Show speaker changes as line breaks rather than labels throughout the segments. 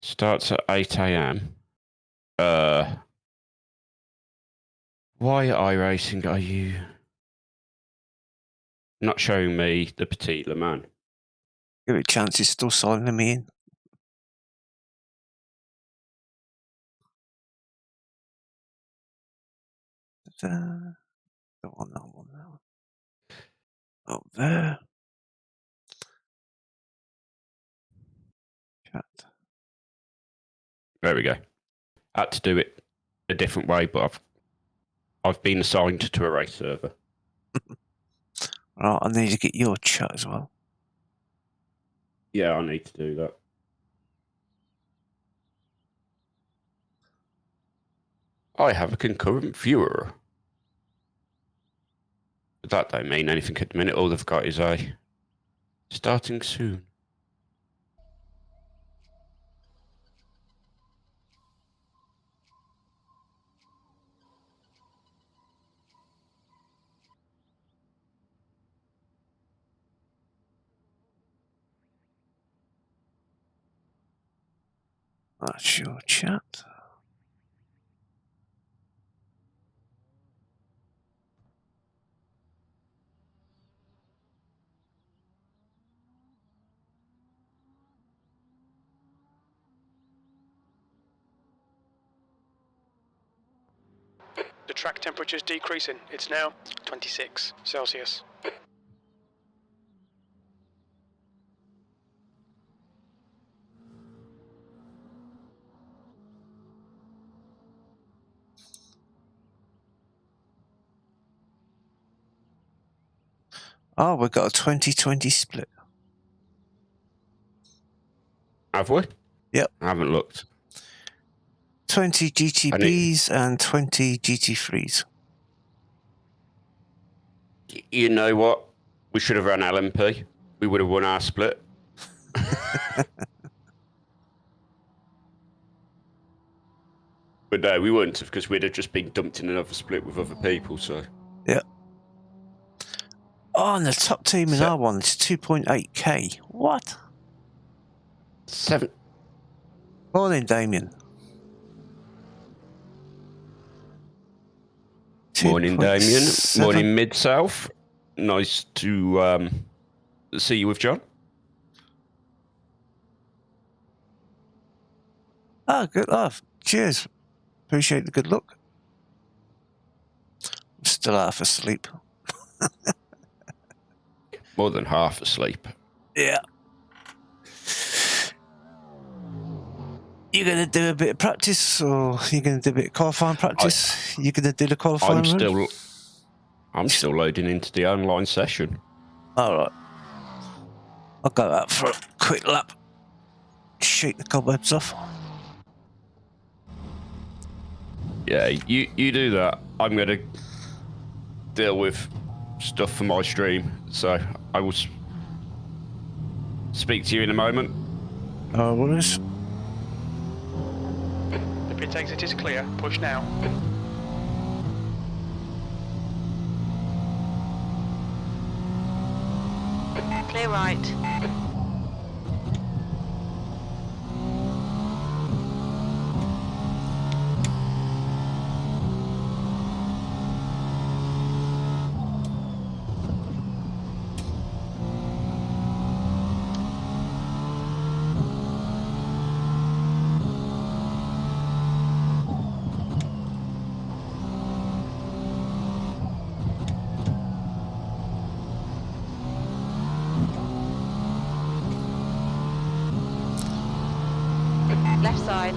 Starts at 8 a.m. Why iRacing are you not showing me the Petit Le Mans?
Give it a chance, it's still signing me in. Don't want that one now. Up there. Chat.
There we go. Had to do it a different way, but I've been assigned to a race server.
Right, I need to get your chat as well.
Yeah, I need to do that. I have a concurrent viewer. But that don't mean anything at the minute. All they've got is a starting soon.
That's your chat.
The track temperature is decreasing. It's now 26 Celsius.
Oh, we've got a 20-20 split.
Have we?
Yep.
I haven't looked.
20 GTBs and 20 GT3s.
You know what? We should have run LMP. We would have won our split. But no, we wouldn't have, because we'd have just been dumped in another split with other people, so...
Yeah. Oh, and the top team in R1 is 2.8k. What?
7.
Morning, Damien.
Morning, Damien.
2.7.
Morning, Mid-South. Nice to see you with John.
Oh, good. Oh, cheers. Appreciate the good look. I'm still half asleep.
More than half asleep.
Yeah. You gonna do a bit of practice, or you gonna do a bit of qualifying practice? You gonna do the qualifying?
I'm still loading into the online session.
All right. I'll go out for a quick lap. Shake the cobwebs off.
Yeah, you do that. I'm gonna deal with stuff for my stream, so I will speak to you in a moment.
What is?
The pit exit is clear. Push now.
Clear right. Left side.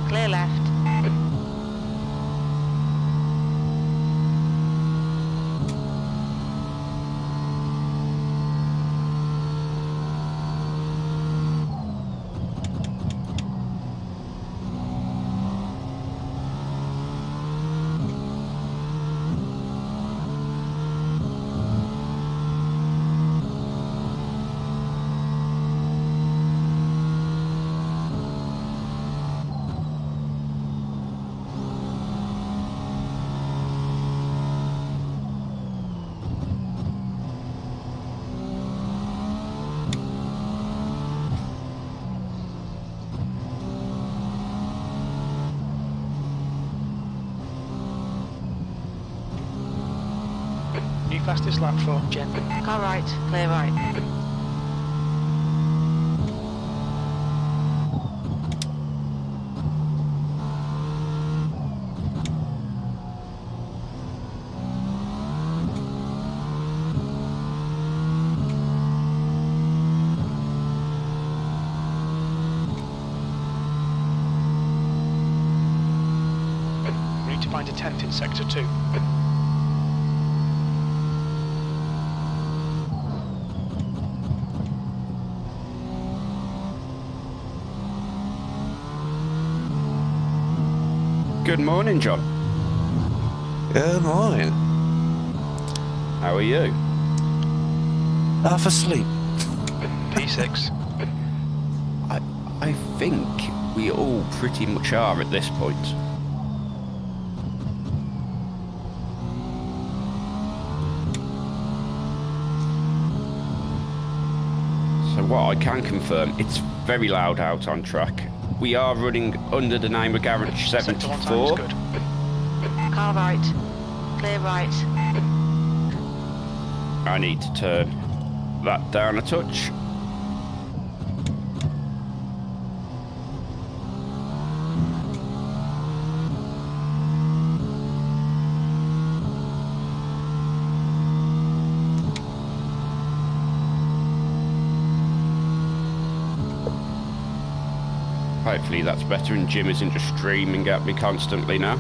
Clear left.
New fastest lap for Jen.
Car right, clear right.
We need to find a tent in sector 2.
Good morning, John.
Good morning.
How are you?
Half asleep.
P6.
I think we all pretty much are at this point. So what I can confirm, it's very loud out on track. We are running under the name of Garage
Sector 1 time is
74.
good.
Car right, clear right.
I need to turn that down a touch. Hopefully that's better and Jim isn't just streaming at me constantly now.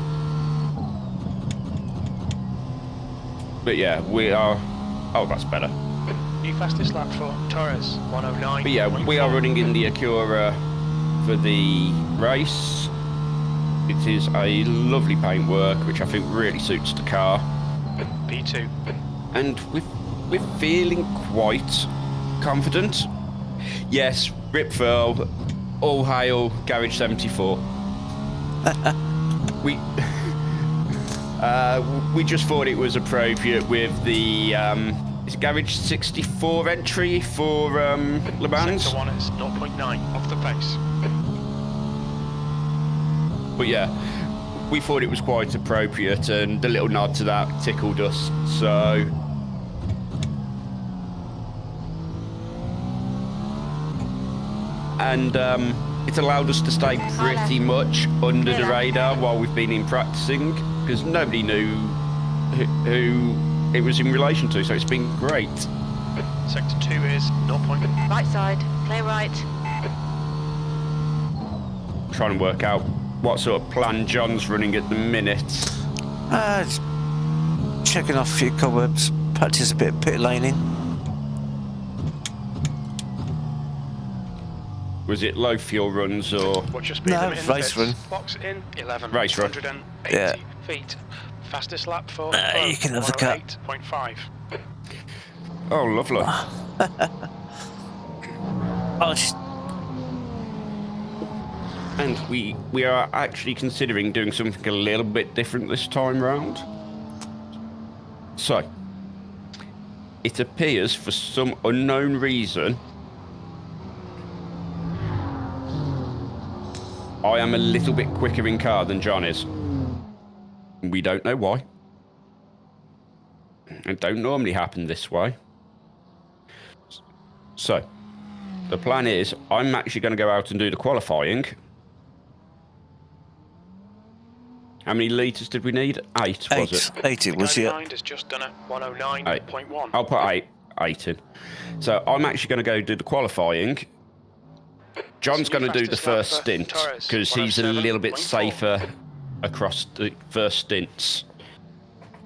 But yeah, we are... Oh, that's better.
New fastest lap for Tyres. 109.
But yeah, we are running in the Acura for the race. It is a lovely paintwork, which I think really suits the car.
P2.
And we're feeling quite confident. Yes, Rip Furl, all hail Garage 74. We just thought it was appropriate with the is Garage 64 entry for Le Mans.
Sector 1 is 0.9 off the pace.
But yeah, we thought it was quite appropriate, and the little nod to that tickled us. So and it's allowed us to stay pretty much under the radar while we've been in practicing, because nobody knew who it was in relation to, so it's been great.
Sector 2 is 0.9.
Right side, clear right.
Trying to work out what sort of plan John's running at the minute.
Just checking off a few cobwebs, practice a bit of pit laning.
Was it low fuel runs or
What's your speed
No,
limit in
race
pits?
run.
Box in 11.
Race run.
180
Yeah.
feet. Fastest lap for
You can have the cut.
108.5.
Oh, lovely.
Oh, just
And we are actually considering doing something a little bit different this time round. So, it appears for some unknown reason, I am a little bit quicker in car than John is. We don't know why. It don't normally happen this way. So, the plan is, I'm actually going to go out and do the qualifying. How many litres did we need? 8, was it?
8 it was, yeah.
Behind has just done a 109.1.
I'll put 8 in. So I'm actually going to go do the qualifying. John's going to do the first stint because he's a little bit safer across the first stints.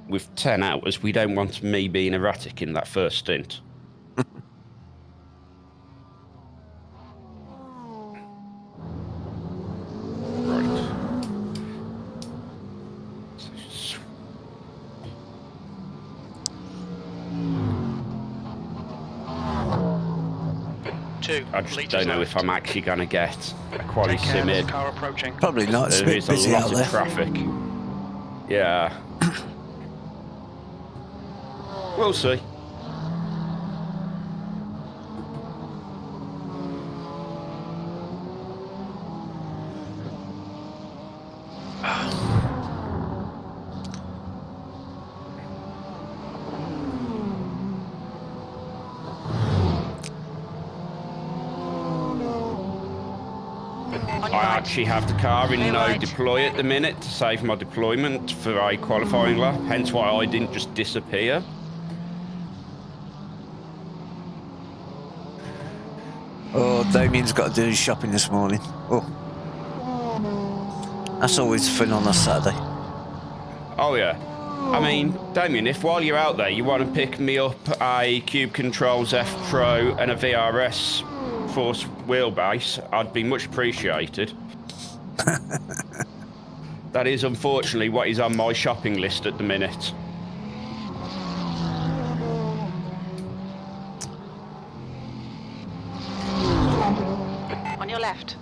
With 10 hours, we don't want me being erratic in that first stint. Right.
2
I just
litres
don't know
left.
if I'm actually going to get a quali
10
sim
cars,
in.
car approaching.
Probably not, it's a
There
bit
is a
busy
lot
out
of
there.
traffic. Yeah. We'll see.
On your
I
right.
actually have the car in
Clear
no
right.
deploy at the minute to save my deployment for a qualifying lap, hence why I didn't just disappear.
Oh, Damien's got to do his shopping this morning. Oh. That's always fun on a Saturday.
Oh yeah. I mean, Damien, if while you're out there you want to pick me up a Cube Controls F Pro and a VRS Force wheelbase, I'd be much appreciated. That is unfortunately what is on my shopping list at the minute.
On your left.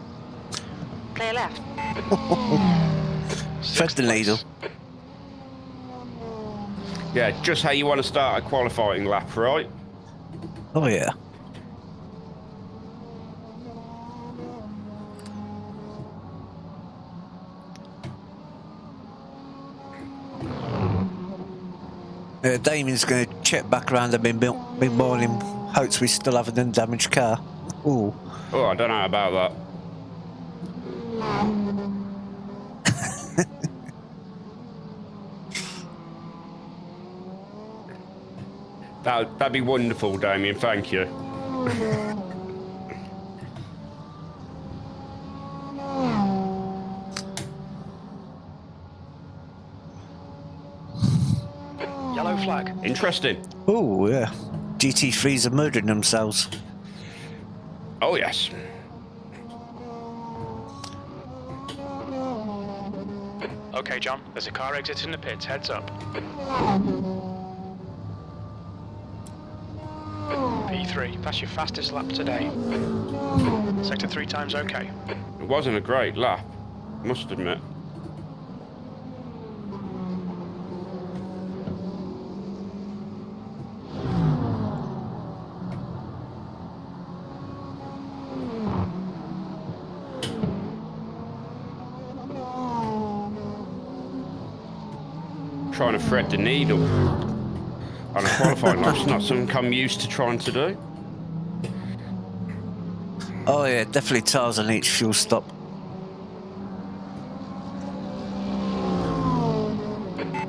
Clear left.
Thread the needle.
Yeah, just how you want to start a qualifying lap, right?
Oh, yeah. Damien's going to check back around and been morning. Hopes we still have an undamaged car. Ooh.
Oh, I don't know about that. That'd be wonderful, Damien. Thank you.
Yellow flag.
Interesting.
Oh, yeah. GT3s are murdering themselves.
Oh, yes.
Okay, John, there's a car exiting the pits. Heads up. P3, that's your fastest lap today. Sector 3 times okay.
It wasn't a great lap, must admit. Trying to thread the needle on a qualifying lap's not something I'm used to trying to do.
Oh, yeah, definitely Tyres on each fuel stop.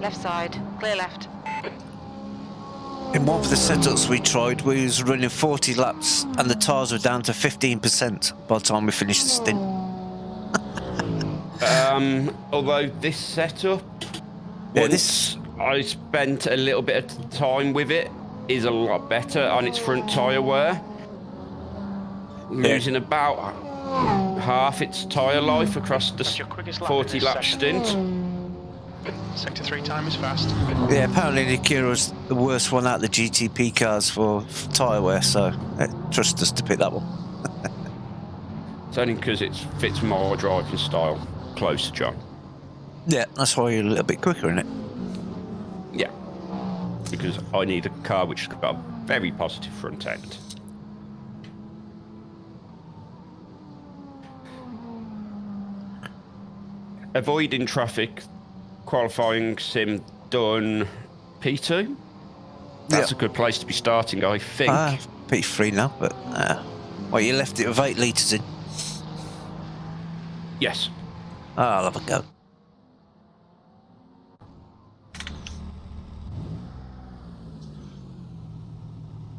Left side. Clear left.
In one of the setups we tried, we was running 40 laps and the tyres were down to 15% by the time we finished the stint.
Although this setup,
Yeah,
once I spent a little bit of time with it, is a lot better on its front tyre wear. Losing about half its tyre life across the
That's your quickest lap
40
in this
lap
session.
stint.
Sector 3 time is fast.
Yeah, apparently the Acura was the worst one out of the GTP cars for tyre wear, so trust us to pick that one.
It's only because it fits my driving style close, John.
Yeah, that's why you're a little bit quicker in it.
Yeah. Because I need a car which has got a very positive front end. Avoiding traffic, qualifying sim done P2. That's
Yeah.
a good place to be starting, I think.
P3 now, but well, you left it with 8 litres in.
Yes.
I'll have a go.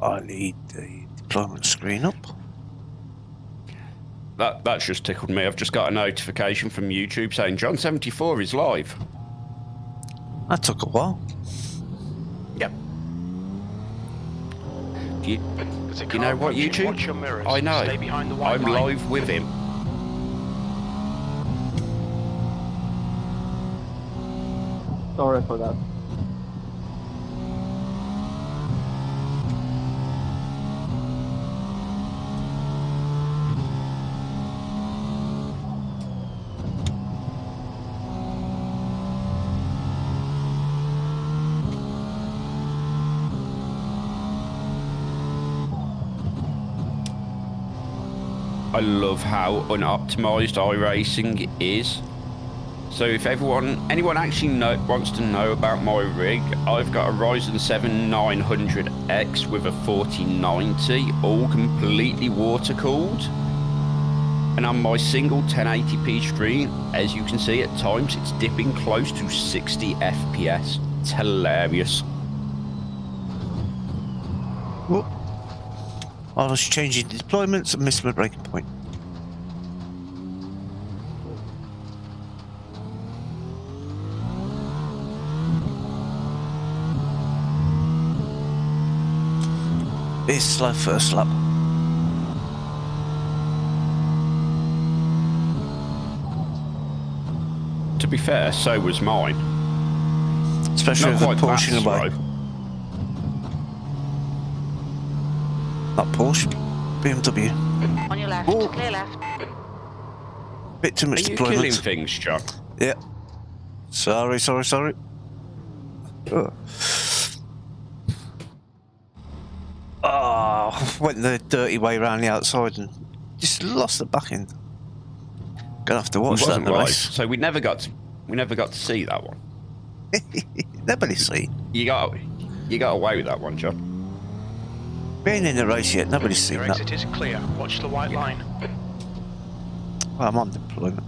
I need the deployment screen up.
That's just tickled me. I've just got a notification from YouTube saying John74 is live.
That took a while.
Yep. Do you
There's a
know
car
what,
approaching.
YouTube?
Watch your mirrors.
I know.
Stay behind the white
I'm
line.
live with him.
Sorry for that.
I love how unoptimized iRacing is. So if anyone actually wants to know about my rig, I've got a Ryzen 7 900X with a 4090, all completely water cooled. And on my single 1080p stream, as you can see at times, it's dipping close to 60 FPS. It's hilarious.
Whoop. I was changing deployments and missed my breaking point. It's slow first lap.
To be fair, so was mine.
Especially
Not
with
quite
the
that
Porsche away.
slow.
Not Porsche, BMW.
On your left.
Oh.
Clear left.
Bit too
Are
much
you
deployment.
killing things, John?
Yeah. Sorry. Oh, went the dirty way around the outside and just lost the back end. Gonna have to watch
It
that in
wasn't
the
live,
race.
so we never got to see that one.
Nobody see.
You got away with that one, John.
We ain't in the race yet. Nobody's seen
Your
that.
exit is clear. Watch the white line.
Well, I'm on deployment.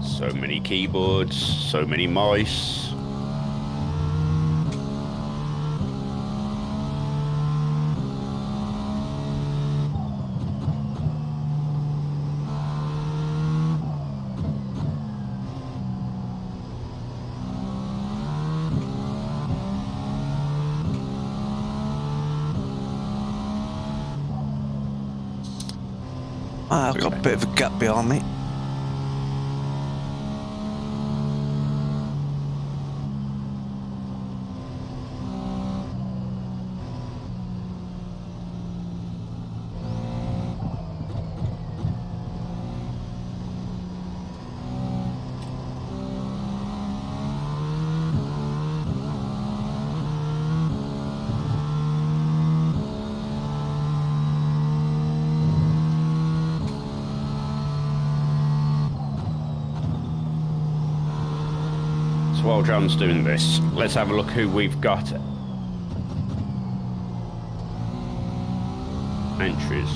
So many keyboards, so many mice.
I've got a bit of a gap behind me.
While John's doing this, let's have a look who we've got. Entries.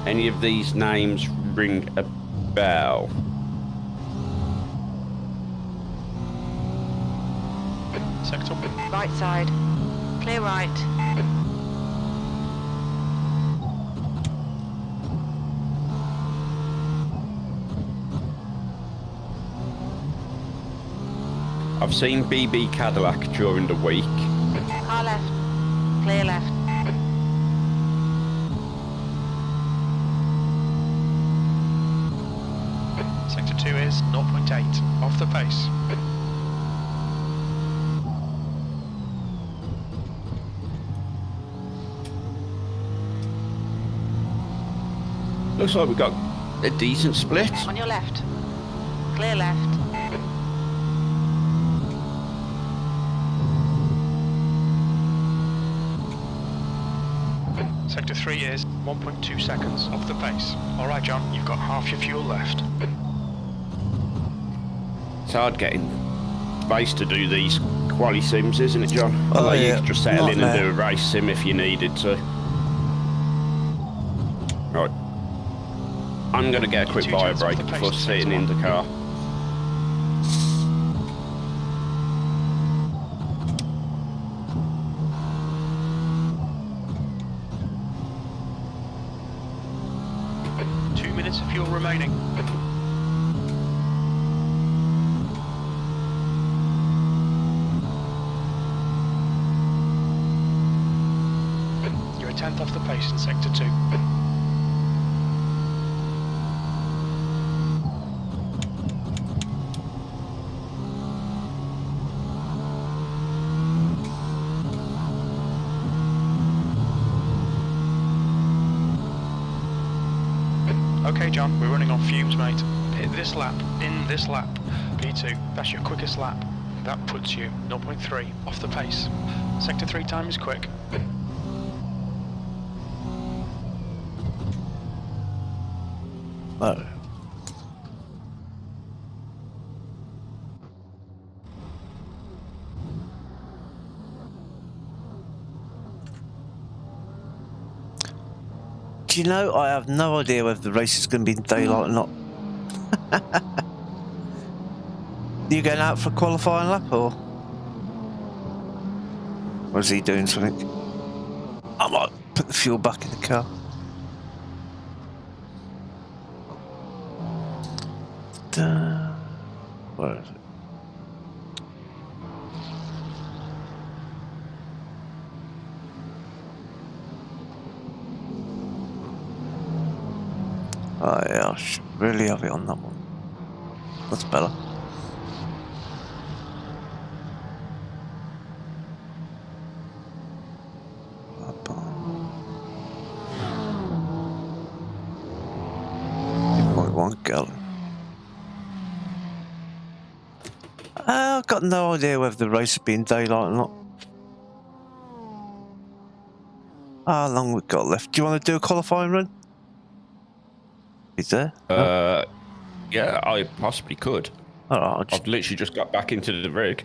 Any of these names ring a bell?
Sector.
Right side. Clear right.
I've seen BB Cadillac during the week.
Car left. Clear left.
Sector 2 is 0.8. Off the pace.
Looks like we've got a decent split.
On your left. Clear left.
Sector 3 is 1.2 seconds off the pace. Alright, John, you've got half your fuel left.
It's hard getting space to do these quali sims, isn't it, John?
Oh,
Although you
yeah.
could just settle in and
Nightmare.
do a race sim if you needed to. Right. I'm going to get a quick
Two
bio
turns off
break
the pace
before
to
sitting
sector
in the
one.
car.
Minutes of fuel remaining. You're a tenth off the pace in Sector 2. Okay, John, we're running on fumes, mate. Hit this lap, in this lap. P2, that's your quickest lap. That puts you 0.3 off the pace. Sector 3 time is quick.
Oh. Do you know, I have no idea whether the race is going to be in daylight or not. You going out for a qualifying lap or? Or is he doing something? I might put the fuel back in the car. Where is it? Oh yeah, I should really have it on that one. That's better. I've got no idea whether the race will be in daylight or not. How long we've got left? Do you want to do a qualifying run? Is there?
Yeah, I possibly could.
Alright,
I've literally just got back into the rig.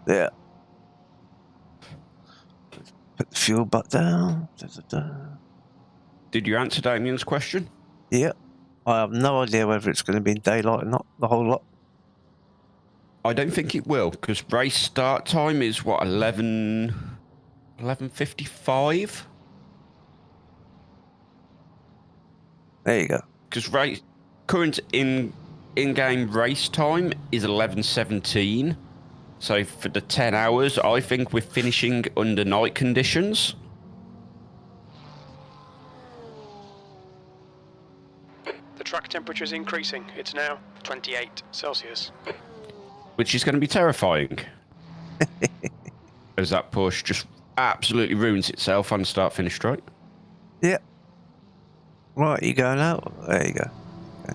Yeah. Put the fuel back down.
Did you answer Damien's question?
Yeah. I have no idea whether it's going to be in daylight or not, the whole lot.
I don't think it will, because race start time is, what, 11:55?
There you go.
Because current in-game race time is 11:17. So for the 10 hours, I think we're finishing under night conditions.
The track temperature is increasing. It's now 28 Celsius.
Which is going to be terrifying. As that push just absolutely ruins itself on start-finish straight.
Yeah. Right, you going out? There you go. Okay.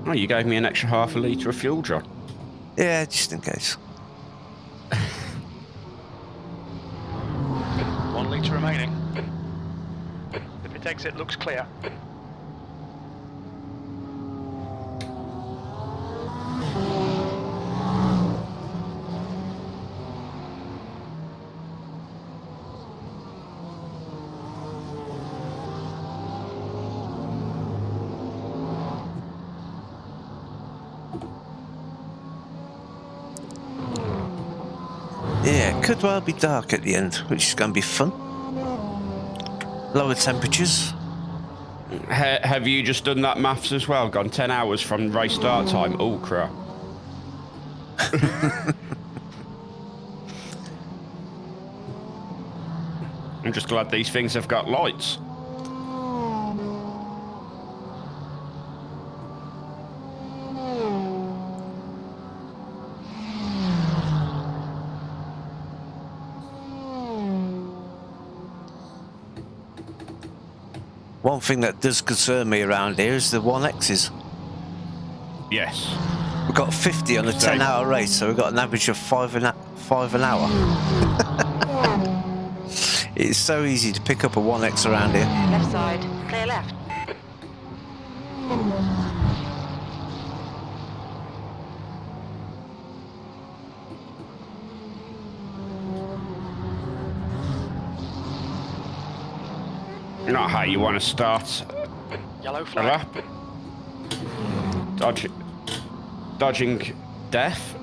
Oh, you gave me an extra half a litre of fuel, John.
Yeah, just in case.
1 litre remaining. The pit exit looks clear.
Yeah, it could well be dark at the end, which is going to be fun. Lower temperatures.
Have you just done that maths as well? Gone 10 hours from race start time? Oh, crap. I'm just glad these things have got lights.
One thing that does concern me around here is the 1Xs.
Yes.
We've got 50 on a 10-hour race, so we've got an average of 5 an hour. It's so easy to pick up a 1X around here.
Left side, clear left.
Not how you want to start
Yellow
a
flag.
lap. Dodging death.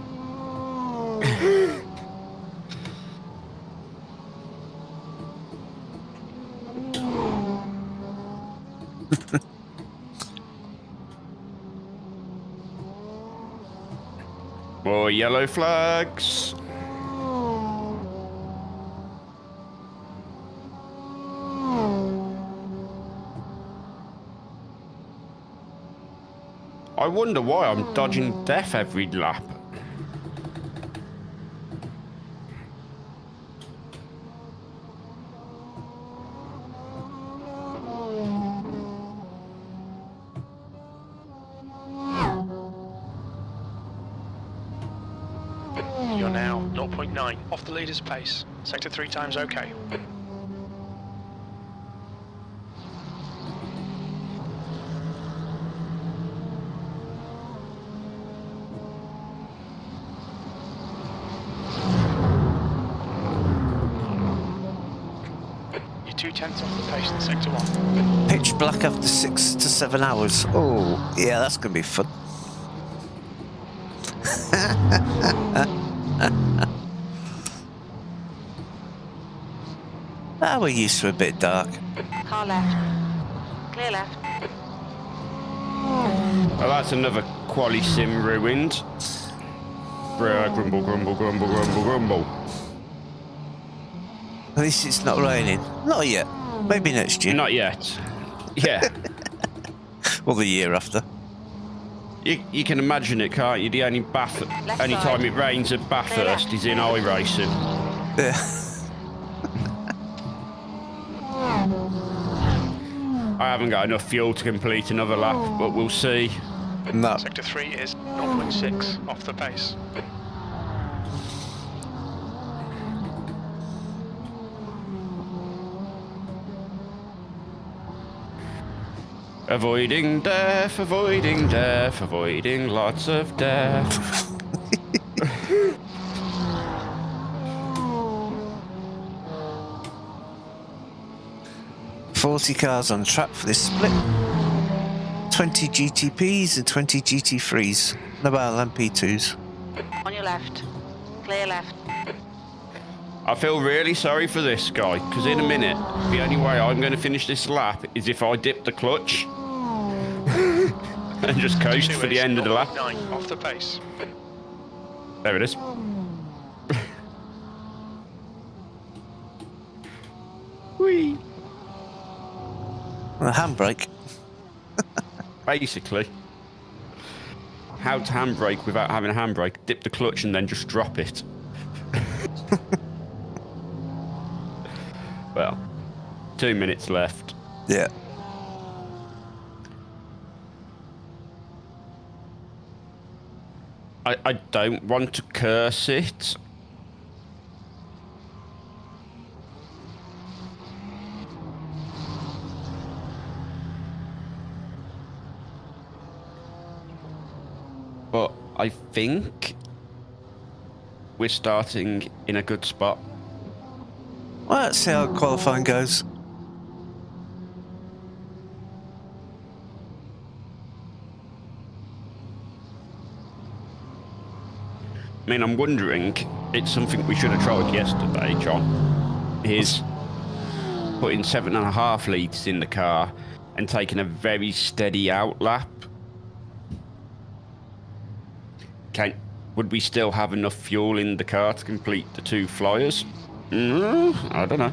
More yellow flags. I wonder why I'm dodging death every lap.
You're now 0.9 off the leader's pace. Sector 3 times okay. 3/10 off the pace in sector 1.
Pitch black after 6 to 7 hours. Oh, yeah, that's going to be fun. We're used to a bit dark.
Car left. Clear left.
Well, that's another quali sim ruined. Grumble, grumble, grumble, grumble, grumble.
At least it's not raining. Not yet. Maybe next year.
Not yet. Yeah.
Or the year after.
You can imagine it, can't you? The only time it rains at Bathurst is in iRacing.
Yeah.
I haven't got enough fuel to complete another lap, but we'll see.
No.
Sector 3 is 0.6 off the pace.
Avoiding death, avoiding death, avoiding lots of death.
40 cars on track for this split. 20 GTPs and 20 GT3s. Mobile and P2s.
On your left. Clear left.
I feel really sorry for this guy, because in a minute, the only way I'm going to finish this lap is if I dip the clutch and just coast for the end of the lap.
9 off the pace.
There it is. Whee!
A handbrake.
Basically. How to handbrake without having a handbrake. Dip the clutch and then just drop it. Well, 2 minutes left.
Yeah.
I don't want to curse it. But I think we're starting in a good spot.
Well, let's see how qualifying goes.
I mean, I'm wondering, it's something we should have tried yesterday, John, is putting 7.5 litres in the car and taking a very steady out lap. Would we still have enough fuel in the car to complete the 2 flyers? I don't know.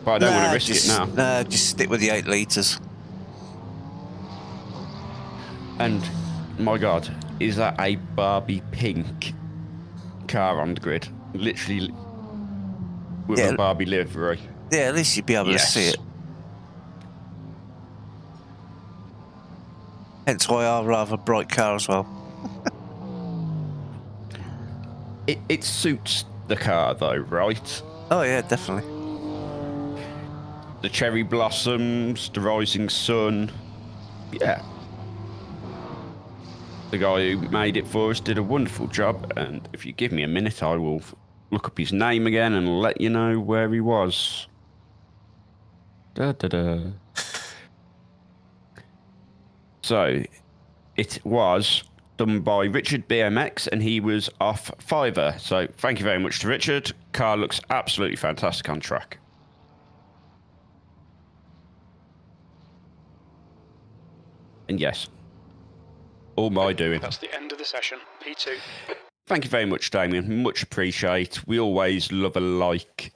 But I don't want to risk it now.
Nah, just stick with the 8 litres.
And, my God, is that a Barbie pink car on the grid? Literally with a Barbie livery.
Yeah, at least you'd be able to see it. Hence why I rather bright car as well.
It suits the car though, right?
Oh yeah, definitely.
The cherry blossoms, the rising sun. Yeah. The guy who made it for us did a wonderful job, and if you give me a minute, I will look up his name again and let you know where he was. So, it was done by Richard BMX, and he was off Fiverr. So, thank you very much to Richard. Car looks absolutely fantastic on track. And yes, all my doing.
That's the end of the session. P2.
Thank you very much, Damien. Much appreciate. We always love a like.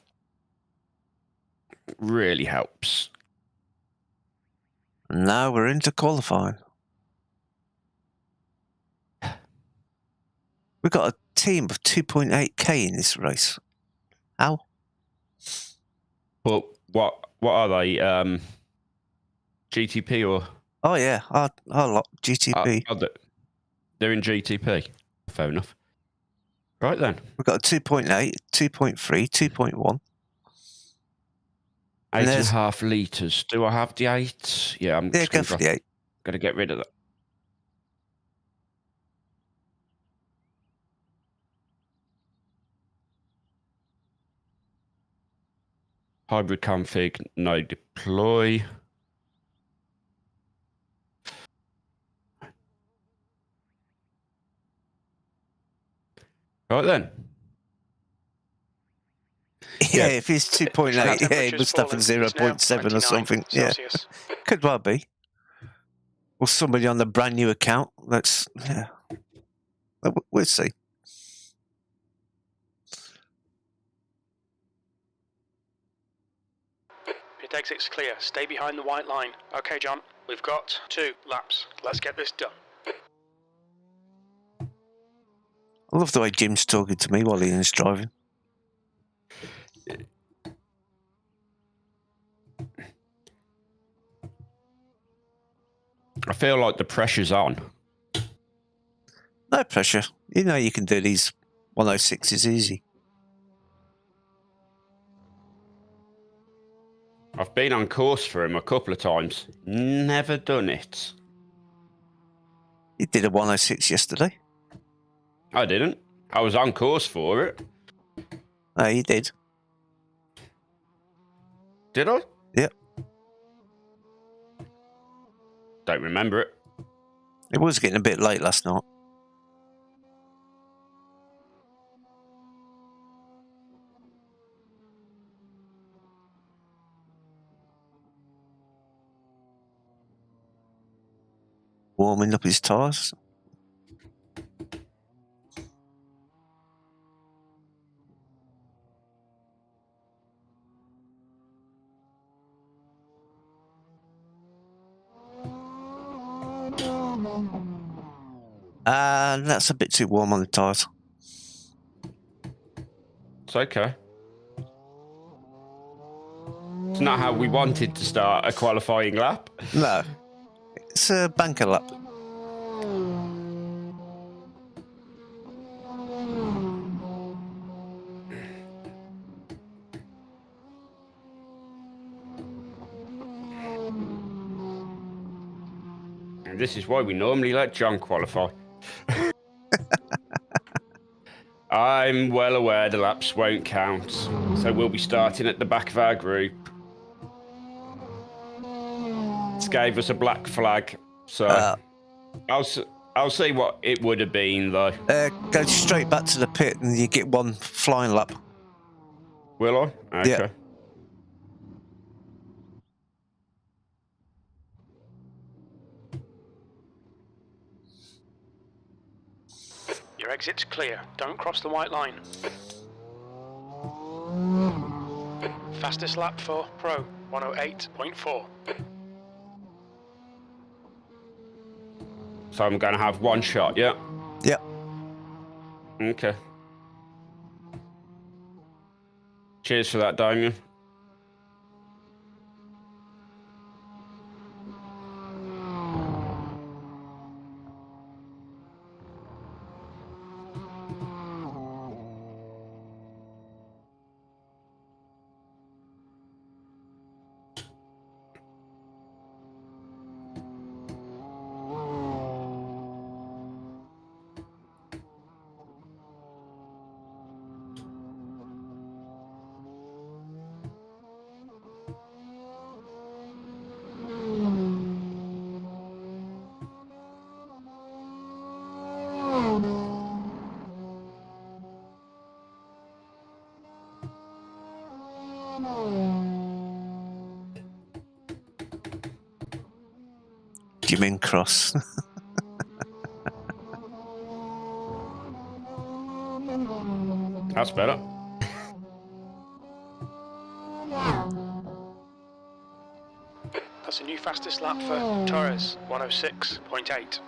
Really helps.
Now we're into qualifying. We've got a team of 2.8k in this race. How?
But what are they? GTP or?
Oh yeah, our lot GTP.
They're in GTP. Fair enough. Right then.
We've got a 2.8, 2.3, 2.1.
8.5 litres. Do I have the 8? Yeah, I'm just
go for the 8.
Got to get rid of that. Hybrid config, no deploy. Right then.
Yeah, if it's 2.8, yeah, it
Temperature's
must have a
fallen. It's now
0.7 or
29
something. Yeah,
Celsius.
could well be. Or somebody on the brand new account. Yeah. We'll see.
Pit exit's clear. Stay behind the white line. Okay, John. We've got 2 laps. Let's get this done.
I love the way Jim's talking to me while Ian's driving.
I feel like the pressure's on.
No pressure. You know you can do these 106s easy.
I've been on course for him a couple of times. Never done it.
You did a 106 yesterday.
I didn't. I was on course for it.
No, you did.
Did I?
Yep.
Don't remember it.
It was getting a bit late last night. Warming up his tyres. That's a bit too warm on the tyres.
It's okay. It's not how we wanted to start a qualifying lap.
No. It's a banker lap.
And this is why we normally let John qualify. I'm well aware the laps won't count, so we'll be starting at the back of our group. This gave us a black flag, so I'll see what it would have been though.
Go straight back to the pit and you get one flying lap.
Will I? Okay.
Yeah.
Your exit's clear. Don't cross the white line. Fastest lap for Pro, 108.4.
So I'm going to have one shot, yeah?
Yep.
Okay. Cheers for that, Damien.
Damien Cross.
That's better.
That's a new fastest lap for Tyres, 106.8.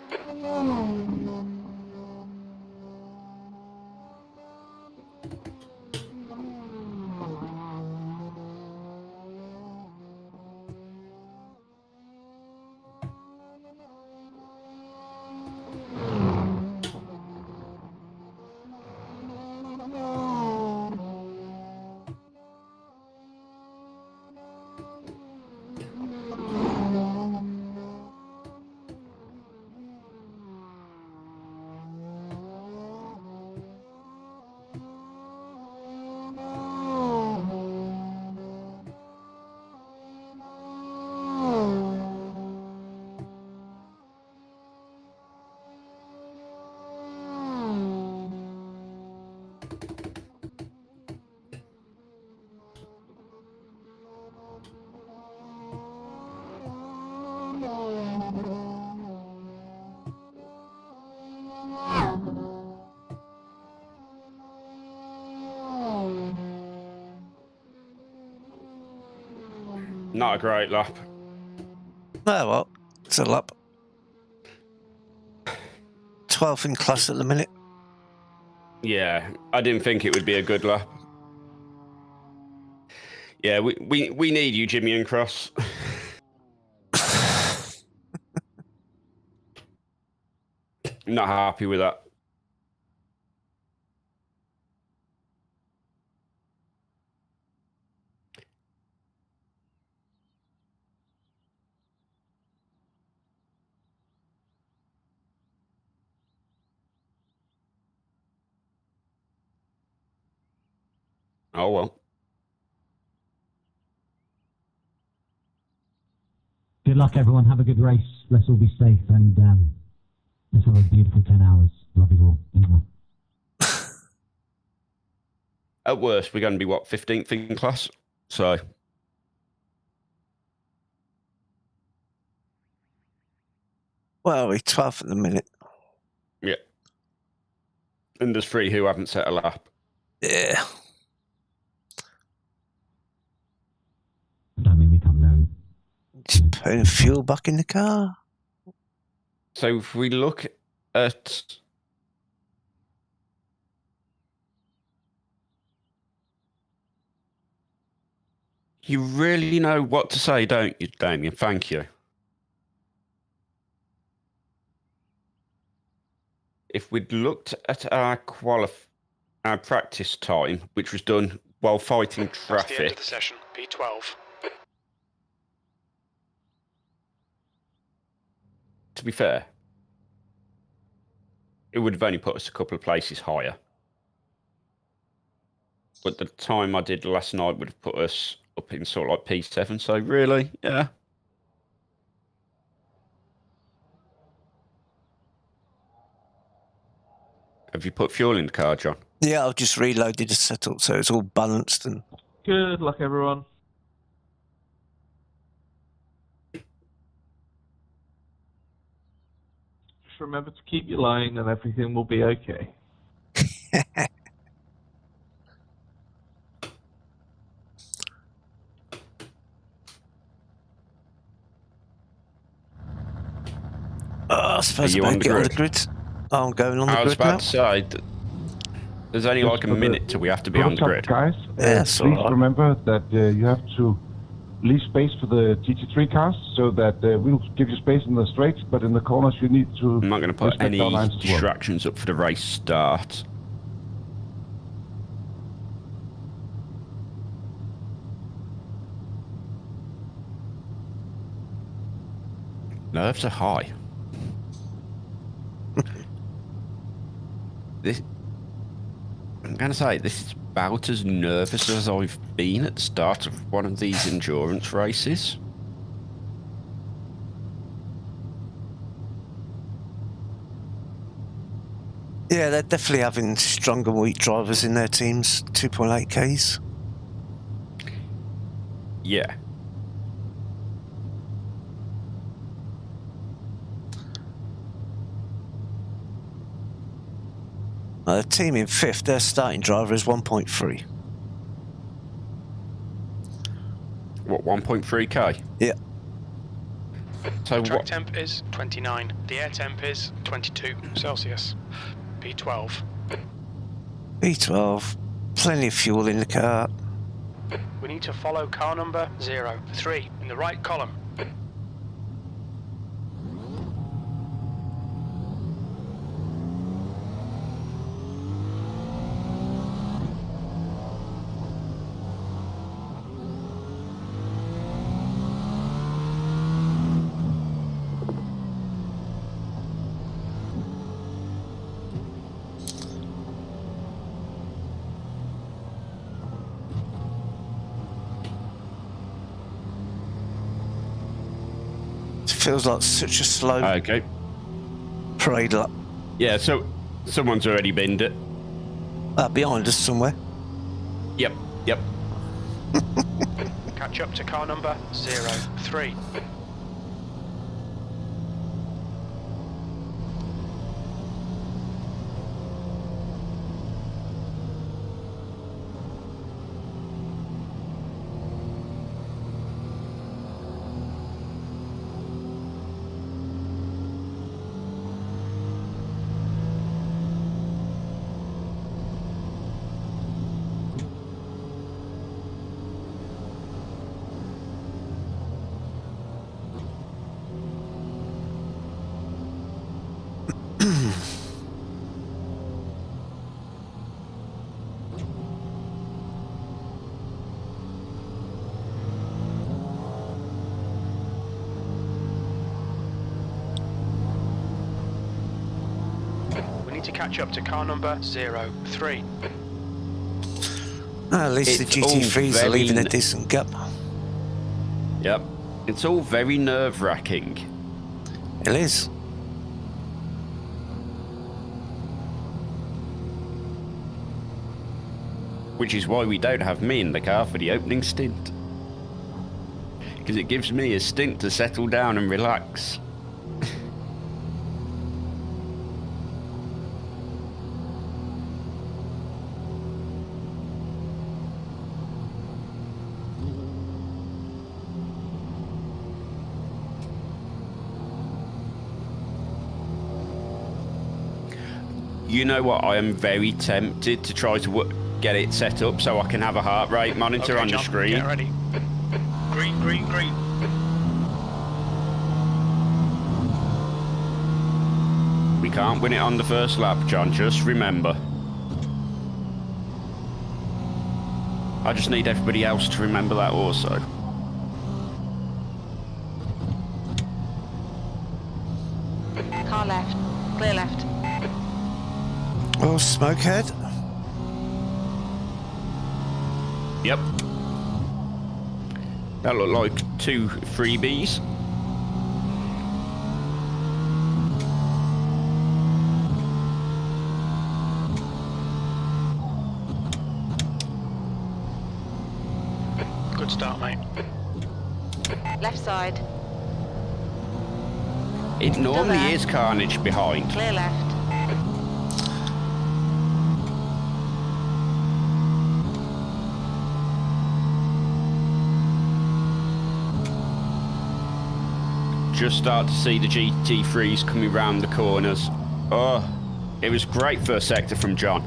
Not a great lap.
No, well, it's a lap. 12th in class at the minute.
Yeah, I didn't think it would be a good lap. Yeah, we need you, Damien Cross. Not happy with that. Oh well.
Good luck, everyone. Have a good race. Let's all be safe and let's have a beautiful 10 hours. Love you all. Anyway.
At worst, we're going to be, what, 15th in class? So...
Well, we're 12th at the minute.
Yeah. And there's 3 who haven't set a lap.
Yeah.
Don't make me come down.
Just putting fuel back in the car.
So if we look at... You really know what to say, don't you, Damien? Thank you. If we'd looked at our practice time, which was done while fighting
That's the end of
traffic...
the session, P12.
To be fair, it would have only put us a couple of places higher. But the time I did last night would have put us up in sort of like P7, so really, yeah. Have you put fuel in the car, John?
Yeah, I've just reloaded the setup so it's all balanced and...
Good luck, everyone. Just remember to keep your line and everything will be okay. I suppose I better get on the grid. Oh, I'm going on the
I was
grid now.
about to say, there's only like a minute till we have to be on the grid.
Guys,
Yeah,
please
alright.
remember that you have to leave space for the GT3 cars so that we'll give you space in the straights, but in the corners you need to.
I'm not going to put
respect
any
our lines as well.
distractions up for the race start. Nerves are high. I'm going to say, this is about as nervous as I've been at the start of one of these endurance races.
Yeah, they're definitely having stronger weak drivers in their teams. 2.8Ks.
Yeah.
The team in 5th, their starting driver is 1.3.
What, 1.3k?
Yeah.
So
Track
what?
temp is 29. The air temp is 22 Celsius. P12.
B12, plenty of fuel in the car.
We need to follow car number 03 in the right column.
Feels like such a slow
Okay.
parade lap.
Yeah, so someone's already binned it.
Behind us somewhere.
Yep, yep.
Catch up to car number 03. to catch up to car number 03.
At least
It's
the GT3s are
all
leaving a
very-
decent gap.
Yep. It's all very nerve-wracking.
It is.
Which is why we don't have me in the car for the opening stint. Because it gives me a stint to settle down and relax. You know what? I am very tempted to try to get it set up so I can have a heart rate monitor
Okay,
on the
John,
screen.
Get ready. Green, green, green.
We can't win it on the first lap, John, just remember. I just need everybody else to remember that also.
Car left. Clear left.
Oh, smokehead.
Yep. That looked like 2 freebies.
Good start, mate.
Left side.
It normally
there.
is carnage behind.
Clear left.
Just start to see the GT3s coming round the corners. Oh, it was great first sector from John.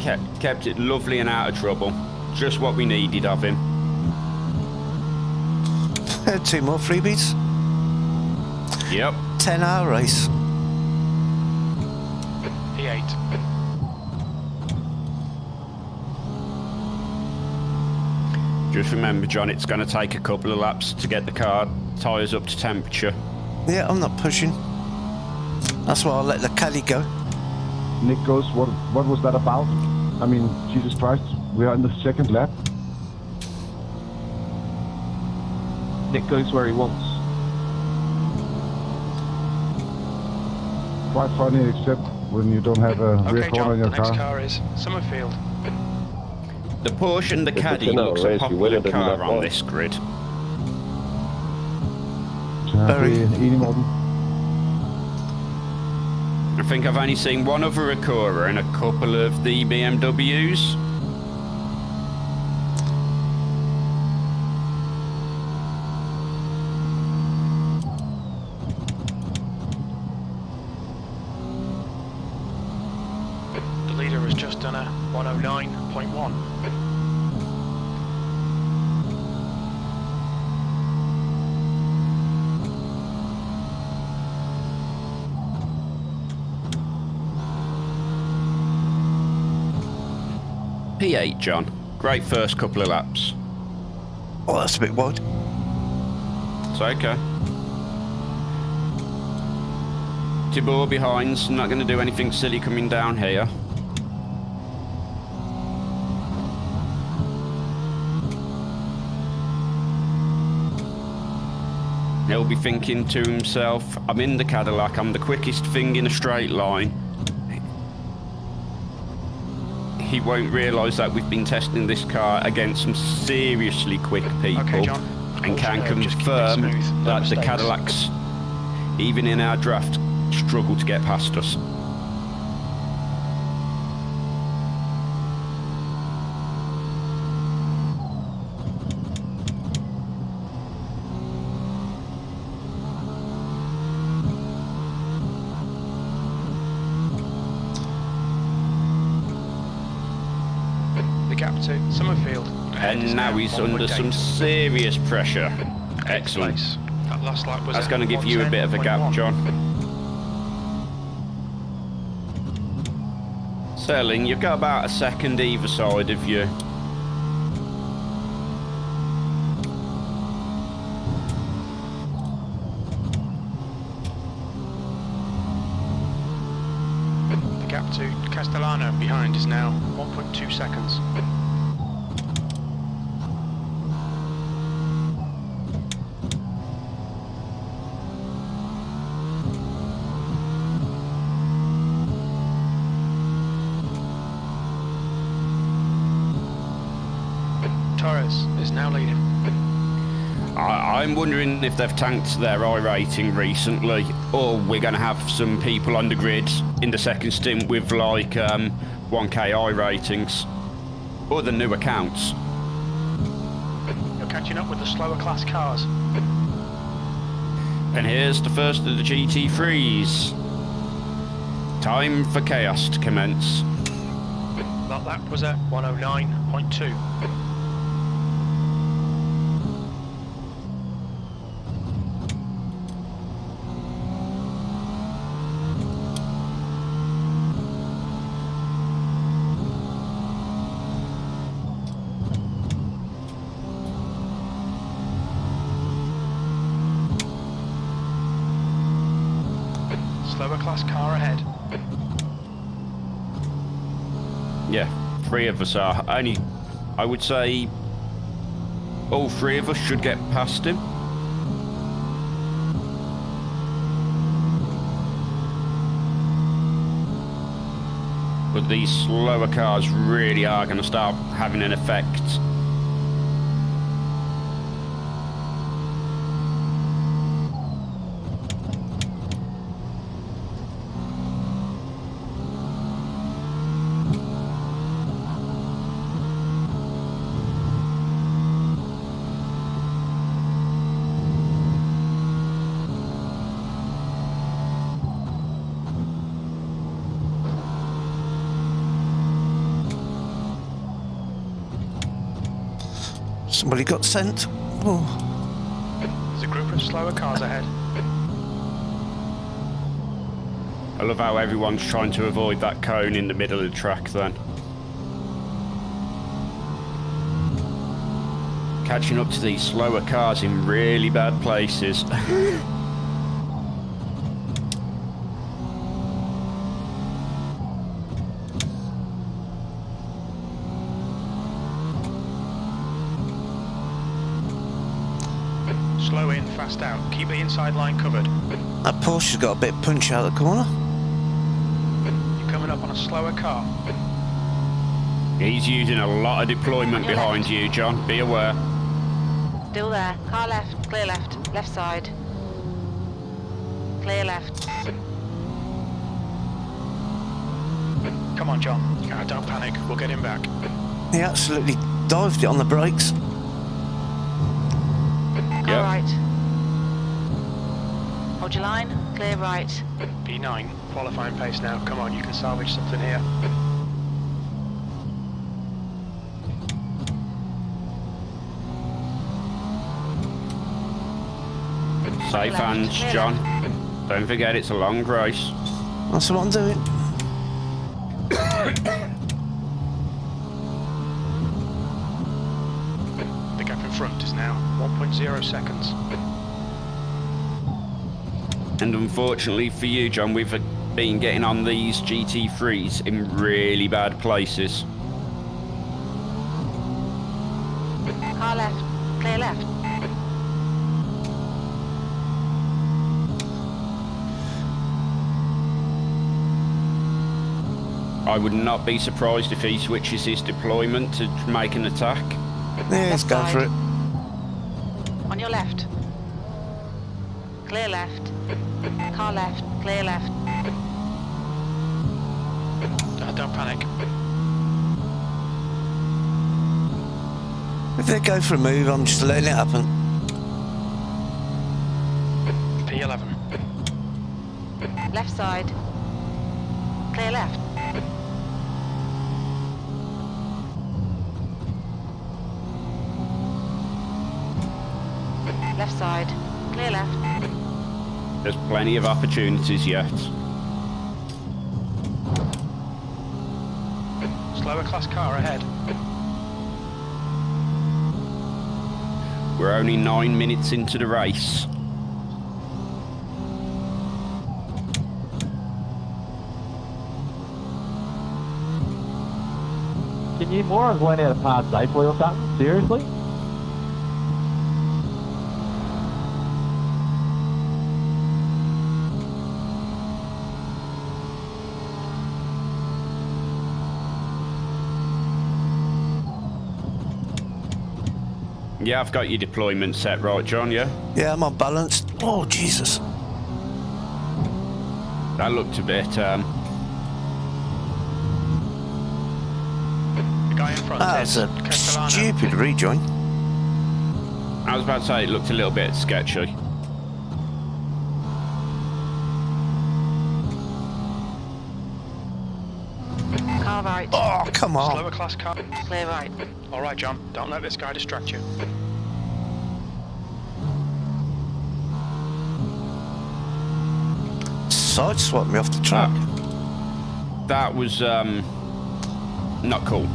Kept it lovely and out of trouble. Just what we needed of him.
2 more freebies.
Yep.
10-hour race.
P8.
Just remember, John, it's going to take a couple of laps to get the car tyres up to temperature.
Yeah, I'm not pushing. That's why I'll let the caddy go.
Nick goes, what was that about? I mean, Jesus Christ, we are in the second lap. Nick goes where he wants. Quite funny, except when you don't have a rear
Okay,
corner
John,
in
the
your
next
car.
car is Summerfield.
The Porsche and the Caddy
it's an
looks a
race, you
popular
win it in
car
that
on
one.
this grid.
Very.
Enig, Morten.
I think I've only seen one other Acura and a couple of the BMWs.
The leader has just done a 109.1.
P8, John. Great first couple of laps.
Oh, that's a bit wide.
It's okay. Tibor behind's not going to do anything silly coming down here. He'll be thinking to himself, I'm in the Cadillac, I'm the quickest thing in a straight line. He won't realise that we've been testing this car against some seriously quick people,
Okay, John.
and can
Just keep it
confirm
smooth, no
that the
mistakes.
Cadillacs, even in our draft, struggle to get past us.
The gap to Summerfield.
And now he's under some serious pressure. Excellent.
That last lap was
That's
a
going to give you a bit of a gap,
110.1.
John. Sterling, you've got about a second either side of you.
to Castellano behind is now 1.2 seconds. Tyres is now leading.
I'm wondering if they've tanked their iRating recently, or we're going to have some people on the grid in the second stint with like 1K iRatings, or the new accounts.
You're catching up with the slower class cars.
And here's the first of the GT3s. Time for chaos to commence.
That lap was at 109.2. Slower class car ahead.
Yeah, 3 of us are. Only, I would say, all 3 of us should get past him. But these slower cars really are going to start having an effect.
Somebody got sent. Oh.
There's a group of slower cars ahead.
I love how everyone's trying to avoid that cone in the middle of the track then. Catching up to these slower cars in really bad places.
Slow in, fast out. Keep the inside line covered.
That Porsche's got a bit of punch out the corner.
You're coming up on a slower car.
He's using a lot of deployment behind you, John. Be aware.
Still there. Car left. Clear left. Left side. Clear left.
Come on, John. Don't panic. We'll get him back.
He absolutely dived it on the brakes.
Car
Yep.
right. Hold your line. Clear right.
P9, qualifying pace now. Come on, you can salvage something here.
Safe hands, John. Don't forget it's a long race.
That's what I'm doing.
The gap in front is now 1.0 seconds.
And unfortunately for you, John, we've been getting on these GT3s in really bad places.
Car left. Clear left.
I would not be surprised if he switches his deployment to make an attack.
Yeah, let's go for it.
On your left. Clear left. Car left. Clear left.
Don't panic.
If they go for a move, I'm just letting it happen.
P11.
Left side. Clear left. Left side. Clear left.
There's plenty of opportunities yet.
Slower class car ahead.
We're only 9 minutes into the race.
expecting you morons went out of part safely or something? Seriously?
Yeah, I've got your deployment set right, John, yeah?
Yeah, I'm unbalanced. Oh, Jesus.
That looked a bit,
The guy in front
That's
is
a
Castellano.
stupid rejoin.
I was about to say it looked a little bit sketchy.
Car right.
Oh, come on.
Slower class car.
Clear right.
All right, John. Don't let this guy distract you.
Sideswiped me off the track.
That was, not cool.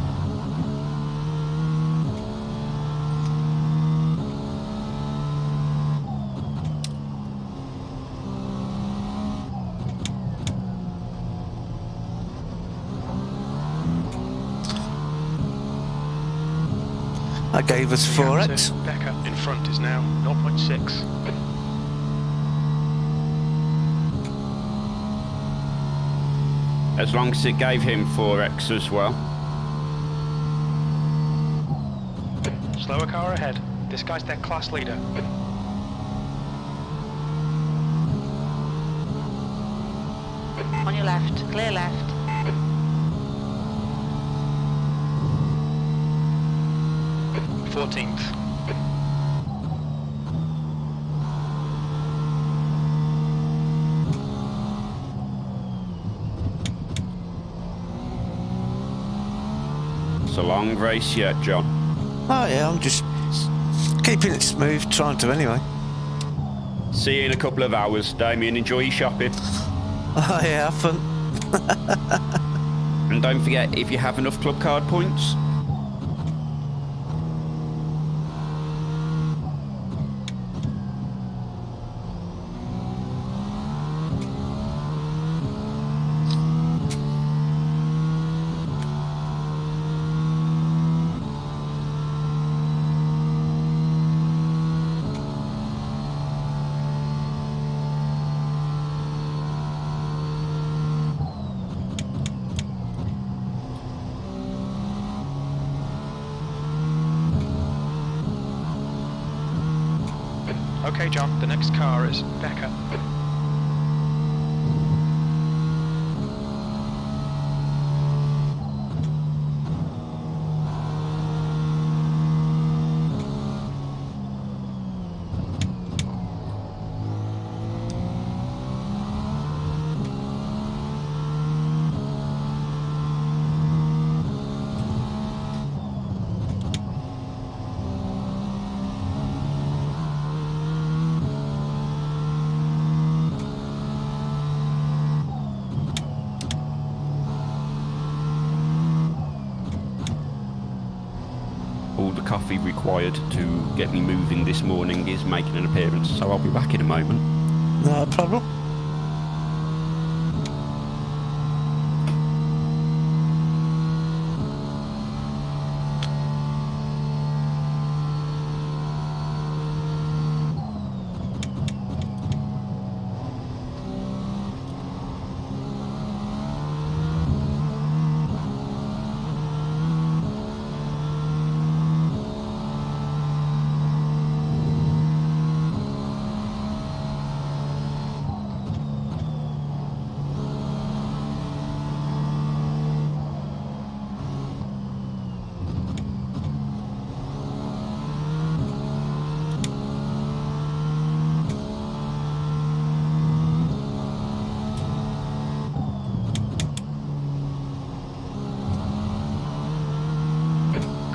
That gave us 4x.
Becker in front is now 0.6.
As long as it gave him 4x as well.
Slower car ahead. This guy's their class leader.
On your left. Clear left.
Fourteenth.
It's a long race yet, John.
Oh, yeah, I'm just keeping it smooth, trying to anyway.
See you in a couple of hours, Damien. Enjoy your shopping.
Oh, yeah, have fun.
And don't forget, if you have enough club card points,
Okay, John. The next car is Becker.
all the coffee required to get me moving this morning is making an appearance, so I'll be back in a moment.
No problem.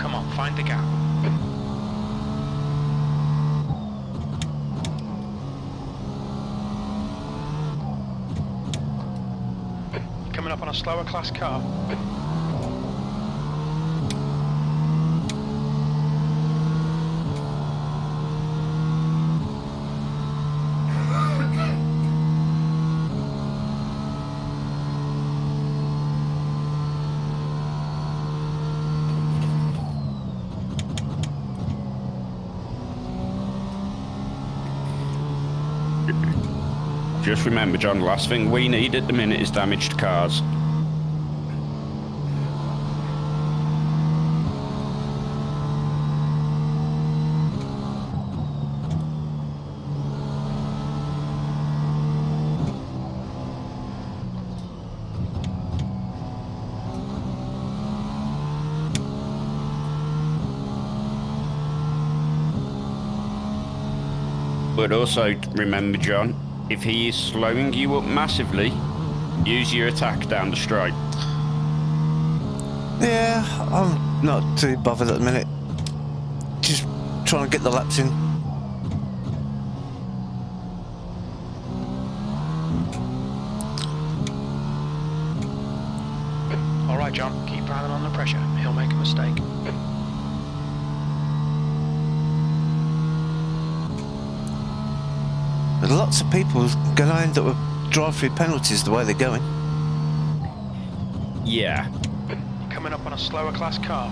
Come on, find the gap. Coming up on a slower class car.
Just remember, John, the last thing we need at the minute is damaged cars. But also remember, John, if he is slowing you up massively, use your attack down the straight.
Yeah, I'm not too bothered at the minute. Just trying to get the laps in.
All right, John, keep driving on the pressure. He'll make a mistake.
There's lots of people going to end up with drive-through penalties the way they're going.
Yeah.
You're coming up on a slower class car.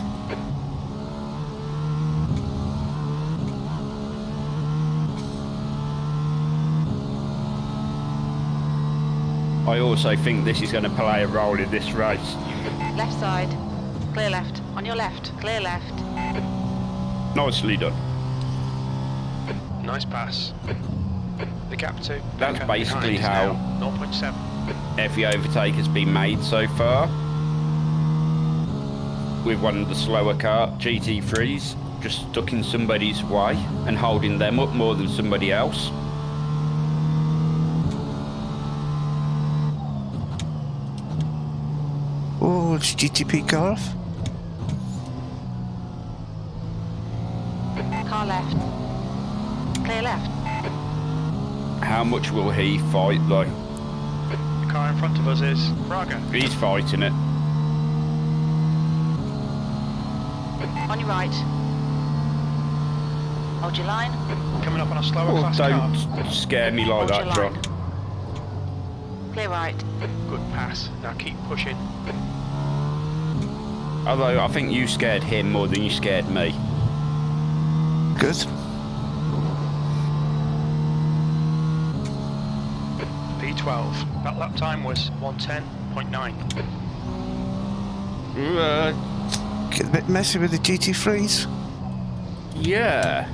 I also think this is going to play a role in this race.
Left side. Clear left. On your left. Clear left.
Nicely done.
Nice pass. The gap to
That's
Becca
basically
behind
how
is now 0.7.
every overtake has been made so far. With one of the slower car GT3s just stuck in somebody's way and holding them up more than somebody else.
Oh, it's GTP car off.
Car left. Clear left.
How much will he fight though?
The car in front of us is Braga.
He's fighting it.
On your right. Hold your line.
Coming up on a slower
Oh,
class car.
don't scare me like
Hold
that,
your
John.
line. Clear right.
Good pass. Now keep pushing.
Although I think you scared him more than you scared me.
Good.
P12. That lap time was 110.9.
Get a bit messy with the GT3s.
Yeah.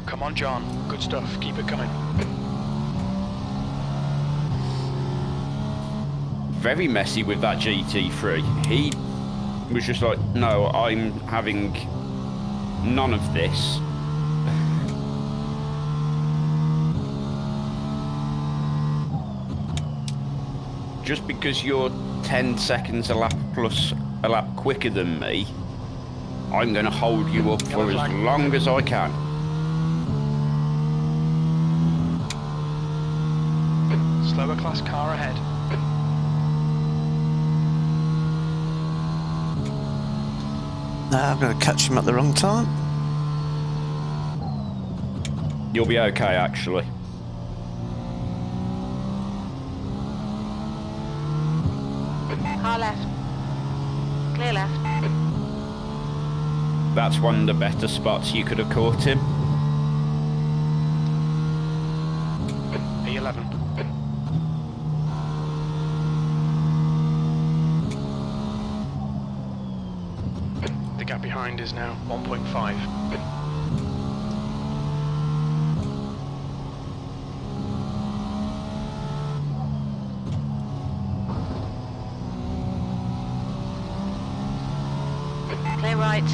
Come on, John. Good stuff. Keep it coming.
Very messy with that GT3. He was just like, no, I'm having none of this. Just because you're 10 seconds a lap plus a lap quicker than me, I'm going to hold you up for as long as I can.
Slower class car ahead.
Nah, I'm going to catch him at the wrong time.
You'll be okay, actually.
Car left. Clear left.
That's one of the better spots you could have caught him.
P11. The gap behind is now 1.5.
Clear right.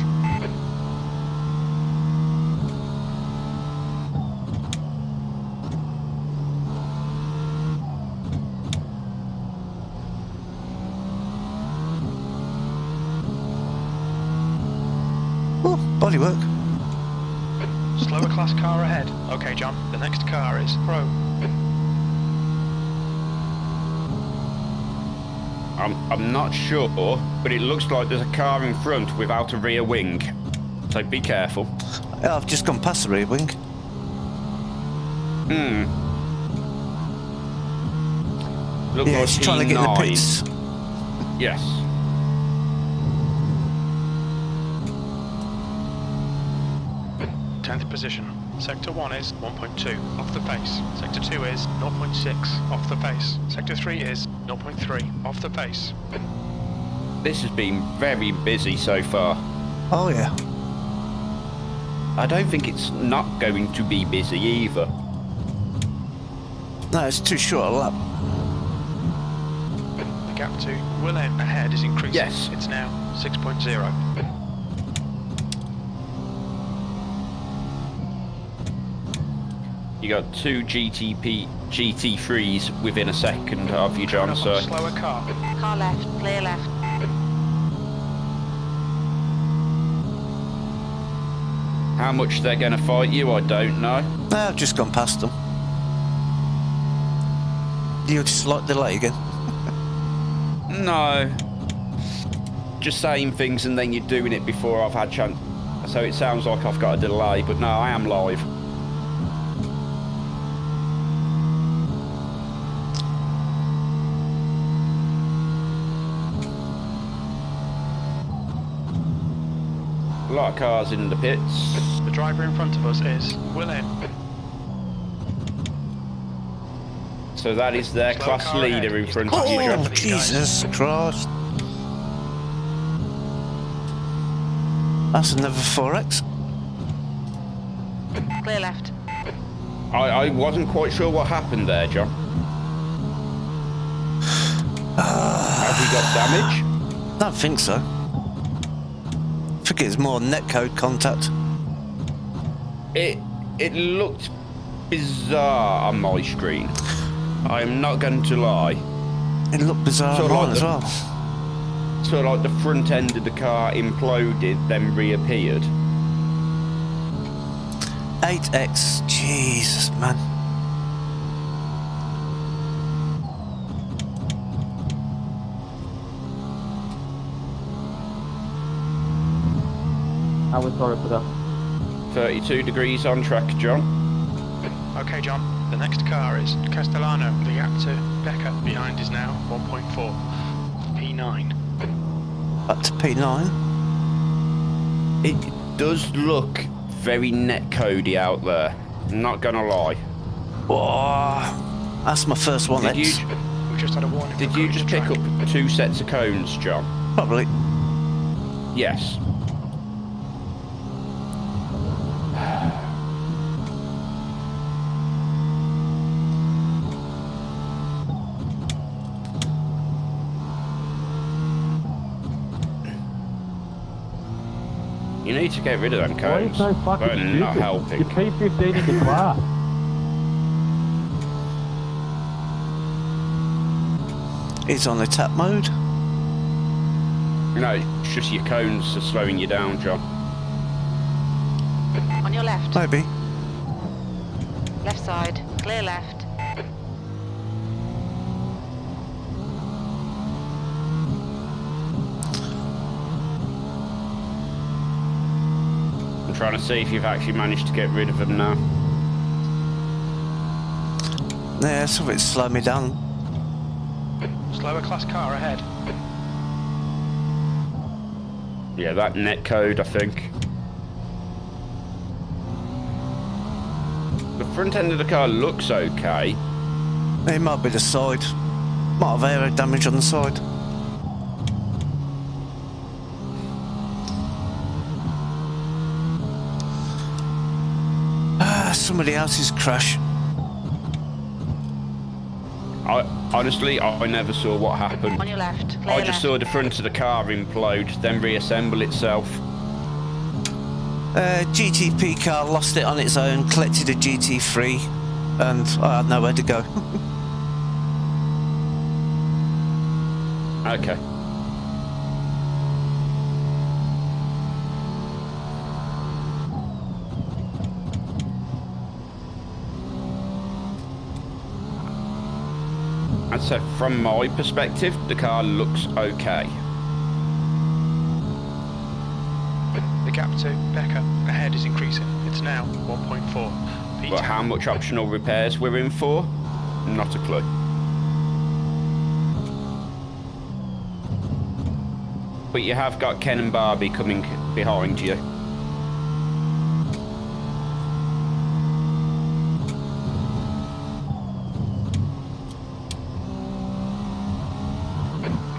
Oh, bodywork.
Slower class car ahead. Okay, John, the next car is Pro.
I'm not sure, but it looks like there's a car in front without a rear wing. So be careful.
Yeah, I've just gone past the rear wing.
Look
Yeah,
like
he's trying to get in the
E9.
pits.
Yes.
Tenth position. Sector 1 is 1.2 off the pace. Sector 2 is 0.6 off the pace. Sector 3 is 0.3 off the pace.
This has been very busy so far.
Oh yeah.
I don't think it's not going to be busy either.
No, it's too short a lap.
The gap to Will N ahead is increasing.
Yes.
It's now 6.0.
You got two GT3s within a second of you, John, so...
Slower car.
Car left, clear left.
How much they're going to fight you, I don't know.
No, I've just gone past them. You just like delay again?
No. Just saying things and then you're doing it before I've had chance. So it sounds like I've got a delay, but no, I am live. A lot of cars in the pits.
The driver in front of us is Will N.
So that is their
Slow
class
car
leader
ahead.
in front of you,
Oh,
John.
Jesus Christ. That's another 4X.
Clear left.
I wasn't quite sure what happened there, John. Have we got damage?
Don't think so. I think it's more netcode contact.
It looked bizarre on my screen. I am not going to lie.
It looked bizarre on mine as well.
So like the front end of the car imploded, then reappeared.
8X, Jesus, man.
I was sorry for that.
32 degrees on track, John.
Okay, John. The next car is Castellano. The gap to Becker behind is now 1.4. P9.
Up to P9.
It does look very netcodey out there. I'm not gonna lie.
Whoa, that's my first one.
Did you
We just had a warning.
did
for
you
cruising
just pick
track.
up 2 sets of cones, John?
Probably.
Yes. You need to get rid of them
Why are you
cones.
so fucking
They're
stupid?
not helping.
You're P15 in the class.
It's on the tap mode.
No, it's just your cones are slowing you down, John.
On your left.
Maybe.
Left side, clear left.
I'm trying to see if you've actually managed to get rid of them now.
Yeah, something slowed me down.
Slower class car ahead.
Yeah, that netcode, I think. The front end of the car looks okay.
It might be the side. Might have aero damage on the side. Somebody else's crash.
Honestly, I never saw what happened.
On your left, clear
I just saw the front of the car implode, then reassemble itself.
GTP car lost it on its own, collected a GT3, and I had nowhere to go.
Okay. And so, from my perspective, the car looks okay.
The gap to Becker ahead is increasing. It's now 1.4. P10.
But how much optional repairs we're in for? Not a clue. But you have got Ken and Barbie coming behind you.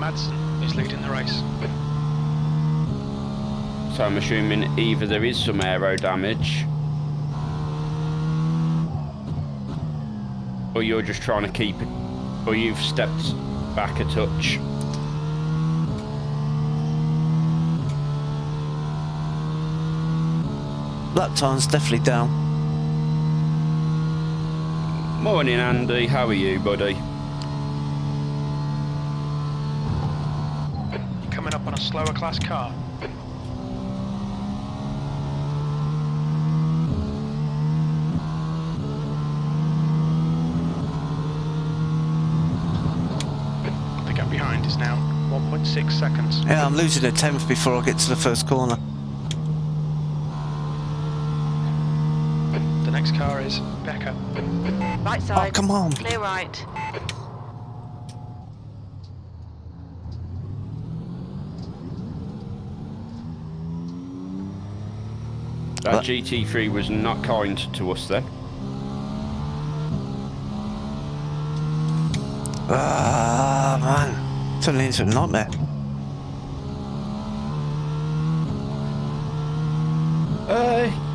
Madsen is leading the race.
So I'm assuming either there is some aero damage, or you're just trying to keep it, or you've stepped back a touch.
Lap time's definitely down.
Morning, Andy. How are you, buddy?
You're coming up on a slower class car. The gap behind is now 1.6 seconds.
Yeah, I'm losing a tenth before I get to the first corner.
The next car is Becca.
Right side.
Oh, come on.
Clear right.
That GT3 was not kind to us then.
Ah, man. Turning into a nightmare.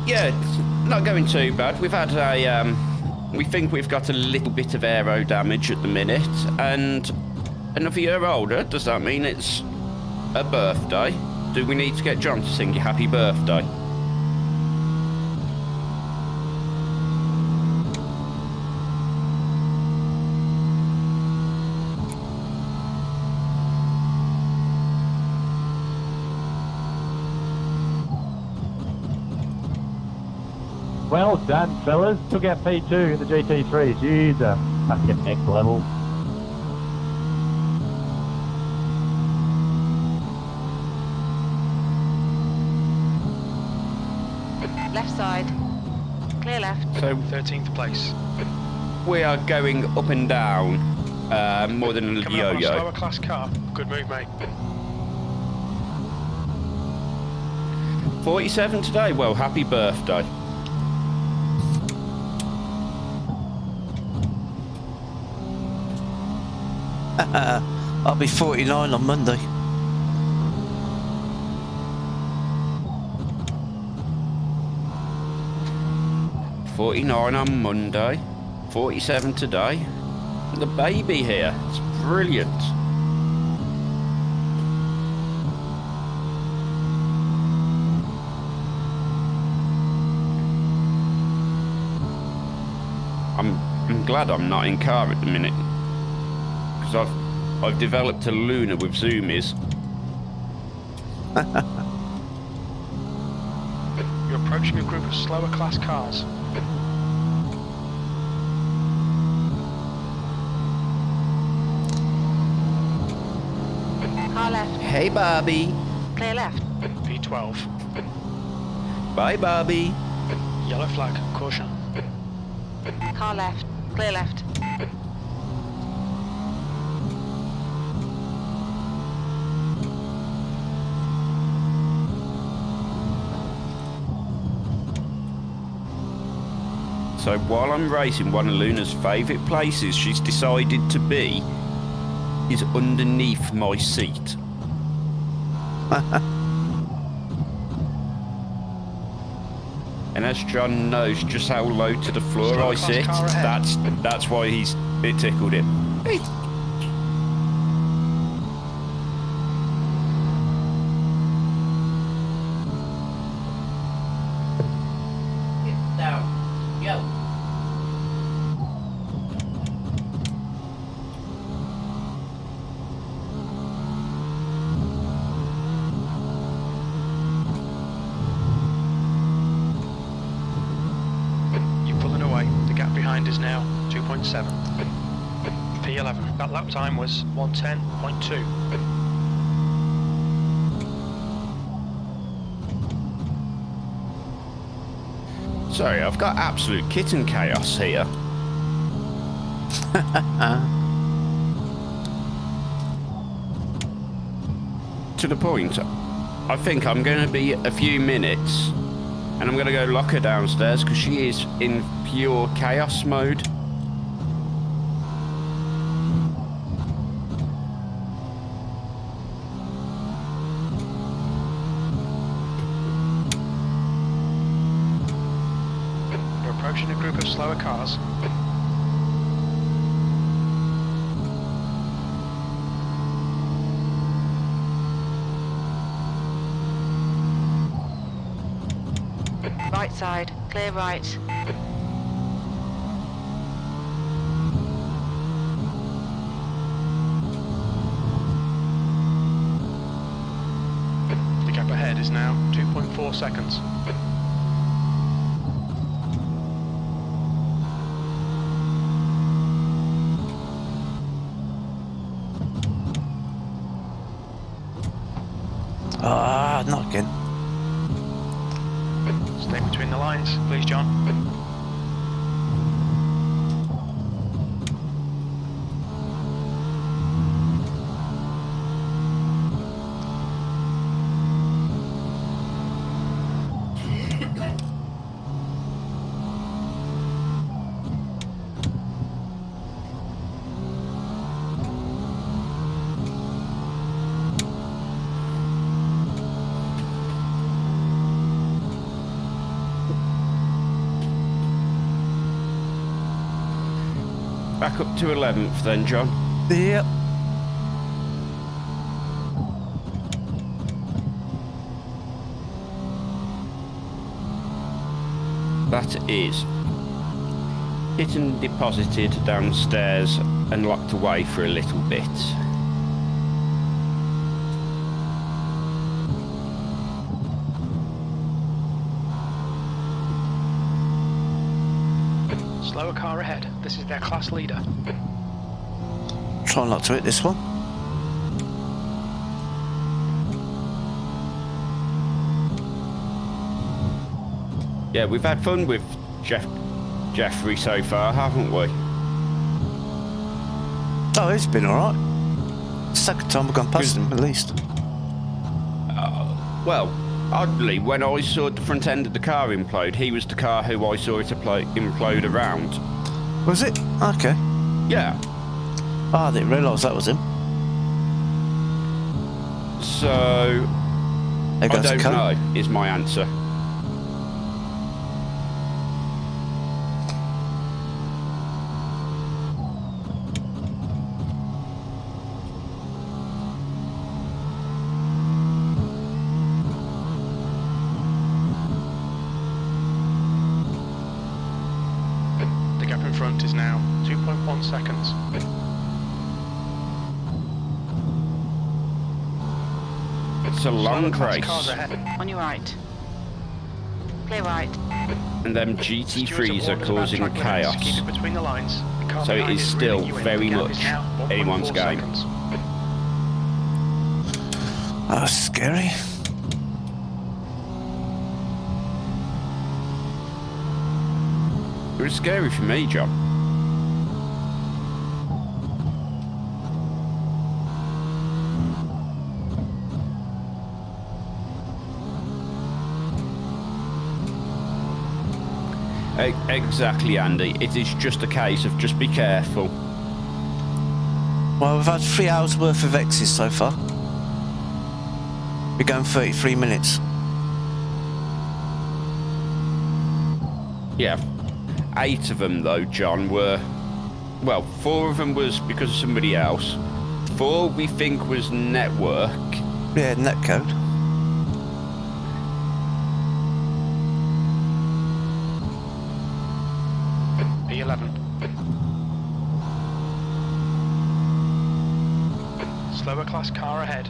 Yeah, it's not going too bad. We've had a, we think we've got a little bit of aero damage at the minute, and another year older, does that mean it's a birthday? Do we need to get John to sing you happy birthday?
Well done, fellas. Took out P2 in the GT3. Jesus, fucking next level.
Left side. Clear left.
So
13th place.
we are going up and down more than a
Coming up on a
yo-yo.
slower class car. Good move, mate.
47 today. Well, happy birthday.
I'll be 49 on Monday.
$49 on Monday, 47 today. The baby here. It's brilliant. I'm glad I'm not in car at the minute, because I've developed a Luna with zoomies.
You're approaching a group of slower class cars.
Car left.
Hey, Bobby.
Clear left.
P12.
Bye, Bobby.
Yellow flag. Caution.
Car left. Clear left.
So while I'm racing, one of Luna's favourite places she's decided to be is underneath my seat. And as John knows just how low to the floor I sit, that's why it tickled him. Hey. Get down. Yo.
Is now 2.7. P11. That lap time was 1:10.2.
Sorry, I've got absolute kitten chaos here. To the point, I think I'm going to be a few minutes and I'm going to go lock her downstairs because she is in pure chaos mode.
slower cars.
Right side, clear right.
The gap ahead is now 2.4 seconds.
Ah, not again.
Stay between the lines, please, John.
Back up to 11th then, John.
Yep.
That is hit and deposited downstairs and locked away for a little bit.
Slower car ahead. This is their class leader.
Try not to hit this one.
Yeah, we've had fun with Jeffrey so far, haven't we?
Oh, it's been alright. Second time we've gone past him, at least.
Well, oddly, when I saw the front end of the car implode, he was the car who I saw it implode around.
Was it? Okay.
Yeah.
Oh, I didn't realise that was him.
So,
There
I
goes the
don't
car.
know, is my answer.
The gap in front is now 2.1 seconds.
It's a long
Slower
race.
cars ahead.
On your right. Clear right.
And them
Stewards
GT3s
have
are
warned us about
causing
track limits.
chaos.
Keep it between the lines. The car
So it
behind
is
is
still
reeling you in.
very
The gap is
much
now 1.4
anyone's game.
seconds.
That was scary.
It was scary for me, John. Exactly, Andy. It is just a case of just be careful.
Well, we've had 3 hours worth of X's so far. We're going 33 minutes.
Yeah. 8 of them, though, John, were... Well, 4 of them was because of somebody else. 4 we think was network.
Yeah, netcode.
P11. Slower class car ahead.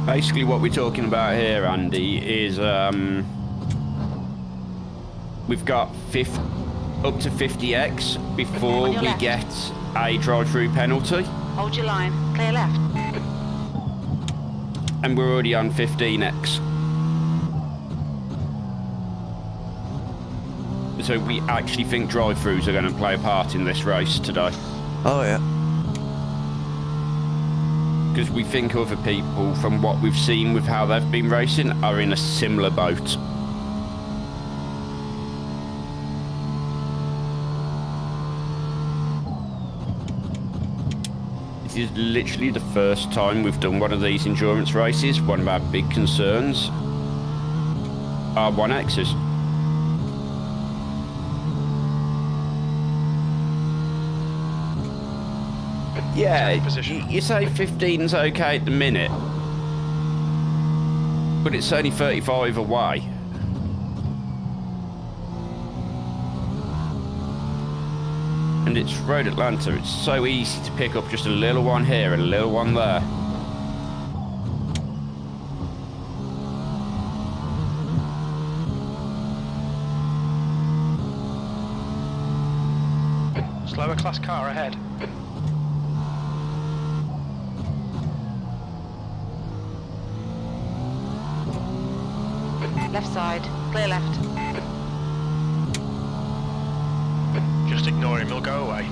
Basically, what we're talking about here, Andy, is we've got up to 50x before
On your
we
left.
get a drive-through penalty,
Hold your line. Clear left.
and we're already on 15x. So we actually think drive-throughs are going to play a part in this race today.
Oh, yeah.
Because we think other people, from what we've seen with how they've been racing, are in a similar boat. It is literally the first time we've done one of these endurance races. One of our big concerns are 1Xs. Yeah, you say 15's okay at the minute, but it's only 35 away. And it's Road Atlanta. It's so easy to pick up just a little one here and a little one there.
Slower class car ahead.
Left side, clear left.
Just ignore him, he'll go away.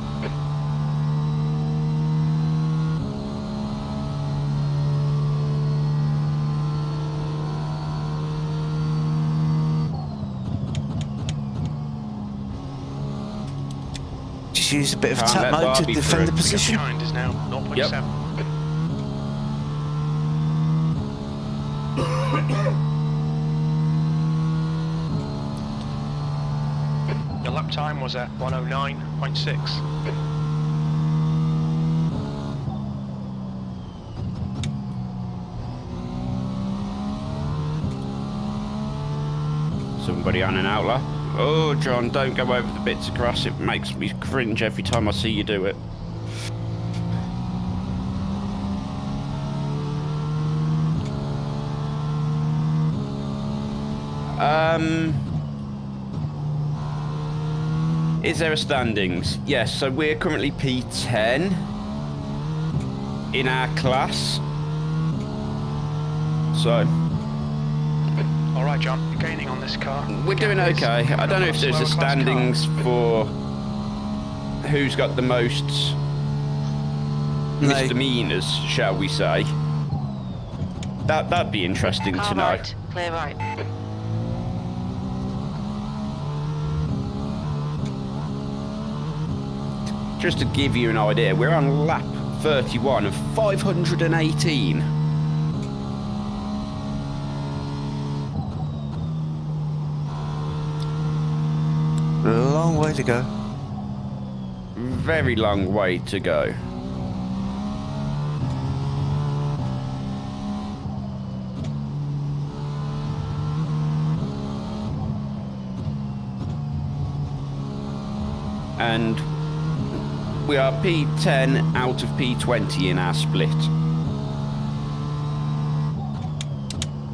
Just use a bit of
Can't
tap
let
mode to
Barbie
defend the
through.
position.
Behind is now 0.7.
Yep.
Your lap time was at 109.6.
Somebody on an outlaw. Oh, John, don't go over the bits of grass. It makes me cringe every time I see you do it. Is there a standings? Yes, so we're currently P10 in our class. So
All right, John, you're gaining on this car.
we're doing okay. I don't know if there's a standings for who's got the most misdemeanors, shall we say. That'd be interesting
Car
to know.
right, clear right.
Just to give you an idea, we're on lap 31 of 518.
Long way to go.
Very long way to go. And we are P10 out of P20 in our split.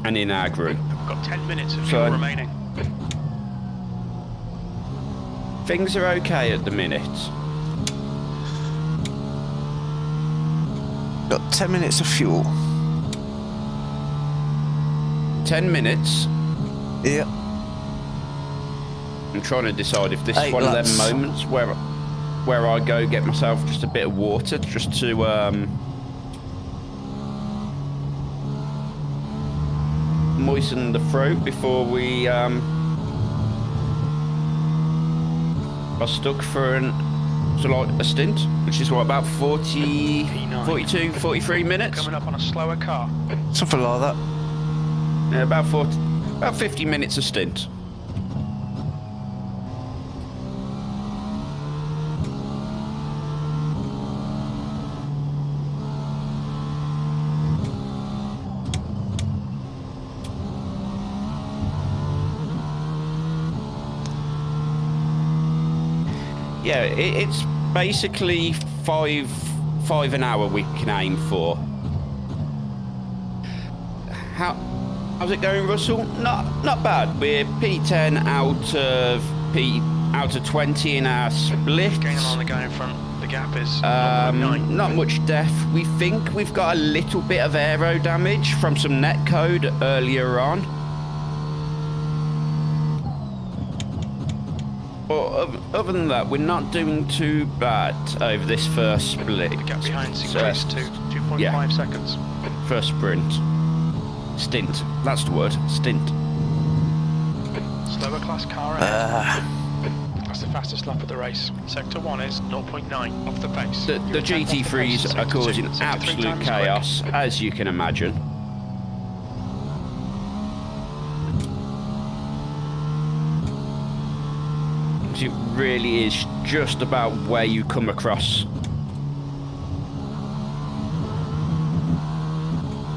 And in our group.
We've got 10 minutes of
So-
fuel remaining.
Things are okay at the minute.
Got 10 minutes of fuel.
10 minutes.
Yep.
I'm trying to decide if this is
8
one
laps.
of them moments where I go get myself just a bit of water just to moisten the throat before we are stuck for a stint, which is what, about 40,
P9.
42, 43 minutes?
Coming up on a slower car.
Something like that.
Yeah, about 50 minutes a stint. Yeah, it's basically five an hour we can aim for. How's it going, Russell? Not bad. We're P10 out of 20 in our split.
Gaining on the guy in front. The gap is 0.9.
Not much def. We think we've got a little bit of aero damage from some netcode earlier on. But other than that, we're not doing too bad over this first split.
The gap behind
So,
increased to 2.5
yeah.
seconds.
First sprint. Stint. That's the word. Stint.
Slower class car ahead. That's the fastest lap of the race. Sector 1 is 0.9 off the pace.
The GT3s are causing absolute chaos, as you can imagine. It really is just about where you come across.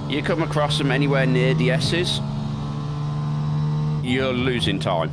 You come across them anywhere near the S's, you're losing time.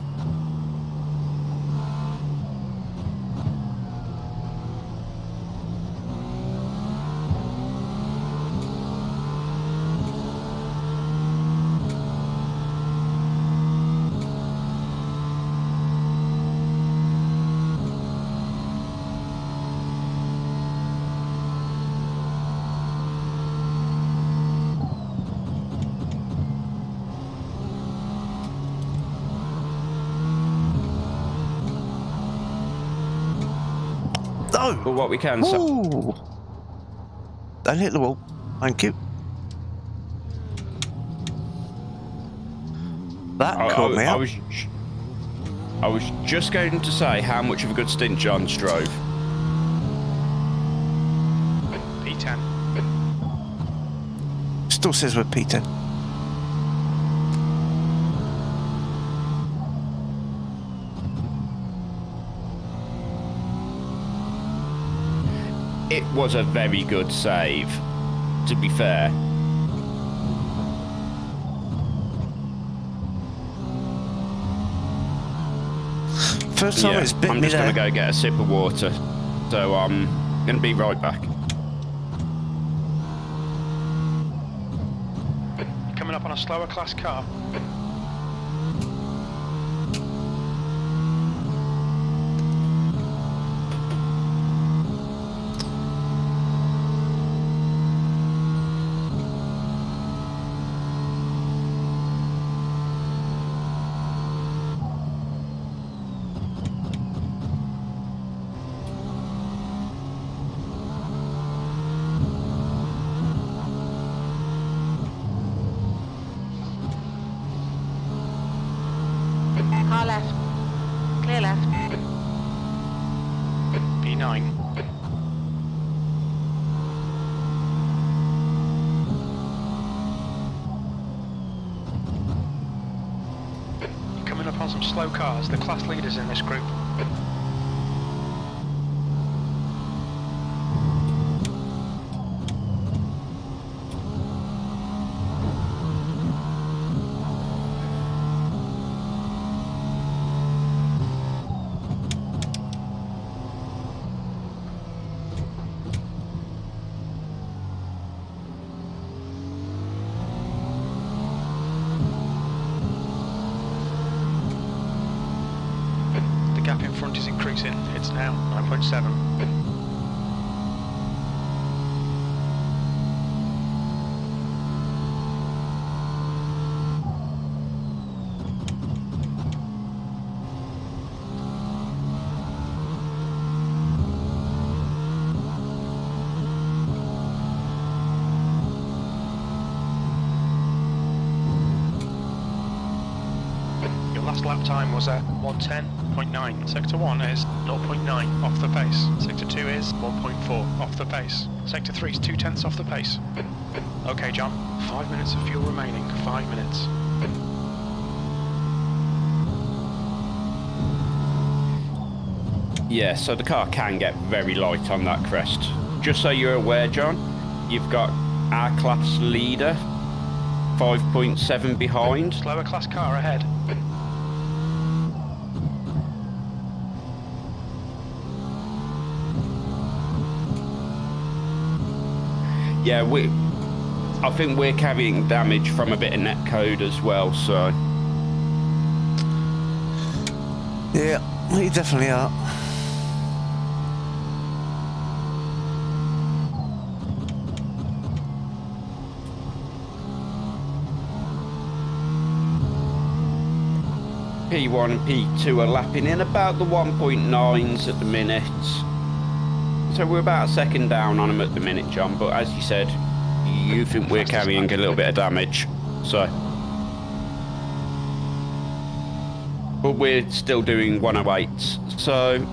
No!
But what we can say...
Ooh. Don't hit the wall. Thank you. That caught me out.
I was just going to say how much of a good stint John drove.
P10.
Still says we're P10.
It was a very good save, to be fair.
First time it's bit
I'm
me
just going to
there.
go get a sip of water, so I'm going to be right back.
Coming up on a slower class car.
Car left. Clear left.
P9. Coming up on some slow cars, the class leaders in this group. Gap in front is increasing. It's now 9.7. Last lap time was at 1:10.9. Sector 1 is 0.9 off the pace. Sector 2 is 1.4 off the pace. Sector 3 is 0.2 off the pace. Okay, John, 5 minutes of fuel remaining. 5 minutes.
Yeah, so the car can get very light on that crest. Just so you're aware, John, you've got our class leader 5.7 behind.
Slower class car ahead.
Yeah, I think we're carrying damage from a bit of netcode as well, so...
Yeah, we definitely are.
P1 and P2 are lapping in about the 1.9s at the minute. So we're about a second down on them at the minute, John, but as you said, you think we're carrying a little bit of damage, so... But we're still doing 108s, So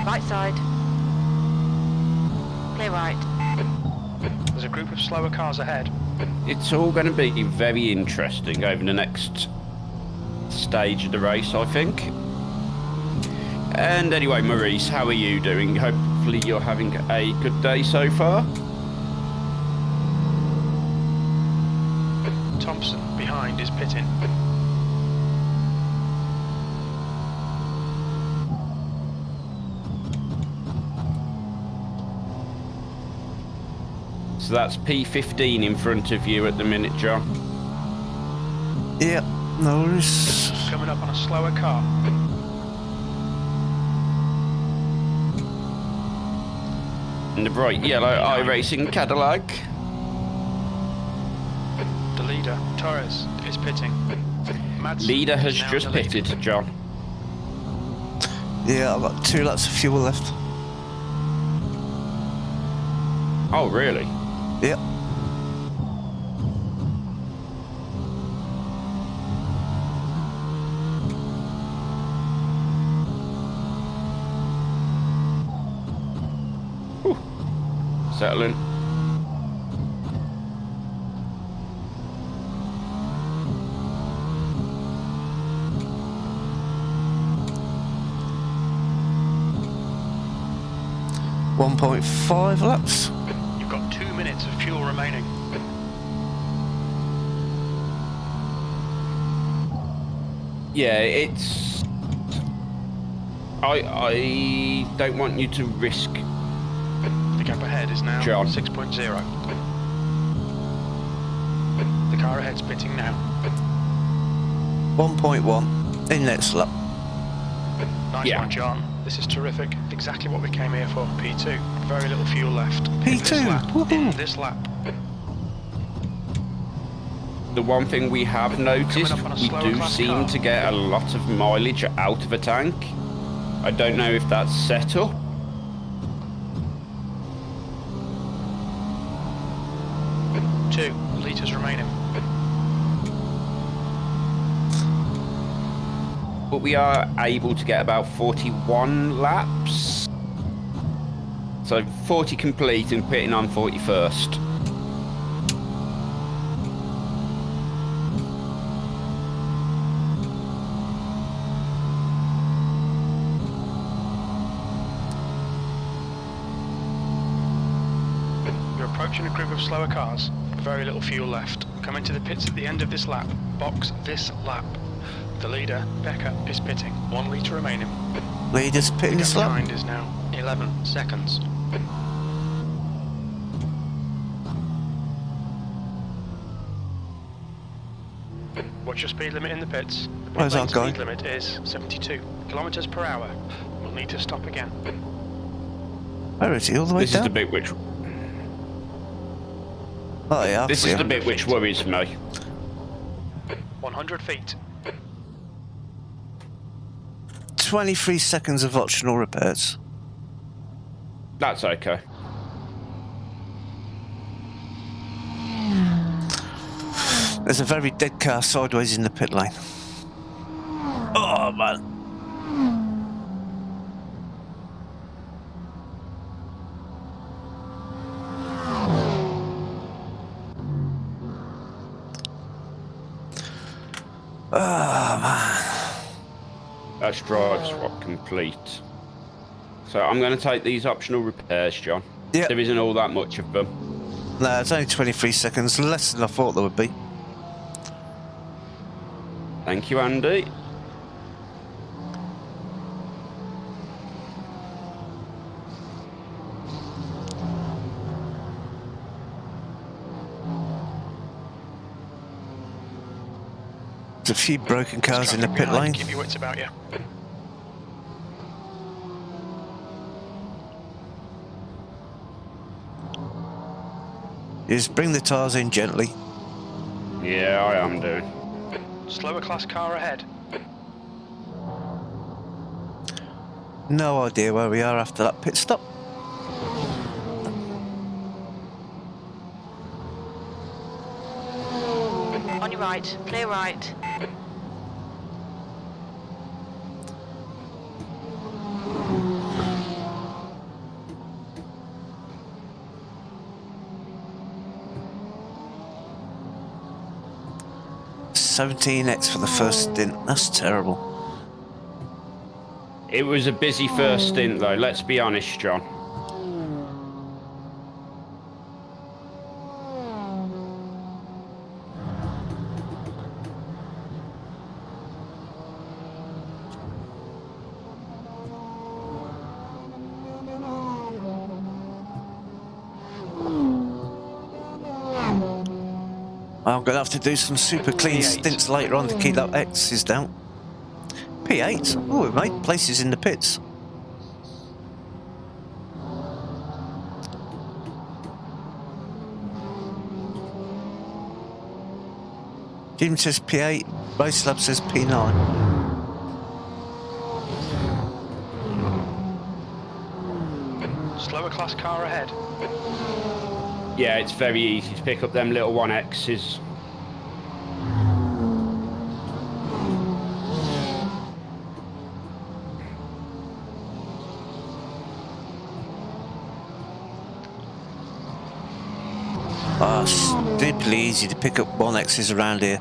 Right side. Clear right.
There's a group of slower cars ahead.
it's all going to be very interesting over the next stage of the race, I think. And anyway, Maurice, how are you doing? Hopefully you're having a good day so far.
Thompson behind is pitting.
So that's P15 in front of you at the minute, John.
Yeah, no worries.
Coming up on a slower car.
And the bright yellow iRacing Cadillac.
The leader, Tyres, is pitting. Madsen
Leader has
is now
just
deleted.
pitted, John.
Yeah, I've got 2 laps of fuel left.
Oh, really?
Yeah.
Whew. Settling.
.5 laps.
You've got 2 minutes of fuel remaining.
Yeah, it's... I don't want you to risk...
The gap ahead is now
John.
6.0. The car ahead's pitting now.
1.1 in next lap.
Nice
Yeah.
one, John. This is terrific. Exactly what we came here for. P2. Very little fuel left. In
P2,
this lap.
woohoo.
In this lap.
The one thing we have noticed,
up on a
we
slower
do
class
seem
car.
to get a lot of mileage out of a tank. I don't know if that's set up.
Two litres remaining.
But we are able to get about 41 laps. So 40 complete and pitting on 41st.
You're approaching a group of slower cars. Very little fuel left. Come into the pits at the end of this lap. Box this lap. The leader, Becker, is pitting. 1 litre remaining.
Leaders pitting
The
this
gap
lap.
behind is now 11 seconds. What's your speed limit in the pits? The pit
Where's
lane
our guy?
speed limit is 72 kilometres per hour. We'll need to stop again.
Where is he? All the way
This is
down?
the bit which
Oh yeah,
this is the bit which worries me.
100 feet.
23 seconds of optional repairs.
That's okay.
There's a very dead car sideways in the pit lane. Oh man. Oh man.
That's drive swap complete. So I'm going to take these optional repairs, John.
Yeah.
There isn't all that much of them.
No, it's only 23 seconds, less than I thought there would be.
Thank you, Andy.
There's a few broken cars in the pit lane.
Keep your wits about you.
You just bring the tyres in gently.
Yeah, I am doing.
Slower class car ahead.
No idea where we are after that pit stop.
right, clear right.
$17X for the first stint. That's terrible.
It was a busy first stint, though. Let's be honest, John.
I'm going to have to do some super clean stints later on to keep that X's down. P8? Oh, we've made places in the pits. Jim says P8, Race Lab says P9.
Slower class car ahead.
Yeah, it's very easy to pick up them little 1Xs.
Ah, stupidly easy to pick up 1Xs around here.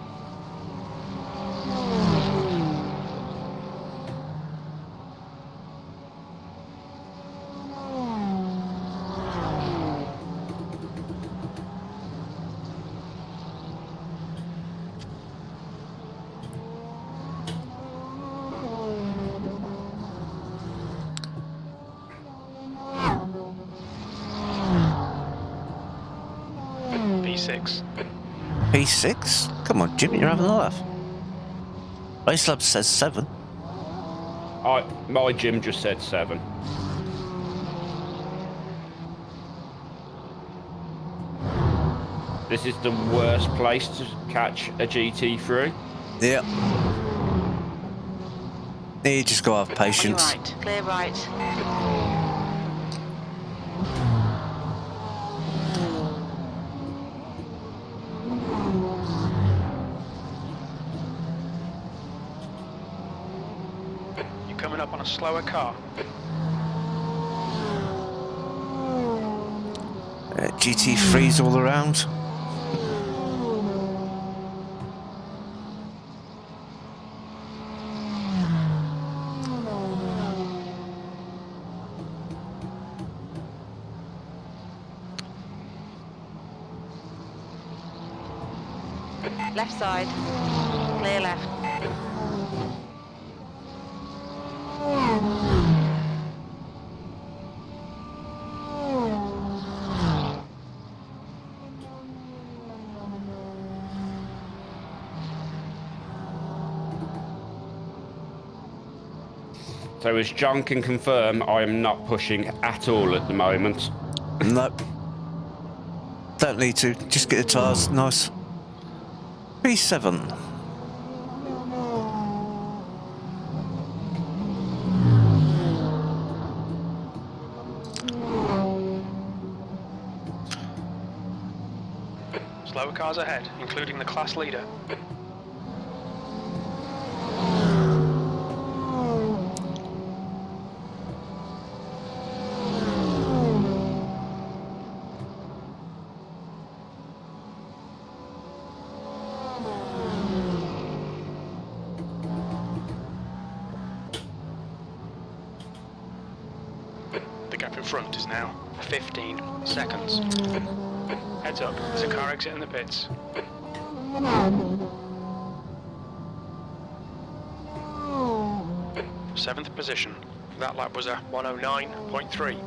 P6.
P6? Come on, Jimmy, you're having a laugh. Race Lab says 7.
My gym just said 7. This is the worst place to catch a GT3.
Yeah. You just gotta have patience.
Right, clear right.
Coming up on a slower car.
GT3s all around.
Left side, clear left.
So as John can confirm, I am not pushing at all at the moment.
Nope. Don't need to. Just get the tyres nice. P7.
Slower cars ahead, including the class leader. The gap in front is now 15 seconds. Heads up, there's a car exit in the pits. Seventh position. That lap was a 109.3.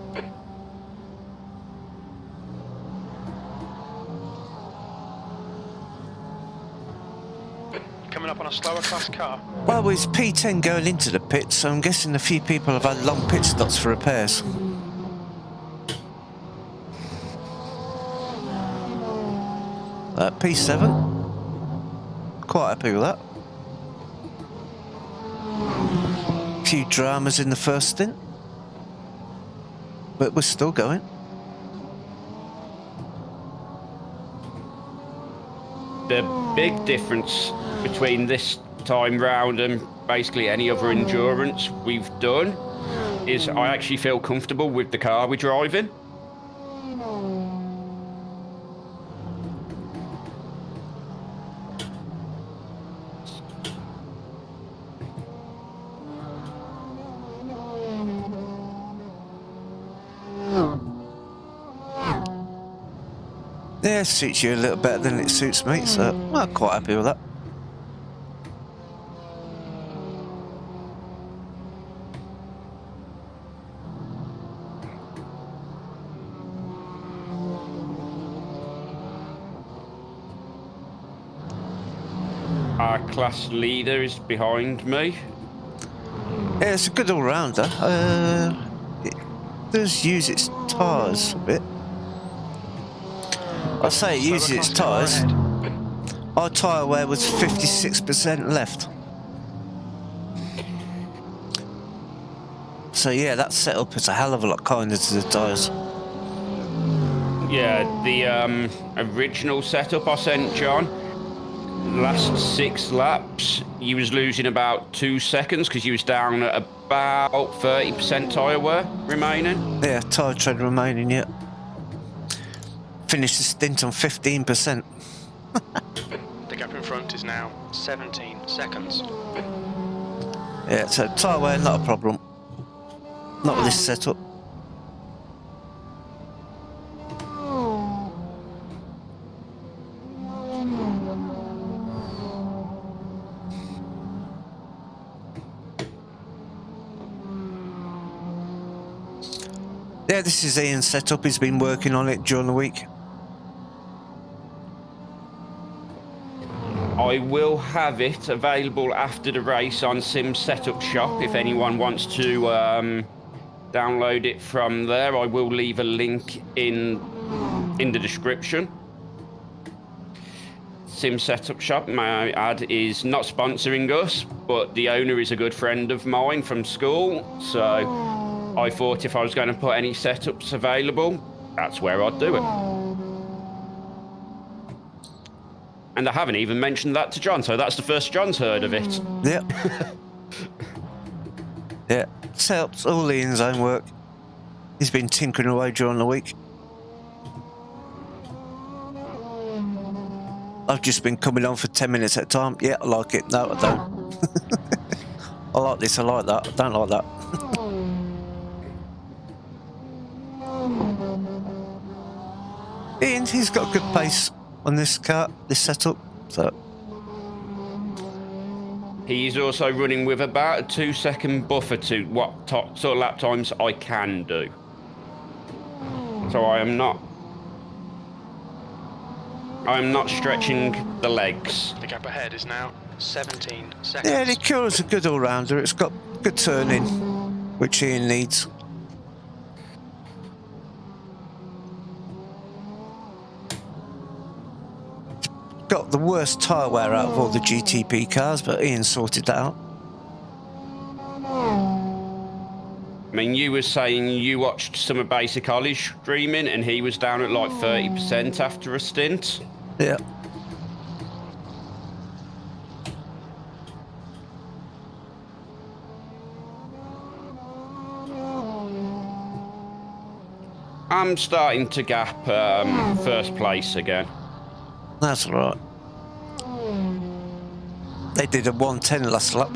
Coming up on a slower class car.
Well, it's P10 going into the pits, so I'm guessing a few people have had long pit stops for repairs. P7. Quite happy with that. A few dramas in the first stint, but we're still going.
The big difference between this time round and basically any other endurance we've done is I actually feel comfortable with the car we're driving.
Yeah, it suits you a little better than it suits me, so I'm quite happy with that.
Our class leader is behind me.
Yeah, it's a good all-rounder. It does use its tyres a bit. I say it uses its tyres. Our tyre wear was 56% left. So yeah, that setup is a hell of a lot kinder to the tyres.
Yeah, the original setup I sent John, last 6 laps, you was losing about 2 seconds because you was down at about 30% tyre wear remaining.
Yeah, tyre tread remaining, yeah. Finished the stint on 15%.
The gap in front is now 17 seconds.
Yeah, so tyre wear, not a problem. Not with this setup. Yeah, this is Ian's setup. He's been working on it during the week.
I will have it available after the race on Sim Setup Shop if anyone wants to download it from there. I will leave a link in the description. Sim Setup Shop, may I add, is not sponsoring us, but the owner is a good friend of mine from school, so I thought if I was going to put any setups available, that's where I'd do it. And I haven't even mentioned that to John, so that's the first John's heard of it.
Yep. Yeah, setup's all Ian's own work. He's been tinkering away during the week. I've just been coming on for 10 minutes at a time. Yeah, I like it. No, I don't. I like this, I like that. I don't like that. Ian, he's got a good pace on this car, this setup. So
He's also running with about a 2-second buffer to what sort of lap times I can do. So I am not stretching the legs.
The gap ahead is now 17 seconds.
yeah, the Acura's a good all-rounder. It's got good turning, which Ian needs. Got the worst tyre wear out of all the GTP cars, but Ian sorted that out.
I mean, you were saying you watched some of Basic Ollie's streaming and he was down at like 30% after a stint.
Yeah.
I'm starting to gap first place again.
That's all right. They did a 110 last lap.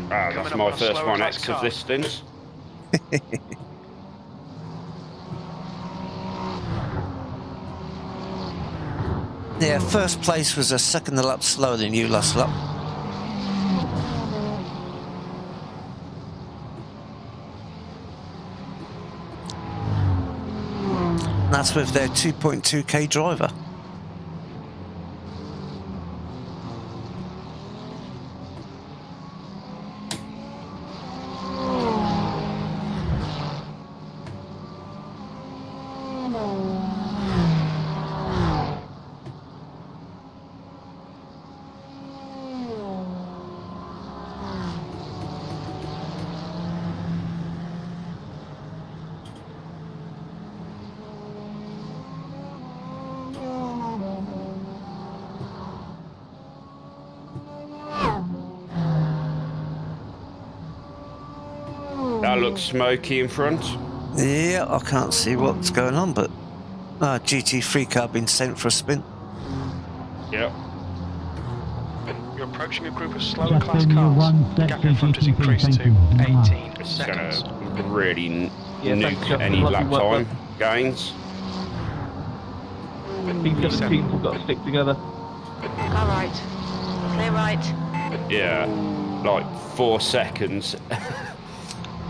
That's my first 1X of this stint.
Yeah, first place was a second a lap slower than you last lap. That's with their 2.2k driver.
That looks smoky in front.
Yeah, I can't see what's going on, but GT3 car been sent for a spin.
Yep.
You're approaching a group of slower
Just
class
in your
cars.
one
The
set
gap
to
in front has
GT3,
increased
thank
to
you. Very much.
18
It's
seconds.
gonna really
Yeah, thanks,
nuke
Justin.
any
Lovely
lap
work,
time gains.
These teams have got to stick together.
Car right. Clear right.
Yeah, like 4 seconds.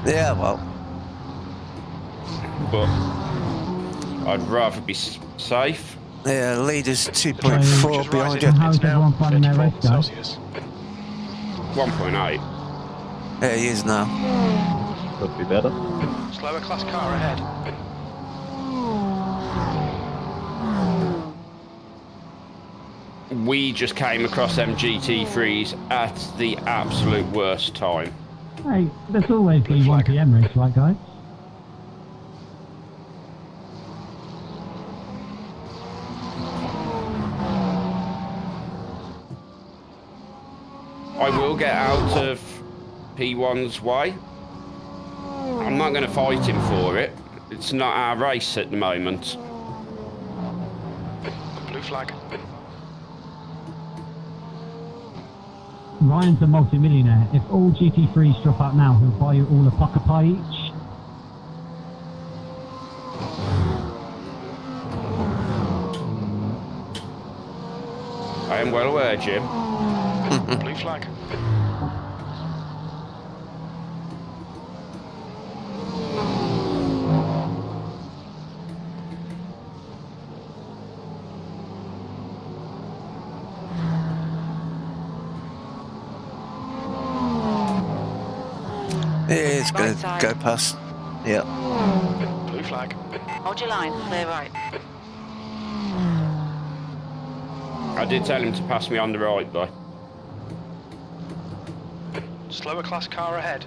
Yeah, well,
But I'd rather be safe.
yeah, leader's
Which
2.4
is
behind
rising.
you.
How's
It's now
everyone finding their
34
race, guys?
Celsius.
1.8.
Yeah, he is now.
Could be better.
Slower class car ahead.
We just came across them GT3s at the absolute worst time.
Hey, there's always the 1 PM race, right, guys?
I will get out of P1's way. I'm not going to fight him for it. It's not our race at the moment.
Blue flag.
Ryan's a multi-millionaire. If all GT3s drop out now, he'll buy you all a pocket pie each.
I am well aware, Jim.
Blue flag.
Yeah, it's
Right
going to
side.
go past. Yeah.
Blue flag.
Hold your line. Clear right.
I did tell him to pass me on the right, though.
Slower class car ahead.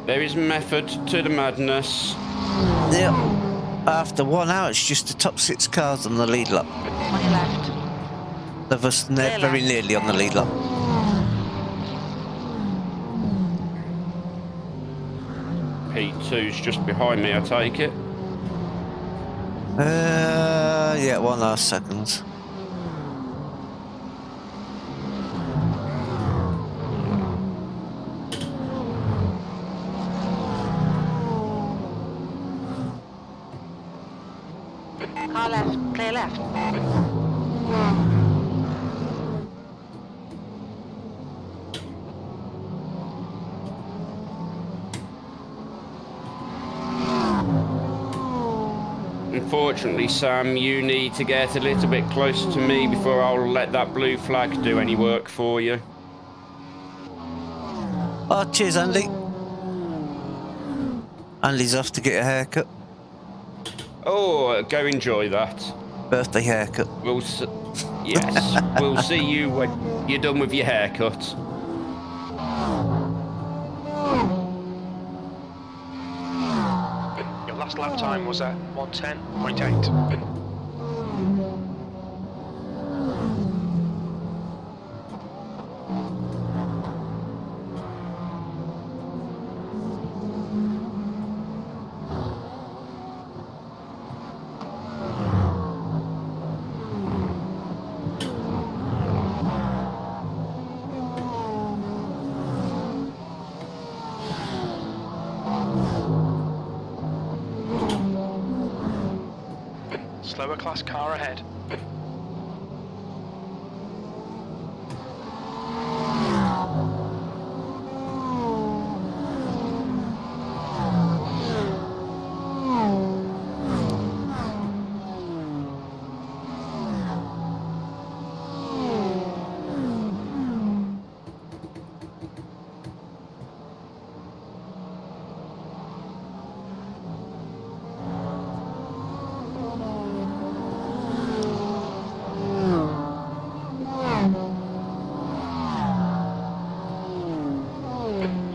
There is method to the madness.
Yeah. After 1 hour, it's just the top 6 cars on the lead lap.
On your left.
Of us
Clear
very
left.
nearly on the lead lap.
P2's just behind me, I take it.
Yeah, 1.5 seconds.
Car left. Clear left.
Unfortunately, Sam, you need to get a little bit closer to me before I'll let that blue flag do any work for you.
Oh, cheers, Andy. Andy's off to get a haircut.
Oh, go enjoy that.
Birthday haircut.
Yes, we'll see you when you're done with your haircut.
Your last lap time was at 110.8. Slower class car ahead.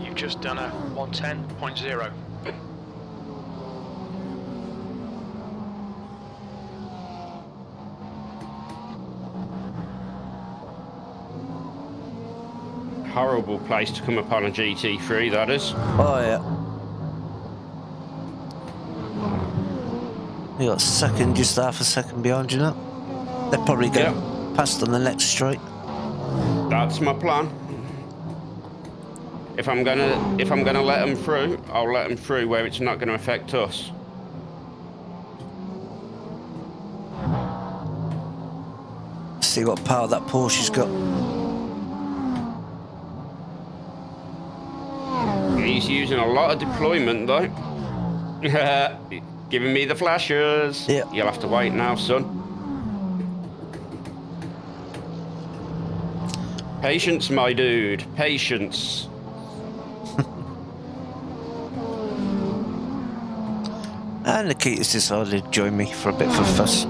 You've just done a 110.0.
Horrible place to come upon a GT3, that is.
Oh yeah. You got second, just half a second behind you now. They're probably going past on the next straight.
That's my plan. If I'm gonna let them through, I'll let them through where it's not gonna affect us.
See what power that Porsche's got.
He's using a lot of deployment though. Giving me the flashes.
Yeah.
You'll have to wait now, son. Patience, my dude. Patience.
And Nikita's decided to join me for a bit of fuss.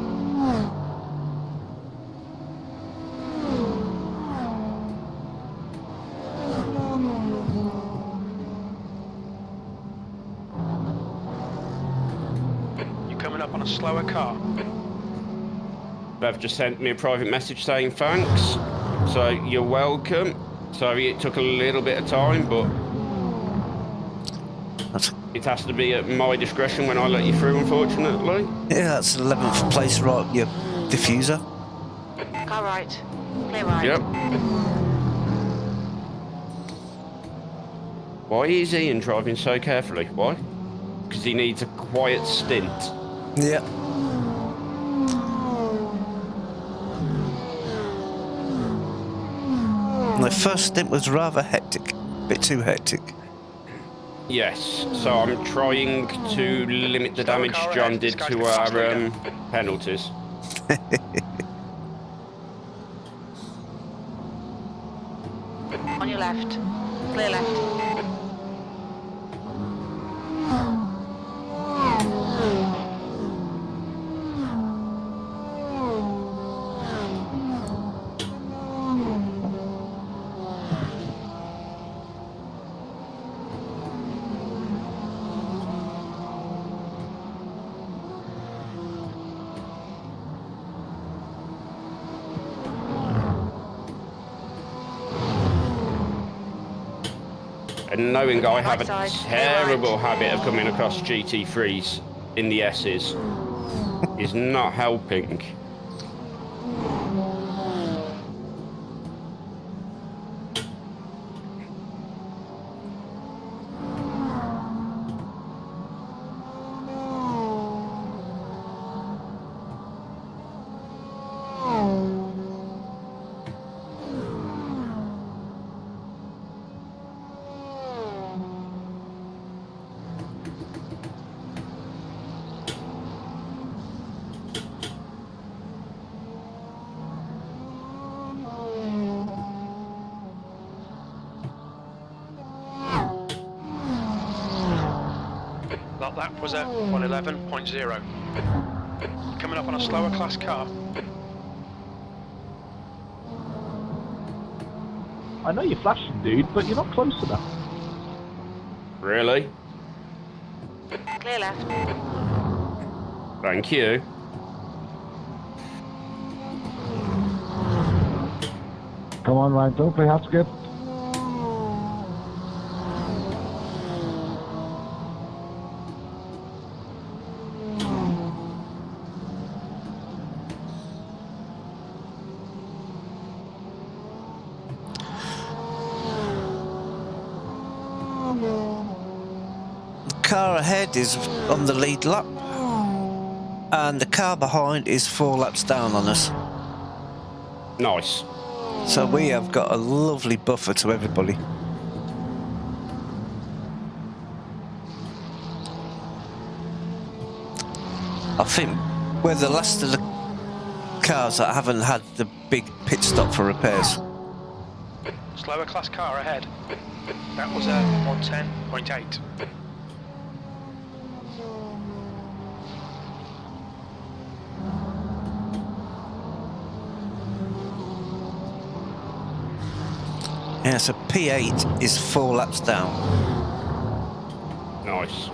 Up on a slower car.
They've just sent me a private message saying thanks. So you're welcome. Sorry it took a little bit of time, but it has to be at my discretion when I let you through, unfortunately.
Yeah, that's 11th place right up your diffuser.
Car right. Clear right.
Yep. Why is Ian driving so carefully? Why? Because he needs a quiet stint.
Yeah. My first stint was rather hectic, a bit too hectic.
Yes, so I'm trying to limit the damage John did to our penalties.
On your left. Clear left.
And knowing I have a
Right side,
terrible habit of coming across GT3s in the S's is not helping.
That lap was at 111.0. Coming up on a slower class car.
I know you're flashing, dude, but you're not close enough.
Really?
Clear left.
Thank you.
Come on, Ryan, don't play hard to get.
Car ahead is on the lead lap, and the car behind is 4 laps down on us.
Nice.
So we have got a lovely buffer to everybody. I think we're the last of the cars that haven't had the big pit stop for repairs.
Slower class car ahead. That was a 110.8.
Yeah, so P8 is 4 laps down.
Nice.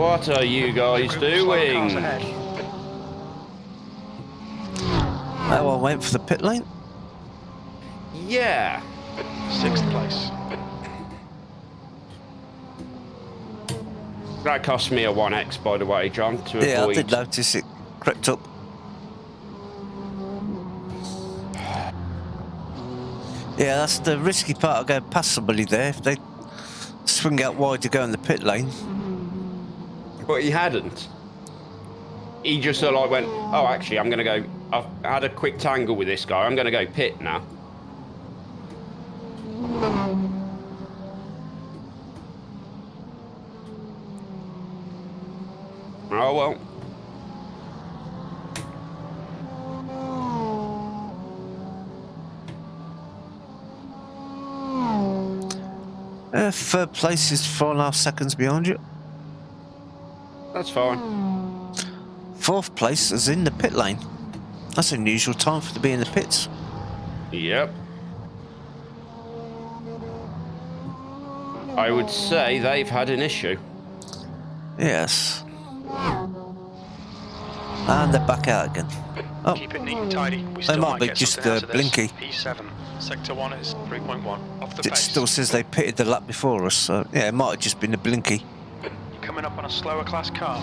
What are you guys
Group of slow cars
doing?
ahead.
That one went for the pit lane.
Yeah.
6th place.
That cost me a 1x, by the way, John, to
Yeah, I
avoid...
did notice it crept up. Yeah, that's the risky part of going past somebody there. If they swing out wide to go in the pit lane.
But he hadn't. He just sort of like went, oh, actually, I'm going to go... I've had a quick tangle with this guy. I'm going to go pit now. Oh, well.
Third place is 4.5 seconds behind you.
That's fine.
Fourth place is in the pit lane. That's an unusual time for to be in the pits.
Yep. I would say they've had an issue.
Yes. And they're back out again. Oh,
Keep it neat and tidy. We
they
still
might be
get
just
something out of this.
blinky.
P7. Sector 1 is 3.1 off the
It
pace.
still says they pitted the lap before us, so yeah, it might have just been a blinky.
You're coming up on a slower class car.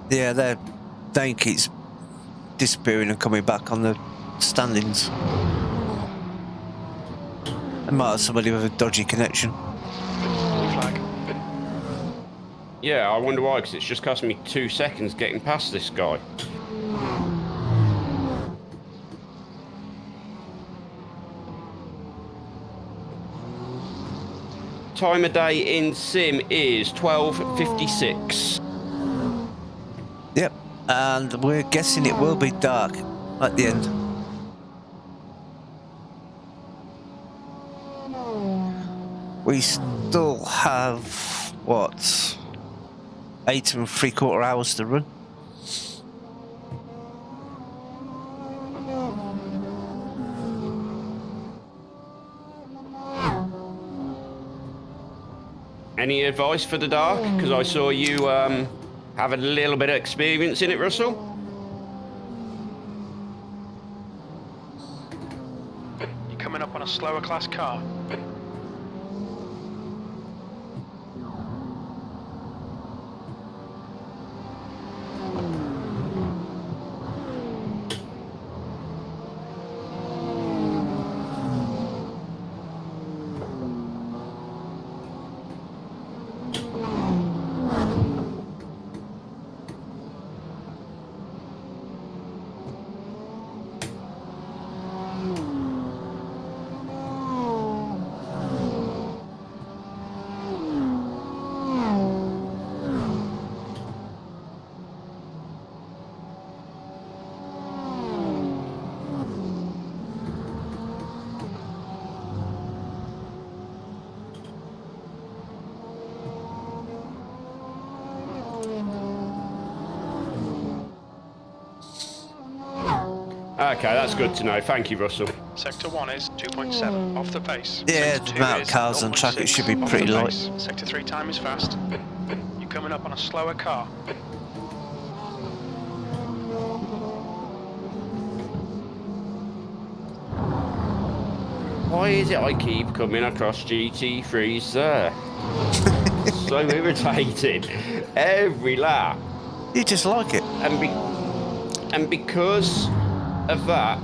Yeah, their Dane keeps disappearing and coming back on the standings. They might have somebody with a dodgy connection.
Blue flag.
Yeah, I wonder why, because it's just cost me 2 seconds getting past this guy. Time of day in sim is 12:56.
Yep, and we're guessing it will be dark at the end. We still have, what, 8 3/4 hours to run.
Any advice for the dark? Because I saw you have a little bit of experience in it, Russell.
You're coming up on a slower class car.
Okay, that's good to know. Thank you, Russell.
Sector 1 is 2.7 off the pace.
Yeah,
Sector
the
2
amount of
is
cars on track, it should be
0.6 off
pretty
the
light.
pace. Sector 3 time is fast. You're coming up on a slower car.
Why is it I keep coming across GT3s there? So irritated. Every lap.
You just like it.
And because of that,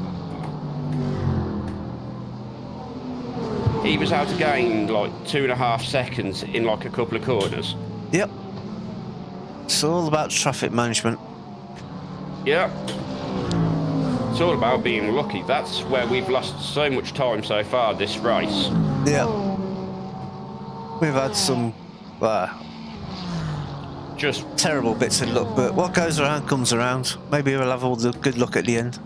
he was able to gain like 2.5 seconds in like a couple of corners.
Yep. It's all about traffic management.
Yep. It's all about being lucky. That's where we've lost so much time so far this race.
Yeah. We've had some
Just
terrible bits of luck, but what goes around comes around. Maybe we'll have all the good luck at the end.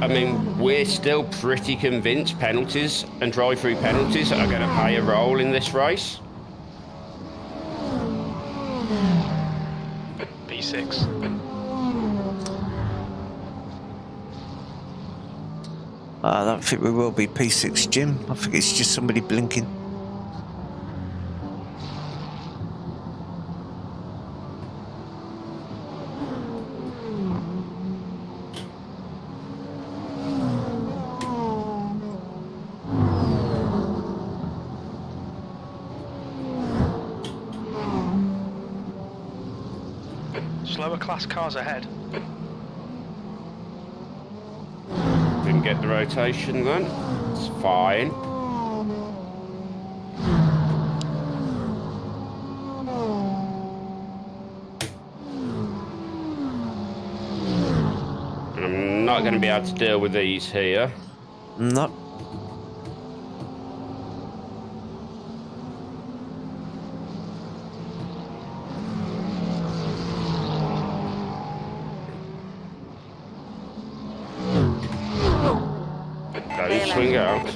I mean, we're still pretty convinced penalties and drive-through penalties are going to play a role in this race.
B6.
I don't think we will be P6, Jim. I think it's just somebody blinking.
Slower class cars ahead.
Didn't get the rotation then. It's fine. And I'm not going to be able to deal with these here.
No.
Don't swing out.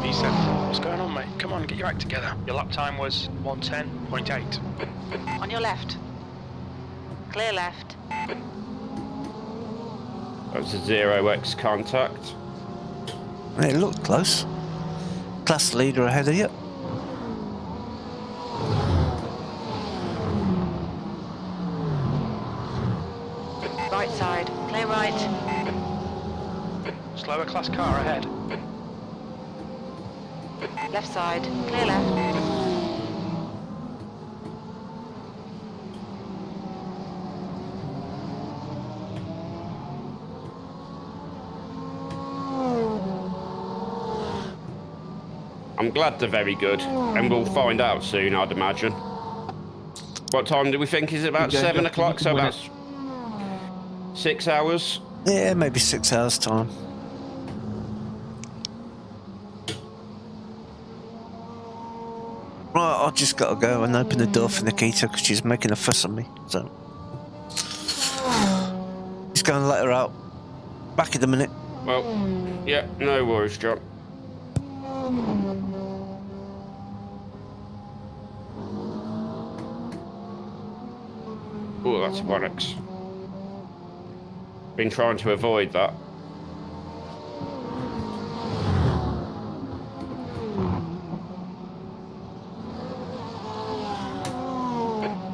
P7, what's going on, mate? Come on, get your act together. Your lap time was 1:10.8.
On your left. Clear left.
That's a 0x contact.
It looked close. Class leader ahead of you.
Right side. Clear right.
Slower class car ahead.
Left side. Clear left.
I'm glad they're very good, and we'll find out soon, I'd imagine. What time do we think? Is it about 7 o'clock? So about 6 hours?
Yeah, maybe 6 hours time. Right, I've just got to go and open the door for Nikita because she's making a fuss on me. So, just go and let her out. Back in a minute.
Well, yeah, no worries, John. Oh, that's a bollocks. Been trying to avoid that.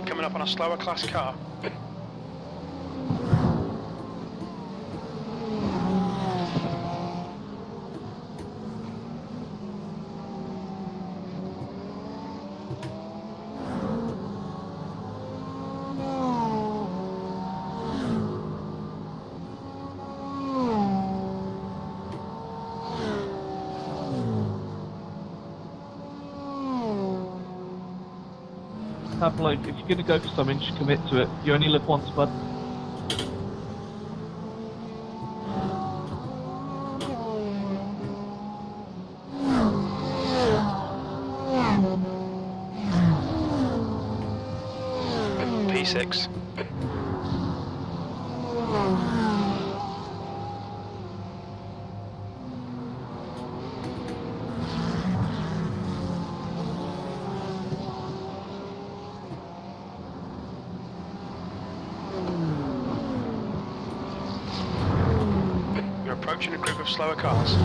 Coming up on a slower class car.
Pablo, if you're going to go for something, just commit to it. You only live once, bud.
P6. You're approaching a group of slower cars.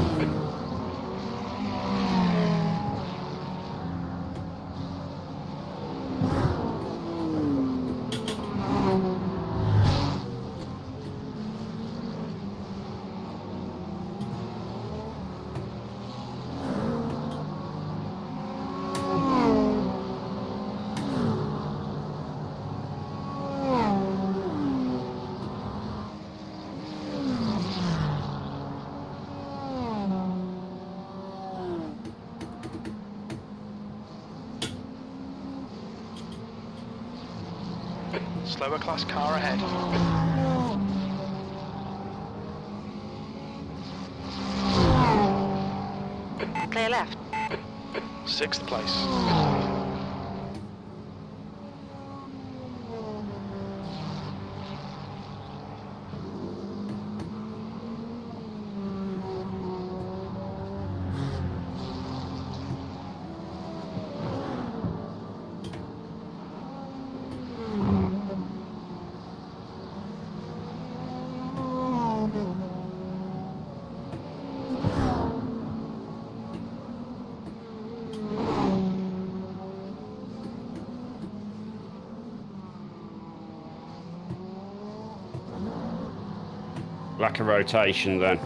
Slower class car ahead.
Clear left.
6th place.
lack of rotation then.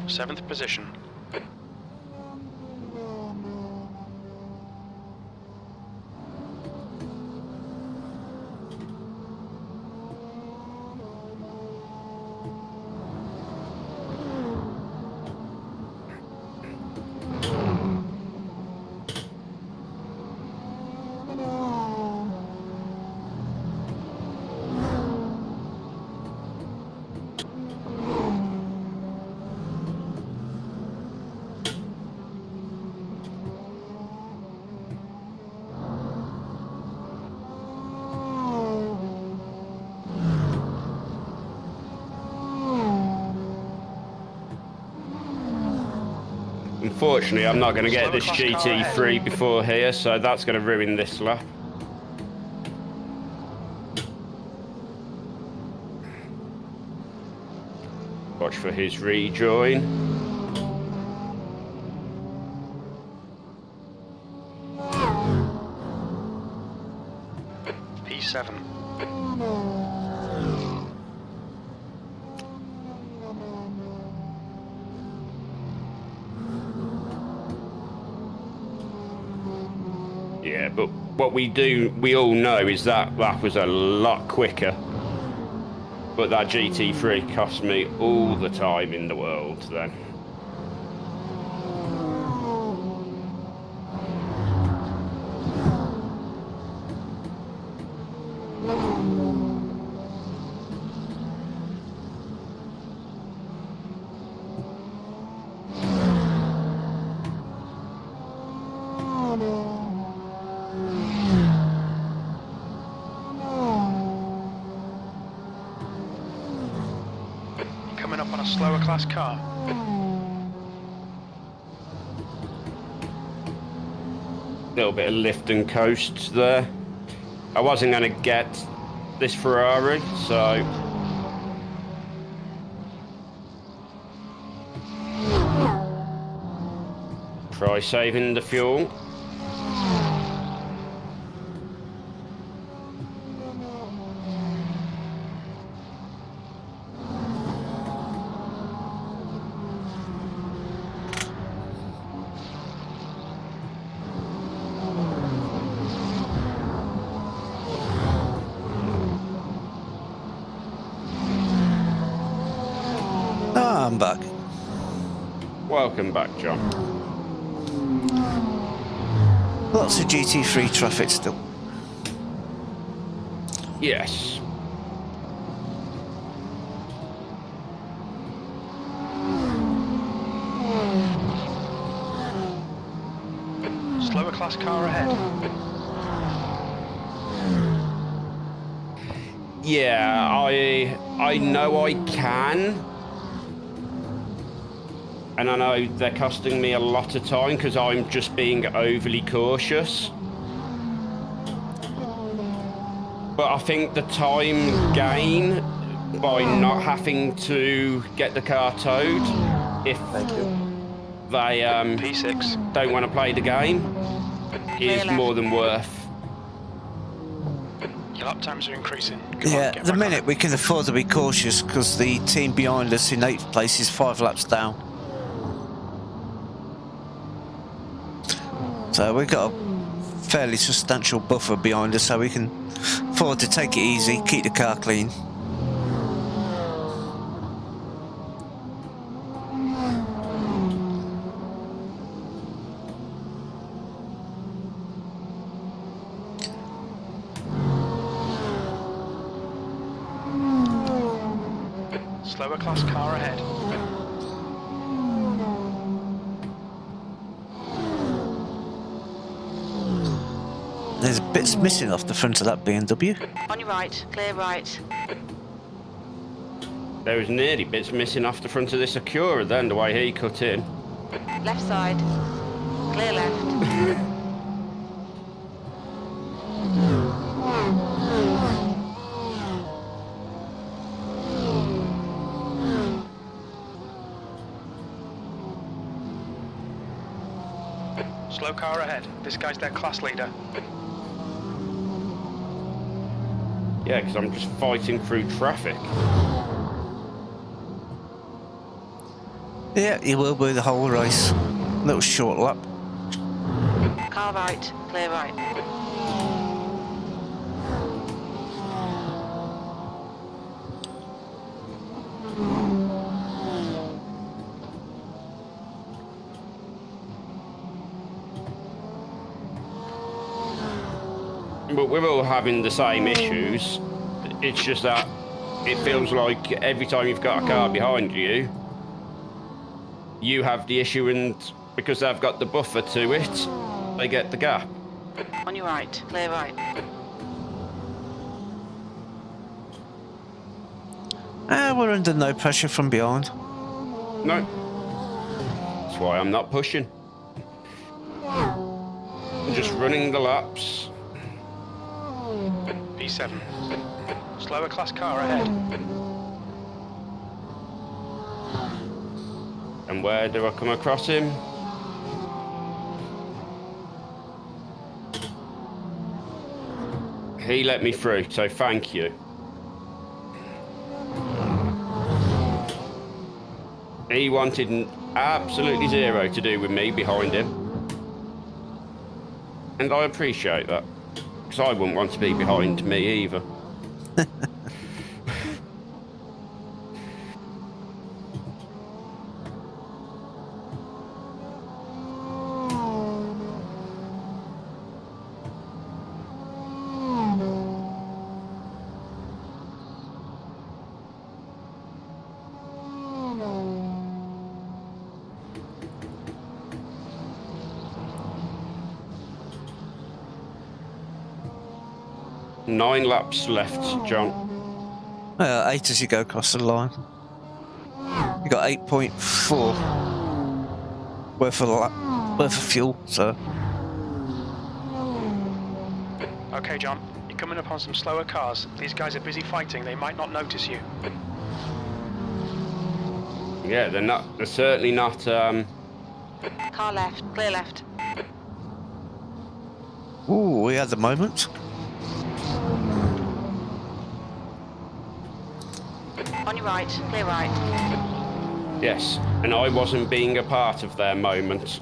Seventh position.
Unfortunately, I'm not going to get this GT3 before here, so that's going to ruin this lap. Watch for his rejoin.
P7.
Yeah, but what we all know is that lap was a lot quicker. But that GT3 cost me all the time in the world then.
Coming up on a slower class car.
Little bit of lift and coast there. I wasn't going to get this Ferrari, so try saving the fuel.
I'm back.
Welcome back, John.
Lots of GT3 traffic still.
Yes.
Slower class car ahead.
Yeah, I know I can. And I know they're costing me a lot of time because I'm just being overly cautious. But I think the time gain by not having to get the car towed if they
P6.
don't want to play the game is more than worth.
Your lap times are increasing. Come on,
Yeah,
get
the
back
minute
on.
we can afford to be cautious because the team behind us in 8th place is 5 laps down. So we've got a fairly substantial buffer behind us, so we can afford to take it easy, keep the car clean.
Slower class car ahead.
There's bits missing off the front of that BMW.
On your right, clear right.
There was nearly bits missing off the front of this Acura then, the way he cut in.
Left side. Clear left.
Slow car ahead. This guy's their class leader.
Yeah, because I'm just fighting through traffic.
Yeah, you will be the whole race. Little short lap.
Car right. Clear right.
But we're all having the same issues. It's just that it feels like every time you've got a car behind you, you have the issue, and because they've got the buffer to it, they get the gap.
On your right. Clear right.
We're under no pressure from behind.
No. That's why I'm not pushing. I'm just running the laps.
P7. Slower class car ahead.
And where do I come across him? He let me through, so thank you. He wanted absolutely zero to do with me behind him. And I appreciate that, because I wouldn't want to be behind me either. Nine laps left, John.
8 as you go across the line. You got 8.4 worth of fuel, so.
Okay, John. You're coming up on some slower cars. These guys are busy fighting. They might not notice you.
Yeah, they're certainly not,
Car left. Clear left.
Ooh, we had the moment.
On your right. Clear right.
yes, and I wasn't being a part of their moment.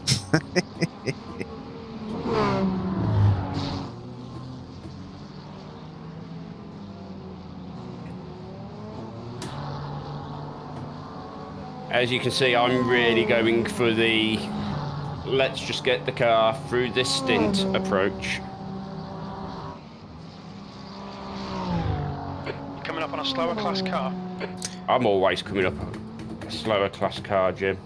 As you can see, I'm really going for the let's just get the car through this stint approach.
You're coming up on a slower class car.
I'm always coming up a slower class car, Jim.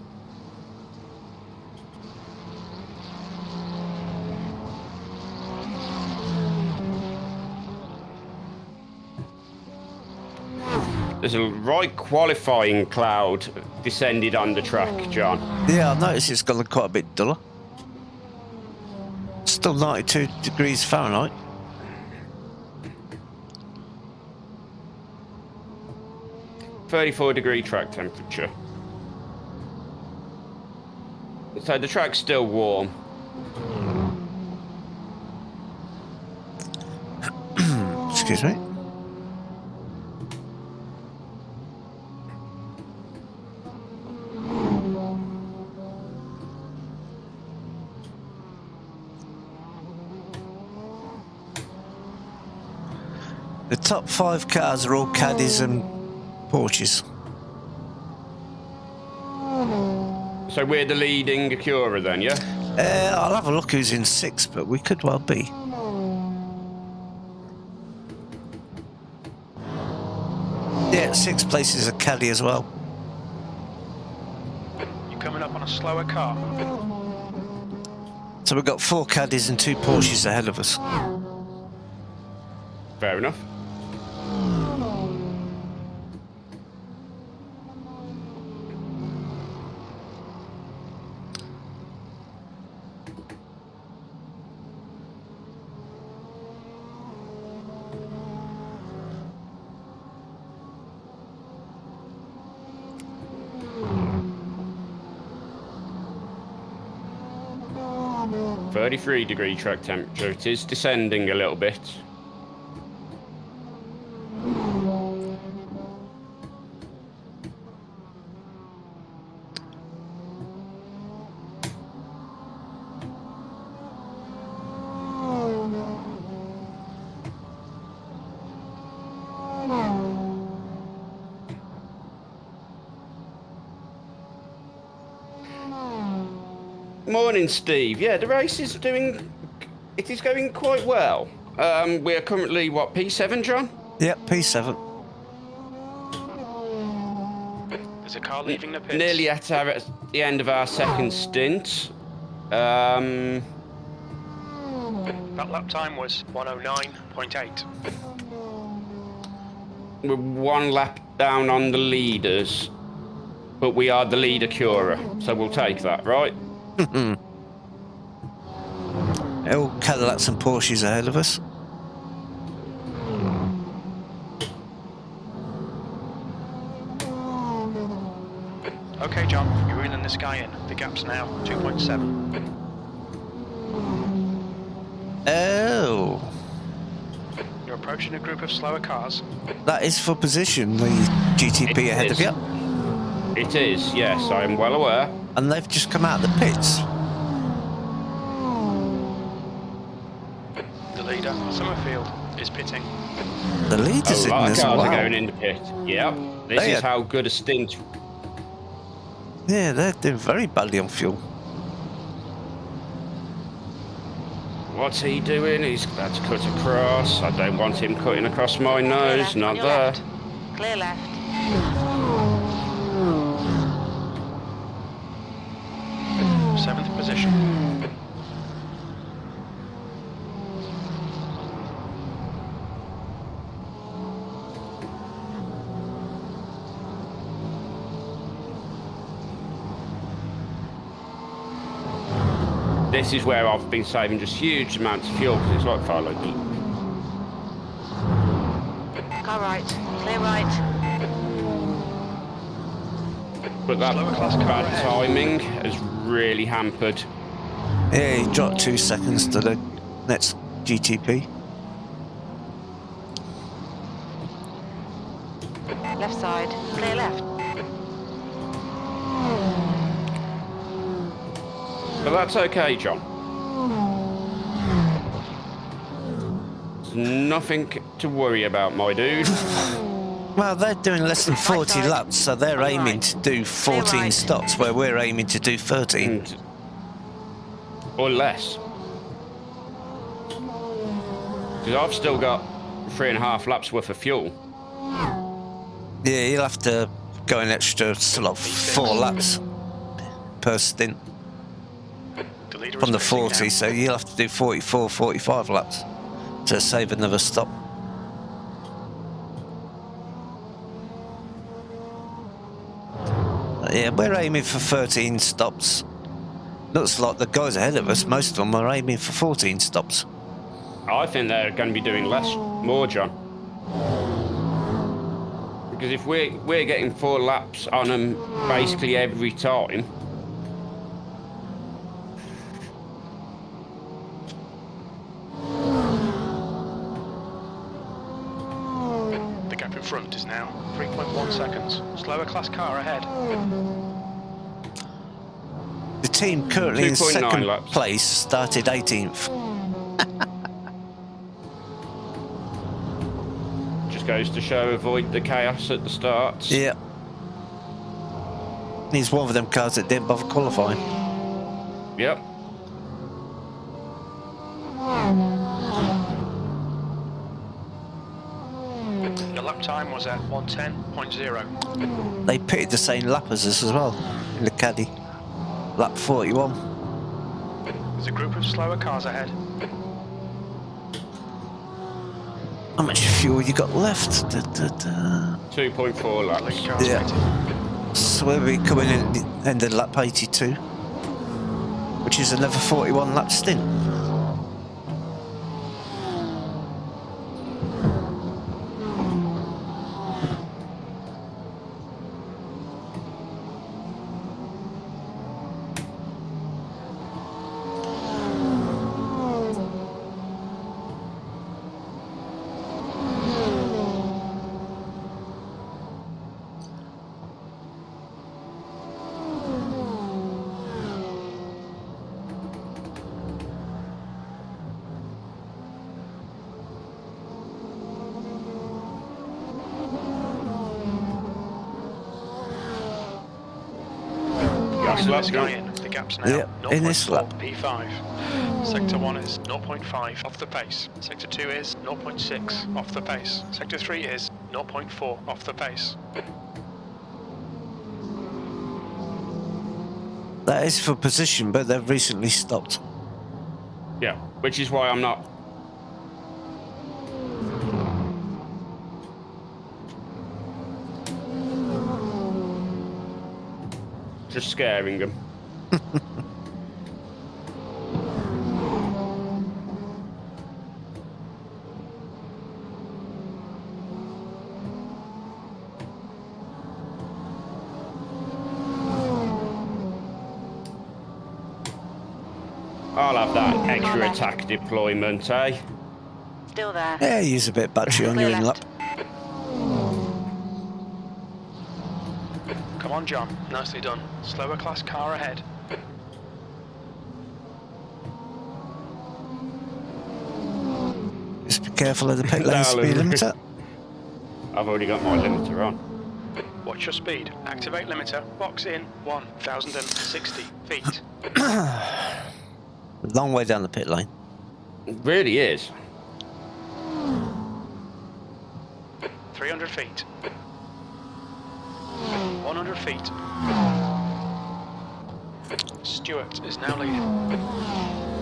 There's a right qualifying cloud descended on the track, John.
Yeah, I noticed it's gone quite a bit duller. Still 92 degrees Fahrenheit.
.34-degree track temperature. So the track's still warm.
Excuse me. The top 5 cars are all caddies and Porsches.
So we're the leading Acura then, yeah?
I'll have a look who's in 6, but we could well be. Yeah, 6th place is a caddy as well.
You're coming up on a slower car.
So we've got 4 caddies and 2 Porsches ahead of us.
Fair enough. 33-degree track temperature. It is descending a little bit. Morning, Steve. Yeah, the race is doing... It is going quite well. We're currently, what, P7, John?
Yep, P7.
There's a car leaving the pits.
Nearly at the end of our second stint.
That lap time was 109.8.
We're one lap down on the leaders, but we are the lead Acura, so we'll take that, right?
All Cadillacs and Porsches ahead of us.
Okay, John, you're reeling this guy in. The gap's now 2.7.
Oh.
You're approaching a group of slower cars.
That is for position, the GTP ahead of you.
It is, yes, I am well aware.
And they've just come out of the pits.
The leader, Summerfield, is pitting.
The leader's
A lot
in
of
as
cars
well.
are going in the pit. Yep, this
They
is
are-
how good a stint.
Yeah, they're doing very badly on fuel.
What's he doing? He's about to cut across. I don't want him cutting across my
Clear
nose,
left,
not
on your
there.
left. Clear left.
7th position.
This is where I've been saving just huge amounts of fuel because it's like far like
Car right. Clear right.
But that
Slower class car
bad
ahead.
timing has really hampered.
Yeah, he dropped 2 seconds to the next GTP.
Left side. Clear left.
But that's okay, John. There's nothing to worry about, my dude.
Well, they're doing less than 40
side.
laps, so they're
Right.
aiming to do 14
right.
stops, where we're aiming to do 13.
Or less. Because I've still got 3.5 laps worth of fuel.
Yeah, you'll have to go an extra sort of 4 laps per stint
The leader
from the
is pitting
40,
now.
so you'll have to do 44, 45 laps to save another stop. Yeah, we're aiming for 13 stops. Looks like the guys ahead of us, most of them are aiming for 14 stops.
I think they're going to be doing more, John. Because if we're getting 4 laps on them basically every time,
The gap in front is now 3.1 seconds. Slower class car ahead.
The team currently in
2.9
second
laps.
place started 18th.
just goes to show avoid the chaos at the starts.
Yeah. He's one of them cars that didn't bother qualifying.
Yep.
The lap time was at 110.0.
They pitted the same lap as us as well in the caddy. Lap 41.
There's a group of slower cars ahead.
How much fuel you got left?
2.4
The
laps.
lead car's
Yeah.
pitting.
So we'll be coming in at the end of lap 82, which is another 41 lap stint.
last lap,
this guy
John.
in. The gap's now
Yep, in this
0.4
lap.
P5. Sector 1 is 0.5 off the pace. Sector 2 is 0.6 off the pace. Sector 3 is 0.4 off the pace.
That is for position, but they've recently stopped.
Yeah, which is why I'm not. Just scaring them. I'll have that extra attack deployment, eh?
Still there.
Yeah, use a bit of battery on your
Clear
in lap.
left.
Come on, John. Nicely done. Slower class car ahead.
Just be careful of the pit lane
No,
speed
look.
limiter.
I've already got my limiter on.
Watch your speed. Activate limiter. Box in 1,060 feet.
Long way down the pit lane.
It really is.
300 feet. 100 feet. Stewart is now leading.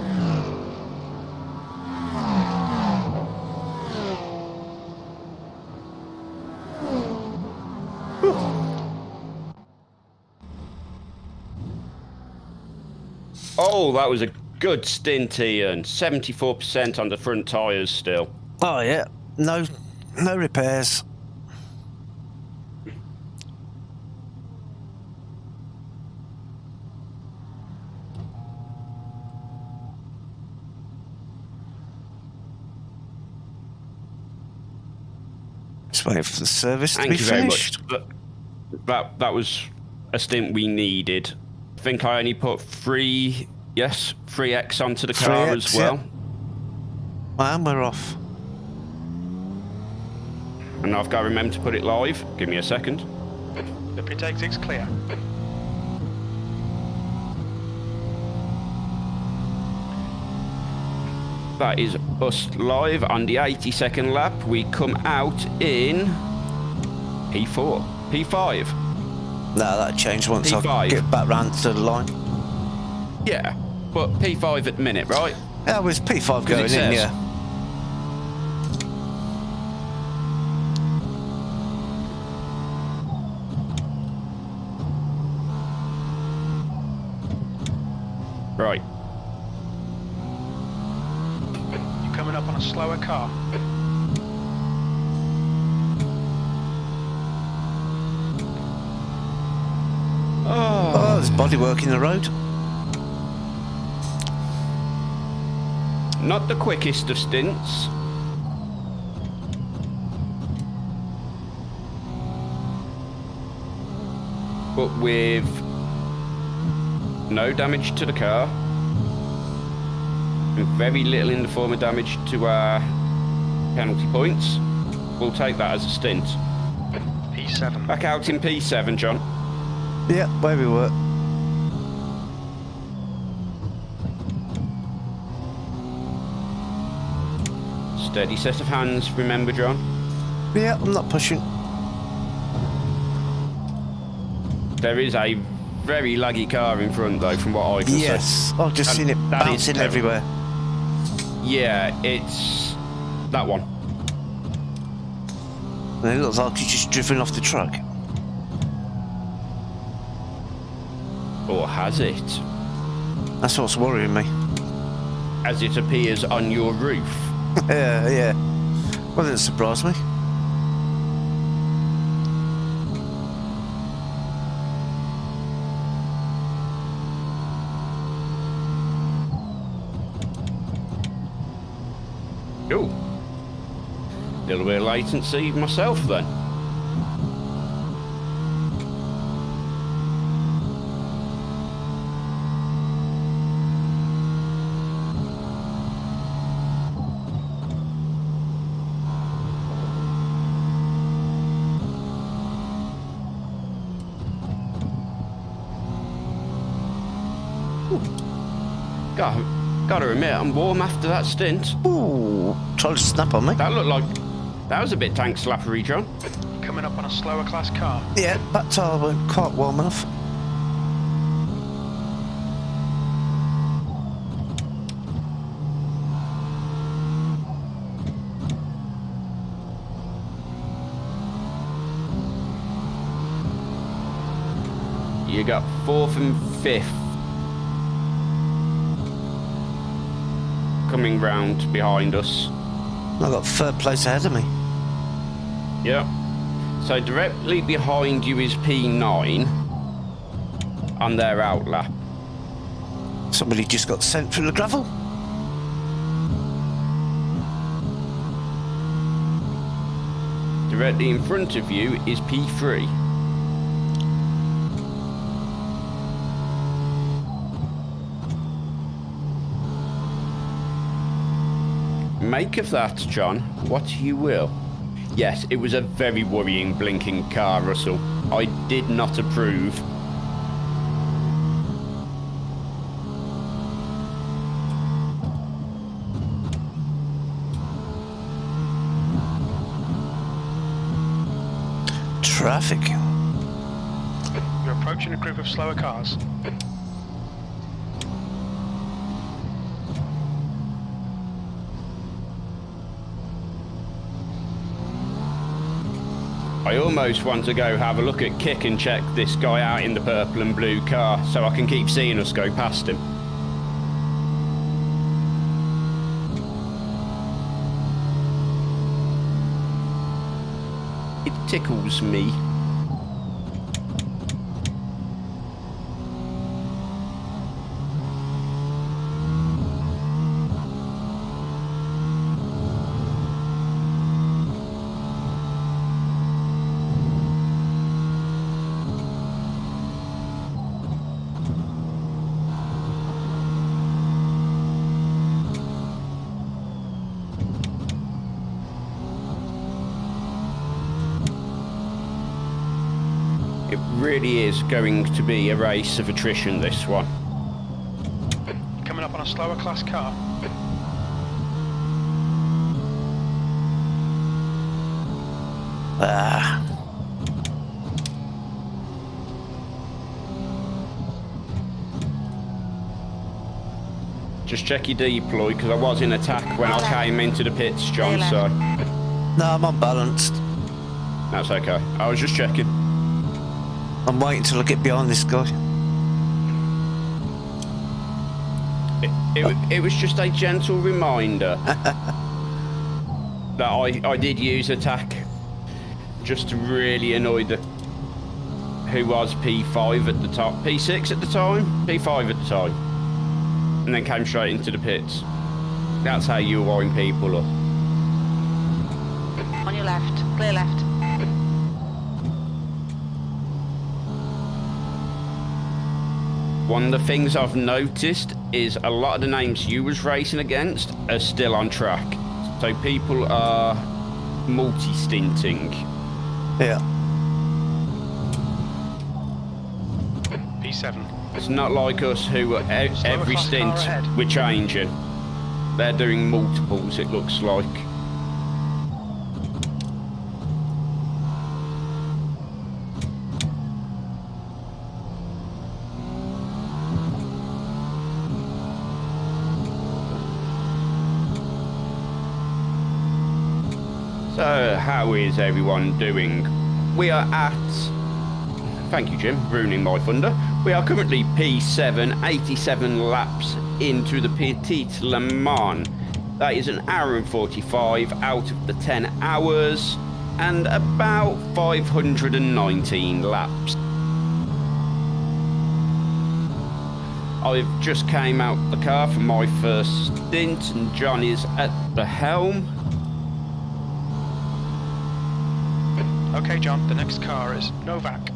Oh, that was a good stint, Ian. 74% on the front tyres still.
Oh yeah, no repairs. Just waiting for the service to
Thank
be
you very
finished.
much. That was a stint we needed. I think I only put 3X onto the car
3X,
as well.
Yeah. And we're off.
And I've got to remember to put it live. Give me a second.
The pit exit's clear.
That is us live on the 82nd lap. We come out in P4, P5.
No, that changed once I
P5.
get back round to the line.
Yeah, but P5 at the minute, right?
Yeah, it was P5 going in,
says-
yeah.
Right.
You're coming up on a slower car.
Oh, there's bodywork in the road.
Not the quickest of stints. But with no damage to the car. And very little in the form of damage to our penalty points. We'll take that as a stint.
P7.
Back out in P7, John.
Yeah, where we were.
Steady set of hands, remember, John?
Yeah, I'm not pushing.
There is a very laggy car in front, though, from what I can see.
Yes, I've just
And
seen it
that is
bouncing
terrible.
everywhere.
Yeah, it's that one.
And it looks like he's just driven off the truck.
Or has it?
That's what's worrying me.
As it appears on your roof.
Yeah. Well, didn't surprise me.
Ooh. Little bit of latency myself then. Gotta admit, I'm warm after that stint.
Ooh, trying to snap on me.
That looked like... That was a bit tank slappery, John.
Coming up on a slower class car.
Yeah, back tire weren't quite warm enough.
You got 4th and 5th coming round behind us.
I got 3rd place ahead of me.
Yep. So directly behind you is P9 on their outlap.
Somebody just got sent through the gravel.
Directly in front of you is P3. Make of that, John, what you will. Yes, it was a very worrying blinking car, Russell. I did not approve.
Traffic.
You're approaching a group of slower cars.
I almost want to go have a look at Kick and check this guy out in the purple and blue car so I can keep seeing us go past him. It tickles me. It really is going to be a race of attrition, this one.
Coming up on a slower class car.
Just check your deploy, because I was in attack when I came into the pits, John, so...
No, I'm unbalanced.
That's okay. I was just checking.
I'm waiting till I get behind this guy.
It was just a gentle reminder that I did use attack just to really annoy the... Who was P5 at the top? P6 at the time? P5 at the time. And then came straight into the pits. That's how you wind people up.
On your left, clear left.
One of the things I've noticed is a lot of the names you was racing against are still on track. So people are multi-stinting.
Yeah.
P7.
It's not like us who every stint we're changing. They're doing multiples, it looks like. So, how is everyone doing? We are at... Thank you, Jim, ruining my thunder. We are currently P7, 87 laps into the Petit Le Mans. That is an hour and 45 out of the 10 hours and about 519 laps. I've just came out the car for my first stint and John is at the helm.
Okay, John, the next car is Novak.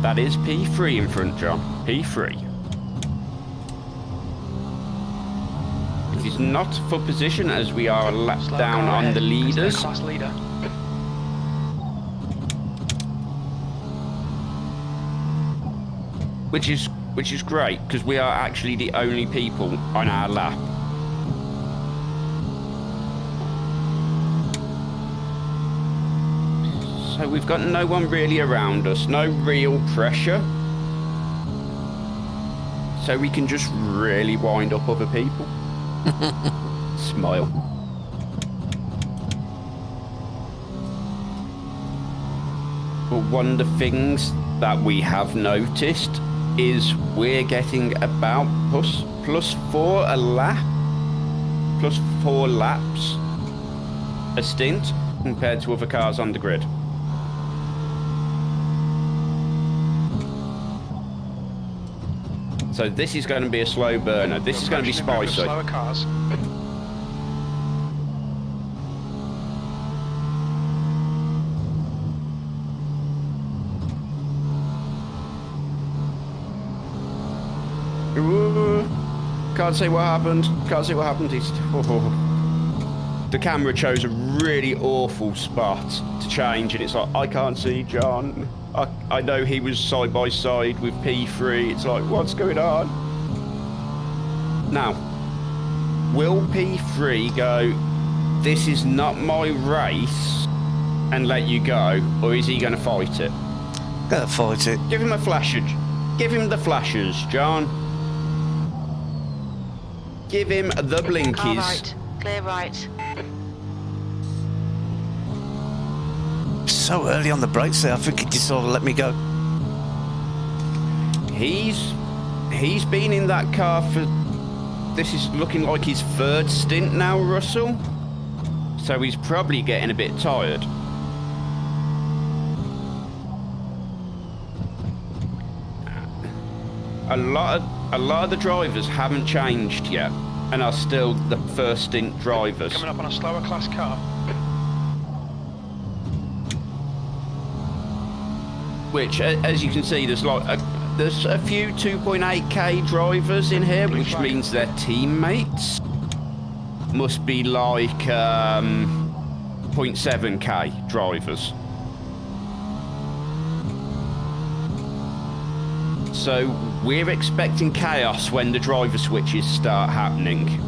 That is P3 in front, John. P3. It is not for position as we are a lap down on the leaders.
Class leader.
which is great because we are actually the only people on our lap. So we've got no one really around us, no real pressure. So we can just really wind up other people. Smile. But one of the things that we have noticed is we're getting about plus 4 a lap, plus 4 laps a stint compared to other cars on the grid. So this is going to be a slow burner. This is going to be spicy.
Slower cars.
Ooh, can't say what happened. Can't say what happened. The camera chose a really awful spot to change, and it's like, I can't see John. I know he was side by side with P3. It's like, what's going on? Now, will P3 go, this is not my race, and let you go, or is he going to fight it?
Gonna fight it.
Give him a flasher. Give him the flashes, John. Give him the blinkies.
Car right. Clear right.
So early on the brakes there, I think he just sort of let me go.
He's been in that car for, this is looking like his 3rd stint now, Russell. So he's probably getting a bit tired. A lot of the drivers haven't changed yet and are still the 1st stint drivers.
Coming up on a slower class car.
Which, as you can see, there's a few 2.8k drivers in here, which means their teammates must be like 0.7k drivers. So we're expecting chaos when the driver switches start happening.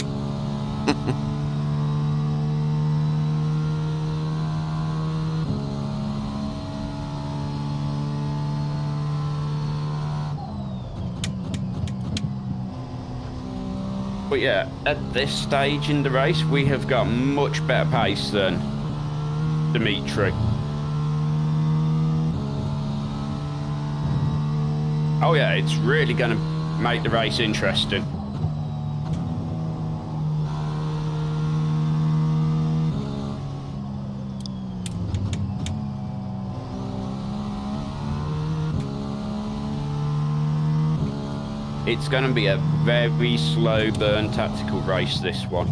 But yeah, at this stage in the race, we have got much better pace than Dimitri. Oh yeah, it's really going to make the race interesting. It's going to be a very slow burn tactical race, this one.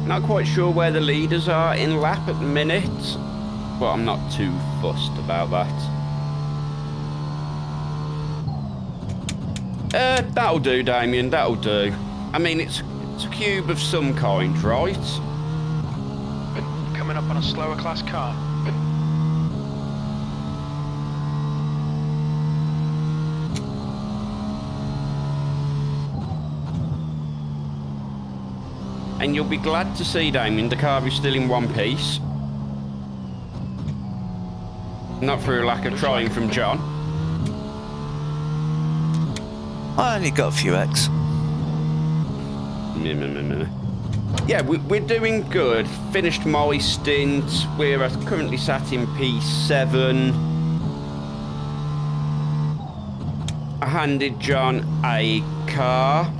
Not quite sure where the leaders are in lap at the minute, but I'm not too fussed about that. That'll do, Damien, that'll do. I mean, it's a cube of some kind, right?
Coming up on a slower class car.
And you'll be glad to see, Damien, the car is still in one piece. Not through a lack of trying from John.
I only got a few X.
Yeah, we're doing good. Finished my stint. We're currently sat in P7. I handed John a car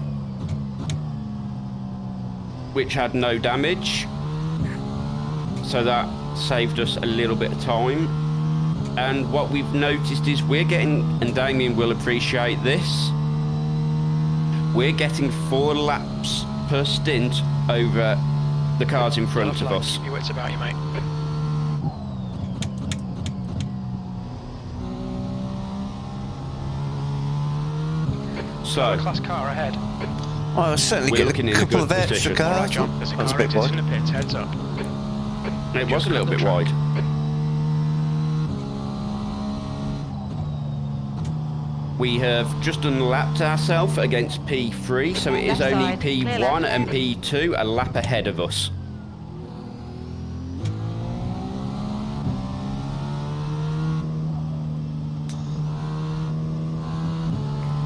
which had no damage, so that saved us a little bit of time. And what we've noticed is we're getting, and Damien will appreciate this, we're getting 4 laps per stint over the cars in front of us.
Keep your wits about you, mate.
So,
Class car ahead.
Well, I'll certainly
We're
get
looking
a
in a
couple
good
of extra
position.
cars.
Alright, John, there's a
That's a
car
bit
exiting
wide.
the pits, heads up.
it was a little bit wide. We have just unlapped ourselves against P3, so it is
Left
only
side, clear
P1
left.
and P2 a lap ahead of us.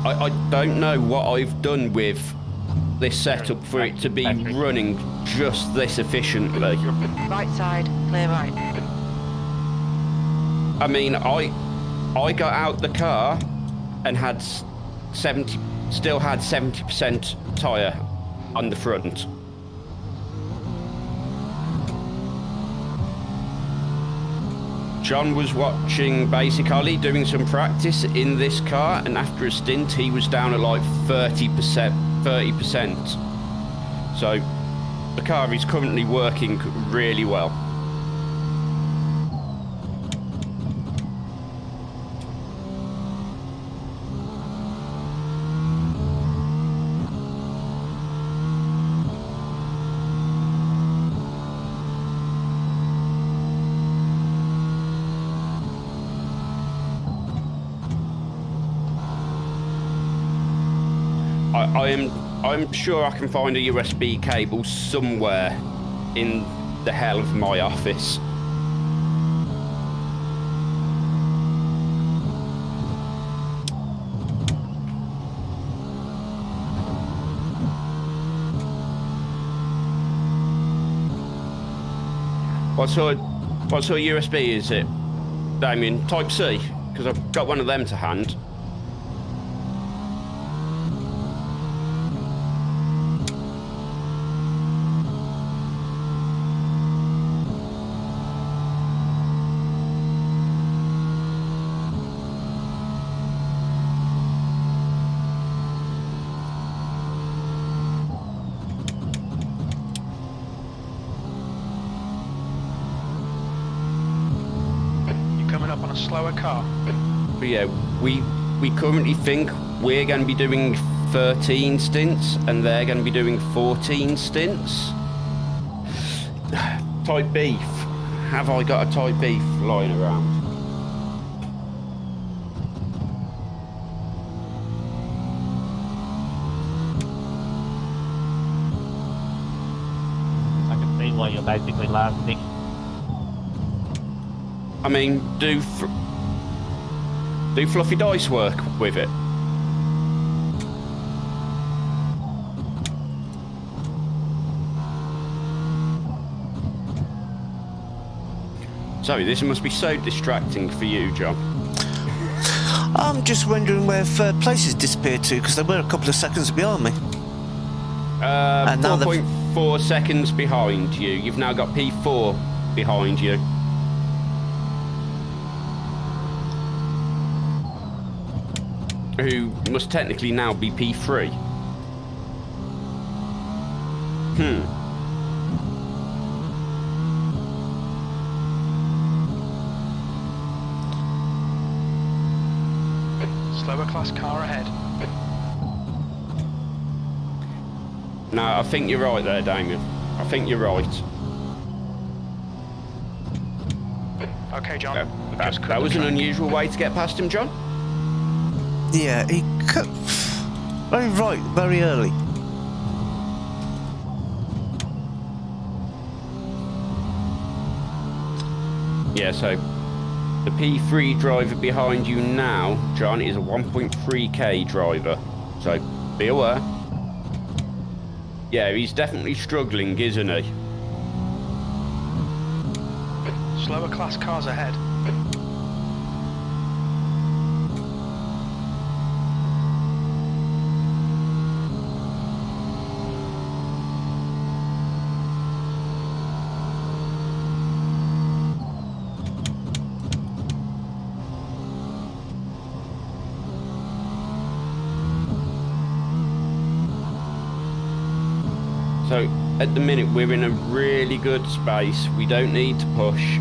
I don't know what I've done with this setup for it to be running just this efficiently.
Right side, clear right.
I mean, I got out the car and had 70, still had 70% tyre on the front. John was watching Basic Ollie doing some practice in this car, and after a stint he was down at like 30%. So the car is currently working really well. I'm sure I can find a USB cable somewhere in the hell of my office. What sort of USB is it, Damien? Type C? Because I've got one of them to hand.
Slower car.
But yeah, we currently think we're going to be doing 13 stints and they're going to be doing 14 stints. Type beef. Have I got a type beef lying around?
I can see why you're basically last, Nick.
I mean, do fluffy dice work with it? Sorry, this must be so distracting for you, John.
I'm just wondering where third place has disappeared to, because they were a couple of seconds behind me. And now
4.4 seconds behind you. You've now got P4 behind you. Who must technically now be P3.
Slower class car ahead.
No, I think you're right there, Damien. I think you're right.
Okay, John.
That was an unusual way to get past him, John.
Yeah, he cut very right, very early.
Yeah, so the P3 driver behind you now, John, is a 1.3k driver. So be aware. Yeah, he's definitely struggling, isn't he?
Slower class cars ahead.
So So at the minute we're in a really good space. We don't need to push.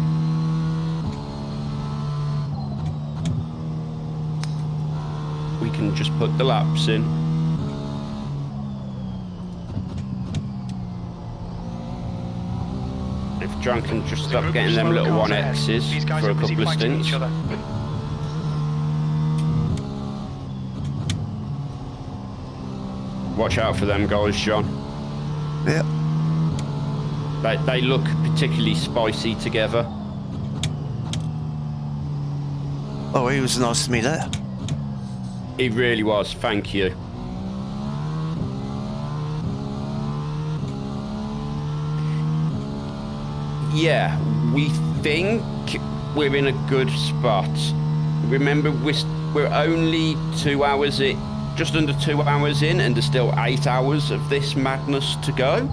We can just put the laps in. If John can just stop getting them little 1Xs for a couple of stints. Watch out for them guys, John.
Yep.
They look particularly spicy together.
Oh, he was nice to me there.
He really was, thank you. Yeah, we think we're in a good spot. Remember, we're only 2 hours in, just under 2 hours in, and there's still 8 hours of this madness to go.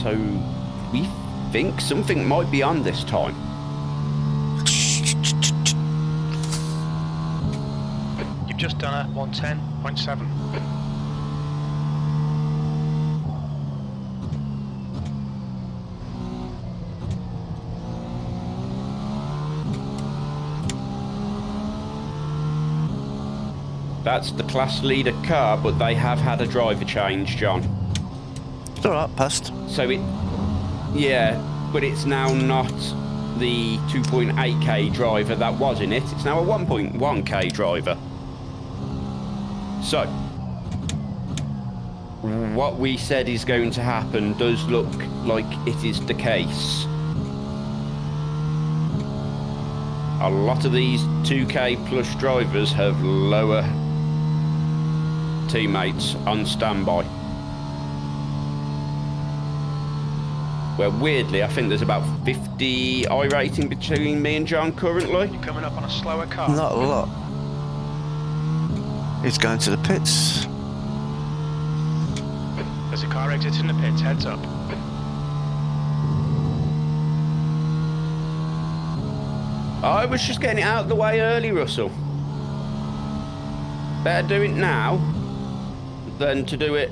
So we think something might be on this time.
You've just done a 110.7.
That's the class leader car, but they have had a driver change, John.
It's alright, passed.
So yeah, but it's now not the 2.8k driver that was in it. It's now a 1.1k driver. So, what we said is going to happen does look like it is the case. A lot of these 2k plus drivers have lower teammates on standby. Where weirdly, I think there's about 50 iRacing between me and John currently.
You're coming up on a slower car.
Not a lot. He's going to the pits.
There's a car exiting the pits, heads up.
I was just getting it out of the way early, Russell. Better do it now than to do it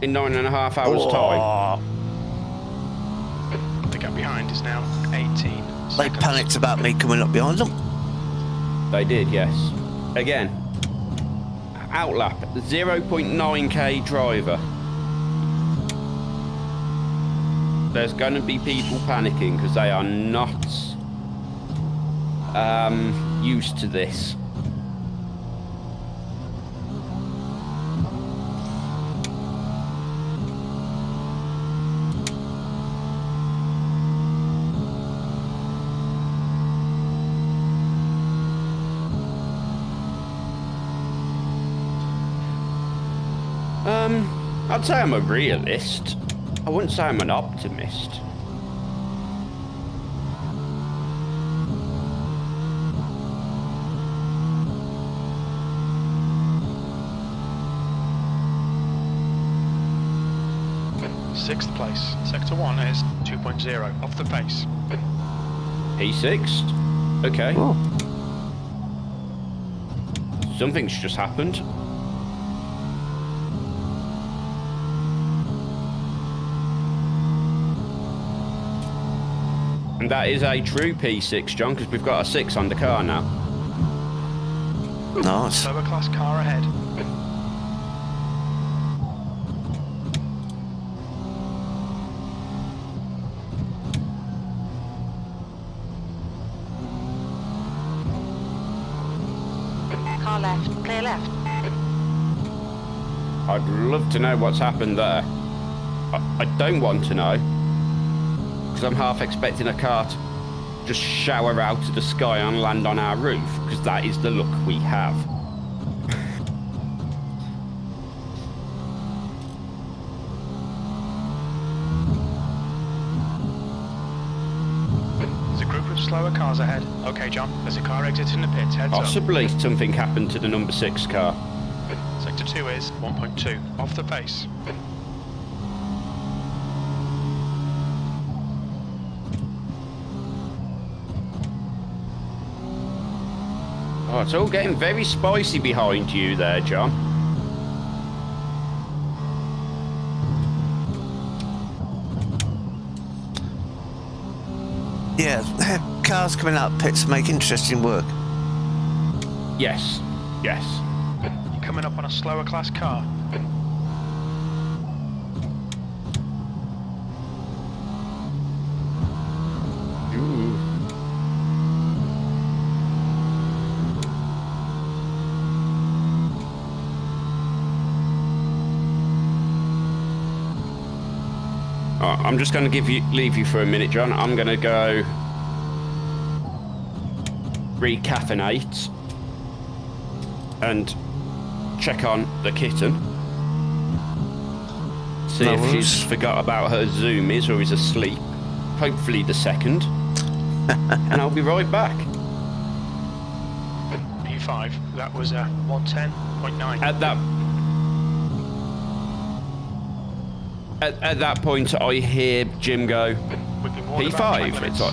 in 9.5 hours time.
The gap behind is now 18 seconds.
They panicked about me coming up behind them.
They did, yes. Again, outlap, 0.9k driver. There's going to be people panicking because they are not used to this. I'd say I'm a realist. I wouldn't say I'm an optimist.
Sixth place. Sector 1 is 2.0 off the pace.
P6? Okay.
Oh.
Something's just happened. And that is a true P6, John, because we've got a 6 on the car now.
Nice.
Slower class car ahead.
Car left, clear left.
I'd love to know what's happened there. I don't want to know, because I'm half expecting a car to just shower out of the sky and land on our roof, because that is the look we have.
There's a group of slower cars ahead. Okay, John, there's a car exiting the pits, heads
Possibly something happened to the number 6 car.
up. Sector 2 is 1.2 off the pace.
Oh, it's all getting very spicy behind you there, John.
Yeah, cars coming out of pits make interesting work.
Yes, yes.
You're coming up on a slower class car.
Ooh. Alright, I'm just going to leave you for a minute, John. I'm going to go recaffeinate and check on the kitten. See if she's forgot about her zoomies or is asleep. Hopefully the second. And I'll be right back.
P5, that was 110.9.
At that point, I hear Jim go, P5. It's like,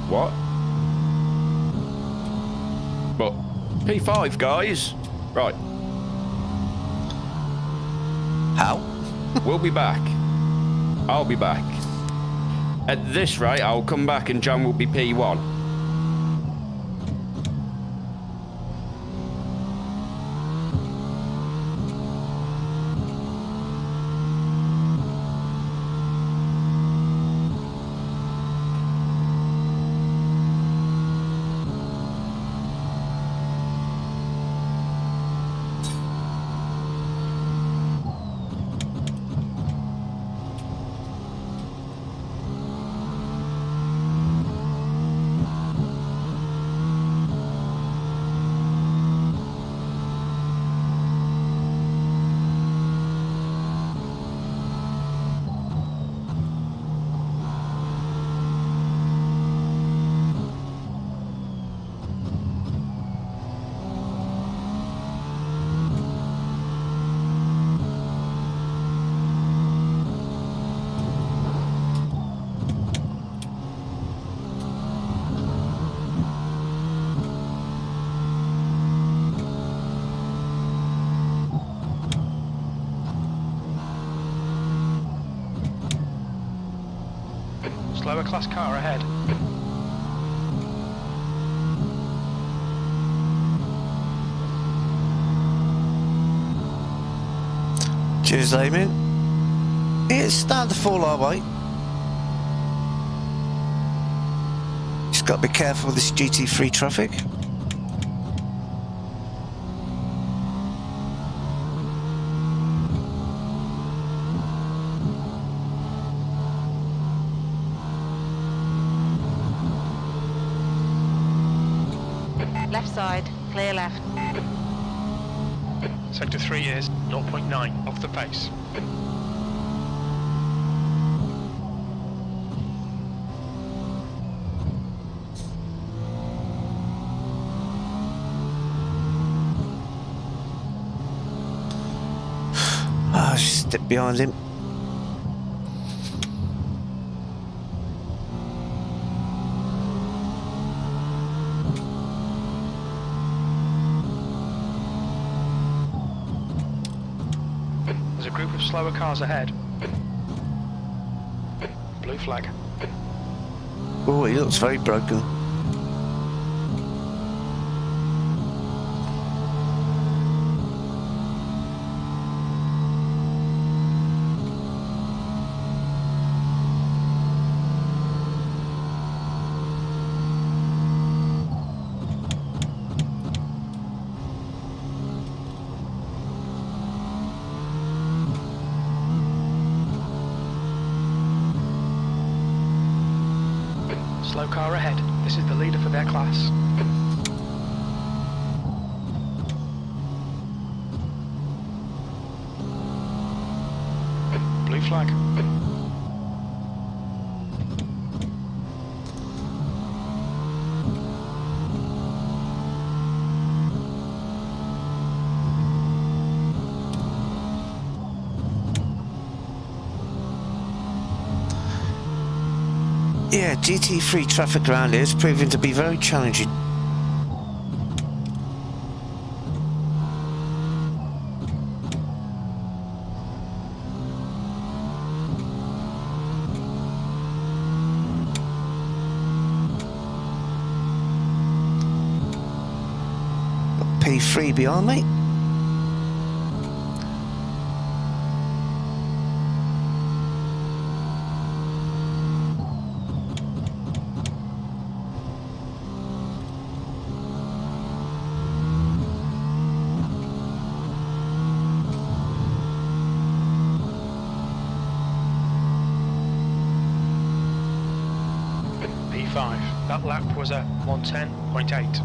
what? But P5, guys. Right.
How?
We'll be back. I'll be back. At this rate, I'll come back and John will be P1.
Slower class car ahead.
Cheers, Damien. It's starting to fall our way. Just got to be careful with this GT3 traffic.
Left side, clear left.
Sector 3 is 0.9 off the pace.
Ah, just step behind him.
There's a group of slower cars ahead. Blue flag.
Oh, he looks very broken.
Slow car ahead. This is the leader for their class. Blue flag.
Yeah, GT3 traffic around here is proving to be very challenging. Got P3 behind me.
That lap was at 110.8.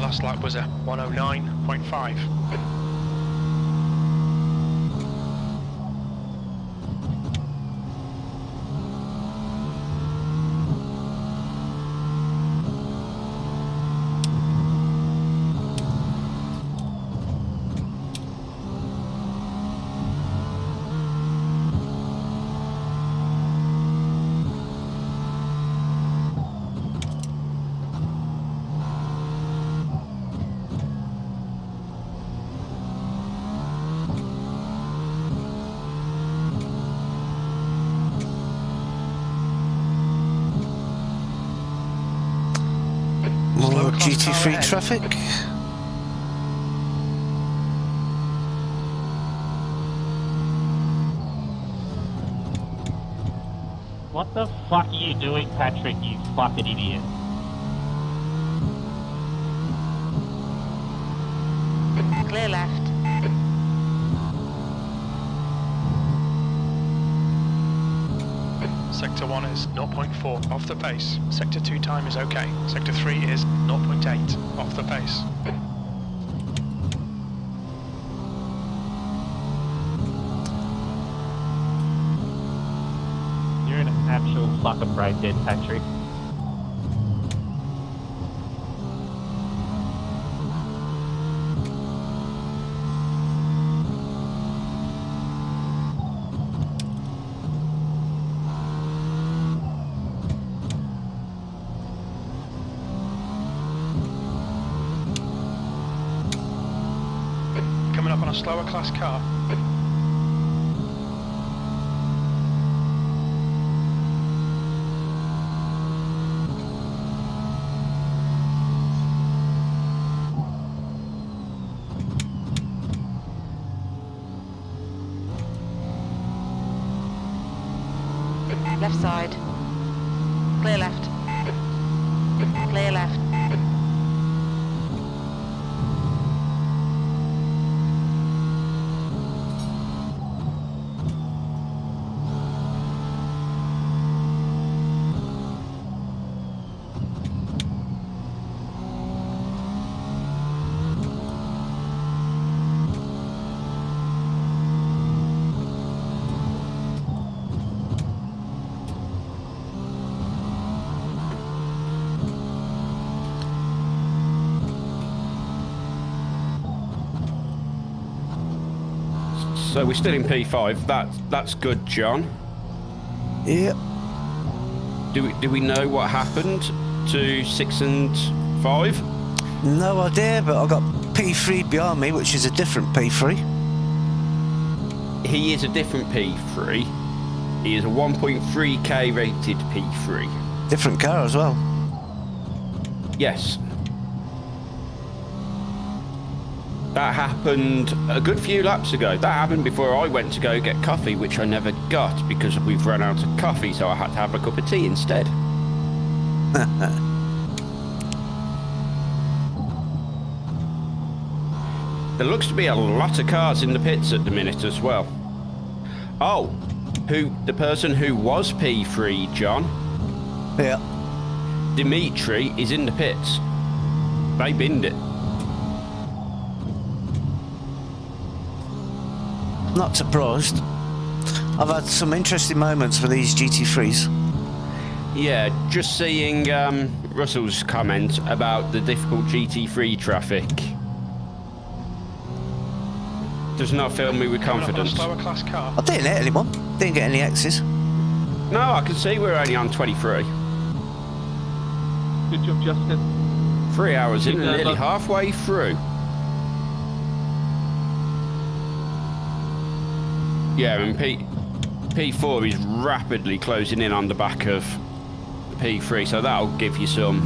Last lap was at 109.5.
More GT3 traffic.
What the fuck are you doing, Patrick, you fucking idiot?
Clear left.
Sector 1 is 0.4 off the pace. Sector 2 time is okay. Sector 3 is 0.8 off the pace.
You're an actual fucking brain dead, Patrick.
Coming up on a slower class car.
Left side. Clear left. Clear left.
So we're still in P5. That's good, John.
Yep.
Do we know what happened to 6 and 5?
No idea, but I've got P3 behind me, which is a different P3.
he is a different P3. He is a 1.3k rated P3.
Different car as well.
Yes. That happened a good few laps ago. That happened before I went to go get coffee, which I never got because we've run out of coffee, so I had to have a cup of tea instead. There looks to be a lot of cars in the pits at the minute as well. Oh, the person who was P3, John?
Yeah.
Dimitri is in the pits. They binned it.
Not surprised. I've had some interesting moments for these GT3s.
Yeah, just seeing Russell's comment about the difficult GT3 traffic does not fill me with confidence.
Slower class car.
I didn't hit anyone. Didn't get any X's.
No, I can see we're only on 23.
Good job, Justin.
3 hours in and nearly halfway through. Yeah, and P4 is rapidly closing in on the back of P3, so that'll give you some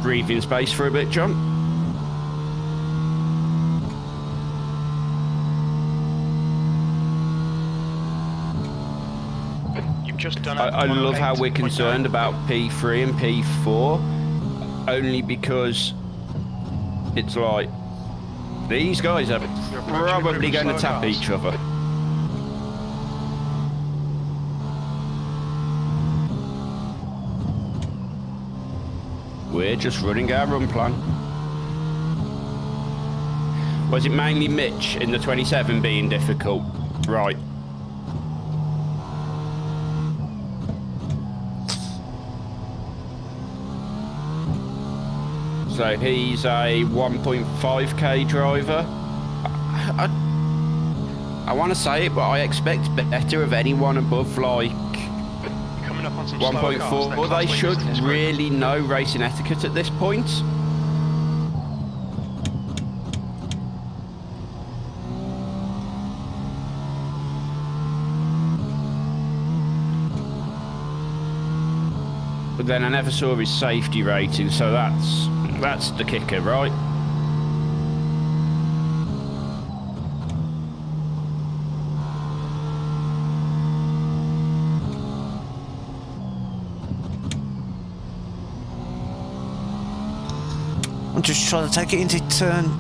breathing space for a bit, John.
You've just done
I love how we're concerned about P3 and P4, only because it's like these guys are probably going to tap each other. We're just running our run plan. Was it mainly Mitch in the 27 being difficult? Right. So he's a 1.5k driver. I want to say it, but I expect better of anyone above like 1.4. They should really know racing etiquette at this point. But then I never saw his safety rating, so that's the kicker, right?
I'm just trying to take it into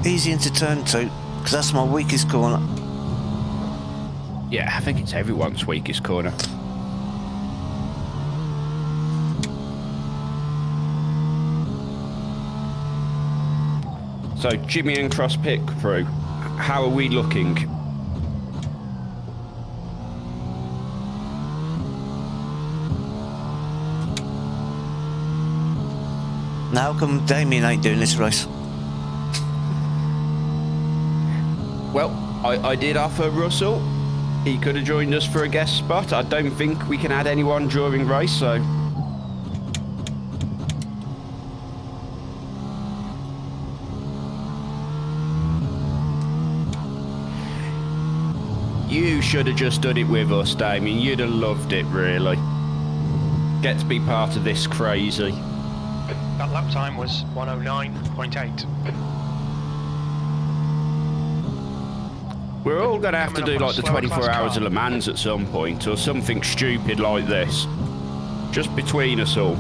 easy into turn 2, because that's my weakest corner.
Yeah, I think it's everyone's weakest corner. So, Jimmy and Cross pit crew, how are we looking?
Now how come Damien ain't doing this race?
Well, I did offer Russell. He could have joined us for a guest spot. I don't think we can add anyone during race, so... You should have just done it with us, Damien. You'd have loved it, really. Get to be part of this crazy.
That lap time was 109.8.
We're all going to have to do like the 24 hours of Le Mans at some point, or something stupid like this. Just between us all.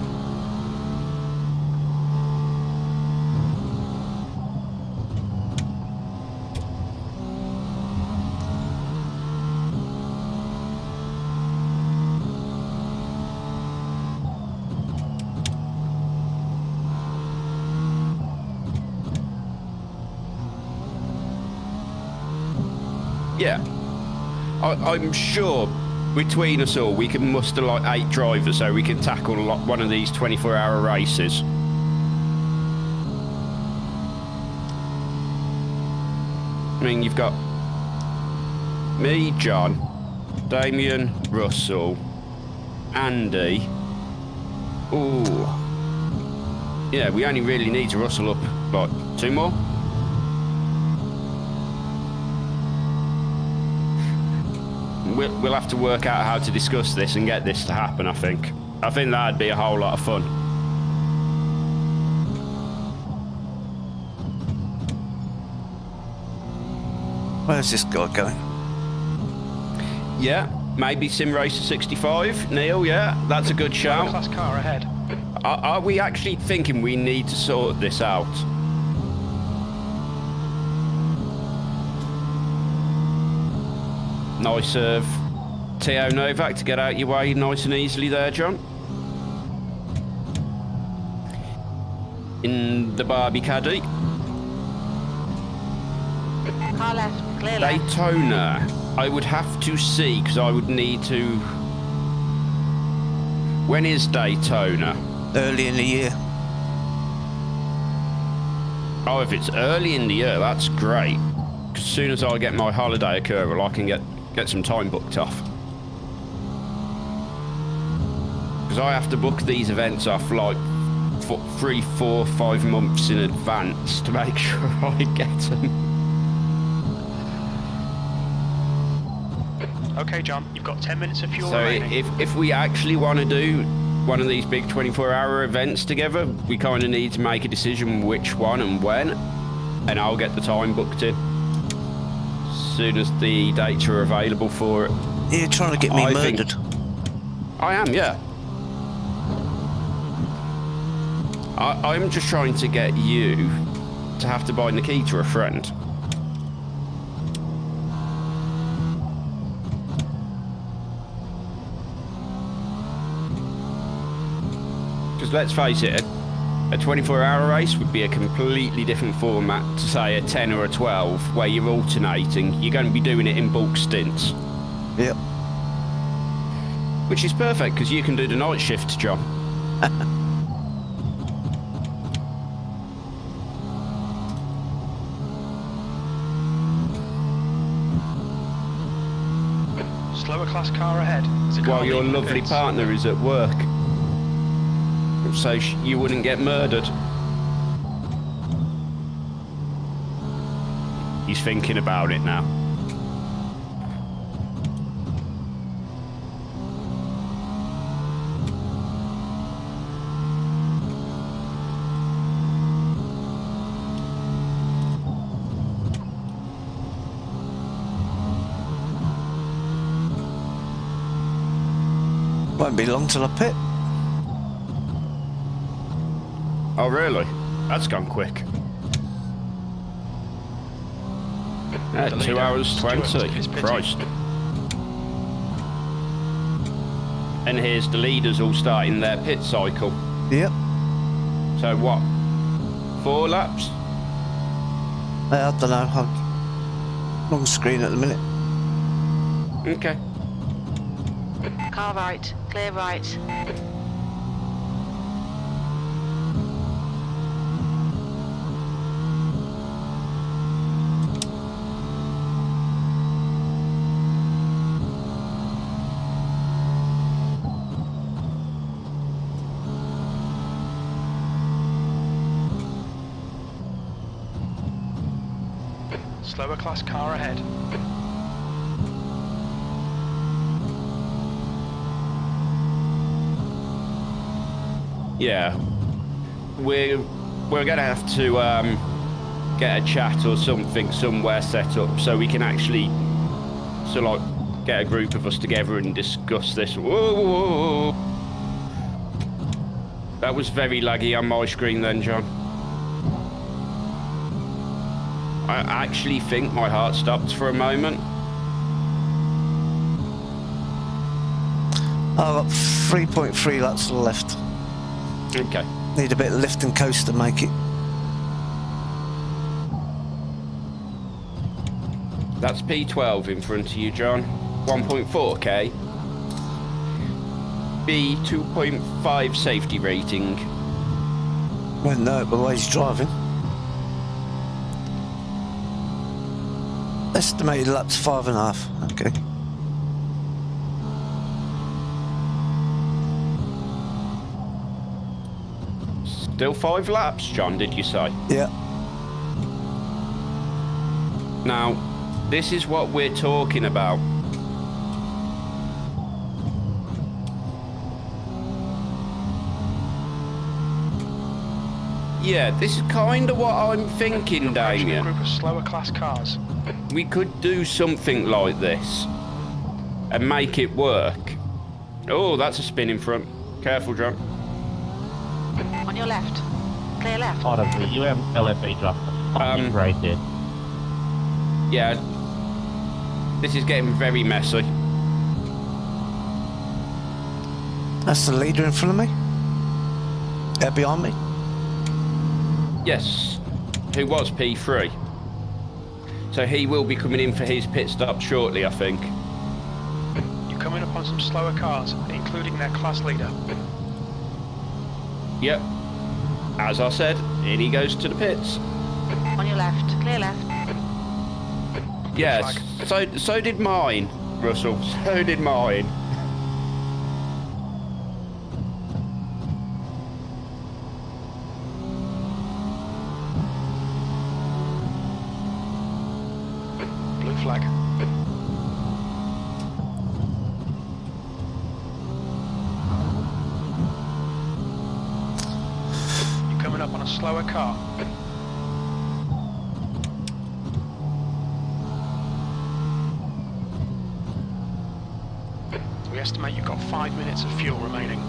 Yeah, I'm sure between us all we can muster like 8 drivers so we can tackle one of these 24-hour races. I mean, you've got me, John, Damien, Russell, Andy. Ooh. Yeah, we only really need to Russell up like 2 more. we'll have to work out how to discuss this and get this to happen, I think. I think that'd be a whole lot of fun.
Where's this guy going?
Yeah, maybe Sim Racer 65, Neil, yeah, that's a good shout.
Class car ahead.
Are we actually thinking we need to sort this out? Nice serve. Teo Novak to get out your way nice and easily there, John. In the Barbie Caddy.
Car left, clear left.
Daytona. I would have to see, because I would need to... When is Daytona?
Early in the year.
Oh, if it's early in the year, that's great. As soon as I get my holiday Acura, I can get some time booked off. Because I have to book these events off like 3, 4, 5 months in advance to make sure I get them.
Okay, John, you've got 10 minutes of fuel
So
remaining.
if we actually want to do one of these big 24-hour events together, we kind of need to make a decision which one and when, and I'll get the time booked in as soon as the dates are available for it.
You're trying to get me murdered.
I am, yeah. I'm just trying to get you to have to buy Nikita a friend. Because let's face it, a 24-hour race would be a completely different format to, say, a 10 or a 12, where you're alternating. You're going to be doing it in bulk stints.
Yep.
Which is perfect, because you can do the night shift, John.
Slower class car ahead.
While your lovely partner is at work. So you wouldn't get murdered. He's thinking about it now.
Won't be long till I pit.
Oh, really? That's gone quick. Yeah, 2 hours 20. Christ. And here's the leaders all starting their pit cycle.
Yep.
So what? 4 laps?
I don't know. I'm long screen at the minute.
Okay.
Car right, clear right.
Slower class car ahead.
Yeah. We're gonna have to get a chat or something somewhere set up so we can actually get a group of us together and discuss this. Whoa, whoa, whoa. That was very laggy on my screen then, John. I actually think my heart stopped for a moment.
I've got 3.3 laps to the left.
Okay.
Need a bit of lift and coast to make it.
That's P12 in front of you, John. 1.4k. B 2.5 safety rating.
Well, no, but the way he's driving. Estimated laps 5.5. Okay.
Still 5 laps, John, did you say?
Yeah.
Now, this is what we're talking about. Yeah, this is kind of what I'm thinking,
Approaching a
Damien.
group of slower class cars.
We could do something like this and make it work. Oh, that's a spin in front. Careful, John.
On your left. Clear left.
Honestly, you have LFA dropped right there.
Yeah. This is getting very messy.
That's the leader in front of me. Behind me.
Yes. Who was P3. So he will be coming in for his pit stop shortly, I think.
You're coming up on some slower cars, including their class leader.
Yep. As I said, in he goes to the pits.
On your left. Clear left.
Yes. So did mine, Russell. So did mine.
Blue flag. You're coming up on a slower car. We estimate you've got 5 minutes of fuel remaining.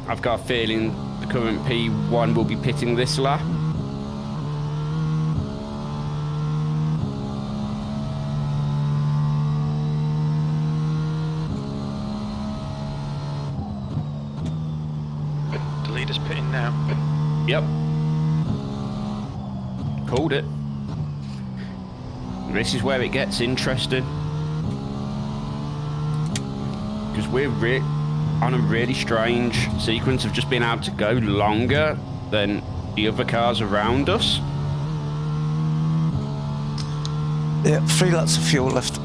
I've got a feeling the current P1 will be pitting this lap.
The leader's pitting now.
Yep. Called it. This is where it gets interesting. Because we're on a really strange sequence of just being able to go longer than the other cars around us.
Yeah, 3 lots of fuel left.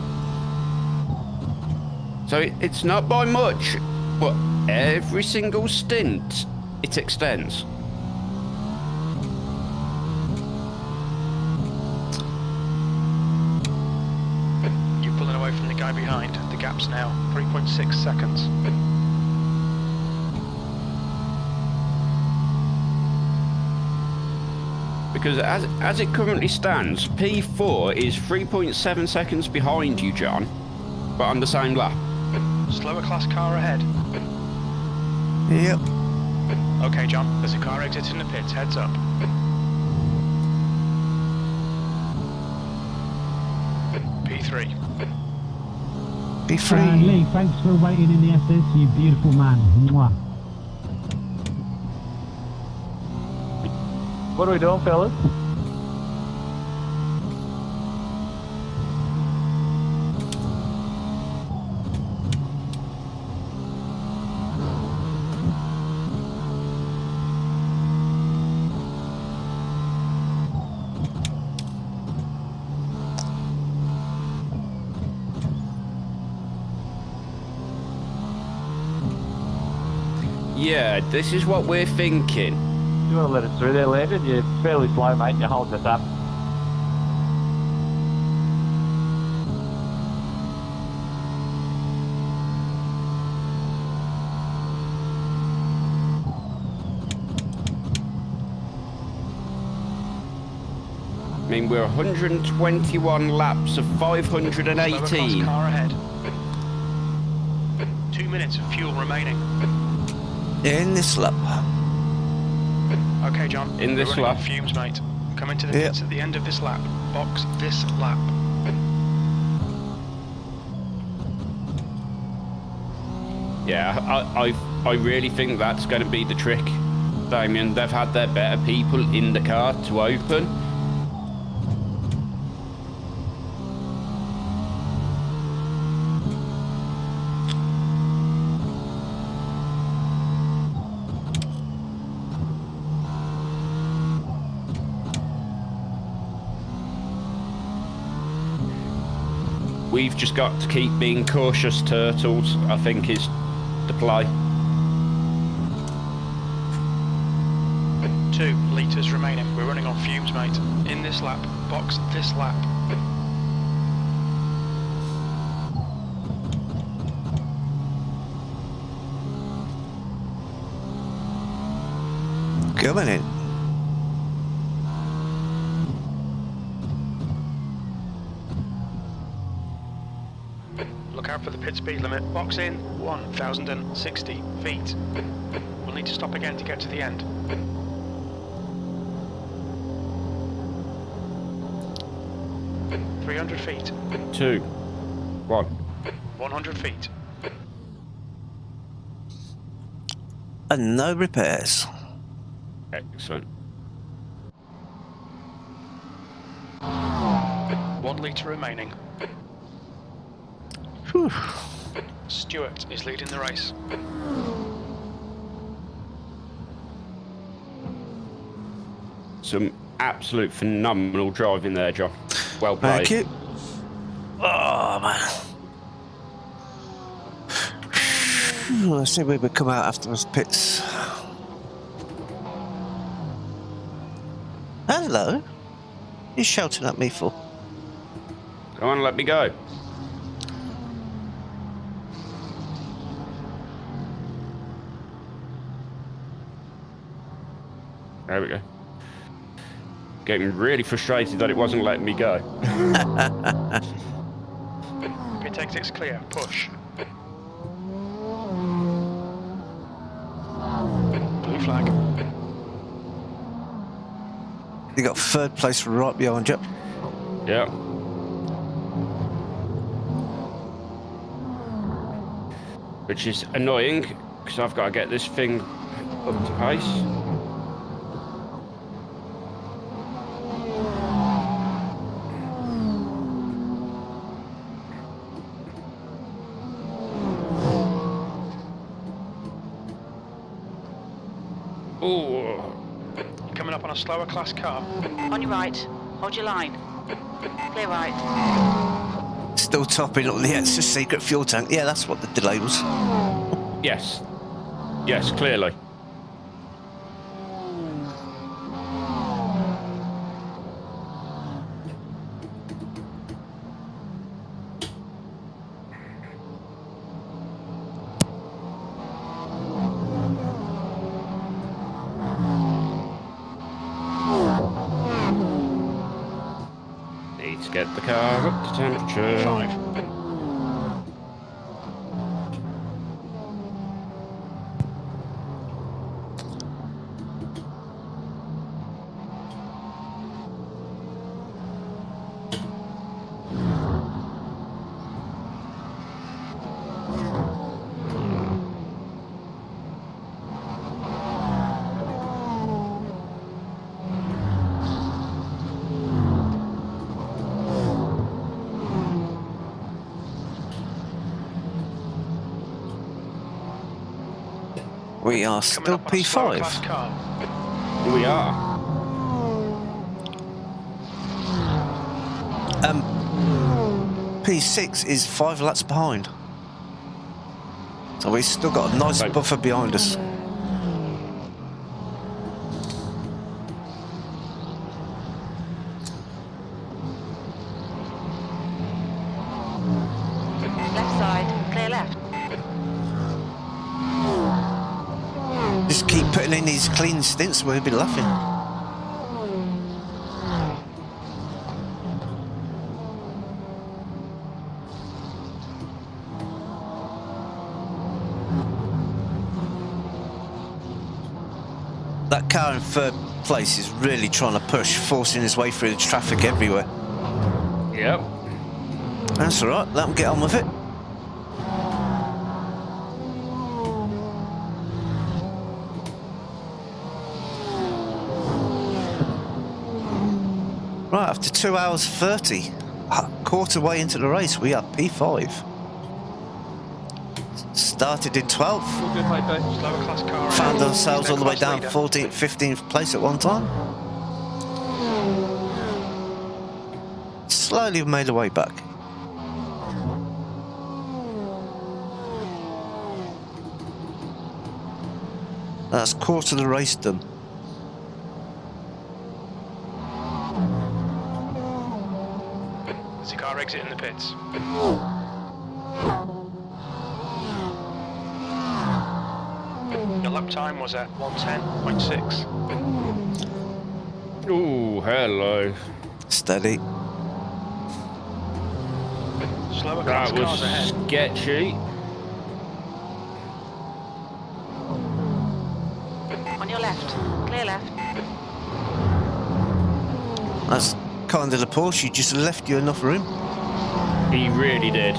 So it's not by much, but every single stint it extends.
You're pulling away from the guy behind. The gap's now 3.6 seconds.
Because as it currently stands, P4 is 3.7 seconds behind you, John, but on the same lap.
Slower class car ahead.
Yep.
Okay, John, there's a car exiting the pits. Heads up. P3.
Be free.
Lee, thanks for waiting in the SS, you beautiful man. Mwah.
What are we doing, fellas?
Yeah, this is what we're thinking.
You want to let us through there, Landon? You're fairly slow, mate, and you're holding us up.
I mean, we're 121 laps of 518.
Car ahead. 2 minutes of fuel remaining.
In this lap.
Okay, John.
In this
we're running
lap.
on fumes, mate. Come into the
Yep.
pits at the end of this lap. Box this lap.
Yeah, I really think that's going to be the trick, Damien. They've had their better people in the car to open. We've just got to keep being cautious, turtles, I think is play.
2 litres remaining. We're running on fumes, mate. In this lap. Box this lap.
Coming in.
Look out for the pit speed limit. Box in 1,060 feet. We'll need to stop again to get to the end. $300 feet.
2, 1.
100 feet.
And no repairs.
Excellent.
1 litre remaining.
Whew.
Stewart is leading the race.
Some absolute phenomenal driving there, John. Well played.
Thank you. Oh, man. Let's see where we come out after those pits. Hello. You shouting at me for?
Come on, let me go. There we go. Getting really frustrated that it wasn't letting me go.
Pit exit's clear. Push. Blue flag.
You got 3rd place right behind you.
Yeah. Which is annoying, because I've got to get this thing up to pace. Ooh.
Coming up on a slower class car.
On your right. Hold your line. Clear right.
Still topping up the extra secret fuel tank. Yeah, that's what the delay was.
Yes. Yes, clearly. Need to get the car up to temperature.
5.
We are still P5.
We are.
P6 is 5 laps behind. So we've still got a nice buffer behind us.
Left side. Clear left.
Just keep putting in these clean stints, we'll be laughing. That car in 3rd place is really trying to push, forcing his way through the traffic everywhere.
Yep.
That's alright, let him get on with it. Right, after 2 hours 30, quarter way into the race, we are P5. Started in 12th.
Slower class car.
Found ourselves all the way down
Leader.
14th, 15th place at one time. Slowly made our way back. That's quarter of the race done.
Is the car exiting the pits? Your lap time was at 110.6.
Ooh, hello.
Steady.
Slower
That
cars
was
ahead.
sketchy.
On your left. Clear left.
That's kind of the Porsche. You just left you enough room.
He really did.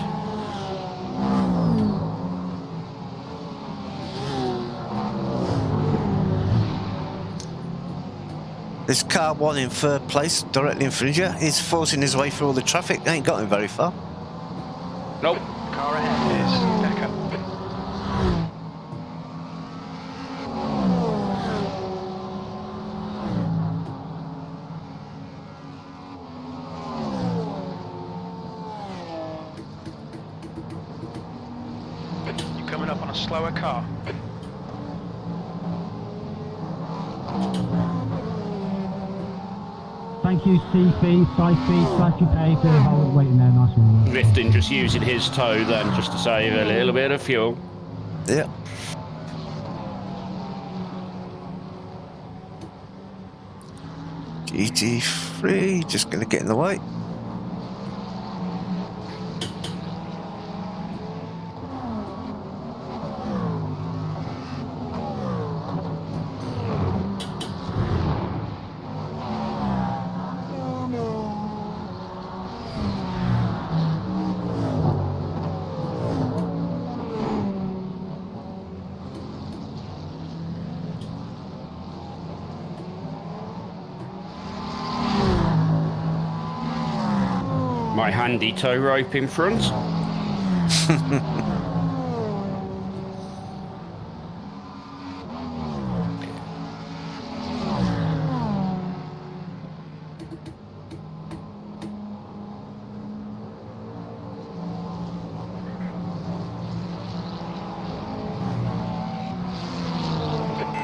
This car one in third place, directly in front of you. He's forcing his way through all the traffic. Ain't got him very far.
Nope.
Car ahead is Decker. You're coming up on a slower car.
Thank you, C-Feed, Sci-Feed, Flashy Pay for the whole waiting there. Nice one.
Rifting just using his toe then just to save a little bit of fuel.
Yeah. GT3, just going to get in the way.
My handy tow rope in front.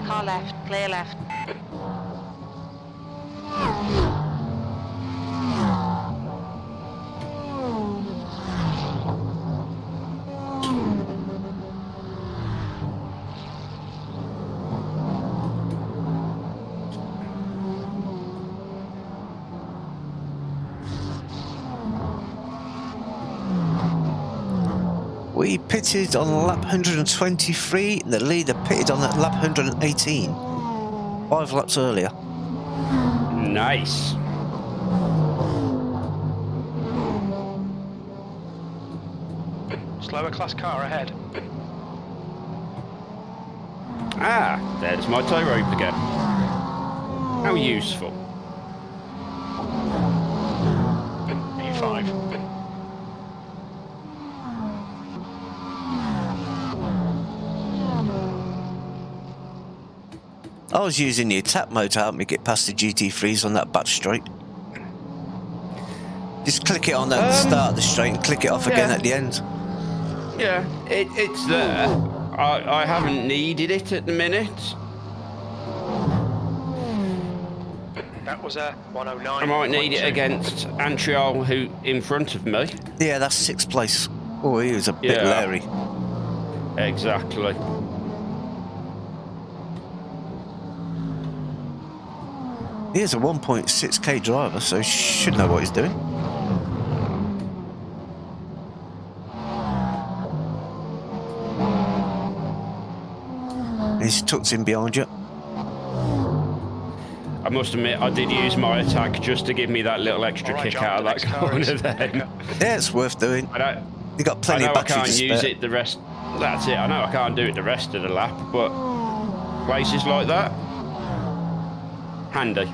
Car left. Clear left.
We pitted on lap 123, and the leader pitted on lap 118. 5 laps earlier.
Nice.
Slower class car ahead.
Ah, there's my tow rope again. How useful.
E5.
I was using the attack mode to help me get past the GT3s on that back straight. Just click it on at the start of the straight and click it off again at the end.
Yeah, it's there. I haven't needed it at the minute.
That was a 109.
I might need it against Antriol, who in front of me.
Yeah, that's 6th place. Oh, he was a bit
Yeah.
leery.
Exactly.
He is a 1.6k driver, so he should know what he's doing. He's tucked in behind you.
I must admit, I did use my attack just to give me that little extra
All right,
kick
John,
out of
the
that
next car
corner
is
then.
Decker.
Yeah, it's worth doing. You got
I
plenty
know
of
I
battery
can't
to
use
spare.
it the rest. That's it. I know I can't do it the rest of the lap, but places like that, handy.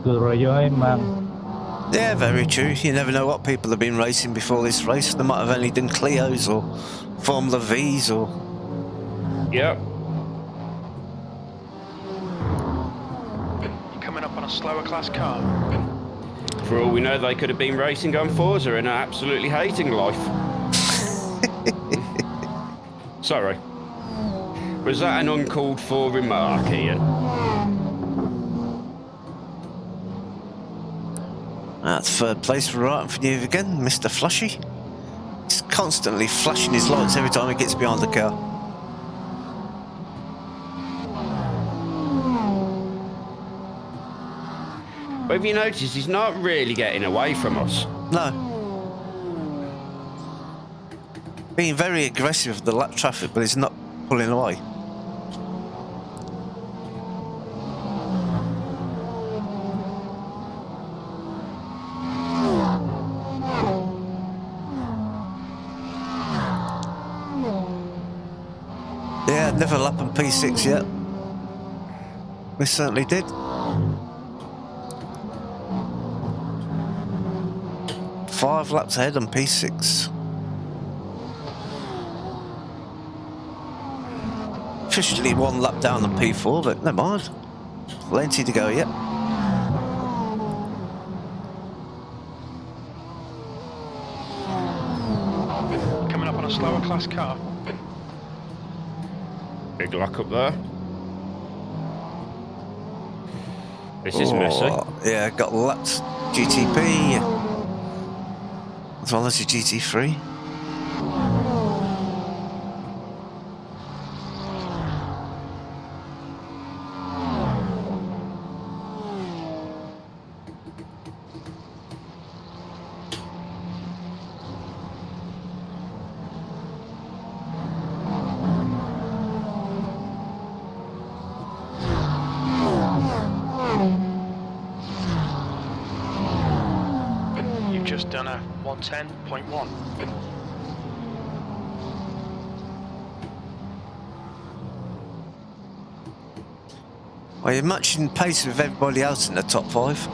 Good radio aim, man.
Yeah, very true. You never know what people have been racing before this race. They might have only done Clios or Formula Vs or...
Yep.
You're coming up on a slower class car.
For all we know, they could have been racing on Forza and are absolutely hating life. Sorry. Was that an uncalled for remark, Ian?
That's third place for right for you again, Mr. Flushy. He's constantly flashing his lights every time he gets behind the car.
But have you noticed he's not really getting away from us?
No. Being very aggressive with the lap traffic, but he's not pulling away. Yeah, never lap on P6 yet. We certainly did. 5 laps ahead on P6. Officially 1 lap down on P4, but never mind. Plenty to go yet.
Coming up on a slower class car.
Big lock up there. This is messy.
Yeah, got laps GTP as well as your GT3.
You've just done a 110.1.
Well, you're matching pace with everybody else in the top 5.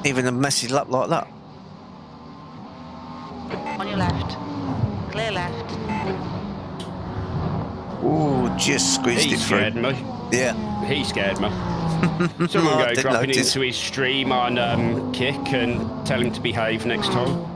Even a messy lap like that.
On your left. Clear left.
Ooh, just squeezed
He
it through.
scared me.
Yeah.
He scared me. Someone
I
go
didn't
dropping
notice.
into his stream on Kick and tell him to behave next time.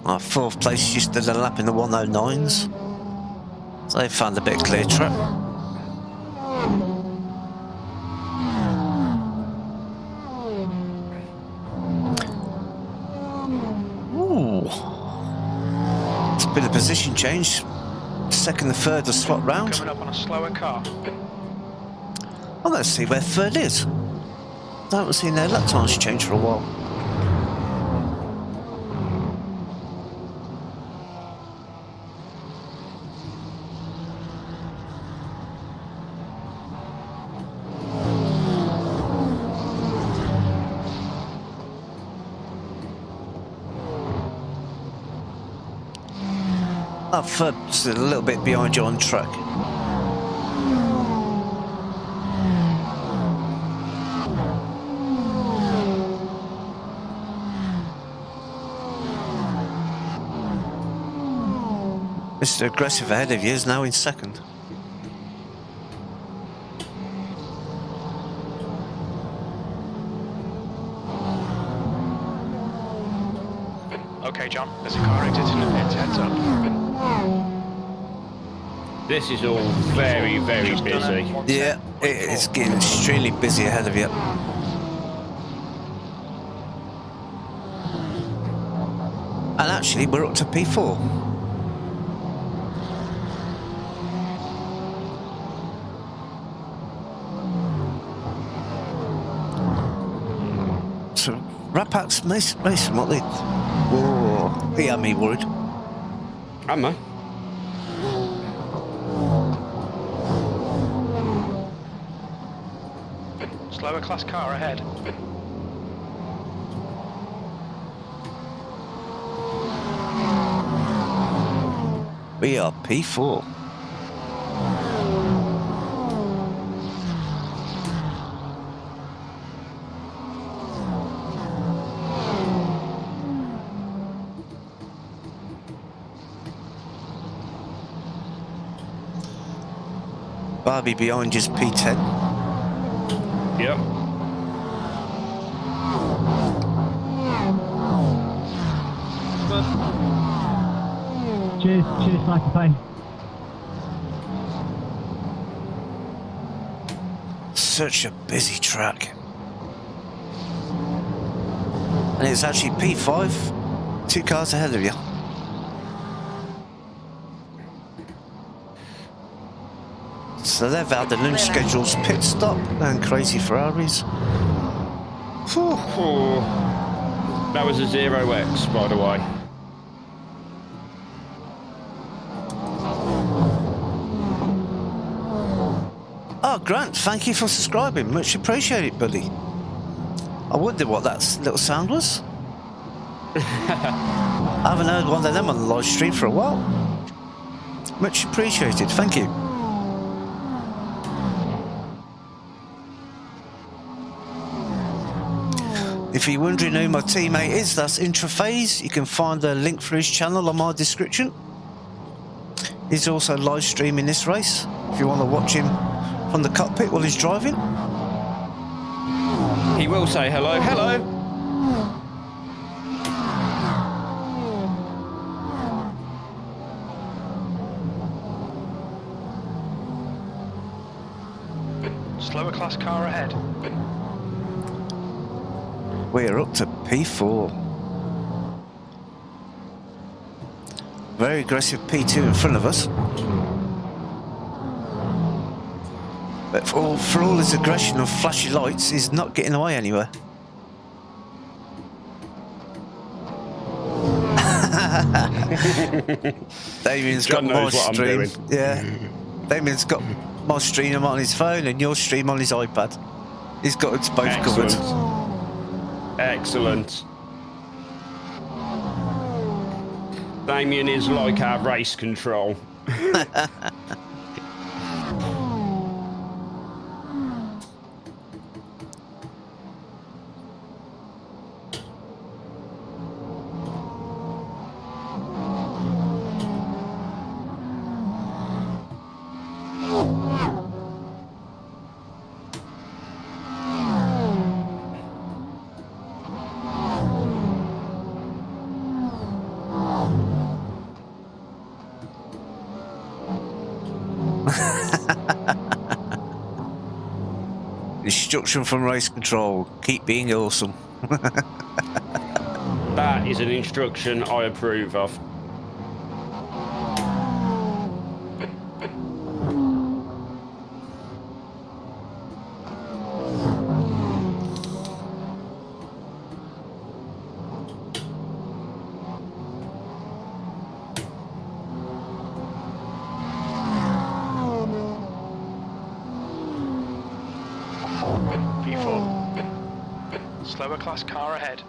Our 4th place just did a lap in the 109s. So they found a bit of clear track. Ooh. It's a bit of position change. 2nd and 3rd are swap round.
Coming up on a slower car.
Well, let's see where 3rd is. I haven't seen their lap times change for a while. That 3rd's a little bit behind you on track. Mr. Aggressive ahead of you is now in 2nd.
Okay, John, there's a car exiting the pit, heads up.
This is all very, very
Just done a
busy.
110.4.
Yeah, it's getting extremely busy ahead of you. And actually, we're up to P4. So So, Rapak's racing, what they... Whoa, he had me worried.
Am I?
Slower class car ahead.
We are P4. Barbie behind is P10.
Yep.
Cheers, like a pain.
Such a busy track. And it's actually P5, 2 cars ahead of you. So they've had the lunch schedules pit stop and crazy Ferraris. Whew.
Oh, that was a 0x, by the way.
Oh, Grant, thank you for subscribing. Much appreciated, buddy. I wonder what that little sound was. I haven't heard one of them on the live stream for a while. Much appreciated, thank you. If you're wondering who my teammate is, that's Intraphase. You can find a link for his channel on my description. He's also live streaming this race. If you want to watch him from the cockpit while he's driving.
He will say hello, hello.
Slower class car ahead.
We're up to P4. Very aggressive P2 in front of us. But for all his aggression and flashy lights, he's not getting away anywhere. Damien's got my stream. Yeah, Damien's got my stream on his phone and your stream on his iPad. He's got us both covered.
Excellent. Damien is like our race control.
Instruction from race control, keep being awesome.
That is an instruction I approve of.
Slower class car ahead.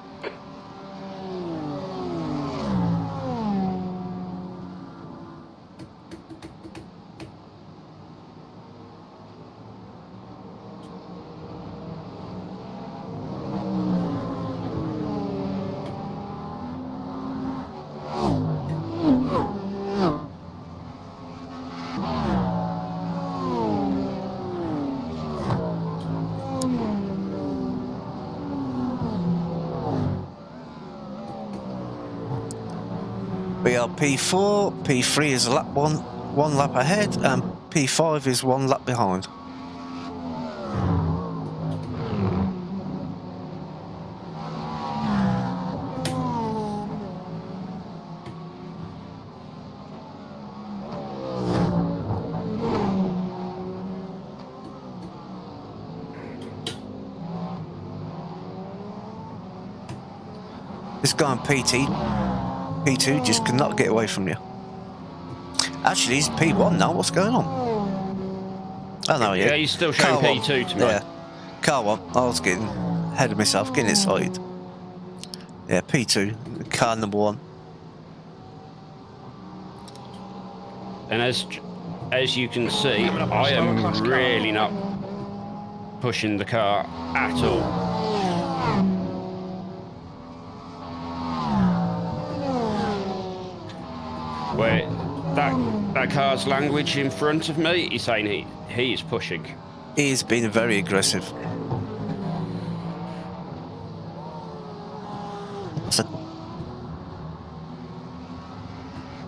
We are P4, P3 is one lap ahead, and P5 is 1 lap behind. This guy on P2 just could not get away from you. Actually, he's P1 now. What's going on? Oh no,
Yeah, he's still showing
Car
P2
one.
to me.
Yeah, car 1. I was getting ahead of myself, getting excited. Yeah, P2, car number 1.
And as you can see, I am really not pushing the car at all. Where that car's language in front of me, he's saying he is pushing.
He's been very aggressive. So,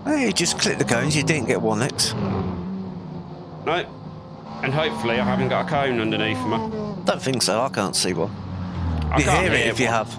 hey, you just click the cones, you didn't get 1x.
No. And hopefully I haven't got a cone underneath me.
Don't think so, I can't see one.
I
You
can't
hear it if you
one.
have.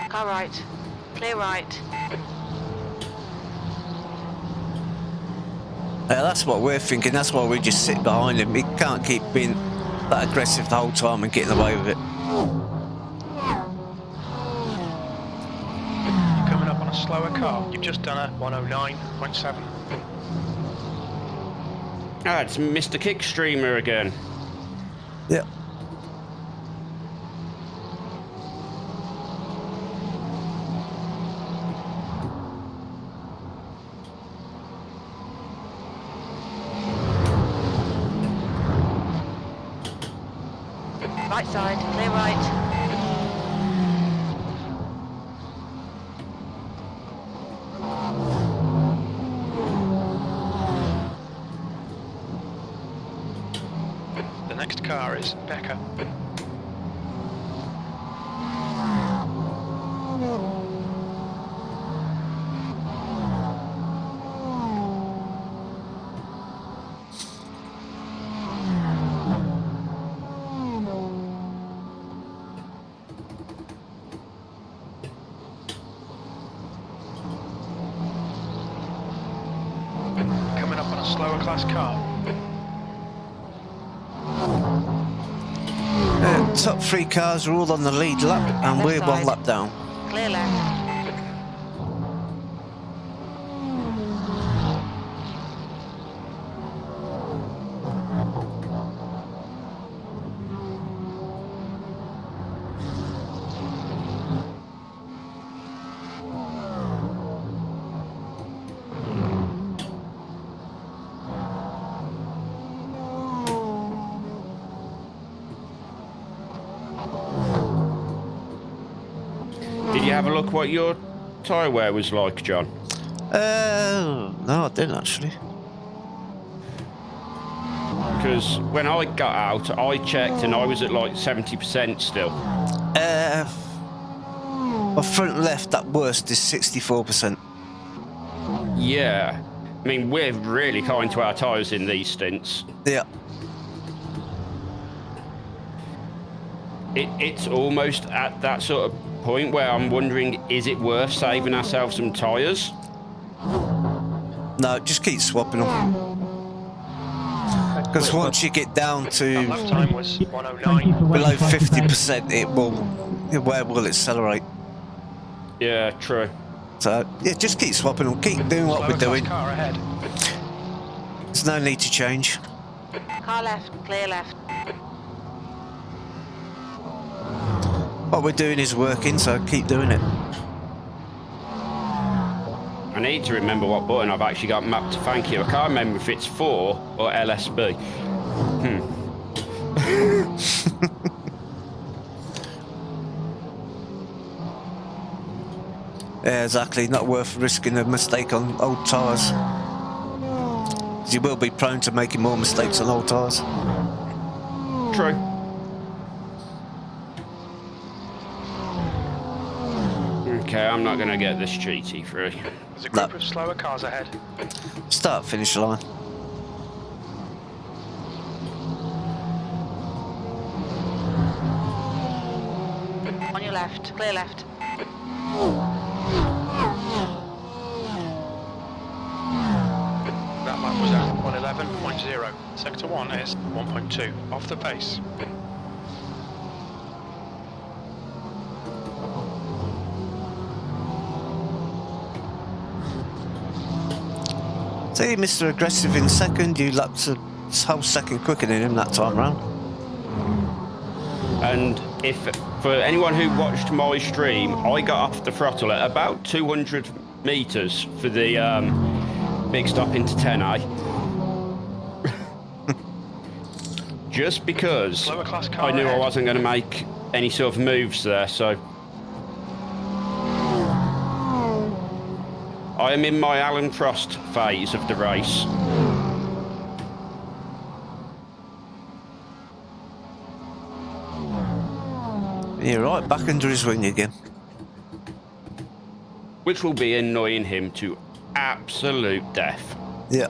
Car right. Clear right.
Yeah, that's what we're thinking, that's why we just sit behind him. He can't keep being that aggressive the whole time and getting away with it.
You're coming up on a slower car. You've just done a 109.7.
Ah, it's Mr. Kickstreamer again.
Yeah.
Right side. Clear right.
The next car is Becca. Coming up on a slower class car.
Top 3 cars are all on the lead lap and we're 1 lap down.
Clear left.
Did you have a look what your tyre wear was like, John?
No, I didn't actually.
Because when I got out, I checked and I was at like 70% still.
My front left at worst is 64%.
Yeah. I mean, we're really kind to our tyres in these stints.
Yeah.
It's almost at that sort of point where I'm wondering, is it worth saving ourselves some tyres?
No, just keep swapping them. Because once you get down
That
to
lap time was 109.
below 50%, it will accelerate.
Yeah, true.
So yeah, just keep swapping them. Keep doing what
Slower
we're doing.
class car ahead.
There's no need to change.
Car left. Clear left.
What we're doing is working, so keep doing it.
I need to remember what button I've actually got mapped to thank you. I can't remember if it's 4 or LSB.
Yeah, exactly. Not worth risking a mistake on old tyres. You will be prone to making more mistakes on old tyres.
True. Okay, I'm not going to get this GT3.
There's a group of slower cars ahead.
Start, finish line.
left, clear left.
That lap was at 111.0. Sector 1 is 1.2 off the pace.
See, Mr. Aggressive in second, you lapped a whole second quicker than him that time round.
And if for anyone who watched my stream, I got off the throttle at about 200 meters for the big stop into 10A. Just because I knew I wasn't going to make any sort of moves there, so I am in my Alan Prost phase of the race.
You're right, back under his wing again.
Which will be annoying him to absolute death.
Yeah.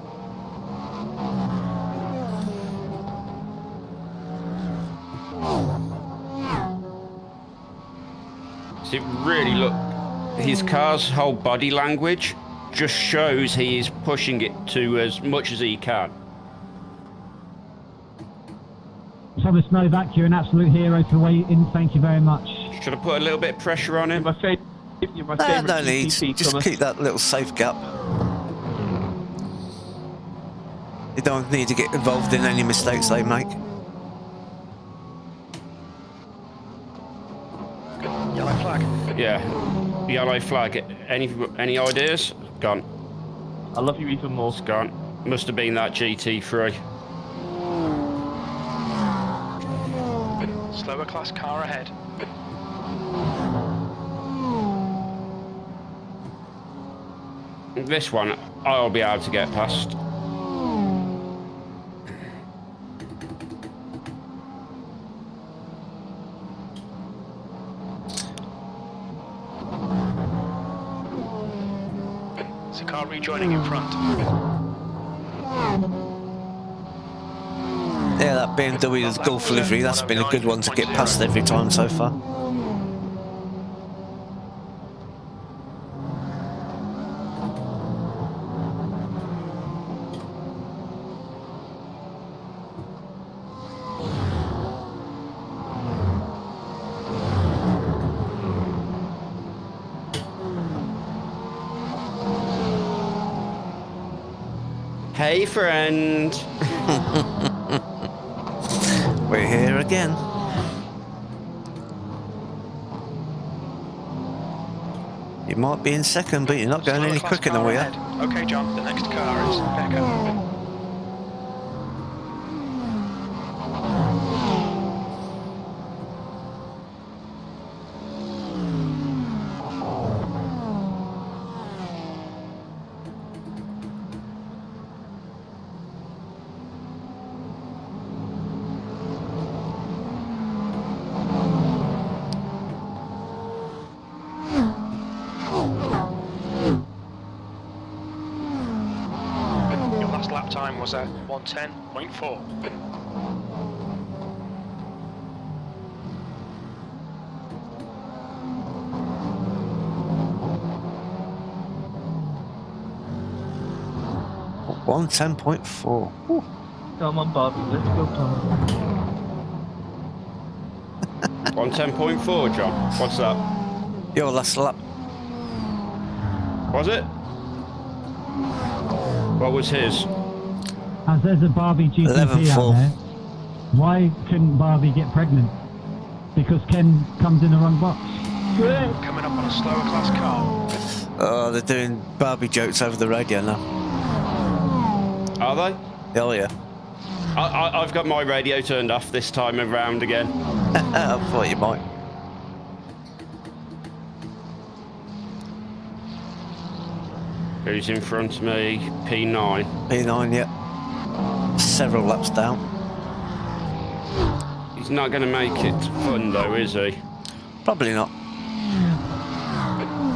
So it really look, his car's whole body language just shows he is pushing it to as much as he can.
Thomas Novak, you're an absolute hero for waiting. Thank you very much.
Should I put a little bit of pressure on him?
No need. Just keep that little safe gap. You don't need to get involved in any mistakes they make.
Yellow flag.
Yeah, yellow flag. Any ideas? Gone.
I love you even more.
It's gone. Must have been that GT3.
Slower class car ahead.
This one, I'll be able to get past.
There's a car rejoining in front.
Yeah, that BMW Golf livery, that's been a good one to get past every time so far.
Hey, friend.
We're here again. You might be in second, but you're not going any quicker than we are.
Okay, John, the next car is Becca. Time was at 110.4.
One 10.4.
Come on, Bobby, let's go, Tom.
110.4, John. What's that?
Your last lap.
Was it? What was his?
As there's a Barbie GTP out
11.4.
there, why couldn't Barbie get pregnant? Because Ken comes in the wrong box.
Coming up on a slower class car.
Oh, they're doing Barbie jokes over the radio now.
Are they?
Oh, yeah.
I've got my radio turned off this time around again.
I thought you might.
Who's in front of me? P9.
P9, yeah. Several laps down.
He's not going to make it fun though, is he?
Probably not.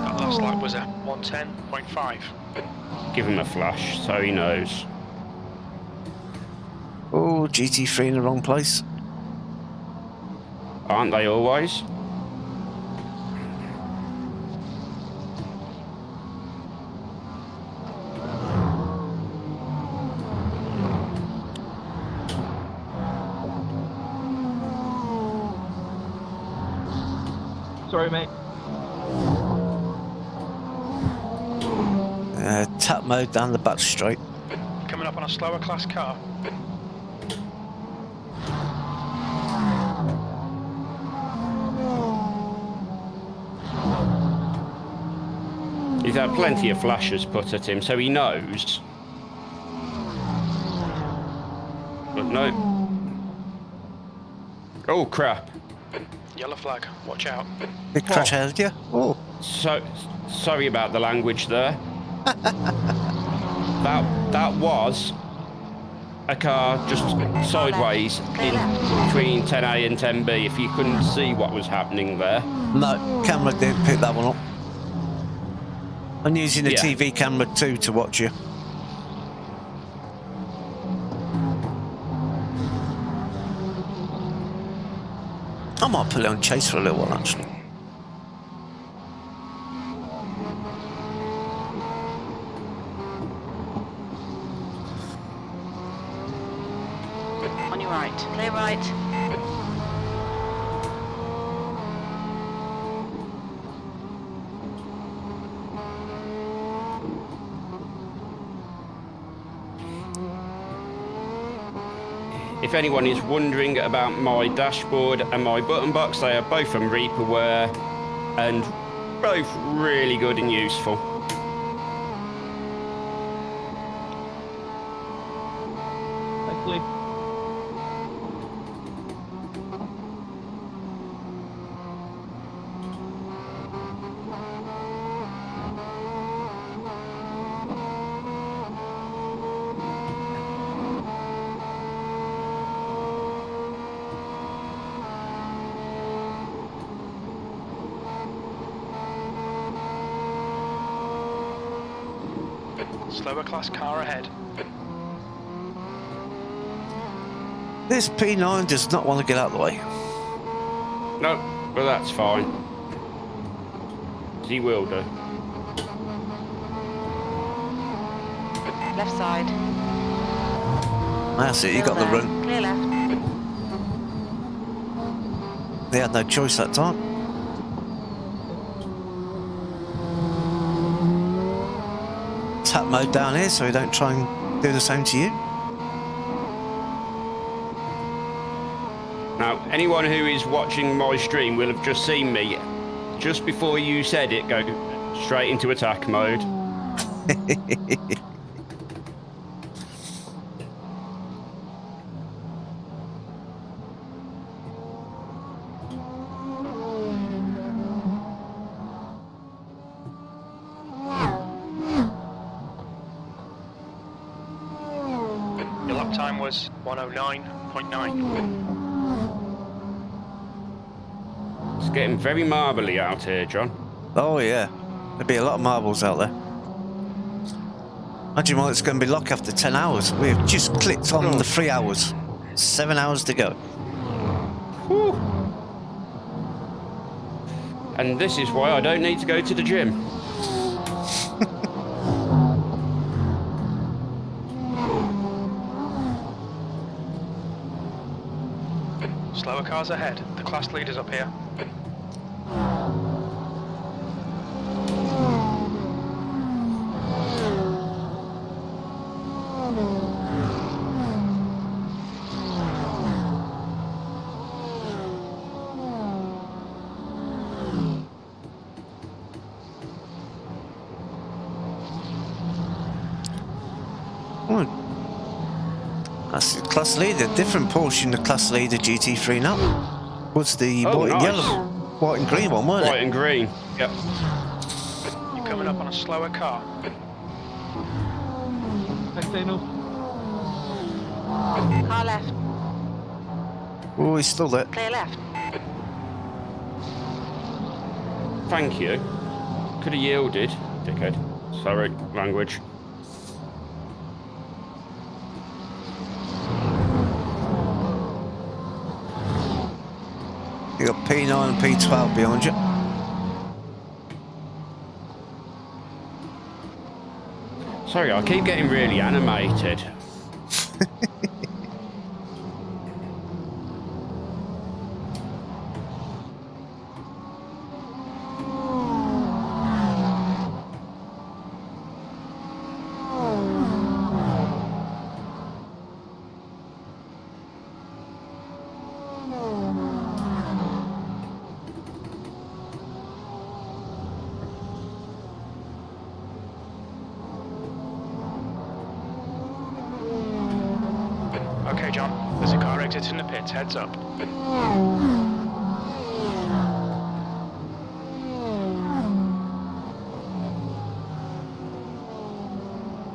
That last lap was at 110.5.
Give him a flash so he knows.
Oh, GT3 in the wrong place.
Aren't they always?
Sorry, mate.
Tap mode down the back straight.
Coming up on a slower class car.
He's had plenty of flashes put at him, so he knows. But no. Oh, crap.
Yellow flag, watch out.
Big crash ahead of you. Oh.
So, sorry about the language there. That was a car just sideways in between 10A and 10B, if you couldn't see what was happening there.
No, camera didn't pick that one up. I'm using the
Yeah.
TV camera too to watch you. I might put it on chase for a little while, actually.
On your right. Clear right.
If anyone is wondering about my dashboard and my button box, they are both from Reaperware and both really good and useful.
Hopefully.
Slower class car ahead.
This P9 does not want to get out of the way.
No, but that's fine. He will do.
Left side.
That's it, you got the
Still there.
run.
Clear left.
They had no choice that time. Tap mode down here so we don't try and do the same to you.
Now, anyone who is watching my stream will have just seen me, just before you said it, go straight into attack mode.
Your lap time was 109.9.
It's getting very marbly out here, John.
Oh yeah, there'll be a lot of marbles out there. Imagine what it's going to be like after 10 hours. We've just clicked on the 3 hours. 7 hours to go.
Whew. And this is why I don't need to go to the gym.
Slower cars ahead. The class leader's up here.
That's the class leader, different Porsche in the class leader GT3 now. What's the
Oh,
white and
nice.
yellow? White and green one, weren't
White
it?
and green. Yep.
You're coming up on a slower car.
Thanks, Daniel.
Car left.
Oh, he's still there.
Clear left.
Thank you. Could have yielded, dickhead. Sorry, language.
You got P9 and P12 behind you.
Sorry, I keep getting really animated.
Okay, John. There's a car exiting the pits. Heads up.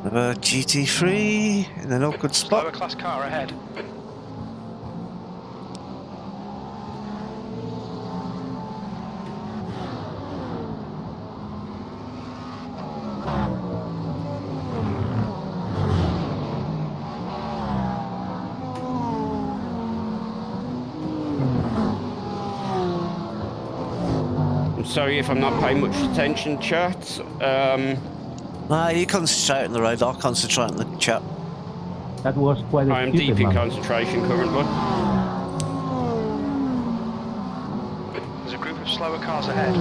Another GT3 in an awkward spot.
Lower class car ahead.
I'm sorry if I'm not paying much attention, chat.
Nah, you concentrate on the road, I'll concentrate on the chat.
That was quite a
I am
stupid
deep in
one.
concentration currently.
There's a group of slower cars ahead.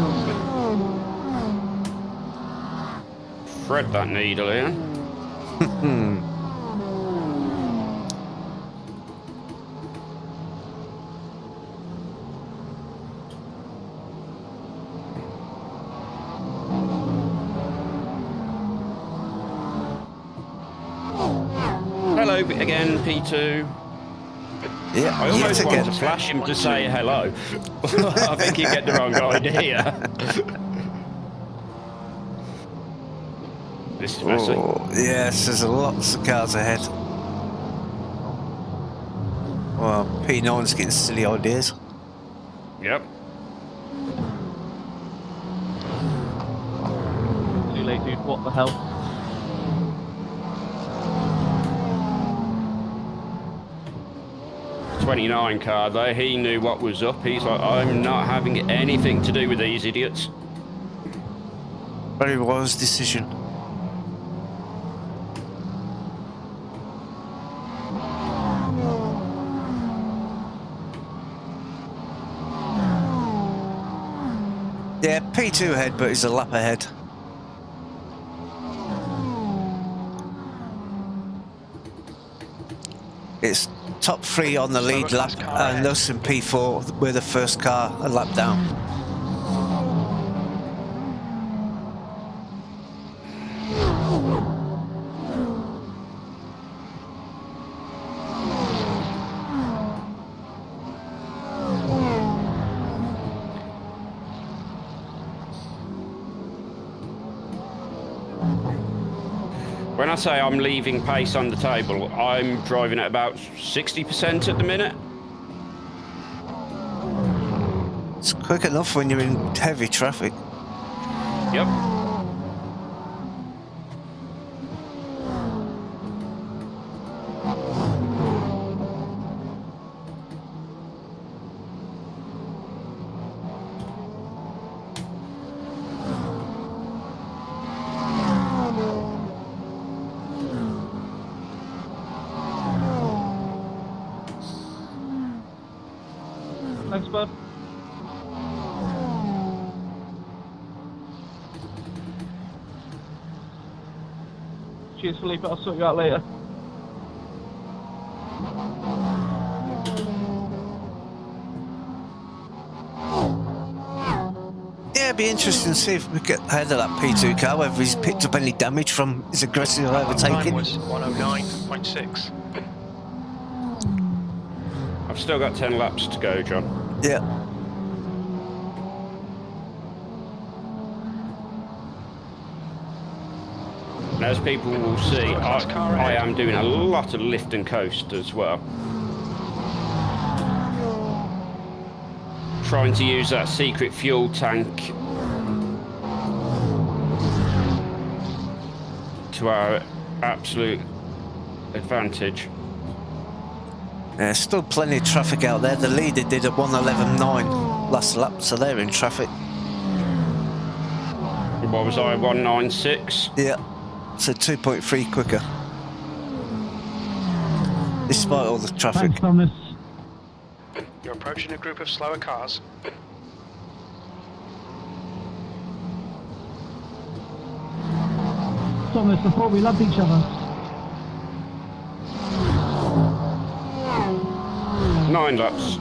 Thread that needle in. Hello again, P2.
Yeah,
I almost
yet
wanted
again.
to flash him to say hello. I think you get the wrong idea. This is messy.
Oh, yes, there's lots of cars ahead. Well, P9's getting silly ideas.
Yep.
Too late, dude. What the hell?
'29 car though, he knew what was up. He's like, I'm not having anything to do with these idiots.
Very wise decision. Yeah, P2 ahead, but he's a lap ahead. It's top 3 on the lead lap, and us and P4 we're the first car a lap down.
When I say I'm leaving pace on the table, I'm driving at about 60% at the minute.
It's quick enough when you're in heavy traffic.
Yep.
Thanks, bud. Cheers, Felipe. I'll sort you out later.
Yeah, it'd be interesting to see if we get ahead of that P2 car, whether he's picked up any damage from his aggressive overtaking.
Time was 109.6.
I've still got 10 laps to go, John.
Yeah.
And as people will see, I am doing a lot of lift and coast as well. Trying to use that secret fuel tank to our absolute advantage.
There's still plenty of traffic out there. The leader did a 1:11.9 last lap, so they're in traffic.
What was I, 196?
Yeah, so 2.3 quicker. Despite all the traffic.
Thanks, Thomas.
You're approaching a group of slower cars.
Thomas, I thought we loved each other.
9 laps.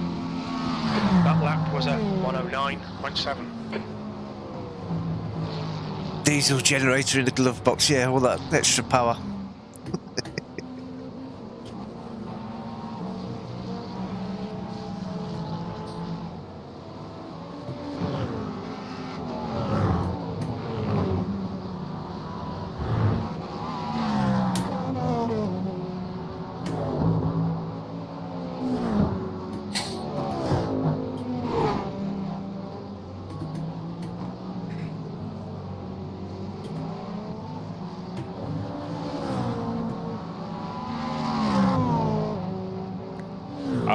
That lap was at 109.7.
Diesel generator in the glove box, yeah, all that extra power.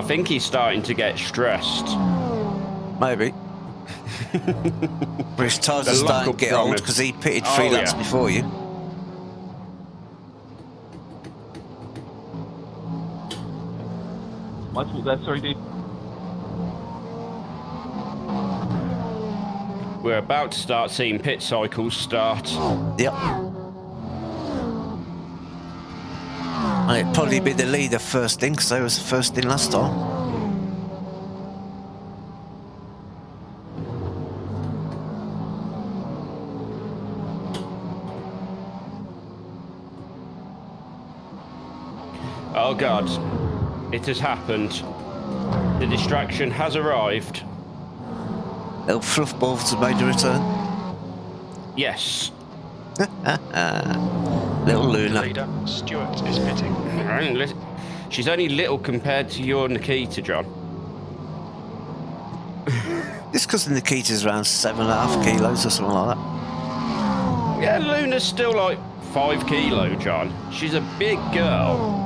I think he's starting to get stressed.
Maybe. But his tyres are starting to get old because he pitted 3 laps before you.
My fault there, sorry, dude.
We're about to start seeing pit cycles start.
Yep. And it'd probably be the leader first in, because they was first in last time.
Oh God, it has happened. The distraction has arrived.
Little fluffballs have made a return.
Yes.
Little Luna.
Leader, Stewart is pitting.
She's only little compared to your Nikita, John.
Just because Nikita's around 7.5 kilos or something like that.
Yeah, Luna's still like 5 kilo, John. She's a big girl.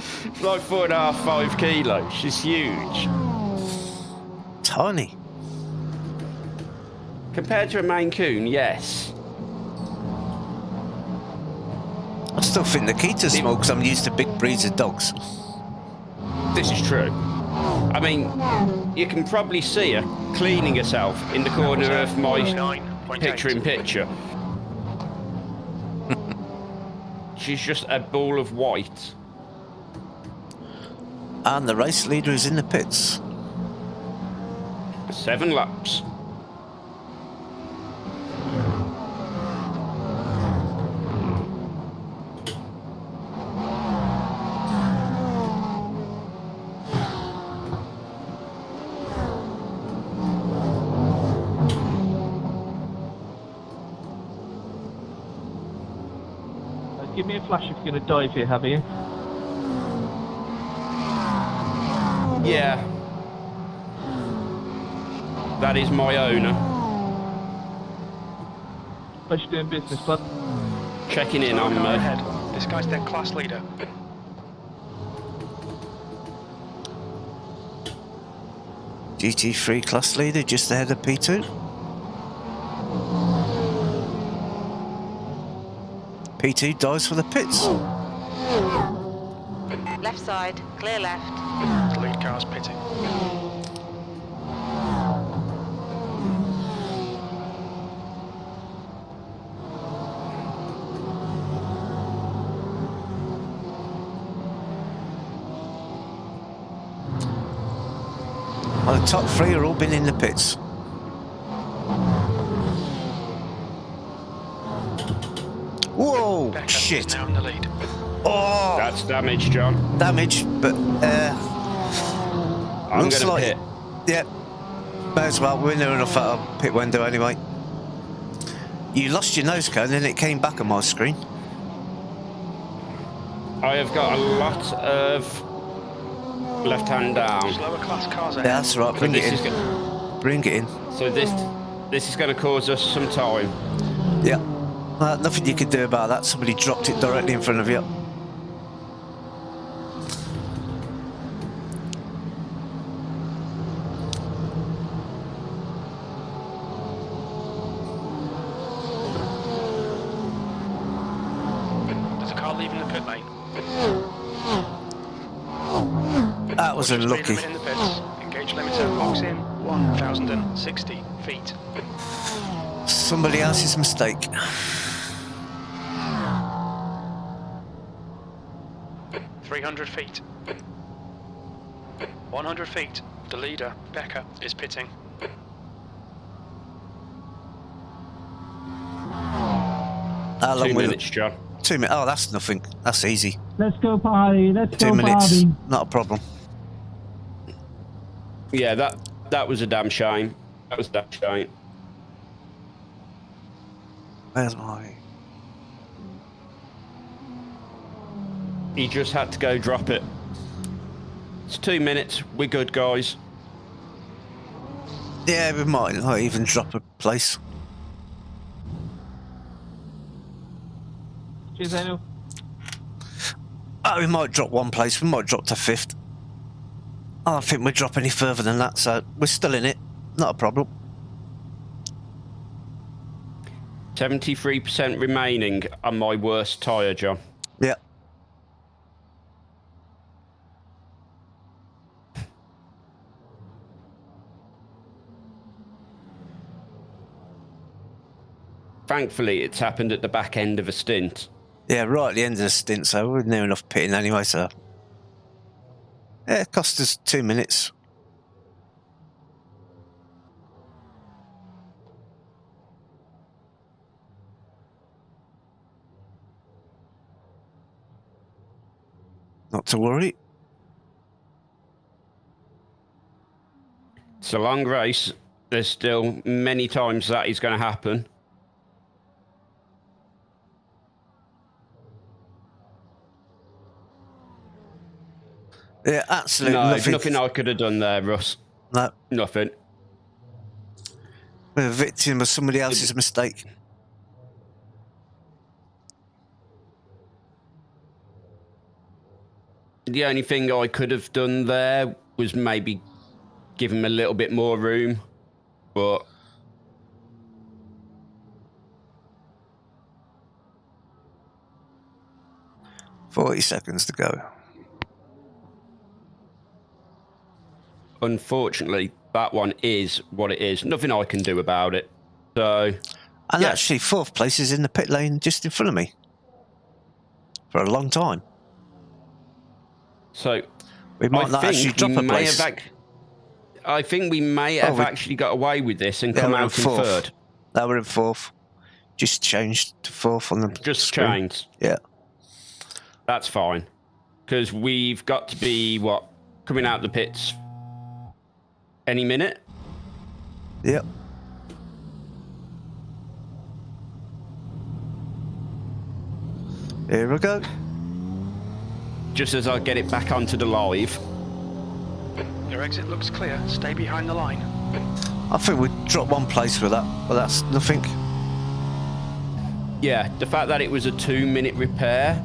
She's like 4.5, 5 kilos. She's huge.
Tiny.
Compared to a Maine Coon, yes.
I still think Nikita's small because I'm used to big breeds of dogs.
This is true. I mean, you can probably see her cleaning herself in the corner of my picture-in-picture. She's just a ball of white.
And the race leader is in the pits.
7 laps.
Give me a flash if you're going to dive here, have you?
Yeah. That is my owner.
Pleasure doing business, bud.
Checking in on me.
Ahead. This guy's their class leader.
GT3 class leader just ahead of P2. P2 dives for the pits.
Left side, clear left.
The lead car's pitting.
Well, the top 3 are all been in the pits. Whoa,
Becca
shit.
is now in the lead.
Oh,
That's damage, John.
damage, but
I'm
looks
going to
like
pit.
Yeah, may as well. We're near enough at our pit window anyway. You lost your nose cone and it came back on my screen.
I have got a lot of left hand down.
Slower class cars
Yeah,
ahead.
that's right. Bring it in. Bring it in.
So this is going to cause us some time.
Yeah. Nothing you can do about that. Somebody dropped it directly in front of you.
There's a car leaving the pit lane.
That was
Watch the speed
unlucky.
limit in the pits. Engage limiter, box in 1,060 feet.
Somebody else's mistake.
300 feet. 100 feet. The leader, Becca, is pitting.
How long
2
will
minutes, John.
2 minutes. Oh, that's nothing. That's easy.
Let's go party, let's
2
go
minutes.
party.
Not a problem.
Yeah, that was a damn shame. That was a damn shame.
Where's my...
He just had to go drop it. It's 2 minutes. We're good, guys.
Yeah, we might not even drop a place.
Cheers, Daniel.
Oh, we might drop one place. We might drop to 5th. I don't think we'll drop any further than that, so we're still in it. Not a problem.
73% remaining on my worst tyre, John.
Yeah.
Thankfully, it's happened at the back end of a stint.
Yeah, right at the end of the stint, so we're near enough pitting anyway, so... Yeah, it cost us 2 minutes. Not to worry.
It's a long race. There's still many times that is going to happen.
Yeah, absolutely
No,
nothing.
nothing I could have done there, Russ.
No.
Nothing.
We're a victim of somebody else's mistake.
The only thing I could have done there was maybe give him a little bit more room, but...
"40 seconds to go."
Unfortunately, that one is what it is. Nothing I can do about it. So,
And
yeah.
actually, 4th place is in the pit lane just in front of me. For a long time.
So
We might
I
not
think
actually drop
we
a
may
place.
have I think we may have actually got away with this and
Yeah,
come
we're in
out in
4th.
3rd.
No, we're in 4th. Just changed to 4th on the
Just
screen.
changed.
Yeah.
That's fine. Because we've got to be, what, coming out the pits any minute?
Yep. Here we go.
Just as I get it back onto the live.
Your exit looks clear. Stay behind the line.
I think we dropped one place with that, but that's nothing.
Yeah, the fact that it was a 2-minute repair,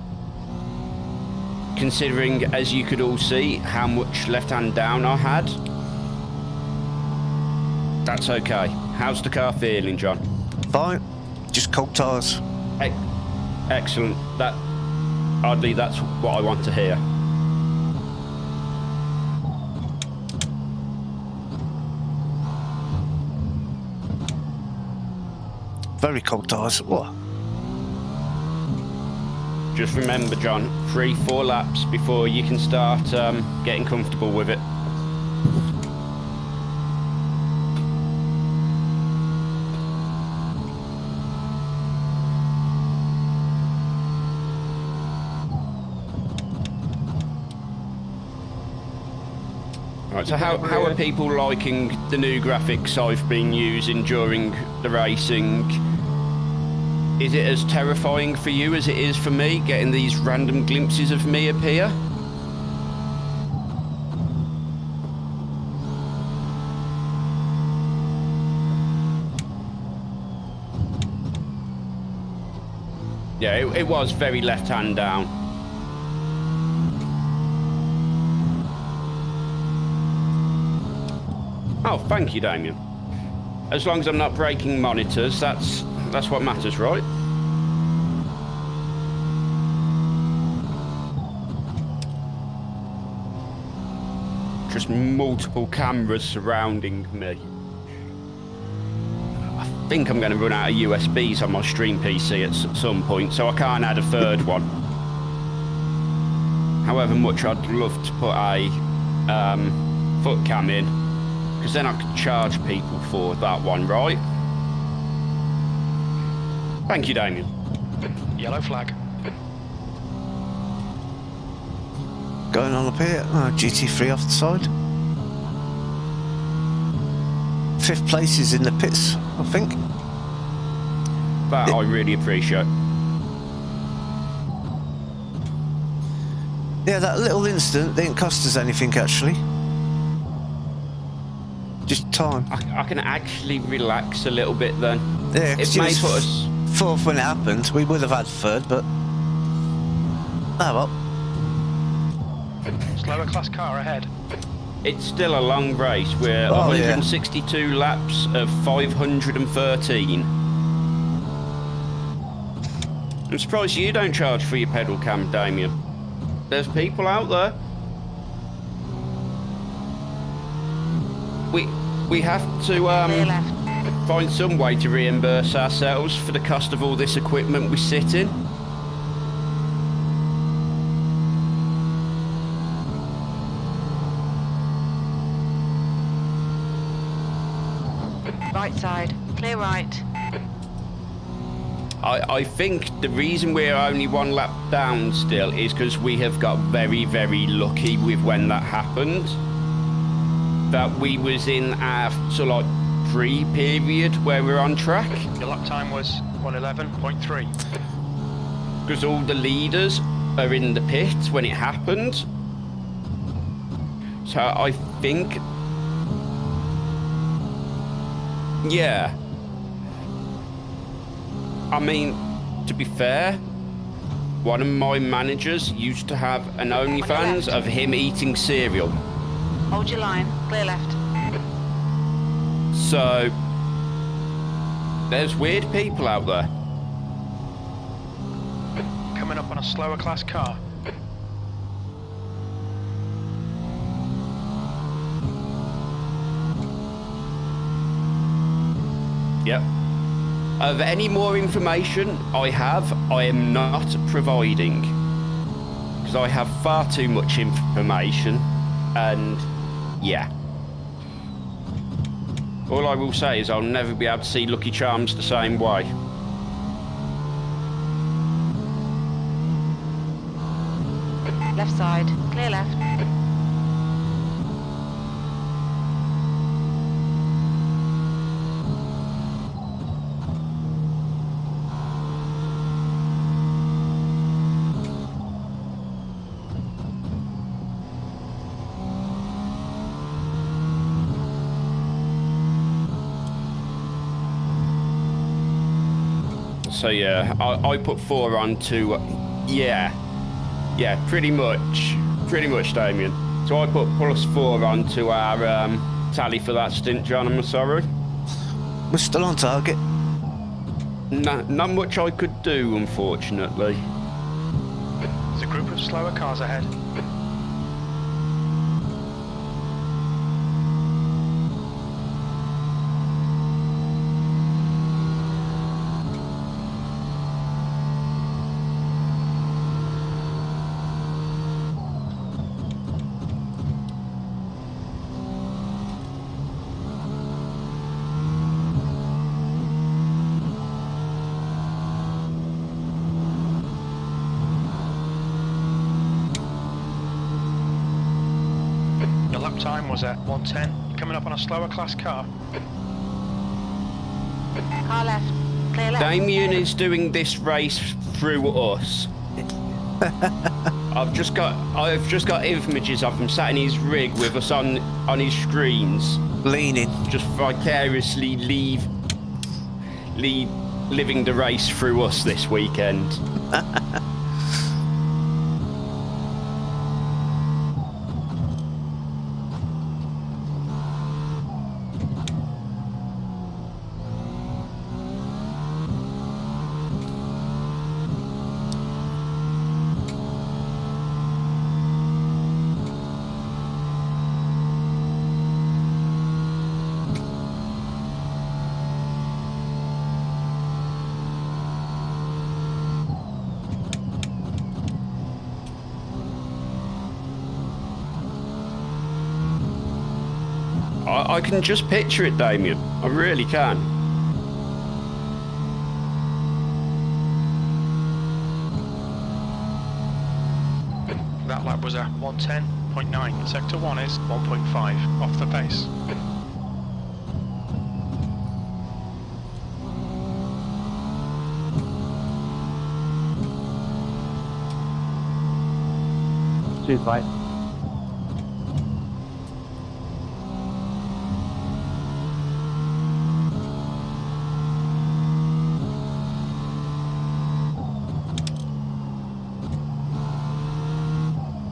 considering, as you could all see, how much left-hand down I had, that's okay. How's the car feeling, John?
Fine. Just cold tyres.
Excellent. Oddly, that's what I want to hear.
Very cold tyres. What?
Just remember, John, 3-4 laps before you can start getting comfortable with it. Right, so how are people liking the new graphics I've been using during the racing? Is it as terrifying for you as it is for me, getting these random glimpses of me appear? Yeah, it was very left-hand down. Oh, thank you, Damien. As long as I'm not breaking monitors, that's what matters, right? Just multiple cameras surrounding me. I think I'm going to run out of USBs on my stream PC at some point, so I can't add a 3rd one. However much I'd love to put a foot cam in, because then I could charge people for that one, right? Thank you, Damien.
Yellow flag.
Going on up here. GT3 off the side. 5th place is in the pits, I think.
That I really appreciate.
Yeah, that little incident didn't cost us anything, actually. Just time.
I can actually relax a little bit then.
Yeah,
it may put us...
4th when it happened. We would have had 3rd, but... Oh well.
Slower class car ahead.
It's still a long race. We're
Oh, yeah.
162 laps of 513. I'm surprised you don't charge for your pedal cam, Damien. There's people out there. We have to
Clear left.
find some way to reimburse ourselves for the cost of all this equipment we sit in.
Right side. Clear right.
I think the reason we're only one lap down still is because we have got very, very lucky with when that happened. That we was in our sort of like pre-period where we're on track.
Your lap time was 111.3.
Because all the leaders are in the pit when it happened. So I think... Yeah. I mean, to be fair, one of my managers used to have an OnlyFans of him eating cereal.
Hold your line. Clear left.
So, there's weird people out there.
Coming up on a slower class car.
Yep. Of any more information I am not providing. Because I have far too much information. And, yeah. All I will say is I'll never be able to see Lucky Charms the same way.
Left side. Clear left.
So yeah, I put 4 on to, yeah, pretty much, Damien. So I put +4 on to our tally for that stint, John, I'm sorry.
We're still on target.
Not much I could do, unfortunately.
There's a group of slower cars ahead. Time was at 110. Coming up on a slower class car.
Car left. Clear left.
Damien is doing this race through us. I've just got images of him sat in his rig with us on his screens,
Leaning.
just vicariously living the race through us this weekend. I can just picture it, Damien. I really can.
That lap was at 110.9. Sector 1 is 1.5 off the pace.
Cheers, mate.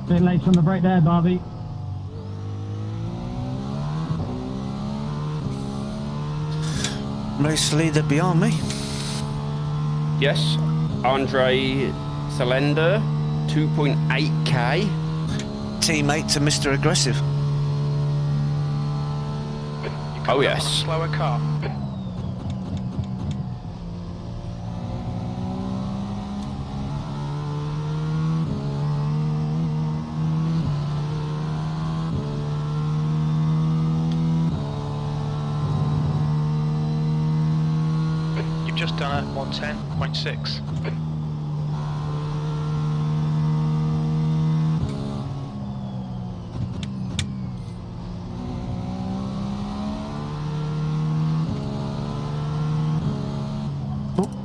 Bit late on the break there, Barbie.
Race leader beyond me.
Yes, Andre Salender, 2.8k.
Teammate to Mr. Aggressive.
Oh yes.
Slower car. You've just done it, 110.6.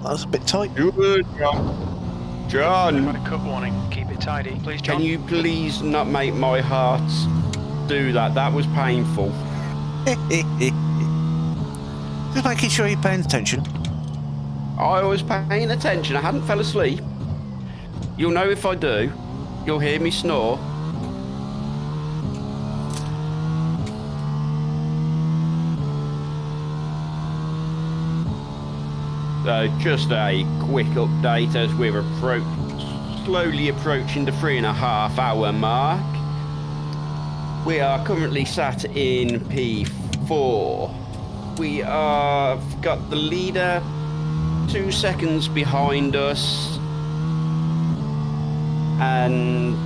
That was a bit tight.
Good, John. John,
Got a cut warning. Keep it tidy, please, John.
can you please not make my heart do that? That was painful.
Just making sure you're paying attention.
I was paying attention. I hadn't fell asleep. You'll know if I do. You'll hear me snore. So just a quick update as we're slowly approaching the 3.5 hour mark. We are currently sat in P4. We have got the leader 2 seconds behind us, and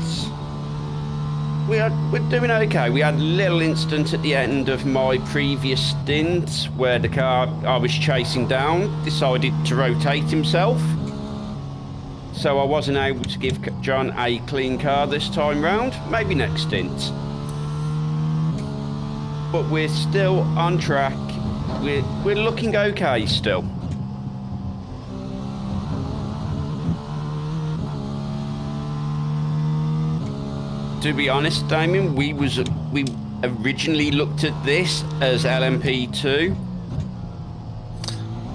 we're doing okay. We had a little incident at the end of my previous stint where the car I was chasing down decided to rotate himself, so I wasn't able to give John a clean car this time round. Maybe next stint, but we're still on track. We're looking okay still. To be honest, Damien, we originally looked at this as LMP2.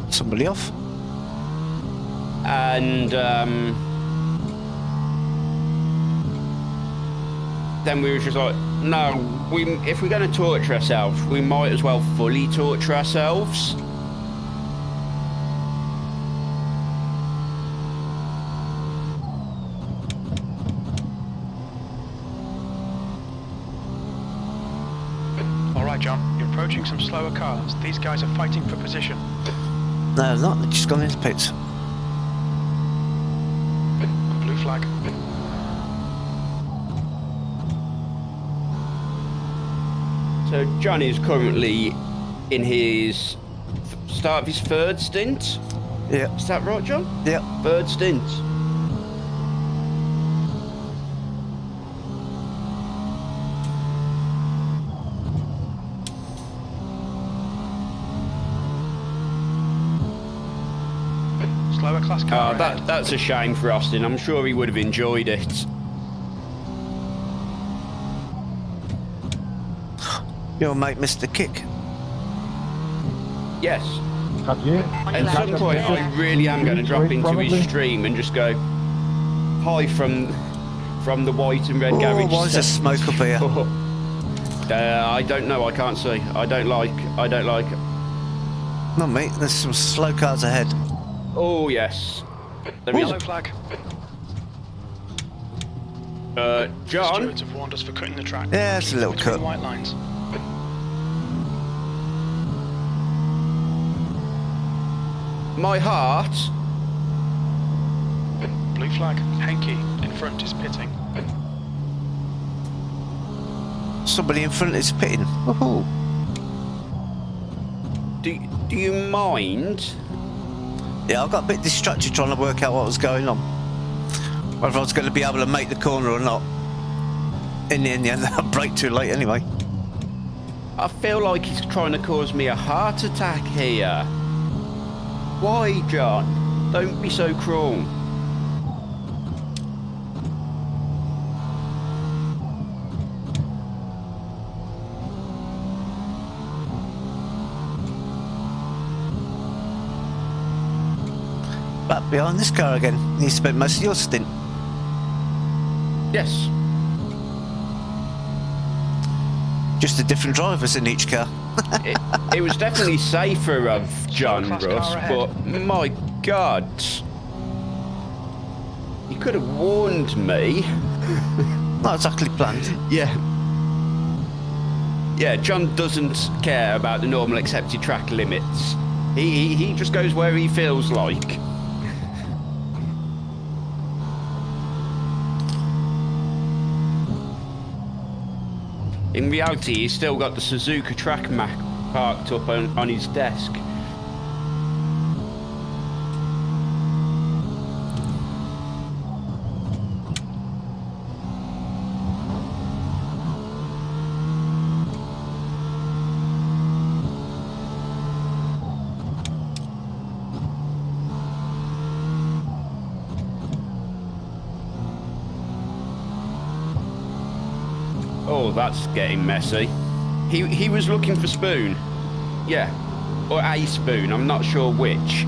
Somebody off.
And then we were just like, no, if we're going to torture ourselves, we might as well fully torture ourselves.
John, you're approaching some slower cars. These guys are fighting for position.
No, they're not. They've just gone into pits.
Blue flag.
So John is currently in his start of his third stint.
Yeah.
Is that right, John?
Yeah.
Third stint.
Slower class car.
That's a shame for Austin. I'm sure he would have enjoyed it.
Your mate missed the kick.
Yes.
Have you?
At some point, I really am going to drop into his stream and just go hi from the white and red garage.
Why is there smoke up here?
I don't know. I can't see. I don't like.
Not me. There's some slow cars ahead.
Oh yes. There is.
Yellow flag.
John.
Stewards have warned us for cutting the track.
Yeah, it's a little
Between
cut.
white lines.
My heart.
Blue flag. Henke in front is pitting.
Somebody in front is pitting. Woohoo.
Do you mind?
Yeah, I got a bit distracted trying to work out what was going on. Whether I was going to be able to make the corner or not. In the end, I brake too late anyway.
I feel like he's trying to cause me a heart attack here. Why, John? Don't be so cruel.
Back behind this car again. You spent most of your stint.
Yes.
Just the different drivers in each car.
It was definitely safer of John Russ, but my God. You could have warned me.
Not exactly planned.
Yeah. Yeah, John doesn't care about the normal accepted track limits. He just goes where he feels like. In reality, he's still got the Suzuka track map parked up on his desk. Oh, that's getting messy. He was looking for spoon. Yeah. Or a spoon, I'm not sure which.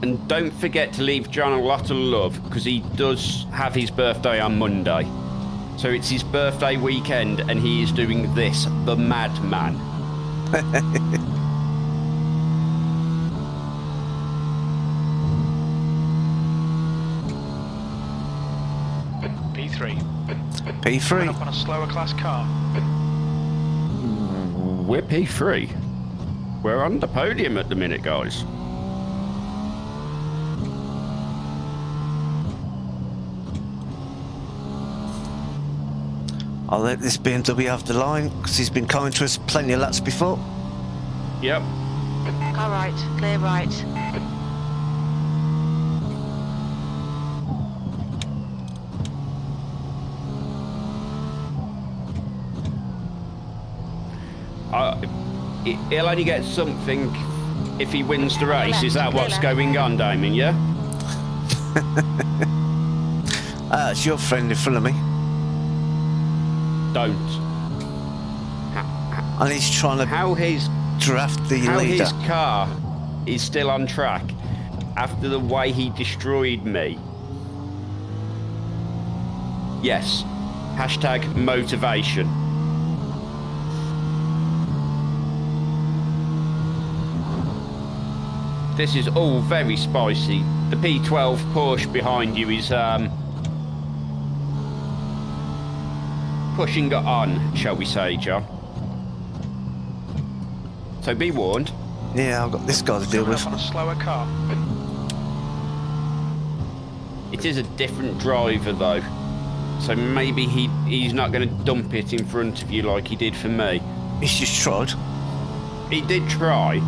And don't forget to leave John a lot of love, because he does have his birthday on Monday. So it's his birthday weekend and he is doing this, the madman.
P3.
Coming up on a slower class car.
We're P3. We're on the podium at the minute, guys.
I'll let this BMW have the line, because he's been kind to us plenty of laps before.
Yep.
Car right, clear right.
He'll only get something if he wins the race. Is that what's going on, Damien, yeah?
It's your friend in front of me.
Don't.
And he's trying to draft the leader.
His car is still on track after the way he destroyed me. Yes. Hashtag motivation. This is all very spicy. The P12 Porsche behind you is pushing it on, shall we say, John. So be warned.
Yeah, I've got this guy to deal with.
On a slower car.
It is a different driver though, so maybe he's not going to dump it in front of you like he did for me.
He's just tried.
He did try.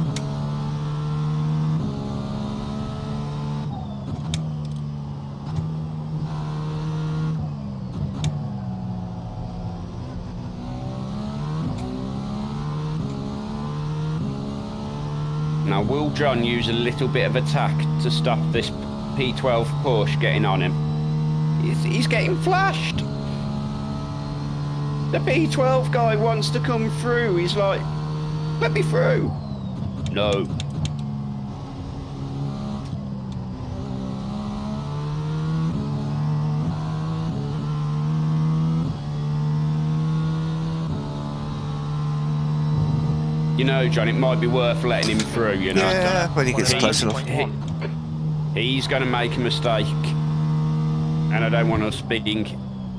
Now, will John use a little bit of attack to stop this P12 Porsche getting on him? He's getting flashed. The P12 guy wants to come through. He's like, let me through. No. You know, John, it might be worth letting him through, you know.
Yeah, when he gets close enough.
He's going to make a mistake. And I don't want us being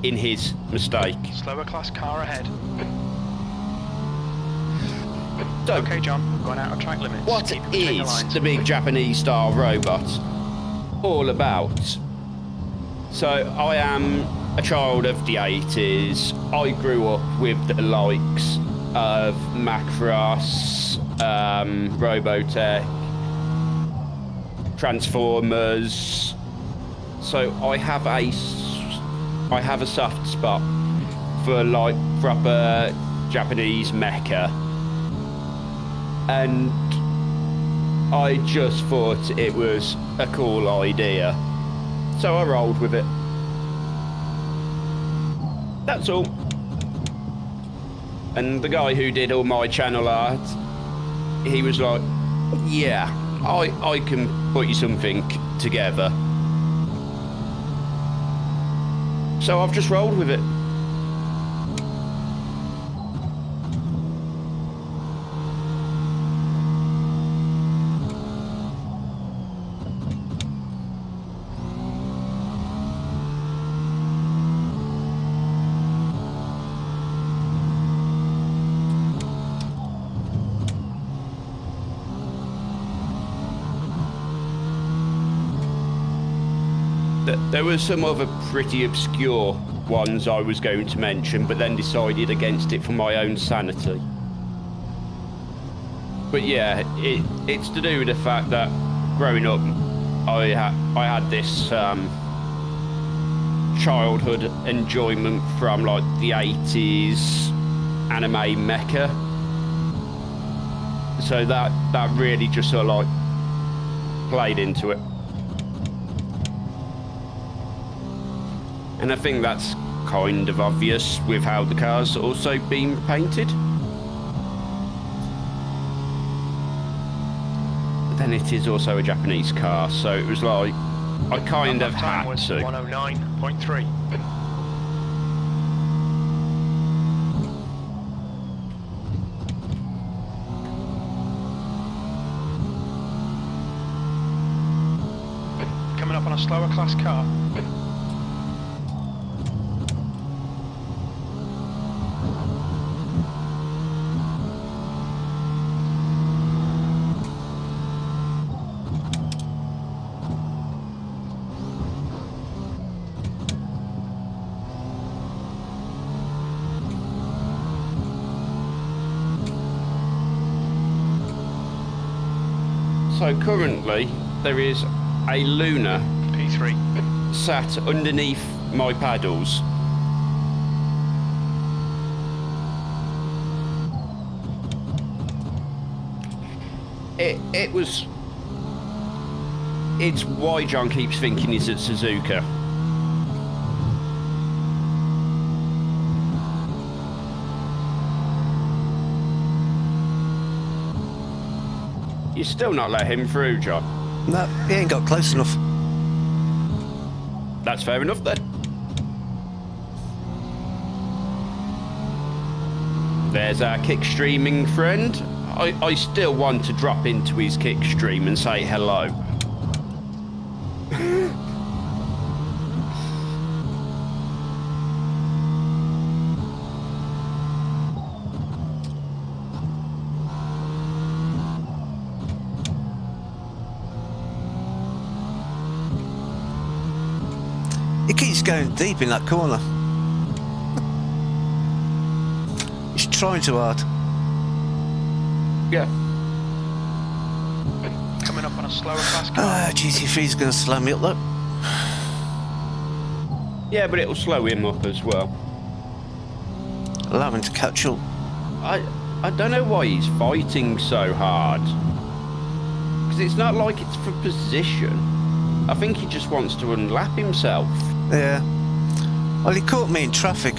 in his mistake.
Slower class car ahead.
So,
okay, John, going out of track limits.
What is the big Japanese style robot all about? So, I am a child of the 80s. I grew up with the likes of Macross, Robotech, Transformers. So I have a soft spot for like proper Japanese mecha, and I just thought it was a cool idea, so I rolled with it. That's all. And the guy who did all my channel art, he was like, yeah, I can put you something together. So I've just rolled with it. There were some other pretty obscure ones I was going to mention, but then decided against it for my own sanity. But yeah, it's to do with the fact that growing up, I had this childhood enjoyment from like the 80s anime mecca. So that really just sort of like played into it. And I think that's kind of obvious with how the car's also been painted. But then it is also a Japanese car, so it was like, I kind of had to.
109.3. Coming up on a slower class car.
So currently there is a Luna
P3
sat underneath my paddles. It's why John keeps thinking he's at Suzuka. You still not let him through, John?
No, he ain't got close enough.
That's fair enough then. There's our kick streaming friend. I still want to drop into his kick stream and say hello.
He keeps going deep in that corner. He's trying too hard.
Yeah.
coming up on a slower class car.
GT3's going to slow me up though.
Yeah, but it'll slow him up as well.
Allow him to catch up.
I don't know why he's fighting so hard. Because it's not like it's for position. I think he just wants to unlap himself.
Yeah. Well, he caught me in traffic.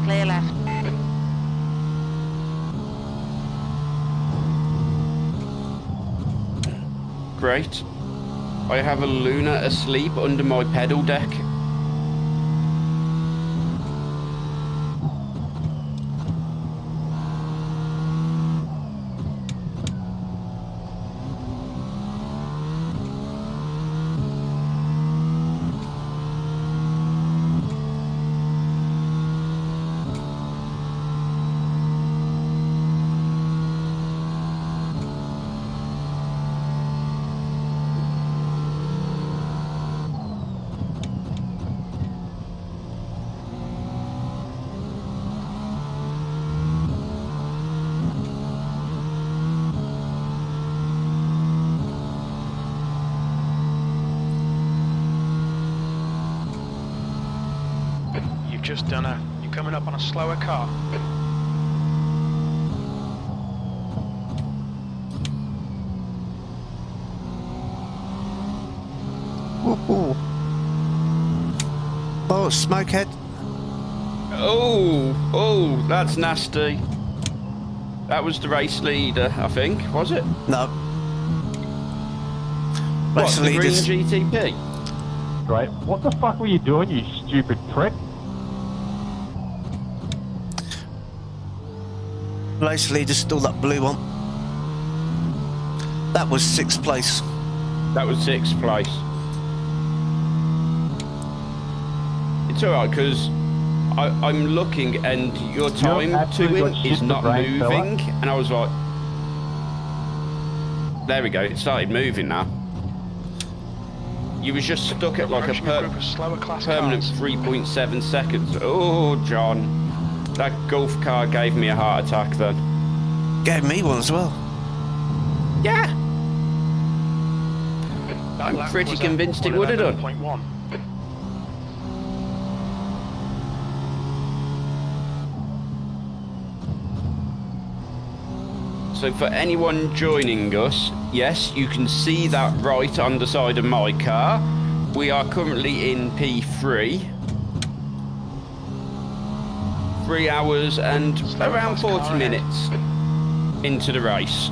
Clear left.
Great. I have a Luna asleep under my pedal deck.
Just done you're coming up on a slower car.
Ooh. Oh, smokehead.
Oh, that's nasty. That was the race leader, I think, was it?
No.
What,
Race
the green
leaders.
GTP?
Right. What the fuck were you doing, you stupid prick?
Race leader still that blue one. That was 6th place.
That was 6th place. It's alright, because I'm looking and your time to win is not moving. And I was like, there we go, it started moving now. You was just stuck at like a permanent 3.7 seconds. Oh, John. That Golf car gave me a heart attack then.
Gave me one as well.
Yeah. I'm pretty convinced it would have done. So for anyone joining us, yes, you can see that right underside of my car. We are currently in P3. 3 hours and around 40 minutes into the race.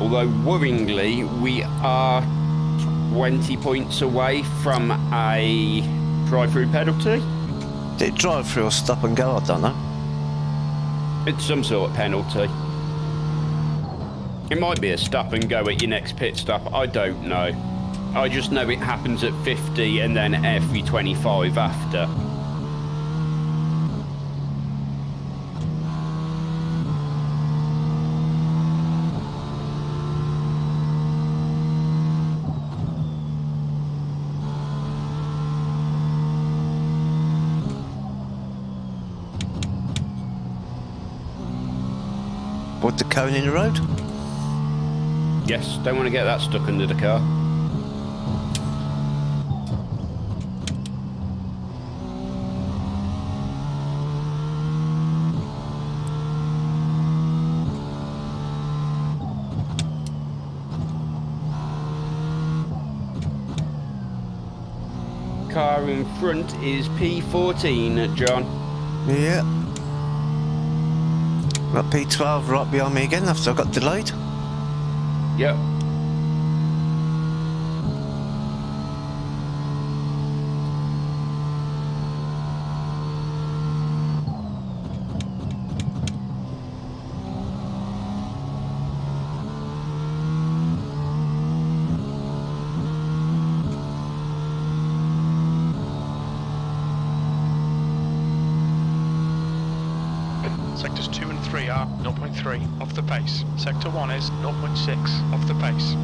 Although worryingly, we are 20 points away from a drive-through penalty.
Did it drive through or stop and go? I don't know.
It's some sort of penalty. It might be a stop and go at your next pit stop, I don't know. I just know it happens at 50 and then every 25 after.
Put the cone in the road?
Yes, don't want to get that stuck under the car. Car in front is P14, John.
Yeah. Got P12 right behind me again after I got delayed.
Yep.
Sectors 2 and 3 are 0.3 off the pace. Sector 1 is 0.6 off the pace.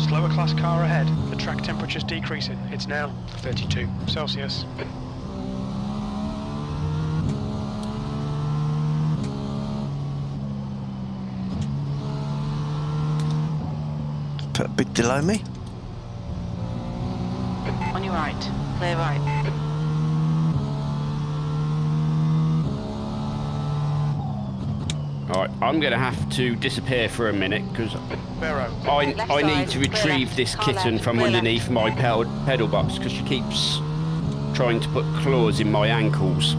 Slower class car ahead. The track temperature's decreasing. It's now 32 Celsius.
Put a bit below me.
On your right. Clear right.
Alright, I'm going to have to disappear for a minute because
Vero.
I need to retrieve this kitten from underneath my pedal box because she keeps trying to put claws in my ankles.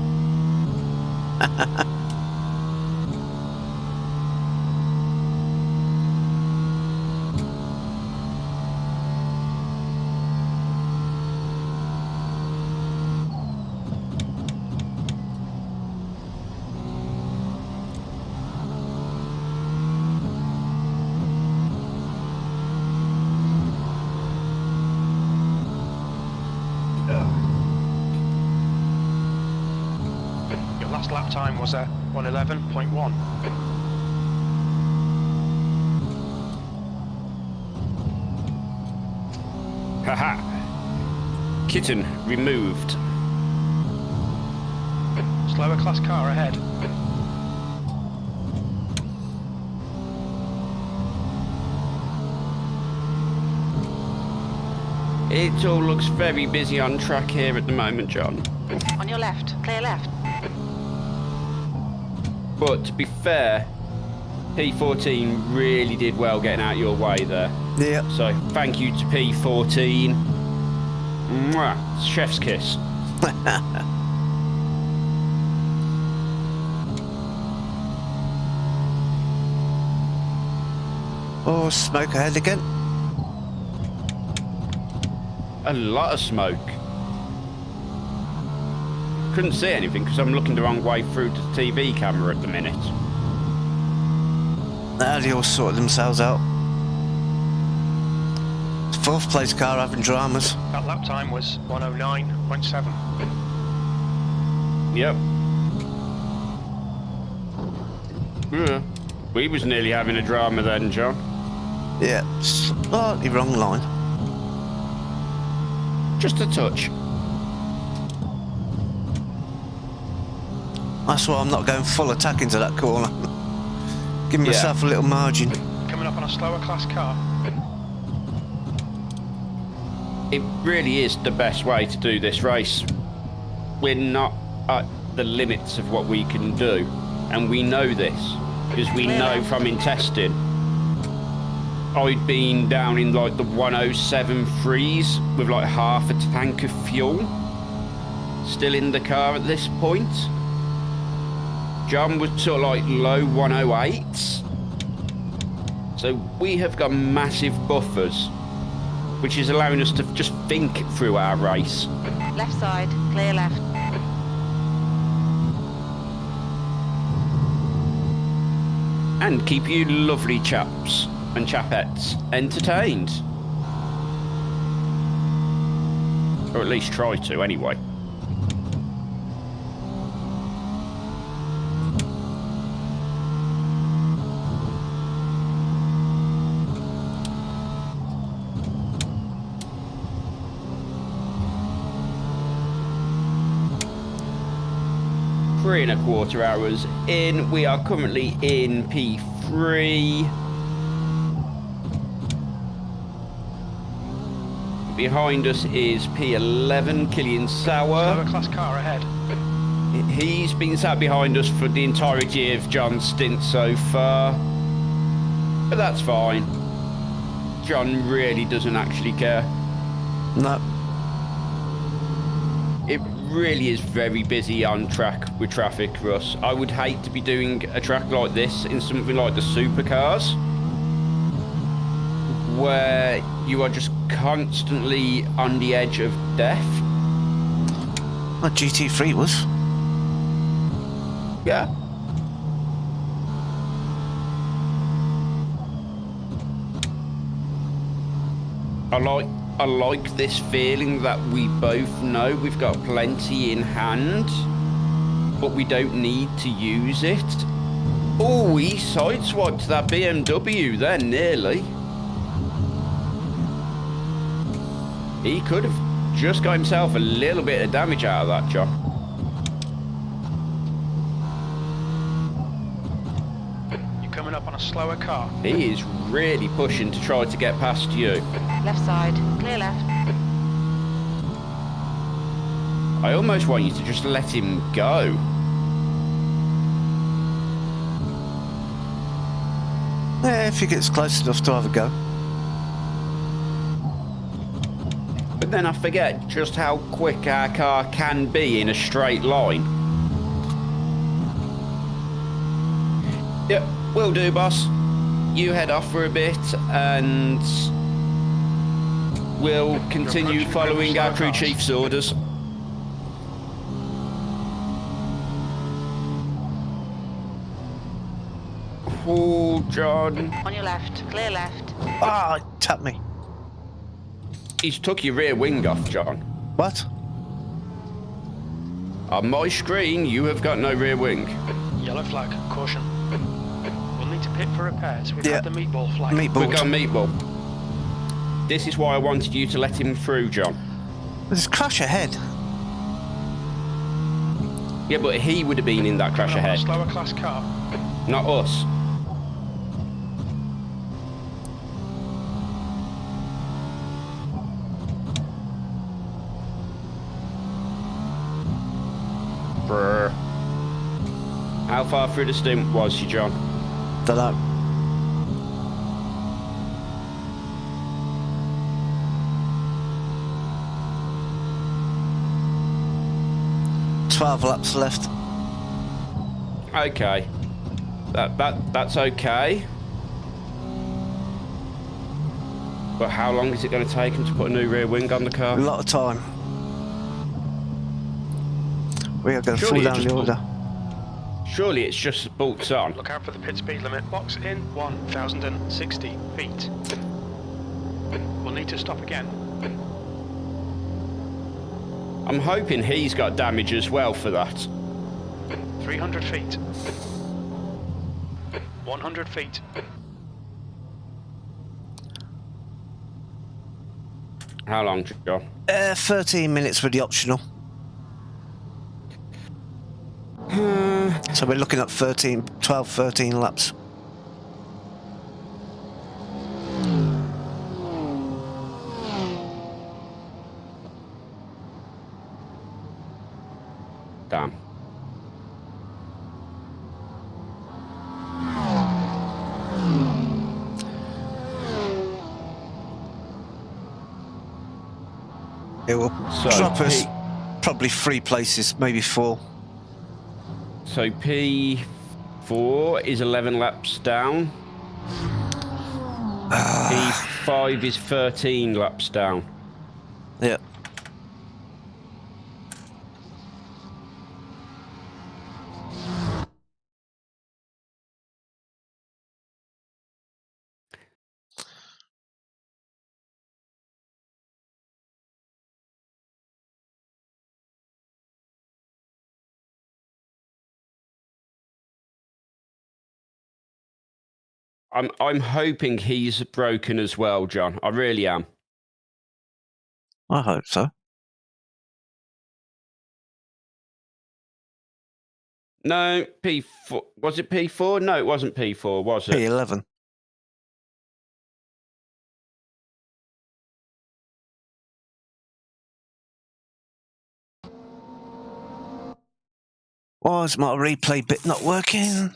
Your last lap time was a 1:11.1.
Haha. Kitten removed.
Slower class car ahead.
It all looks very busy on track here at the moment, John.
On your left, clear left.
But to be fair, P14 really did well getting out your way there.
Yeah.
So thank you to P14. Mwah. Chef's kiss.
Oh, smoke ahead again.
A lot of smoke. Couldn't see anything because I'm looking the wrong way through to the TV camera at the minute.
Now they all sorted themselves out. Fourth place car having dramas.
That lap time was 1:09.7.
Yep. Yeah. We was nearly having a drama then, John.
Yeah, slightly wrong line.
Just a touch.
That's why I'm not going full attack into that corner. Give myself a little margin.
Coming up on a slower class car.
It really is the best way to do this race. We're not at the limits of what we can do, and we know this because we know from in testing. I'd been down in like the 107.3s with like half a tank of fuel still in the car at this point. John was sort of like low 108s. So we have got massive buffers, which is allowing us to just think through our race.
Left side, clear left.
And keep you lovely chaps and chapettes entertained. Or at least try to, anyway. Three and a quarter hours in. We are currently in P3. Behind us is P11, Killian Sauer.
Slower class car ahead.
He's been sat behind us for the entirety of John's stint so far. But that's fine. John really doesn't actually care.
No.
It really is very busy on track with traffic, Russ. I would hate to be doing a track like this in something like the supercars, where you are just constantly on the edge of death.
My GT3 was.
Yeah. I like this feeling that we both know we've got plenty in hand, but we don't need to use it. Oh, he sideswiped that BMW there, nearly. He could have just got himself a little bit of damage out of that, John.
You're coming up on a slower car.
He is really pushing to try to get past you.
Left side, clear left.
I almost want you to just let him go.
Yeah, if he gets close enough to have a go.
But then I forget just how quick our car can be in a straight line. Yep, will do, boss. You head off for a bit and we'll continue following our crew chief's orders. Oh, John.
On your left, clear left.
Ah, tap me.
He's took your rear wing off, John.
What?
On my screen, you have got no rear wing.
Yellow flag, caution. We'll need to pit for repairs. We've had the meatball flag.
We've got meatball. This is why I wanted you to let him through, John.
There's a crash ahead.
Yeah, but he would have been in that crash ahead.
Slower class car.
Not us. Brr. How far through the stint was you, John?
Don't know. Laps left.
Okay. That's okay. But how long is it going to take him to put a new rear wing on the car?
A lot of time. We are going to fall down the order.
Surely it's just bolts on.
Look out for the pit speed limit. Box in 1,060 feet. We'll need to stop again.
I'm hoping he's got damage as well for that.
300 feet. 100 feet.
How long, John?
13 minutes with the optional. So we're looking at 12, 13 laps.
Damn.
It will drop us probably 3 places, maybe 4.
So P4 is 11 laps down. P5 is 13 laps down.
Yeah.
I'm hoping he's broken as well, John. I really am.
I hope so.
No, P4. Was it P4? No, it wasn't P4, was it?
P11. Why is my replay bit not working?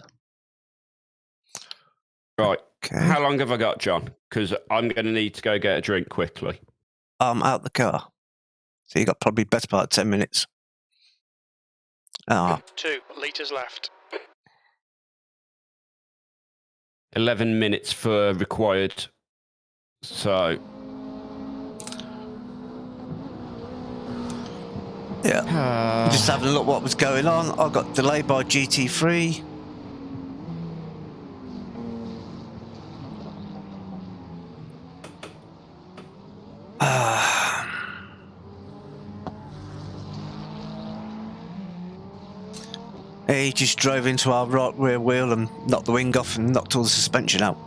Right.
Okay.
How long have I got, John? Because I'm going to need to go get a drink quickly.
I'm out the car. So you got probably better part of 10 minutes.
2 litres left.
11 minutes for required. So.
Yeah. Just having a look what was going on. I got delayed by GT3. He just drove into our right rear wheel and knocked the wing off and knocked all the suspension out.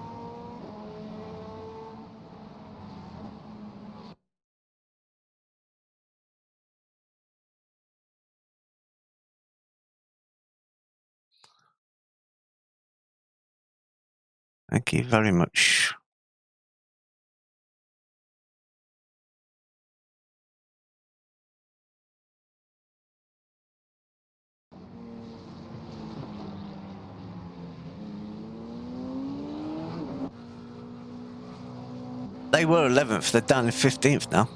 Thank you very much. They were 11th. They're down in 15th now.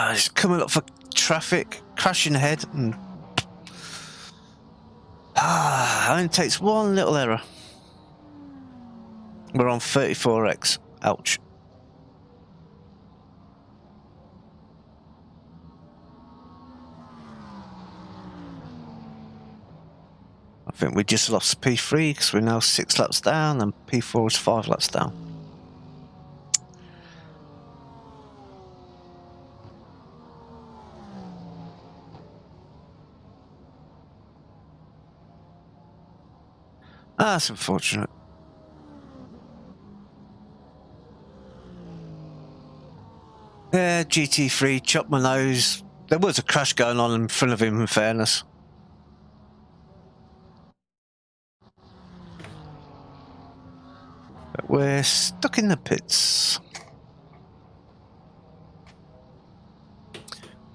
It's coming up for traffic, crashing ahead, and only takes one little error. We're on 34x. Ouch. I think we just lost P3 because we're now 6 laps down, and P4 is 5 laps down. That's unfortunate. Yeah, GT3 chopped my nose. There was a crash going on in front of him, in fairness. But we're stuck in the pits.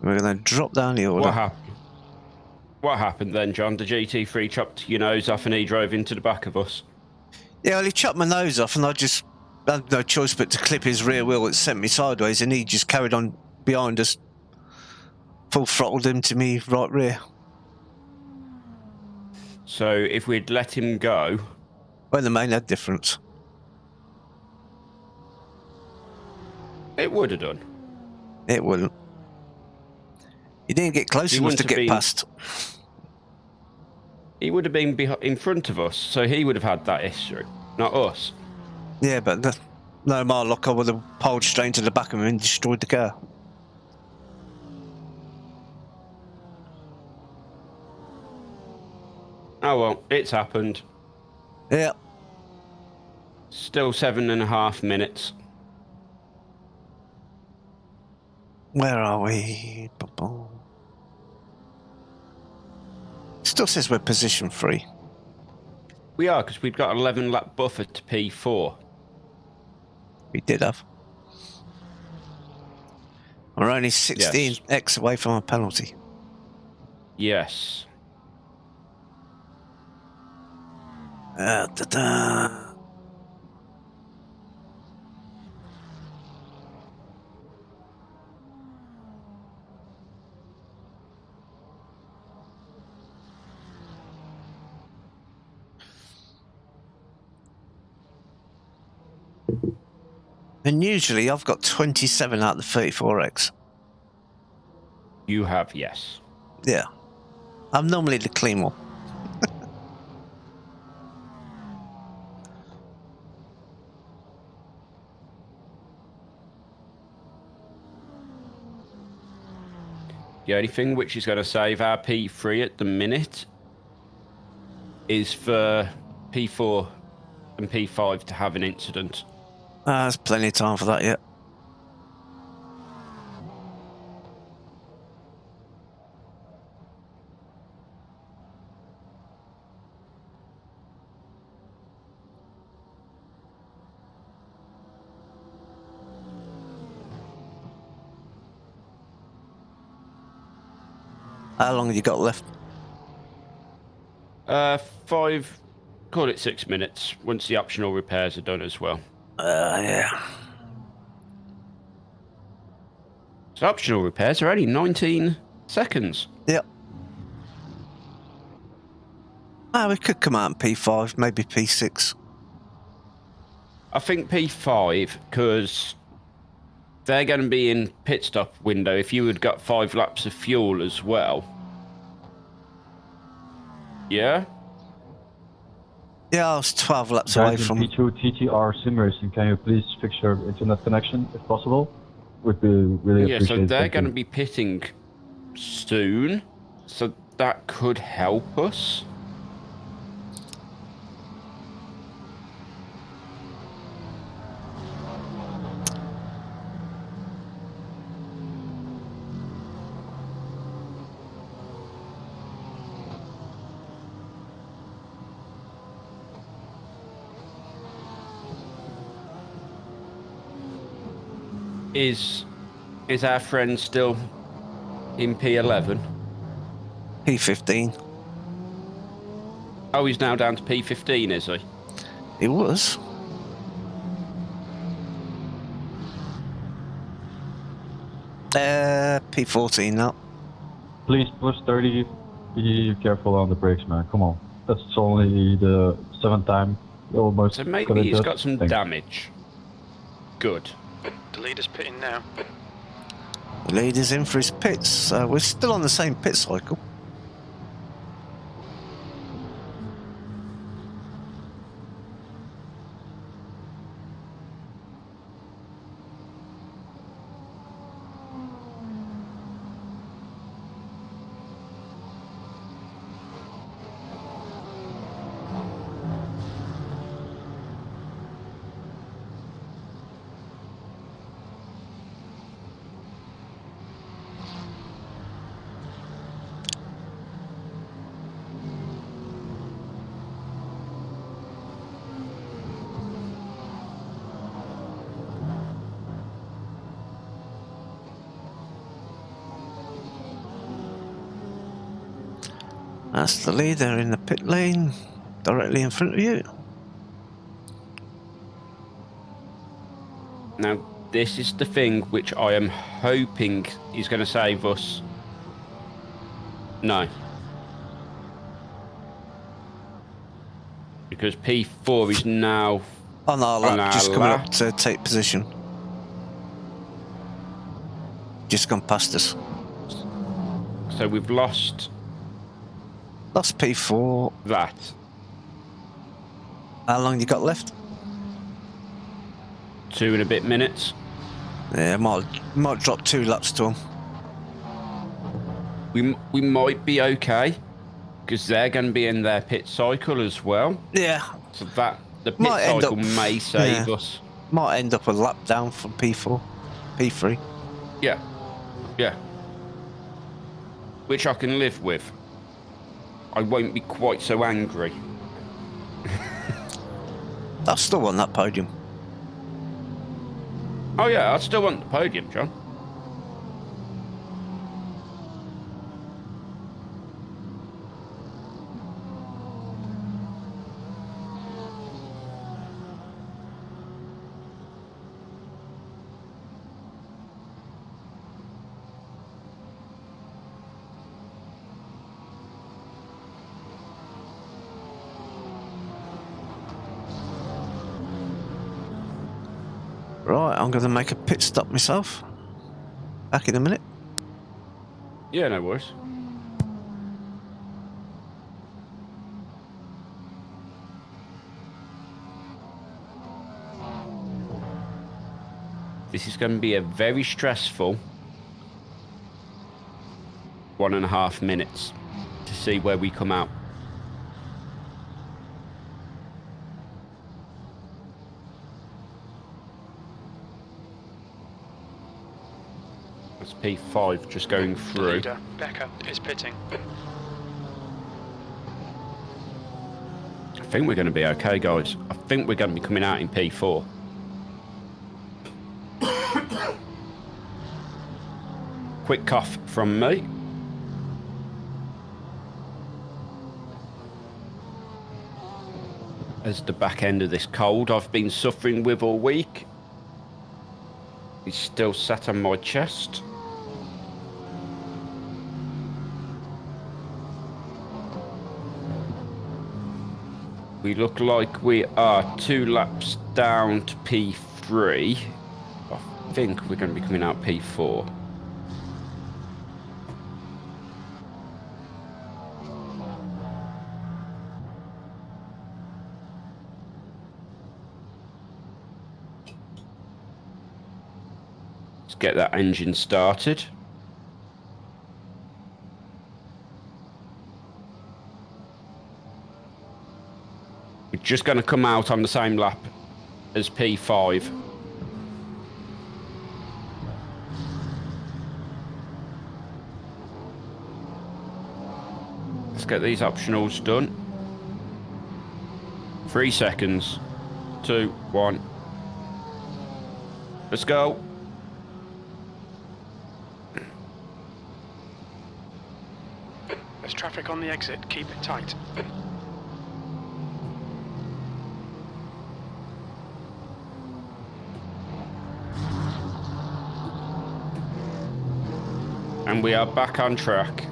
We're going to drop down the order.
What happened then, John? The GT3 chopped your nose off and he drove into the back of us?
Yeah, well, he chopped my nose off and I just had no choice but to clip his rear wheel. It sent me sideways and he just carried on behind us. Full throttled him to me right rear.
So if we'd let him go...
Well, the main had difference.
It would have done.
It wouldn't. He didn't get close enough to get past.
He would have been in front of us, so he would have had that issue, not us.
Yeah, but no more luck, I would have pulled straight into the back of him and destroyed the car.
Oh well, it's happened.
Yeah.
Still 7.5 minutes.
Where are we? Still says we're position 3.
We are, because we've got an 11 lap buffer to P4.
We did have. We're only 16x away from a penalty.
Yes.
And usually I've got 27 out of the 34x.
You have, yes.
Yeah. I'm normally the clean one.
The only thing which is going to save our P3 at the minute is for P4 and P5 to have an incident.
There's plenty of time for that yet. How long have you got left?
5, call it 6 minutes, once the optional repairs are done as well.
Yeah.
So optional repairs are only 19 seconds.
Yep. We could come out in P5, maybe P6.
I think P5, because they're going to be in pit stop window if you had got 5 laps of fuel as well. Yeah?
Yeah, I was 12 laps away
Guys,
from...
P2 TTR sim racing, can you please fix your internet connection if possible? Would be really appreciated.
Yeah, so they're going to be pitting soon, so that could help us. Is our friend still in P11?
P15.
Oh, he's now down to P15, is he?
He was. P14 now.
Please push 30. Be careful on the brakes, man. Come on. That's only the 7th time. Almost.
So maybe he's got some damage. Good.
The leader's pitting now.
The leader's in for his pits. We're still on the same pit cycle. That's the leader in the pit lane, directly in front of you.
Now, this is the thing which I am hoping is going to save us. No. Because P4 is now
On our lap, just coming
lap.
up to take position. Just gone past us.
So we've lost
Lost P4.
that.
How long you got left?
2 and a bit minutes.
Yeah, might drop 2 laps to him.
We might be okay because they're going to be in their pit cycle as well.
Yeah.
So that the pit
Might end
cycle
up-
may save
yeah.
us.
Might end up a lap down from P4. P3.
Yeah. Yeah. Which I can live with. I won't be quite so angry.
I still want that podium.
Oh yeah, I still want the podium, John.
Right, I'm going to make a pit stop myself. Back in a minute.
Yeah, no worries. This is going to be a very stressful 1.5 minutes to see where we come out. That's P5 just going
The
through.
leader, Becker, is pitting.
I think we're going to be okay, guys. I think we're going to be coming out in P4. Quick cough from me. As the back end of this cold I've been suffering with all week is still sat on my chest. We look like we are 2 laps down to P3. I think we're going to be coming out P4. Let's get that engine started. We're just going to come out on the same lap as P5. Let's get these optionals done. 3 seconds. 2, 1. Let's go.
There's traffic on the exit. Keep it tight.
And we are back on track.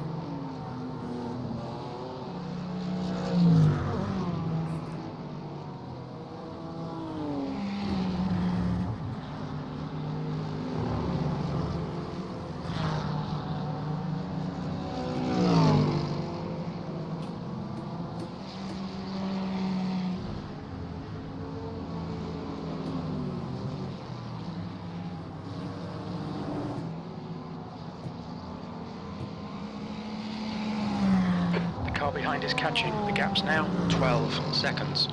Car behind is catching. The gap's now 12 seconds.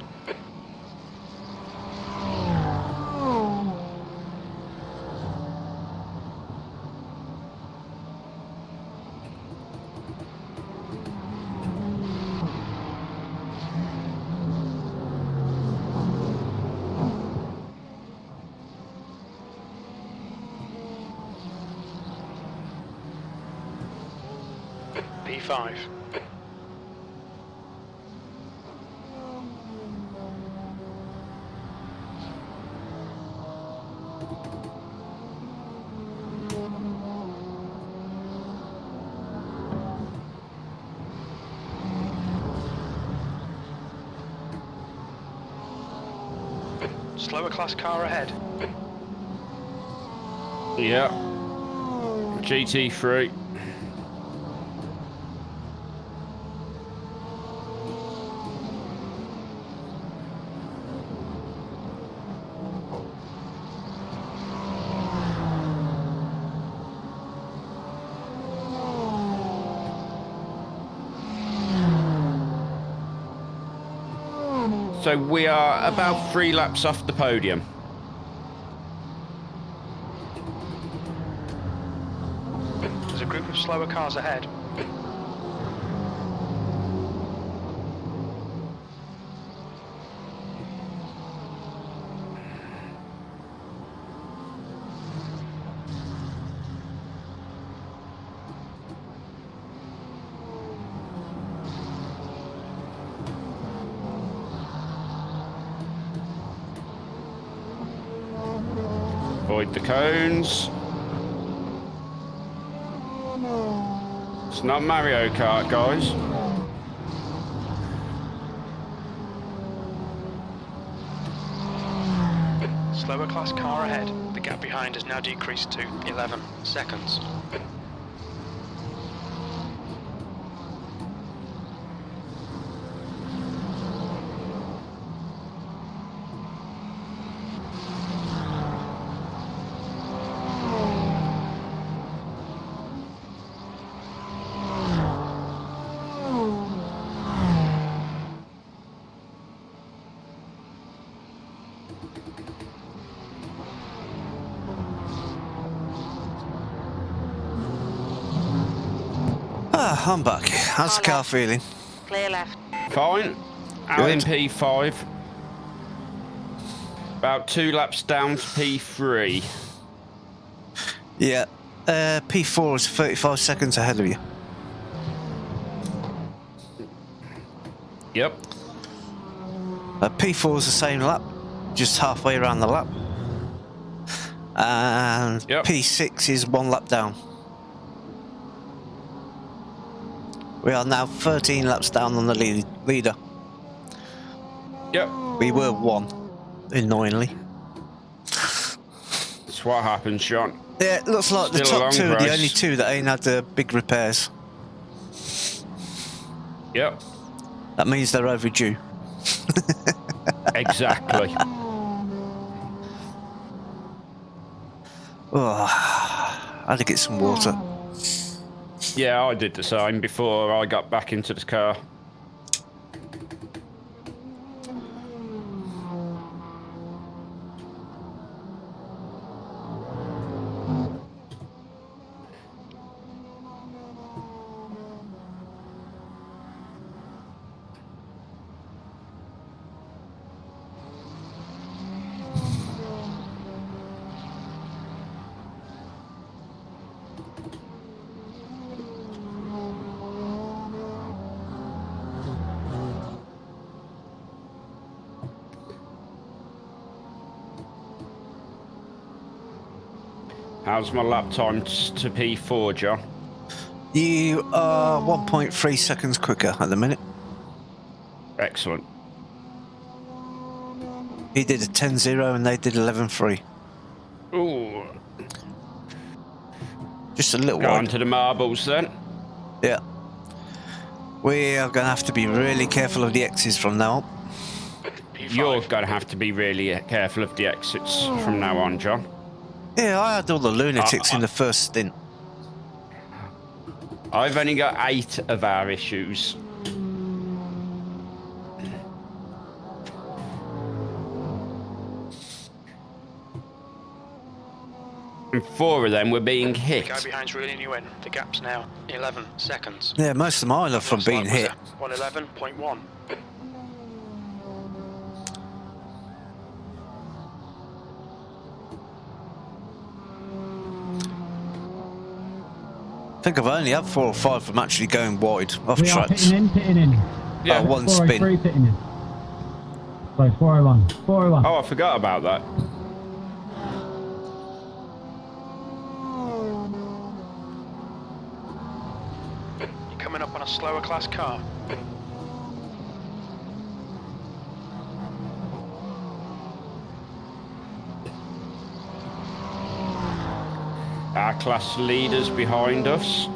P5. Slower class car ahead.
Yeah. GT3. So we are about 3 laps off the podium.
There's a group of slower cars ahead.
Avoid the cones. It's not Mario Kart, guys.
Slower class car ahead. The gap behind has now decreased to 11 seconds.
Ah, I'm back. How's the car feeling?
Clear left.
Fine. Out in P5. About 2 laps down to P3.
Yeah. P4 is 35 seconds ahead of you.
Yep.
P4 is the same lap, just halfway around the lap. And
Yep.
P6 is 1 lap down. We are now 13 laps down on the leader.
Yep.
We were 1, annoyingly.
That's what happens, Sean.
Yeah, it looks like the
Still a
top
long
2 are the
race.
only 2 that ain't had the big repairs.
Yep.
That means they're overdue.
Exactly.
Oh, I had to get some water.
Yeah, I did the same before I got back into the car. How's my lap time to P4, John?
You are 1.3 seconds quicker at the minute.
Excellent.
He did a 10.0 and they did 11.3.
Ooh.
Just a little
Go on
wide.
to the marbles then.
Yeah. We are going to have to be really careful of the X's from now on.
You're going to have to be really careful of the exits from now on, John.
Yeah, I had all the lunatics in the first stint.
I've only got 8 of our issues. And 4 of them were being hit.
The guy behind's reeling you in. The gap's now 11 seconds.
Yeah, most of mine are from being hit.
111.1.
I think I've only had 4 or 5 from actually going wide off
We are
tracks.
pitting in.
Yeah.
One spin.
403 pitting in. Sorry, 401. 401.
Oh, I forgot about that.
You're coming up on a slower class car.
Our class leaders behind us.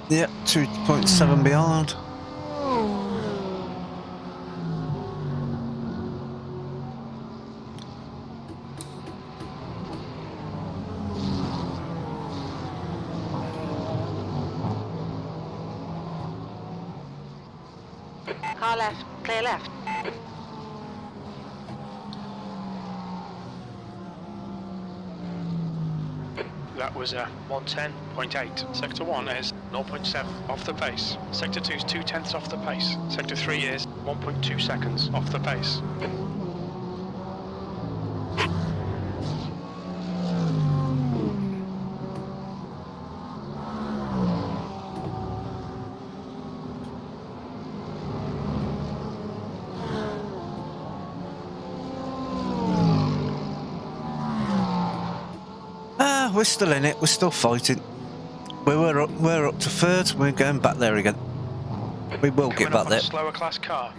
Yep, 2.7 behind.
Car left, clear left.
That was a 110.8. Sector 1 is 0.7 off the pace. Sector 2 is 0.2 off the pace. Sector 3 is 1.2 seconds off the pace.
We're still in it. We're still fighting. We're up to 3rd. We're going back there again. We will get
Coming
back
up on
there.
a slower class car.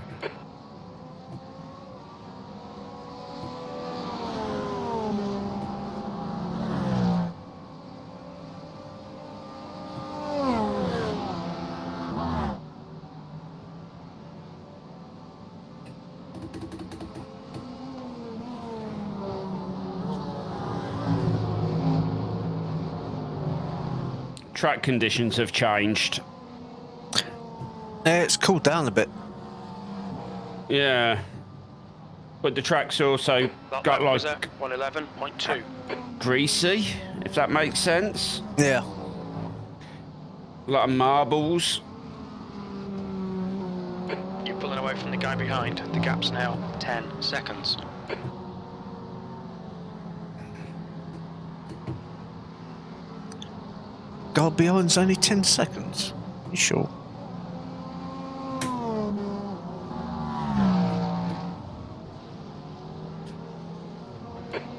Track conditions have changed.
It's cooled down a bit.
Yeah. But the track's also
That
got
lap was
like
a 111.2.
greasy, if that makes sense.
Yeah.
A lot of marbles.
You're pulling away from the guy behind. The gap's now 10 seconds.
God, behind's only 10 seconds. You sure?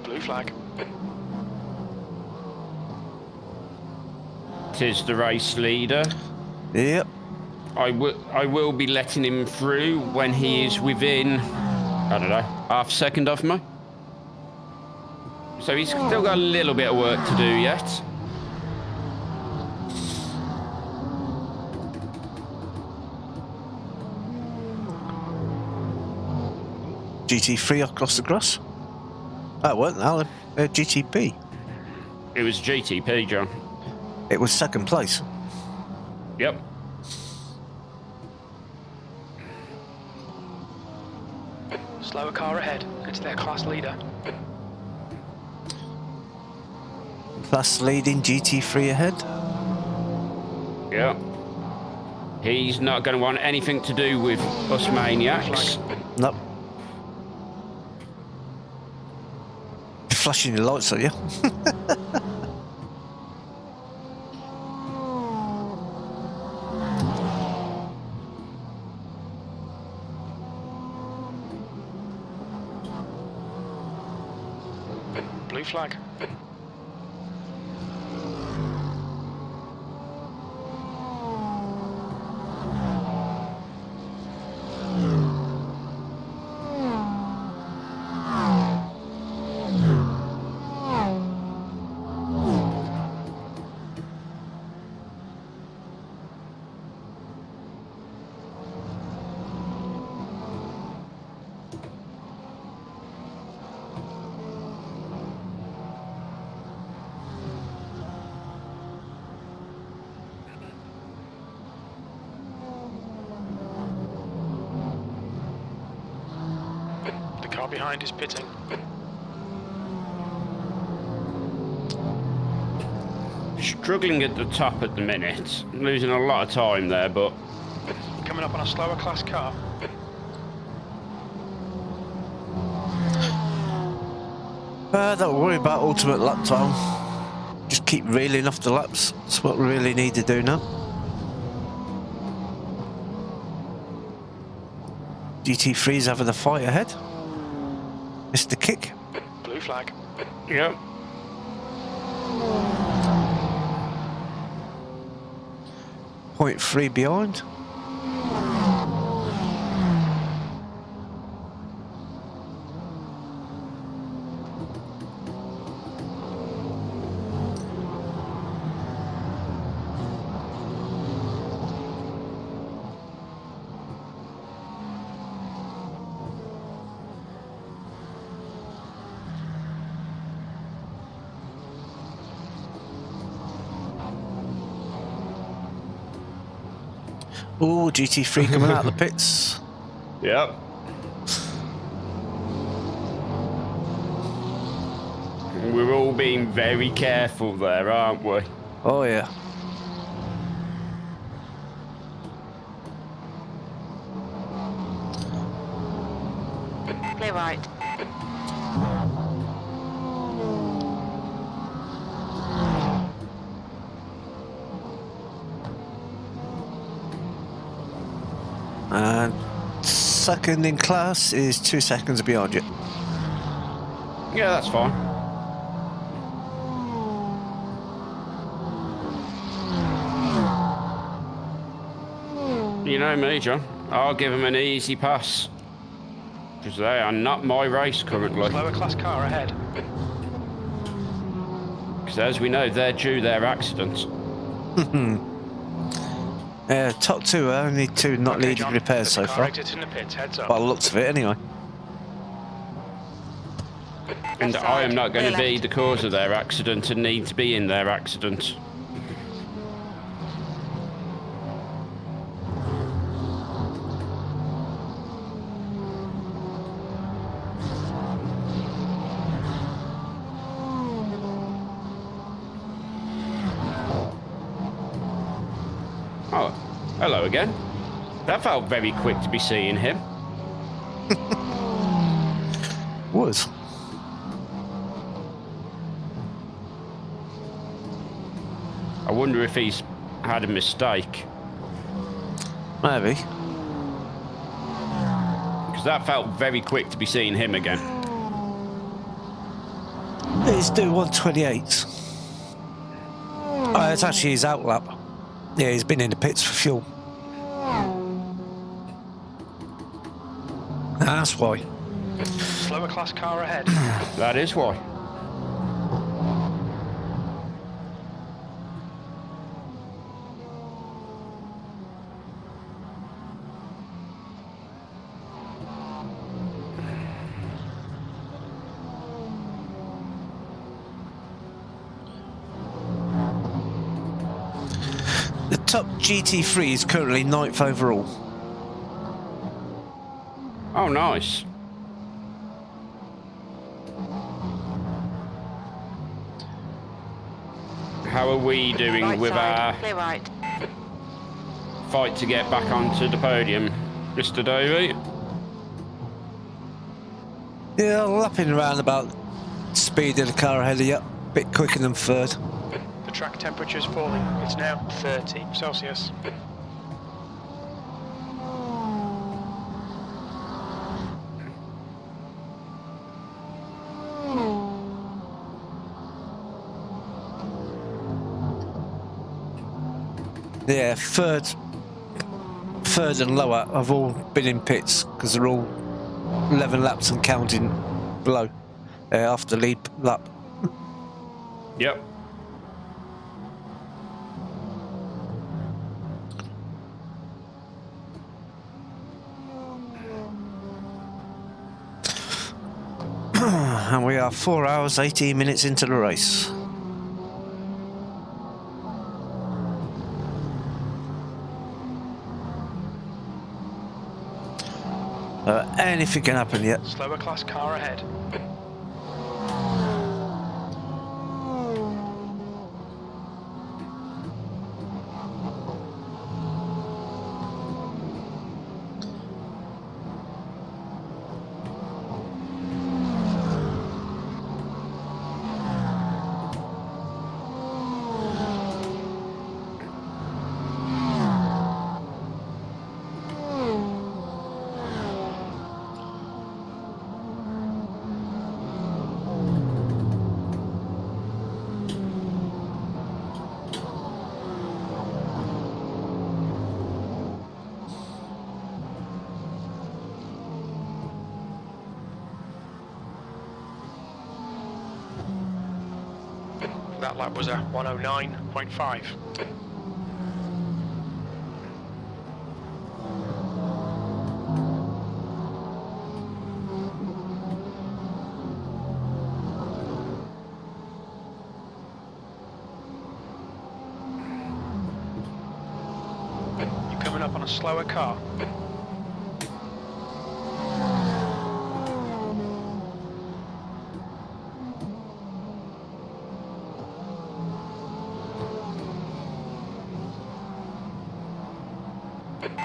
Blue flag.
Tis the race leader.
Yep.
I will be letting him through when he is within, I don't know, half a second of me. So he's still got a little bit of work to do yet.
GT3 across the grass. That wasn't Alan. GTP.
It was GTP, John.
It was 2nd place.
Yep.
Slower car ahead. It's their class leader.
Class leading GT3 ahead.
Yep. He's not going to want anything to do with us maniacs.
Nope. Flashing your lights at you.
Blue flag. Car behind is pitting.
Struggling at the top at the minute. Losing a lot of time there, but...
Coming up on a slower class car.
Don't worry about ultimate lap time. Just keep reeling off the laps. That's what we really need to do now. GT3's having a fight ahead. Mr. Kick.
Blue flag.
Yep.
.3 behind. Oh, GT3 coming out of the pits.
Yep. We're all being very careful there, aren't we?
Oh, yeah.
Clear right.
And second in class is 2 seconds behind you.
Yeah, that's fine. You know me, John. I'll give them an easy pass. Because they are not my race currently.
Slower class car ahead.
Because as we know, they're due their accidents.
Top two are only two not
Okay,
needed
John,
repairs so
there's a car
far.
exiting the pits, heads up.
By the looks of it, anyway.
And
Left
I am
side,
not going to
clear
be
left.
the cause of their accident and need to be in their accident. Oh, hello again. That felt very quick to be seeing him.
Was.
I wonder if he's had a mistake.
Maybe.
Because that felt very quick to be seeing him again.
Let's do 128. Oh, it's actually his out lap. Yeah, he's been in the pits for fuel. That's why.
Slower class car ahead.
That is why.
The top GT3 is currently 9th overall.
Oh, nice. How are we doing
Right
with
side,
our
clear right.
fight to get back onto the podium, Mr. Davey?
Yeah, lapping around about speed of the car ahead of you. Bit quicker than third.
The track temperature is falling. It's now 30 Celsius.
Yeah, third and lower have all been in pits because they're all 11 laps and counting below after the lead lap.
Yep.
And we are 4 hours, 18 minutes into the race. Anything can happen yet.
Slower class car ahead. That lap was a 109.5. You're coming up on a slower car.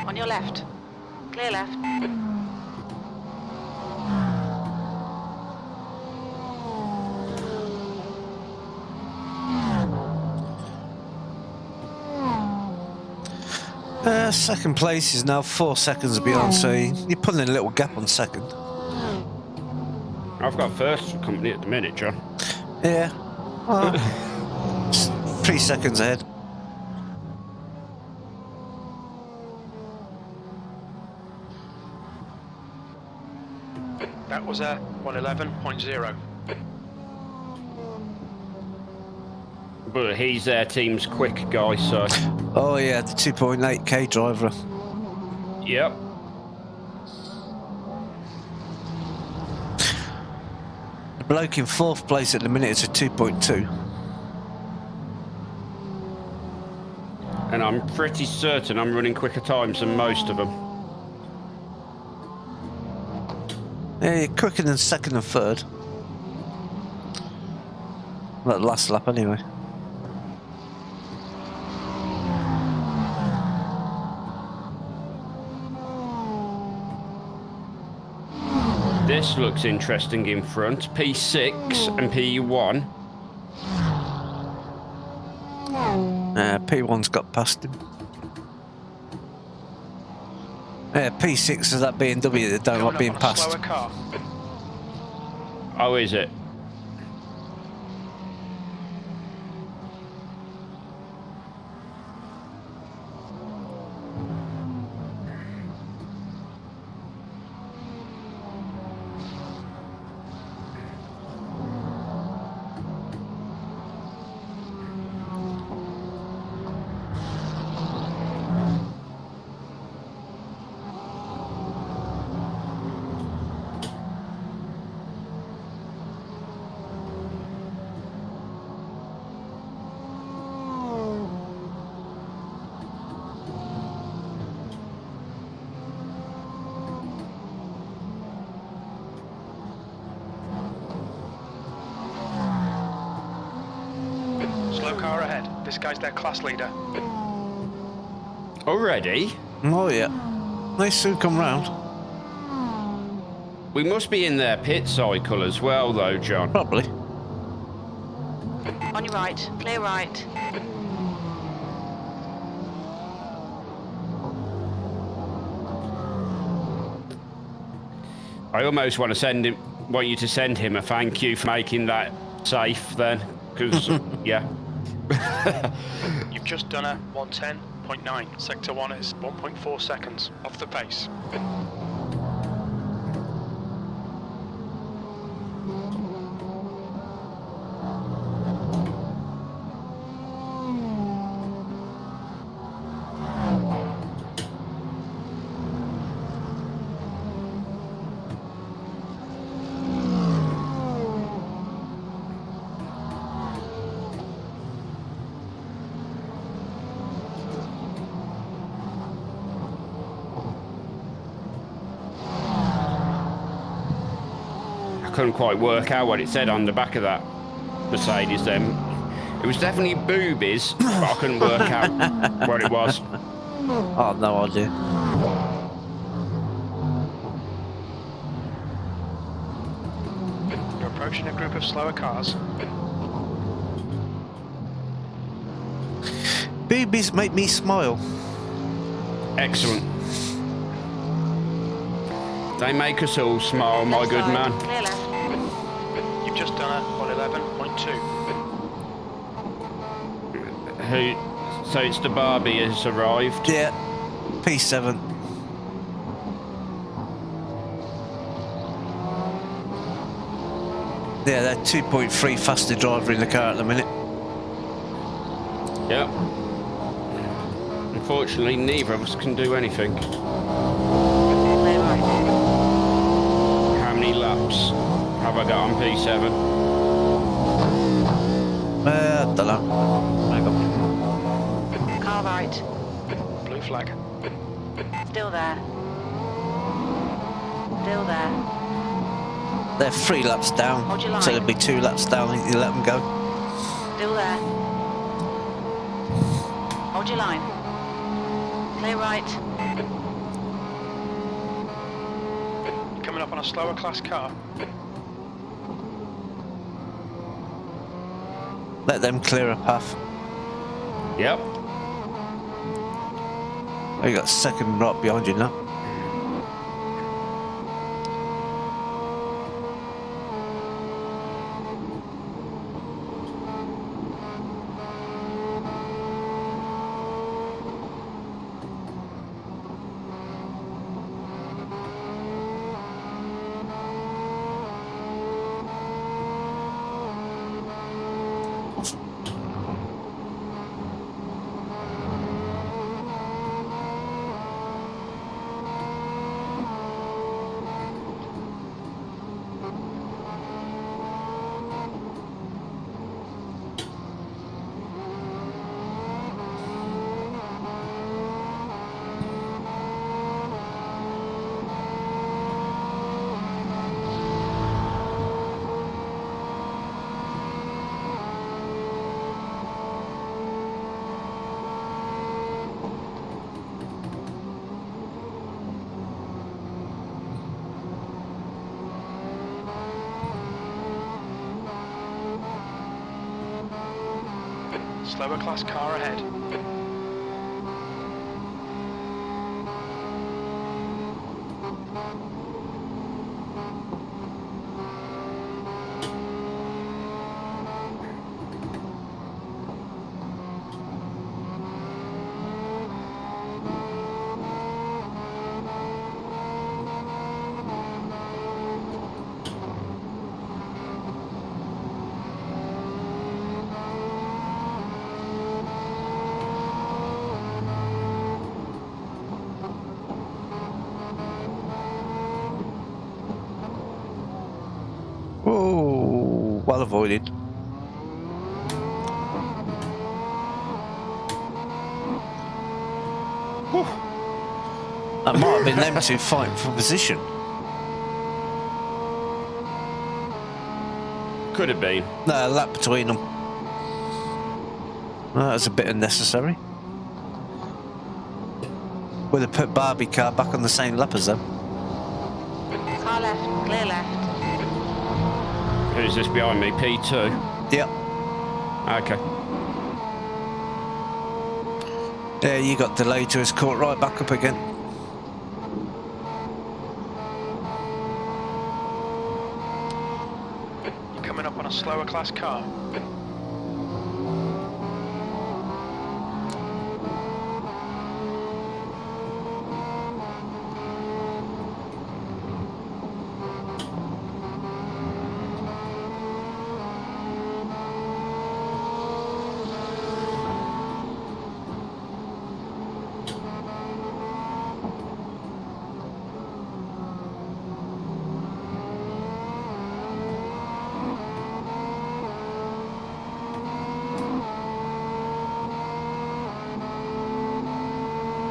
On your left. Clear left.
Second place is now 4 seconds beyond, so you're putting a little gap on second.
I've got first for company at the minute, John.
Yeah. It's 3 seconds ahead.
That was a 111.0.
But he's their team's quick guy, so...
Oh yeah, the 2.8k driver.
Yep.
The bloke in 4th place at the minute is a 2.2.
And I'm pretty certain I'm running quicker times than most of them.
Yeah, you're quicker than second and third. That last lap anyway.
This looks interesting in front. P6 and P1.
P1's got past him. Yeah, P6 is that BMW that don't like being passed.
Slower car.
Oh, is it?
Slow car ahead. This guy's their class leader.
Already?
Oh yeah. They soon come round.
We must be in their pit cycle as well, though, John.
Probably.
On your right. Clear right.
I almost want you to send him a thank you for making that safe then, because yeah.
You've just done a 110.9. 0.9. Sector 1 is 1.4 seconds off the pace.
Couldn't quite work out what it said on the back of that Mercedes then. It was definitely boobies, but I couldn't work out what it was.
Oh, no idea.
You're approaching a group of slower cars.
Boobies make me smile.
Excellent. They make us all smile, my
Left
good
side,
man.
Clear left.
You've just done it on 11.2.
So it's the Barbie has arrived.
Yeah, P7. Yeah, they're 2.3 faster driver in the car at the minute.
Yep. Unfortunately, neither of us can do anything.
Clear right.
How many laps have I got on P7?
I don't know.
Car right.
Blue flag.
Still there. Still there.
They're 3 laps down,
Hold your line.
so they'll be 2 laps down and you let them go.
Still there. Hold your line. Clear right.
You're coming up on a slower class car.
Let them clear a path.
Yep.
You got second right behind you now.
Slower class car ahead.
Whoa, well avoided. That might have been them two fighting for position.
Could have been.
No, a lap between them. That was a bit unnecessary. Would have put Barbie car back on the same lap as them.
Car left. Clear left.
Who's this behind me? P2?
Yep.
Okay.
Yeah, you got delayed to his caught right back up again.
You're coming up on a slower class car.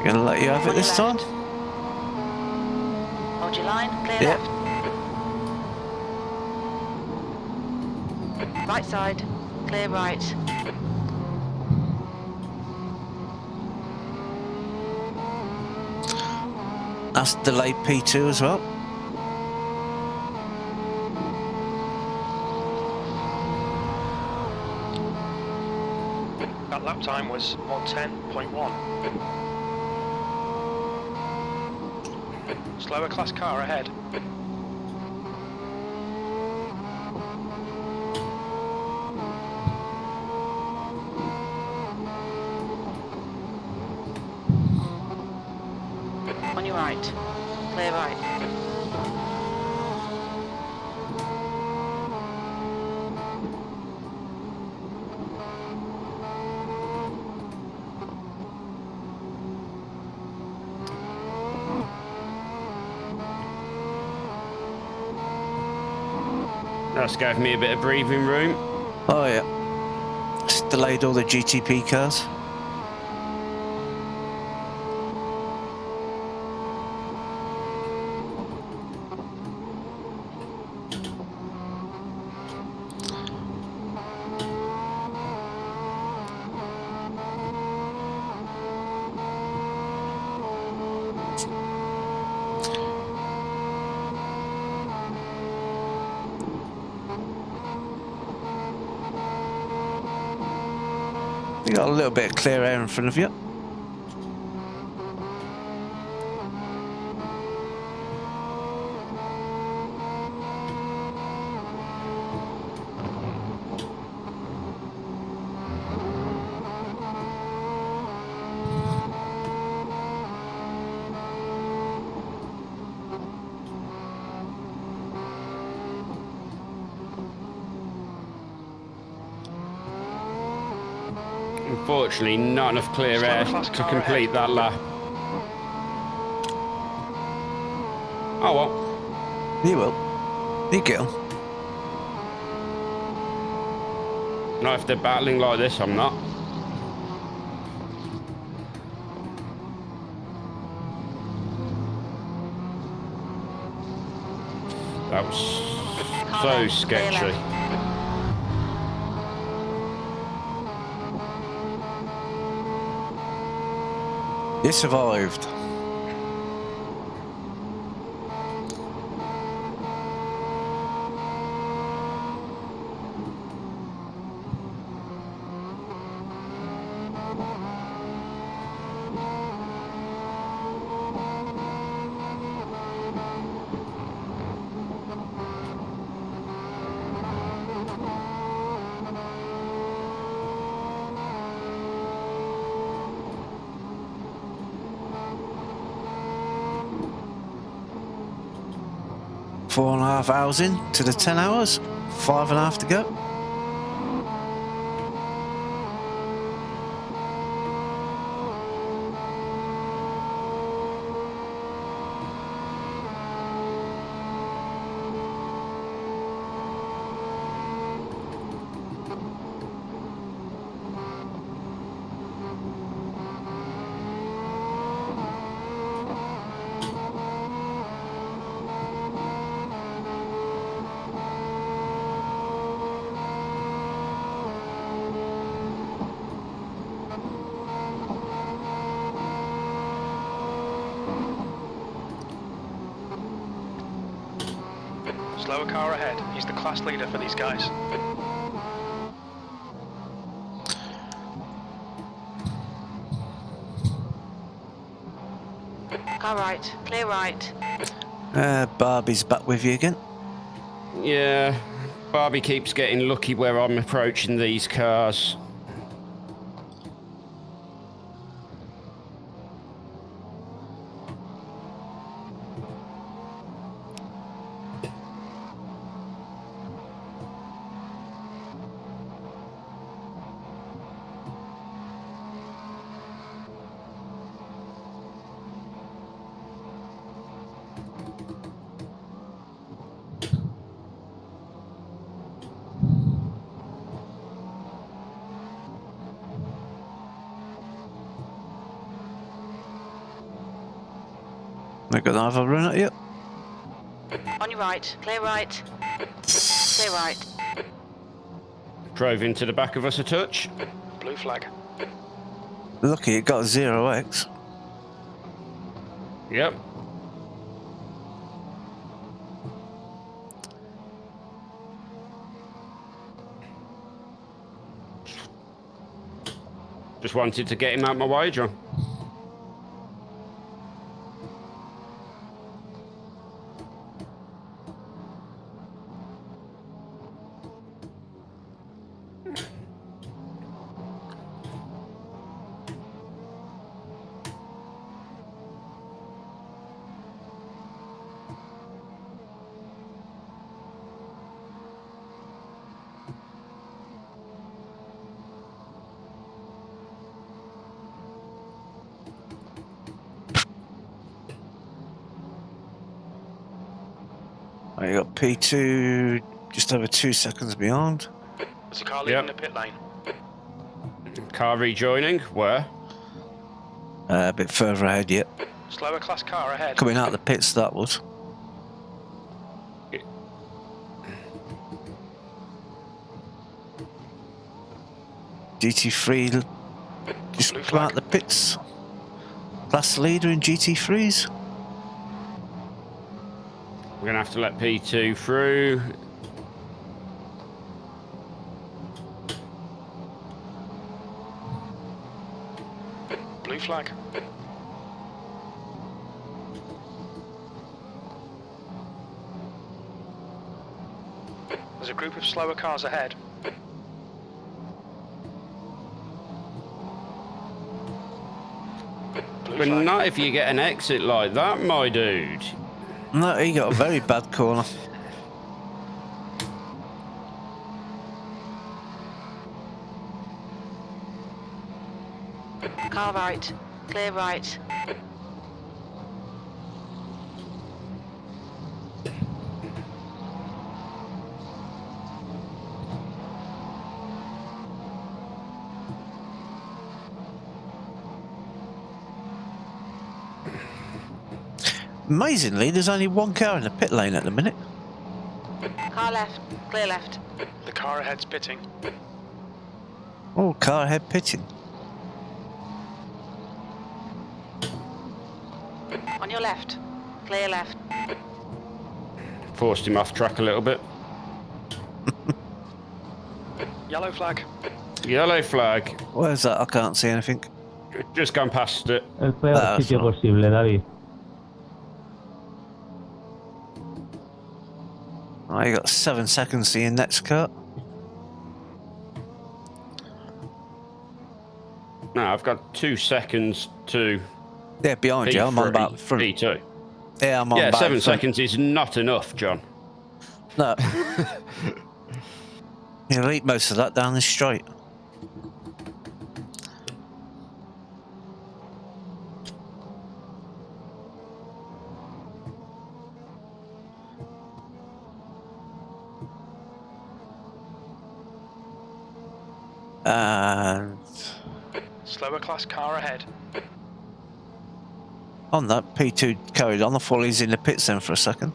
Gonna let you have it
On
this
your
time?
left. Hold your line, clear
Yep.
left. Right side, clear right.
That's delayed P2 as well.
That lap time was 110.1. Slower class car ahead.
On your right, clear right.
That's gave me a bit of breathing room.
Oh yeah. It's delayed all the GTP cars. You got a little bit of clear air in front of you.
Unfortunately, not enough clear air to complete that lap. Oh well.
You will. You get on.
Not if they're battling like this, I'm not. That was so sketchy.
You survived. Four and a half hours in to the 10 hours. 5.5 to go.
Slower car ahead. He's the class leader for these guys.
Car right, clear right.
Barbie's back with you again.
Yeah, Barbie keeps getting lucky where I'm approaching these cars.
We're going to have a run at you.
On your right. Clear right. Clear right.
Drove into the back of us a touch.
Blue flag.
Lucky it got 0x.
Yep. Just wanted to get him out my way, John.
You got P2 just over 2 seconds behind.
There's a car leaving the pit lane.
Car rejoining. Where?
A bit further ahead yet.
Slower class car ahead.
Coming out of the pits, that was. GT3 just
Blue
come out
flag.
the pits. Class leader in GT3s.
We're gonna have to let P2 through.
Blue flag. There's a group of slower cars ahead. Blue
But
flag.
not if you get an exit like that, my dude.
No, he got a very bad corner.
Car right. Clear right.
Amazingly, there's only one car in the pit lane at the minute.
Car left. Clear left.
The car ahead's pitting.
Oh, car ahead pitting.
On your left. Clear left.
Forced him off track a little bit.
Yellow flag.
Yellow flag.
Where's that? I can't see anything.
Just gone past it.
El peor
That's
sitio
right.
posible, David.
Oh, you got 7 seconds to your next car.
No, I've got 2 seconds to
Yeah, behind you. I'm on about the front.
P2.
Yeah, I'm on
Yeah,
about
7
the front.
seconds is not enough, John.
No. You'll eat most of that down the straight. And
Slower class car ahead.
on that, P2 carried on. I thought he's in the pits then for a second.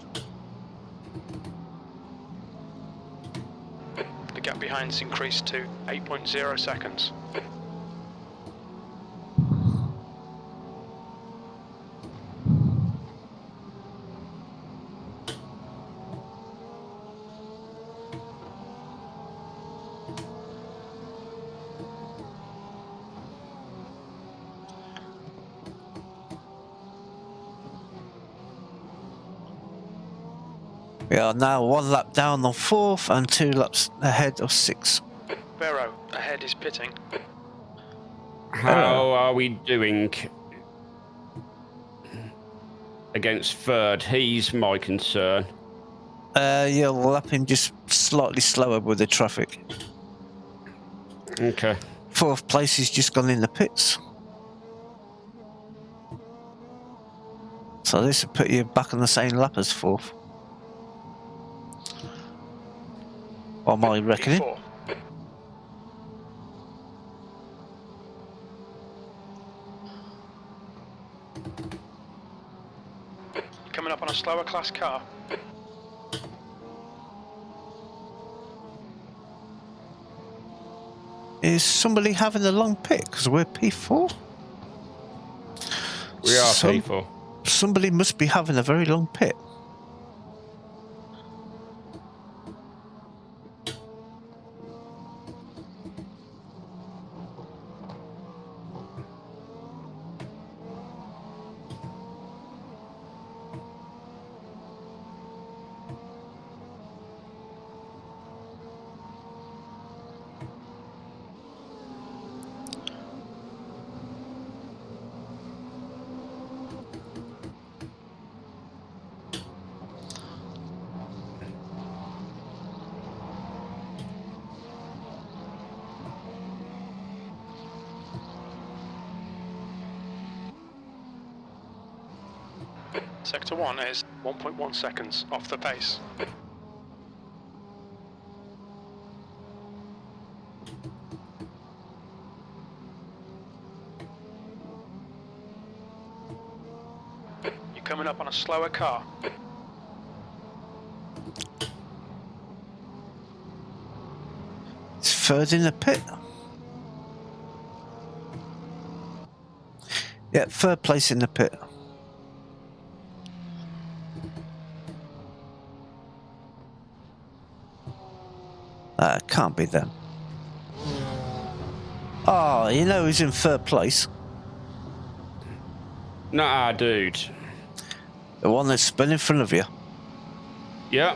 The gap behind's increased to 8.0 seconds.
We are now 1 lap down on 4th and 2 laps ahead of 6th.
Vero, ahead is pitting.
How are we doing against third? He's my concern.
Yeah, we'll lap him just slightly slower with the traffic.
Okay.
4th place has just gone in the pits. So this will put you back on the same lap as 4th. Or my reckoning.
P4. slower class car.
Is somebody having a long pit? Because we're P4?
We are P4.
Somebody must be having a very long pit.
Sector 1 is 1.1 seconds off the pace. You're coming up on a slower car.
It's third in the pit. Yeah, third place in the pit. Can't be them. Oh, you know who's in third place?
Nah, dude.
The one that's spun in front of you.
Yeah.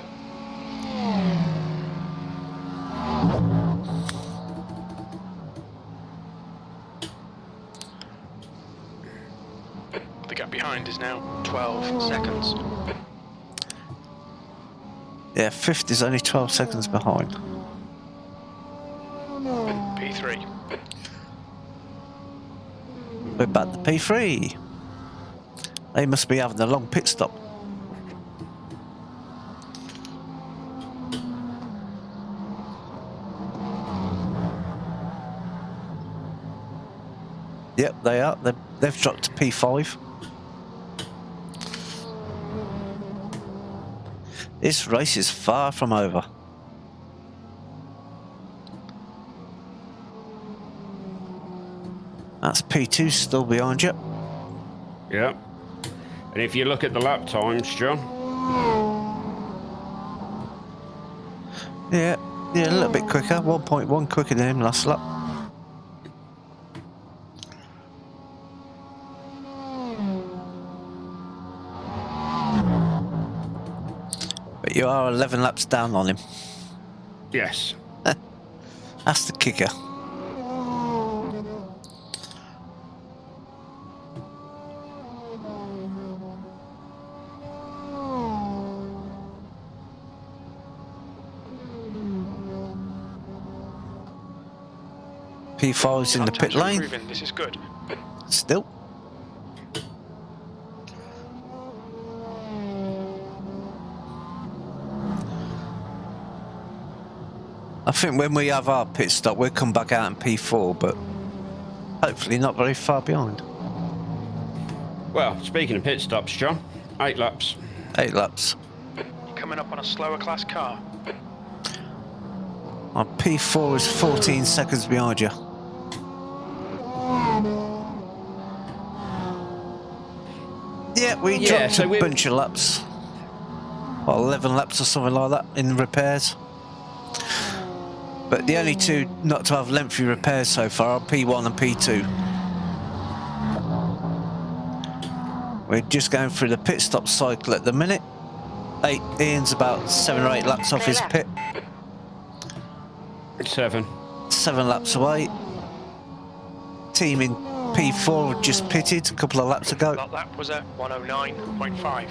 The gap behind is now 12 seconds.
Yeah, fifth is only 12 seconds behind.
P3.
We're back to P3. They must be having a long pit stop. Yep, they are. They've dropped to P5. This race is far from over. That's P2 still behind you.
Yeah. And if you look at the lap times, John.
Yeah, a little bit quicker. 1.1 quicker than him last lap. But you are 11 laps down on him.
Yes.
That's the kicker. P5's in the pit lane.
This is good.
Still. I think when we have our pit stop, we'll come back out in P4, but hopefully not very far behind.
Well, speaking of pit stops, John, 8 laps.
8 laps.
You're coming up on a slower class car.
Our P4 is 14 seconds behind you. Yeah, we dropped a bunch of laps. Well, 11 laps or something like that in repairs. But the only two not to have lengthy repairs so far are P1 and P2. We're just going through the pit stop cycle at the minute. Ian's about 7 or 8 laps off his pit.
7
laps away. Team in P4 just pitted a couple of laps ago.
That lap was at 109.5.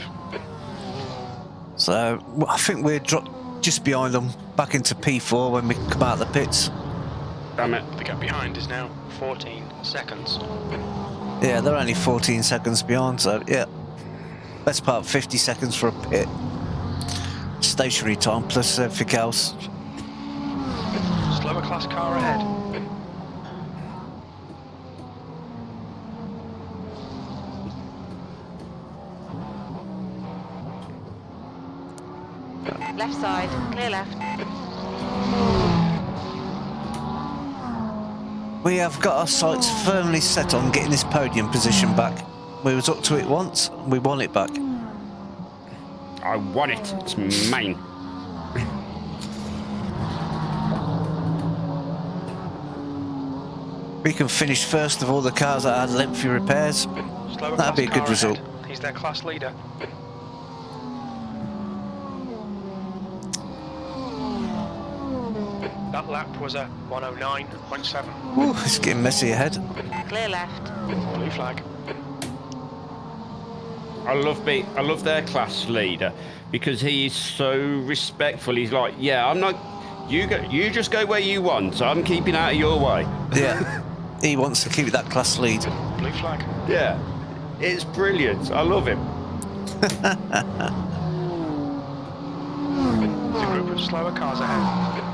So I think we're dropped just behind them, back into P4 when we come out of the pits.
Damn it.
The gap behind is now 14 seconds.
Yeah, they're only 14 seconds behind, so yeah. Best part 50 seconds for a pit. Stationary time plus everything else.
Slower class car ahead.
Left side, clear left.
We have got our sights firmly set on getting this podium position back. We was up to it once, we want it back.
I want it. It's mine.
We can finish first of all the cars that had lengthy repairs.
Slower
That'd be a
class
good
car
result.
ahead. He's their class leader. That lap was a 109.7.
Ooh, it's getting messy ahead.
Clear left.
Blue flag.
I love their class leader because he is so respectful. He's like, yeah, I'm not. You just go where you want. So I'm keeping out of your way.
Yeah, he wants to keep that class lead.
Blue flag.
Yeah, it's brilliant. I love him.
There's a group of slower cars ahead.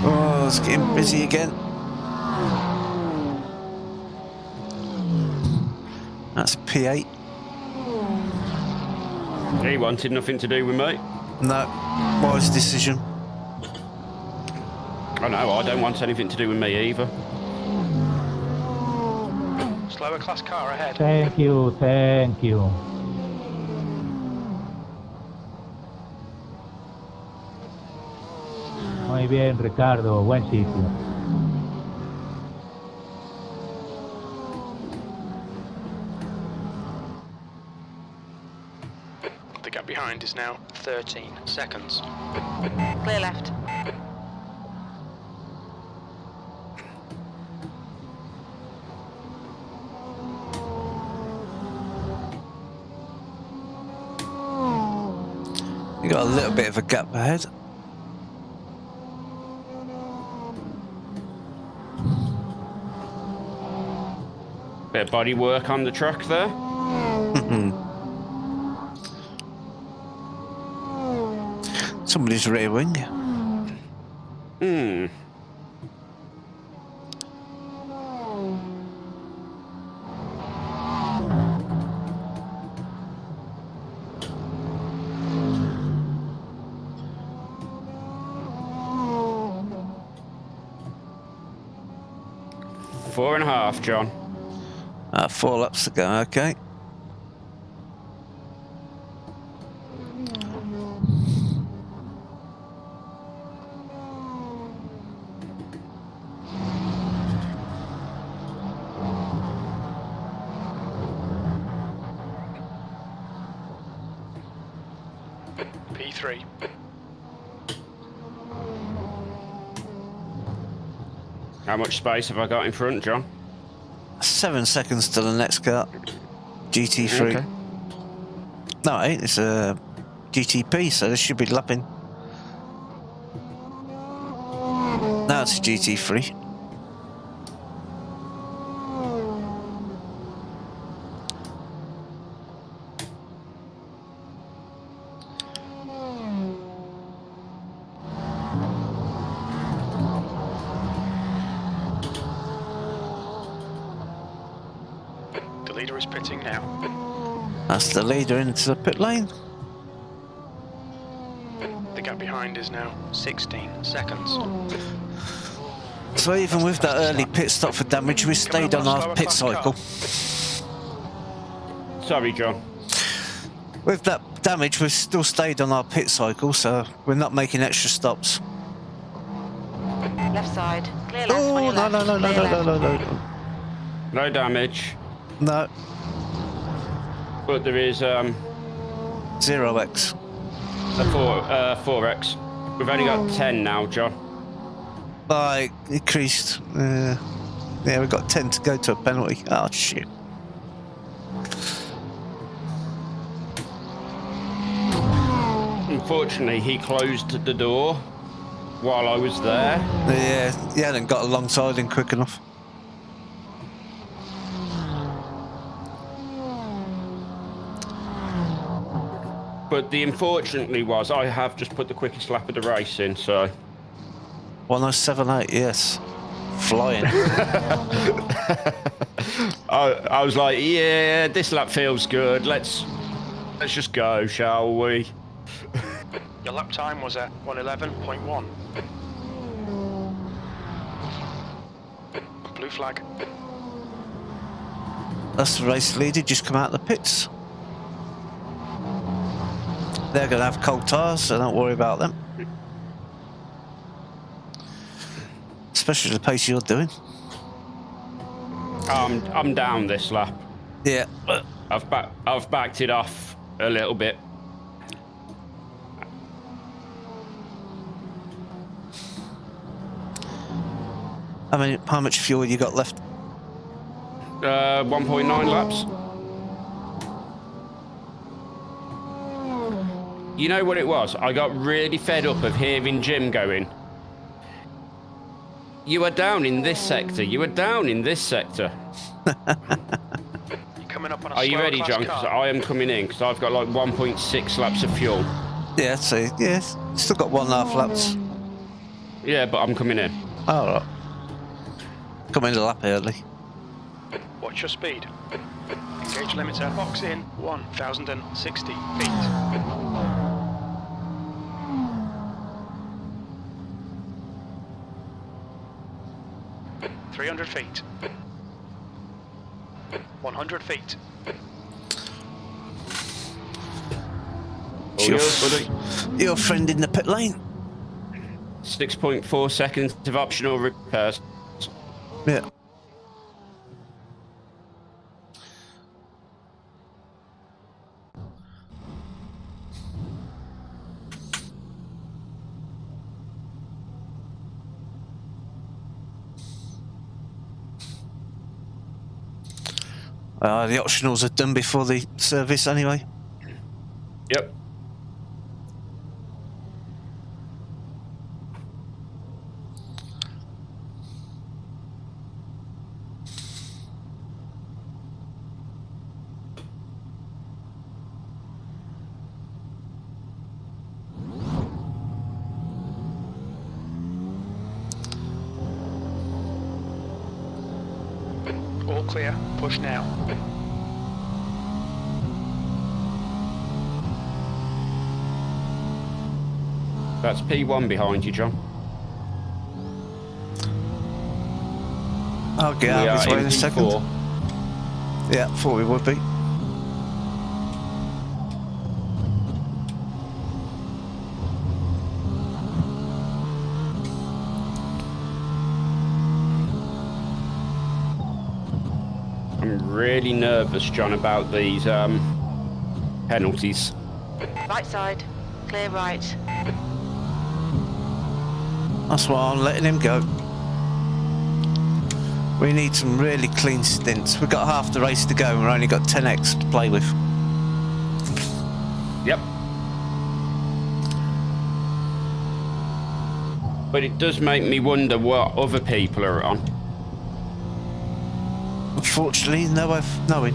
Oh, it's getting busy again. That's P8.
He wanted nothing to do with me.
No, wise decision.
I know, I don't want anything to do with me either.
Slower class car ahead.
Thank you, thank you. Muy bien, Ricardo, buen sitio.
The gap behind is now 13 seconds.
Clear left.
You got a little bit of a gap ahead.
Bit of body work on the truck there.
Somebody's rear wing.
Hmm. Four and a half, John.
4 laps to go, okay.
P3.
How much space have I got in front, John?
7 seconds to the next car. GT3.
Okay.
No, it ain't. It's a GTP, so this should be lapping. Now it's a GT3.
The leader is pitting now.
That's the leader into the pit lane.
The gap behind is now 16 seconds.
So even with that early pit stop for damage, we stayed on our pit cycle.
Sorry, John.
With that damage, we've still stayed on our pit cycle, so we're not making extra stops.
Left side, clear left.
Oh,
on your
no,
left.
no, no, no,
Clear
no, no,
left.
no, no.
No damage,
No,
but there is
0x.
a 4x. We've only got 10 now, John.
Like, increased. Yeah, we've got 10 to go to a penalty. Oh, shit.
Unfortunately, he closed the door while I was there.
Yeah, he hadn't got alongside him quick enough.
But but the unfortunately was I have just put the quickest lap of the race in, so
1078, yes. Flying.
I was like, yeah, this lap feels good. Let's just go, shall we?
Your lap time was at 111.1. Blue flag.
That's the race leader, just come out of the pits. They're going to have cold tyres, so don't worry about them. Especially the pace you're doing.
I'm down this lap.
Yeah.
I've backed it off a little bit.
How much fuel you got left?
1.9 laps. You know what it was? I got really fed up of hearing Jim going, "You are down in this sector. You are down in this sector."
You're coming up on a
Are you
slower
ready,
class
John? Because
car.
I am coming in, because I've got like 1.6 laps of fuel.
Yeah, so, yeah, still got 1.5 laps.
Yeah, but I'm coming in.
Alright. Come in a lap early.
Watch your speed. Engage limiter. Box in 1,060 feet. $300 feet. 100 feet.
All yours, buddy.
Your friend in the pit lane.
6.4 seconds of optional repairs.
Yeah. The optionals are done before the service anyway.
Yep.
All clear. Push now.
That's P1 behind you, John.
I'll get out of his way in a second. Yeah, thought we would be.
I'm really nervous, John, about these penalties.
Right side. Clear right.
That's why I'm letting him go. We need some really clean stints. We've got half the race to go and we've only got 10x to play with.
Yep. But it does make me wonder what other people are on.
Unfortunately, no way of knowing.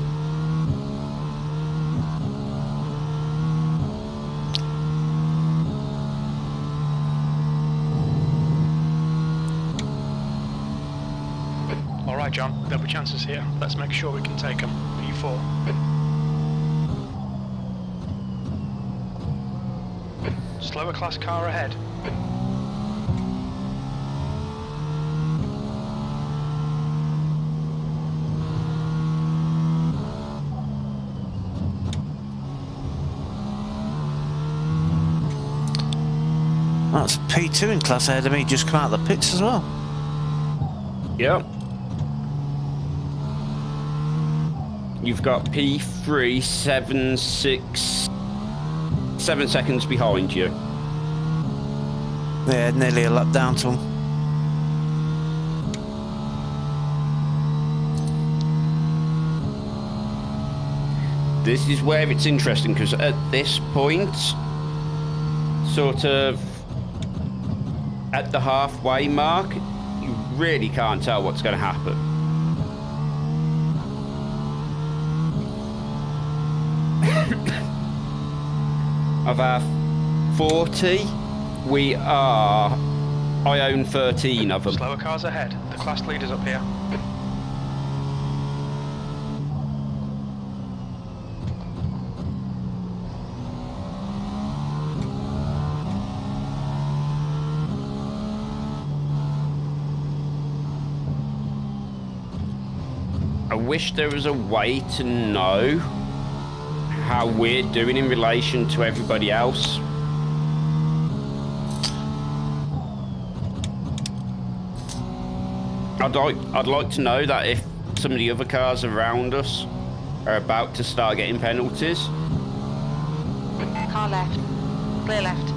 All right, John. There'll be chances here. Let's make sure we can take them. P4. Slower class car ahead.
That's P2 in class ahead of me, just come out of the pits as well.
Yep. You've got P3, 7 seconds behind you.
Yeah, nearly a lap down to him.
This is where it's interesting, because at this point, sort of at the halfway mark, you really can't tell what's going to happen. Of our 40, I own 13 of them.
Slower cars ahead. The class leaders up here.
I wish there was a way to know how we're doing in relation to everybody else. I'd like to know that if some of the other cars around us are about to start getting penalties.
Car left. Clear left.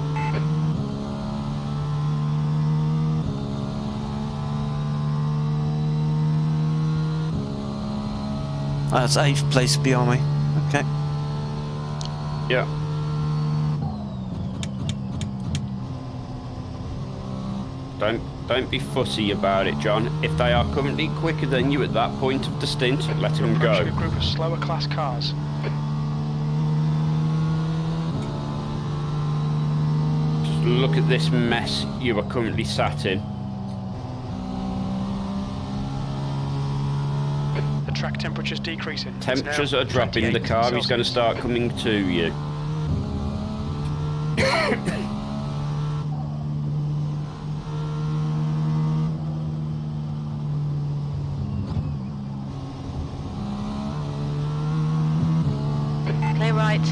That's 8th place behind me. Okay.
Yeah. Don't be fussy about it, John. If they are currently quicker than you at that point of the stint, let them go.
Approaching a group of slower class cars.
Just look at this mess you are currently sat in.
The track temperature's decreasing. It's
Temperatures
now
are dropping. The
28
car is going to
Celsius.
start coming to you.
Clear right.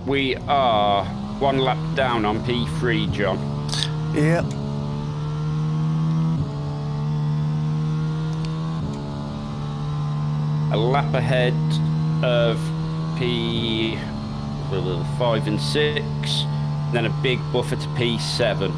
We are 1 lap down on P3, John.
Yep.
A lap ahead of P5 and 6, then a big buffer to P7.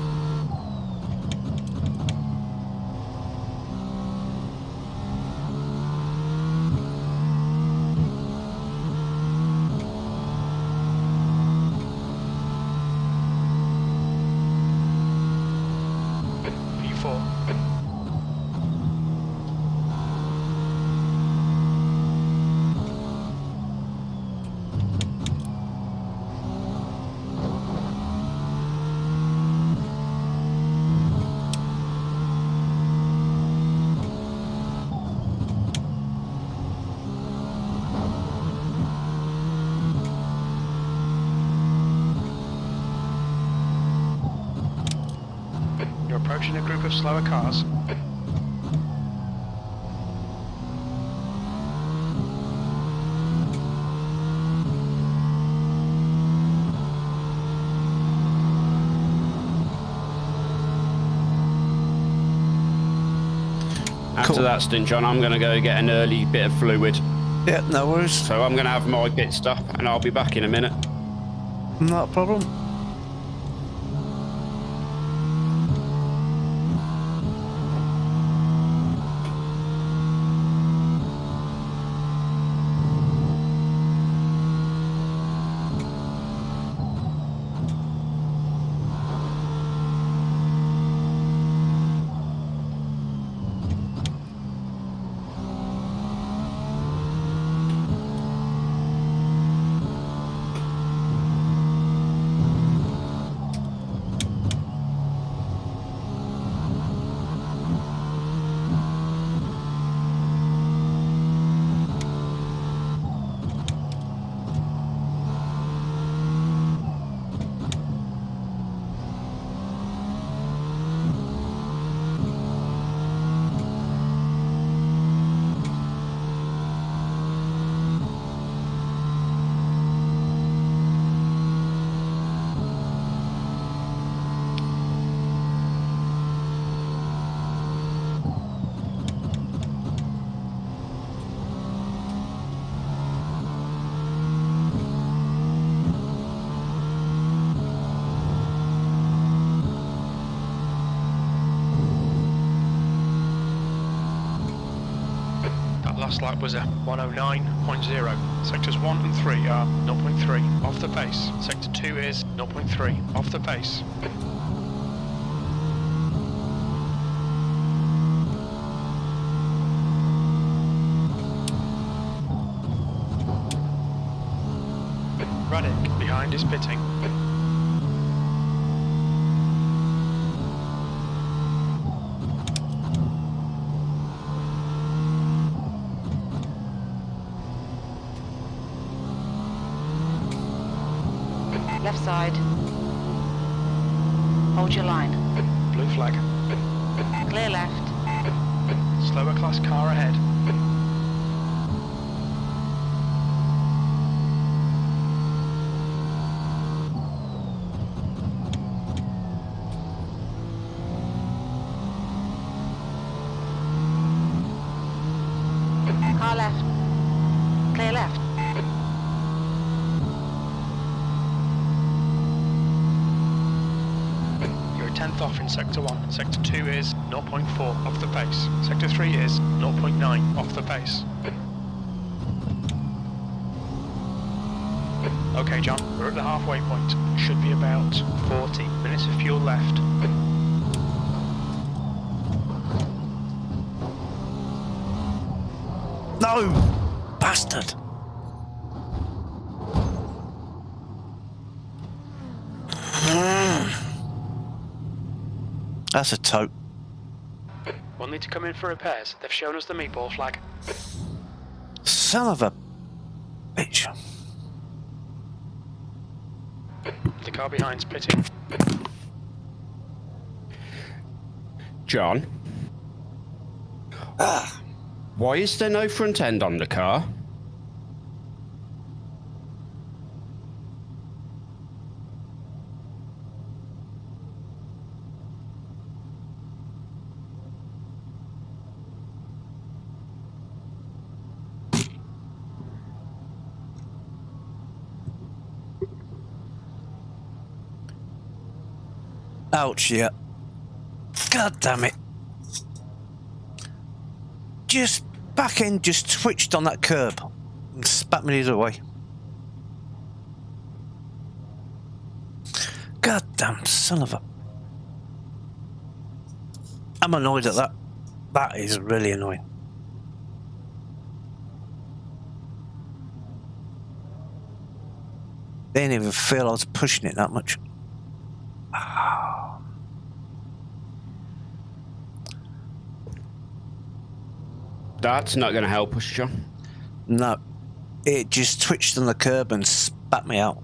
P4. You're approaching a group of slower cars.
After
Cool.
that stint, John, I'm going to go get an early bit of fluid.
Yep, no worries.
So I'm going to have my pit stop and I'll be back in a minute.
Not a problem.
Last lap was a 109.0. Sectors 1 and 3 are 0.3 off the pace. Sector 2 is 0.3 off the pace. Raddick behind is pitting.
Left side. Hold your line.
Blue flag.
Clear left.
Slower class car ahead.
Car left. Clear left.
You're a 10th off in Sector 1. Sector 2 is 0.4 off the pace. Sector 3 is 0.9 off the pace. Okay, John, we're at the halfway point. Should be about 40 minutes of fuel left.
No! Bastard! That's a tote.
We'll need to come in for repairs. They've shown us the meatball flag.
Son of a bitch.
The car behind's pitting.
John? Why is there no front end on the car?
Ouch, yeah. God damn it. Just back end just twitched on that curb and spat me the other way. God damn son of a... I'm annoyed at that. That is really annoying. They didn't even feel I was pushing it that much.
That's not going to help us, John.
No, it just twitched on the curb and spat me out.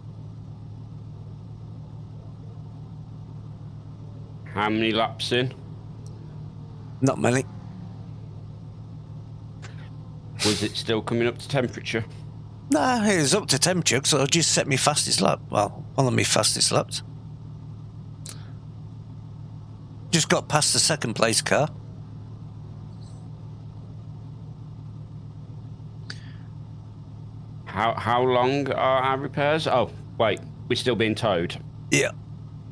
How many laps in?
Not many.
Was it still coming up to temperature?
Nah, it was up to temperature because I just set me fastest lap. Well, one of my fastest laps. Just got past the second place car.
How long are our repairs? Oh, wait, we're still being towed.
Yeah,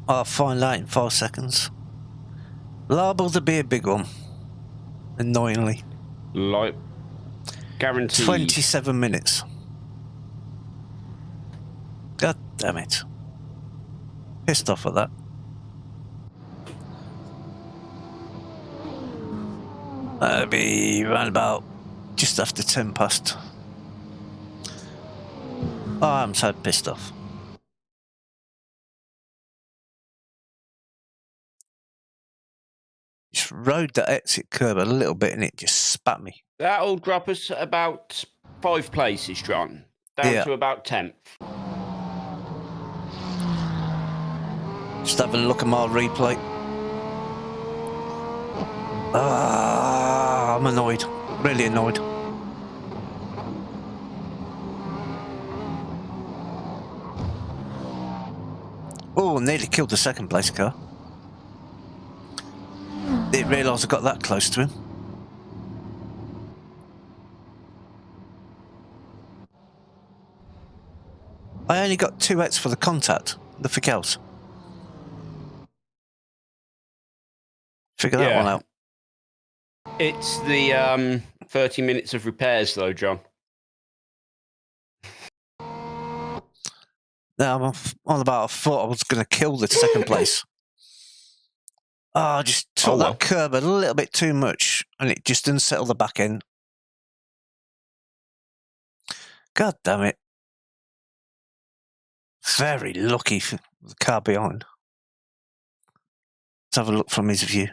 I'll find out in 5 seconds. Liable to be a big one. Annoyingly.
Like, guaranteed.
27 minutes. God damn it. Pissed off at that. That'll be around about just after 10 past. Oh, I'm so pissed off. Just rode that exit curb a little bit and it just spat me.
That'll drop us about 5 places, John. Down to about 10th.
Just having a look at my replay. I'm annoyed. Really annoyed. Oh, nearly killed the second place car. Didn't realise I got that close to him. I only got 2 hits for the contact. Nothing else. Figure that one out.
It's the 30 minutes of repairs, though, John.
No, I'm on about. I thought I was going to kill the second place. I just took that curb a little bit too much, and it just didn't settle the back end. God damn it! very lucky for the car behind. Let's have a look from his view.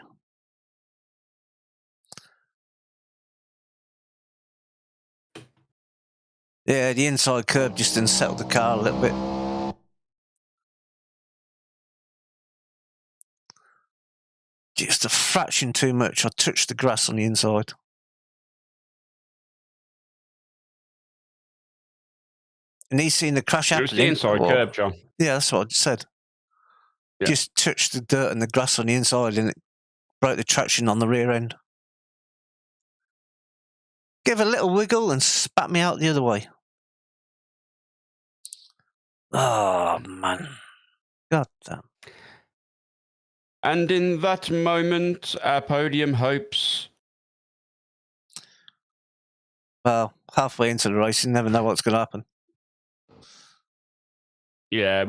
Yeah, the inside curb just unsettled the car a little bit. Just a fraction too much. I touched the grass on the inside. And he's seen the crash happening.
It was the inside curb, John.
Yeah, that's what I said.
Yeah.
Just touched the dirt and the grass on the inside and it broke the traction on the rear end. Give a little wiggle and spat me out the other way. Oh, man. God damn.
And in that moment, our podium hopes.
Well, halfway into the race, you never know what's going to happen.
Yeah,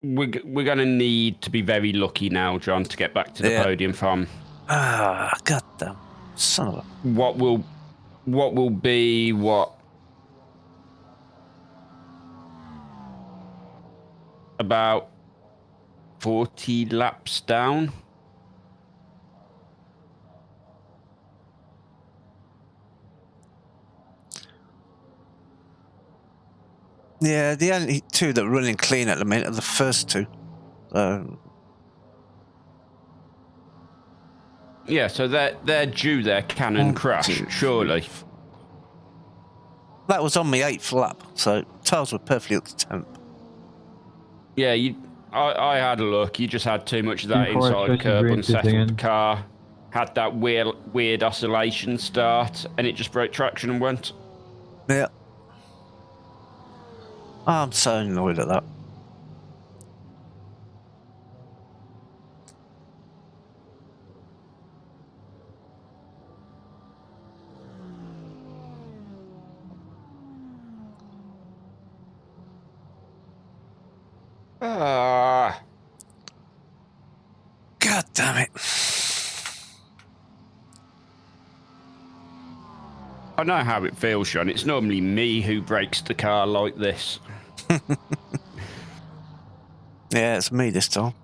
we're going to need to be very lucky now, John, to get back to the podium from.
Ah, goddamn son of a.
What will be about 40 laps down.
Yeah, the only two that are running clean at the minute are the first two.
Yeah, so they're due their cannon crash, surely.
That was on my 8th lap, so tyres were perfectly up to temp.
Yeah, I had a look. You just had too much of that inside curb, unsettled the car, had that weird oscillation start, and it just broke traction and went.
Yeah. I'm so annoyed at that. God damn it.
I know how it feels, Sean. It's normally me who breaks the car like this.
Yeah, it's me this time.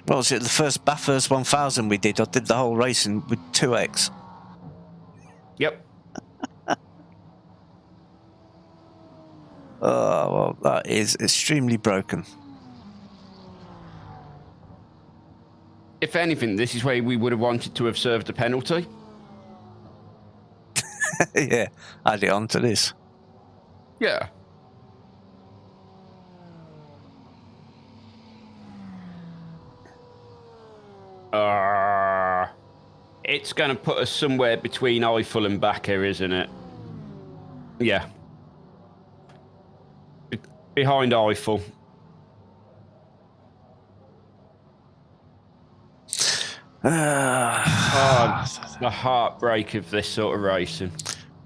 What was it? The first Bathurst 1000 we did. I did the whole racing with 2X.
Yep.
Oh, well, that is extremely broken.
If anything, this is where we would have wanted to have served a penalty.
Yeah, add it on to this.
Yeah. It's going to put us somewhere between Eiffel and Bakker, isn't it? Yeah. Behind Eiffel. The heartbreak of this sort of racing.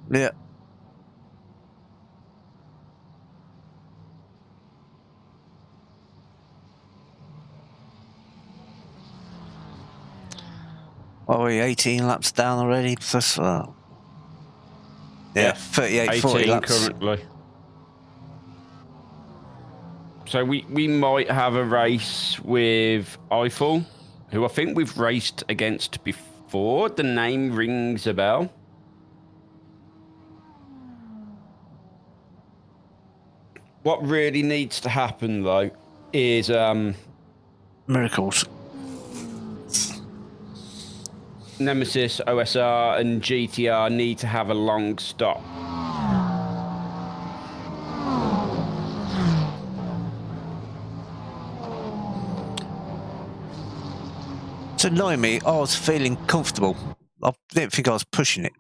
Yeah. Are we 18 laps down already? Plus, yeah, 38, 40 laps.
Currently. So we might have a race with Eiffel, who I think we've raced against before. The name rings a bell. What really needs to happen, though, is...
miracles.
Nemesis, OSR, and GTR need to have a long stop.
To annoy me, I was feeling comfortable. I didn't think I was pushing it.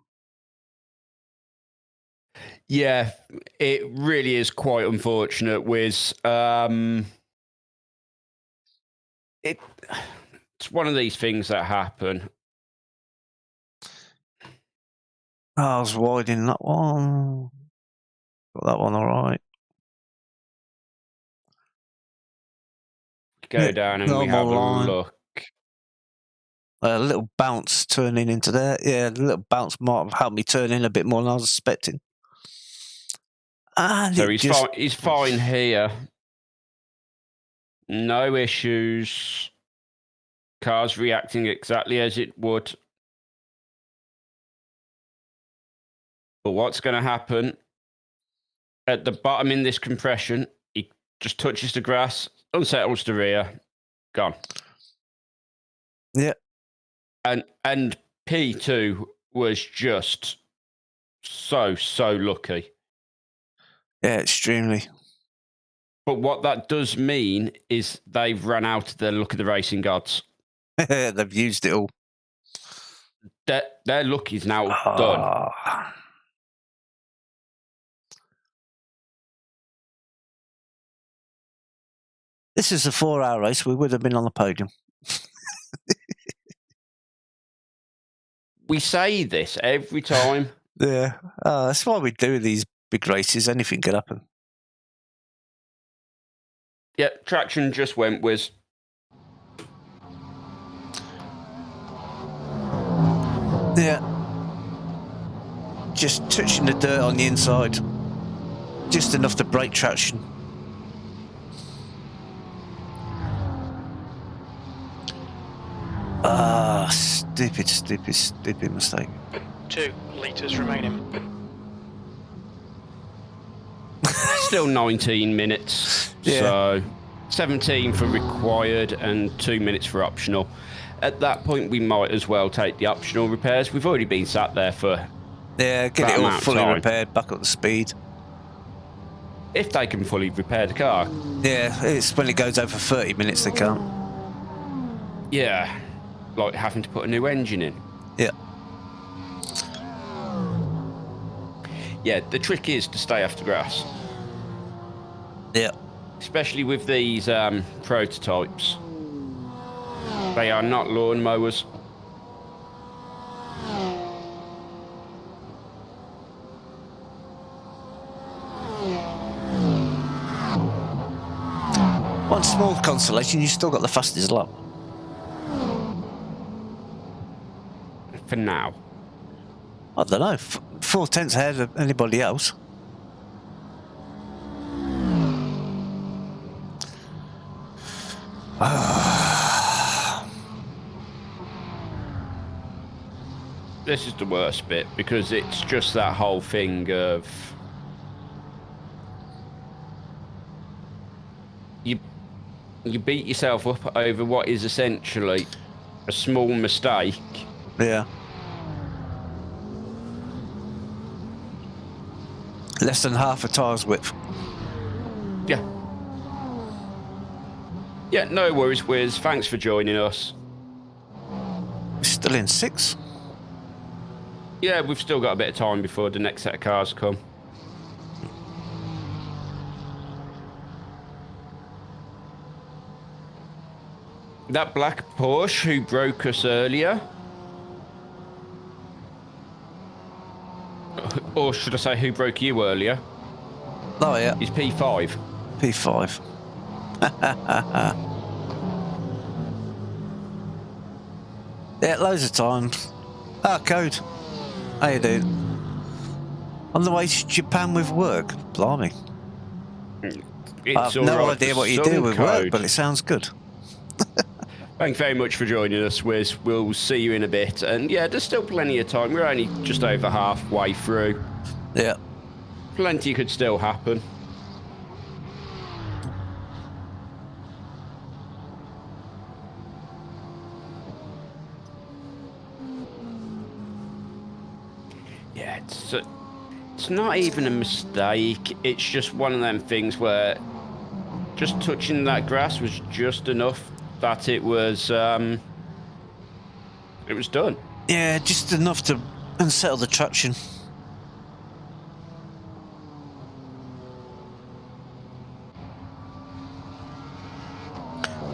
Yeah, it really is quite unfortunate, Wiz. It's one of these things that happen.
I was wide in that one. Got that one all right.
go down and we have
normal line.
a look.
A little bounce turning into there. Yeah, the little bounce might have helped me turn in a bit more than I was expecting. And
So he's fine here. No issues. Car's reacting exactly as it would. But what's going to happen at the bottom in this compression, he just touches the grass, unsettles the rear, gone.
Yeah.
And P2 was just so lucky.
Yeah, extremely.
But what that does mean is they've run out of their luck of the racing gods.
They've used it all.
Their luck is now done.
This is a 4-hour race. We would have been on the podium.
We say this every time.
Yeah. That's why we do these big races. Anything could happen.
Yeah, traction just went whiz.
Yeah. Just touching the dirt on the inside. Just enough to break traction. Stupid mistake.
2 litres remaining.
Still 19 minutes.
Yeah.
So 17 for required and 2 minutes for optional. At that point, we might as well take the optional repairs. We've already been sat there for
get
that
it all
amount of
fully
time.
repaired, back up the speed.
If they can fully repair the car.
Yeah, it's when it goes over 30 minutes they can't.
Yeah. Like having to put a new engine in.
Yeah.
Yeah, the trick is to stay after grass.
Yeah.
Especially with these prototypes. They are not lawn mowers.
One small consolation, you still got the fastest lap.
For now.
I don't know, 4 tenths ahead of anybody else.
This is the worst bit because it's just that whole thing of you beat yourself up over what is essentially a small mistake.
Yeah. Less than half a tyre's width.
Yeah. Yeah, no worries, Wiz. Thanks for joining us.
Still in 6.
Yeah, we've still got a bit of time before the next set of cars come. That black Porsche who broke us earlier, or should I say who broke you earlier?
Oh yeah.
Is P5.
P5. Yeah, loads of times. Code. How you doing? On the way to Japan with work. Blimey.
It's
I have
all
no
right
idea
for
what you
some
do with
code.
work, but it sounds good.
Thanks very much for joining us, Wiz. We'll see you in a bit. And yeah, there's still plenty of time. We're only just over halfway through.
Yeah.
Plenty could still happen. Yeah, it's not even a mistake. It's just one of them things where just touching that grass was just enough that it was done.
Yeah, just enough to unsettle the traction.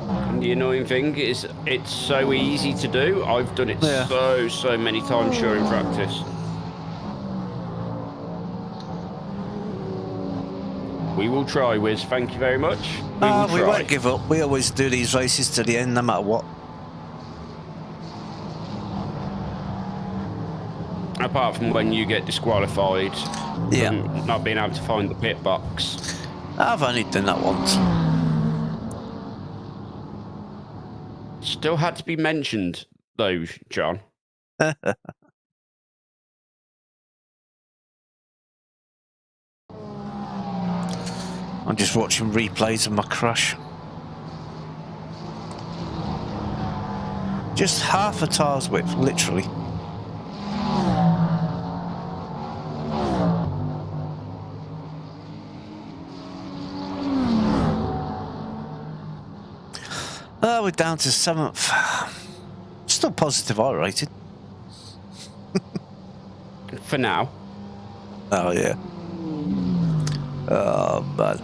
And the annoying thing is it's so easy to do. I've done it so many times during practice. We will try, Wiz. Thank you very much.
We won't give up. We always do these races to the end, no matter what.
Apart from when you get disqualified.
Yeah.
From not being able to find the pit box.
I've only done that once.
Still had to be mentioned, though, John.
I'm just watching replays of my crash. Just half a tire's width, literally. We're down to 7th. Still positive I rated.
For now.
Oh, yeah. Oh, man.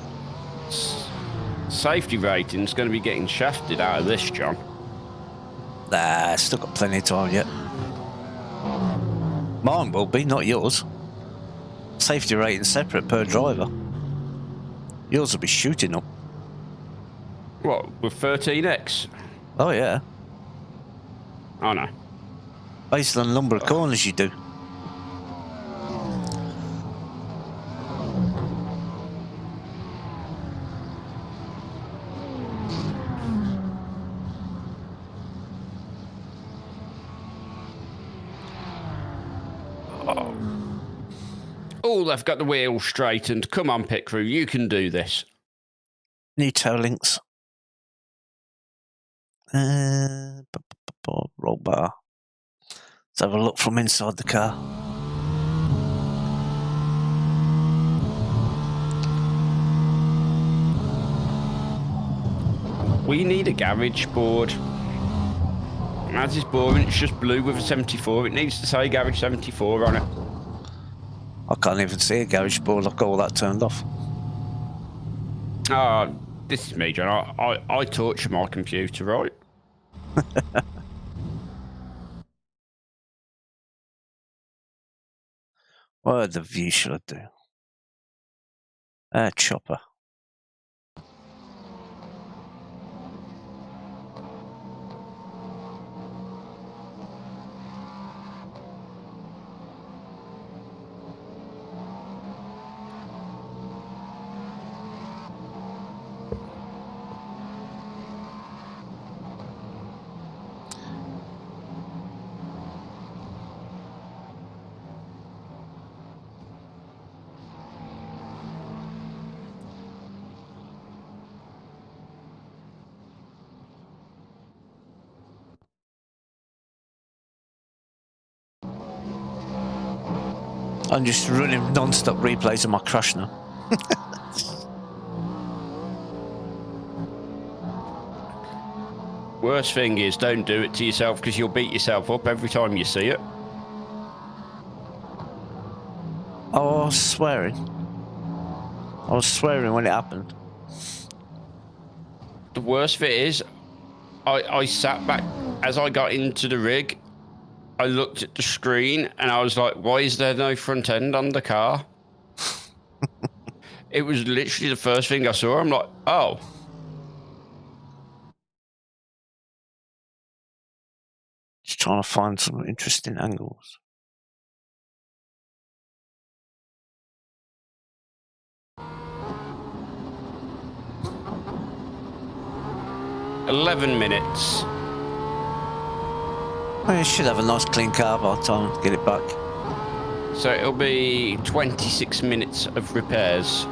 Safety rating's going to be getting shafted out of this, John.
Nah, still got plenty of time yet. Mine will be, not yours. Safety rating separate per driver. Yours will be shooting up.
What, with 13x?
Oh, yeah.
Oh, no.
Based on the number of corners you do.
Oh, they've got the wheel straightened. Come on, pit crew, you can do this.
New toe links. Roll bar. Let's have a look from inside the car.
We need a garage board. As is boring, it's just blue with a 74. It needs to say garage 74 on it.
I can't even see a garage board. I've got all that turned off.
This is me, John. I torture my computer, right?
What the view should I do? Chopper. I'm just running non-stop replays of my crash now.
Worst thing is, don't do it to yourself because you'll beat yourself up every time you see it.
Oh, I was swearing. I was swearing when it happened.
The worst bit is, I sat back as I got into the rig. I looked at the screen and I was like, why is there no front end on the car? It was literally the first thing I saw. I'm like, oh.
Just trying to find some interesting angles.
"11 minutes.
Well, you should have a nice clean car by the time to get it back.
So it'll be 26 minutes of repairs.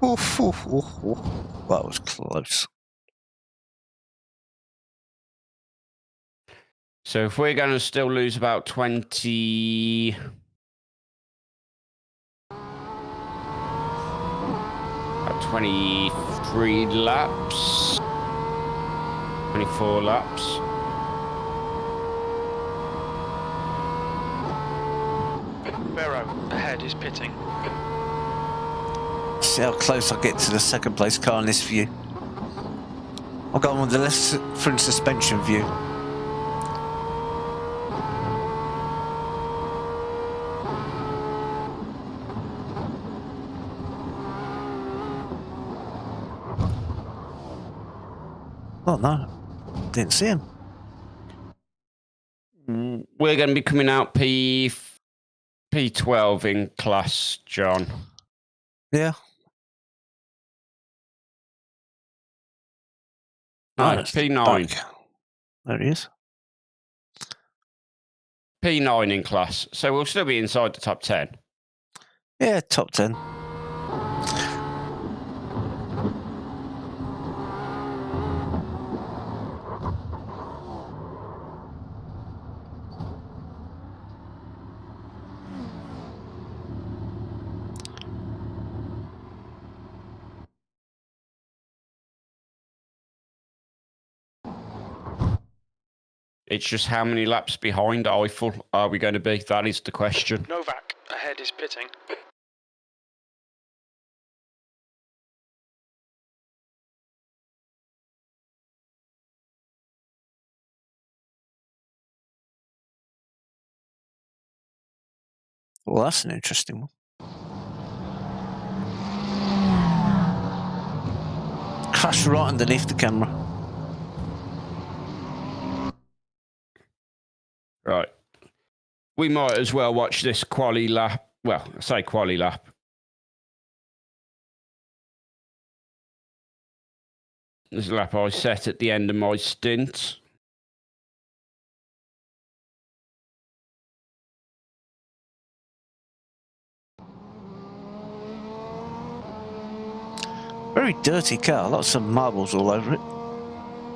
Oof, oof, oof, oof. That was close.
So if we're going to still lose about 23 laps, 24 laps.
Barrow, ahead is pitting.
See how close I get to the second place car in this view. I've got on the left front suspension view. Oh no, didn't see him.
We're going to be coming out P12 in class, John.
Yeah.
No, P9.
Back. There he is.
P9 in class. So we'll still be inside the top 10.
Yeah, top 10.
It's just how many laps behind Eiffel are we going to be? That is the question.
Novak ahead is pitting.
Well, that's an interesting one. Crash right underneath the camera.
Right. We might as well watch this quali lap. Well, I say quali lap. This lap I set at the end of my stint.
Very dirty car, lots of marbles all over it.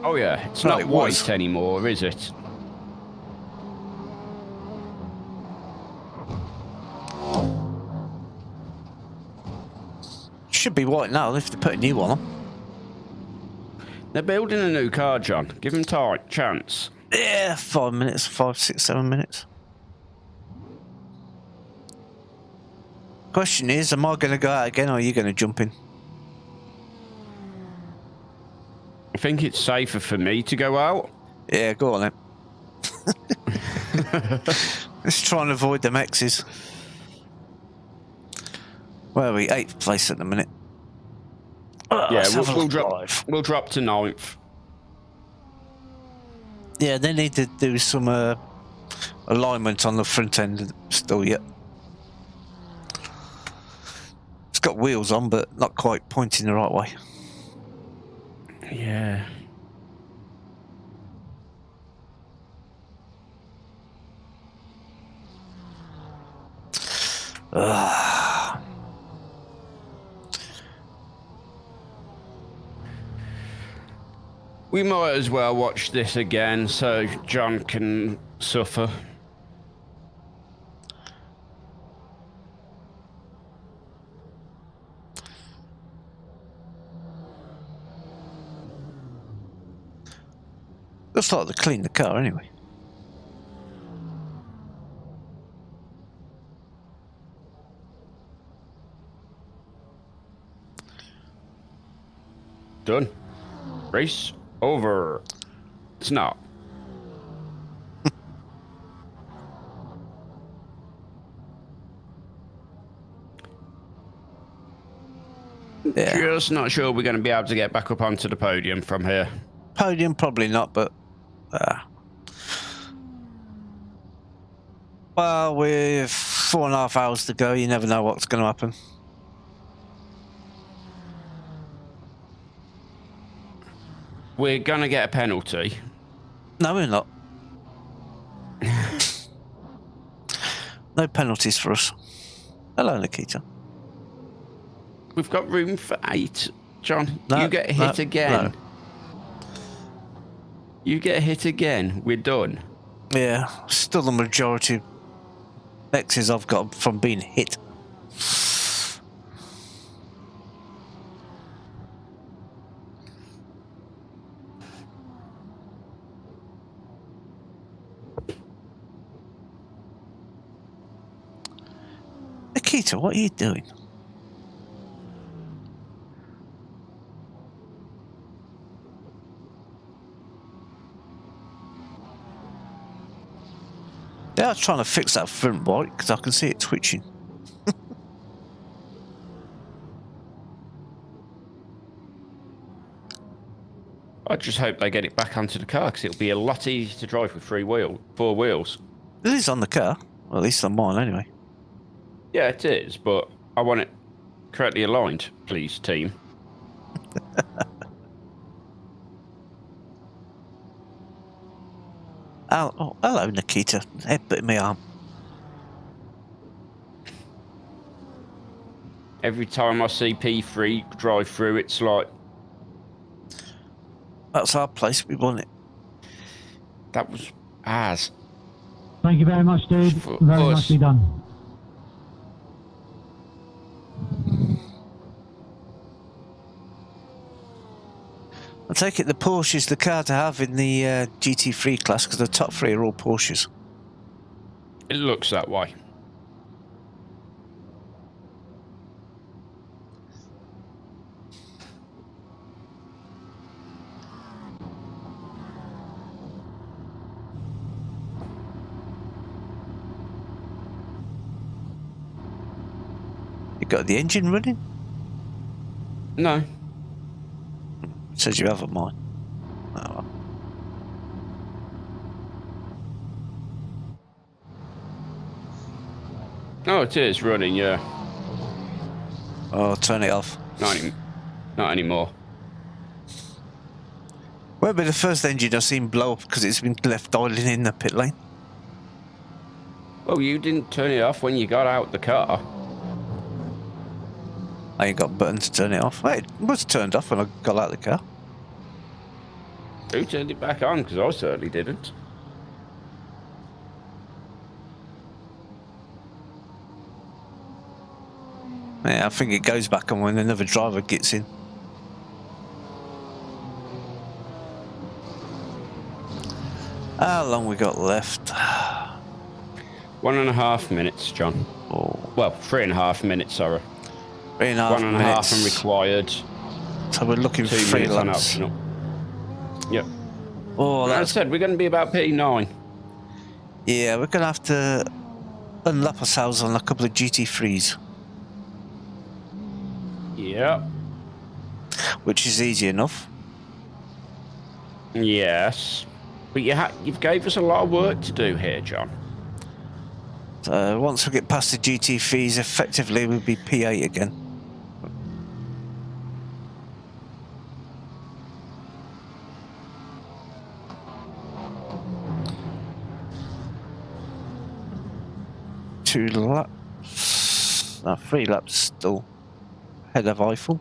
Oh yeah, it's
Well,
not
it
white
was.
anymore, is it?
Should be white now if they put a new one on.
They're building a new car, John. Give them time, chance.
Yeah, 5 minutes, 5, 6, 7 minutes. Question is, am I going to go out again or are you going to jump in?
I think it's safer for me to go out.
Yeah, go on then. Let's try and avoid them X's. Where are we? 8th place at the minute.
Yeah,
let's have a
we'll
drive.
drop to 9th.
Yeah, they need to do some alignment on the front end still yet. It's got wheels on, but not quite pointing the right way.
Yeah. We might as well watch this again so John can suffer.
Looks like they cleaned the car anyway.
Done. Race over. It's not.
Yeah.
Just not sure we're going to be able to get back up onto the podium from here.
Podium probably not, but well, with 4.5 hours to go, you never know what's going to happen.
We're going to get a penalty.
No, we're not. No penalties for us. Hello, Nikita.
We've got room for 8. John,
No,
you get hit
no,
again.
no.
You get hit again. We're done.
Yeah, still the majority of X's I've got from being hit. Nikita, what are you doing? Yeah, I was trying to fix that front bike because I can see it twitching.
I just hope they get it back onto the car because it'll be a lot easier to drive with four wheels.
It is on the car, well, at least on mine anyway.
Yeah, it is, but I want it correctly aligned, please, team.
Oh, hello, Nikita. Headbutting my arm.
Every time I see P3 drive through, it's like...
That's our place, we want it.
That was ours.
Thank you very much, dude. Very nicely done.
I take it the Porsche is the car to have in the GT3 class because the top three are all Porsches.
It looks that way.
You got the engine running?
No.
It says you haven't, mine. Oh, well.
Oh, it is running, yeah.
Oh, turn it off.
Not anymore.
Won't be the first engine I've seen blow up because it's been left idling in the pit lane.
Well, you didn't turn it off when you got out the car.
I ain't got a button to turn it off. Wait, it was turned off when I got out of the car.
Who turned it back on? Because I certainly didn't.
Yeah, I think it goes back on when another driver gets in. How long we got left?
1.5 minutes, John.
Oh.
Well, 3.5 minutes, sorry.
3.5
1.5
minutes.
and required.
So we're looking for
2
3
minutes on
laps.
optional. Yep.
Oh,
Like I
that's...
said, we're going to be about P9.
Yeah, we're going to have to unlap ourselves on a couple of GT3s.
Yep.
Which is easy enough.
Yes. But you've gave us a lot of work to do here, John.
So once we get past the GT3s, effectively we'll be P8 again. Two laps. No, 3 laps still ahead of Eiffel.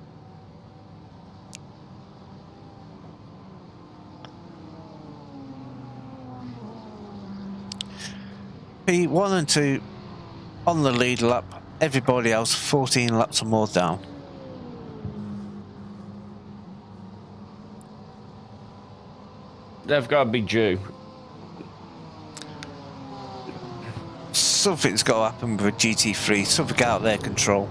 P1 and 2 on the lead lap, everybody else 14 laps or more down.
They've got to be due.
Something's got to happen with GT3, something out of their control.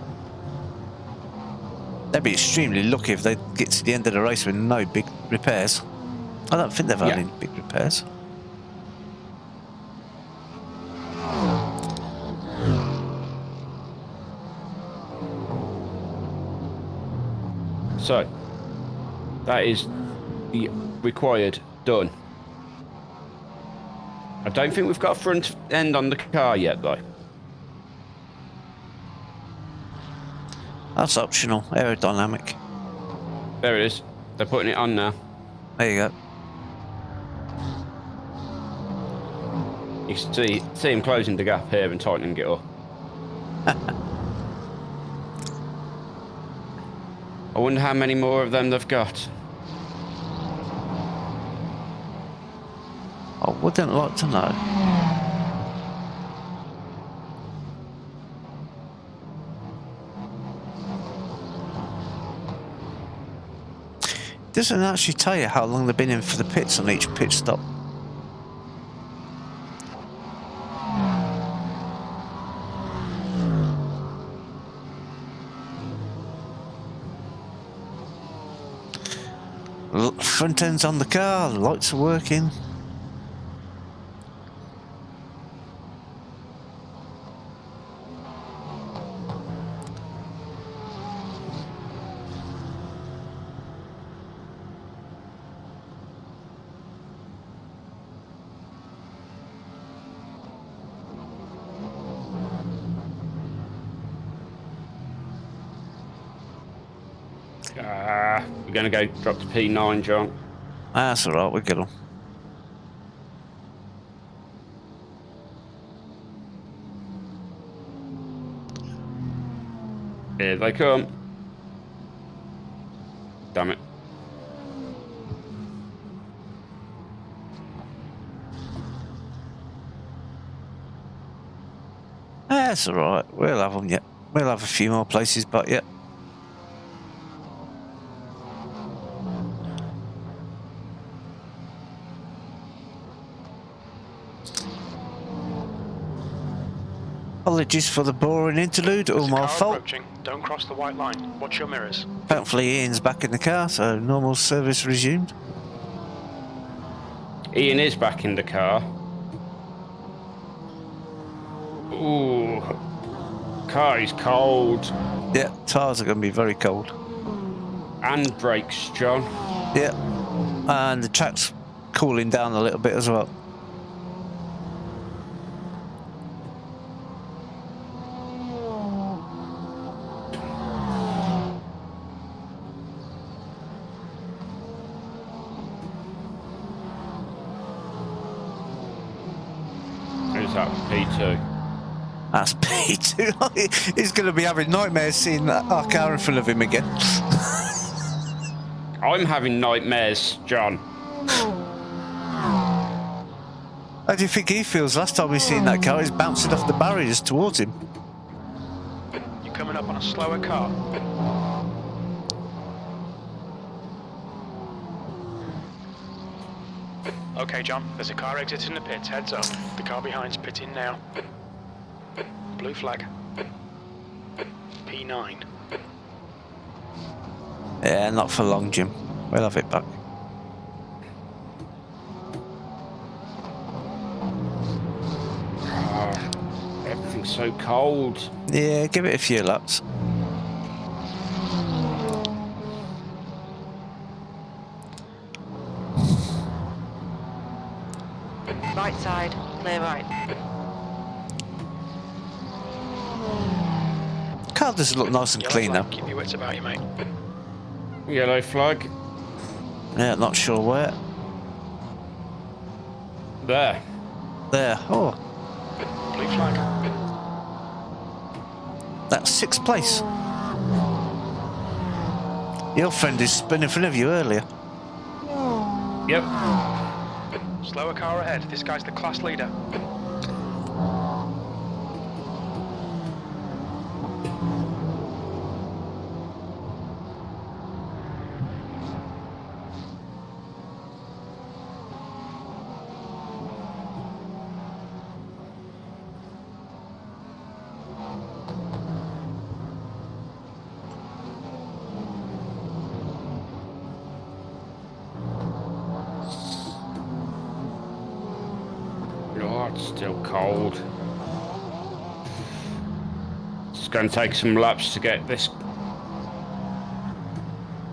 They'd be extremely lucky if they get to the end of the race with no big repairs. I don't think they've had any big repairs.
So, that is the required done. I don't think we've got a front end on the car yet, though.
That's optional, aerodynamic.
There it is. They're putting it on now.
There you go.
You can see him closing the gap here and tightening it up. I wonder how many more of them they've got.
I wouldn't like to know. Doesn't actually tell you how long they've been in for the pits on each pit stop. Front end's on the car, lights are working.
We're going to go drop to P9, John.
That's alright, we'll get on.
Here they come. Damn it.
That's alright, we'll have them yet. We'll have a few more places, but yeah. Apologies for the boring interlude, all my fault.
Approaching. Don't cross the white line. Watch your mirrors.
Thankfully Ian's back in the car, so normal service resumed.
Ian is back in the car. Ooh. Car is cold.
Yeah, tyres are going to be very cold.
And brakes, John.
Yeah, and the track's cooling down a little bit as well.
Who's that? P2.
That's P2. He's going to be having nightmares seeing our car in front of him again.
I'm having nightmares, John.
How do you think he feels? Last time we seen that car, he's bouncing off the barriers towards him.
You're coming up on a slower car. Okay, John, there's a car exiting the pits. Heads up. The car behind's pitting now. Blue flag. P9.
Yeah, not for long, Jim. We'll have it back.
Everything's so cold.
Yeah, give it a few laps.
Right side, clear right.
Car does look nice and
Yellow
clean
flag.
now.
Keep your wits about you, mate.
Yellow flag.
Yeah, not sure where.
There.
There. Oh,
Blue flag.
that's 6th place. Your friend is spinning in front of you earlier.
Yep.
Slower car ahead. This guy's the class leader.
Oh, it's still cold. It's going to take some laps to get this.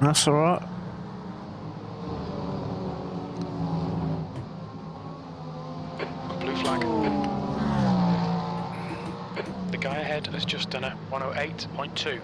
That's alright.
Blue flag. The guy ahead has just done a 108.2.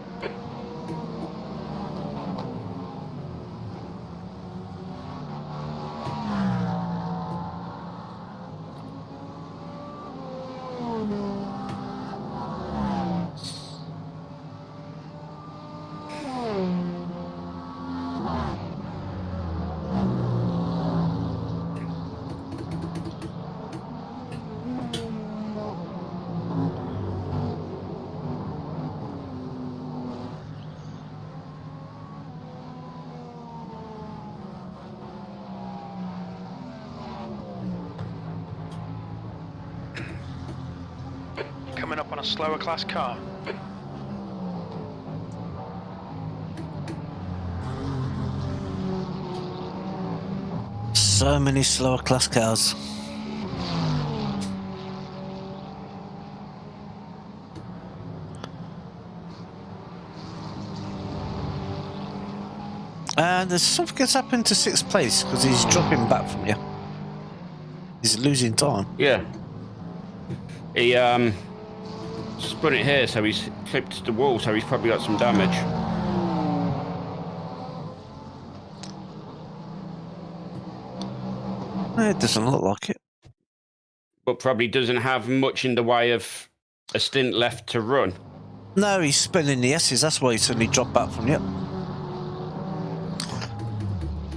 Coming up on a slower class car.
So many slower class cars. And there's something that's happened to 6th place because he's dropping back from you. He's losing time.
Yeah. He spun it here, so he's clipped the wall, so he's probably got some damage.
It doesn't look like it.
But probably doesn't have much in the way of a stint left to run.
No, he's spinning the S's. That's why he suddenly dropped back from you.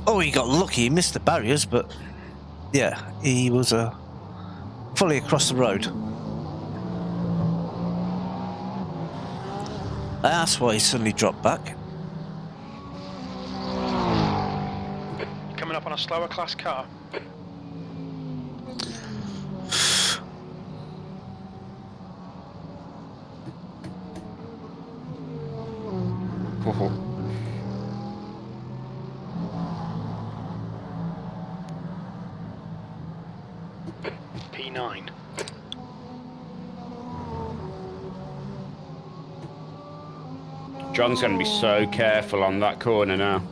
Oh, he got lucky. He missed the barriers, but yeah, he was fully across the road. That's why he suddenly dropped back.
Coming up on a slower class car. P9.
John's going to be so careful on that corner now.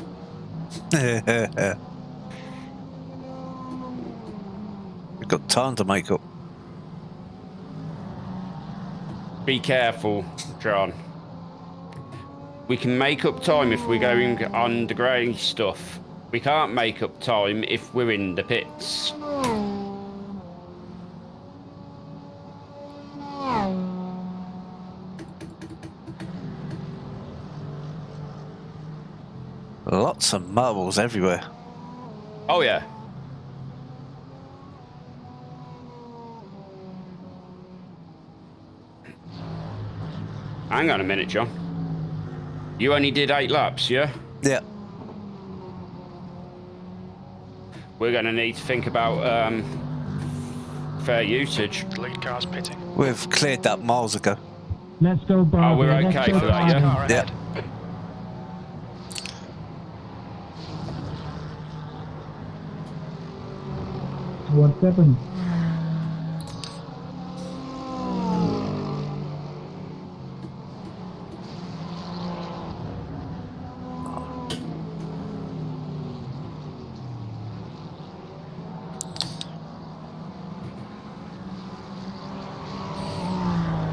We've got time to make up.
Be careful, John. We can make up time if we're going on the grey stuff. We can't make up time if we're in the pits.
Lots of marbles everywhere.
Oh yeah. Hang on a minute, John. You only did 8 laps, yeah?
Yeah.
We're going to need to think about fair usage.
The lead car's pitting.
We've cleared that miles ago.
Let's go, Barbie.
Oh, we're
Let's
okay
go,
for that, yeah?
Car
Yeah.
ahead.
What's happened?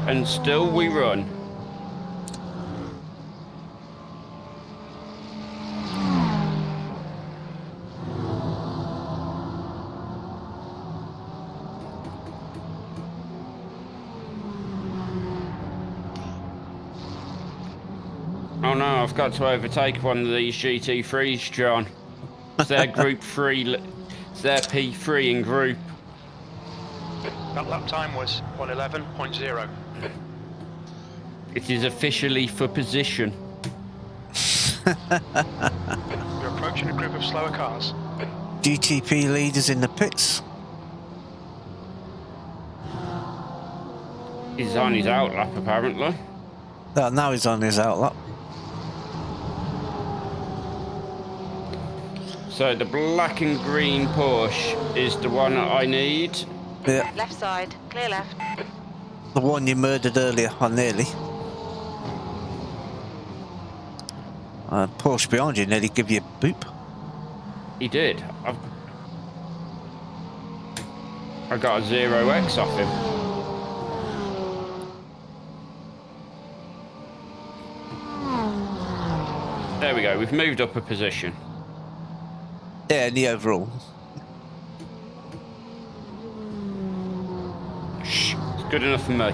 And still we run. Oh no, I've got to overtake one of these GT3s, John. It's their Group 3, it's their P3 in group.
That lap time was 1:11.0.
It is officially for position.
You're approaching a group of slower cars.
GTP leaders in the pits.
He's on his outlap, apparently.
Now he's on his outlap.
So the black and green Porsche is the one that I need.
Yeah,
Left side, clear left.
the one you murdered earlier on nearly. Porsche behind you nearly give you a boop.
He did. I got a 0x off him. There we go, we've moved up a position.
Yeah, in the overall.
Shh, it's good enough for me.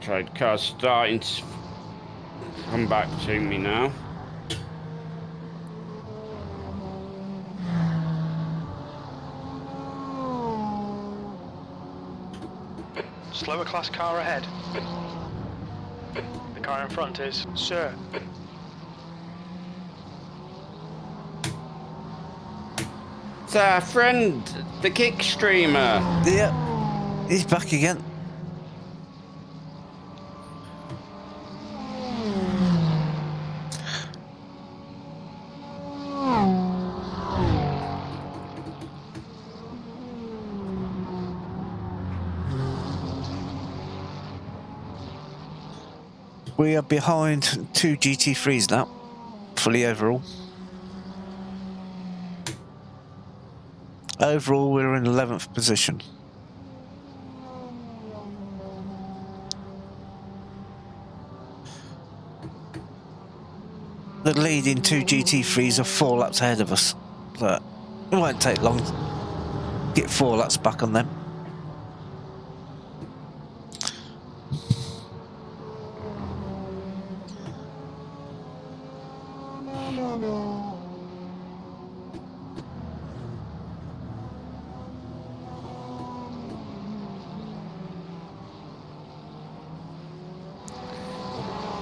Okay, the car's starting to come back to me now.
Slower class car ahead. The car in front is Sir.
It's our friend, the kick streamer.
Yeah, he's back again. We are behind 2 GT3s now, fully overall. Overall, we're in 11th position. The leading 2 GT3s are 4 laps ahead of us, so it won't take long to get 4 laps back on them.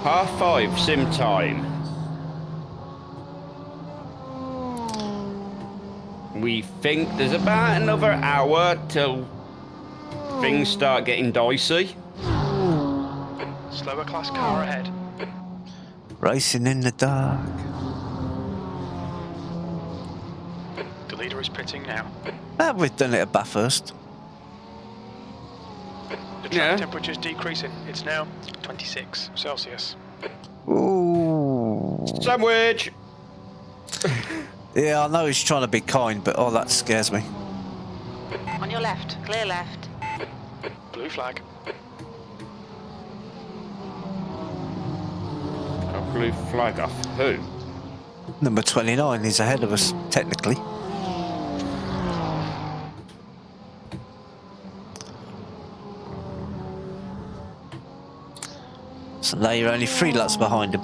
Half 5 sim time. We think there's about another hour till things start getting dicey.
Slower class car ahead.
Racing in the dark.
The leader is pitting now.
We've done it at Bathurst.
The track temperature's decreasing. It's now 26 Celsius.
Ooh.
Sandwich!
Yeah, I know he's trying to be kind, but oh, that scares me.
On your left, clear left.
Blue flag.
A blue flag off who?
Number 29 is ahead of us, technically. So now you're only 3 laps behind him.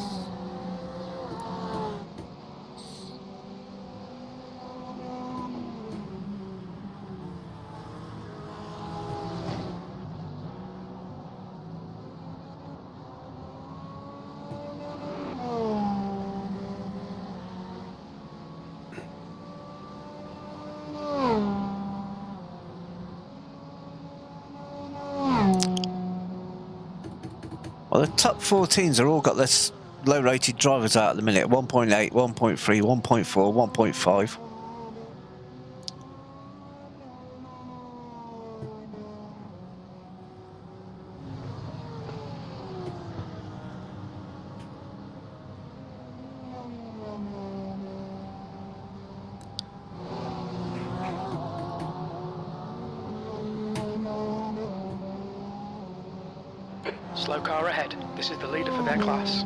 Well, the top 14s are all got this low-rated drivers out at the minute. 1.8, 1.3, 1.4, 1.5.
Slow car ahead. This is the leader for their class.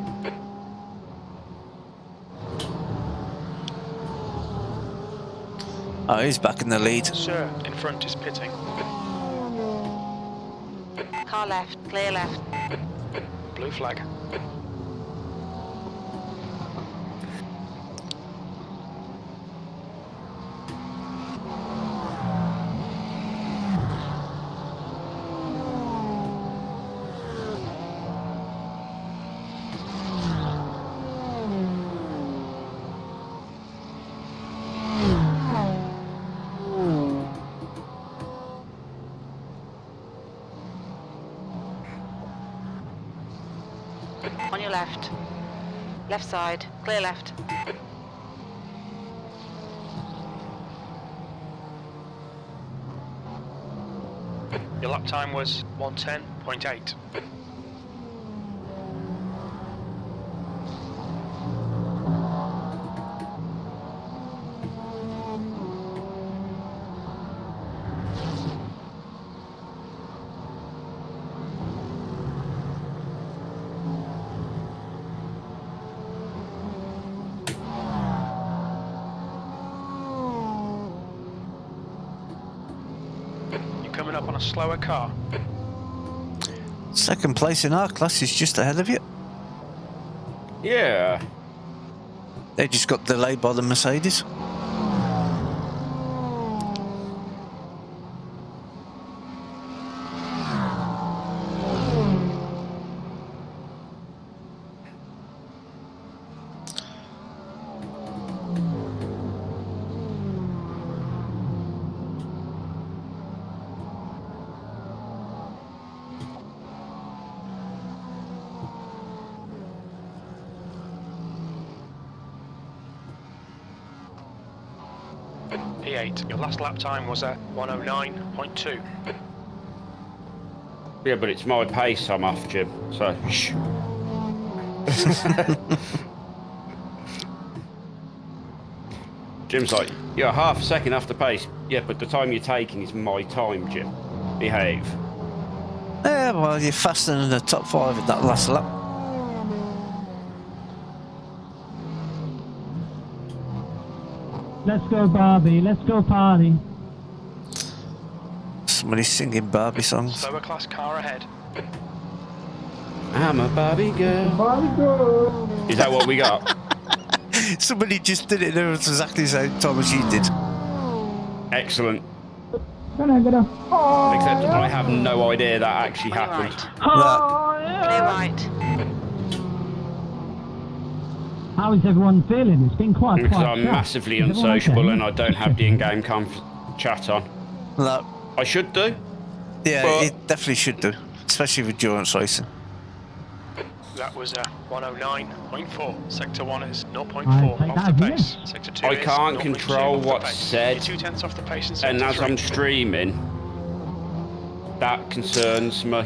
Oh, he's back in the lead.
Sir, in front is pitting.
Car left, clear left.
Blue flag.
On your left. Left side, clear left.
Your lap time was 1:10.8. Coming up on a slower car.
Second place in our class is just ahead of you.
Yeah.
They just got delayed by the Mercedes.
P8. Your last lap time was at 1:09.2.
Yeah, but it's my pace I'm off, Jim. So, shh. Jim's like, you're half a second off the pace. Yeah, but the time you're taking is my time, Jim. Behave.
Yeah, well, you're faster than the top 5 in that last lap.
Let's go, Barbie. Let's go party.
Somebody's singing Barbie songs.
Slower class car ahead.
I'm a Barbie girl. Barbie girl. Is that what we got?
Somebody just did it. It was exactly the same time as you did.
Excellent.
Can I get a...
Except I have no idea that actually
On your
happened.
right. Clear right.
How is everyone feeling? It's been quite
Because
quiet.
I'm massively
Is everyone
unsociable
okay?
and I don't have the in-game chat on.
No.
I should do.
Yeah,
But-
it definitely should do. Especially with endurance racing.
That was 109.4. Sector 1 is 0.4
I'll take
off
that
the
as a
pace.
yes.
Sector 2
I
is
can't
0.2
control
off the
what's
pace.
said.
You're 2 tenths off the pace in
And
sector
as
3.
I'm streaming, that concerns me.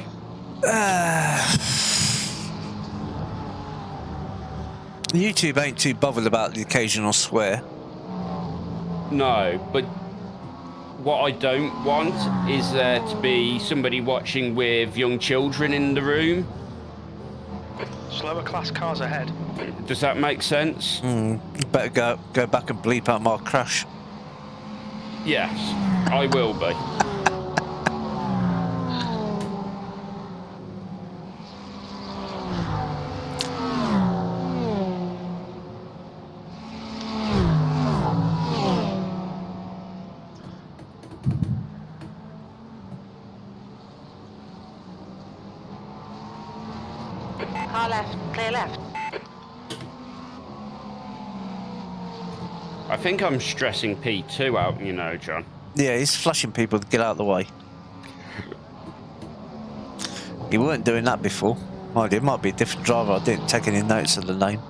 YouTube ain't too bothered about the occasional swear.
No, but what I don't want is there to be somebody watching with young children in the room.
Slower class cars ahead.
Does that make sense?
Better go back and bleep out my crash.
Yes, I will be.
Car left. Clear left.
I think I'm stressing P2 out, you know, John.
Yeah, he's flashing people to get out of the way. You weren't doing that before. Mind you, it might be a different driver. I didn't take any notes of the name.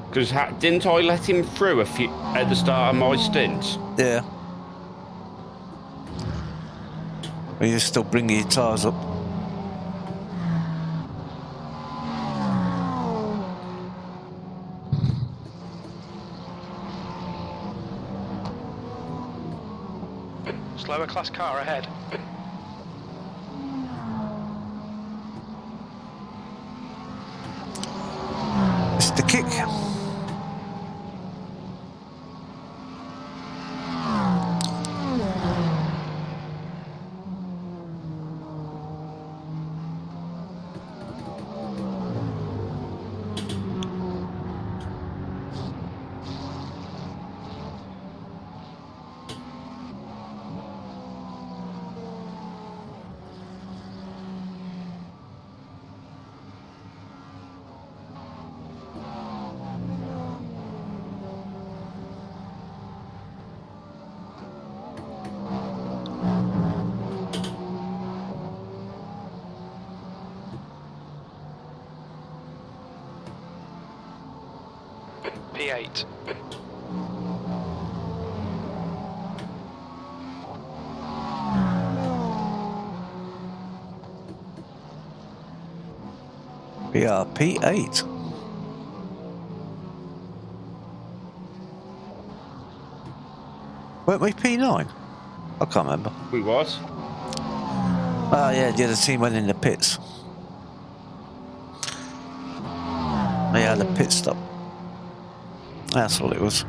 Because didn't I let him through at the start of my stint?
Yeah. But you're still bringing your tyres up.
Slower class car ahead.
It's the kick.
P8.
We are P8. Weren't we P9? I can't remember.
We was.
Oh yeah, the other team went in the pits. They had a pit stop. That's all it was.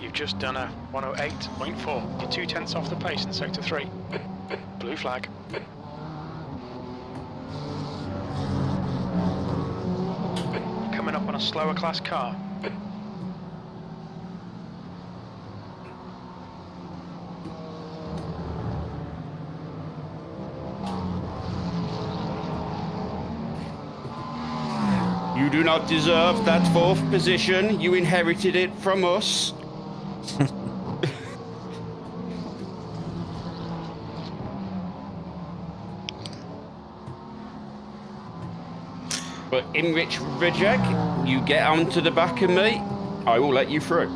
You've just done a 108.4. You're 2 tenths off the pace in sector 3. Blue flag. Coming up on a slower class car.
You do not deserve that 4th position. You inherited it from us. But in which Reject, you get onto the back of me, I will let you through.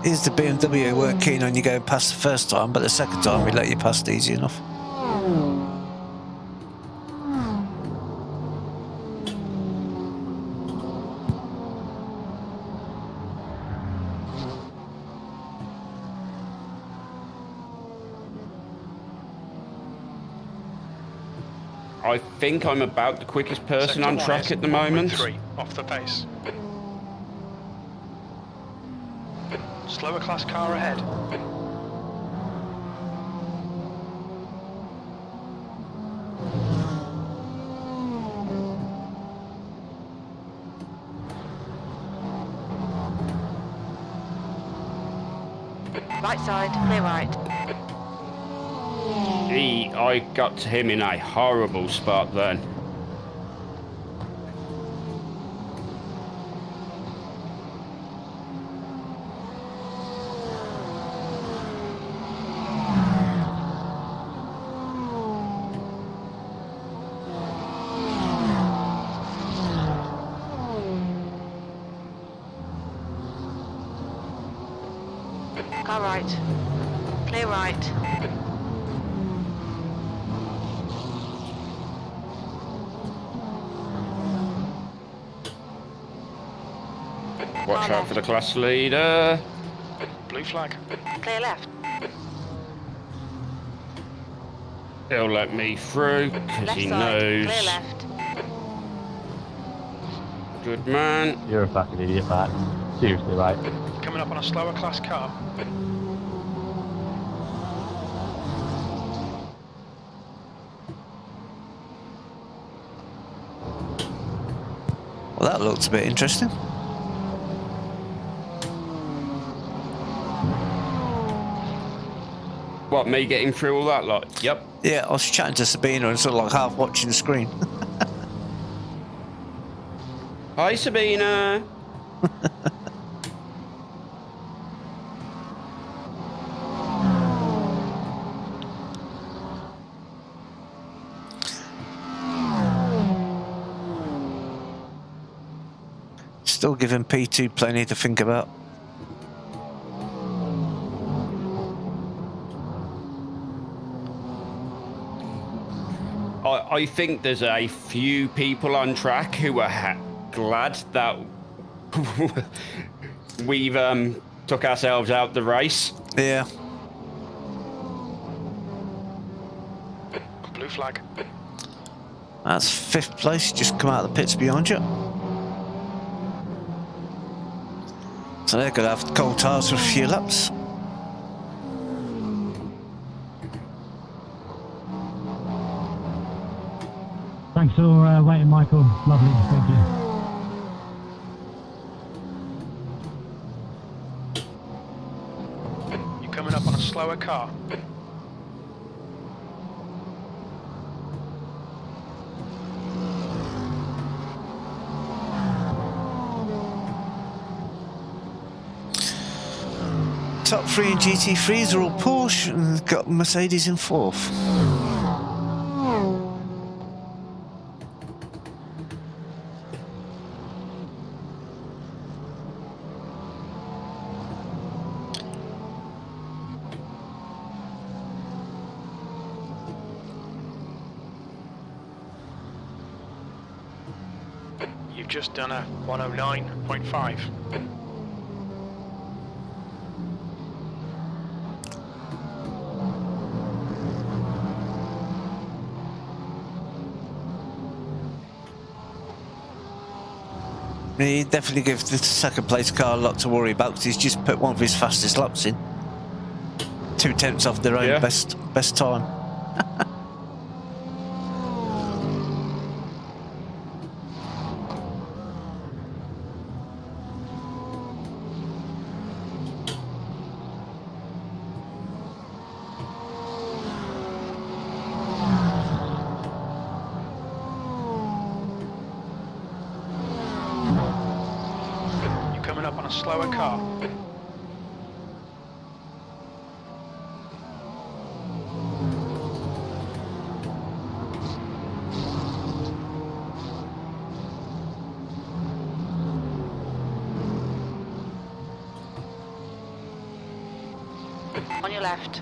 Here's the BMW who weren't keen on you going past the first time, but the second time we let you past easy enough.
I think I'm about the quickest person on track at the moment.
3 off the pace. Slower class car ahead.
Right side, clear right.
I got to him in a horrible spot then.
Car right. Clear right.
Watch out for the class leader.
Blue flag.
Clear left.
He'll let me through because
Left
he
side,
knows.
clear left.
Good man.
You're a fucking idiot, Pat. Seriously, right?
Coming up on a slower class car.
Well, that looks a bit interesting.
What, me getting through all that lot? Yep.
Yeah, I was chatting to Sabina and sort of like half watching the screen.
Hi, Sabina.
Still giving P2 plenty to think about.
I think there's a few people on track who are glad that we've took ourselves out the race.
Yeah.
Blue flag.
That's 5th place, just come out of the pits behind you. So they're going to have cold tyres for a few laps.
Thanks for waiting, Michael. Lovely, thank you.
You're coming up on a slower car.
Top 3 in GT3s are all Porsche, and got Mercedes in 4th.
You've just done a 109.5.
He definitely gives the 2nd place car a lot to worry about because he's just put one of his fastest laps in. 2/10 off their own best time.
Up on a slower car.
left.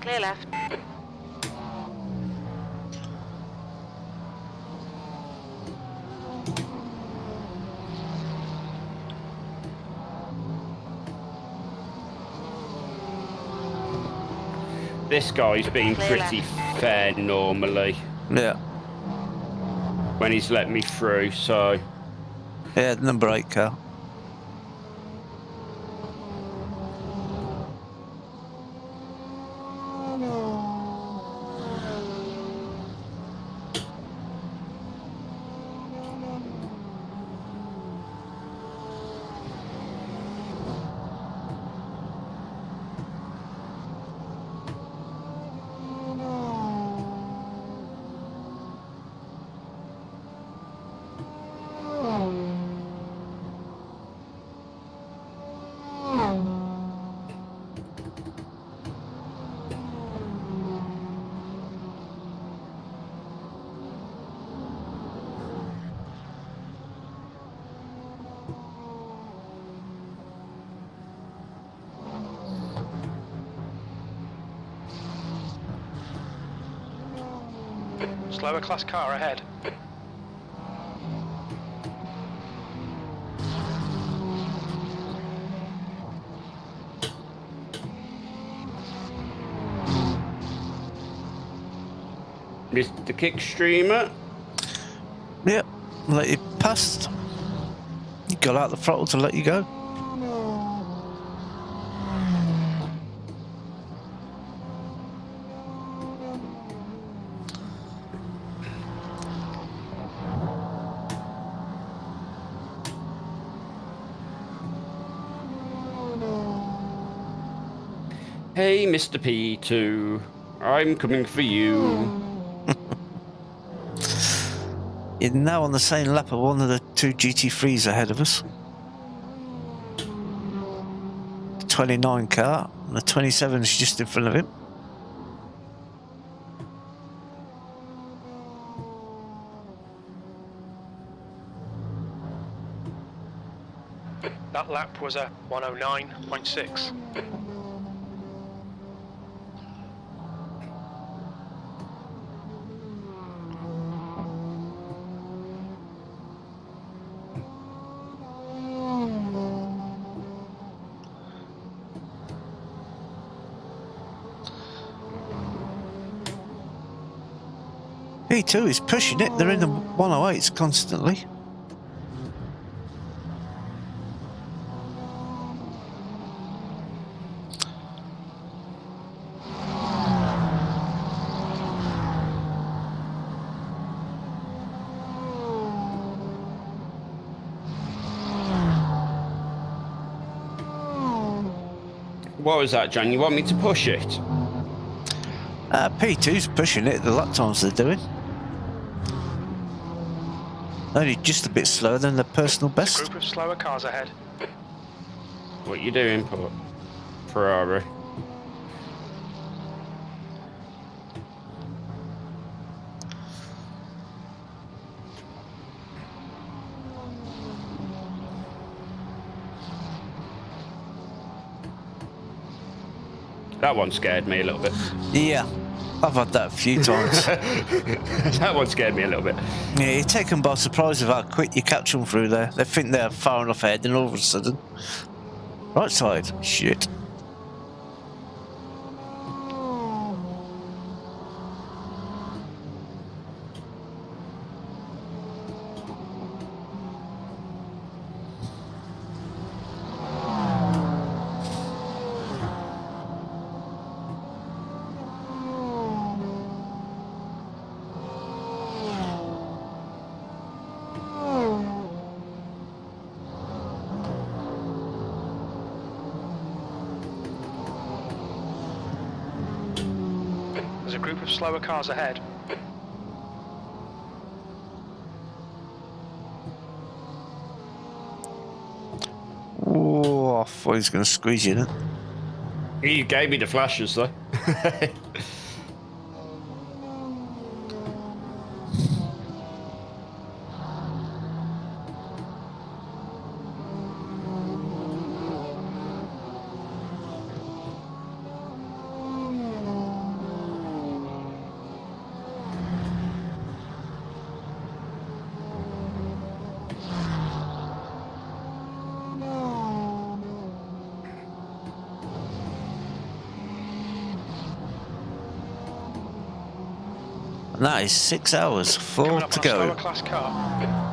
Clear left.
This guy's been
Clear
pretty
left.
fair normally
Yeah.
when he's let me through, so...
Yeah, number 8 car.
Slower class car ahead.
Mr. Kick Streamer.
Yep, let you past. You got out the throttle to let you go.
Hey, Mr. P2, I'm coming for you.
You're now on the same lap of one of the 2 GT3s ahead of us. The 29 car, and the 27 is just in front of him.
That lap was a 109.6.
P2 is pushing it, they're in the 108s constantly.
What was that, John? You want me to push it?
P2's pushing it, the lap times they're doing. Only just a bit slower than the personal best.
Group of slower cars ahead.
What you doing, Ferrari? That one scared me a little bit.
Yeah, I've had that a few times.
That one scared me a little bit.
Yeah, you're taken by surprise of how quick you catch them through there. They think they're far enough ahead, and all of a sudden, right side, shit.
There's a group of slower cars ahead.
Oh, I thought he was going to squeeze you then.
He gave me the flashes though.
That is 6 hours, 4
Coming up
to
on a slower
go.
class car.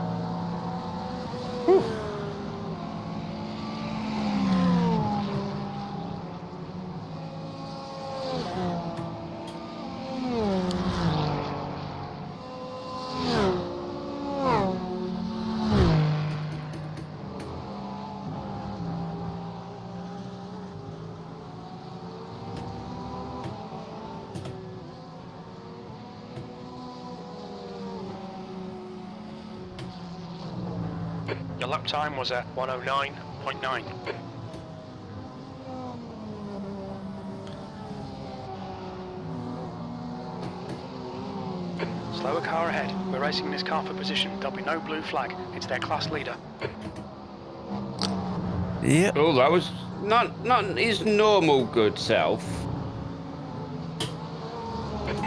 Your lap time was at 109.9. Slower car ahead. We're racing this car for position. There'll be no blue flag. It's their class leader.
Yep.
Oh, that was not his normal good self.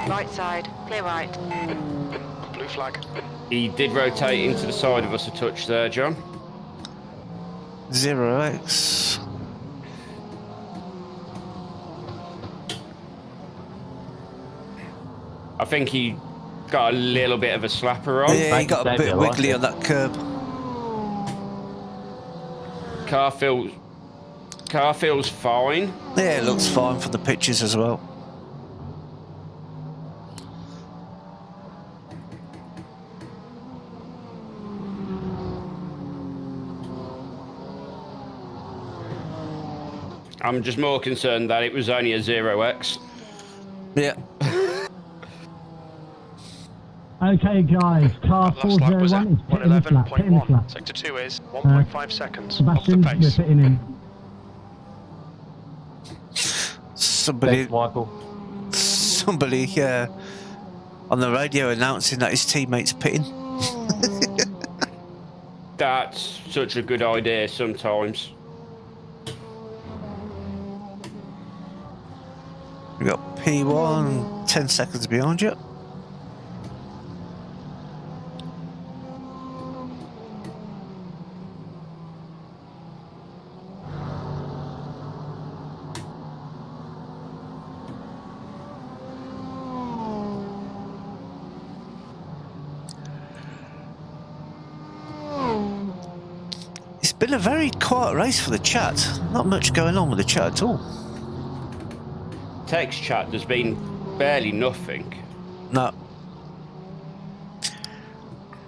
Right side, clear right.
Blue flag.
He did rotate into the side of us a touch there, John.
0x.
I think he got a little bit of a slapper on.
Yeah, he got a bit wiggly on that curb.
Car feels fine.
Yeah, it looks fine for the pictures as well.
I'm just more concerned that it was only a 0x.
Yeah.
Okay, guys, car
Last lap was at
401 is pitting the flat. Pitting the
111.1.
flat.
Sector 2 is 1.5 seconds off the
Sebastian, you're
pace.
pitting in.
Somebody on the radio announcing that his teammate's pitting.
That's such a good idea sometimes.
We got P1 10 seconds behind you. It's been a very quiet race for the chat. Not much going on with the chat at all.
Text chat, there's been barely nothing.
No.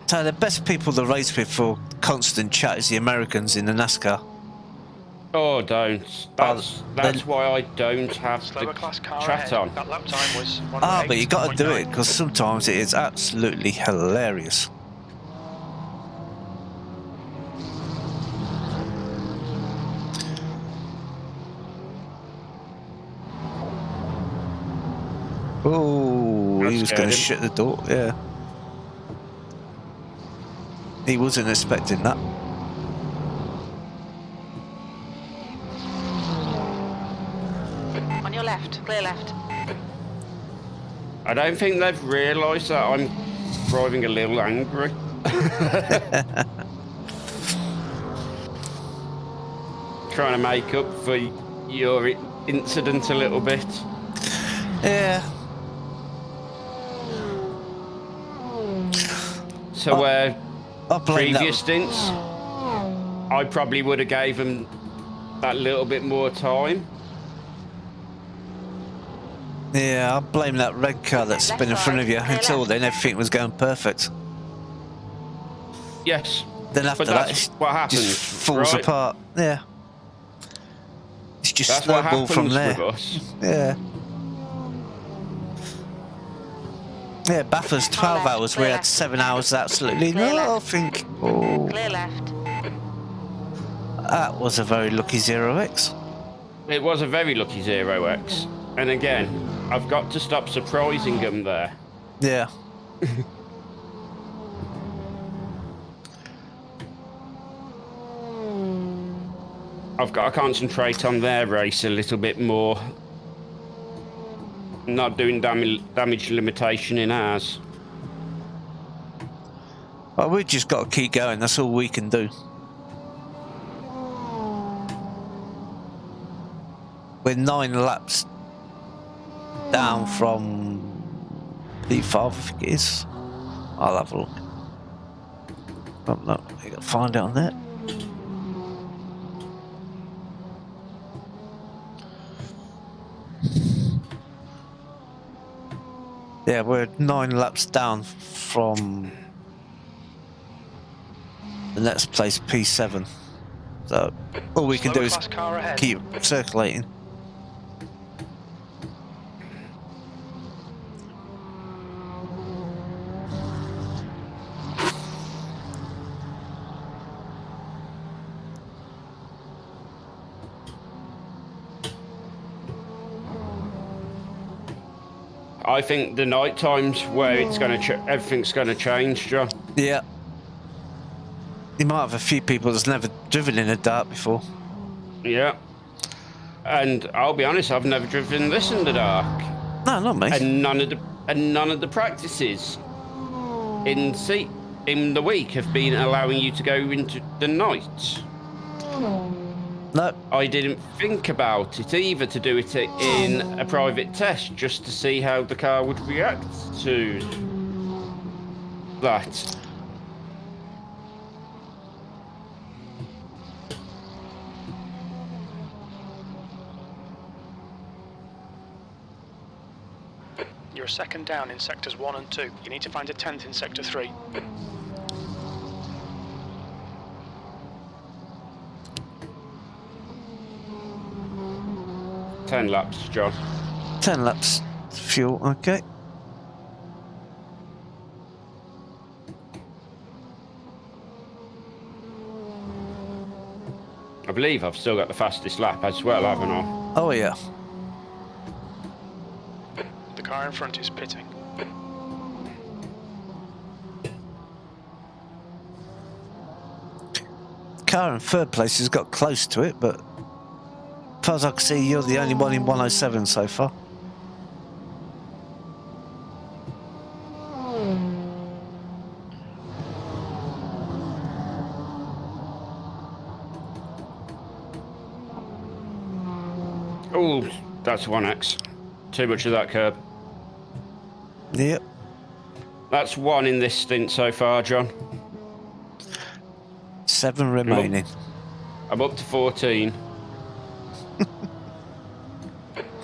So the best people to race with for constant chat is the Americans in the NASCAR.
Oh, don't. That's why I don't have
Slower
the
class car
chat
ahead.
on.
That lap time was 108.9.
Ah, but you got to do it because sometimes it is absolutely hilarious. Oh, he
That
was
scared
going to
him.
shut the door, yeah. He wasn't expecting that.
On your left, clear left.
I don't think they've realised that I'm driving a little angry. Trying to make up for your incident a little bit.
Yeah.
So where
I blame
previous
that.
stints, I probably would have gave them that little bit more time.
Yeah, I blame that red car that's been in front of you. Until then, everything was going perfect.
Yes.
Then after
But
that,
that's
it
what happens,
just falls
right?
apart. Yeah. It's just
That's what
snowball
happens
from
with
there.
us.
Yeah. Yeah, Bathurst 12
left,
hours. We
clear
had
left.
7 hours absolutely
Clear
nothing. Oh,
Clear left.
that was a very lucky 0x.
It was a very lucky 0x. And again, I've got to stop surprising them there.
Yeah.
I've got to concentrate on their race a little bit more. Not doing damage limitation in ours.
Well, we've just got to keep going. That's all we can do. We're 9 laps down from P5, I think it is. I'll have a look. Oh, no, you got to find it on there. Yeah, we're 9 laps down from the next place, P7. So all we can do is keep circulating.
I think the night times where it's going to everything's going to change, John.
Yeah. You might have a few people that's never driven in the dark before.
Yeah. And I'll be honest, I've never driven this in the dark.
No, not me.
And none of the practices in the week have been allowing you to go into the night.
No.
I didn't think about it either to do it in a private test just to see how the car would react to that.
You're a second down in sectors 1 and 2. You need to find a 10th in sector 3.
Ten laps, John.
10 laps. Fuel, okay.
I believe I've still got the fastest lap as well, haven't I?
Oh, yeah.
The car in front is pitting.
Car in third place has got close to it, but as far as I can see, you're the only one in 107 so far.
Oh, that's 1x. Too much of that curb.
Yep.
That's 1 in this stint so far, John.
7 remaining.
I'm up to 14.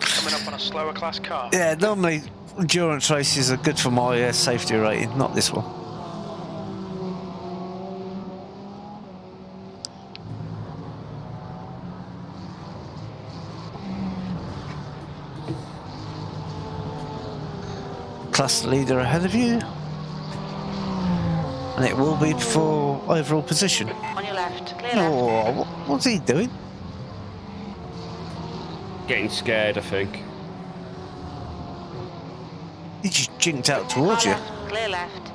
Coming up on a slower class car.
Yeah, normally endurance races are good for my safety rating, not this one. Class leader ahead of you. And it will be for overall position.
On your left, clear left.
Oh, what's he doing?
Getting scared, I think.
He just jinked out towards you.
Left, clear left.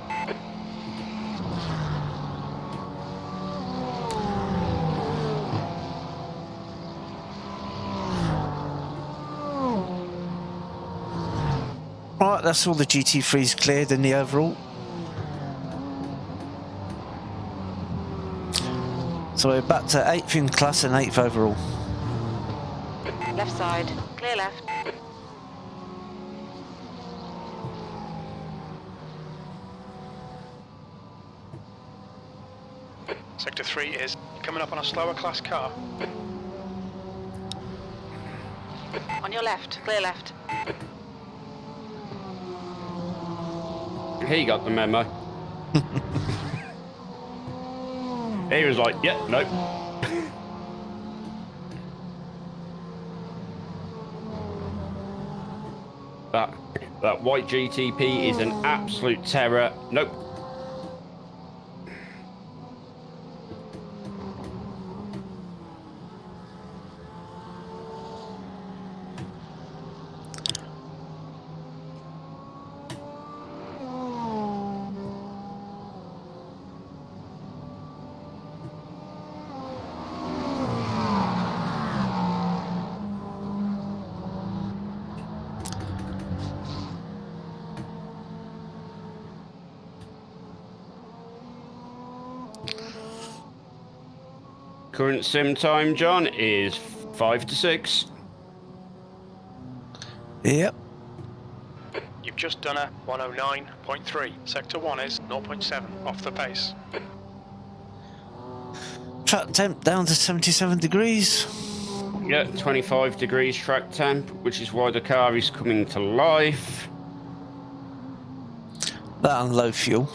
Right, that's all the GT3s cleared in the overall. So we're back to 8th in class and 8th overall.
Left side, clear left.
Sector 3 is coming up on a slower class car.
On your left, clear left.
He got the memo. He was like, yeah, nope. That white GTP is an absolute terror. Nope. Current sim time, John, is 5 to 6.
Yep.
You've You've just done a 109.3. Sector 1 is 0.7 off the pace.
Track temp down to 77 degrees.
Yeah, 25 degrees track temp, which is why the car is coming to life.
That and low fuel.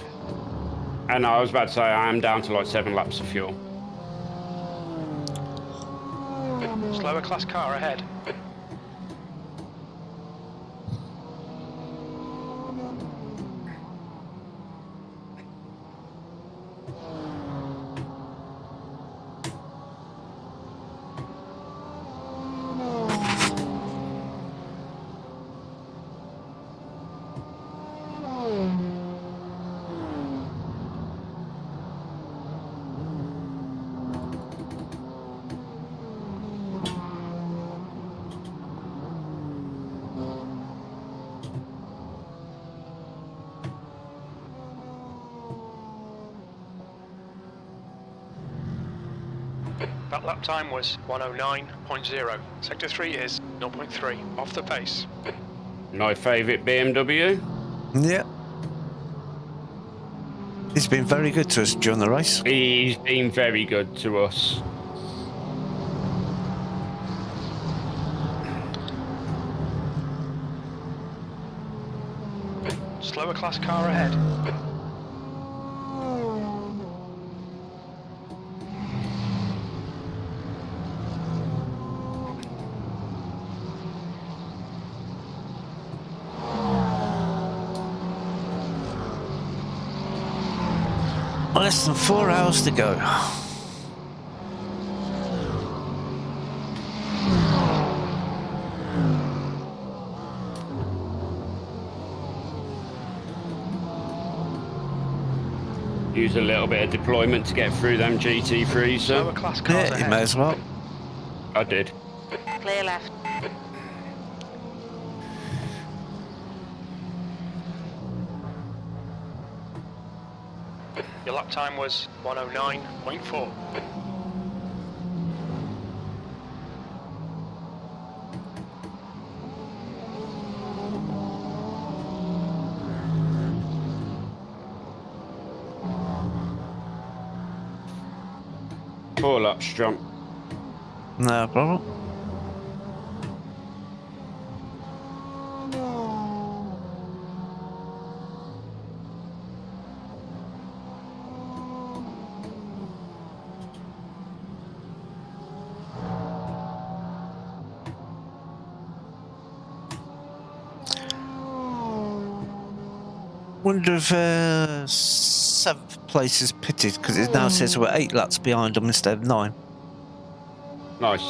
And I was about to say I am down to like 7 laps of fuel.
Slower class car ahead. That lap time was 109.0. Sector 3 is 0.3 off the pace.
My favourite BMW.
Yeah. He's been very good to us during the race.
He's been very good to us.
Slower class car ahead.
Less than 4 hours to go.
Use a little bit of deployment to get through them GT3s.
Slower class cars
Yeah, you
ahead.
may as well.
I did.
Clear left.
Your lap time was 109.4.
Four laps, jump.
No problem. Wonder if 7th place is pitted because it now says we're 8 laps behind them instead of 9.
Nice.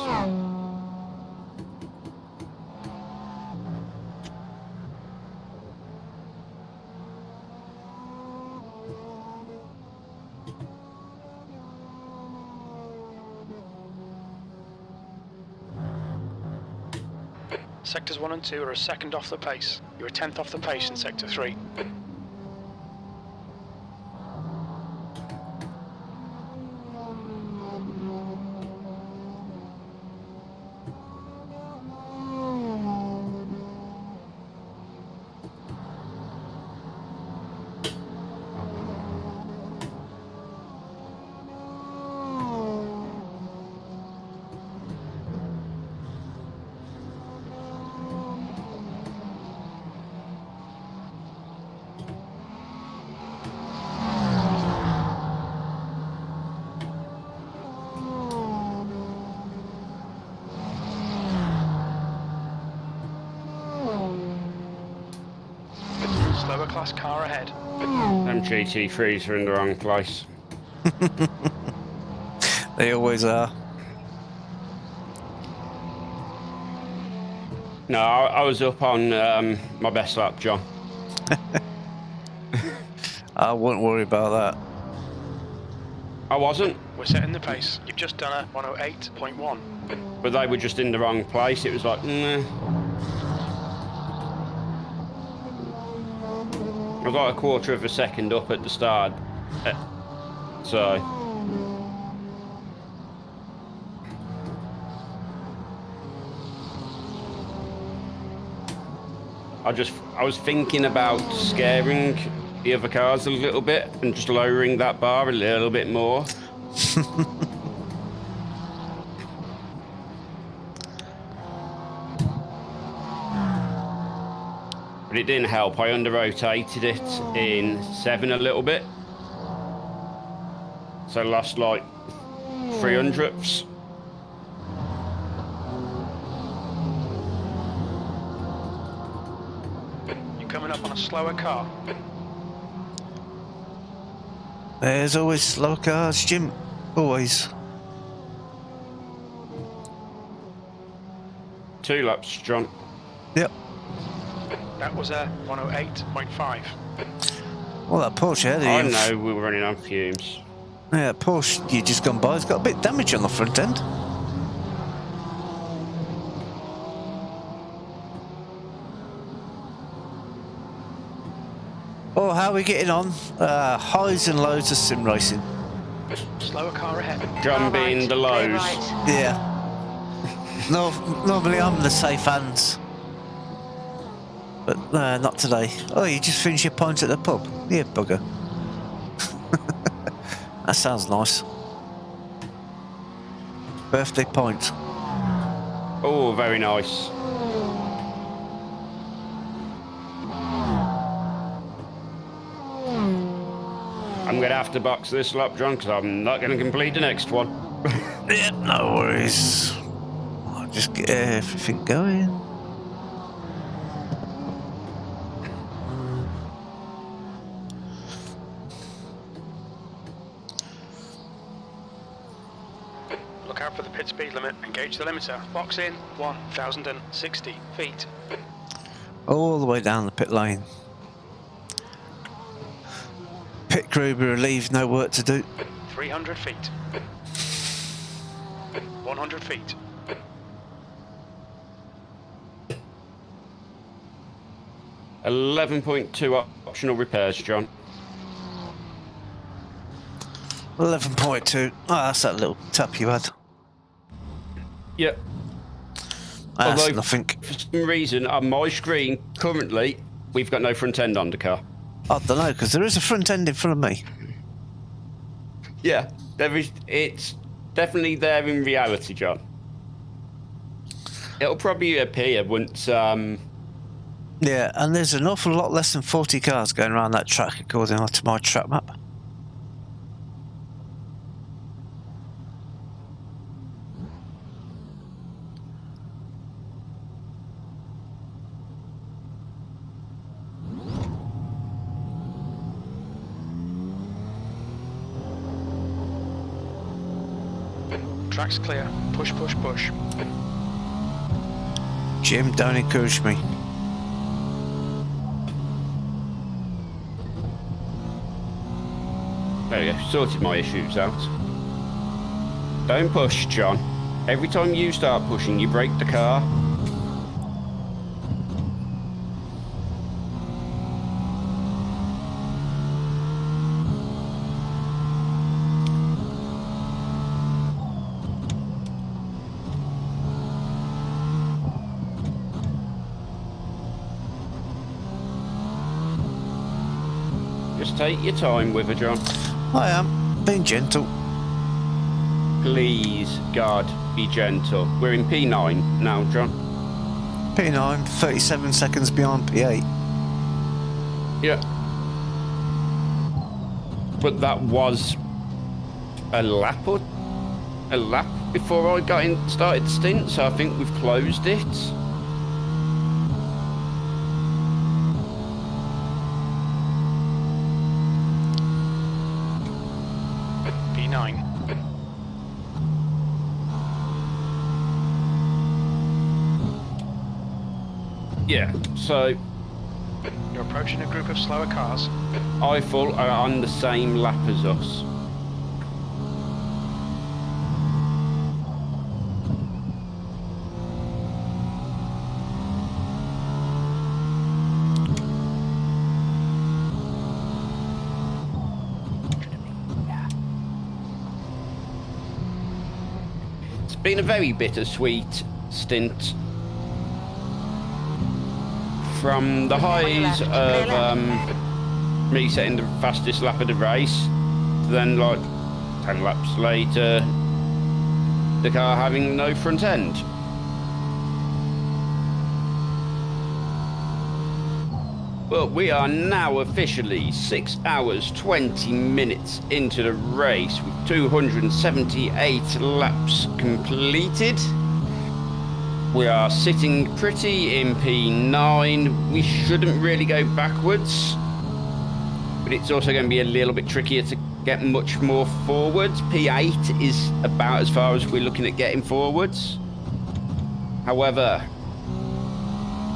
Sectors 1 and 2 are a second off the pace. You're a 10th off the pace in Sector 3. Slower class car ahead.
Them GT3s are in the wrong place.
They always are.
No, I was up on my best lap, John.
I wouldn't worry about that.
I wasn't,
We're setting the pace. You've just done a 108.1.
but they were just in the wrong place. It was like, nah. I was like a quarter of a second up at the start. So. I was thinking about scaring the other cars a little bit and just lowering that bar a little bit more. But it didn't help. I under-rotated it in 7 a little bit. So I lost like 300ths.
You're coming up on a slower car.
There's always slow cars, Jim. Always.
2 laps, John.
Yep.
That was a 108.5.
Well, that Porsche ahead of
I
you.
know we were running on fumes.
Yeah, Porsche you just gone by. It's got a bit of damage on the front end. Oh, how are we getting on? Highs and lows of sim racing.
Slower car ahead.
John being
right,
the
clear
lows.
right.
Yeah. No, normally I'm the safe hands. But not today. Oh, you just finished your pint at the pub? Yeah, bugger. That sounds nice. Birthday pint.
Oh, very nice. I'm going to have to box this lap, John, because I'm not going to complete the next one.
Yeah, no worries. I'll just get everything going.
Look out for the pit speed limit. Engage the limiter. Box in 1,060 feet.
All the way down the pit lane. Pit crew be relieved, no work to do.
300 feet. 100 feet.
$11.2 optional repairs, John.
11.2. Oh, that's that little tap you had.
Yep.
That's
Although,
nothing.
for some reason, on my screen, currently, we've got no front end on the car.
I don't know, because there is a front end in front of me.
Yeah, there is. It's definitely there in reality, John. It'll probably appear once.
Yeah, and there's an awful lot less than 40 cars going around that track according to my track map.
Track's clear. Push, push, push.
Jim, don't encourage me.
There you go. Sorted my issues out. Don't push, John. Every time you start pushing, you break the car. Just take your time with her, John.
I am, being gentle.
Please, God, be gentle. We're in P9 now, John.
P9, 37 seconds behind P8.
Yeah. But that was a lap before I started the stint, so I think we've closed it.
P9.
Yeah, so
You're approaching a group of slower cars.
Eiffel are on the same lap as us. It's been a very bittersweet stint from the highs of me setting the fastest lap of the race, to then like 10 laps later, the car having no front end. But we are now officially 6 hours 20 minutes into the race with 278 laps completed. We are sitting pretty in P9. We shouldn't really go backwards, but it's also going to be a little bit trickier to get much more forwards. P8 is about as far as we're looking at getting forwards. However,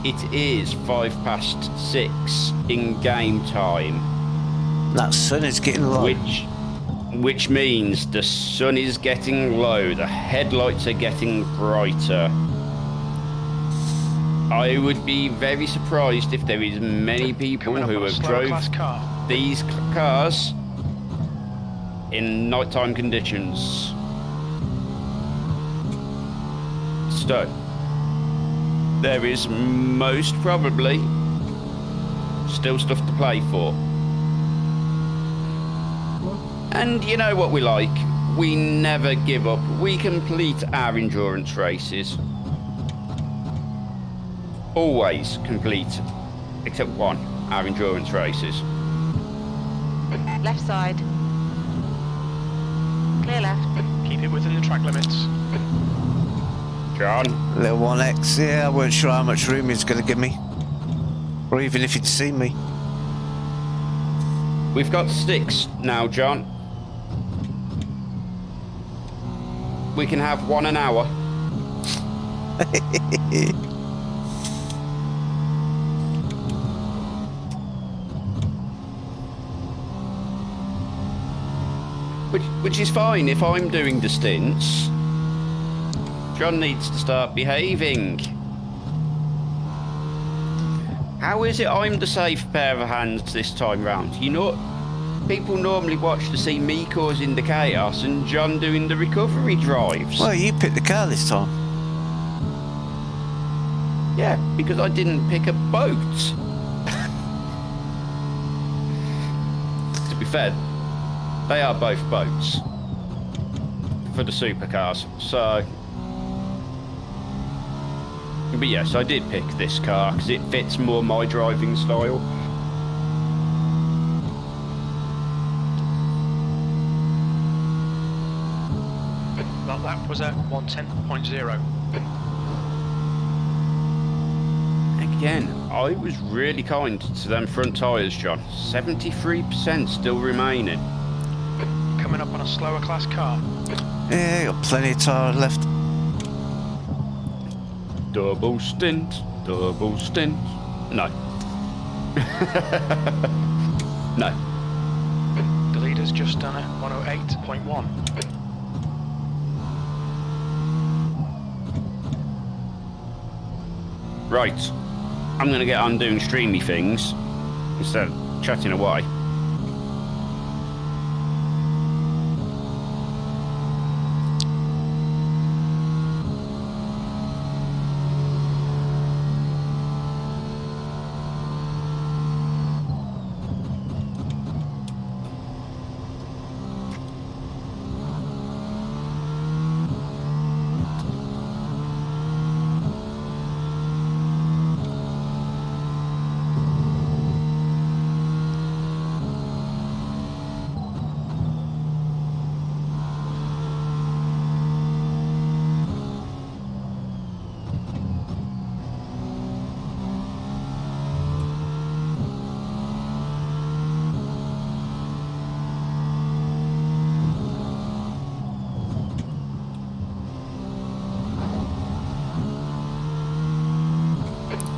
it is 6:05 in game time.
That sun is getting low.
Which means the sun is getting low. The headlights are getting brighter. I would be very surprised if there is many people who have drove these cars in nighttime conditions. So, there is most probably still stuff to play for. And you know what we like? We never give up. We complete our endurance races. Always complete, except one, our endurance races.
Left side. Clear left.
Keep it within the track limits.
John?
Little 1X, yeah, I weren't sure how much room he's going to give me. Or even if he'd seen me.
We've got 6 now, John. We can have 1 an hour. Which is fine if I'm doing the stints. John needs to start behaving. How is it I'm the safe pair of hands this time round? You know, people normally watch to see me causing the chaos and John doing the recovery drives.
Well, you picked the car this time.
Yeah, because I didn't pick a boat. To be fair, they are both boats for the supercars, so... But yes, I did pick this car because it fits more my driving style.
That lap was at 110.0.
Again, I was really kind to them front tyres, John. 73% still remaining.
Coming up on a slower class car.
Yeah, got plenty of tyre left.
Double stint, double stint. No. No.
The leader's just done at 108.1.
Right. I'm going to get on doing streamy things instead of chatting away.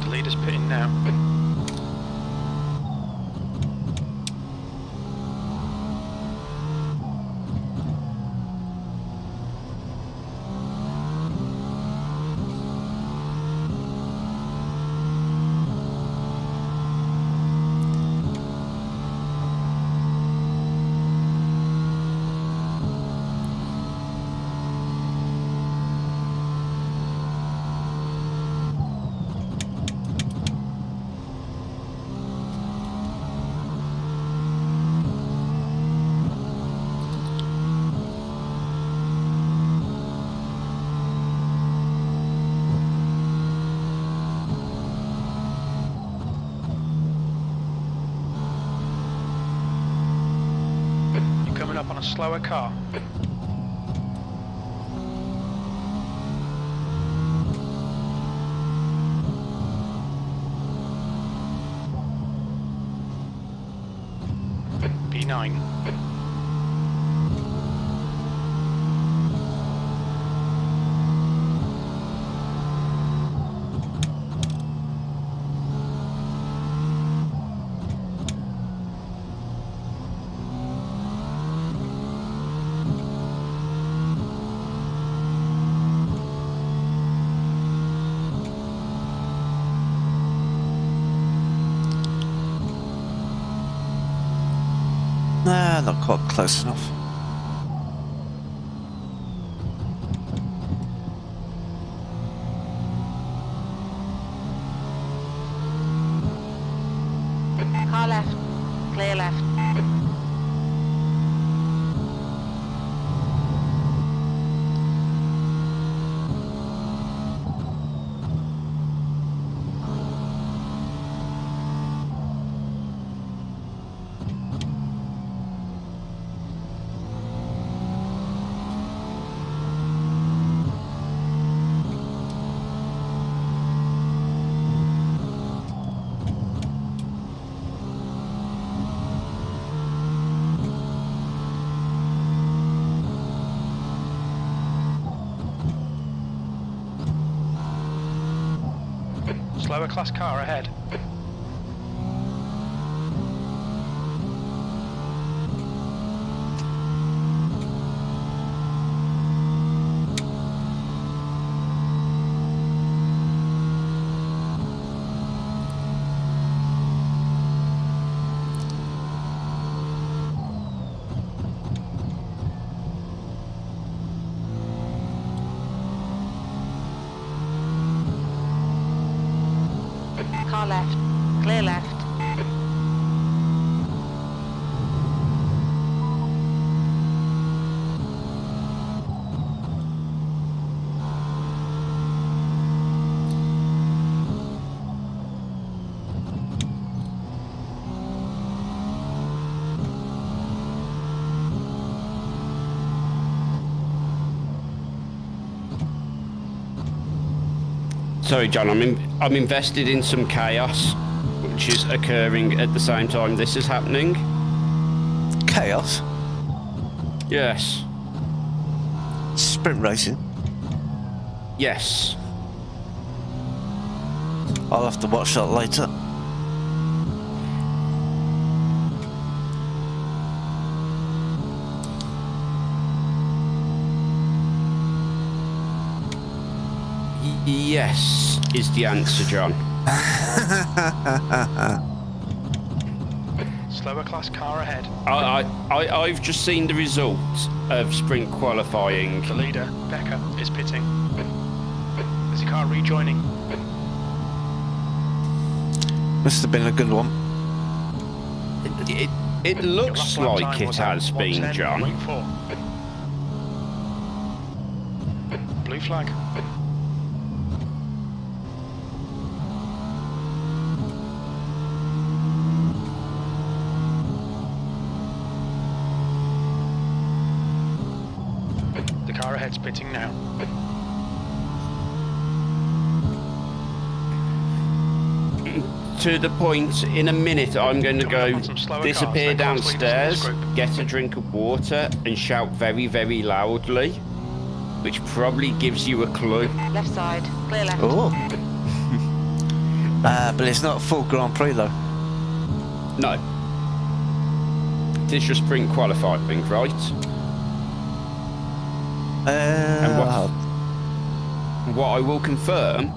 Leader's pitting now. up on a slower car. B9.
Nah, not quite close enough.
Car left. Clear left.
Slower class car ahead.
Car left. Clear left.
Sorry, John, I'm invested in some chaos, which is occurring at the same time this is happening.
Chaos?
Yes.
Sprint racing?
Yes.
I'll have to watch that later.
Yes, is the answer, John.
Slower class car ahead.
I've just seen the results of sprint qualifying.
The leader, Becker, is pitting. Is the car rejoining?
Must have been a good one.
It looks like it has been, John.
Blue flag. The car ahead's pitting now.
To the point, in a minute I'm going to go disappear downstairs, get a drink of water and shout very, very loudly, which probably gives you a clue.
Left side. Clear left.
Oh. But it's not a full Grand Prix though.
No. This is your sprint qualifying, right? And what I will confirm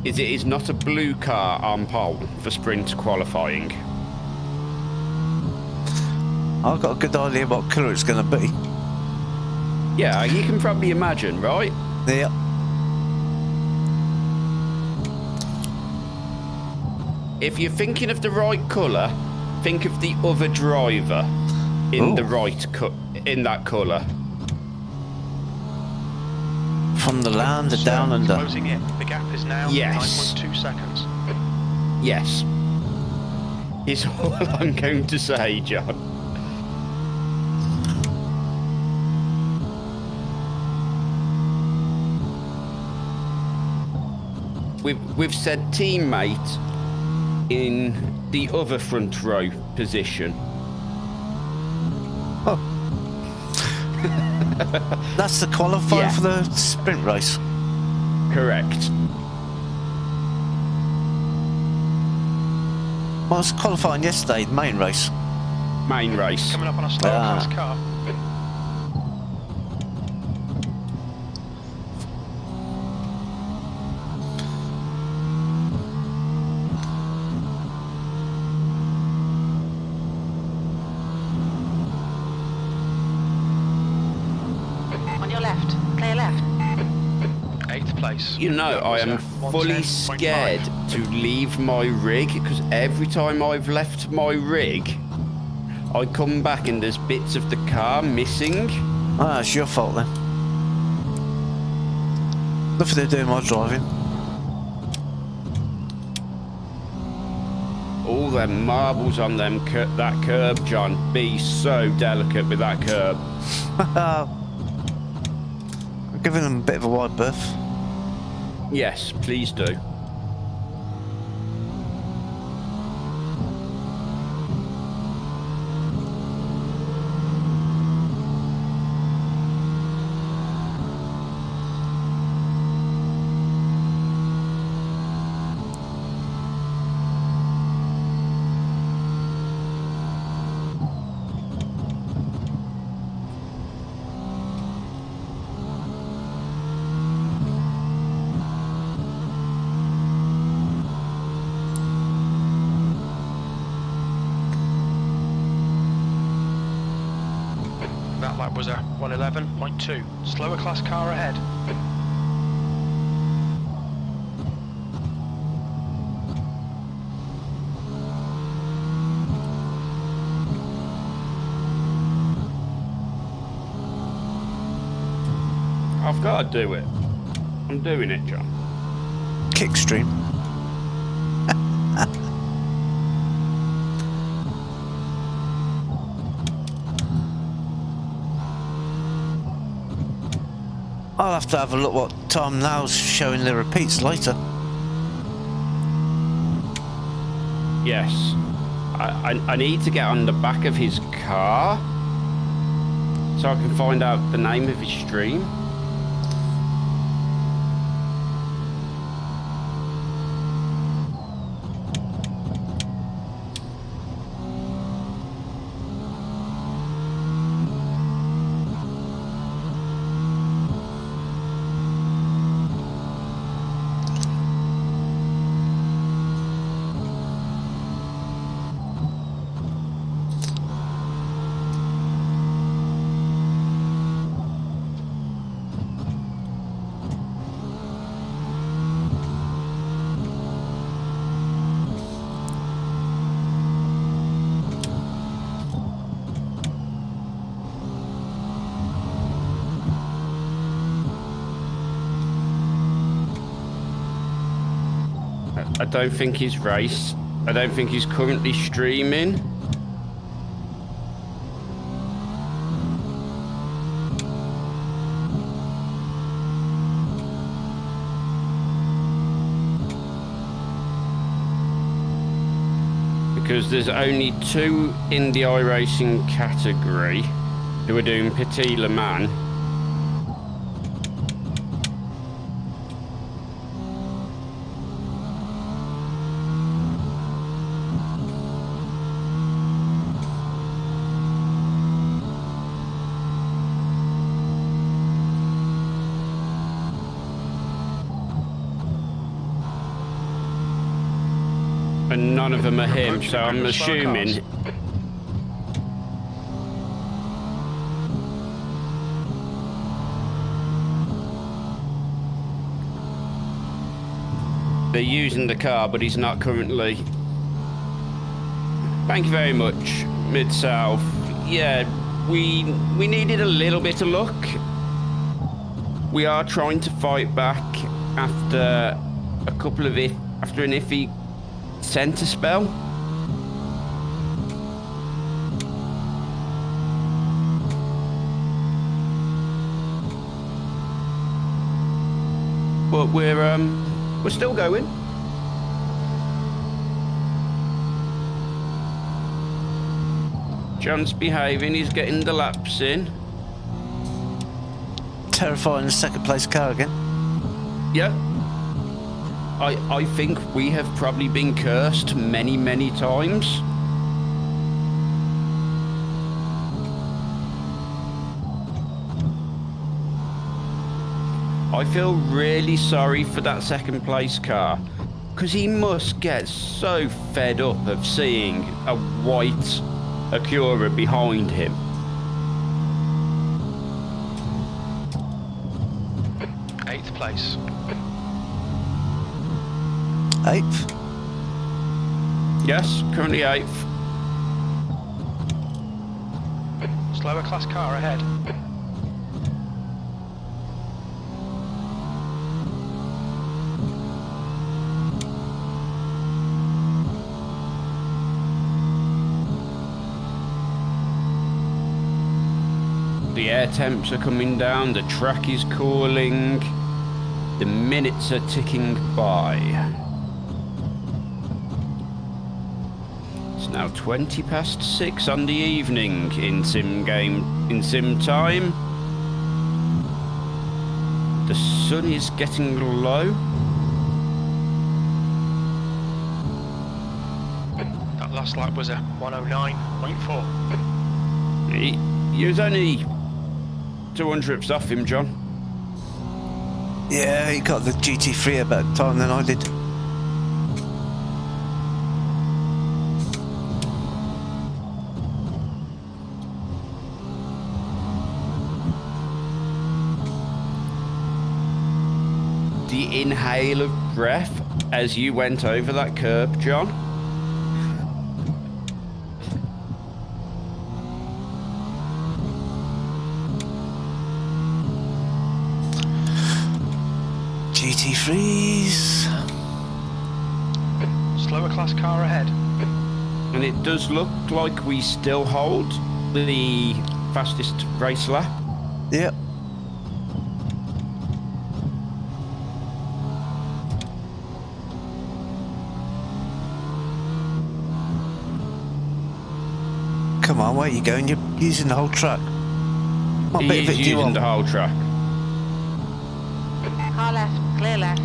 is it is not a blue car on pole for sprint qualifying.
I've got a good idea what colour it's going to be.
Yeah, you can probably imagine, right?
Yeah.
If you're thinking of the right colour, think of the other driver in the right in that colour.
From the land to down under.
Closing in. The gap is now 9.2 seconds.
Yes. Is all I'm going to say, John. we've said teammate in the other front row position.
Oh. That's the qualifier
Yeah.
for the sprint race.
Correct.
Well, I was qualifying yesterday, the main race.
Main race.
Coming up on a slower class car.
On your left. Clear left.
8th place.
You know, I am fully
110.5.
scared to leave my rig because every time I've left my rig, I come back and there's bits of the car missing.
Ah, it's your fault then. Nothing to do with my driving.
All them marbles on them that curb, John. Be so delicate with that curb.
I'm giving them a bit of a wide berth.
Yes, please do.
That lap was a 111.2. Slower class car ahead.
I've got to do it. I'm doing it, John.
Kickstream. I'll have to have a look what time now's showing the repeats later.
Yes. I need to get on the back of his car so I can find out the name of his stream. I don't think he's raced. I don't think he's currently streaming. Because there's only 2 in the iRacing category who are doing Petit Le Mans. And none of them are him, so I'm assuming. They're using the car, but he's not currently. Thank you very much, Mid-South. Yeah, we needed a little bit of luck. We are trying to fight back after a couple of after an iffy centre spell. But we're We're still going. John's behaving, he's getting the laps in.
Terrifying the second place car again.
Yeah. I think we have probably been cursed many, many times. I feel really sorry for that second place car, because he must get so fed up of seeing a white Acura behind him.
Eighth place.
8th.
Yes, currently 8th.
Slower class car ahead.
The air temps are coming down, the track is cooling, the minutes are ticking by. It's now 20 past 6 on the evening in sim time. The sun is getting low.
That last lap was a 109.4.
He was only 200ths off him, John.
Yeah, he got the GT3 about the time than I did.
The inhale of breath as you went over that curb, John.
GT3s.
Slower class car ahead.
And it does look like we still hold the fastest race lap.
Yep. Come on, where are you going? You're using the whole track. What bit of it do you
Using
want?
the whole track.
Car left, clear left.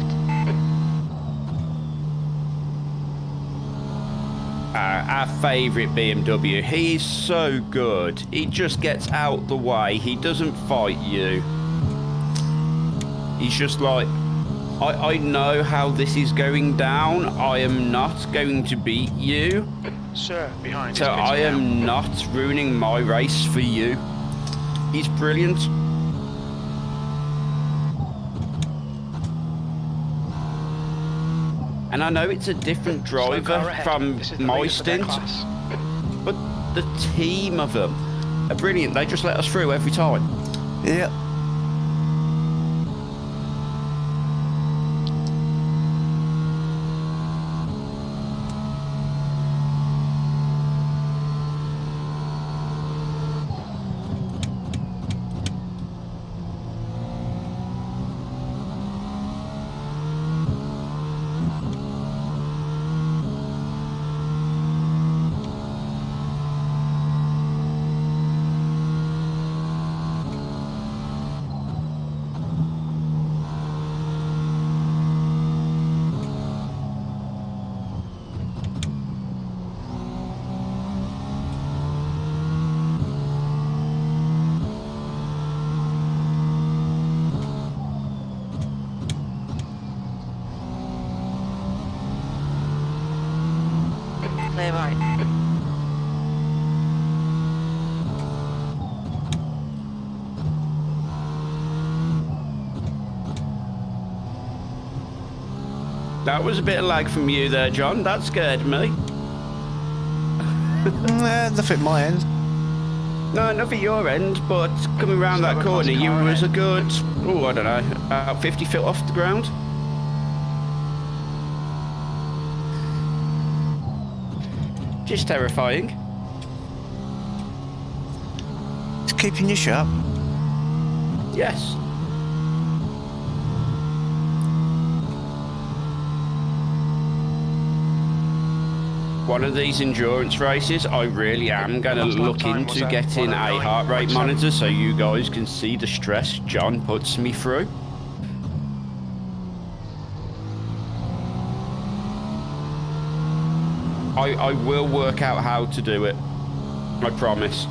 Our favourite BMW. He's so good. He just gets out the way. He doesn't fight you. He's just like, I know how this is going down. I am not going to beat you.
Sir, behind.
So I am not ruining my race for you. He's brilliant. And I know it's a different driver from my stint, but the team of them are brilliant. They just let us through every time.
Yep.
Clear right.
That was a bit of lag from you there, John. That scared me.
Nah, nothing at my end.
No, not at your end, but coming around that corner, you was a good, oh, I don't know, about 50 feet off the ground. Just terrifying.
It's keeping you sharp.
Yes. one of these endurance races, I really am going to look into getting a heart rate monitor so you guys can see the stress John puts me through. I will work out how to do it. I promise.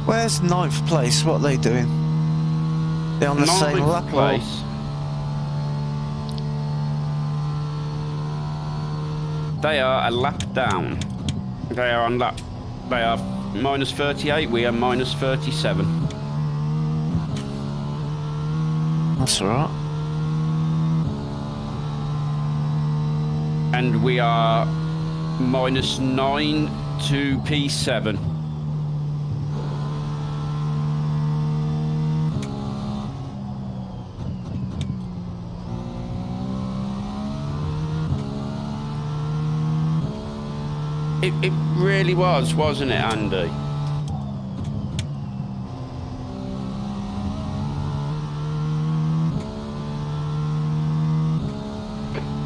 Where's 9th place? What are they doing? They're on the same lap?
Place. They are a lap down. They are on lap. They are minus 38. We are minus 37.
That's alright.
And we are minus 9 to P7. It really was, wasn't it, Andy?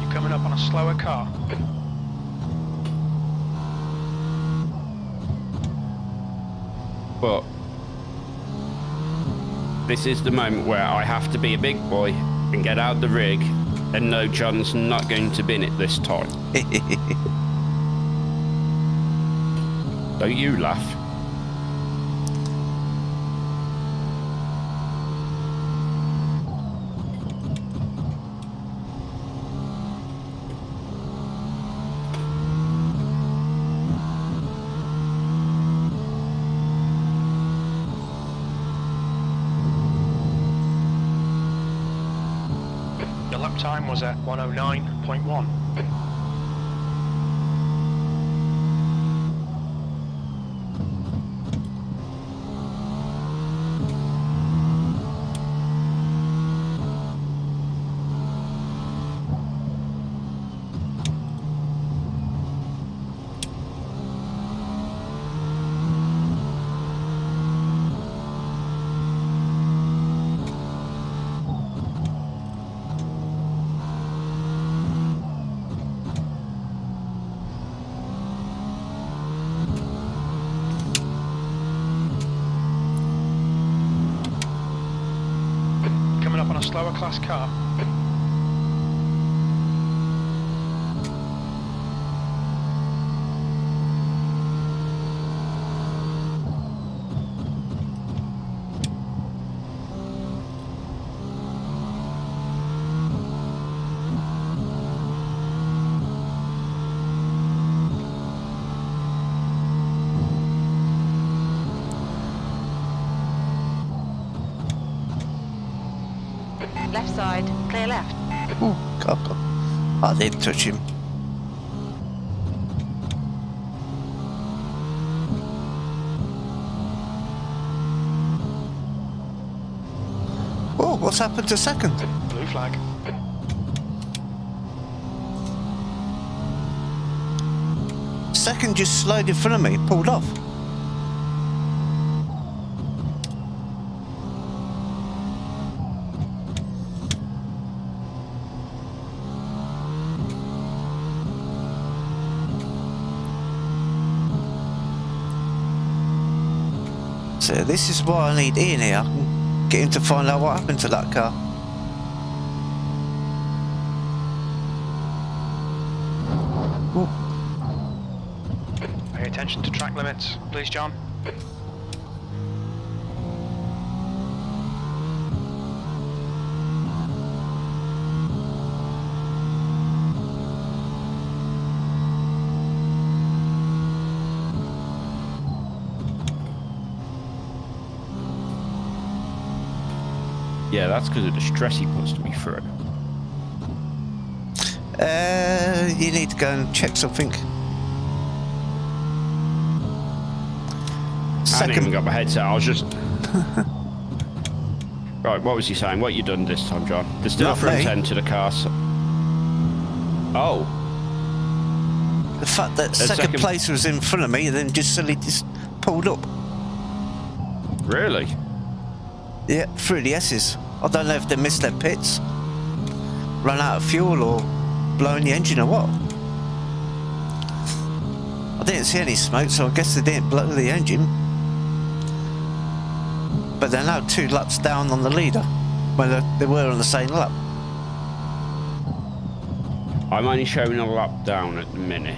You're coming up on a slower car.
But this is the moment where I have to be a big boy and get out the rig and know John's not going to bin it this time. Don't you laugh.
Your lap time was at 109.1. Slower class car.
Left side, clear left.
Oh, God. I didn't touch him. Oh, what's happened to second?
Blue flag.
Second just slowed in front of me, pulled off. So this is why I need Ian here. I can get him to find out what happened to that car. Ooh.
Pay attention to track limits, please, John.
Yeah, that's because of the stress he puts me through.
You need to go and check something.
hadn't even got my headset. I was just. Right, what was he saying? What you done this time, John? There's still a front end to the car. So... Oh.
The fact that second place was in front of me and then just suddenly just pulled up.
Really?
Yeah, through the S's. I don't know if they missed their pits, ran out of fuel, or blowing the engine or what. I didn't see any smoke, so I guess they didn't blow the engine. But they're now 2 laps down on the leader, when they were on the same lap.
I'm only showing a lap down at the minute.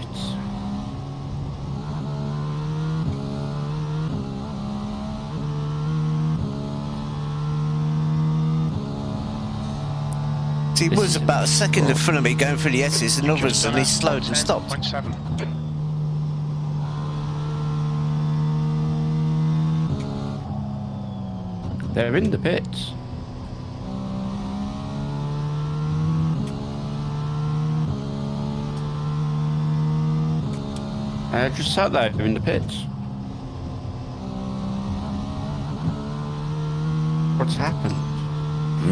He was about a second in front of me going through the S's, and all of a sudden he slowed and stopped.
0.7.
They're in the pits. I just sat there in the pits. What's happened?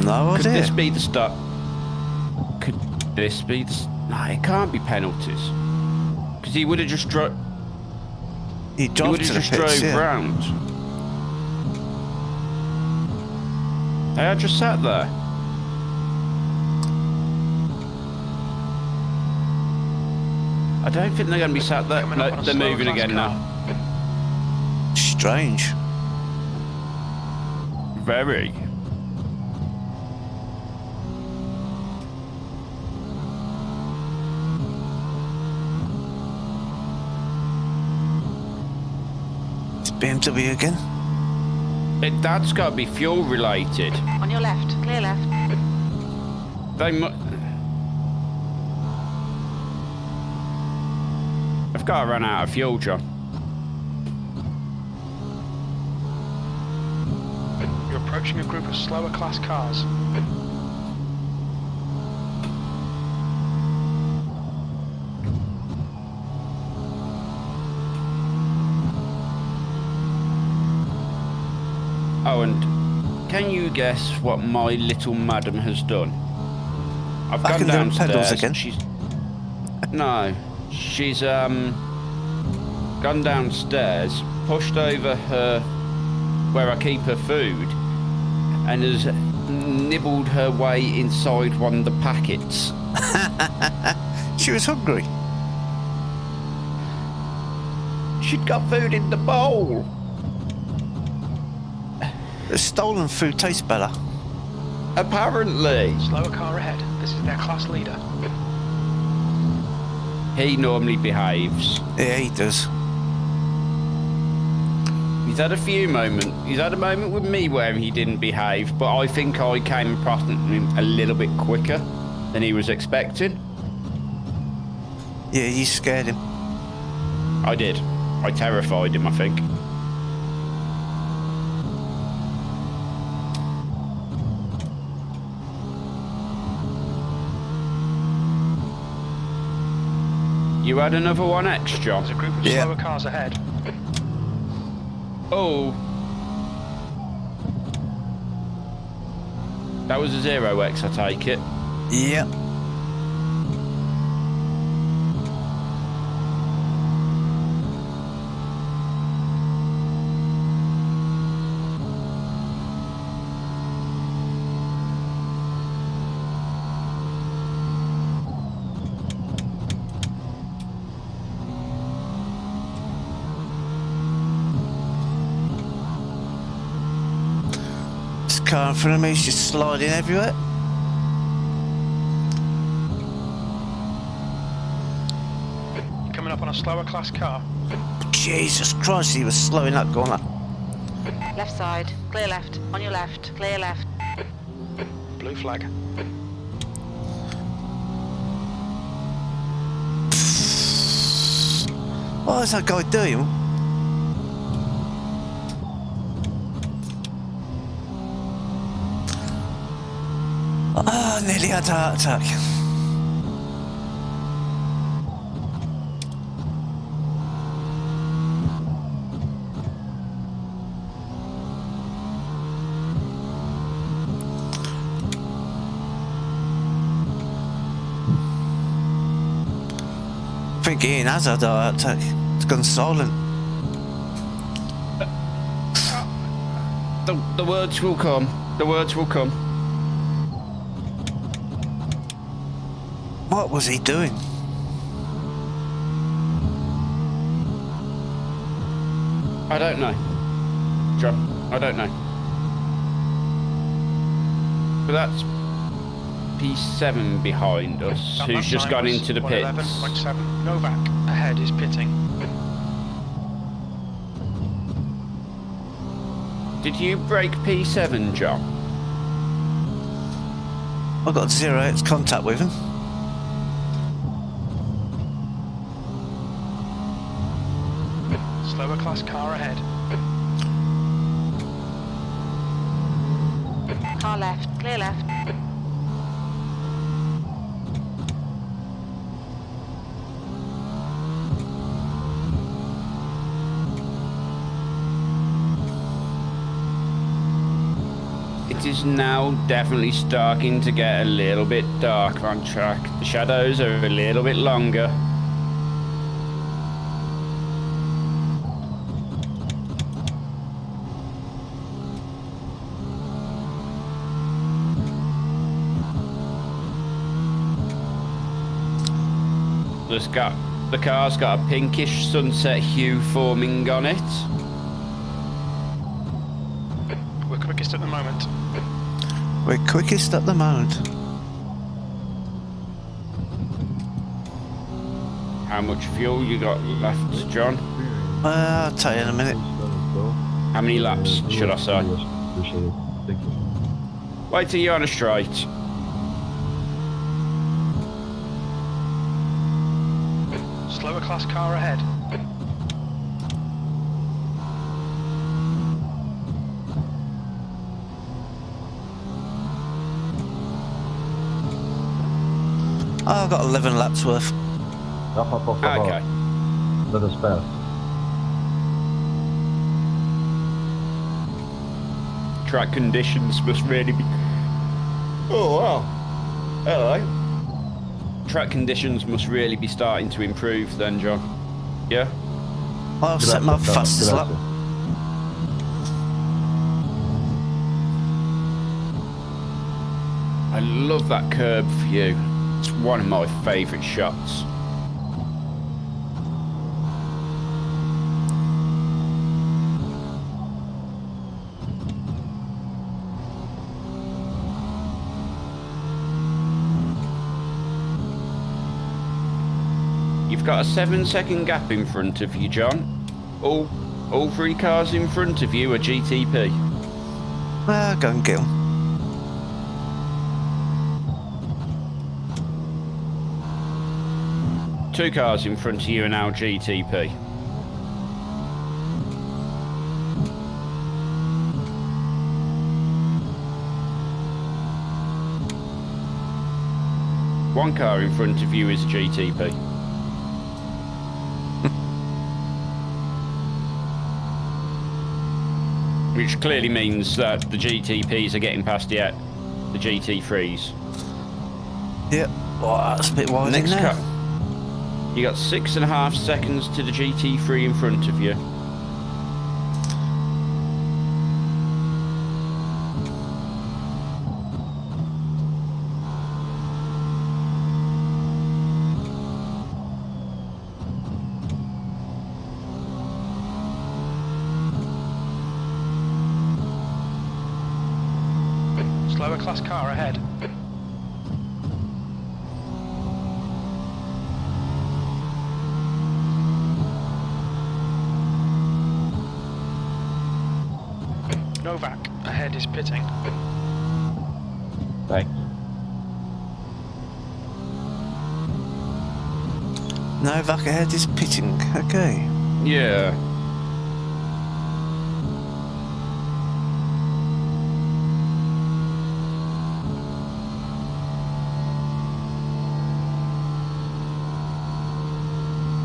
No idea.
Could this be the start? Could this be the... No, it can't be penalties. Because he would have just drove...
He
would have just drove round. Hey, I just sat there. I don't think they're going to be sat there. No, they're moving again now.
Strange.
Very.
It's BMW again.
That's got to be fuel related.
On your left, clear left.
I've got to run out of fuel, John.
You're approaching a group of slower class cars.
Oh, and can you guess what my little madam has done? I've
Back
gone
in the
downstairs.
pedals again?
She's gone downstairs, pushed over her where I keep her food, and has nibbled her way inside one of the packets.
She was hungry.
She'd got food in the bowl.
Stolen food tastes better.
Apparently.
Slower car ahead. This is their class leader.
He normally behaves.
Yeah, he does.
He's had a few moments. He's had a moment with me where he didn't behave, but I think I came across him a little bit quicker than he was expecting.
Yeah, you scared him.
I did. I terrified him, I think. You had another 1X, John?
There's a group of slower cars ahead.
Oh. That was a 0X, I take it.
Yeah. Car in front of me is just sliding everywhere.
You're coming up on a slower class car.
Jesus Christ, he was slowing that corner.
Left side, clear left. On your left, clear left.
Blue flag.
What is that guy doing? Ah, nearly had a heart attack. think Ian has had a heart attack. It's gone silent.
The words will come. The words will come.
What was he doing?
I don't know, John. I don't know. But that's P7 behind us,
That
who's
lap
just
time
gone
was
into the pits.
111.7. Novak ahead is pitting.
Did you break P7, John?
I got 0x contact with him.
Slower class car ahead.
Car left, clear left.
It is now definitely starting to get a little bit dark on track. The shadows are a little bit longer. The car's got a pinkish sunset hue forming on it.
We're quickest at the moment.
We're quickest at the moment.
How much fuel you got left, John?
I'll tell you in a minute.
How many laps should I say?
Appreciate it. Thank you.
Wait till you're on a straight.
Slower class car ahead.
I've got 11 laps worth.
Okay.
Let us pass.
Track conditions must really be... Oh, wow. Hello. Track conditions must really be starting to improve then, John. Yeah?
I'll set my fastest lap.
I love that curb view. It's one of my favourite shots. You've got a 7-second gap in front of you, John. All three cars in front of you are GTP.
Go and get 'em.
Two cars in front of you are now GTP. One car in front of you is GTP. Which clearly means that the GTPs are getting past the GT3s.
Yep. Oh, that's a bit wide
Next
in there.
car. You got 6.5 seconds to the GT3 in front of you.
Slower class car ahead. Novak ahead is pitting.
Thanks.
Novak ahead is pitting. Okay.
Yeah.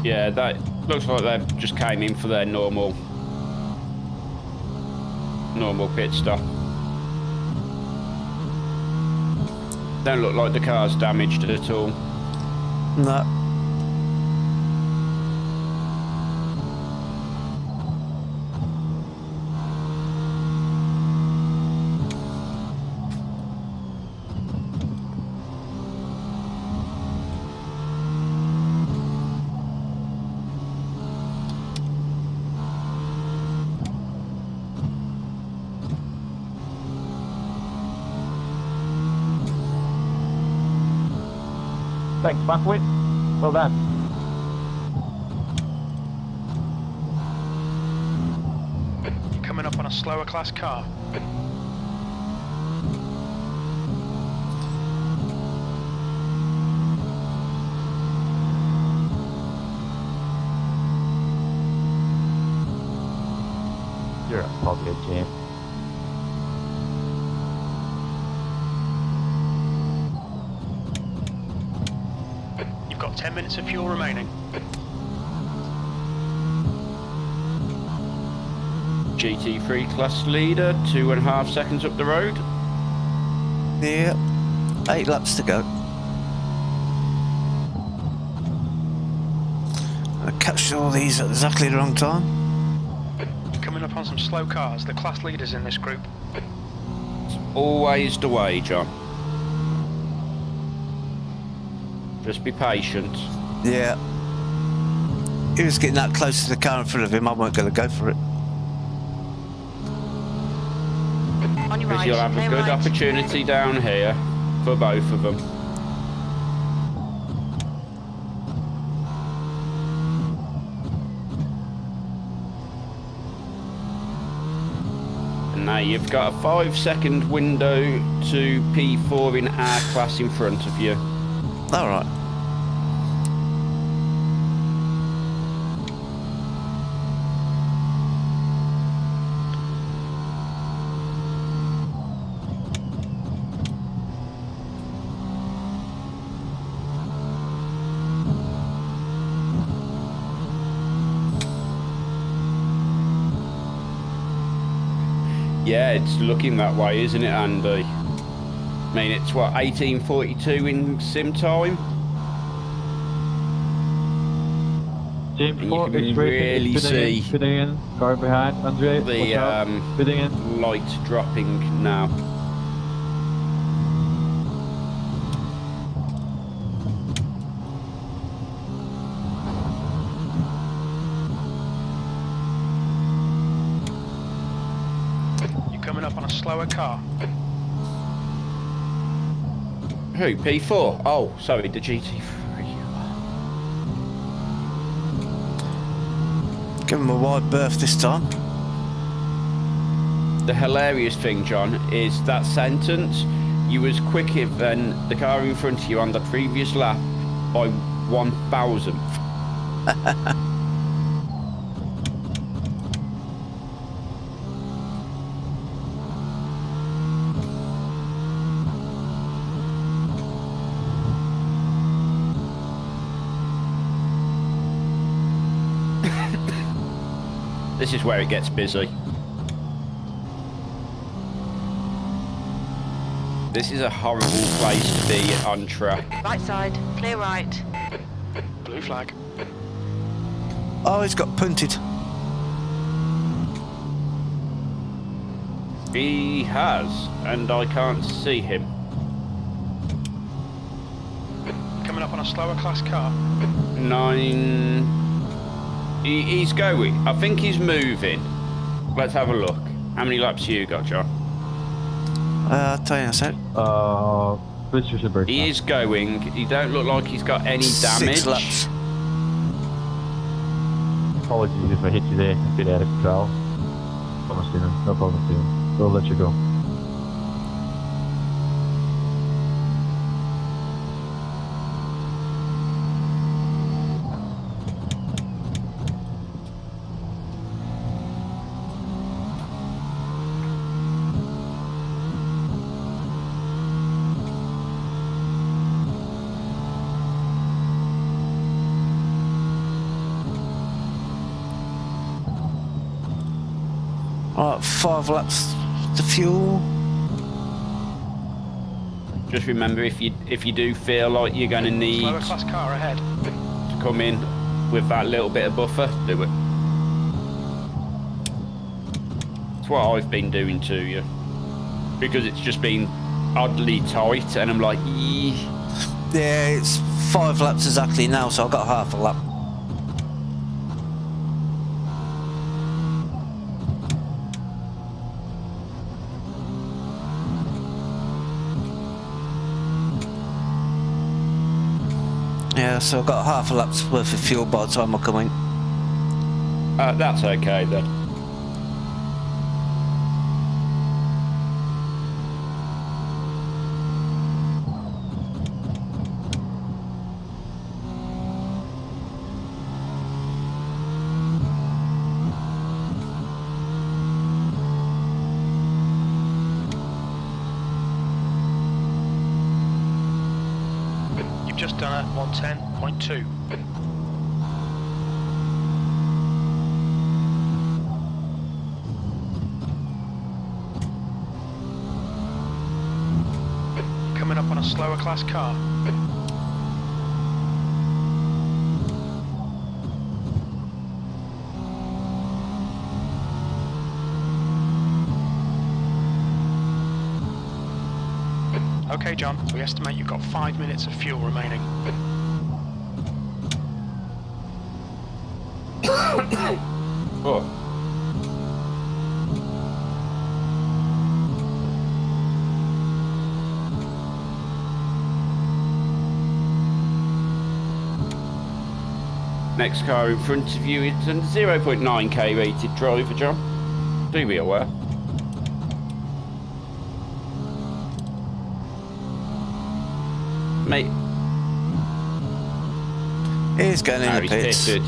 Yeah, that looks like they've just came in for their normal pit stop. Don't look like the car's damaged at all.
No.
Thanks, Buckwheat. Well done.
You're coming up on a slower class car.
You're a pocket, James.
You've got 10 minutes of fuel remaining.
GT3 class leader, 2.5 seconds up the road.
Yeah, 8 laps to go. I catch all these at exactly the wrong time.
You're coming up on some slow cars, the class leaders in this group.
It's always the way, John. Just be patient.
Yeah. He was getting that close to the car in front of him, I weren't going to go for it.
On your
Because
right,
you'll have a
clear
good
right.
opportunity down here for both of them. And now you've got a 5-second window to P4 in our class in front of you.
All right.
Yeah, it's looking that way, isn't it, Andy? I mean, it's what, 18:42 in sim time?
Team
And you
4
can
is
really
racing,
see
fitting in, car behind, Andre,
the
watch out, fitting in.
light dropping now.
You're coming up on a slower car.
Who, P4? Oh, sorry, the GT3.
Give him a wide berth this time.
The hilarious thing, John, is that sentence, you was quicker than the car in front of you on the previous lap by 1,000th. This is where it gets busy. This is a horrible place to be on track.
Right side, clear right.
Blue flag.
Oh, he's got punted.
He has, and I can't see him.
Coming up on a slower class car.
9... He's going. I think he's moving. Let's have a look. How many laps you got, John?
I'll tell you in a sec.
Switch your brake.
He is going. He don't look like he's got any damage.
6 laps.
Apologies if I hit you there, a bit out of control. Promise, Steven. No problem, Steven. We'll let you go.
Alright, 5 laps to fuel.
Just remember, if you do feel like you're going to need
Slower
to
class car ahead.
come in with that little bit of buffer, do it. It's what I've been doing to you. Because it's just been oddly tight, and I'm like, eee.
Yeah, it's 5 laps exactly now, so I've got half a lap. Yeah, so I've got half a lap's worth of fuel by the time I come in.
That's okay then.
You've just done a 110.2. Coming up on a slower class car. Okay, John, we estimate you've got 5 minutes of fuel remaining.
Oh. Next car in front of you is a 0.9k rated driver, John. Do be aware. Mate.
He's going in the pits.
Pitted.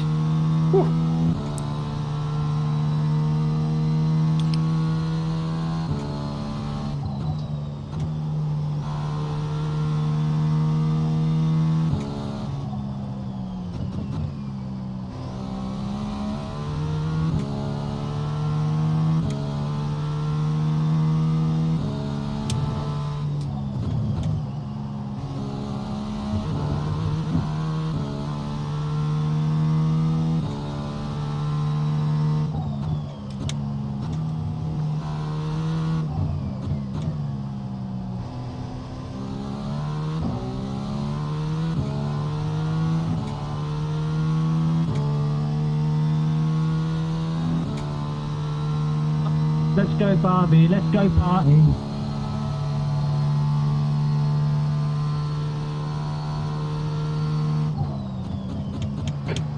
Let's go Barbie, let's go party.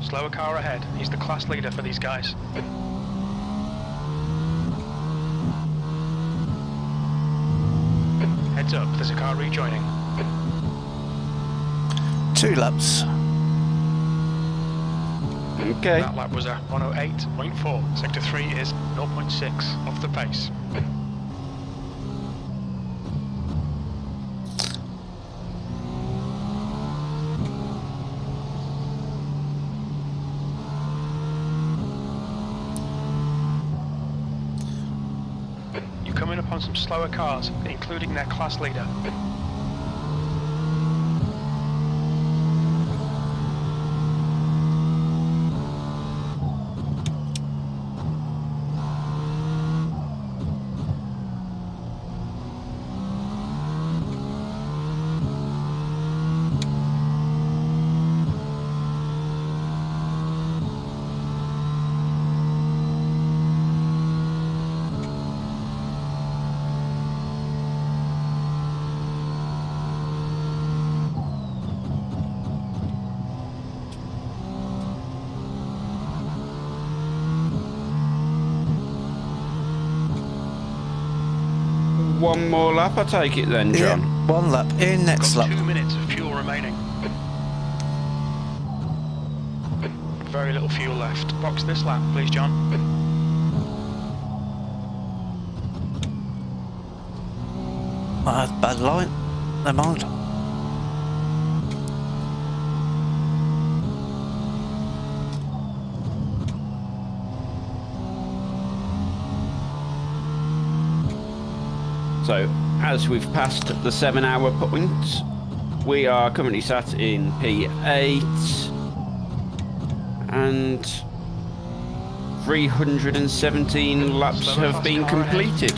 Slower car ahead. He's the class leader for these guys. Heads up, there's a car rejoining.
2 laps.
Okay.
That lap was a 108.4. Sector 3 is 0.6 off the pace. You're coming upon some slower cars, including their class leader.
One more lap, I take it then, John.
Yeah, 1 lap in, next
Got
lap.
2 minutes of fuel remaining. Very little fuel left. Box this lap, please, John.
Bad line. Never mind.
So, as we've passed the 7-hour point, we are currently sat in P8 and 317 laps have been completed.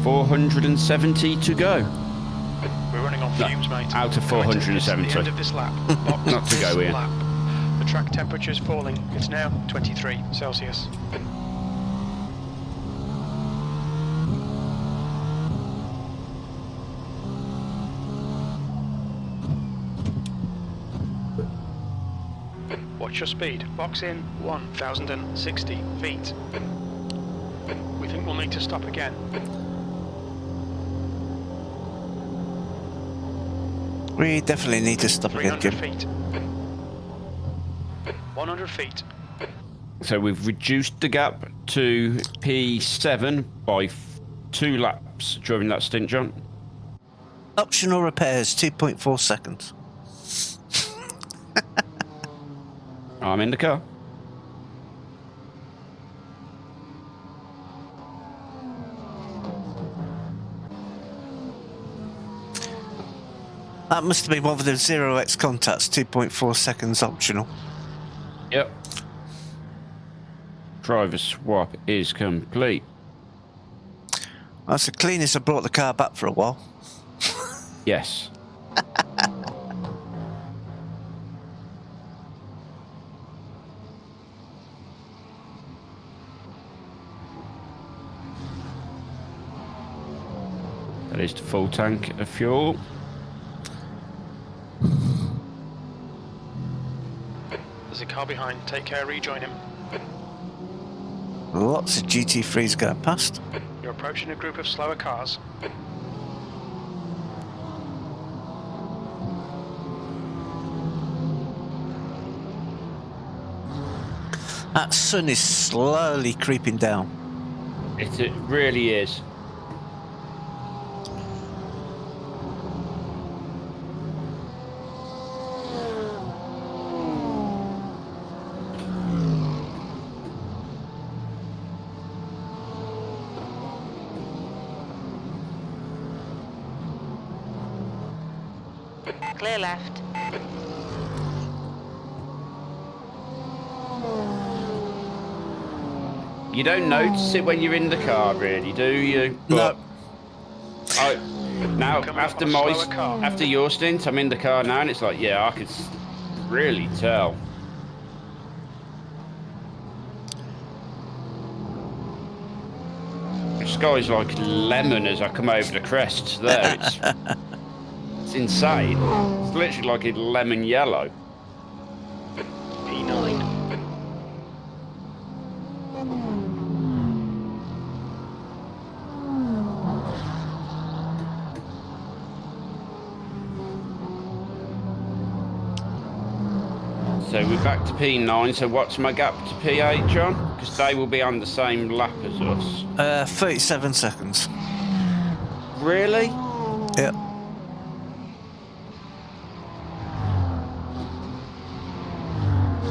$470 to go.
We're running on fumes, mate.
Out of
Coming to
470.
the end of this lap. Box
Not to
this
go in.
lap. The track temperature is falling. It's now 23 Celsius. Watch your speed. Box in 1,060 feet. We think we'll need to stop again.
We definitely need to stop again,
300
Jim.
feet. 100 feet.
So we've reduced the gap to P7 by 2 laps during that stint, John.
Optional repairs, 2.4 seconds.
I'm in the car.
That must have been one of the 0x contacts, 2.4 seconds optional.
Yep. Driver swap is complete.
That's the cleanest I brought the car back for a while.
Yes. That is the full tank of fuel.
There's a car behind. Take care, rejoin him.
Lots of GT3s going past.
You're approaching a group of slower cars.
That sun is slowly creeping down.
It really is.
Clear left.
You don't notice it when you're in the car, really, do you?
No.
Now,
Coming up on a slower car.
after your stint, I'm in the car now, and it's like, yeah, I could really tell. The sky's like lemon as I come over the crest there. It's insane. It's literally like a lemon yellow.
P9.
So we're back to P9, so what's my gap to P8, John? Because they will be on the same lap as us.
37 seconds.
Really?
Yep.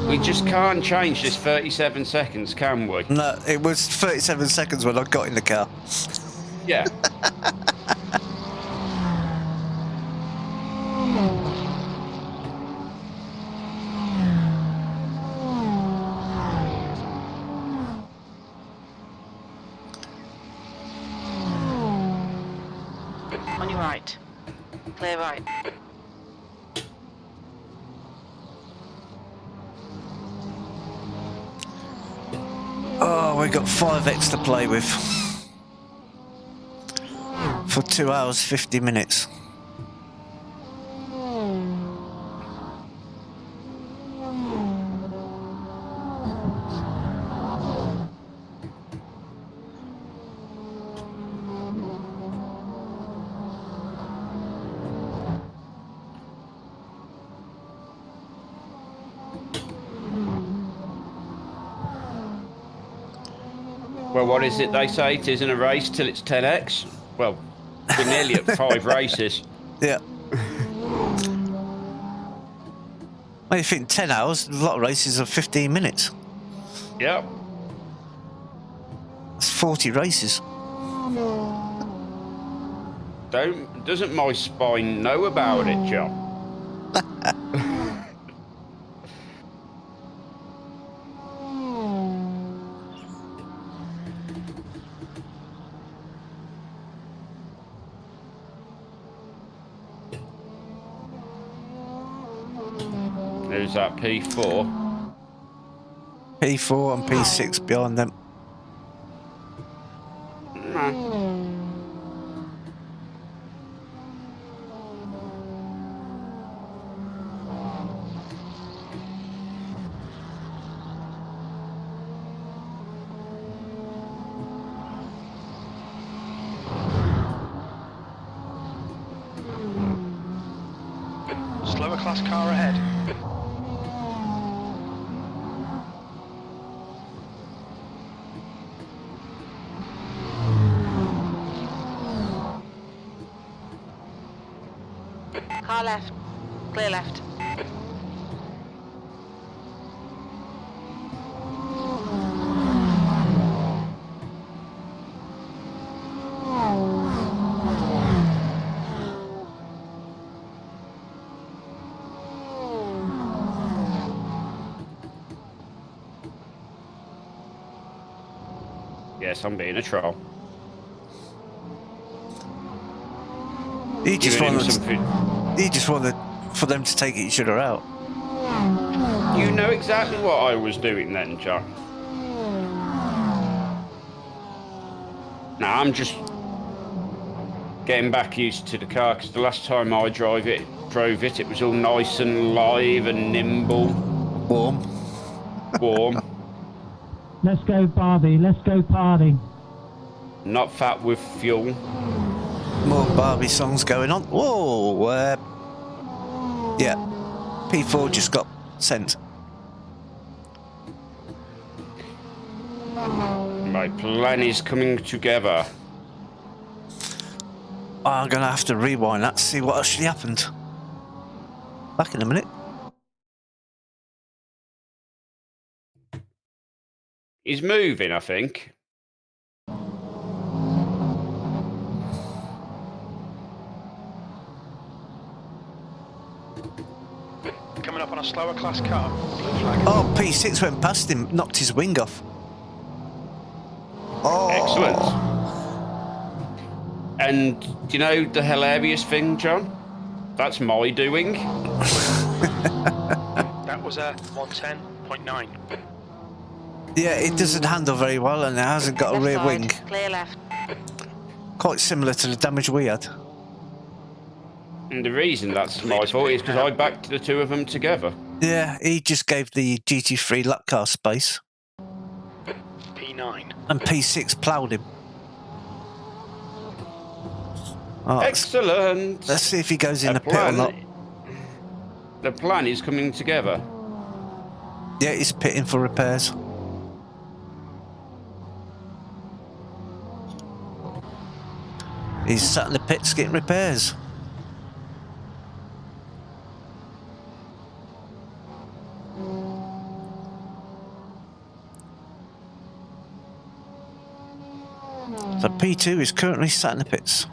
We just can't change this 37 seconds, can we?
No, it was 37 seconds when I got in the car.
Yeah.
On your right. Clear right.
Oh, we got 5x to play with. For 2 hours, 50 minutes.
Well, what is it they say? It isn't a race till it's 10x? Well, we're nearly at 5 races.
Yeah. Well, you think 10 hours, a lot of races are 15 minutes.
Yep.
That's 40 races.
Doesn't my spine know about it, John? There's that P4.
P4 and P6 behind them.
Slower class car ahead.
Car left. Clear left.
Yes, I'm being a troll.
He just
Giving him
wanted,
something.
he just wanted for them to take each other out.
You know exactly what I was doing then, John. Now I'm just getting back used to the car because the last time I drove it, it was all nice and live and nimble, warm,
Let's go, Barbie. Let's go party.
not fat with fuel.
More Barbie songs going on. Whoa, yeah, P4 just got sent.
My plan is coming together.
I'm gonna have to rewind that to see what actually happened. Back in a minute.
He's moving, I think.
Coming up on a slower class car. Blue flag.
Oh, P6 went past him, knocked his wing off. Oh,
Excellent. And do you know the hilarious thing, John? That's my doing.
That was a 110.9.
yeah, it doesn't handle very well and it hasn't got a
Left
rear
side.
wing.
Clear left.
Quite similar to the damage we had.
And the reason that's my fault is because I backed the two of them together.
Yeah, he just gave the GT3 lap car space.
P9.
And P6 ploughed him. Oh,
Excellent.
let's see if he goes in the pit or
plan-
not.
The plan is coming together.
Yeah, he's pitting for repairs. He's sat in the pits getting repairs. So P2 is currently sat in the pits.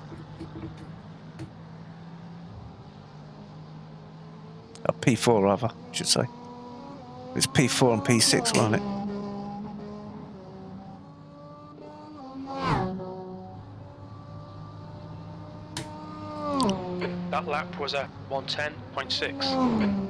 Oh, P4 rather, I should say. It's P4 and P6, wasn't it?
That lap was a 110.6.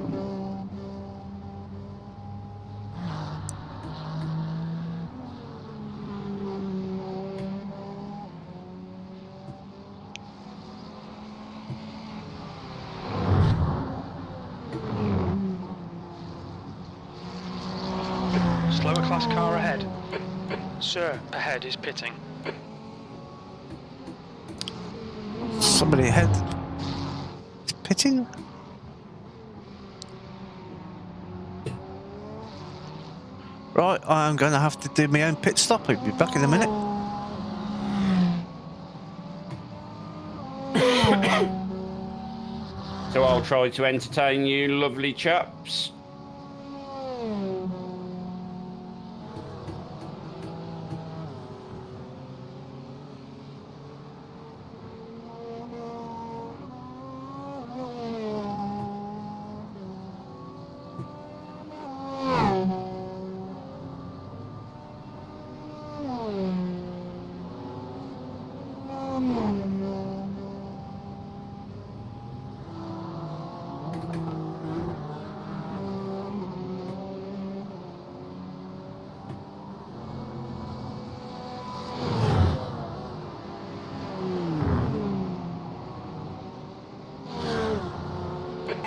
Slower class car ahead. Sir, ahead is pitting.
Somebody ahead. Is pitting? Right, I'm going to have to do my own pit stop. I'll be back in a minute.
So I'll try to entertain you lovely chaps.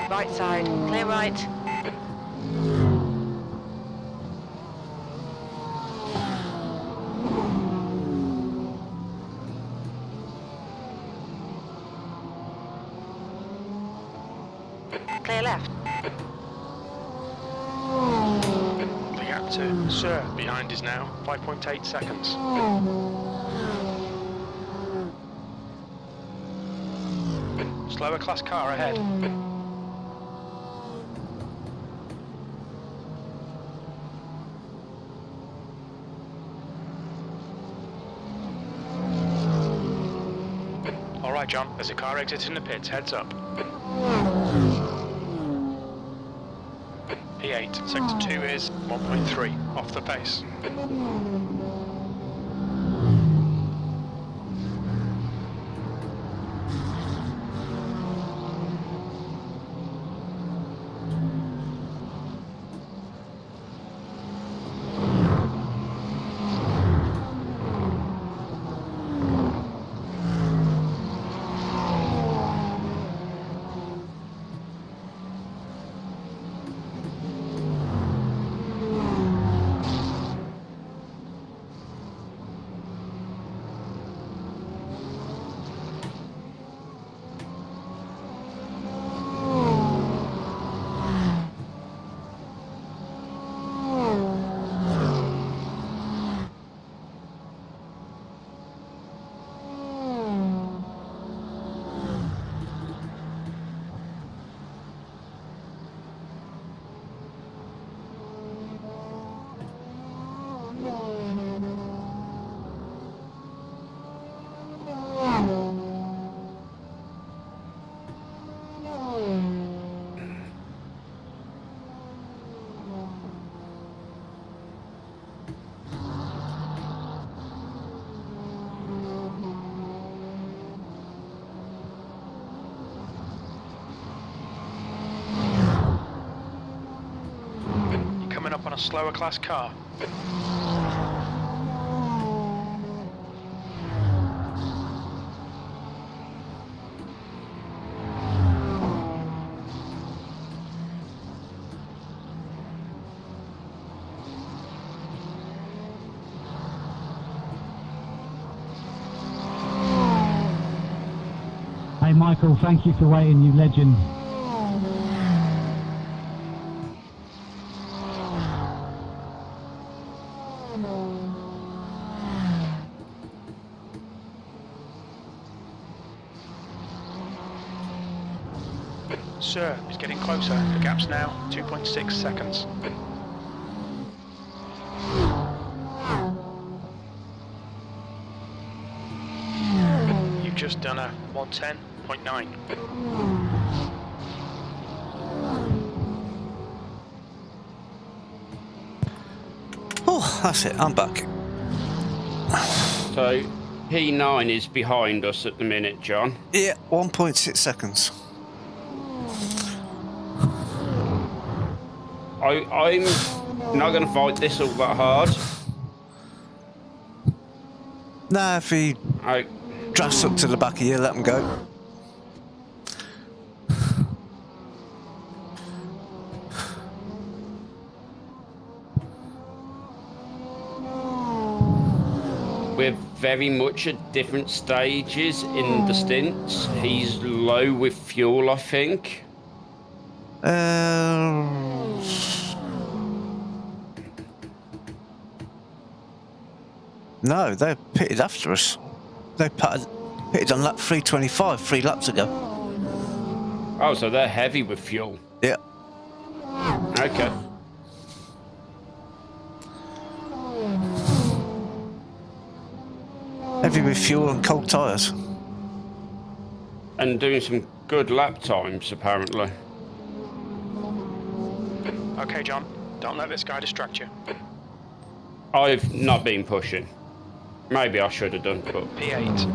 Right side. Clear right. Clear left.
The gap to Sir behind is now 5.8 seconds. Slower class car ahead. Alright John, there's a car exiting the pits, heads up. P8, sector 2 is 1.3, off the pace. Coming up on a slower class car.
Hey Michael, thank you for waiting, you legend.
Sir is getting closer. The gap's now 2.6 seconds. You've just done a 110.9.
Oh, that's it. I'm back.
So P9 is behind us at the minute, John.
Yeah, 1.6 seconds.
I'm not going to fight this all that hard.
Nah, if he drafts up to the back of you, let him go.
We're very much at different stages in the stints. He's low with fuel, I think.
No, they pitted after us. They pitted on lap 325 3 laps ago.
Oh, so they're heavy with fuel.
Yeah.
Okay.
Heavy with fuel and cold tyres.
And doing some good lap times, apparently.
Okay, John, don't let this guy distract you.
I've not been pushing. Maybe I should have done, but...
P8.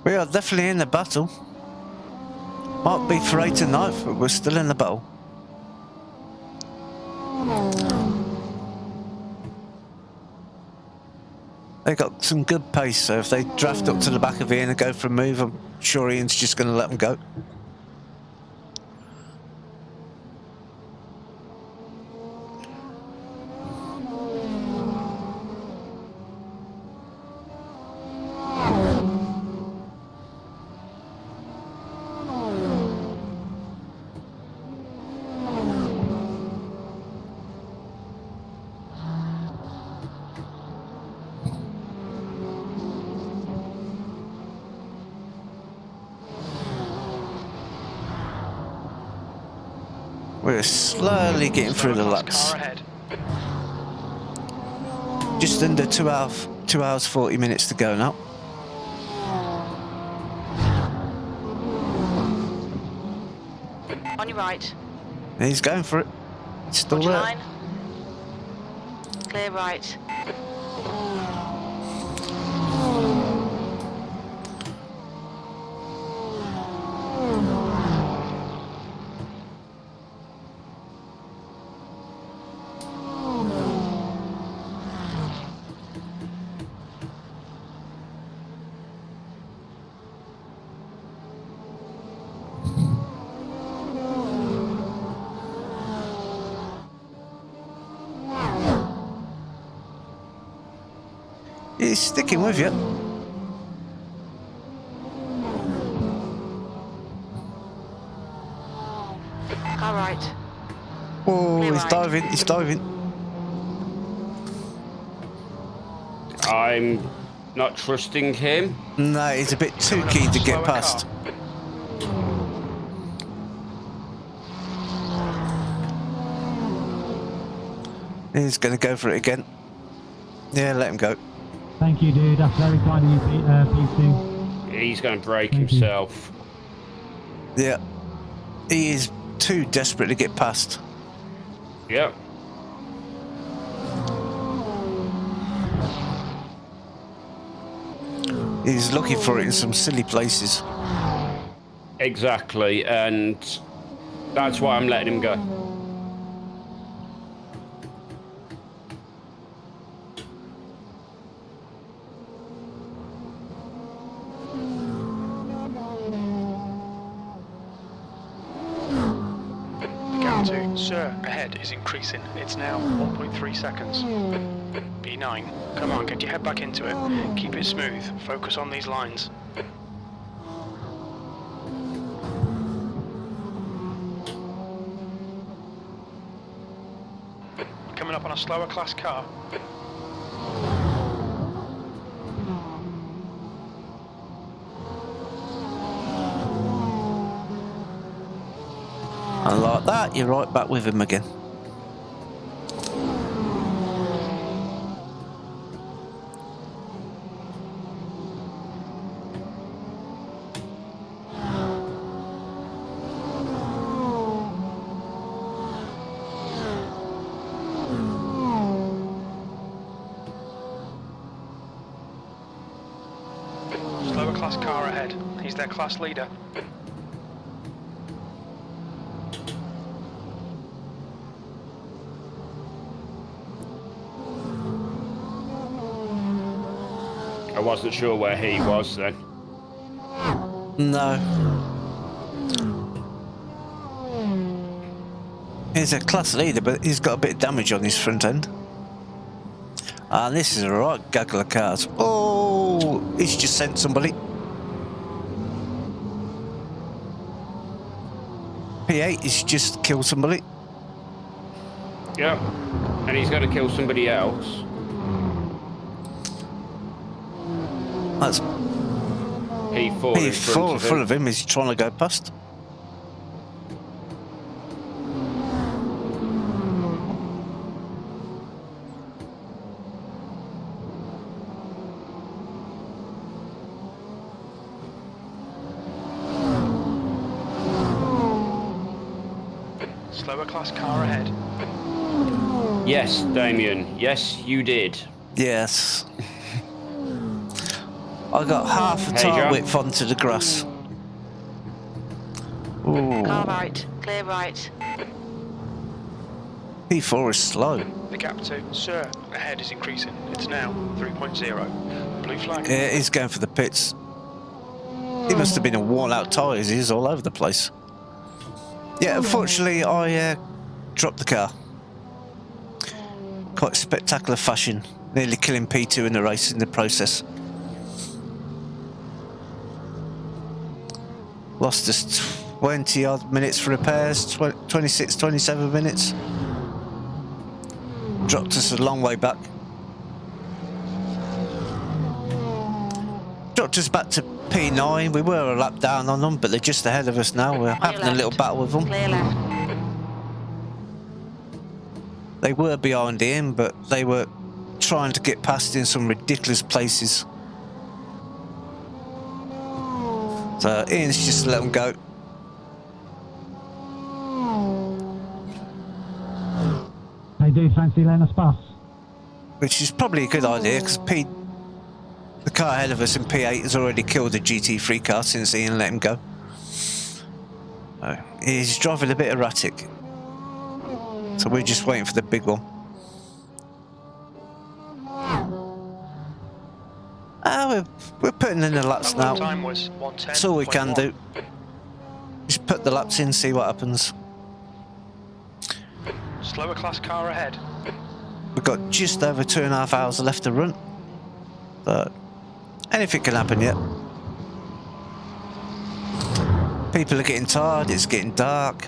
We are definitely in the battle. Might be for 8th and 9th, but we're still in the battle. They got some good pace, so if they draft up to the back of Ian and go for a move, I'm sure Ian's just going to let them go. We're slowly getting through the laps.
Car ahead.
Just under 2 hours 40 minutes to go now.
On your right.
He's going for it. It's still
Watch your
there.
line. Clear right.
He's sticking with you.
Car right.
Oh,
Clear
he's
right.
diving, he's diving.
I'm not trusting him.
No, he's a bit too keen to get past. He's going to go for it again. Yeah, let him go.
Thank you, dude. That's very kind of you, P2.
He's going to break
Thank you.
himself.
Yeah. He is too desperate to get past.
Yep.
He's looking for it in some silly places.
Exactly, and that's why I'm letting him go.
Sir, ahead is increasing. It's now 1.3 seconds. B9, come on, get your head back into it. Keep it smooth. Focus on these lines. Coming up on a slower class car.
And like that, you're right back with him again.
Slower class car ahead. He's their class leader.
I wasn't sure where he was then.
No. He's a class leader, but he's got a bit of damage on his front end. And this is a right gaggle of cars. Oh, he's just sent somebody. P8 has just killed somebody.
Yep. And he's going to kill somebody else.
That's
P4 in front
full
of
of him. He's trying to go past.
Slower class car ahead.
Yes, Damien. Yes, you did.
Yes. I got half a
Hey,
tire
John.
width onto the grass. Ooh.
Car right. Clear right.
P4 is slow.
The gap to Sir ahead is increasing. It's now 3.0. Blue flag.
Yeah, he's going for the pits. He must have been a worn-out tyres. He's all over the place. Yeah, unfortunately, I dropped the car. Quite spectacular fashion. Nearly killing P2 in the race in the process. Lost us 20 odd minutes for repairs, 26, 27 minutes. Dropped us a long way back. Dropped us back to P9. We were a lap down on them, but they're just ahead of us now. We're having a little battle with them.
Clear left.
They were behind him, but they were trying to get past in some ridiculous places. So Ian's just let them go.
They do fancy letting us pass.
Which is probably a good idea, because the car ahead of us in P8 has already killed a GT3 car since Ian let him go. He's driving a bit erratic. So we're just waiting for the big one. We're putting in the laps now.
Time was 1:10.1.
That's all we can do. Just put the laps in, see what happens.
Slower class car ahead.
We've got just over 2.5 hours left to run. But anything can happen yet. People are getting tired, it's getting dark.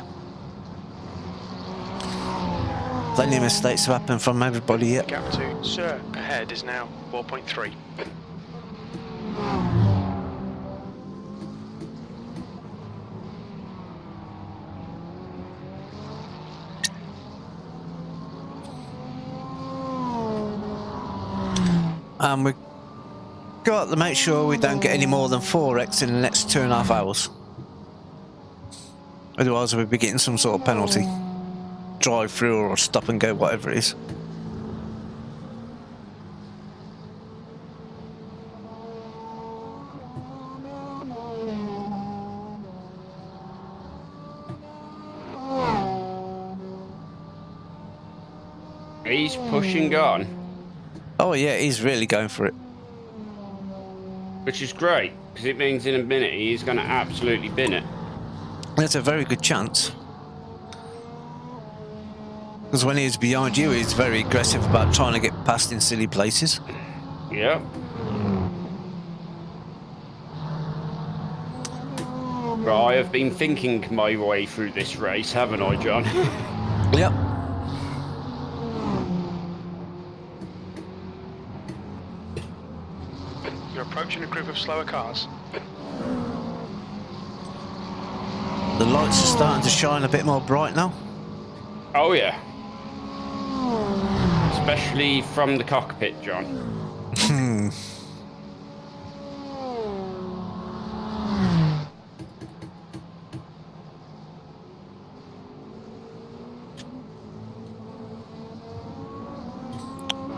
Plenty of mistakes have happened from everybody yet.
The gap to Sir ahead is now 4.3.
And we've got to make sure we don't get any more than 4x in the next 2.5 hours. Otherwise we'll be getting some sort of penalty. Drive through or stop and go, whatever it is.
He's pushing on.
Oh yeah, he's really going for it.
Which is great, because it means in a minute he's going to absolutely bin it.
That's a very good chance. Because when he's behind you, he's very aggressive about trying to get past in silly places.
Yep. Right, I have been thinking my way through this race, haven't I, John?
Yep.
You're approaching a group of slower cars.
The lights are starting to shine a bit more bright now.
Oh yeah. Especially from the cockpit, John.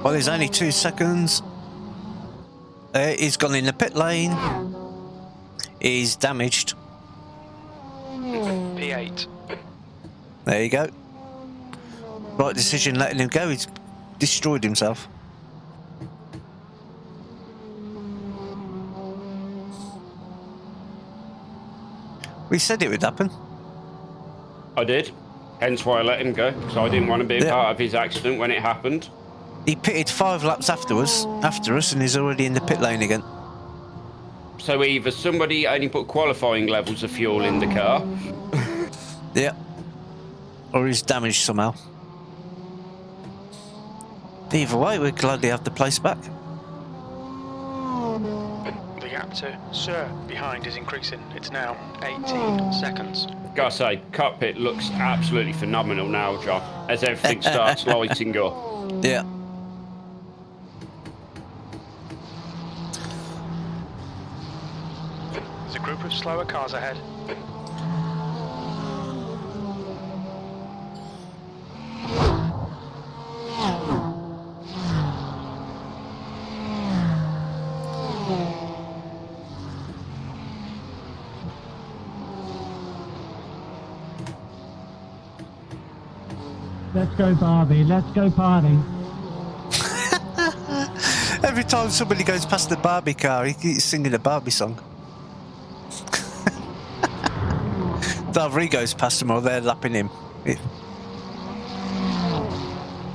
Well, there's only 2 seconds. He's gone in the pit lane. He's damaged.
P8.
There you go. Right decision letting him go. He's destroyed himself. We said it would happen.
I did. Hence why I let him go, because I didn't want to be a part of his accident when it happened.
He pitted 5 laps after us, and he's already in the pit lane again.
So either somebody only put qualifying levels of fuel in the car.
Yeah. Or he's damaged somehow. Either way, we're glad to have the place back.
The gap to Sir behind is increasing. It's now 18 seconds.
Gotta say, cockpit looks absolutely phenomenal now, John, as everything starts lighting up.
Yeah.
There's a group of slower cars ahead.
Let's go Barbie, let's go party.
Every time somebody goes past the Barbie car, he keeps singing a Barbie song. Either he goes past them or they're lapping him.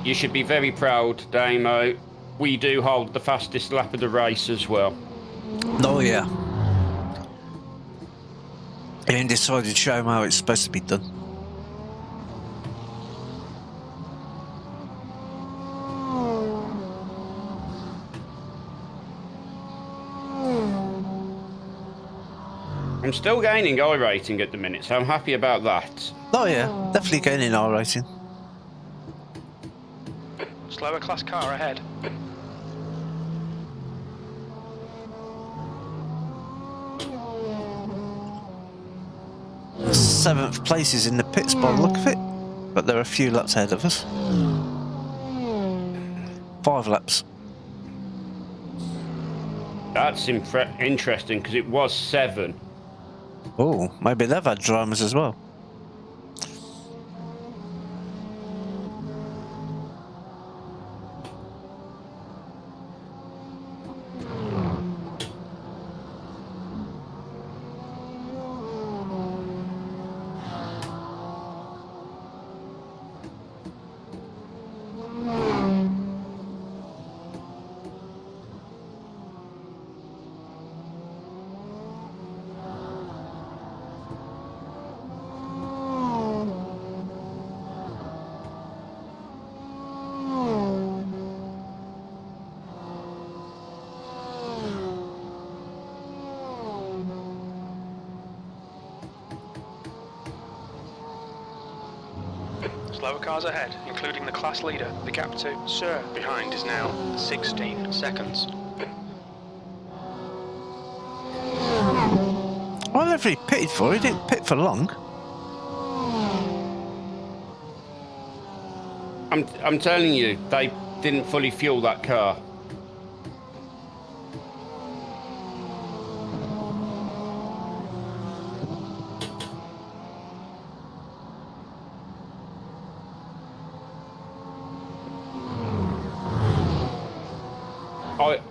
You should be very proud, Damo. We do hold the fastest lap of the race as well.
Oh yeah. Ian decided to show him how it's supposed to be done.
I'm still gaining iRating at the minute, so I'm happy about that.
Oh yeah, definitely getting in iRacing.
Slower class car ahead.
Seventh place is in the pits by the look of it, but there are a few laps ahead of us. 5 laps.
That's interesting because it was 7.
Oh, maybe they've had dramas as well.
Slower cars ahead, including the class leader. The gap to Sir behind is now 16 seconds.
Whatever he pitted for, he didn't pit for long.
I'm telling you, they didn't fully fuel that car.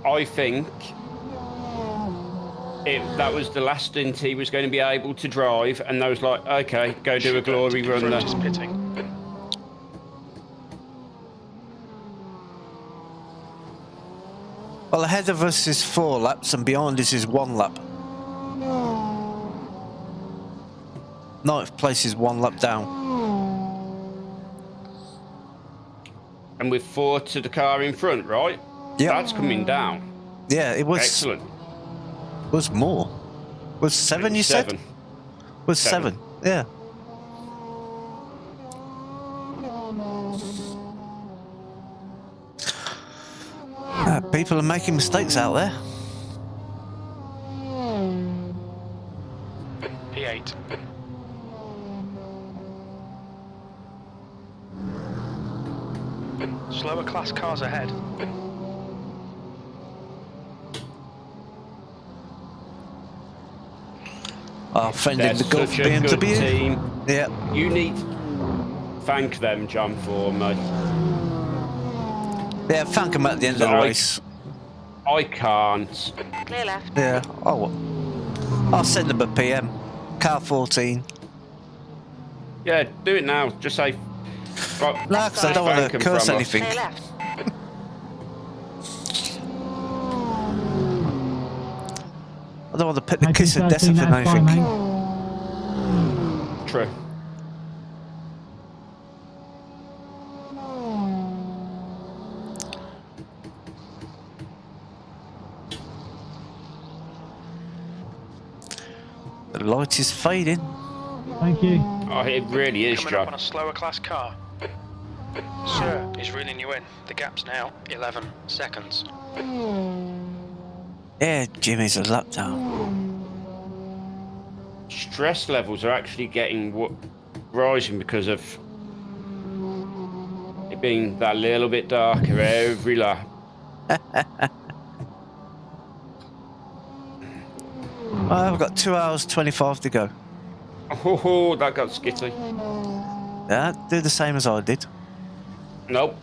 I think that was the last stint he was going to be able to drive, and they was like, okay, go do a glory run there.
Just pitting.
Well, ahead of us is 4 laps, and behind us is 1 lap. 9th place is 1 lap down.
And with 4 to the car in front, right?
Yeah.
That's coming down.
Yeah, it was.
Excellent.
Was more. Was 7, you said? Was 7. Yeah. People are making mistakes out there.
P8. Slower class cars ahead.
Our friend in
They're
the Golf
such a good
BMW.
team.
Yeah.
You need to thank them, John, for me.
Yeah, thank them at the end of the race.
I can't.
Clear left.
Yeah. I'll send them a PM. Car 14.
Yeah, do it now. Just say.
No, because I don't want to curse anything.
Clear left.
I don't want to put the kiss of death of anything.
True.
The light is fading.
Thank you.
Oh, it really is,
Coming up on
John.
a slower class car. Sir is reeling you in. The gap's now 11 seconds.
Yeah, Jimmy's a lap down.
Stress levels are actually getting rising because of it being that little bit darker every lap.
I've got 2 hours 25 to go.
Oh, that got skitty.
Yeah, do the same as I did.
Nope.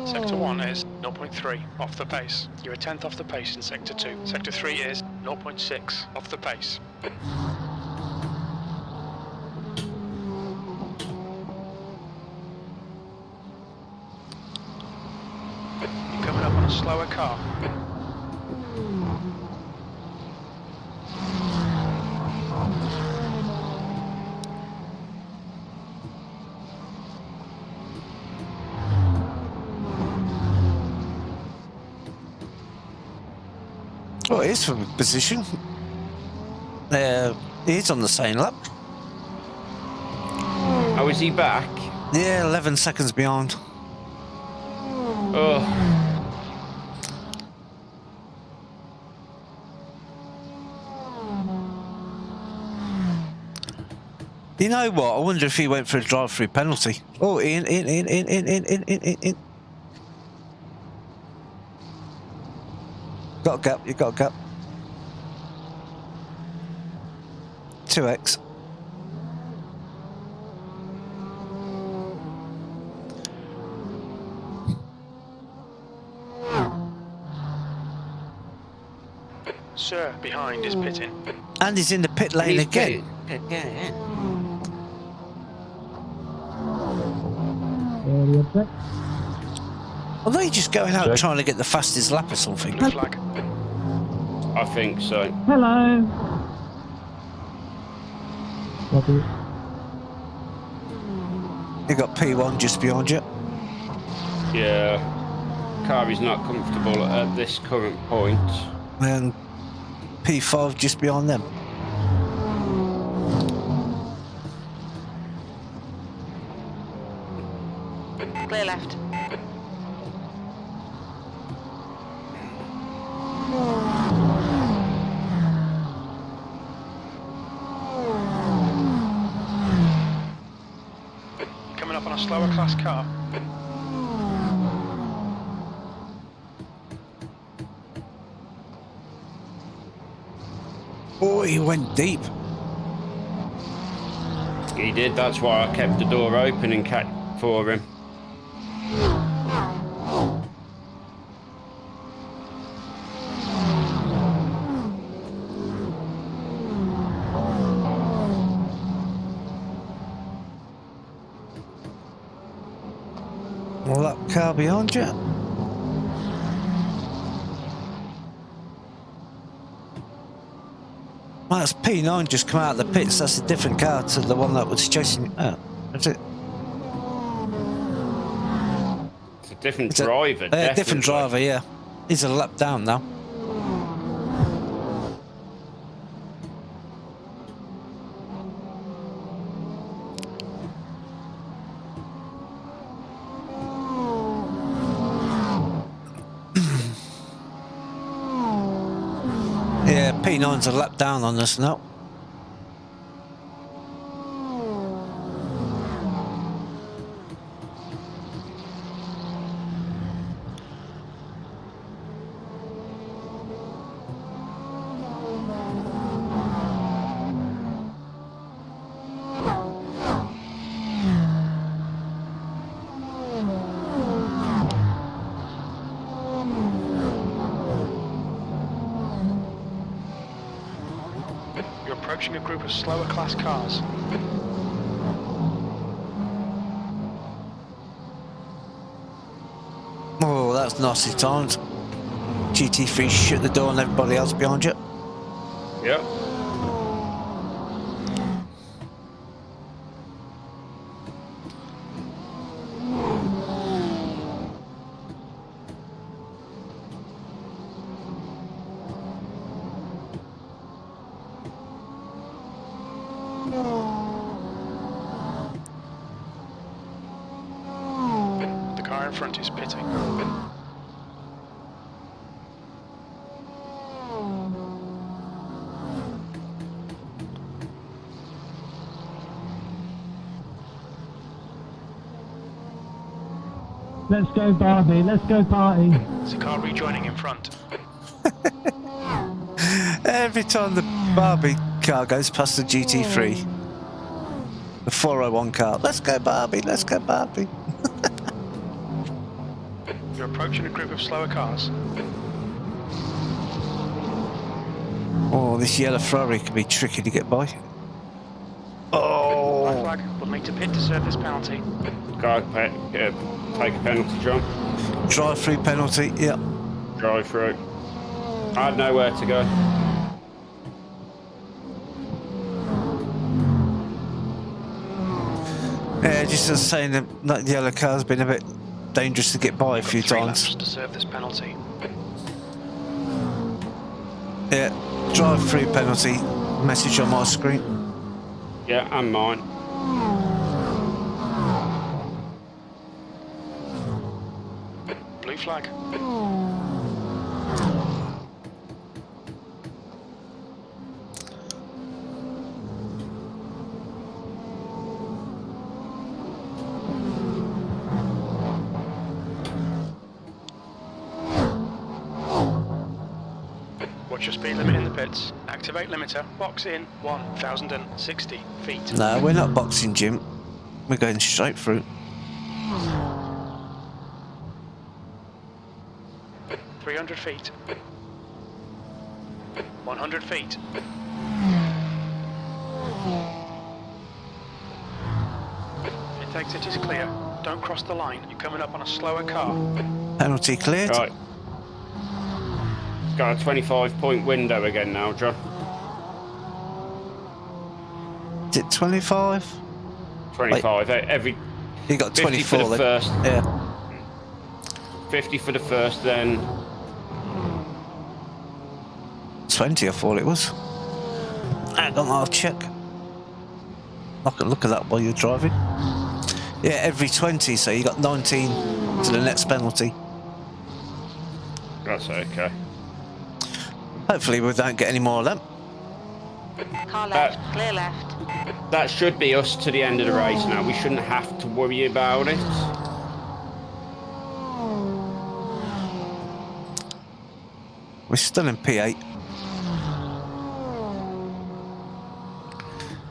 Sector 1 is 0.3 off the pace. You're a tenth off the pace in Sector 2. Sector 3 is 0.6 off the pace. You're coming up on a slower car.
Oh, it is from a position. He's on the same lap.
Oh, is he back?
Yeah, 11 seconds behind.
Oh.
You know what? I wonder if he went for a drive-through penalty. Oh, in. Got a gap, you got a gap. 2x.
Sir, behind is pitting.
And he's in the pit lane again. Are they just going out trying to get the fastest lap or something?
Flag.
I think so.
Hello.
You got P1 just behind you.
Yeah. Car is not comfortable at this current point.
And P5 just behind them.
Clear left.
Coming up on a slower class car.
Oh, he went deep.
He did, that's why I kept the door open and kept for him.
Well, that car behind you. Well, that's P9 just come out of the pits. That's a different car to the one that was chasing you out. That's it.
It's a different driver, definitely.
Different driver, yeah. He's a lap down now. Yeah, P9's a lap down on us now.
Approaching a group of slower class cars.
Oh, that's nasty times. GT3 shut the door on everybody else behind you.
Yep.
The car in front is pitting.
Let's go Barbie, let's go party.
There's a car rejoining in front.
Every time the Barbie car goes past the GT3, the 401 car, let's go Barbie, let's go Barbie.
You're approaching a group of slower cars.
Oh, this yellow Ferrari can be tricky to get by.
Black
Oh!
flag will need to pit to serve this penalty.
Go, take a penalty, John.
Drive-through penalty, yeah.
Drive through. I had nowhere to go.
Yeah, just as saying that the yellow car's been a bit dangerous to get by a few
3
times.
laps to serve this penalty.
Yeah, drive-through penalty. Message on my screen.
Yeah, and mine.
Blue flag. Watch your speed limit in the pits. Activate limiter. Box in 1,060 feet.
No, we're not boxing, Jim. We're going straight through.
300 feet. 100 feet. Intake exit is clear. Don't cross the line. You're coming up on a slower car.
Penalty cleared.
Right. Got a 25-point window again now, John.
Is it 25?
25. Every
You got
50 for
24
the
then.
first.
Yeah.
50 for the first, then
20, I thought it was. Hang on, I'll check. I can look at that while you're driving. Yeah, every 20, so you got 19 to the next penalty.
that's okay.
Hopefully we don't get any more of them.
Car left, clear left.
That should be us to the end of the race now. We shouldn't have to worry about it.
We're still in P8.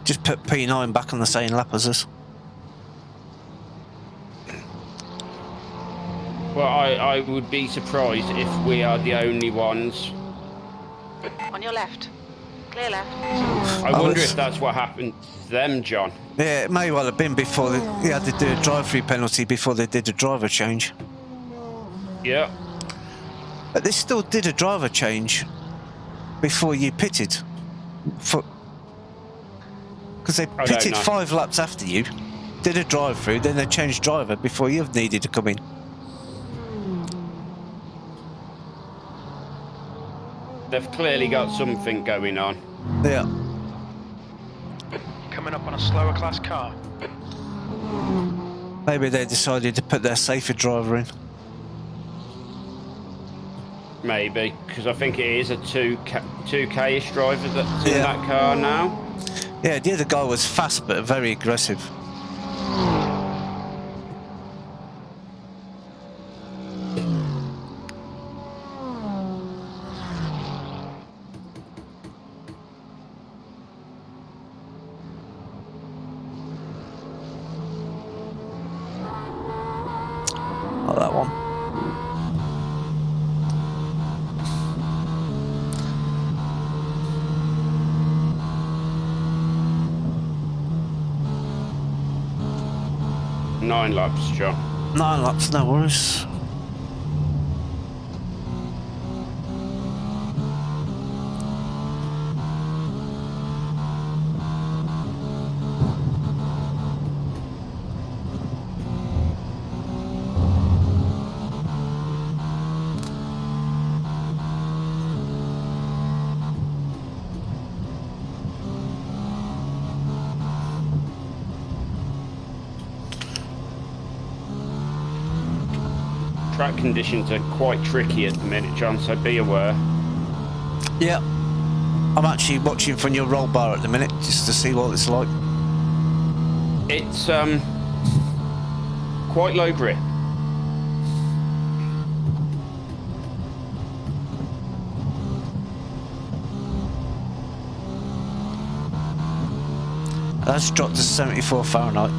Just put P9 back on the same lap as us.
Well, I would be surprised if we are the only ones.
On your left. Clear left.
I wonder if that's what happened to them, John.
Yeah, it may well have been before they had to do a drive-through penalty before they did a driver change.
Yeah.
But they still did a driver change before you pitted. Because they
I don't
pitted
know.
5 laps after you, did a drive-through, then they changed driver before you needed to come in.
They've clearly got something going on.
Yeah.
Coming up on a slower class car.
Maybe they decided to put their safer driver in.
Maybe, because I think it is a 2K-ish driver that's in that car now.
Yeah, the other guy was fast but very aggressive. Like that one.
Nine laps, John.
9 laps, no worries.
Track conditions are quite tricky at the minute, John, so be aware.
Yeah. I'm actually watching from your roll bar at the minute, just to see what it's like.
It's quite low grip.
That's dropped to 74 Fahrenheit.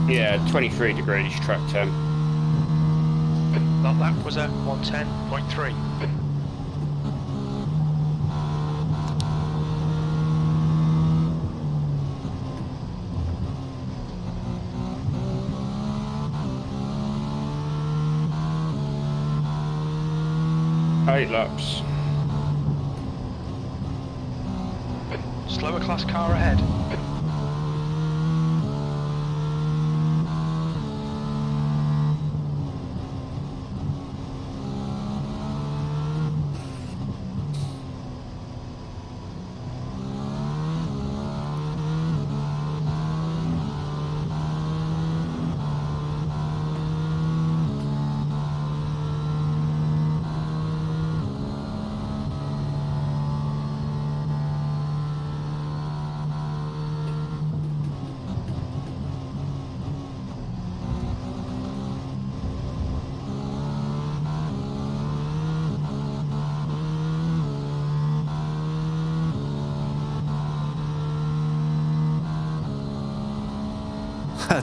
Yeah, 23 degrees track temp.
That lap was a 110.3.
Eight laps.
Slower class car ahead.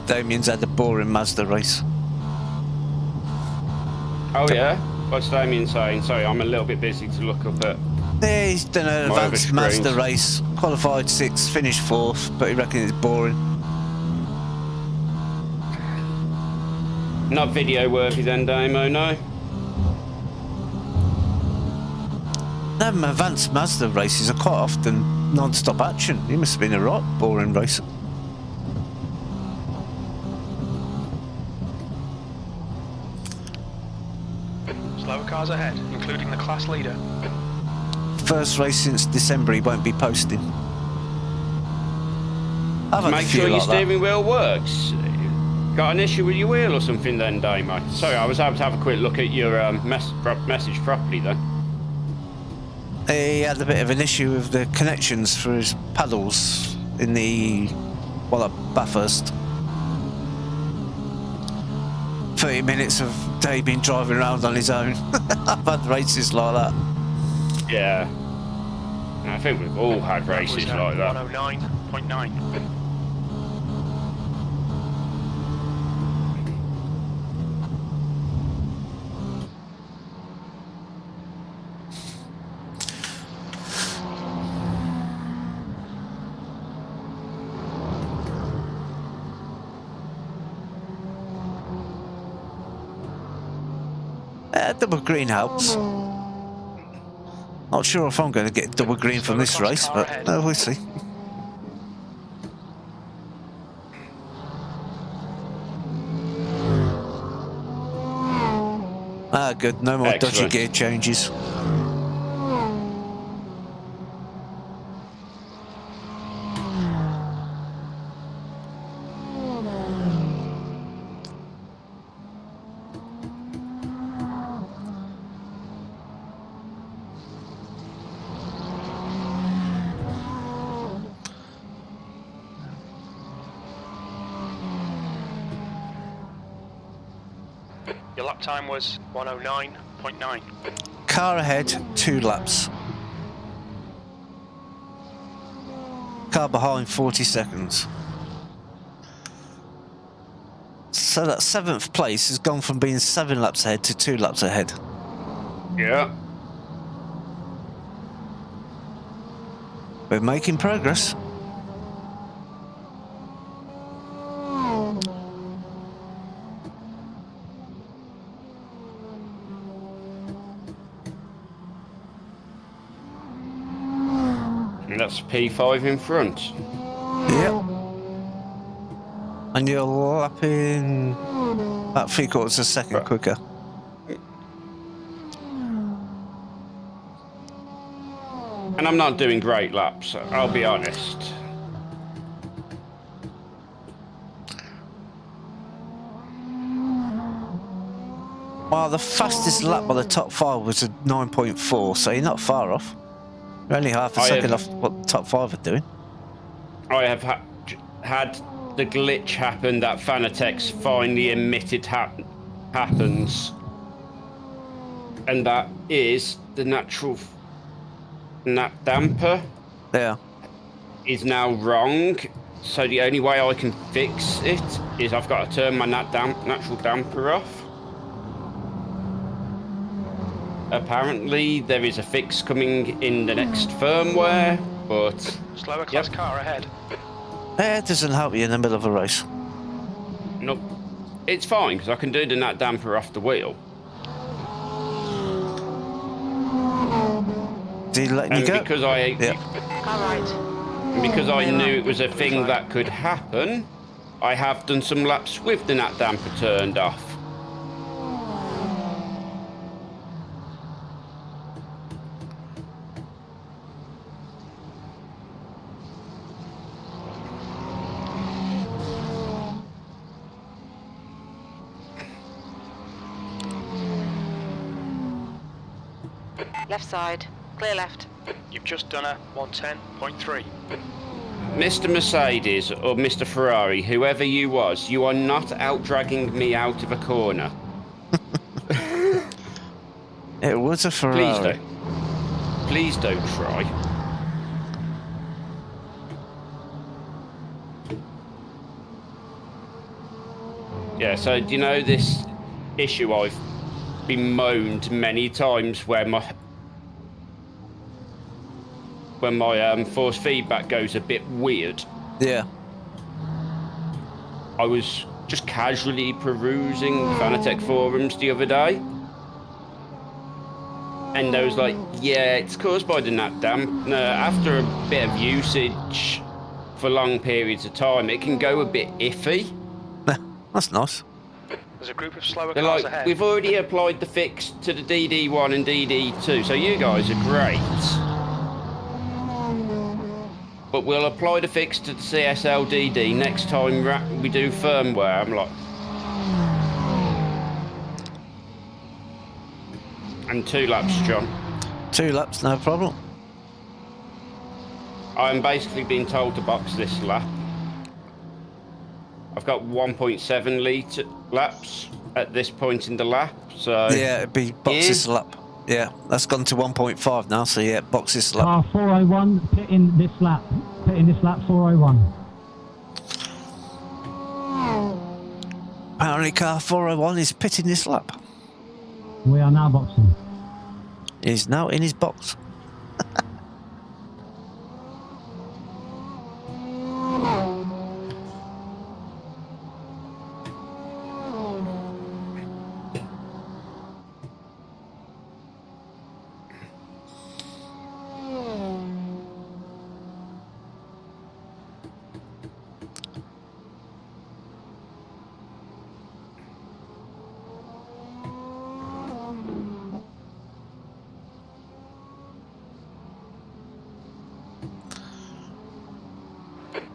Damien's had a boring Mazda race.
Oh yeah? What's Damien saying? Sorry, I'm a little bit busy to look up at...
Yeah, he's done an
My
advanced
other
Mazda
screens.
race. Qualified 6th, finished 4th, but he reckons it's boring.
Not video worthy then, Damo, no?
Them advanced Mazda races are quite often non-stop action. He must have been a right boring racer.
Slower cars ahead, including the class leader.
First race since December he won't be posting. I've had a
Make
few
sure your
like that.
steering wheel works. Got an issue with your wheel or something then, Damo? Sorry, I was able to have a quick look at your message properly then.
He had a bit of an issue with the connections for his paddles in the, well, at Bathurst. 30 minutes of Damien driving around on his own. I've had races like that.
Yeah. I think we've all had races like that.
109.9.
Double green helps. Not sure if I'm going to get double green from this race, but we'll see. Ah, good. No more dodgy
Excellent.
gear changes.
Your lap time was 109.9.
Car ahead, 2 laps. Car behind, 40 seconds. So that 7th place has gone from being 7 laps ahead to 2 laps ahead.
Yeah.
We're making progress.
And that's P5 in front.
Yep. And you're lapping about 3/4 a second quicker.
And I'm not doing great laps, I'll be honest.
Well, the fastest lap by the top 5 was a 9.4, so you're not far off. You're only half a second off what the top 5 are doing.
I have had the glitch happen that Fanatec's finally admitted happens. And that is the natural nat damper
Yeah.
is now wrong. So the only way I can fix it is I've got to turn my natural damper off. apparently there is a fix coming in the next firmware, but...
Slower class car ahead.
It doesn't help you in the middle of a race.
Nope. It's fine, because I can do the nat damper off the wheel.
Did he let you go?
Because I...
Yeah.
Car right.
And because I knew it was a thing that could happen, I have done some laps with the nat damper turned off.
Left side. Clear left.
You've just done a 110.3.
Mr. Mercedes or Mr. Ferrari, whoever you was, you are not out-dragging me out of a corner.
It was a Ferrari.
Please don't try. Yeah, so do you know this issue I've bemoaned many times where my force feedback goes a bit weird?
Yeah.
I was just casually perusing Fanatec forums the other day, and I was like, yeah, it's caused by the nat damp. After a bit of usage for long periods of time, it can go a bit iffy.
That's nice.
There's a group of slower
They're
cars
like,
ahead.
we've already applied the fix to the DD1 and DD2, so you guys are great. But we'll apply the fix to the CSL DD next time we do firmware. I'm like... And 2 laps, John. 2
laps, no problem.
I'm basically being told to box this lap. I've got 1.7 litre laps at this point in the lap, so...
Yeah, it'd be box this lap. Yeah, that's gone to 1.5 now, so yeah, box this lap.
Car 401, pit in this lap. Pit in this lap, 401.
Apparently car 401 is pitting this lap.
We are now boxing.
He's now in his box.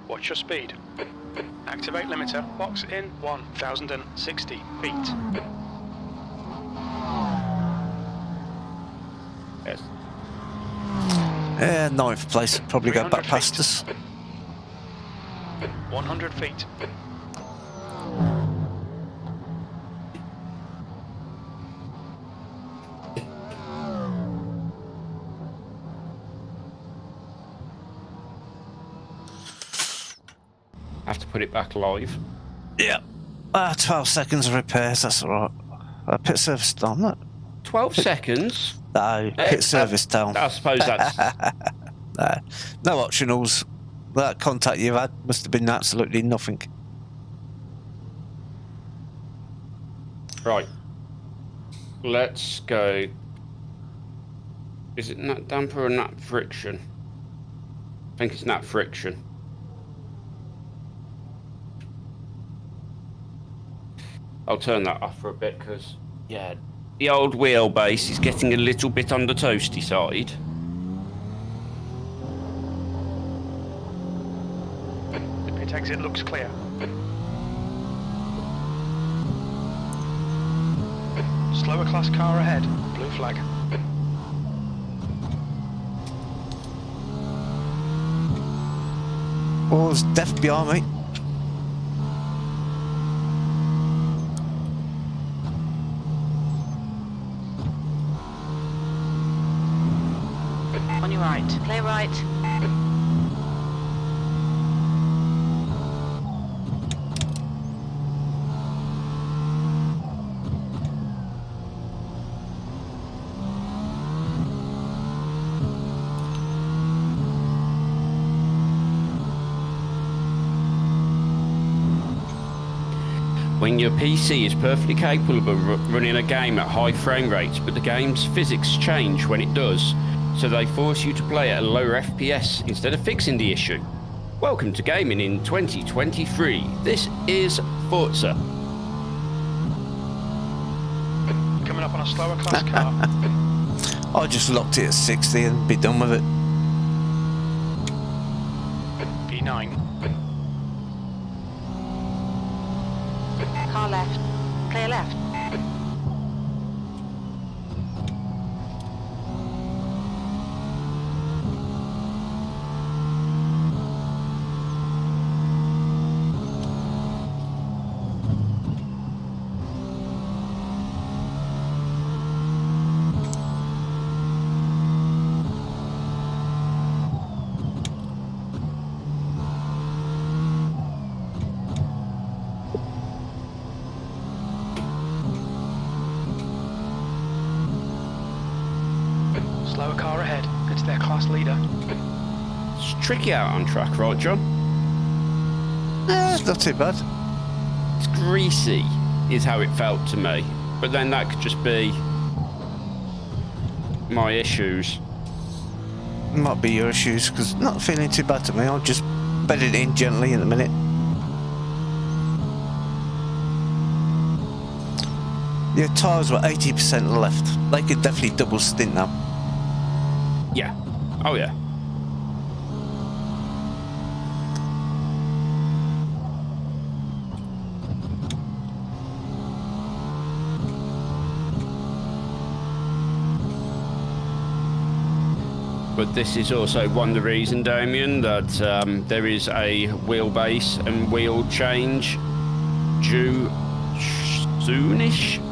Watch your speed. Activate limiter. Box in 1,060 feet.
Yes.
Yeah, 9th place. Probably go back past us.
100 feet.
Have to put it back live.
Yeah. 12 seconds of repairs, that's alright. Pit service down, look.
12 seconds?
No, pit service down.
I suppose that's...
No optionals. That contact you've had must have been absolutely nothing.
Right. Let's go. Is it nat damper or nat friction? I think it's nat friction. I'll turn that off for a bit because, yeah, the old wheelbase is getting a little bit on the toasty side.
The pit exit looks clear. Slower class car ahead. Blue flag.
Oh, there's death behind me.
On your right. Clear right.
When your PC is perfectly capable of running a game at high frame rates, but the game's physics change when it does, so they force you to play at a lower FPS instead of fixing the issue. Welcome to gaming in 2023. This is Forza.
Coming up on a slower class car.
I just locked it at 60 and be done with it.
P9.
Car left. Clear left.
Slower car ahead. It's their class leader.
It's tricky out on track, right, John?
It's not too bad.
It's greasy, is how it felt to me. But then that could just be my issues.
Might be your issues, because not feeling too bad to me. I'll just bed it in gently in a minute. Your tyres were 80% left. They could definitely double stint now.
Yeah. Oh, yeah. But this is also one of the reasons, Damien, that there is a wheelbase and wheel change due soonish.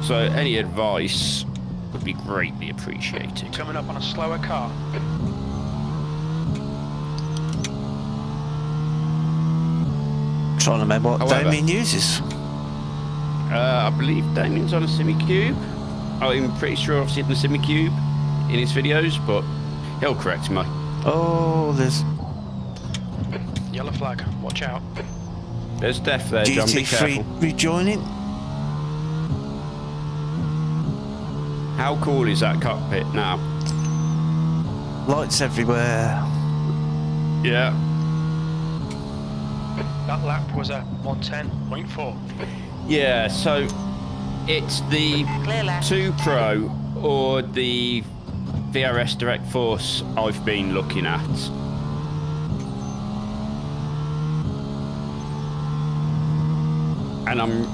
So any advice would be greatly appreciated.
Coming up on a slower car.
Trying to remember what
However,
Damien uses.
I believe Damien's on a semi-cube. I'm pretty sure I've seen the semi-cube in his videos, but he'll correct me.
Oh, there's
Yellow flag. Watch out.
There's death there, John. Be careful.
GT3 rejoining.
How cool is that cockpit now?
Lights everywhere.
Yeah.
That lap was a 110.4.
Yeah, so it's the
Clear left.
2 Pro or the VRS Direct Force I've been looking at. And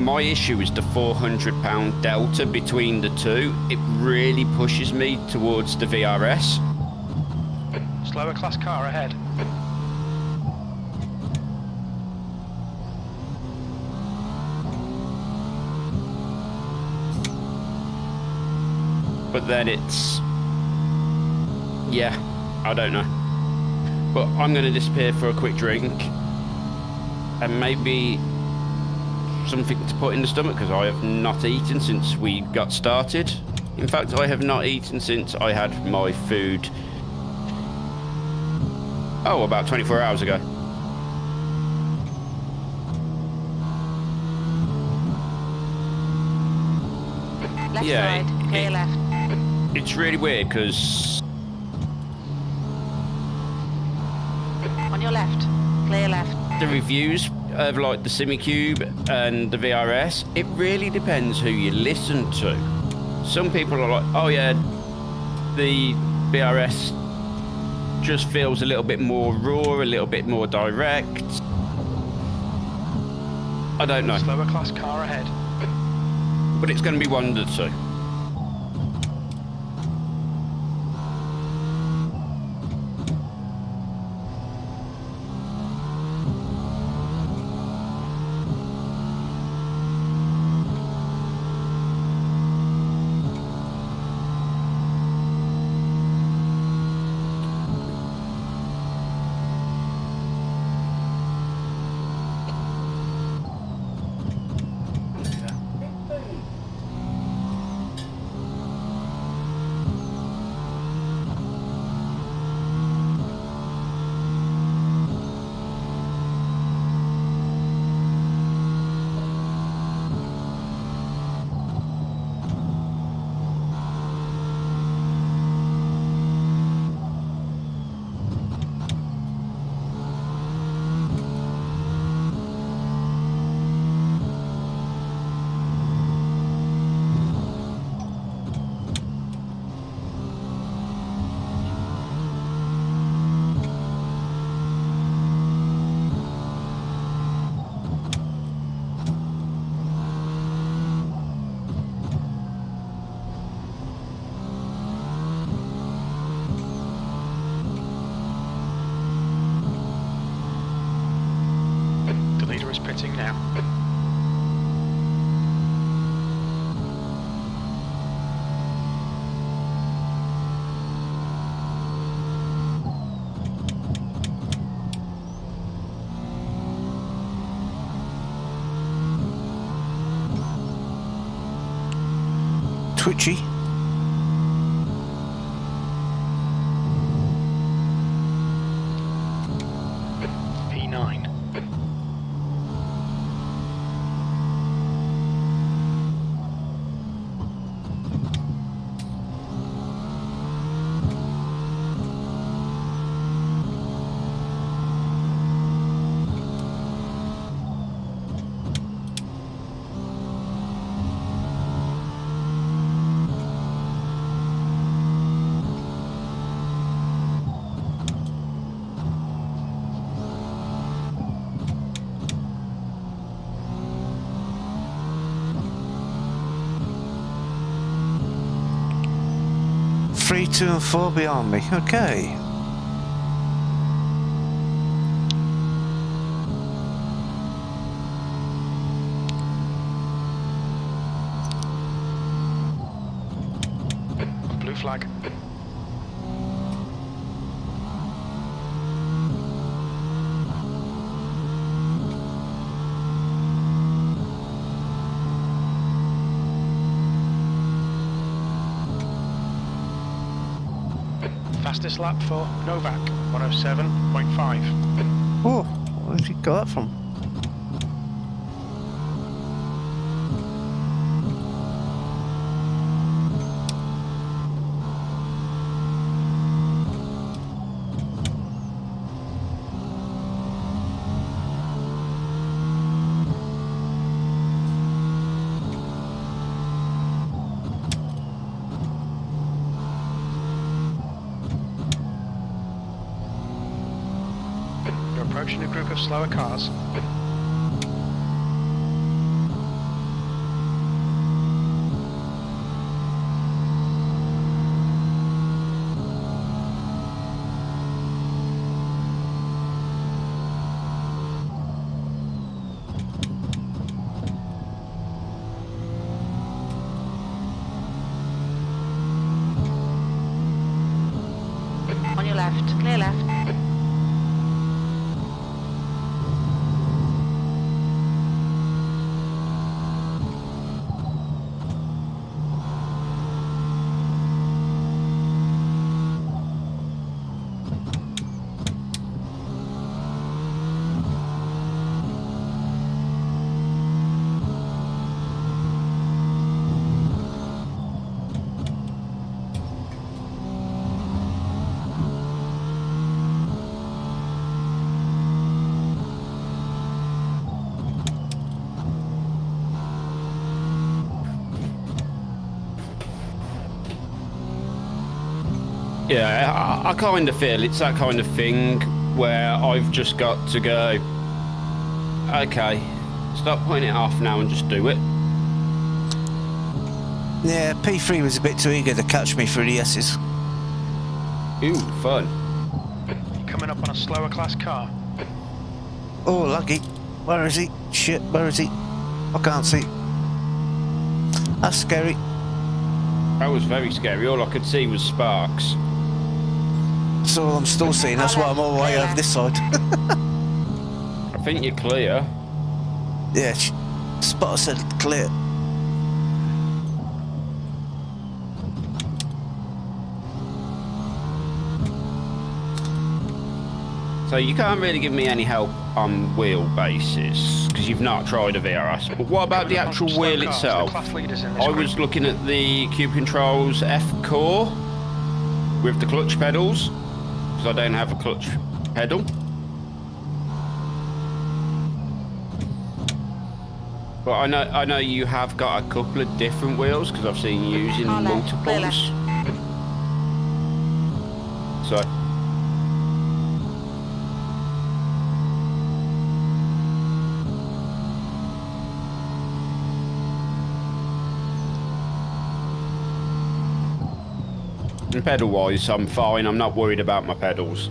my issue is the £400 delta between the two. It really pushes me towards the VRS.
Slower class car ahead.
But then it's... yeah, I don't know. But I'm going to disappear for a quick drink. And maybe something to put in the stomach, because I have not eaten since we got started. In fact, I have not eaten since I had my food... oh, about 24 hours ago.
Left
Yeah,
side. Clear left.
It's really weird, because...
On your left. Clear left.
the reviews of like the semi-cube and the VRS, it really depends who you listen to. Some people are like, oh yeah, the VRS just feels a little bit more raw, a little bit more direct. I don't know.
Slower class car ahead.
But it's going to be one of the two.
twitchy.
P9.
Three, 2 and 4 behind me. Okay.
Blue flag. Fastest lap for Novak, 107.5.
Oh, where did you get that from?
You're approaching a group of slower cars.
On your left, clear left.
Yeah, I kind of feel it's that kind of thing where I've just got to go, okay, stop putting it off now and just do it.
Yeah, P3 was a bit too eager to catch me through the S's.
Ooh, fun.
You're coming up on a slower class car.
Oh, lucky. Where is he? Shit, where is he? I can't see. That's scary.
That was very scary. All I could see was sparks.
That's all I'm still seeing. That's why I'm all the way over this side.
I think you're clear.
Yeah, spot said clear.
So you can't really give me any help on wheel basis because you've not tried a VRS. But what about the actual wheel itself? I was looking at the Cube Controls F Core with the clutch pedals because I don't have a clutch pedal. But I know you have got a couple of different wheels because I've seen you using multiples. So. And pedal wise, I'm fine. I'm not worried about my pedals.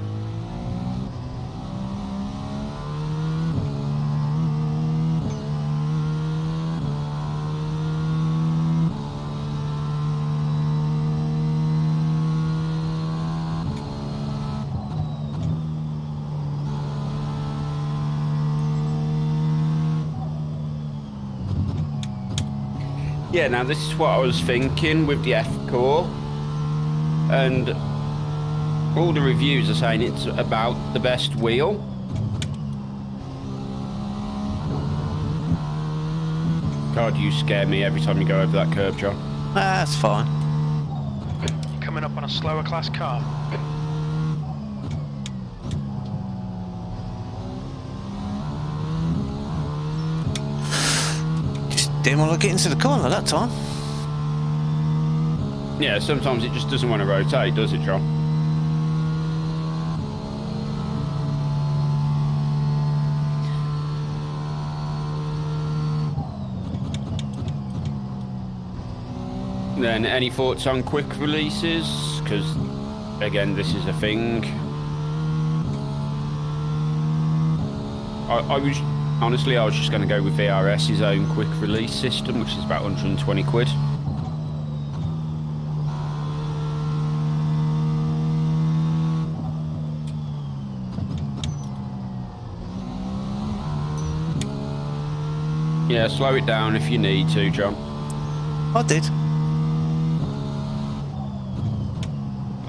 Yeah, now this is what I was thinking with the F-Core, and all the reviews are saying it's about the best wheel. God, you scare me every time you go over that curb, John.
Nah, that's fine.
You're coming up on a slower class car.
Just didn't want to get into the corner that time.
Yeah, sometimes it just doesn't want to rotate, does it, John? Then, any thoughts on quick releases? Because, again, this is a thing. I was just going to go with VRS's own quick release system, which is about 120 quid. Yeah, slow it down if you need to, John.
I did.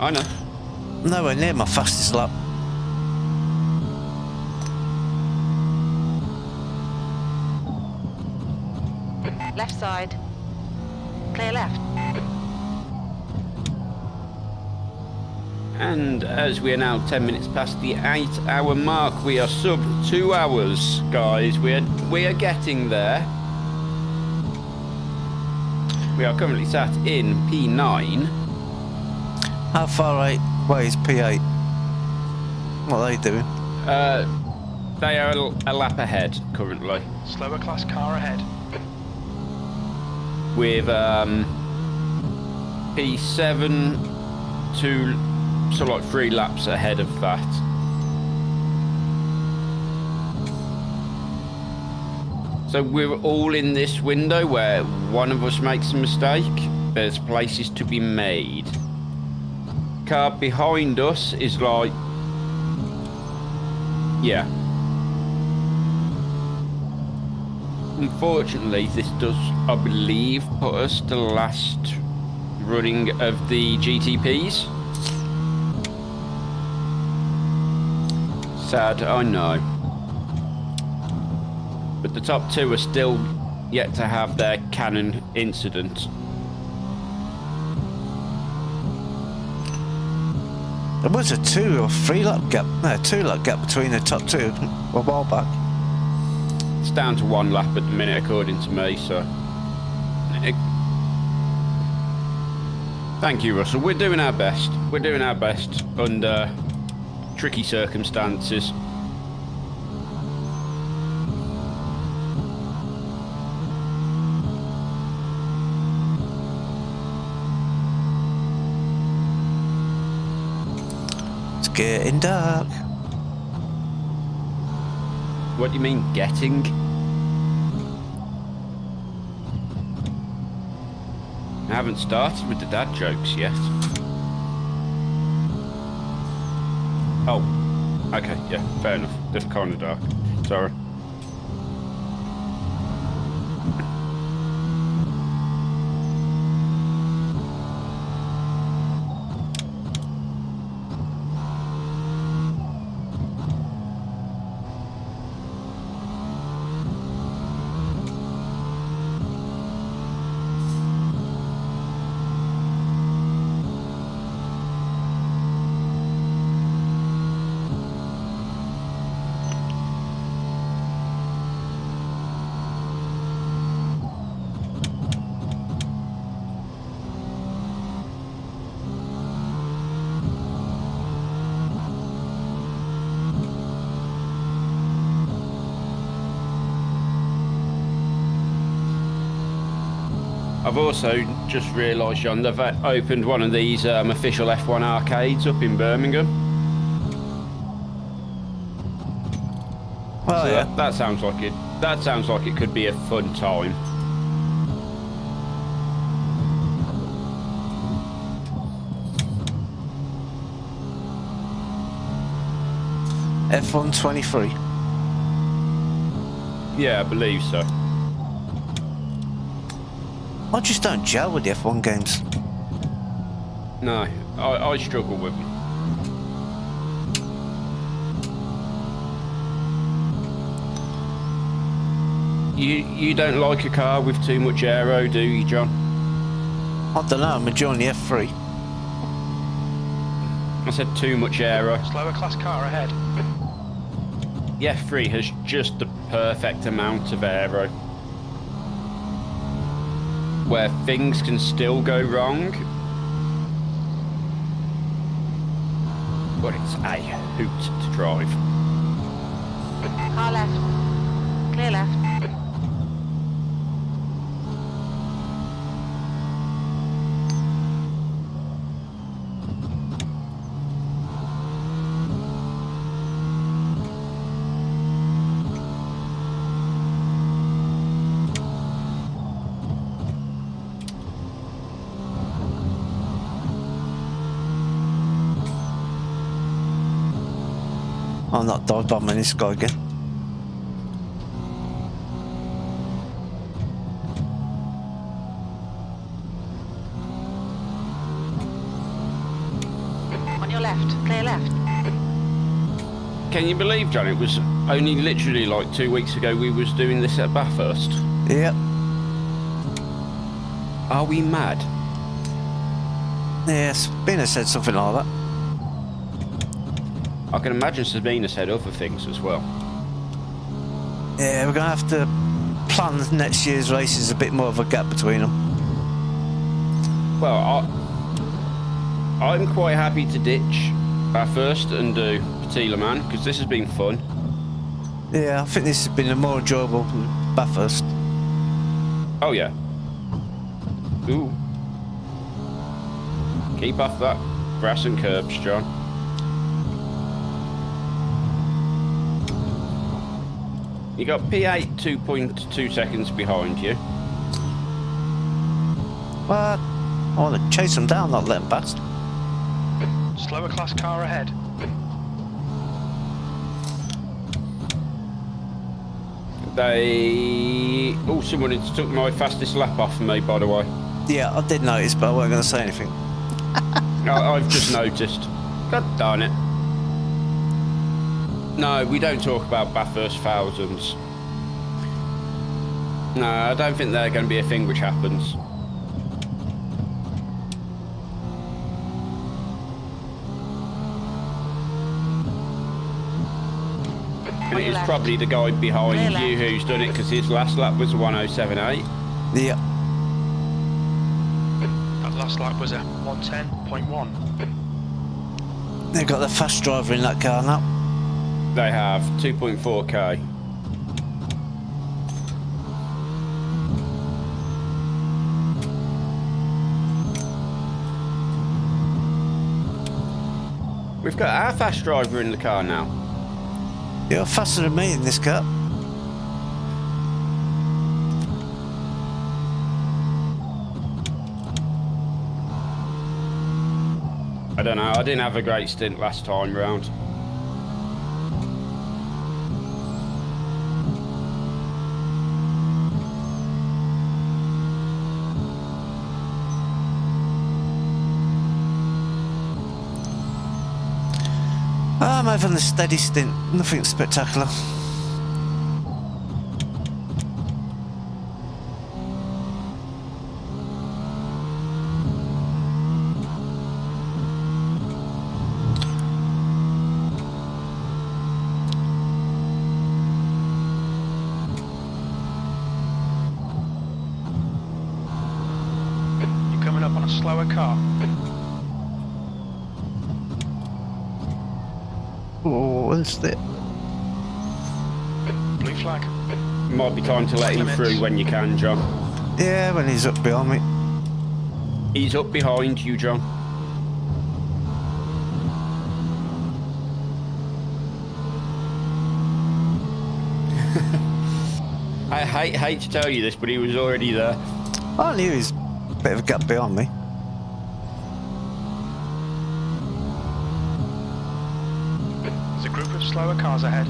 I know.
Nowhere near my fastest lap.
Left side. Clear left.
And as we are now 10 minutes past the 8-hour mark, we are sub 2 hours, guys. We are getting there. We are currently sat in P9.
How far away is P8? What are they doing?
They are a lap ahead currently.
Slower class car ahead.
With P7 so like 3 laps ahead of that. So we're all in this window where one of us makes a mistake, there's places to be made. Car behind us is like, yeah. Unfortunately, this does, I believe, put us to the last running of the GTPs. Sad, I know. But the top 2 are still yet to have their canon incident.
There was a 2 or 3 lap gap. No, 2 lap gap between the top 2 a while back.
It's down to 1 lap at the minute, according to me, so... Thank you, Russell. We're doing our best. We're doing our best under tricky circumstances.
It's getting dark.
What do you mean, getting? I haven't started with the dad jokes yet. Oh, okay, yeah, fair enough. This kind of dark. Sorry. I've also just realised, John, they've opened one of these official F1 arcades up in Birmingham.
Oh,
so
yeah.
that sounds like it. That sounds like it could be a fun time.
F1 23.
Yeah, I believe so.
I just don't gel with the F1 games.
No, I struggle with them. You don't like a car with too much aero, do you, John?
I don't know, I'm enjoying the F3.
I said too much aero.
Slower class car ahead.
The F3 has just the perfect amount of aero, where things can still go wrong, but it's a hoot to drive.
Car left. Clear left.
I'm not dive bombing this guy again.
On your left. Clear left.
Can you believe, John, it was only literally like 2 weeks ago we was doing this at Bathurst?
Yep.
Are we mad?
Yeah, Sabina said something like that.
I can imagine Sabina said other things as well.
Yeah, we're going to have to plan next year's races a bit more of a gap between them.
Well, I'm quite happy to ditch Bathurst and do Petit Le Mans because this has been fun.
Yeah, I think this has been a more enjoyable than Bathurst.
Oh yeah. Ooh. Keep off that grass and curbs, John. You got P8 2.2 seconds behind you.
What? I want to chase them down, not let them pass.
Slower class car ahead.
Oh, someone had took my fastest lap off me, by the way.
Yeah, I did notice, but I wasn't going to say anything.
I've just noticed. God darn it. No, we don't talk about Bathurst thousands. No, I don't think they're going to be a thing which happens. And it is probably the guy behind you who's done it because his last lap was a 107.8.
Yeah.
That last lap was a 110.1.
They've got the fast driver in that car now.
They have 2.4k. We've got our fast driver in the car now.
You're faster than me in this car.
I don't know, I didn't have a great stint last time round.
I'm having a steady stint, nothing spectacular.
You're coming up on a slower car.
Oh, what's that?
Blue flag.
Might be time to let him through when you can, John.
Yeah, when he's up behind me.
He's up behind you, John. I hate to tell you this, but he was already there.
I knew he was a bit of a gap behind me.
There's a group of slower cars ahead.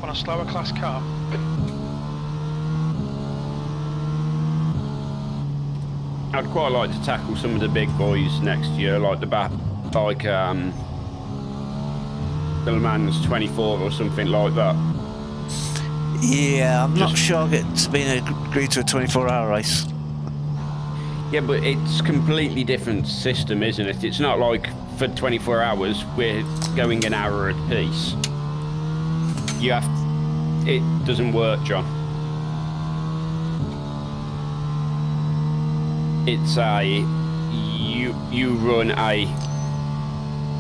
on a slower class car.
I'd quite like to tackle some of the big boys next year, like the Le Mans 24 or something like that.
Yeah, I'm not sure I'll get to being agreed to a 24-hour race.
Yeah, but it's completely different system, isn't it? It's not like for 24 hours we're going an hour a piece. It doesn't work, John. It's you run a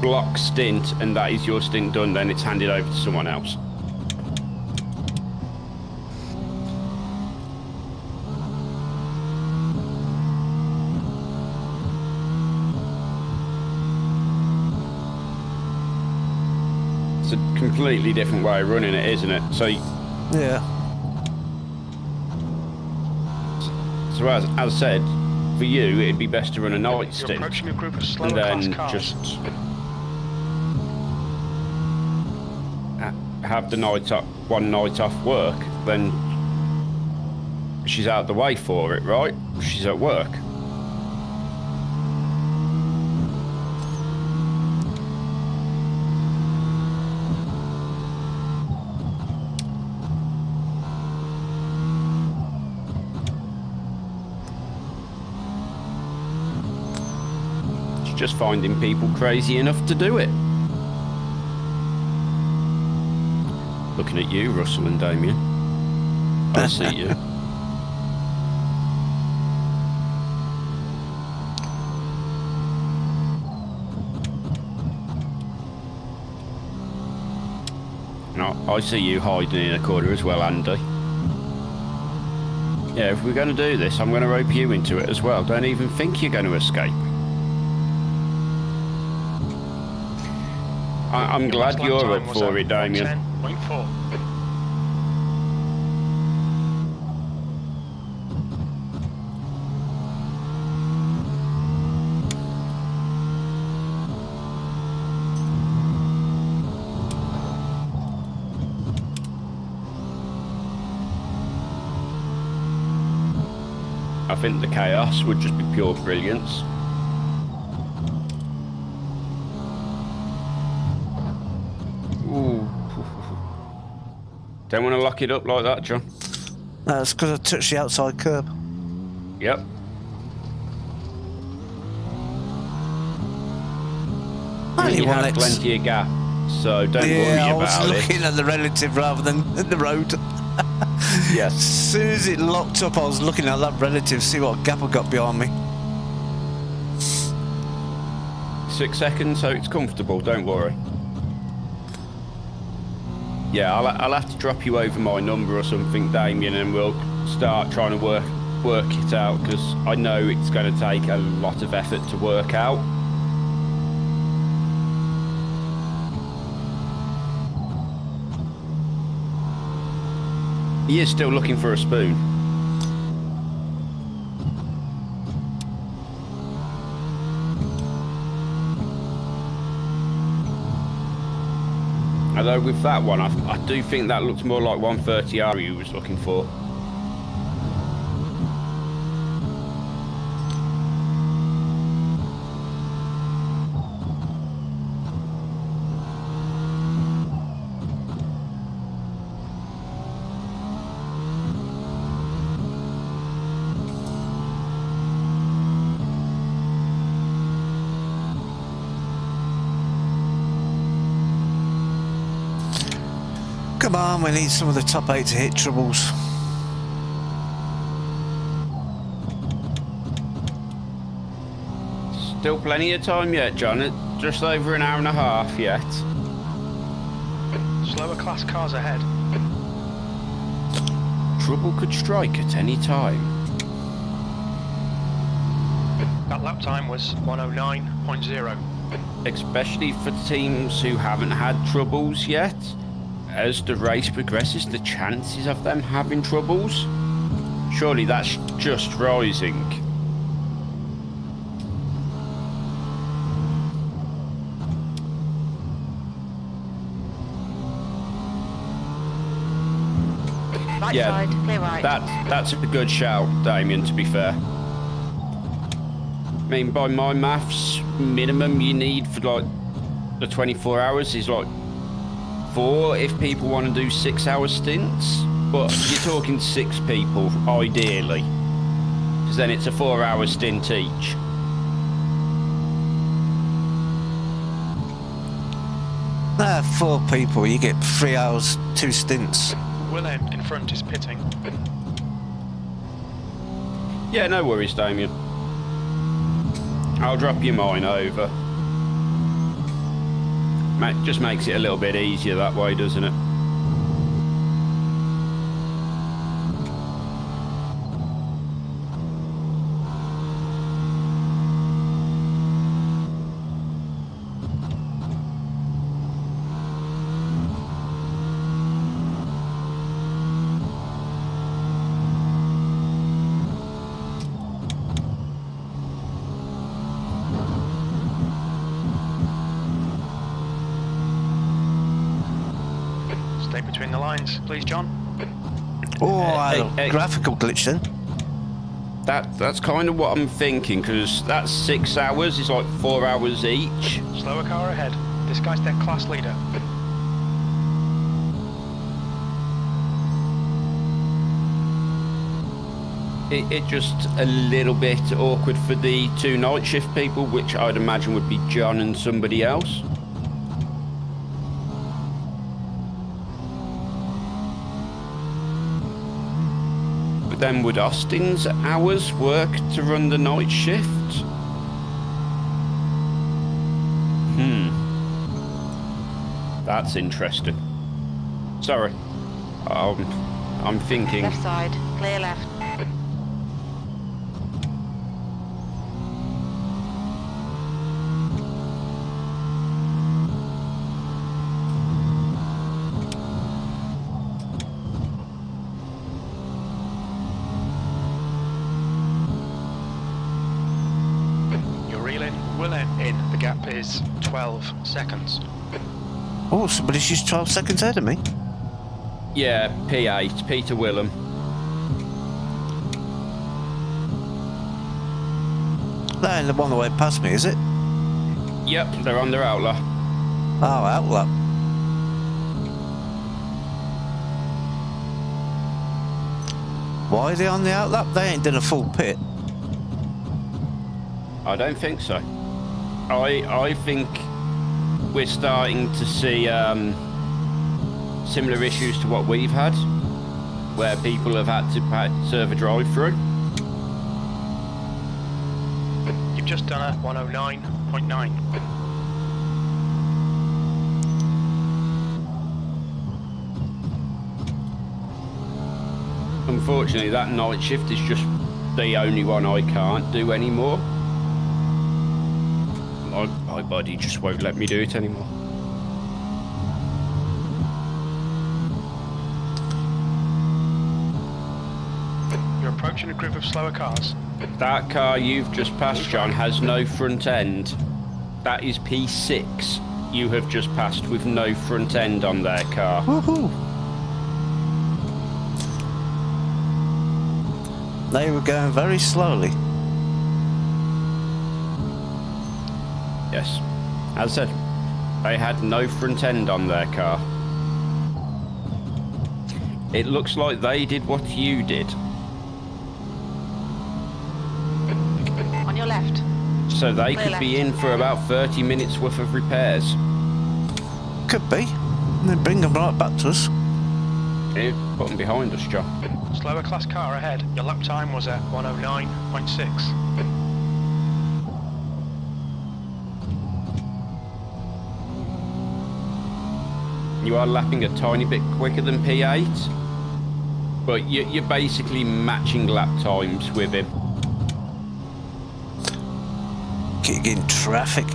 block stint and that is your stint done, then it's handed over to someone else. It's a completely different way of running it, isn't it? So
yeah.
So as I said, for you it'd be best to run a night stint
Approaching a group of slower
and then
class cars.
just have the one night off work. Then she's out the way for it, right? She's at work. Just finding people crazy enough to do it. Looking at you, Russell and Damien. I see you. No, I see you hiding in a corner as well, Andy. Yeah, if we're going to do this, I'm going to rope you into it as well. Don't even think you're going to escape. I'm glad you're up for it, Damien.
10.4.
I think the chaos would just be pure brilliance. Ooh. Don't want to lock it up like that, John.
No, it's because I touched the outside curb.
Yep. You have plenty of gap, so don't worry about it.
Yeah, I was looking at the relative rather than at the road.
Yes.
As soon as it locked up, I was looking at that relative, see what gap I got behind me.
6 seconds, so it's comfortable, don't worry. Yeah, I'll have to drop you over my number or something, Damien, and we'll start trying to work it out, because I know it's going to take a lot of effort to work out. He is still looking for a spoon. Although with that one, I do think that looks more like 130R he was looking for.
Come on, we need some of the top 8 to hit troubles.
Still plenty of time yet, John. It's just over an hour and a half yet.
Slower class cars ahead.
Trouble could strike at any time.
That lap time was 109.0.
Especially for teams who haven't had troubles yet. As the race progresses, the chances of them having troubles, surely that's just rising.
Right side, clear right.
That's a good shout, Damien, to be fair. I mean, by my maths, minimum you need for like the 24 hours is like 4 if people want to do 6-hour stints. But you're talking 6 people, ideally. Because then it's a 4-hour stint each.
Nah, 4 people, you get 3 hours, 2 stints.
Willem in front is pitting.
Yeah, no worries, Damien. I'll drop you mine over. Just makes it a little bit easier that way, doesn't it?
Stay between the lines, please, John.
Oh, graphical glitch then.
That's kind of what I'm thinking, because that's 6 hours, it's like 4 hours each.
Slower car ahead. This guy's their class leader.
It just a little bit awkward for the 2 night shift people, which I'd imagine would be John and somebody else. But then would Austin's hours work to run the night shift? That's interesting. Sorry. I'm thinking.
Left side, clear left.
You're reeling Willem in. The gap is 12 seconds.
Oh, somebody's just 12 seconds ahead of me.
Yeah, P8, Peter Willem.
That ain't the one that went past me, is it?
Yep, they're on their outlap.
Oh, outlap. Why are they on the outlap? They ain't done a full pit.
I don't think so. I think we're starting to see similar issues to what we've had, where people have had to serve a drive-through.
You've just done a 109.9.
Unfortunately, that night shift is just the only one I can't do anymore. My body just won't let me do it anymore.
You're approaching a group of slower cars.
That car you've just passed, John, has no front end. That is P6 you have just passed with no front end on their car.
Woohoo! They were going very slowly.
Yes. As I said, they had no front end on their car. It looks like they did what you did.
On your left.
So they
Clear
could be
left.
in for about 30 minutes worth of repairs.
Could be. And then bring them right back to us.
Here, put them behind us, John.
Slower class car ahead. Your lap time was at 109.6.
You are lapping a tiny bit quicker than P8, but you're basically matching lap times with him.
Getting in traffic.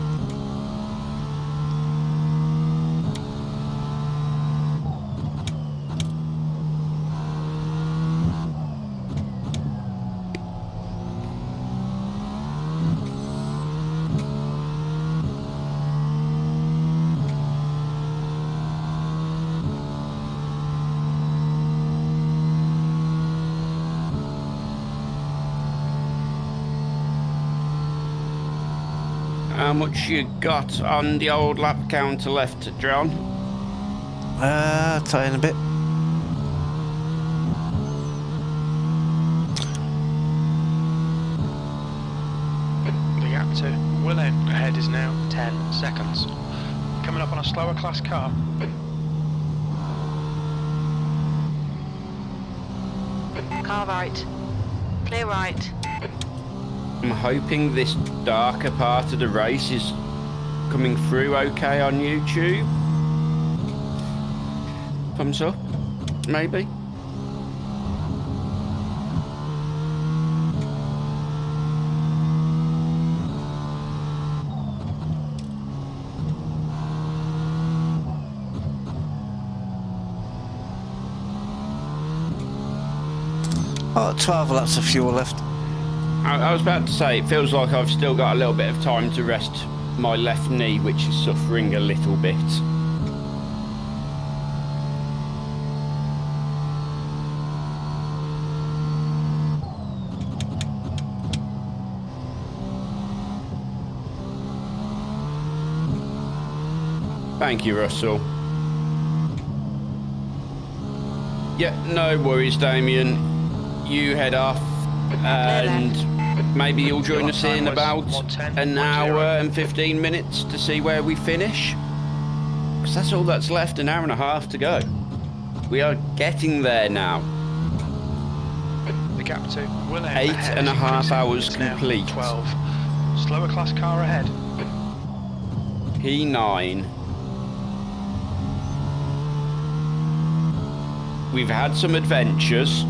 how much you got on the old lap counter left, John?
I'll tell you in a bit.
The gap to Willow ahead is now 10 seconds. Coming up on a slower class car.
Car right. Clear right.
I'm hoping this darker part of the race is coming through okay on YouTube. Thumbs up, maybe.
Oh, 12 laps of fuel left.
I was about to say, it feels like I've still got a little bit of time to rest my left knee, which is suffering a little bit. Thank you, Russell. Yeah, no worries, Damien. You head off, and maybe you'll join us in about an hour and 15 minutes to see where we finish. Because that's all that's left, an hour and a half to go. We are getting there now.
The gap to Willow
8.5 hours complete.
12. Slower class car ahead.
P9. We've had some adventures.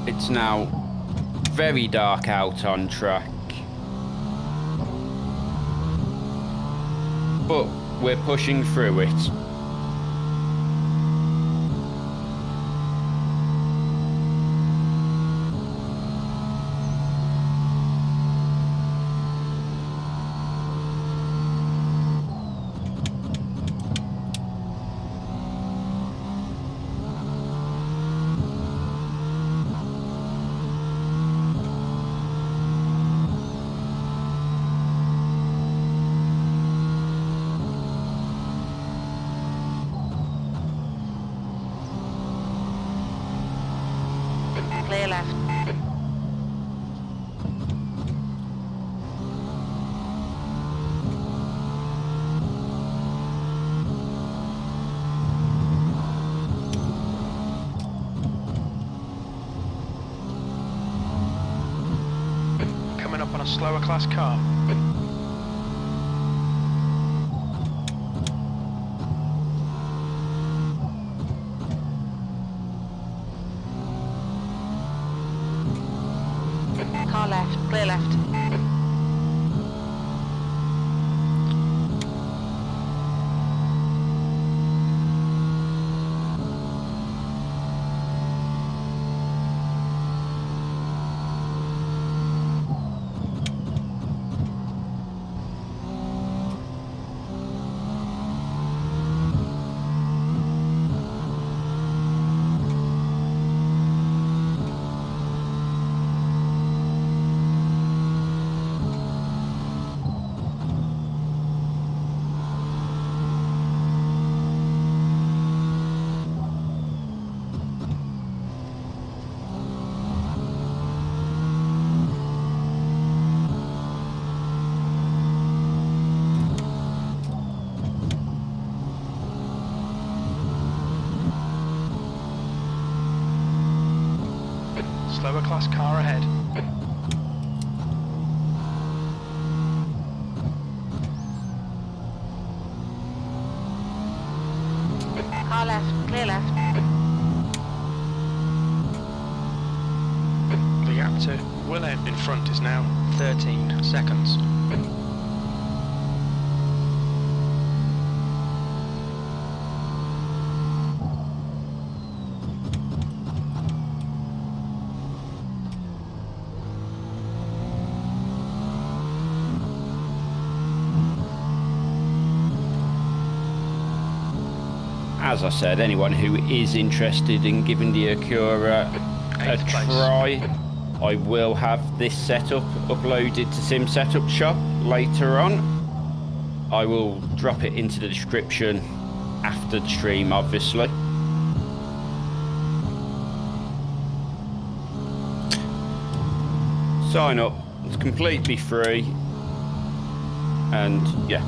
It's now very dark out on track. But we're pushing through it.
Clear left.
Coming up on a slower class car.
Car left. Clear left. Slower class car ahead. Car left. Clear left.
The gap to Willow in front is now 13 seconds.
As I said, anyone who is interested in giving the Acura a try, I will have this setup uploaded to Sim Setup Shop later on. I will drop it into the description after the stream, obviously. Sign up, it's completely free, and yeah.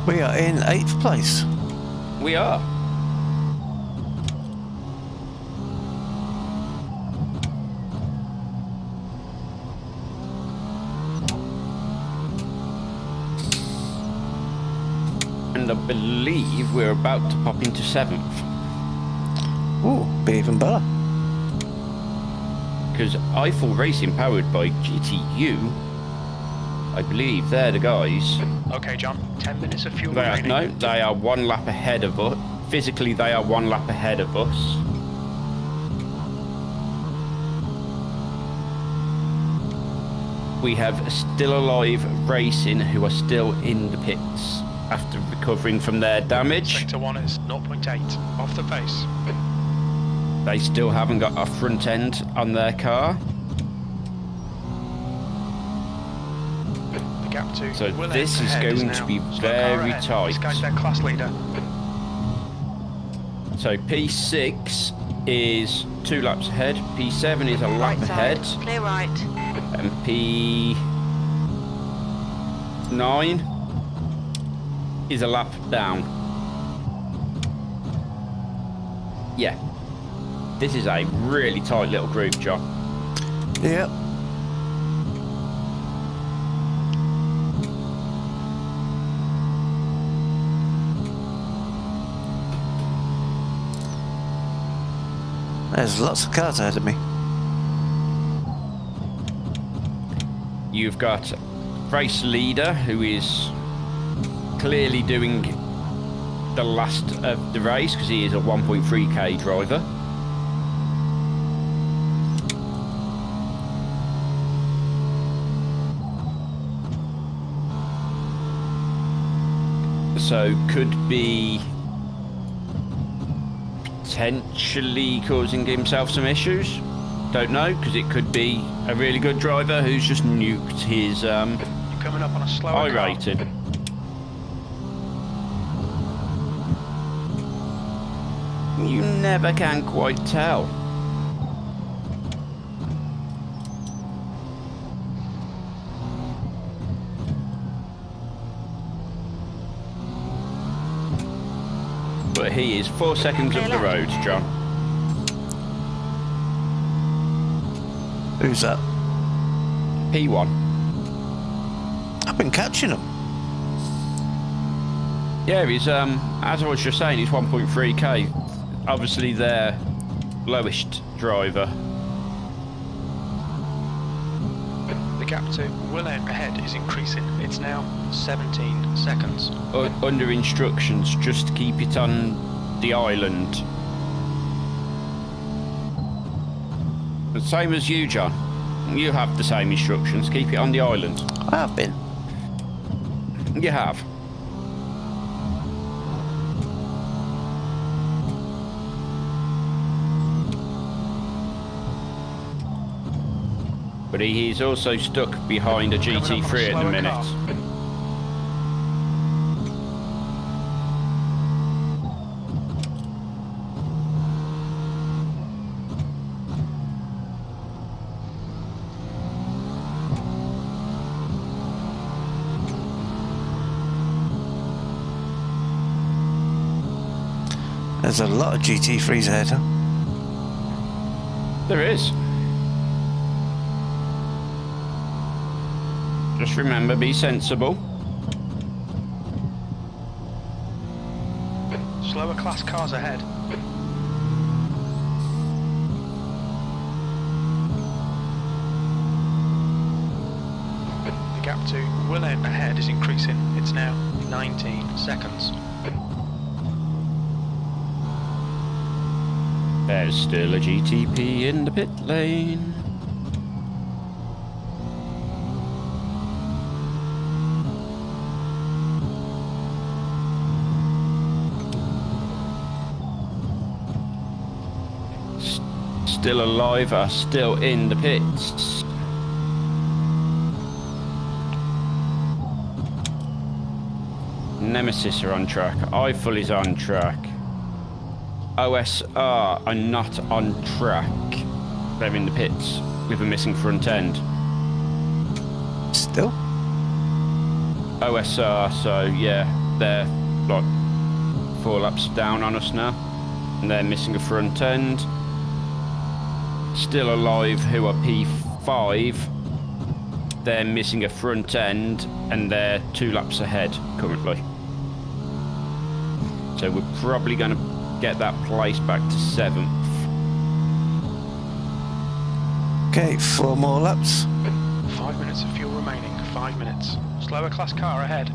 We are in 8th place.
We are. And I believe we're about to pop into 7th.
Ooh, be even better.
Because iRacing powered by GTU, I believe they're the guys.
Okay, John, 10 minutes of fuel
They are,
remaining.
no, they are 1 lap ahead of us. Physically, they are 1 lap ahead of us. We have Still Alive Racing, who are still in the pits after recovering from their damage.
Sector 1 is 0.8 off the pace.
They still haven't got a front end on their car.
The gap to
So
Will
this
End
is
ahead
going
now
to be
slow car
very
ahead.
tight.
This guy's their class leader.
So P6 is 2 laps ahead, P7 is a lap
Right
ahead,
side. Clear right.
and P9 is a lap down. Yeah, this is a really tight little group, John.
Yep. There's lots of cars ahead of me.
You've got race leader, who is clearly doing the last of the race because he is a 1.3k driver. So could be potentially causing himself some issues. Don't know, because it could be a really good driver who's just nuked his
You're coming up on a slower car.
iRating. You never can quite tell. But he is 4 seconds up the road, John.
Who's that?
P1.
I've been catching him.
Yeah, he's as I was just saying, he's 1.3k. Obviously their lowest driver.
The gap to Will End ahead is increasing. It's now 17 seconds.
Under instructions, just keep it on the island. The same as you, John. You have the same instructions. Keep it on the island.
I have been.
You have. But he is also stuck behind a
Coming up on a
GT3 at the
slower
minute.
car.
There's a lot of GT3s ahead, huh?
There is. Just remember, be sensible.
Slower class cars ahead. The gap to Will End ahead is increasing. It's now 19 seconds.
There's still a GTP in the pit lane. still alive are still in the pits. Nemesis are on track. iFull is on track. OSR are not on track. They're in the pits with a missing front end.
Still?
OSR, so yeah, they're like 4 laps down on us now. And they're missing a front end. Still alive, who are P5. They're missing a front end and they're 2 laps ahead currently. So we're probably going to get that place back to 7th.
Okay, 4 more laps.
5 minutes of fuel remaining. 5 minutes. Slower class car ahead.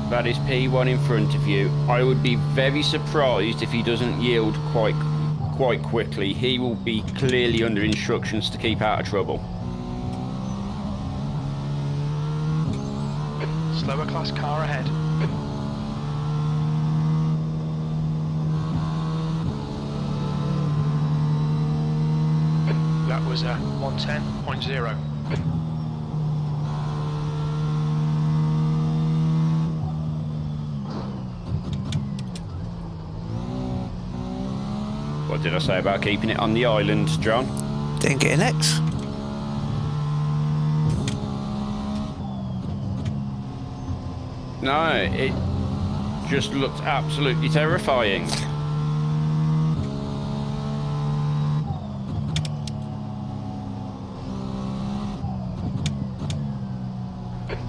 That is P1 in front of you. I would be very surprised if he doesn't yield quite quickly. He will be clearly under instructions to keep out of trouble.
Slower class car ahead. That was a 110.0.
What did I say about keeping it on the island, John?
Didn't get an X.
No, it just looked absolutely terrifying.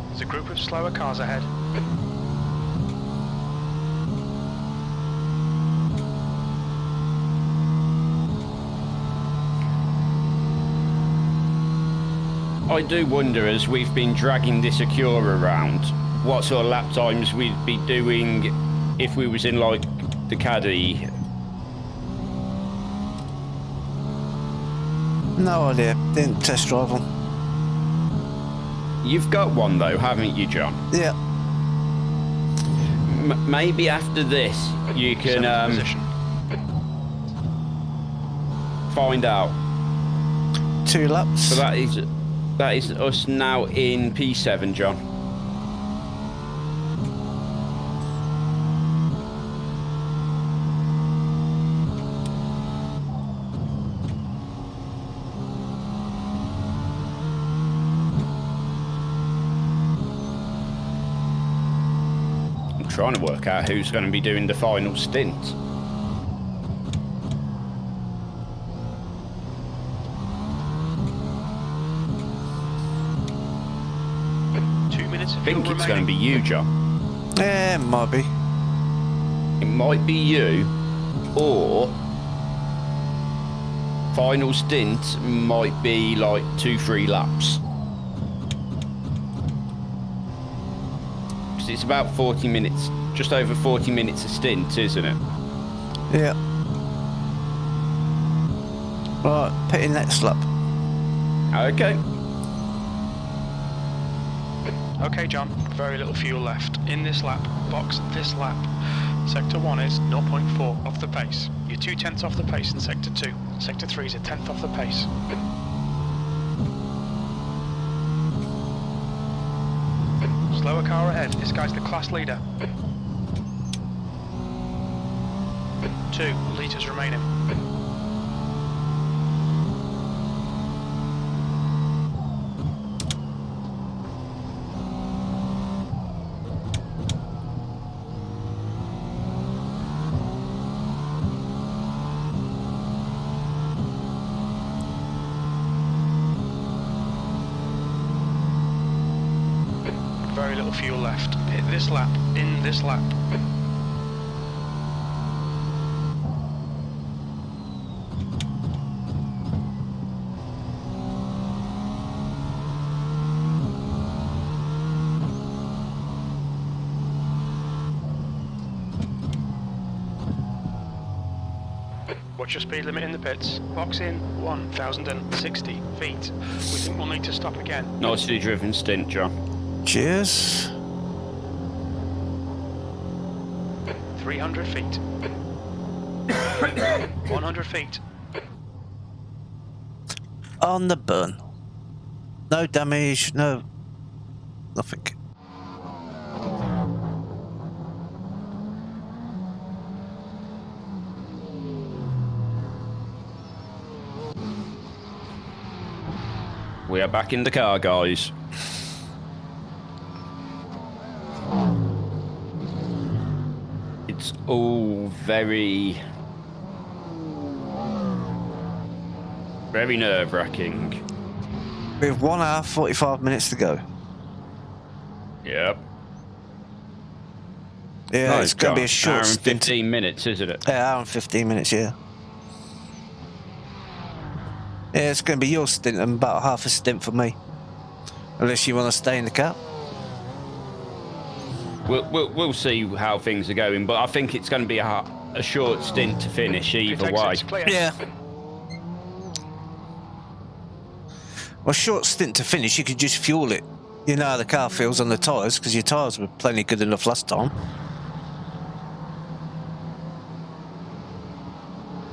There's a group of slower cars ahead.
I do wonder, as we've been dragging this Acura around, what sort of lap times we'd be doing if we was in like the Caddy.
No idea. Didn't test drive them.
You've got one though, haven't you, John?
Yeah.
Maybe after this you can find out.
2 laps.
So that is us now in P7, John. I'm trying to work out who's going to be doing the final stint. I think it's going to be you, John.
Yeah, it might be.
It might be you, or final stint might be like 2-3 laps. Because it's about 40 minutes, just over 40 minutes a stint, isn't it?
Yeah. Right, pitting next lap.
Okay.
Okay, John, very little fuel left. In this lap, box this lap. Sector 1 is 0.4 off the pace. You're 2/10 off the pace in Sector 2. Sector 3 is a 10th off the pace. Slower car ahead. This guy's the class leader. 2 litres remaining. very little fuel left. Hit this lap, in this lap. What's your speed limit in the pits? Box in 1,060 feet. We think we'll need to stop again.
Nicely driven stint, John.
Cheers.
300 feet. 100 feet.
On the burn. No damage, no... nothing.
We are back in the car, guys. It's all very nerve-wracking.
We have 1 hour, 45 minutes to go.
Yep.
Yeah,
No,
it's going to be a
hour
short
and
stint.
15 minutes, isn't it?
Yeah, hour and 15 minutes, yeah. Yeah, it's going to be your stint and about half a stint for me. Unless you want to stay in the car.
We'll see how things are going, but I think it's going to be a short stint to finish either way.
Yeah. Well, short stint to finish, you could just fuel it. You know how the car feels on the tyres, because your tyres were plenty good enough last time.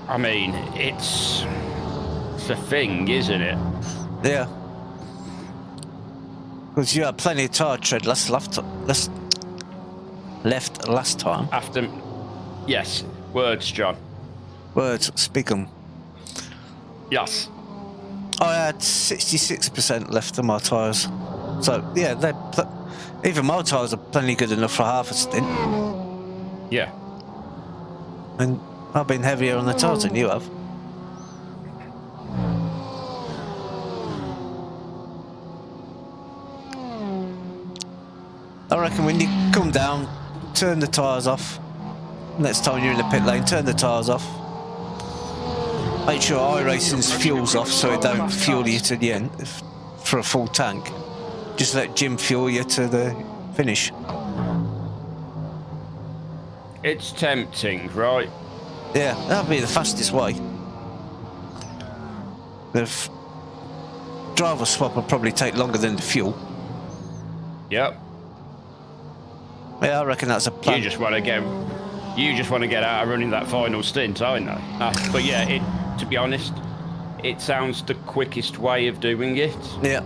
I mean, it's a thing, isn't it?
Yeah. Because you had plenty of tyre tread left last time.
After, yes, words, John.
Words, speak 'em.
Yes.
I had 66% left of my tyres. So, yeah, even my tyres are plenty good enough for half a stint.
Yeah.
And I've been heavier on the tyres than you have. I reckon when you come down, turn the tyres off. Next time you're in the pit lane, turn the tyres off. Make sure iRacing's fuel's off so it don't fuel you to the end for a full tank. Just let Jim fuel you to the finish.
It's tempting, right?
Yeah, that'd be the fastest way. The driver swap will probably take longer than the fuel.
Yep.
Yeah, I reckon that's a plan.
You just want to get out of running that final stint, I know. But yeah, to be honest, it sounds the quickest way of doing it.
Yeah.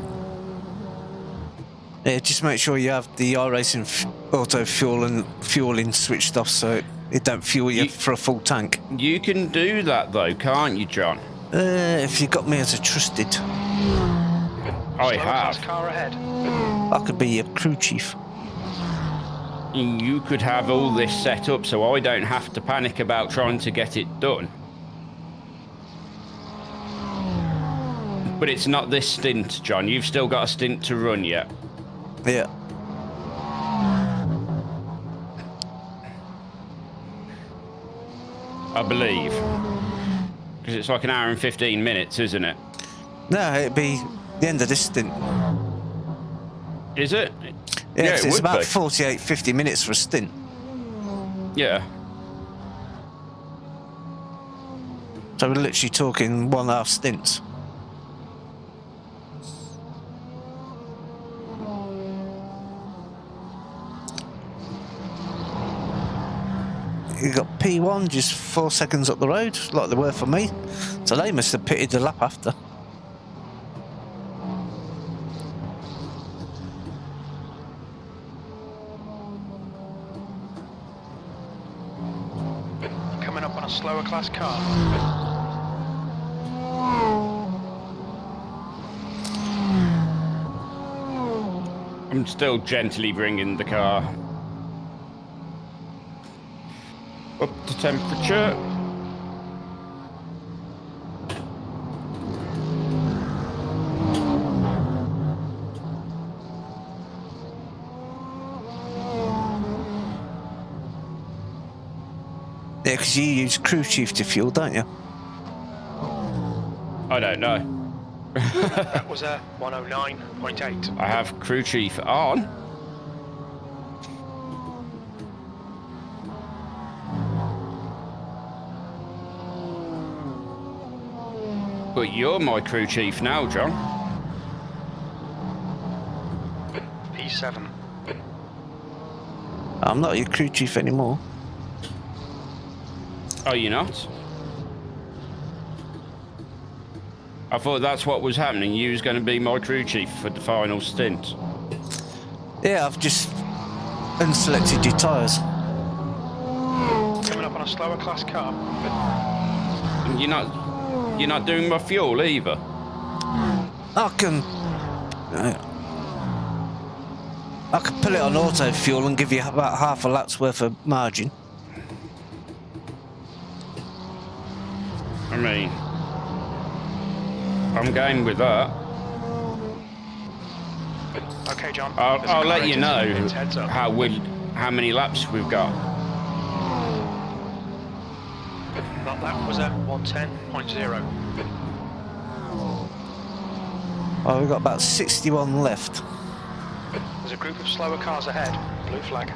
Yeah, just make sure you have the iRacing auto fuel and fueling switched off so it don't fuel you for a full tank.
You can do that though, can't you, John?
If you got me as a trusted,
I have.
Car ahead.
I could be your crew chief.
You could have all this set up so I don't have to panic about trying to get it done. But it's not this stint, John. You've still got a stint to run yet.
Yeah.
I believe. Because it's like an hour and 15 minutes, isn't it?
No, it'd be the end of this stint.
Is it?
Yeah,
it
it's
would
about
be.
48, 50 minutes for a stint.
Yeah.
So we're literally talking 1.5 stints. You got P1 just 4 seconds up the road, like they were for me. So they must have pitted the lap after.
Coming up on a slower class car.
I'm still gently bringing the car up to temperature.
Yeah, because you use crew chief to fuel, don't you?
I don't know.
That was a 109.8.
I have crew chief on. But you're my crew chief now, John.
P7.
I'm not your crew chief anymore.
Are you not? I thought that's what was happening. You was going to be my crew chief for the final stint.
Yeah, I've just unselected your tyres.
Coming up on a slower class car.
And you're not doing my fuel either.
I can put it on auto fuel and give you about half a lap's worth of margin.
I mean, I'm game with that.
Okay, John.
I'll let you know
Heads up.
how many laps we've got.
That was a 110.0.
Oh, we've got about 61 left.
There's a group of slower cars ahead. Blue flag.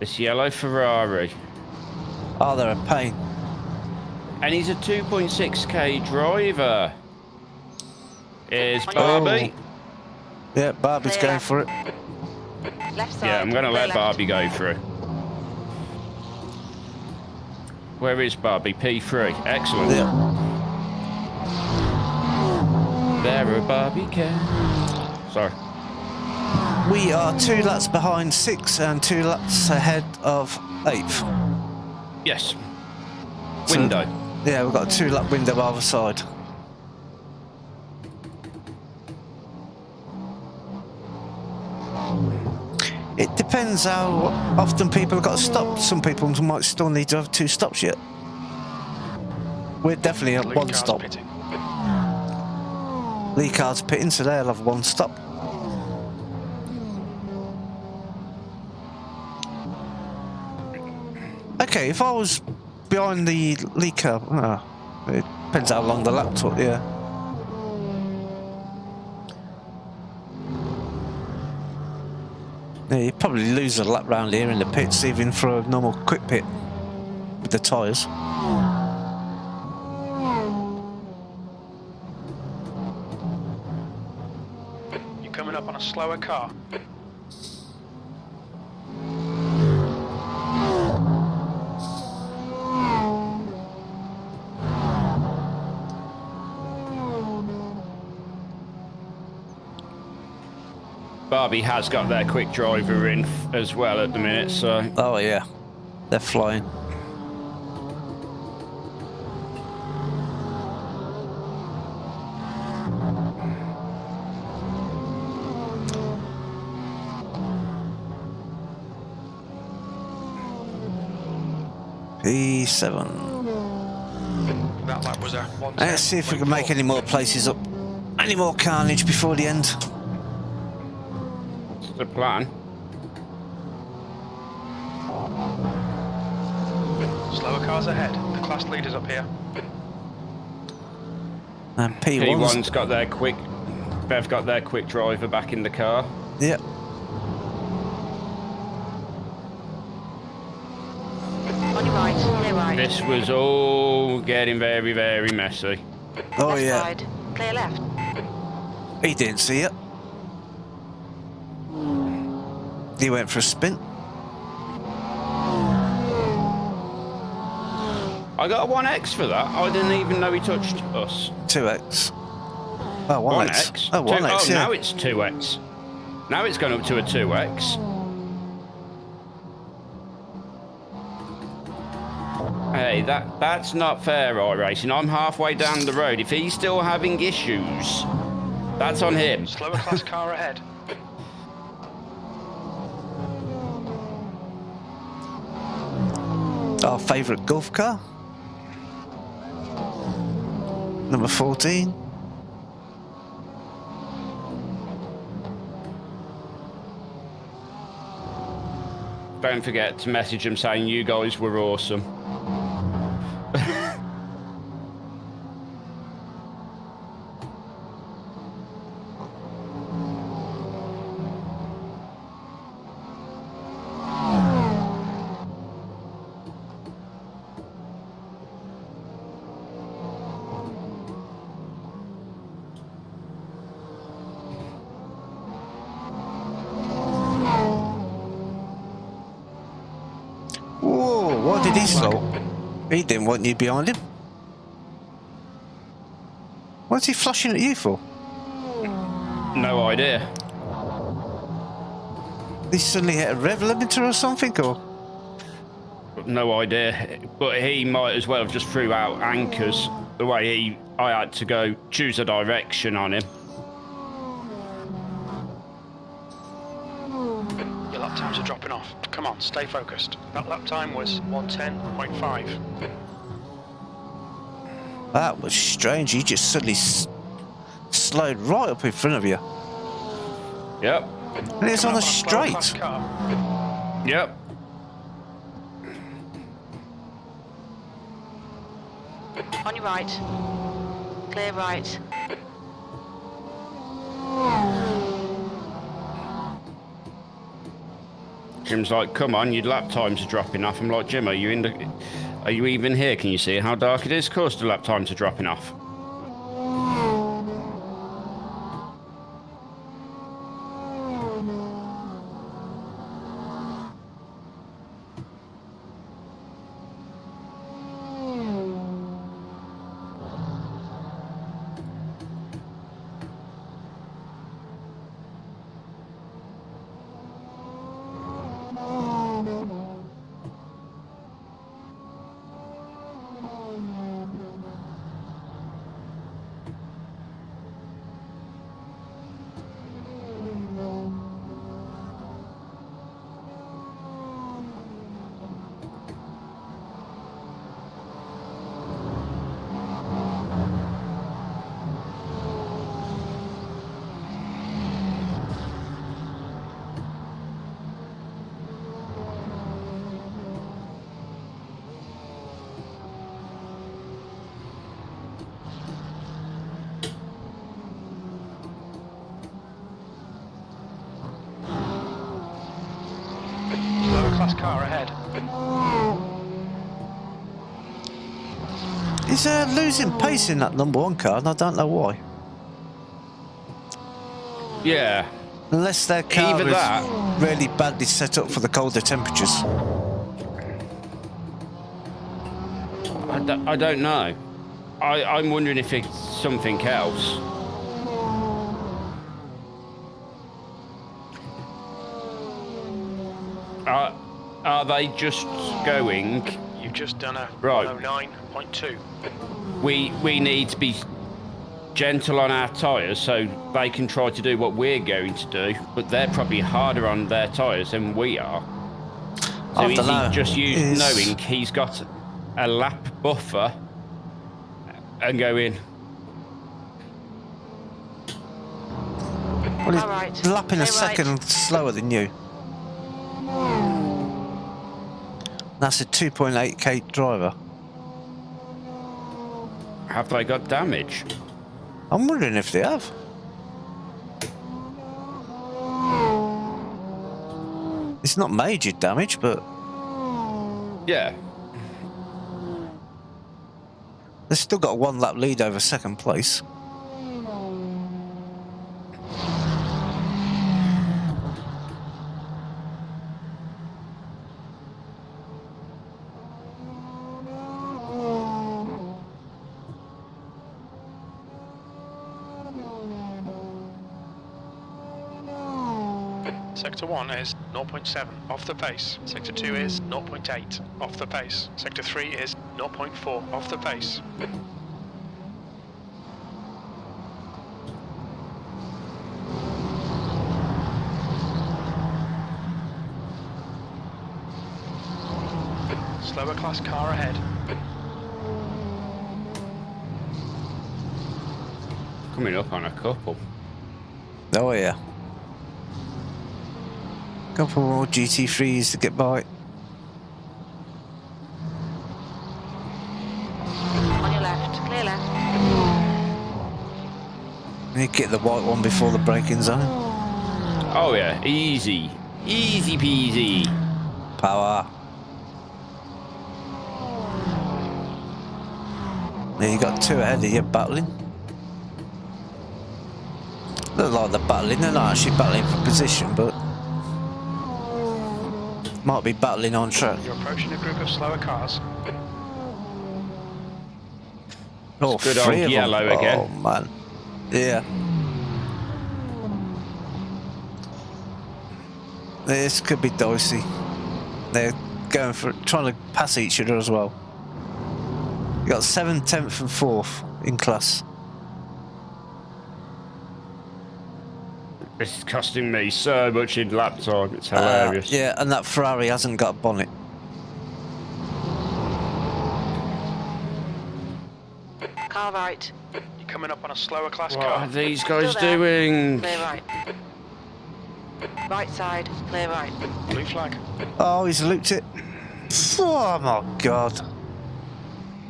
This yellow Ferrari.
Oh, they're a pain.
And he's a 2.6k driver. Here's Barbie.
Yeah, Barbie's going for it.
Left side.
Yeah, I'm going to let
clear left.
Barbie go through. Where is Barbie? P3. Excellent.
Yeah.
There a Barbie can. Sorry.
We are 2 laps behind 6 and 2 laps ahead of 8th.
Yes. Window.
Yeah, we've got a 2 lap window either side. It depends how often people have got to stop. Some people might still need to have 2 stops yet. We're definitely at
Blue
1
car's
stop.
pitting.
Lee car's pitting, so they'll have 1 stop. Okay, if I was behind the Lee car, it depends how long the lap took, yeah. Yeah, you'd probably lose a lap round here in the pits, even for a normal quick pit with the tyres.
You're coming up on a slower car.
Barbie has got their quick driver in as well at the minute, so...
Oh yeah, they're flying. P7.
That lap was a 110.4.
Let's see if we can make any more places up. Any more carnage before the end.
That's the plan.
Slower cars ahead. The class leaders up here.
And P1's...
P1's got their quick... They've got their quick driver back in the car.
Yep.
On your right, clear right.
This was all getting very, very messy.
Oh
left
yeah.
side, clear left.
He didn't see it. He went for a spin.
I got a 1x for that. I didn't even know he touched us.
2x. Oh, 1x.
1x?
Oh, 1x, yeah.
Now it's 2x. Now it's gone up to a 2x. Hey, that's not fair, iRacing. I'm halfway down the road. If he's still having issues, that's on him.
Slower class car ahead.
Our favourite golf car. Number 14.
don't forget to message them saying you guys were awesome.
Why did he stop? He didn't want you behind him. What's he flashing at you for?
No idea.
He suddenly hit a rev limiter or something, or?
No idea. But he might as well have just threw out anchors. The way I had to go choose a direction on him.
Your lap times are dropping off. Come on, stay focused. That lap time was 1:10.5.
That was strange. He just suddenly slowed right up in front of you.
Yep.
And it's on a straight.
Yep.
On your right. Clear right.
Jim's like, come on, your lap times are dropping off. I'm like, Jim, are you even here? Can you see how dark it is? Of course the lap times are dropping off.
Class car ahead.
He's losing pace in that number one car, and I don't know why.
Yeah.
Unless their car
Either
is
that.
really badly set up for the colder temperatures.
I don't know. I'm wondering if it's something else. Are they just going?
You've just done a
Right.
109.2.
We need to be gentle on our tyres so they can try to do what we're going to do, but they're probably harder on their tyres than we are. So is he just knowing he's got a lap buffer and going?
Well, he's
All right.
lapping a
Clear right.
second slower than you. That's a 2.8k driver.
Have they got damage?
I'm wondering if they have. It's not major damage, but
Yeah.
they've still got a 1 lap lead over second place.
Sector 1 is 0.7 off the pace. Sector 2 is 0.8 off the pace. Sector 3 is 0.4 off the pace. Slower class car ahead.
Coming up on a couple.
Oh yeah. Couple more GT3s to get by.
On your left, clear left.
You get the white one before the braking zone.
Oh yeah, easy. Easy peasy.
Power. Yeah, you got two ahead of you battling. Look like they're battling. They're not actually battling for position, but might be battling on track.
You're approaching a group of slower cars.
Oh,
Good old
three of them.
yellow again.
Oh man. Yeah. This could be dicey. They're going for trying to pass each other as well. You got 7th, 10th, and 4th in class.
This is costing me so much in lap time. It's hilarious.
Yeah, and that Ferrari hasn't got a bonnet.
Car right.
You're coming up on a slower class
What
car.
are these guys
Still there.
doing?
Clear right. Right side, clear right.
Blue flag.
Oh, he's looped it. Oh my god.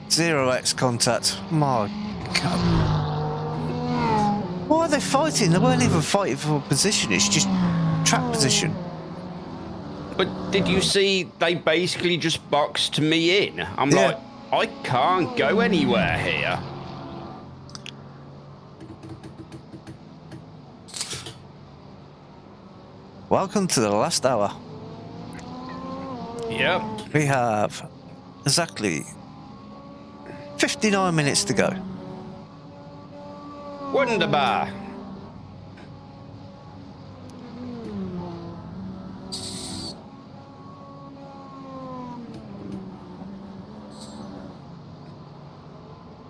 0x contact. My god. Why are they fighting? They weren't even fighting for position. It's just track position.
But did you see they basically just boxed me in? I'm
Yeah.
like, I can't go anywhere here.
Welcome to the last hour.
Yep.
We have exactly 59 minutes to go.
Wunderbar.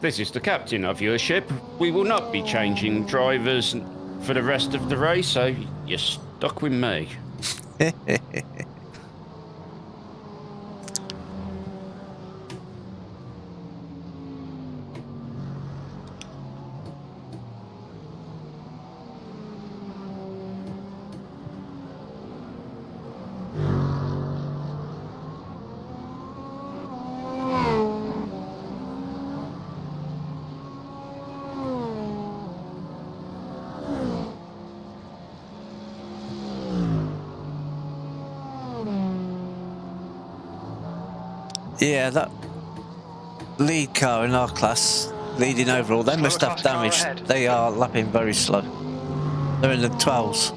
This is the captain of your ship. We will not be changing drivers for the rest of the race, so you're stuck with me.
Yeah, that lead car in our class, leading overall, they must have
class car
damage.
ahead.
They are lapping very slow. They're in the 12s.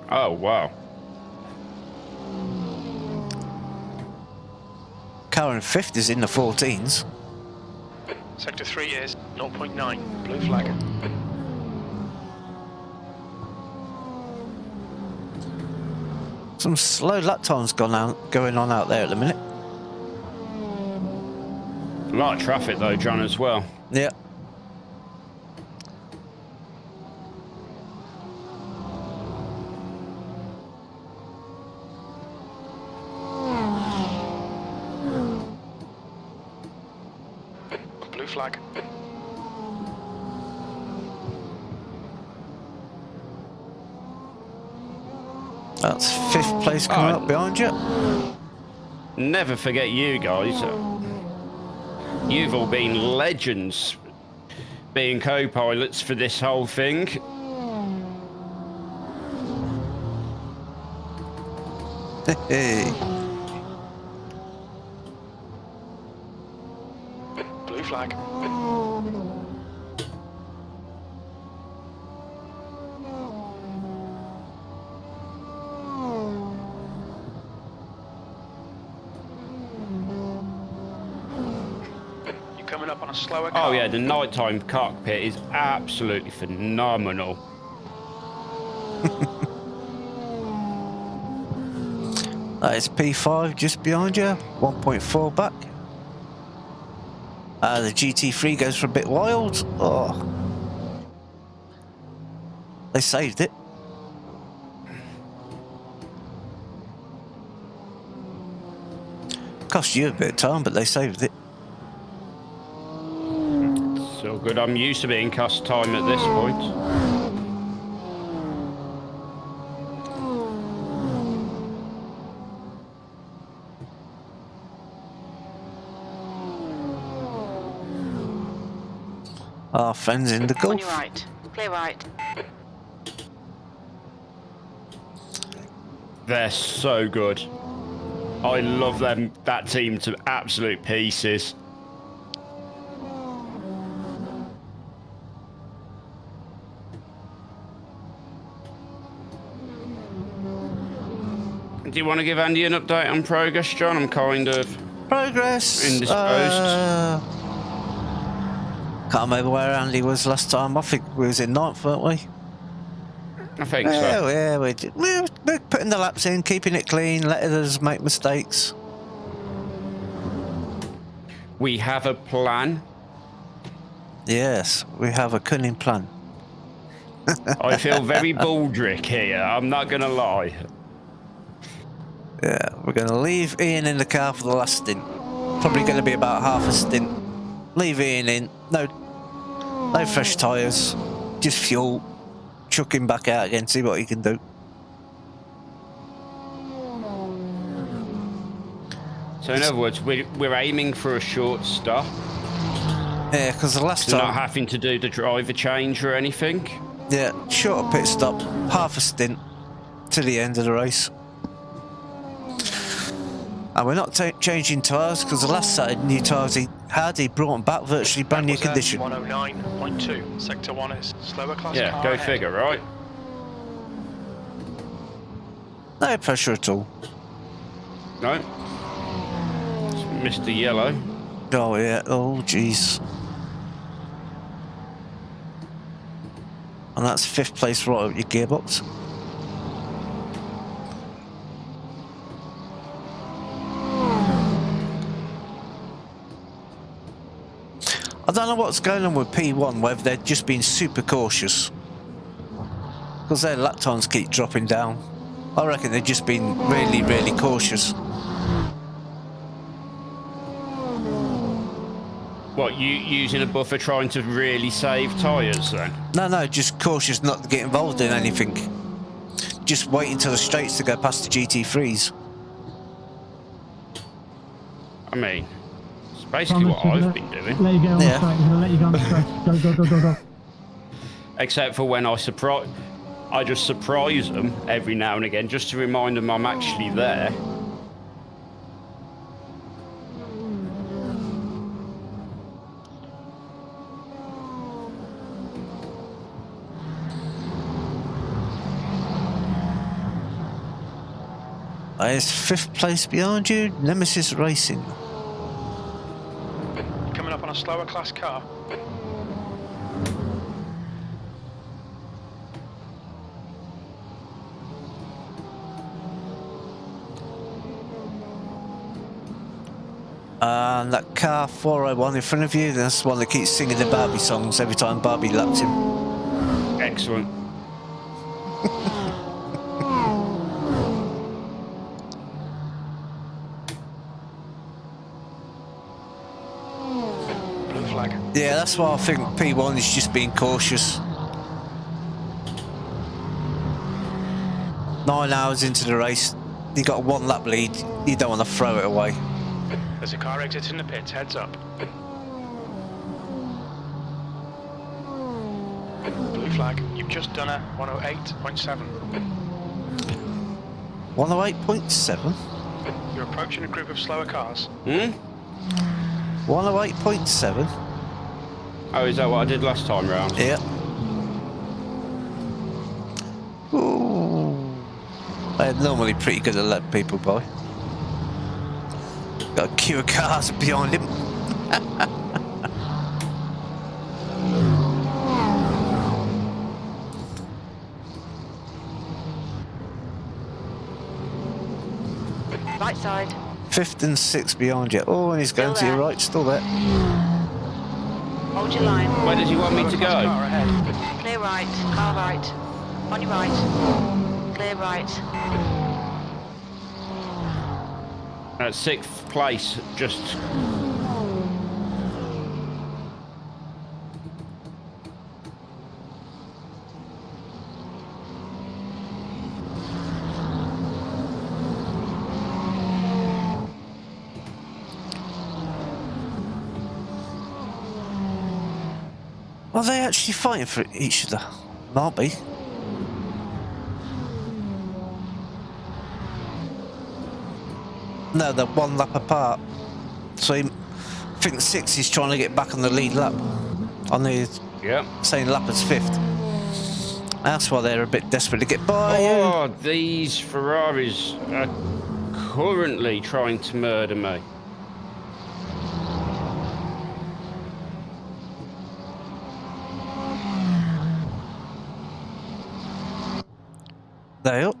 Oh, wow.
Car in 5th is in the 14s.
Sector 3 is 0.9. Blue flag.
Some slow lap times going on out there at the minute.
A lot of traffic though, John, as well.
Yeah.
Blue flag.
That's 5th place coming
Oh.
up behind you.
Never forget you guys. You've all been legends being co-pilots for this whole thing.
Hey.
Blue flag. You're coming up on a slower car.
Oh yeah, the nighttime cockpit is absolutely phenomenal.
That is P5 just behind you, 1.4 back. The GT3 goes for a bit wild. Oh. They saved it. Cost you a bit of time, but they saved it.
So good, I'm used to being cost time at this point.
Our friends in the
On your
Gulf.
right. Clear right.
They're so good. I love them, that team to absolute pieces. Do you want to give Andy an update on progress, John? I'm kind of
Progress.
indisposed.
Can't remember where Andy was last time. I think we was in 9th, weren't we?
I think so.
Yeah, we did. We're putting the laps in, keeping it clean, letting us make mistakes.
We have a plan.
Yes, we have a cunning plan.
I feel very Baldrick here, I'm not going to lie.
Yeah, we're going to leave Ian in the car for the last stint. Probably going to be about half a stint. Leave Ian in. No fresh tyres. Just fuel. Chuck him back out again, see what he can do.
So in other words, we're aiming for a short stop.
Yeah, because the last
So
time...
not having to do the driver change or anything.
Yeah, shorter pit stop. Half a stint to the end of the race. And we're not changing tyres because the last set of new tyres he brought them back virtually brand new condition.
109.2. Sector 1 is slower class
Yeah,
car
go
ahead.
figure, right?
No pressure at all.
No. It's Mr. Yellow.
Oh yeah, oh jeez. And that's 5th place right up your gearbox. I don't know what's going on with P1, whether they're just being super cautious. Because their lap times keep dropping down. I reckon they've just been really, really cautious.
What, you using a buffer trying to really save tyres then?
No, just cautious not to get involved in anything. Just waiting till the straights to go past the GT3s.
I mean, it's basically what I've been doing.
Let you go on
Yeah.
the straight. We're gonna let you go on the straight. Go.
Except for when I just surprise them every now and again just to remind them I'm actually there.
There's 5th place behind you, Nemesis Racing.
Coming up on a slower class car.
And that car 401 in front of you, that's the one that keeps singing the Barbie songs every time Barbie laps him.
Excellent.
Blue flag.
Yeah, that's why I think P1 is just being cautious. 9 hours into the race, you got a 1 lap lead, you don't want to throw it away.
There's a car exiting the pits, heads up. Blue flag, you've just done a 108.7.
108.7?
You're approaching a group of slower cars.
108.7?
Oh, is that what I did last time round?
Yeah. Ooh. They're normally pretty good at letting people by. Got a queue of cars behind him.
Right side.
5th and 6th behind you. Oh, and he's going to
Still
your
there.
right, still there.
Hold your line.
Where does he want me to
Slower class
go?
car ahead.
Clear right. Car right. On your right. Clear right.
At 6th place, just...
Are they actually fighting for each other? Might be. No, they're one lap apart. So I think 6 is trying to get back on the lead lap. On the same lap as 5th. That's why they're a bit desperate to get by.
Oh, these Ferraris are currently trying to murder me.
They up.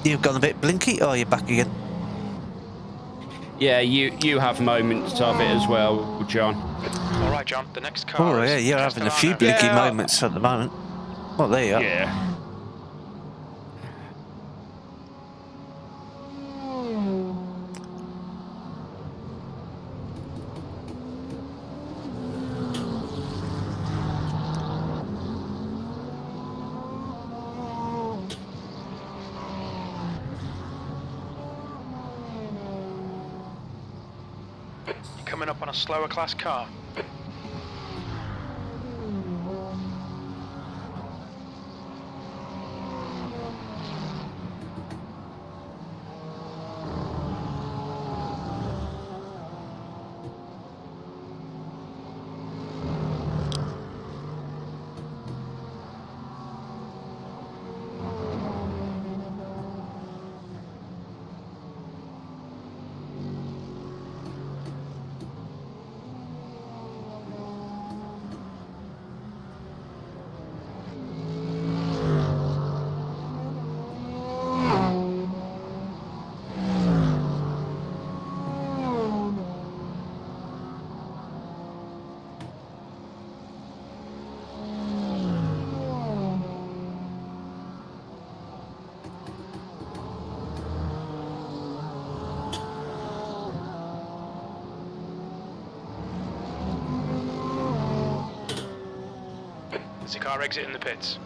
You've gone a bit blinky. Oh, you're back again.
Yeah, you have moments of it as well, John.
All right, John. The next car.
Oh yeah, you're having a few blinky moments at the moment. Well, there you are.
Yeah.
Coming up on a slower class car. There's a car exiting the pits.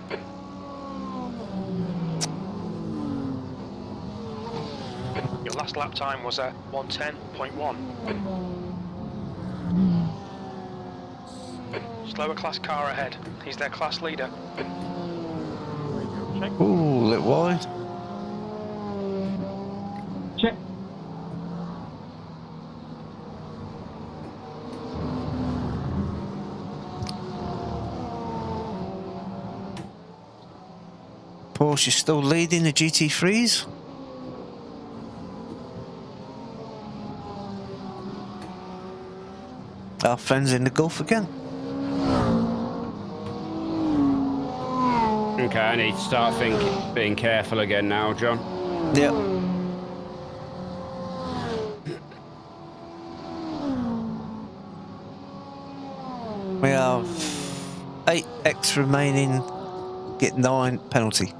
Your last lap time was at 110.1. Slower class car ahead. He's their class leader.
Ooh, a little wide.
Check.
Porsche still leading the GT3s. Our friends in the Gulf again.
Okay, I need to start being careful again now, John.
Yep. We have 8x remaining, get 9 penalty.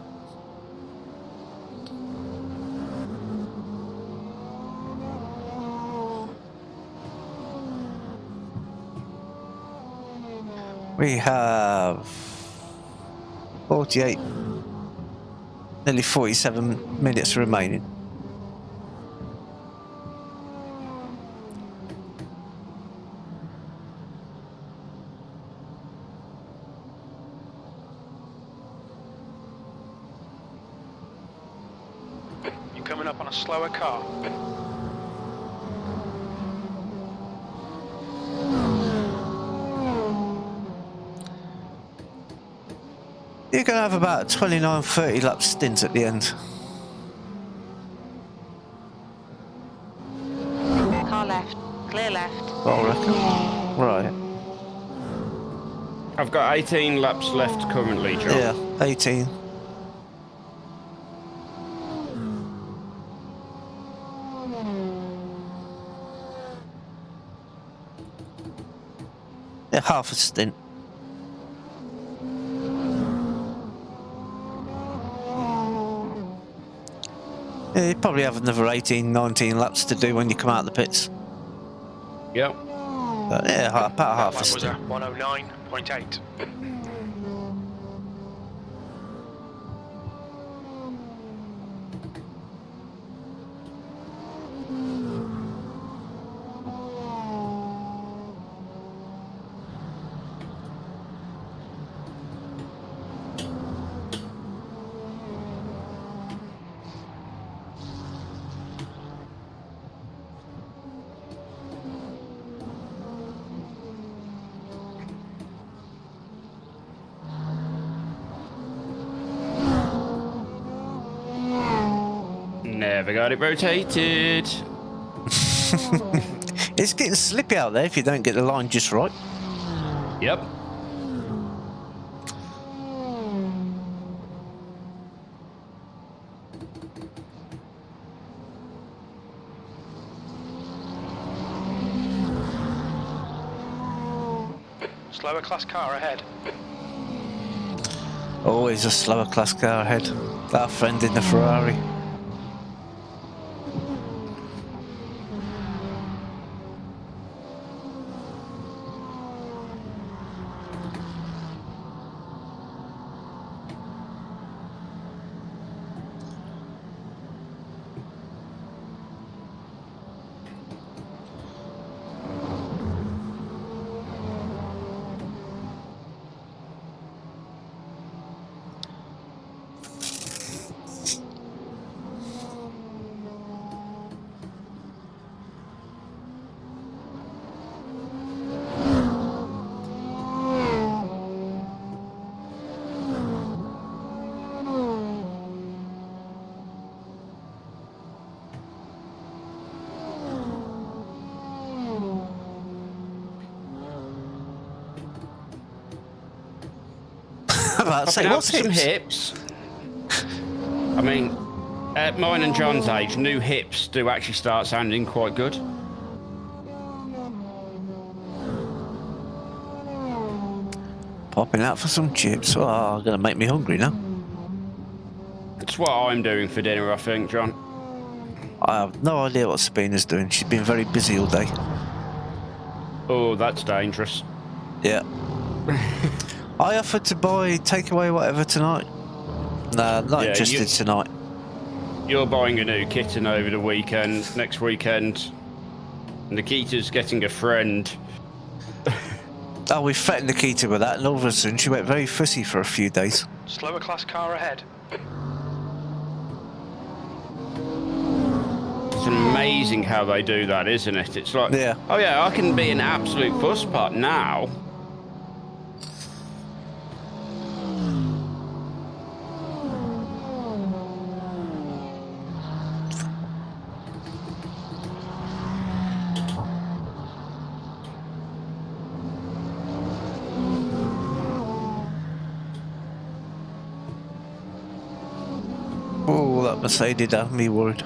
We have 48, nearly 47 minutes remaining.
You're coming up on a slower car.
You're going to have about a 29-30 lap stint at the end.
Car left. Clear left.
I reckon. Right.
I've got 18 laps left currently, John.
Yeah, 18. Yeah, half a stint. Yeah, you probably have another 18, 19 laps to do when you come out of the pits.
Yep.
But yeah, about half a
That was
stint.
at 109.8.
Never got it rotated.
It's getting slippy out there if you don't get the line just right.
Yep.
Slower class car ahead.
Always a slower class car ahead. Our friend in the Ferrari. About to say, what's
some
hips?
I mean, at mine and John's age, new hips do actually start sounding quite good.
Popping out for some chips. Oh, gonna make me hungry now.
It's what I'm doing for dinner, I think, John.
I have no idea what Sabina's doing. She's been very busy all day.
Oh, that's dangerous.
Yeah. I offered to buy takeaway whatever tonight. Nah, not interested tonight.
You're buying a new kitten over the weekend, next weekend. Nikita's getting a friend.
Oh, we threatened Nikita with that, and all of a sudden she went very fussy for a few days.
Slower class car ahead.
It's amazing how they do that, isn't it? It's like,
yeah.
Oh yeah, I can be an absolute fusspot now.
Oh, that Mercedes had me worried.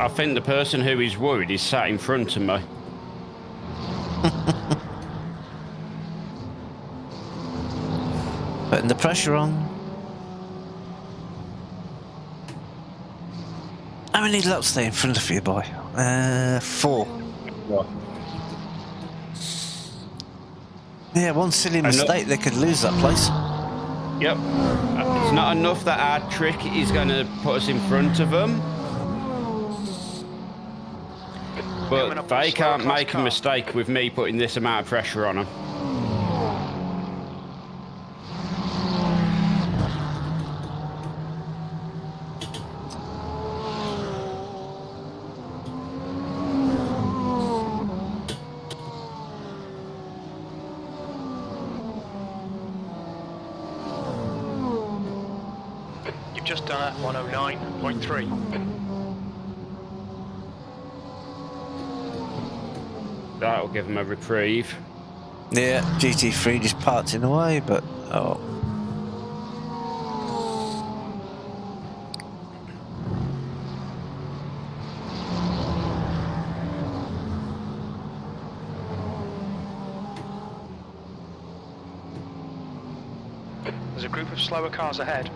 I think the person who is worried is sat in front of me.
Putting the pressure on. How many laps stay in front of you, boy? 4.
What?
Yeah, one silly mistake, they could lose that place.
Yep. It's not enough that our trick is going to put us in front of them. But they can't make a mistake with me putting this amount of pressure on them.
You've just done at 109.3.
That'll give them a reprieve.
Yeah, GT3 just parked in the way, but oh.
There's a group of slower cars ahead.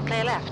Clear left.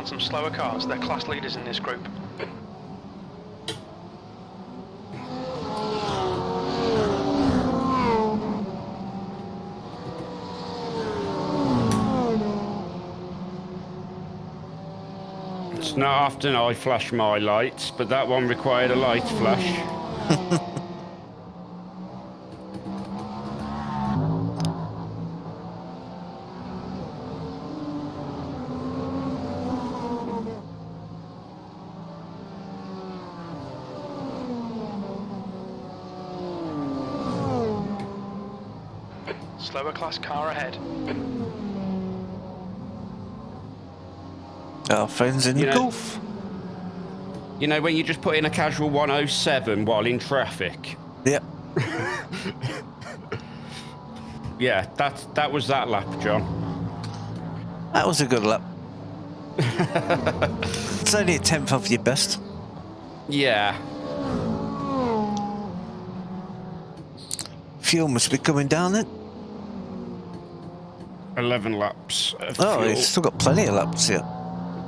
on some slower cars. They're class leaders in this group.
It's not often I flash my lights, but that one required a light flash.
Slower class car ahead.
Our friends in the Gulf.
You know, when you just put in a casual 107 while in traffic.
Yep.
Yeah, that was that lap, John.
That was a good lap. It's only a tenth of your best.
Yeah.
Fuel must be coming down then.
11 laps of
Oh,
fuel.
you've still got plenty of laps here.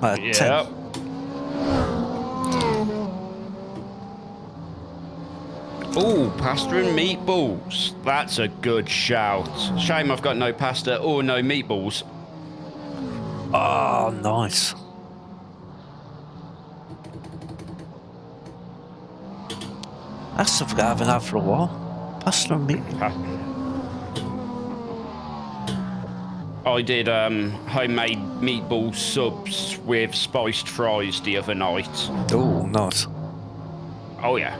10.
Yeah. Oh, pasta and meatballs. That's a good shout. Shame I've got no pasta or no meatballs.
Oh, nice. That's something I haven't had for a while. Pasta and meatballs.
I did homemade meatball subs with spiced fries the other night.
Oh, nice.
Oh, yeah.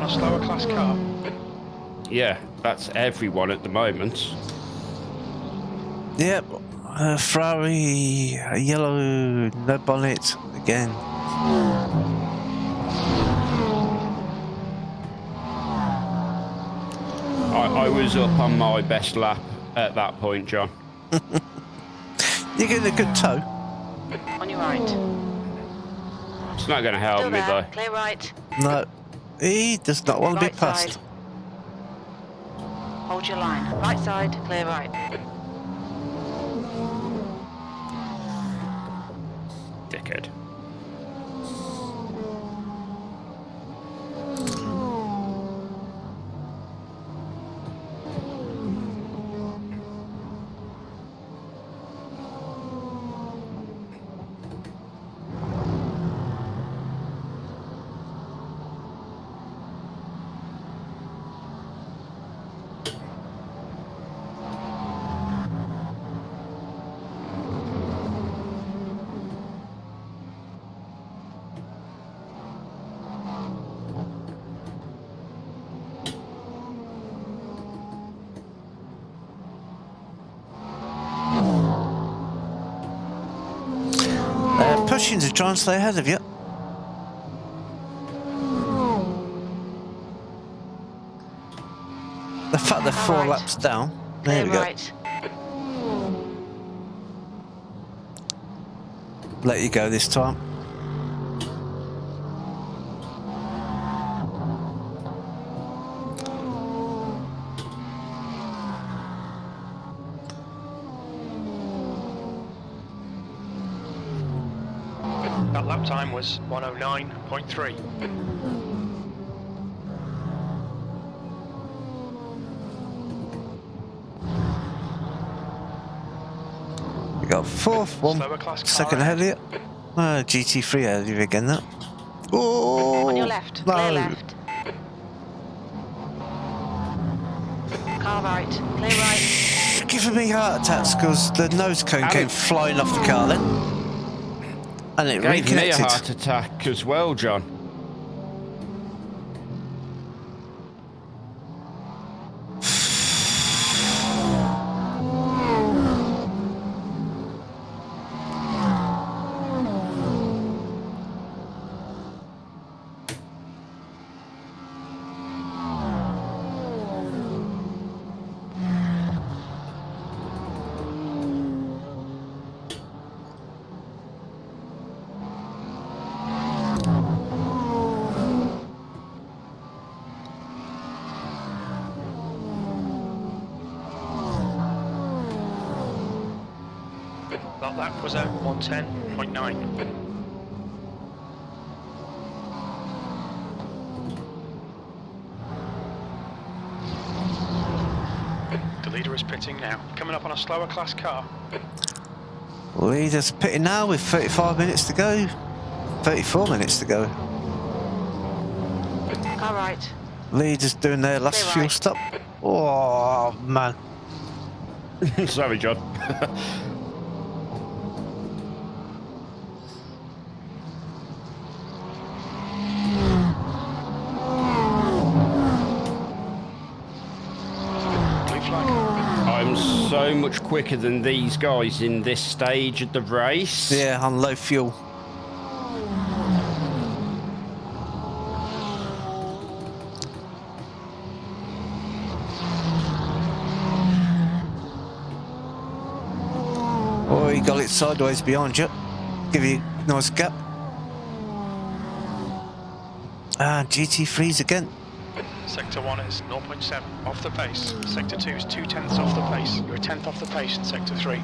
Slower class car.
Yeah, that's everyone at the moment.
Yep. Ferrari, a yellow, no bonnet again.
I was up on my best lap at that point, John.
You're getting a good tow.
On your right.
It's not going to help
Still
me,
there.
though.
Clear right.
No, he does not want to be
Right
passed.
side. Hold your line. Right side, clear right.
Dickhead.
Pushing to try and stay ahead of you. The fact they're 4
right.
laps down. There we
Clear
go.
right.
Let you go this time.
That lap time was 109.3.
We got 4th, 1
Slower class car
second ahead of you. GT3 ahead of you again, that. Oh,
On your left,
no.
clear left. Car right, clear right.
Giving me heart attacks because the nose cone came flying off the car then. And it
Gave me a
reconnected.
heart attack as well, John.
That lap was at 110.9. The leader is pitting now. Coming up on a slower class car.
Leader's pitting now with 35 minutes to go. 34 minutes to go.
Car right.
Leaders doing their last
Clear
fuel
right.
stop. Oh, man.
Sorry, John.
Blue flag.
I'm so much quicker than these guys in this stage of the race.
Yeah, on low fuel. Oh, you got it sideways behind you. Give you a nice gap. Ah, GT3s again.
Sector 1 is 0.7 off the pace. Sector 2 is 0.2 off the pace. You're a tenth off the pace in Sector 3.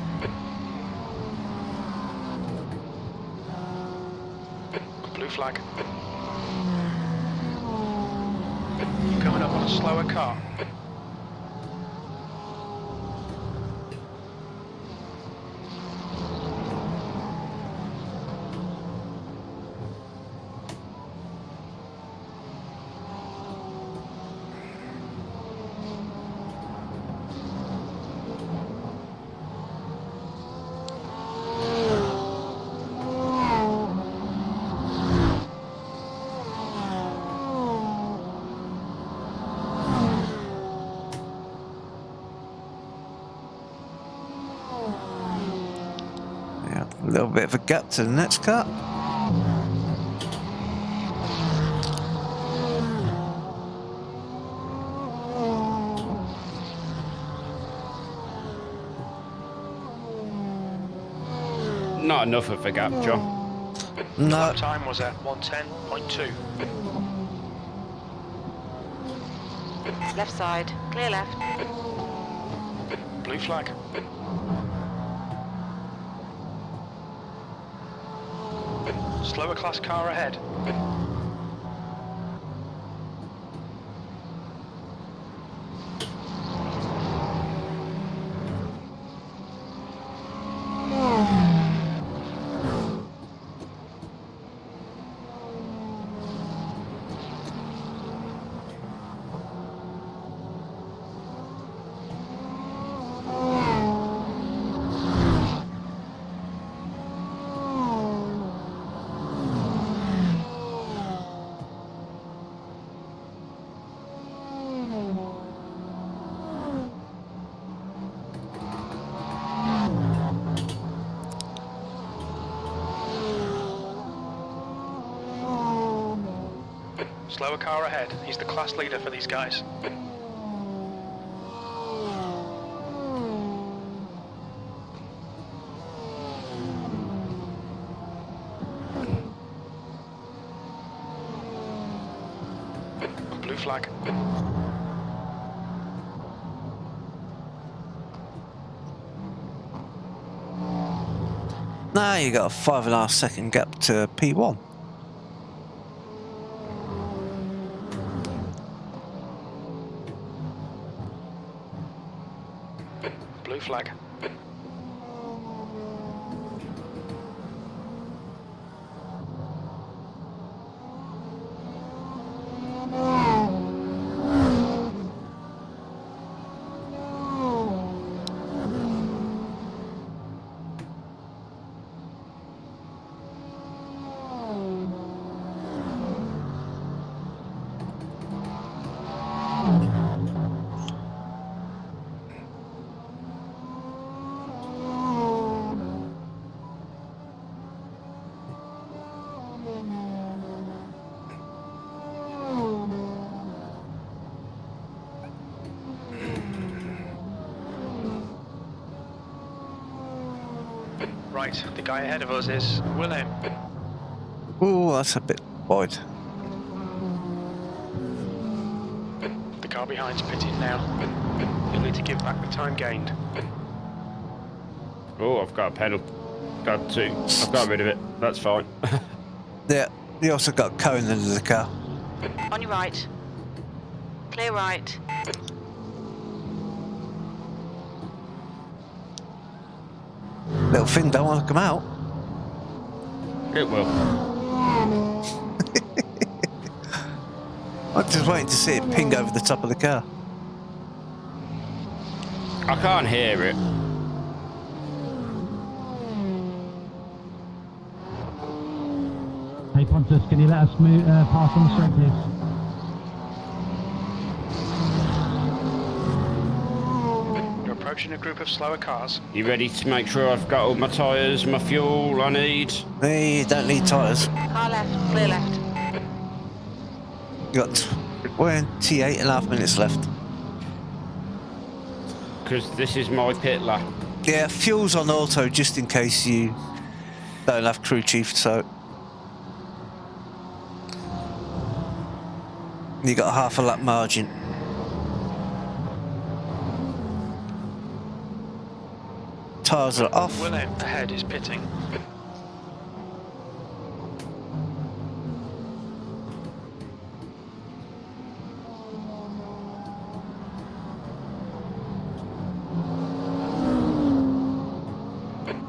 Blue flag. Coming up on a slower car.
Yeah, a little bit of a gap to the next car.
Not enough of a gap, John.
No,
Lap time was at 110.2.
Left side. Clear left.
Blue flag. Slower class car ahead. Slower car ahead. He's the class leader for these guys. Blue flag.
now you got a 5.5 second gap to P1.
Blue flag. Right, the guy ahead of us is William.
Oh, that's a bit wide.
The car behind's pitting now. You'll need to give back the time gained.
Oh, I've got a pedal. Got to. I've got rid of it. That's fine.
Yeah, you also got cone under the car.
On your right. Clear right.
Little thing don't want to come out.
It will.
I'm just waiting to see it ping over the top of the car.
I can't hear it.
Hey Pontus, can you let us pass on the straight, please?
You're approaching a group of slower cars.
You ready to make sure I've got all my tyres, my fuel I need?
Hey, you don't need tyres.
Car left. Clear left.
You got 28.5 minutes left.
Because this is my pit lap.
Yeah, fuel's on auto just in case you don't have crew chief, so you got half a lap margin. Tyres are off.
William ahead is pitting.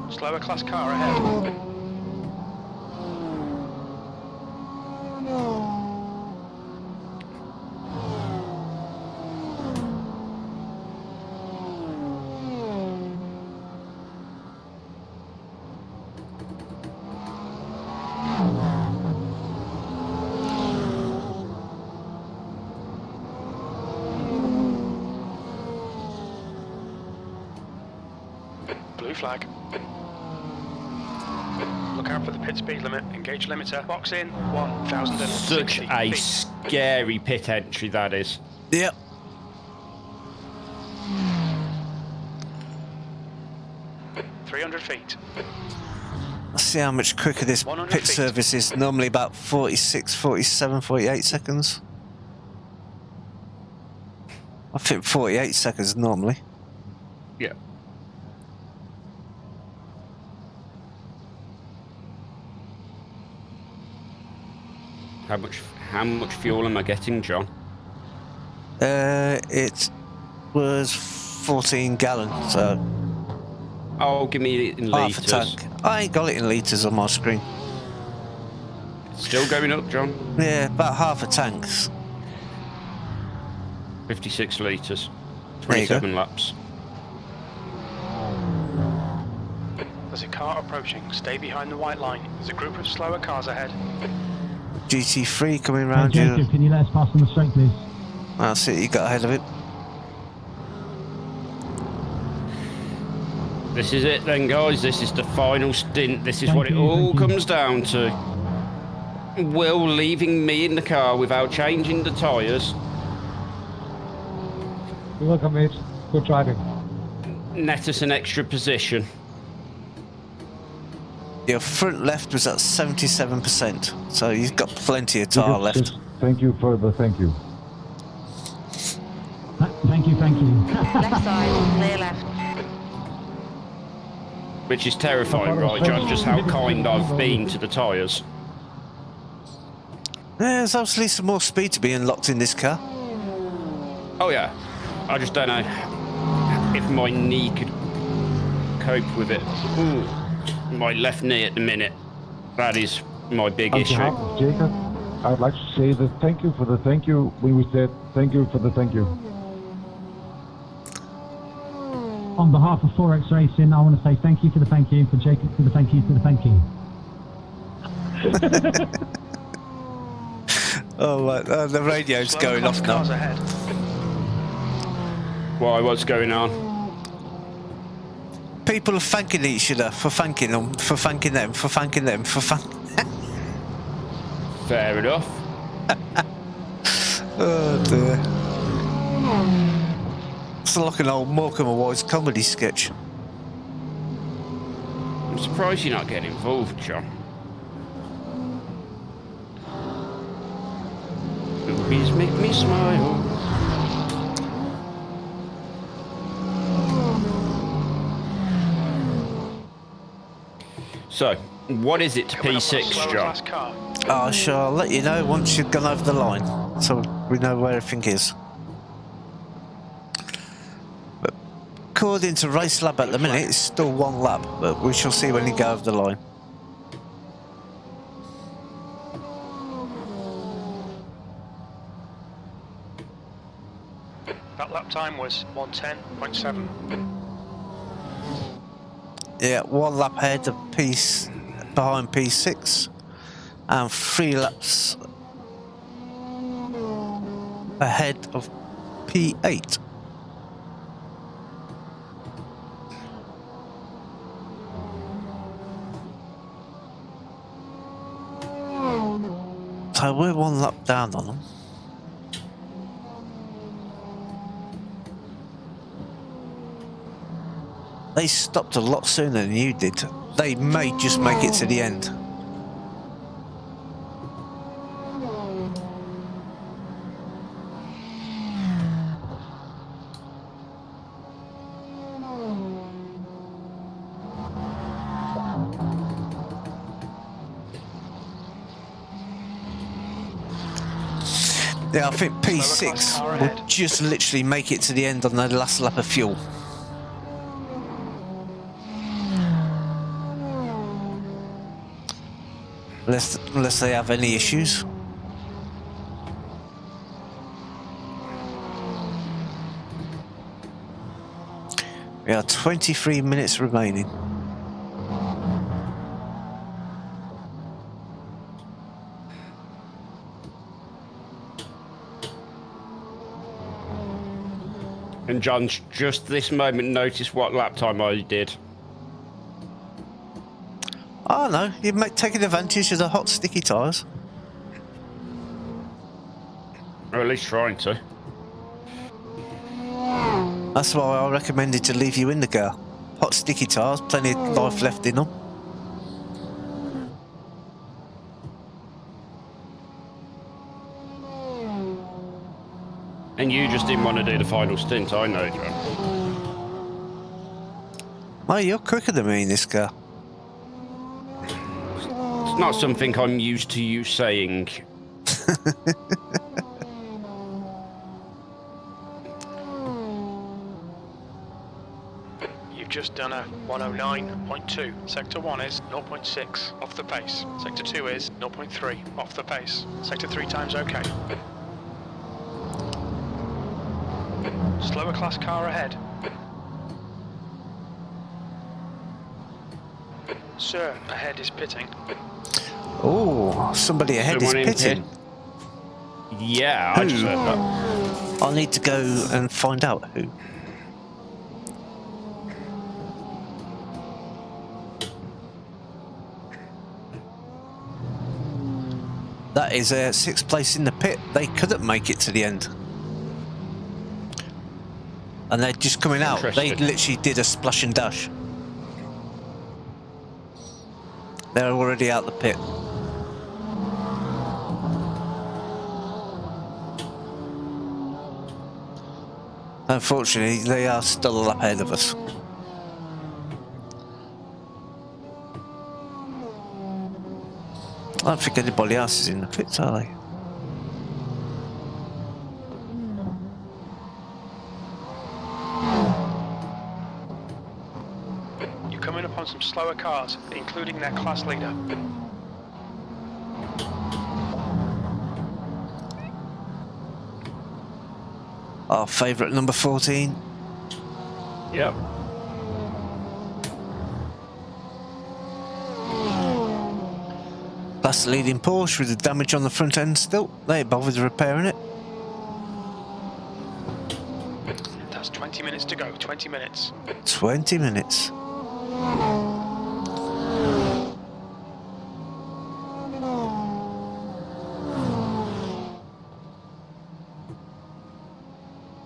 Slower class car ahead. Blue flag. Look out for the pit speed limit. Engage limiter. Box in 1,060
Such a
feet.
scary pit entry that is.
Yep.
$300 feet.
Let's see how much quicker this
100
pit
feet.
service is. Normally about 46, 47, 48 seconds. I think 48 seconds normally.
Yeah. How much fuel am I getting, John?
It was 14 gallon, so
Oh, give me it in
half a
litres.
tank. I ain't got it in litres on my screen.
Still going up, John?
Yeah, about half a tank.
56 litres.
There you go.
27 laps.
There's a car approaching. Stay behind the white line. There's a group of slower cars ahead.
GT3 coming
Hey
round
Jacob,
you.
can you let us pass on the straight, please?
That's it, you got ahead of it.
This is it then, guys. This is the final stint. This is
Thank
what it
you,
all
thank you.
comes down to. Will leaving me in the car without changing the tyres
You're welcome, mate. Good driving.
net us an extra position.
Your front left was at 77%, so you've got plenty of tyre left.
Just thank you for the thank you.
Thank you, thank you.
Left side. Clear left.
Which is terrifying, right, John? Just how kind I've been to the tyres.
There's obviously some more speed to be unlocked in this car.
Oh yeah. I just don't know if my knee could cope with it. Ooh. My left knee at the minute. That is my big
On
issue.
behalf of Jacob, I would like to say the thank you for the thank you when we said thank you for the thank you.
On behalf of 4X Racing, I want to say thank you for the thank you, for Jacob for the thank you, for the thank you.
Oh, the radio's
Slower
going
class
off
cars
now.
ahead.
Why? What's going on?
People are thanking each other for thanking them, for thanking them, for thanking them, for
Fair enough.
Oh dear. It's like an old Morecambe and Wise comedy sketch.
I'm surprised you're not getting involved, John. Movies make me smile. So, what is it to
Coming up on a
P6,
slower
John?
class car.
I shall let you know once you've gone over the line, so we know where everything is. But according to Race Lab at the minute, it's still 1 lap, but we shall see when you go over the line.
That lap time was 1:10.7.
Yeah, 1 lap ahead of behind P6, and 3 laps ahead of P8. So we're 1 lap down on them. They stopped a lot sooner than you did. They may just make it to the end. Yeah, I think P6 will just literally make it to the end on the last lap of fuel. Unless they have any issues. We have 23 minutes remaining.
And John's just this moment noticed what lap time I did.
Oh no, you're taking advantage of the hot sticky tyres.
Or at least trying to.
That's why I recommended to leave you in the car. Hot sticky tyres, plenty of life left in them.
And you just didn't want to do the final stint, I know, John.
Oh, you're quicker than me in this car.
It's not something I'm used to you saying.
You've just done a 109.2. Sector 1 is 0.6 off the pace. Sector 2 is 0.3 off the pace. Sector 3 times okay. Slower class car ahead. Sir, ahead is pitting.
Oh, somebody ahead
Someone in
is pitting.
pit? Yeah, I just heard that.
I need to go and find out who. That is 6th place in the pit. They couldn't make it to the end. And they're just coming out. They literally did a splash and dash. They're already out the pit. Unfortunately, they are still a lap ahead of us. I don't think anybody else is in the pits, are they?
You're coming up on some slower cars, including their class leader.
Our favourite number 14.
Yep.
That's the leading Porsche with the damage on the front end still. They ain't bothered repairing it.
That's 20 minutes to go, 20 minutes.
20 minutes.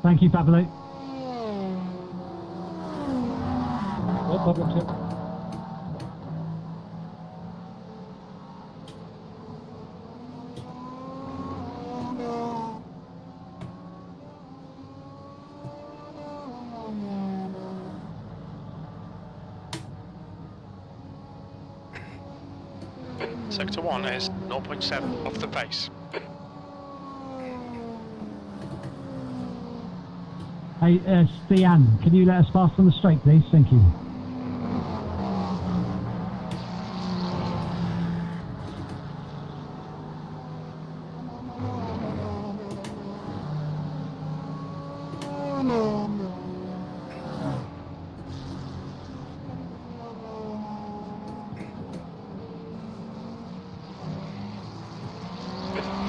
Thank you, Pablo.
No problem, Tim.
Sector 1 is 0.7 off the pace.
Hey, Stian, can you let us pass on the straight, please? Thank you.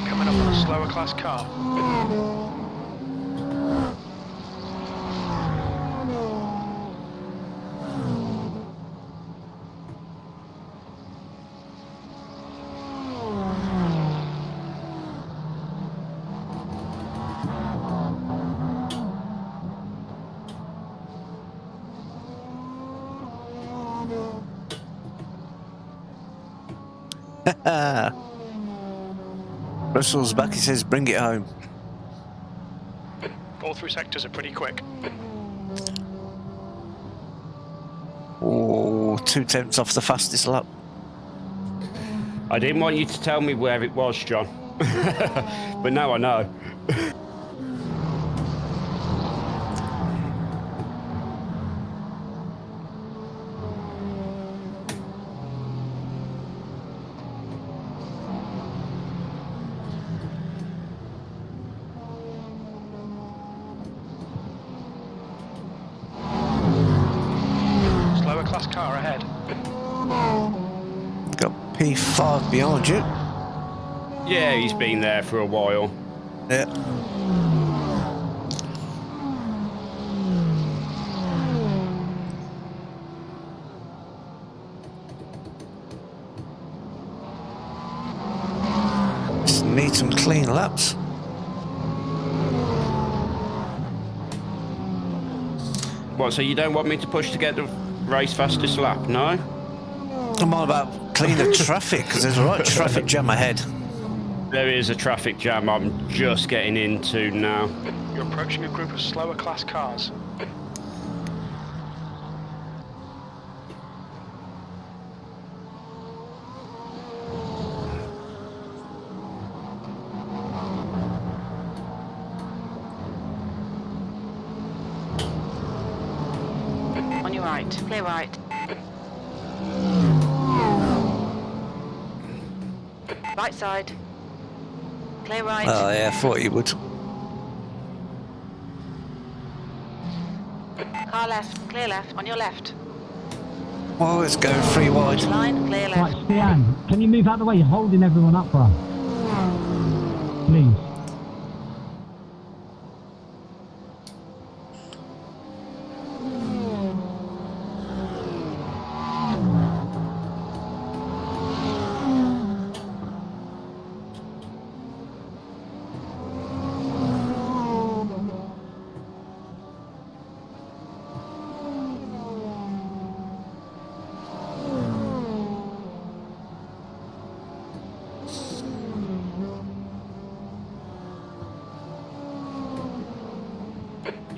Coming up on a slower class car.
Russell's back, he says, bring it home.
All three sectors are pretty quick.
Oh, 2/10 off the fastest lap.
I didn't want you to tell me where it was, John. But now I know.
Slower class car ahead.
Got P5 behind you.
Yeah, he's been there for a while.
Yeah. Just need some clean laps.
What, so you don't want me to push to get the race fastest lap, no?
I'm all about cleaner traffic, because there's a right traffic jam ahead.
There is a traffic jam I'm just getting into now.
You're approaching a group of slower class cars.
On your right. Clear right. Right side. Clear right.
Oh yeah, I thought you would.
Car left. Clear left. On your left.
Oh, it's going 3 wide.
Line. Clear
Right,
left.
Stian, can you move out of the way? You're holding everyone up, bro. Please.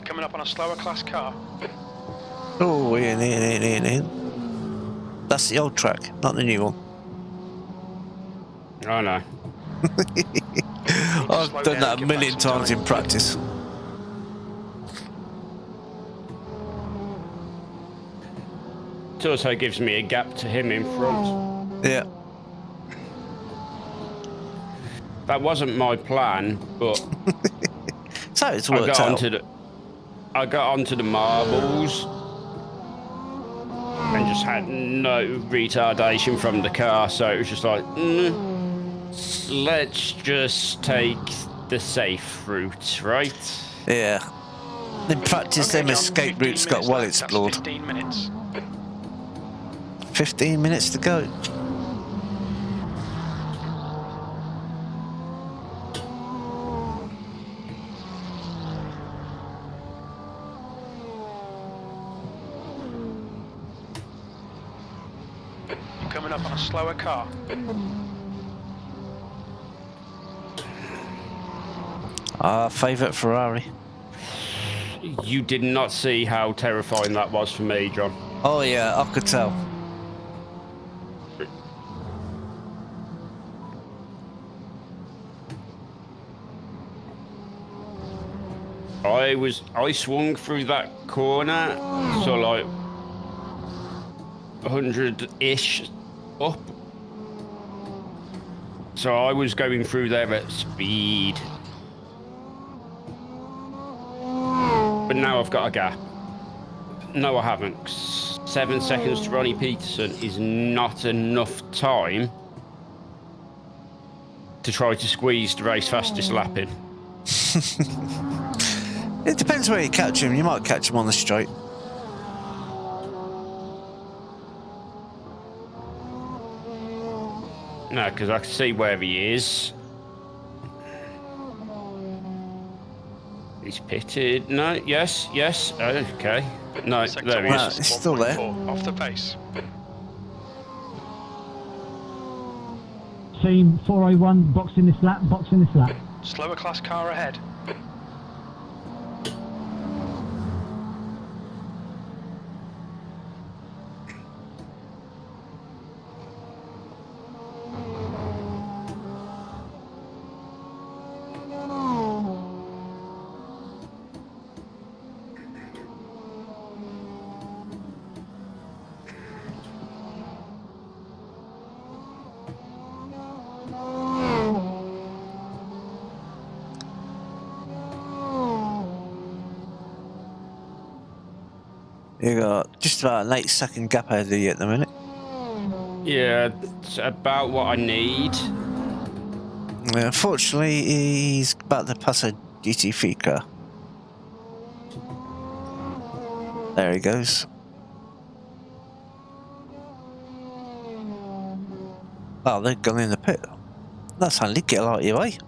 Coming up on a slower class car.
Oh, in. That's the old track, not the new one.
I know.
I've
Slow
done
down,
that a
give
million
back some
times
time.
in practice.
It also gives me a gap to him in front.
Yeah.
That wasn't my plan, but
So it's
I
worked out.
I got onto the marbles and just had no retardation from the car, so it was just like, let's just take the safe route, right?
Yeah. In practice,
Okay,
them
John,
escape
15
routes got
minutes
well
left. That's
explored.
15 minutes.
15 minutes to go.
You're coming up on a slower car.
Our favourite Ferrari.
You did not see how terrifying that was for me, John.
Oh yeah, I could tell.
I swung through that corner, so like 100-ish up. So I was going through there at speed. But now I've got a gap. No, I haven't. 7 seconds to Ronnie Peterson is not enough time to try to squeeze the race fastest lap in.
It depends where you catch him. You might catch him on the straight.
No, because I can see where he is. He's pitted. No, yes. Okay. No, there he is.
He's still there.
Off the pace.
Team 401, boxing this lap.
Slower class car ahead.
You got just about an 8-second gap ahead of you at the minute.
Yeah, it's about what I need.
Yeah, unfortunately, he's about to pass a GTP car. There he goes. Oh, they've gone in the pit. That's handy. Get out of your way.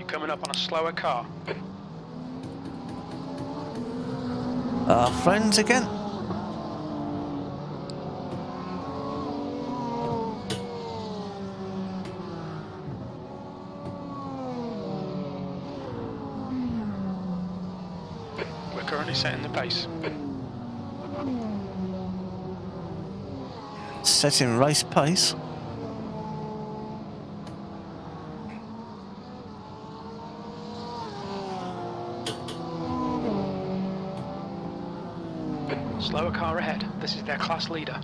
Coming up on a slower car.
Our friends again.
We're currently setting the pace.
Setting race pace.
Slower car ahead. This is their class leader.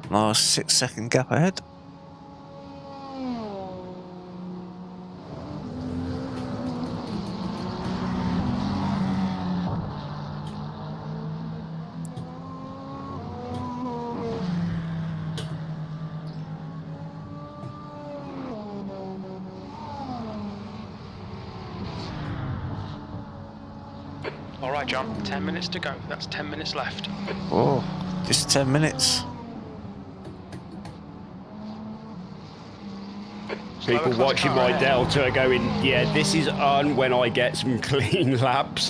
Nice 6-second gap ahead.
All right, John. 10 minutes to go. That's 10 minutes left.
Oh, just 10 minutes.
People watching my Delta are going, yeah, this is on when I get some clean laps.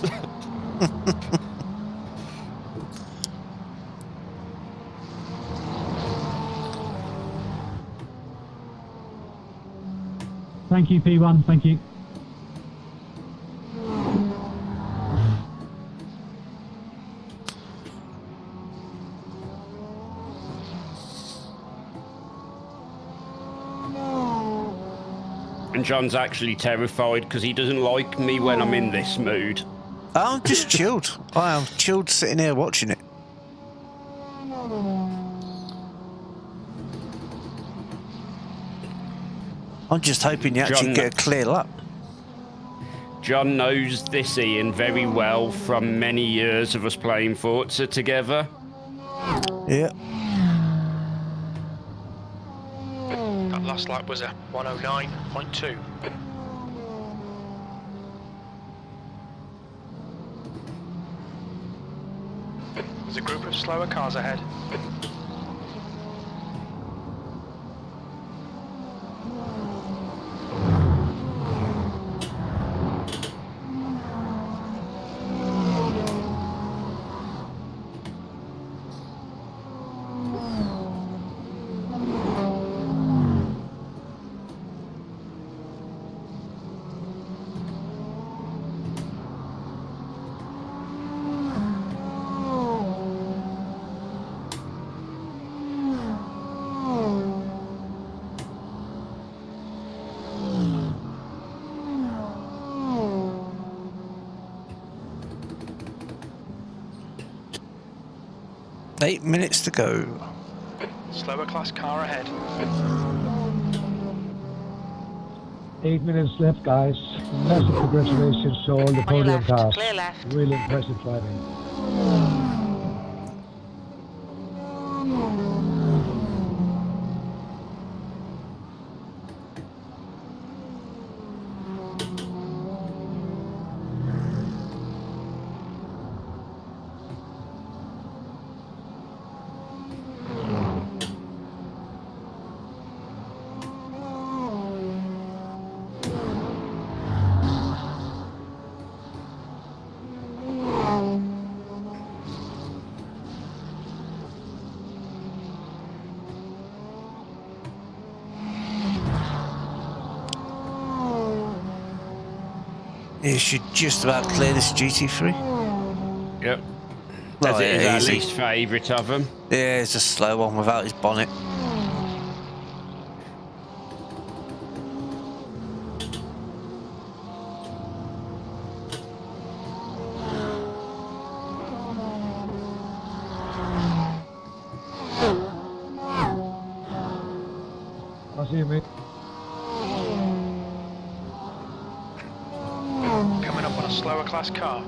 Thank you, P1. Thank you.
And John's actually terrified because he doesn't like me when I'm in this mood.
I'm just chilled. I am chilled sitting here watching it. I'm just hoping you actually get a clear lap.
John knows this Ian very well from many years of us playing Forza together.
Yeah.
That last lap was a 109.2. There's a group of slower cars ahead.
Eight minutes to go.
Slower class car ahead.
8 minutes left, guys. Massive congratulations to all the
On your
podium
left,
cars.
clear left.
Really impressive driving.
You should just about clear this GT3.
Yep.
Well,
As it is
yeah,
our
easy.
least favourite of them.
Yeah, it's a slow one without his bonnet.
I'll see you, mate.
Coming up on a slower class car.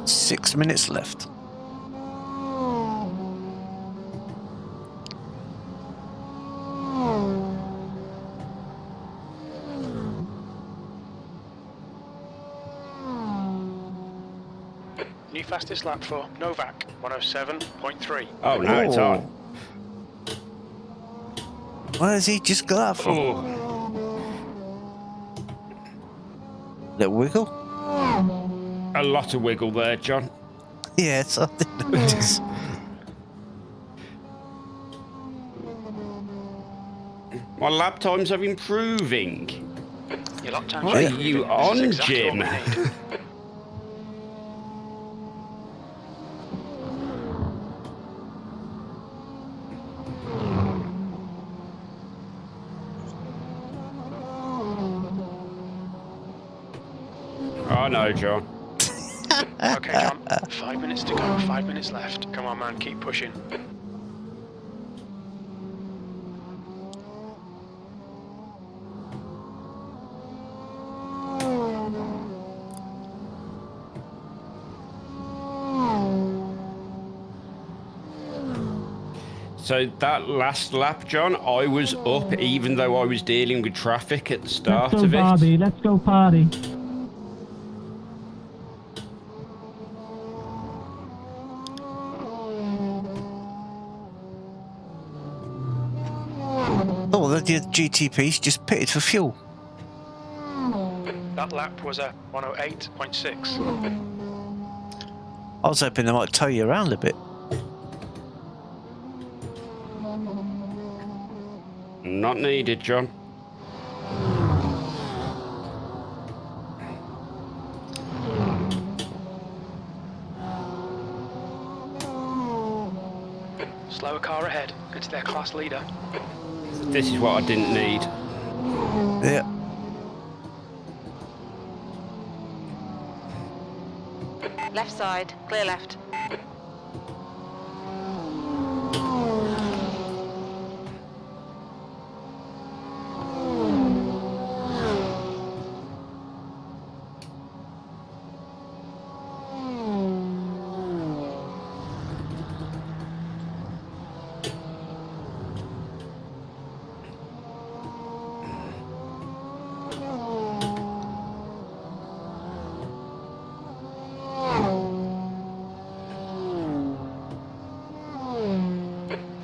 Six minutes left.
New fastest lap for Novak, 107.3.
Oh, now it's on.
Where has he just got that from?
Oh,
Little wiggle?
a lot of wiggle there, John.
Yes, I didn't notice.
My lap times are improving.
Your lap time
What are
should be
you
improving. This
on,
is exactly
Jim?
what we need.
Oh no, John.
Okay, John. 5 minutes to go. 5 minutes left. Come on, man. Keep pushing.
So that last lap, John, I was up even though I was dealing with traffic at the start
Let's go,
of it.
Barbie. Let's go party.
Oh, the GTP's just pitted for fuel.
That lap was a 108.6.
I was hoping they might tow you around a bit.
Not needed, John.
Slower car ahead. It's their class leader.
This is what I didn't need.
Yeah.
Left side, clear left.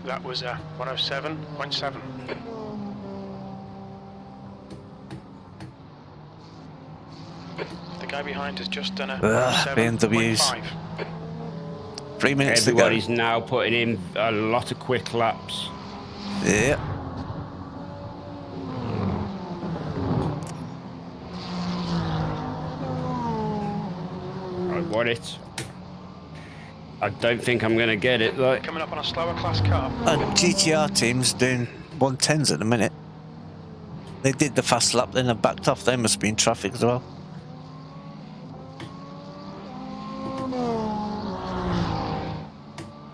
That was a 107.7. The guy behind has just done a
BMWs.
107.5.
3 minutes
Everybody's
to go.
now putting in a lot of quick laps.
Yeah.
I want it. I don't think I'm going to get it though.
Coming up on a slower class car.
GTR team's doing 110s at the minute. They did the fast lap, then they backed off. They must be in traffic as well.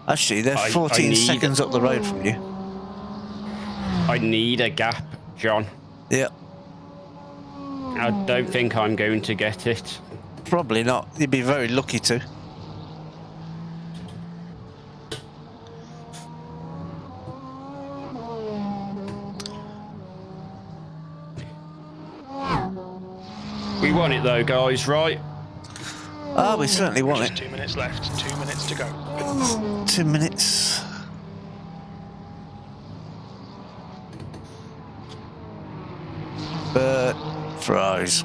Actually, they're 14 seconds up the road from you.
I need a gap, John.
Yeah.
I don't think I'm going to get it.
Probably not. You'd be very lucky to.
We want it though, guys, right?
Ah, we certainly want
Just
it.
2 minutes left. 2 minutes to go.
2 minutes. But fries.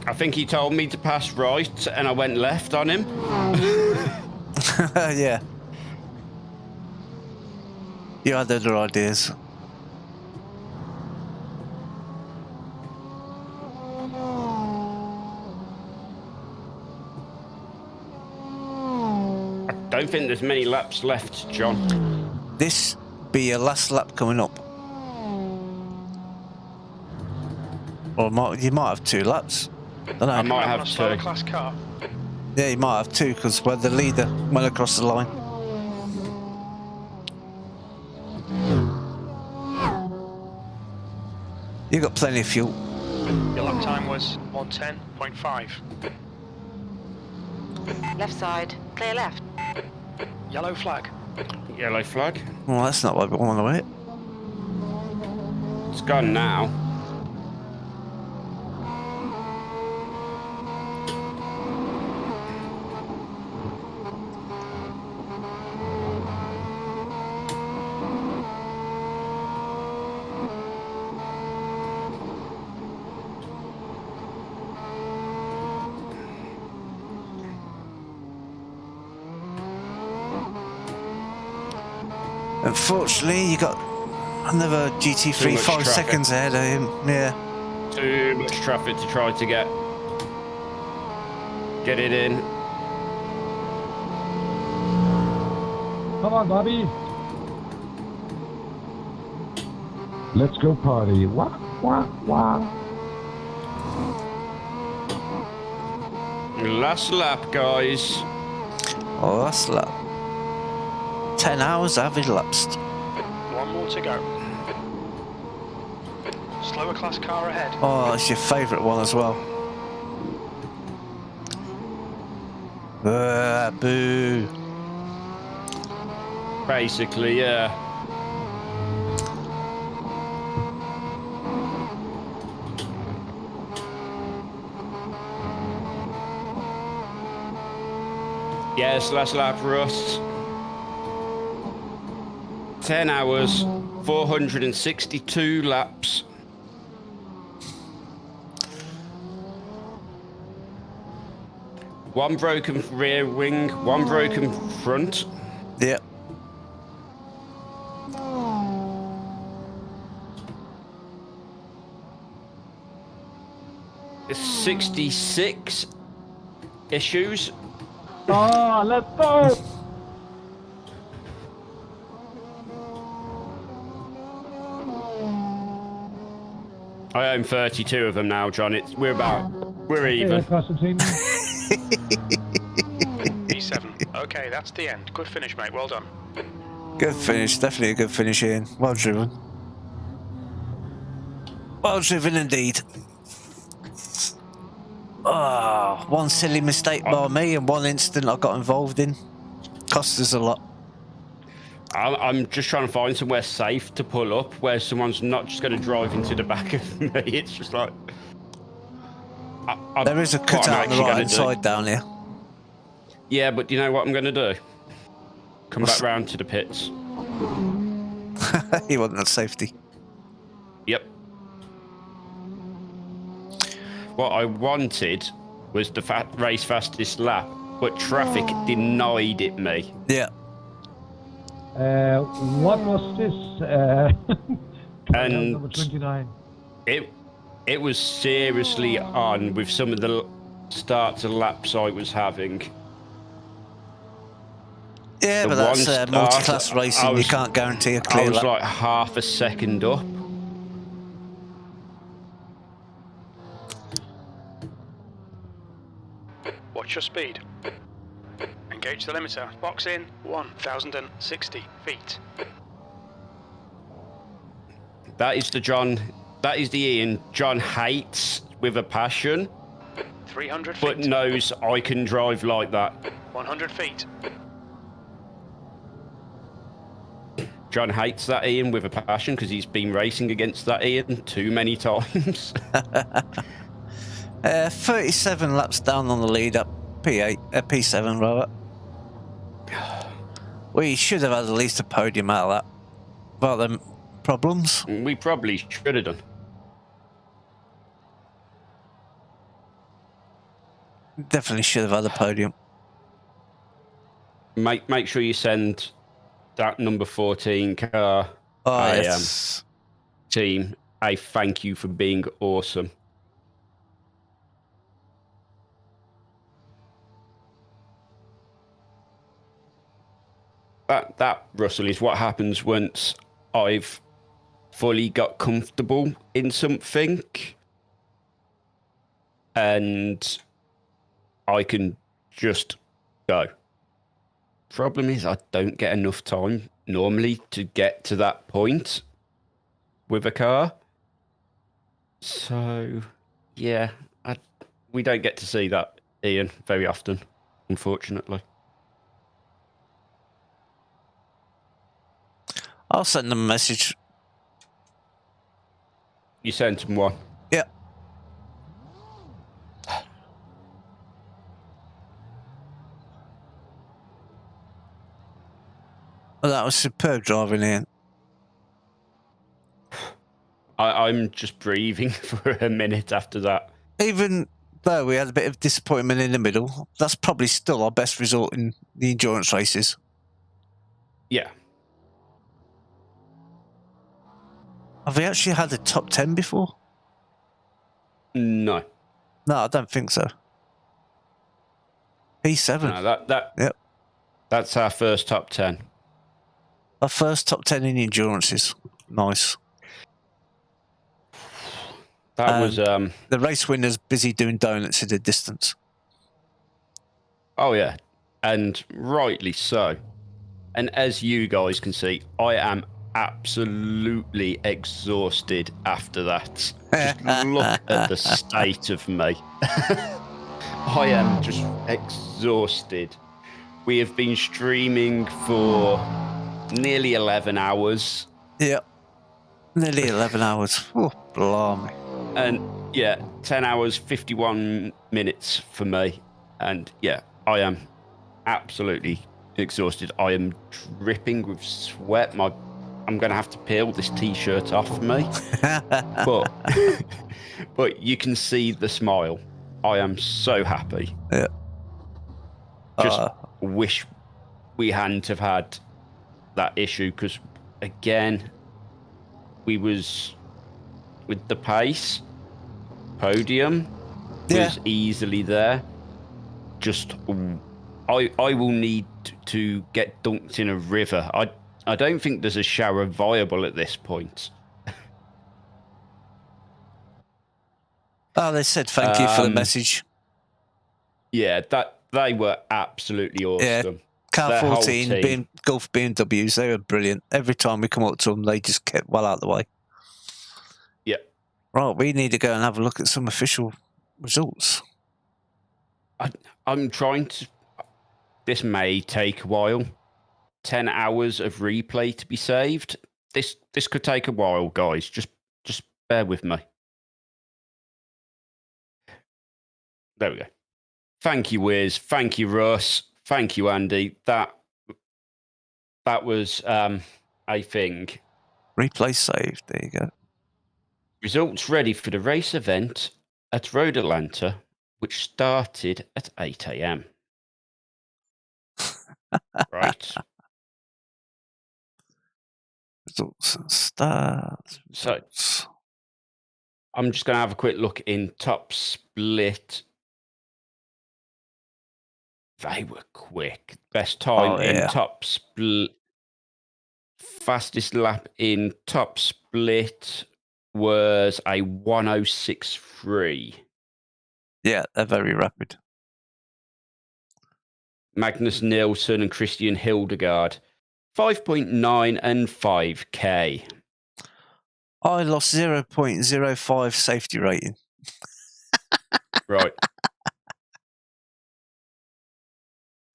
I think he told me to pass right and I went left on him.
Yeah. You had other ideas.
I don't think there's many laps left, John.
This be your last lap coming up. Or you might have 2 laps. Don't know.
I might have
On a slower
2.
class car.
Yeah, you might have 2 because we're the leader went across the line. You got plenty of fuel.
Your lap time was 110.5.
Left side, clear left.
Yellow flag.
Yellow flag.
Well, that's not what we want to hit.
It's gone now.
Unfortunately, you got another GT3 5
traffic.
seconds ahead of him. Yeah.
Too much traffic to try to get it in.
Come on, Bobby.
Let's go party. Wah, wah, wah.
Last lap, guys.
Oh, that's lap. 10 hours have elapsed.
1 more to go. Slower class car ahead.
Oh, it's your favourite one as well. Boo.
Basically, yeah. Yes, last lap, Russ. 10 hours, 462 laps. One broken rear wing, one broken front.
Yeah.
It's 66 issues.
Oh, let's go!
I own 32 of them now, John. We're even.
P7. Okay, that's the end. Good finish, mate. Well done.
Good finish. Definitely a good finish, Ian. Well driven. Well driven indeed. Oh, one silly mistake by me and one incident I got involved in. Cost us a lot.
I'm just trying to find somewhere safe to pull up where someone's not just going to drive into the back of me. It's just like...
There is a cutout on the right hand side down here.
Yeah, but do you know what I'm going to do? Come back round to the pits.
You want that safety.
Yep. What I wanted was the race fastest lap, but traffic denied it me.
Yeah.
What was this?
And
number 29.
it was seriously on with some of the starts of laps I was having.
Yeah, but that's multi-class racing. You can't guarantee a clear lap.
I was like half a second up.
Watch your speed. Engage the limiter. Box in 1,060 feet.
That is the John. That is the Ian John hates with a passion,
300 feet.
but knows I can drive like that.
100 feet.
John hates that Ian with a passion because he's been racing against that Ian too many times.
37 laps down on the lead up. P7 rather. We should have had at least a podium out of that. Without them problems.
We probably should have done.
Definitely should have had a podium.
Make sure you send that number 14 car
yes.
Team a thank you for being awesome. That Russell is what happens once I've fully got comfortable in something and I can just go. Problem is I don't get enough time normally to get to that point with a car. So yeah, we don't get to see that, Ian, very often, unfortunately.
I'll send them a message.
You sent them one?
Yeah. Well, that was superb driving, Ian.
I'm just breathing for a minute after that.
Even though we had a bit of disappointment in the middle, that's probably still our best result in the endurance races.
Yeah.
Have we actually had a top 10 before?
No.
No, I don't think so. P7.
No,
yep.
That's our first top 10.
Our first top 10 in endurances. Nice.
That was
the race winner's busy doing donuts in the distance.
Oh yeah, and rightly so. And as you guys can see, I am absolutely exhausted after that. Just look at the state of me. I am just exhausted. We have been streaming for nearly 11 hours.
Yep. Nearly 11 hours. Oh, blimey.
And yeah, 10 hours, 51 minutes for me. And yeah, I am absolutely exhausted. I am dripping with sweat. I'm going to have to peel this t-shirt off me. But you can see the smile. I am so happy.
Yeah.
Just wish we hadn't have had that issue, because again, we was with the pace podium was easily there. Just I will need to get dunked in a river. I don't think there's a shower viable at this point.
Oh, they said thank you for the message.
Yeah, that they were absolutely awesome.
Yeah, Car 14, Golf BMWs, they were brilliant. Every time we come up to them, they just kept well out of the way.
Yeah.
Right, we need to go and have a look at some official results.
I'm trying to... This may take a while. 10 hours of replay to be saved. This could take a while, guys. Just bear with me. There we go. Thank you, Wiz. Thank you, Russ. Thank you, Andy. That was a thing.
Replay saved. There you go.
Results ready for the race event at Road Atlanta, which started at 8 a.m. Right.
Results and start.
So I'm just going to have a quick look in top split. They were quick. Best time in top split. Fastest lap in top split was a 1:06.3.
Yeah, they're very rapid.
Magnus Nielsen and Christian Hildegard, 5.9 and 5K.
I lost 0.05 safety rating.
Right.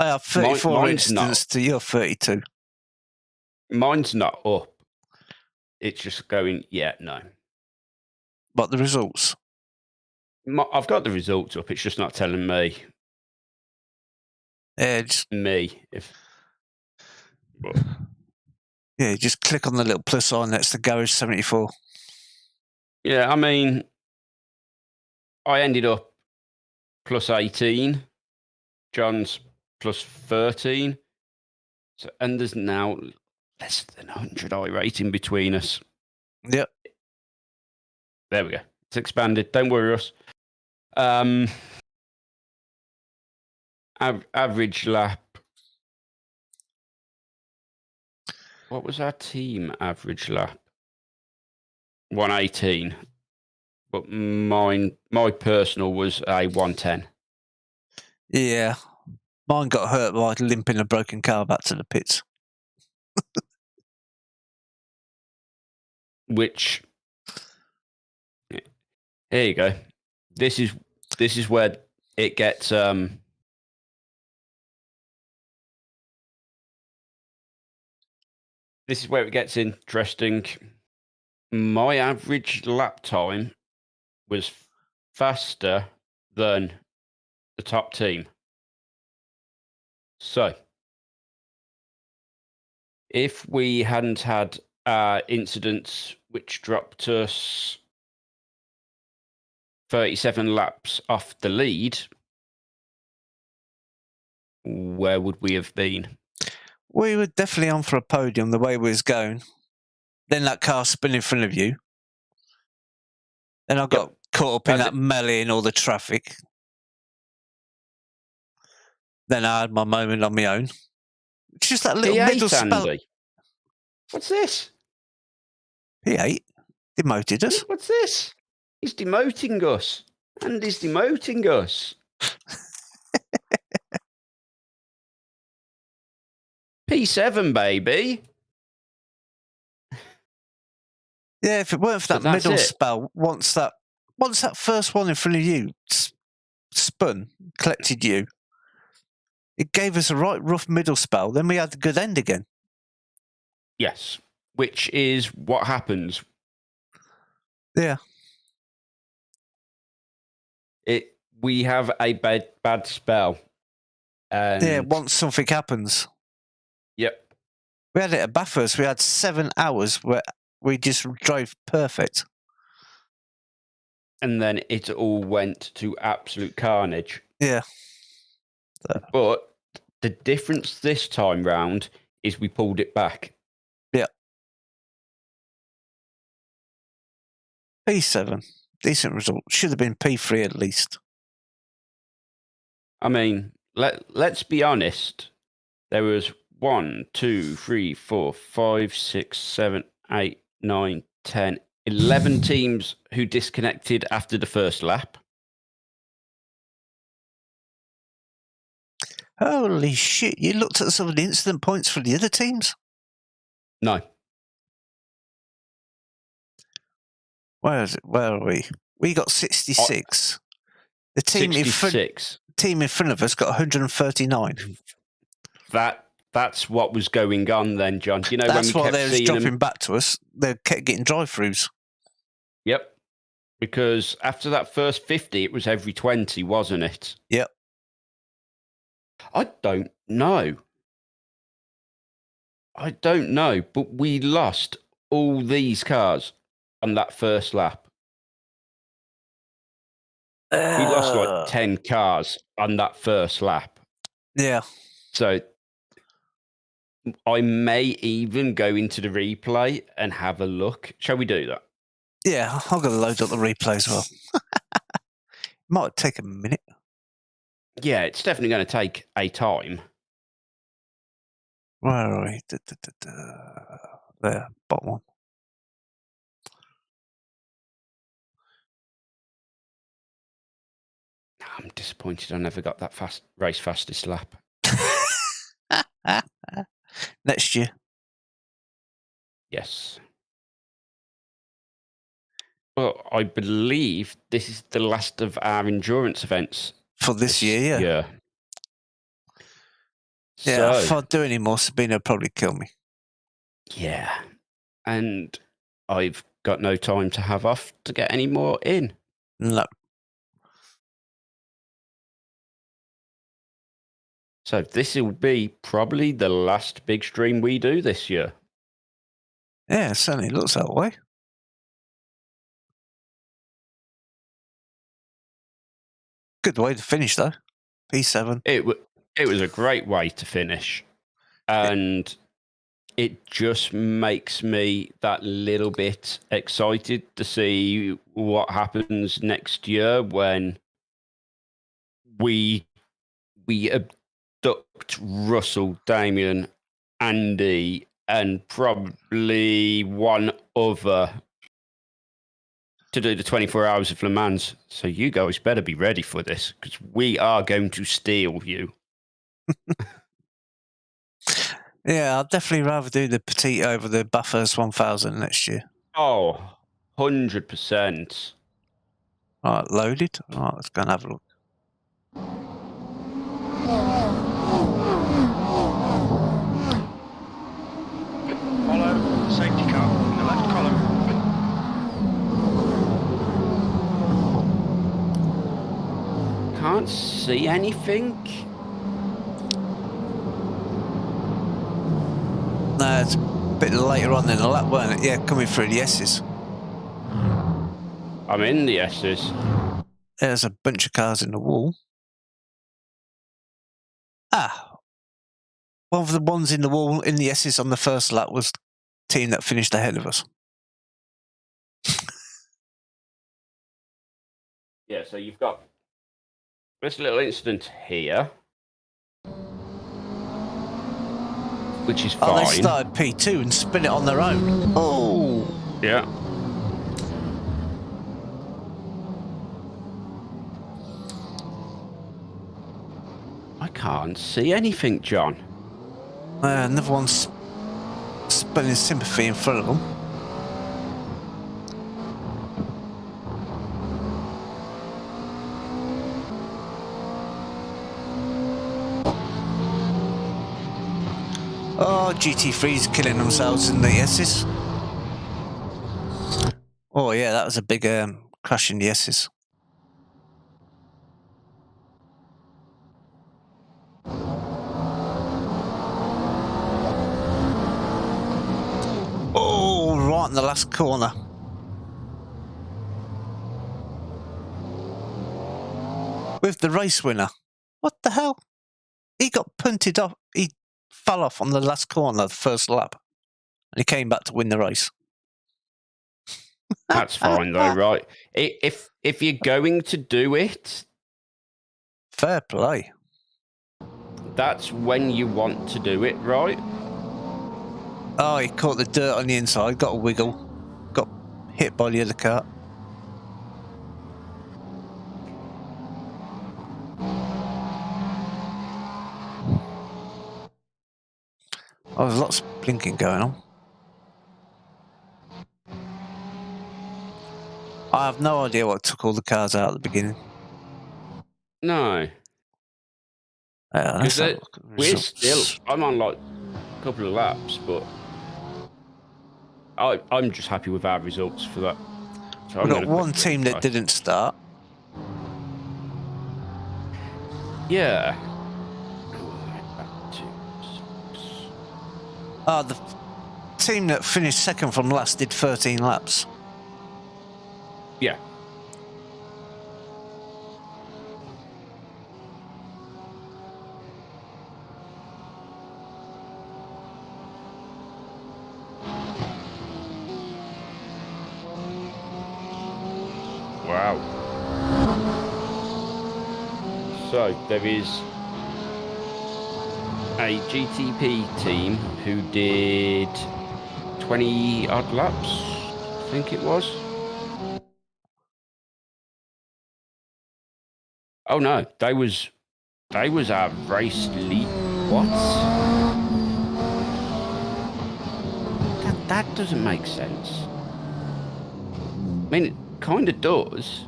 I have 34 incidents to your 32.
Mine's not up. It's just going, yeah, no.
But the results?
I've got the results up. It's just not telling me. Me.
Yeah, just click on the little plus sign next to Garage 74.
Yeah, I mean, I ended up plus 18. John's plus 13. So, and there's now less than 100 iRating between us.
Yep.
There we go. It's expanded. Don't worry, Russ. Average lap. What was our team average lap? 118. But my personal was a 110.
Yeah. Mine got hurt by limping a broken car back to the pits.
Which, here you go. This is where it gets this is where it gets interesting. My average lap time was faster than the top team. So, if we hadn't had incidents which dropped us 37 laps off the lead, where would we have been?
We were definitely on for a podium the way we was going. Then that car spun in front of you. Then I got caught up in that melee and all the traffic. Then I had my moment on my own. It's just that little middle spell.
What's this?
P8 demoted us.
What's this? He's demoting us. And he's demoting us. P7, baby.
Yeah, if it weren't for that middle spell, once that first one in front of you spun, collected you, it gave us a right rough middle spell. Then we had the good end again.
Yes, which is what happens.
Yeah.
We have a bad spell. And
Yeah, once something happens.
Yep.
We had it at Bathurst. We had 7 hours where we just drove perfect.
And then it all went to absolute carnage.
Yeah.
But the difference this time round is we pulled it back.
Yeah. P7. Decent result. Should have been P3 at least.
I mean, let's be honest. There was 1, 2, 3, 4, 5, 6, 7, 8, 9, 10, 11 teams who disconnected after the first lap.
Holy shit. You looked at some of the incident points for the other teams?
No.
Where is it? Where are we? We got 66. The team
66.
Team in front of us got 139.
That's what was going on then, John. You know,
That's
when we
why
kept
they was
seeing
dropping
them...
back to us. They kept getting drive-throughs.
Yep. Because after that first 50, it was every 20, wasn't it?
Yep.
I don't know. But we lost all these cars on that first lap. We lost like 10 cars on that first lap.
Yeah.
So I may even go into the replay and have a look. Shall we do that?
Yeah, I'm going to load up the replay as well. Might take a minute.
Yeah, it's definitely going to take a time.
Where are we? There, bottom one.
I'm disappointed I never got that race fastest lap.
Next year.
Yes. Well, I believe this is the last of our endurance events.
For this year, yeah.
So,
If I do any more, Sabina will probably kill me.
Yeah. And I've got no time to have off to get any more in.
No.
So this will be probably the last big stream we do this year.
Yeah, it certainly looks that way. Good way to finish, though. P7.
It was a great way to finish. And it just makes me that little bit excited to see what happens next year when we abduct Russell, Damien, Andy, and probably one other to do the 24 hours of Le Mans. So you guys better be ready for this, because we are going to steal you.
Yeah, I'd definitely rather do the Petit over the Bathurst 1000 next year.
Oh, 100%.
All right, loaded. All right, let's go and have a look.
Follow the safety car in the left column.
Can't see anything.
No, it's a bit later on in the lap, weren't it? Yeah, coming through the S's.
I'm in the S's.
There's a bunch of cars in the wall. One of the ones in the wall in the S's on the first lap was the team that finished ahead of us.
Yeah, so you've got this little incident here, which is fine.
Oh, they started P2 and spin it on their own. Oh!
Yeah. I can't see anything, John.
Another one's spinning sympathy in front of them. Oh, GT3's killing themselves in the S's. Oh yeah, that was a big crash in the S's. out in the last corner. With the race winner. What the hell? He got punted off. He fell off on the last corner of the first lap. And he came back to win the race.
That's fine though, right? If you're going to do it,
fair play.
That's when you want to do it, right?
Oh, he caught the dirt on the inside, got a wiggle, got hit by the other car. Oh, there's lots of blinking going on. I have no idea what took all the cars out at the beginning.
No.
Yeah,
we're still, I'm on like a couple of laps, but I'm just happy with our results for that. So
we've got one team that didn't start.
Yeah.
The team that finished second from last did 13 laps.
Yeah. Wow. So there is a GTP team who did 20 odd laps, I think it was. Oh no, they was our race lead. What? That doesn't make sense. I mean, it kind of does.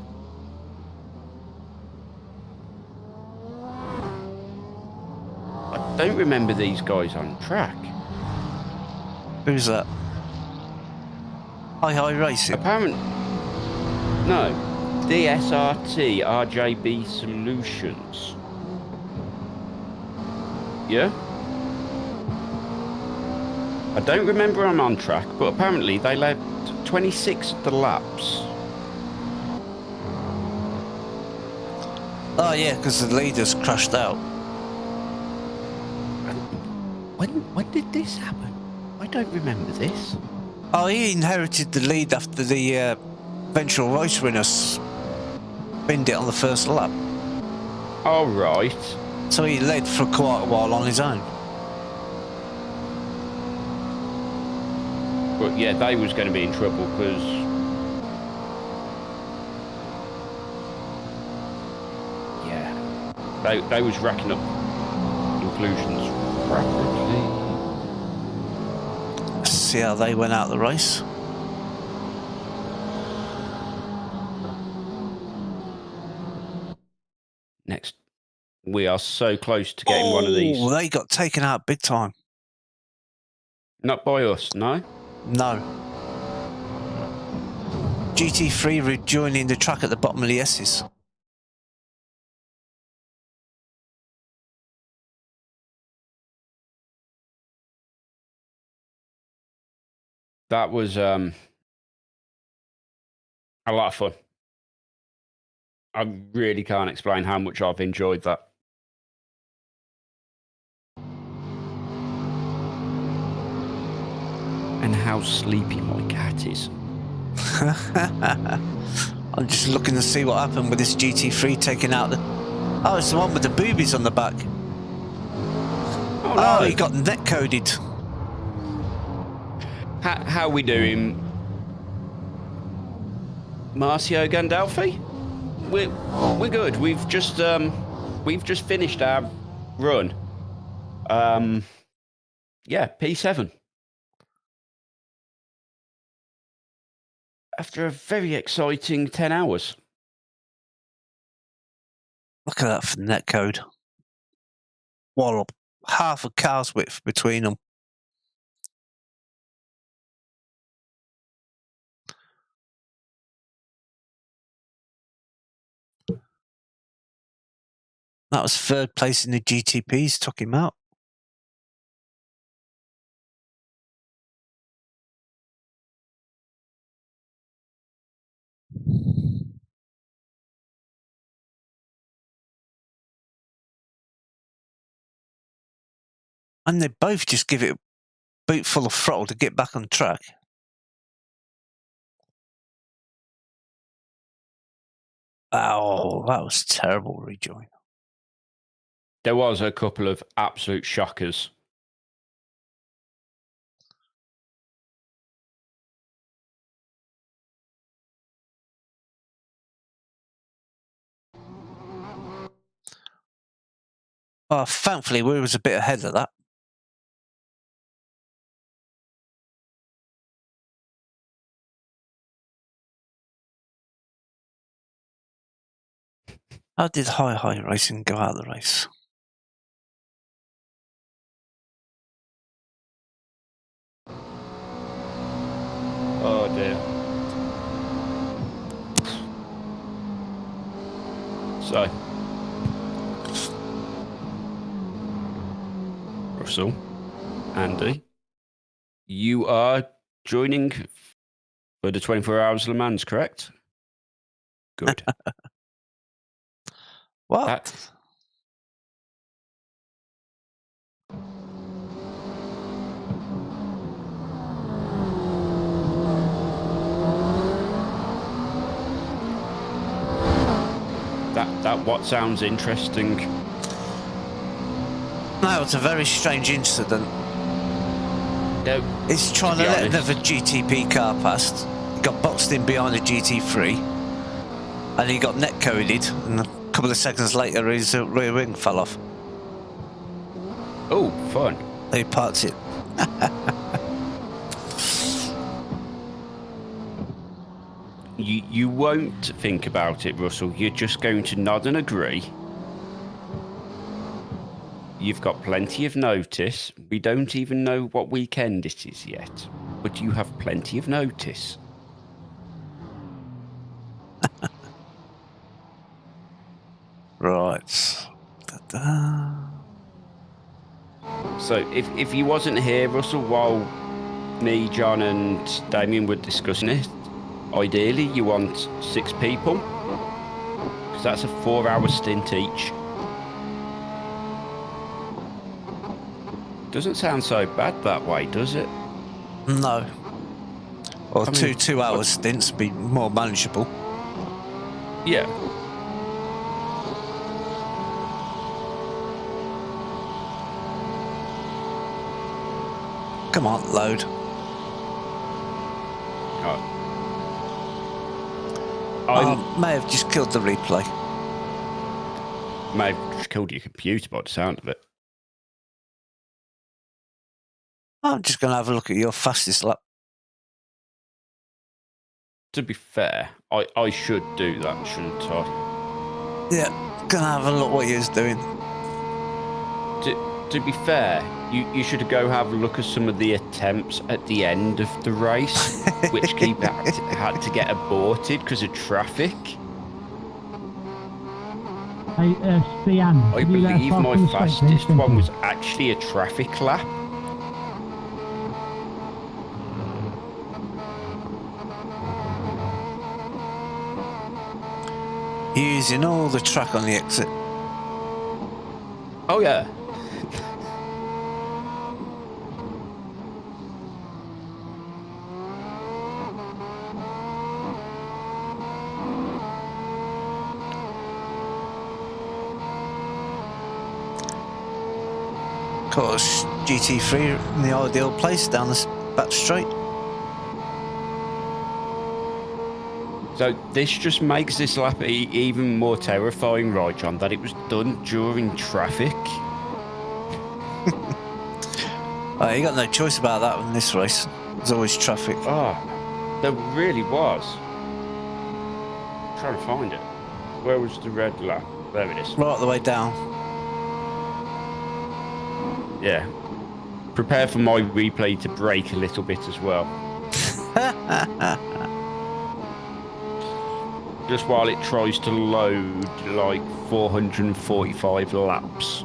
I don't remember these guys on track.
Who's that? iRacing.
Apparently, no. DSRT RJB Solutions. Yeah? I don't remember I'm on track, but apparently they led 26 of the laps.
Oh yeah, because the leaders crashed out.
When did this happen? I don't remember this.
Oh, he inherited the lead after the eventual race winners binned it on the first lap.
Oh, right.
So he led for quite a while on his own.
But yeah, they was going to be in trouble because yeah, they was racking up inclusions rapidly.
Let's see how they went out the race.
Next, we are so close to getting one of these.
Oh, they got taken out big time.
Not by us, no?
No. GT3 rejoining the track at the bottom of the S's.
That was a lot of fun. I really can't explain how much I've enjoyed that. And how sleepy my cat is.
I'm just looking to see what happened with this GT3 taking out the... Oh, it's the one with the boobies on the back.
Oh, no.
Oh, he got net-coded.
How we doing, Marcio Gandolfi? We're good. We've just finished our run. Yeah, P7. After a very exciting 10 hours.
Look at that for netcode. Wallop. Half a car's width between them. That was third place in the GTPs, took him out. And they both just give it a boot full of throttle to get back on track. Oh, that was terrible rejoin.
There was a couple of absolute shockers.
Well, thankfully, we was a bit ahead of that. How did iRacing go out of the race?
Oh dear. So, Russell, Andy, you are joining for the 24 Hours Le Mans, correct? Good.
What?
That what sounds interesting.
No, it's a very strange incident.
No,
He's trying to let another GTP car past. He got boxed in behind a GT3, and he got net coded. And a couple of seconds later, his rear wing fell off.
Oh, fun!
He parked it.
You won't think about it, Russell. You're just going to nod and agree. You've got plenty of notice. We don't even know what weekend it is yet, but you have plenty of notice.
Right. Ta-da.
So if you wasn't here, Russell, while me, John and Damien were discussing it, ideally you want 6 people, because that's a 4-hour stint each. Doesn't sound so bad that way, does it?
No. Or I mean, 2-hour stints would be more manageable.
Yeah.
Come on, load. May have just killed the replay.
May have just killed your computer by the sound of it.
I'm just going to have a look at your fastest lap.
To be fair, I should do that, shouldn't I?
Yeah, going to have a look what you're doing.
To be fair, you should go have a look at some of the attempts at the end of the race, which had to get aborted because of traffic.
Hey, Stian,
I believe my fastest one was actually a traffic lap.
Using all the track on the exit.
Oh yeah.
Of course, GT3 in the ideal place down the back straight.
So this just makes this lap even more terrifying, right, John, that it was done during traffic.
You got no choice about that in this race. There's always traffic.
Oh, there really was. I'm trying to find it. Where was the red lap? There it is.
Right the way down.
Yeah. Prepare for my replay to break a little bit as well. Just while it tries to load like 445 laps.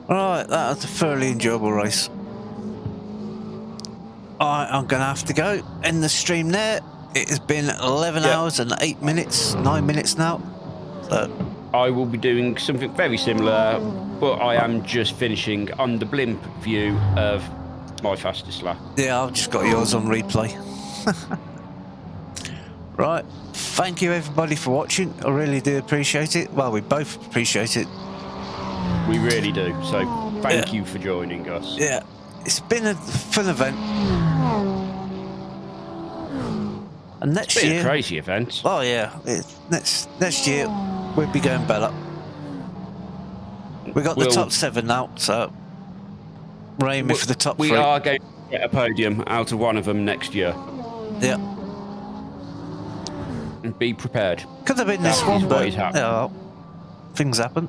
Right, that was a fairly enjoyable race. Alright, I'm going to have to go. End the stream there. It has been 11 hours and 8 minutes, 9 minutes now. So
I will be doing something very similar, but I am just finishing on the blimp view of my fastest lap.
yeah, I've just got yours on replay. Right, thank you everybody for watching. I really do appreciate it. Well, we both appreciate it.
We really do. So thank you for joining us.
Yeah, it's been a fun event. And next
It's been
year,
a crazy event.
oh yeah, next year we'll be going better. We got the top 7 now, so we're aiming for the top 3.
We are going to get a podium out of one of them next year.
Yeah.
And be prepared.
Could have been this
That
one,
is
but
what is happening.
yeah, well, things happen.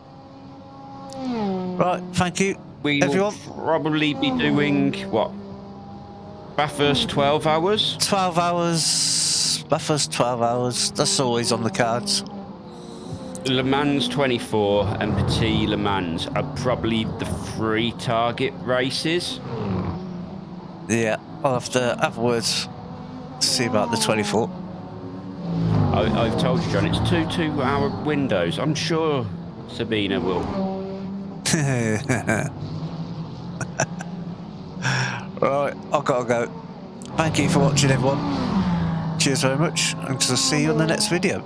Right, thank you,
We
everyone.
will probably be doing what? Bathurst 12 hours?
12 hours. Bathurst 12 hours. That's always on the cards.
Le Mans 24 and Petit Le Mans are probably the 3 target races.
Yeah, I'll have to have words to see about the 24.
I've told you, John, it's 2 2-hour windows. I'm sure Sabina will.
Right, I've got to go. Thank you for watching, everyone. Cheers very much, and I'll see you on the next video.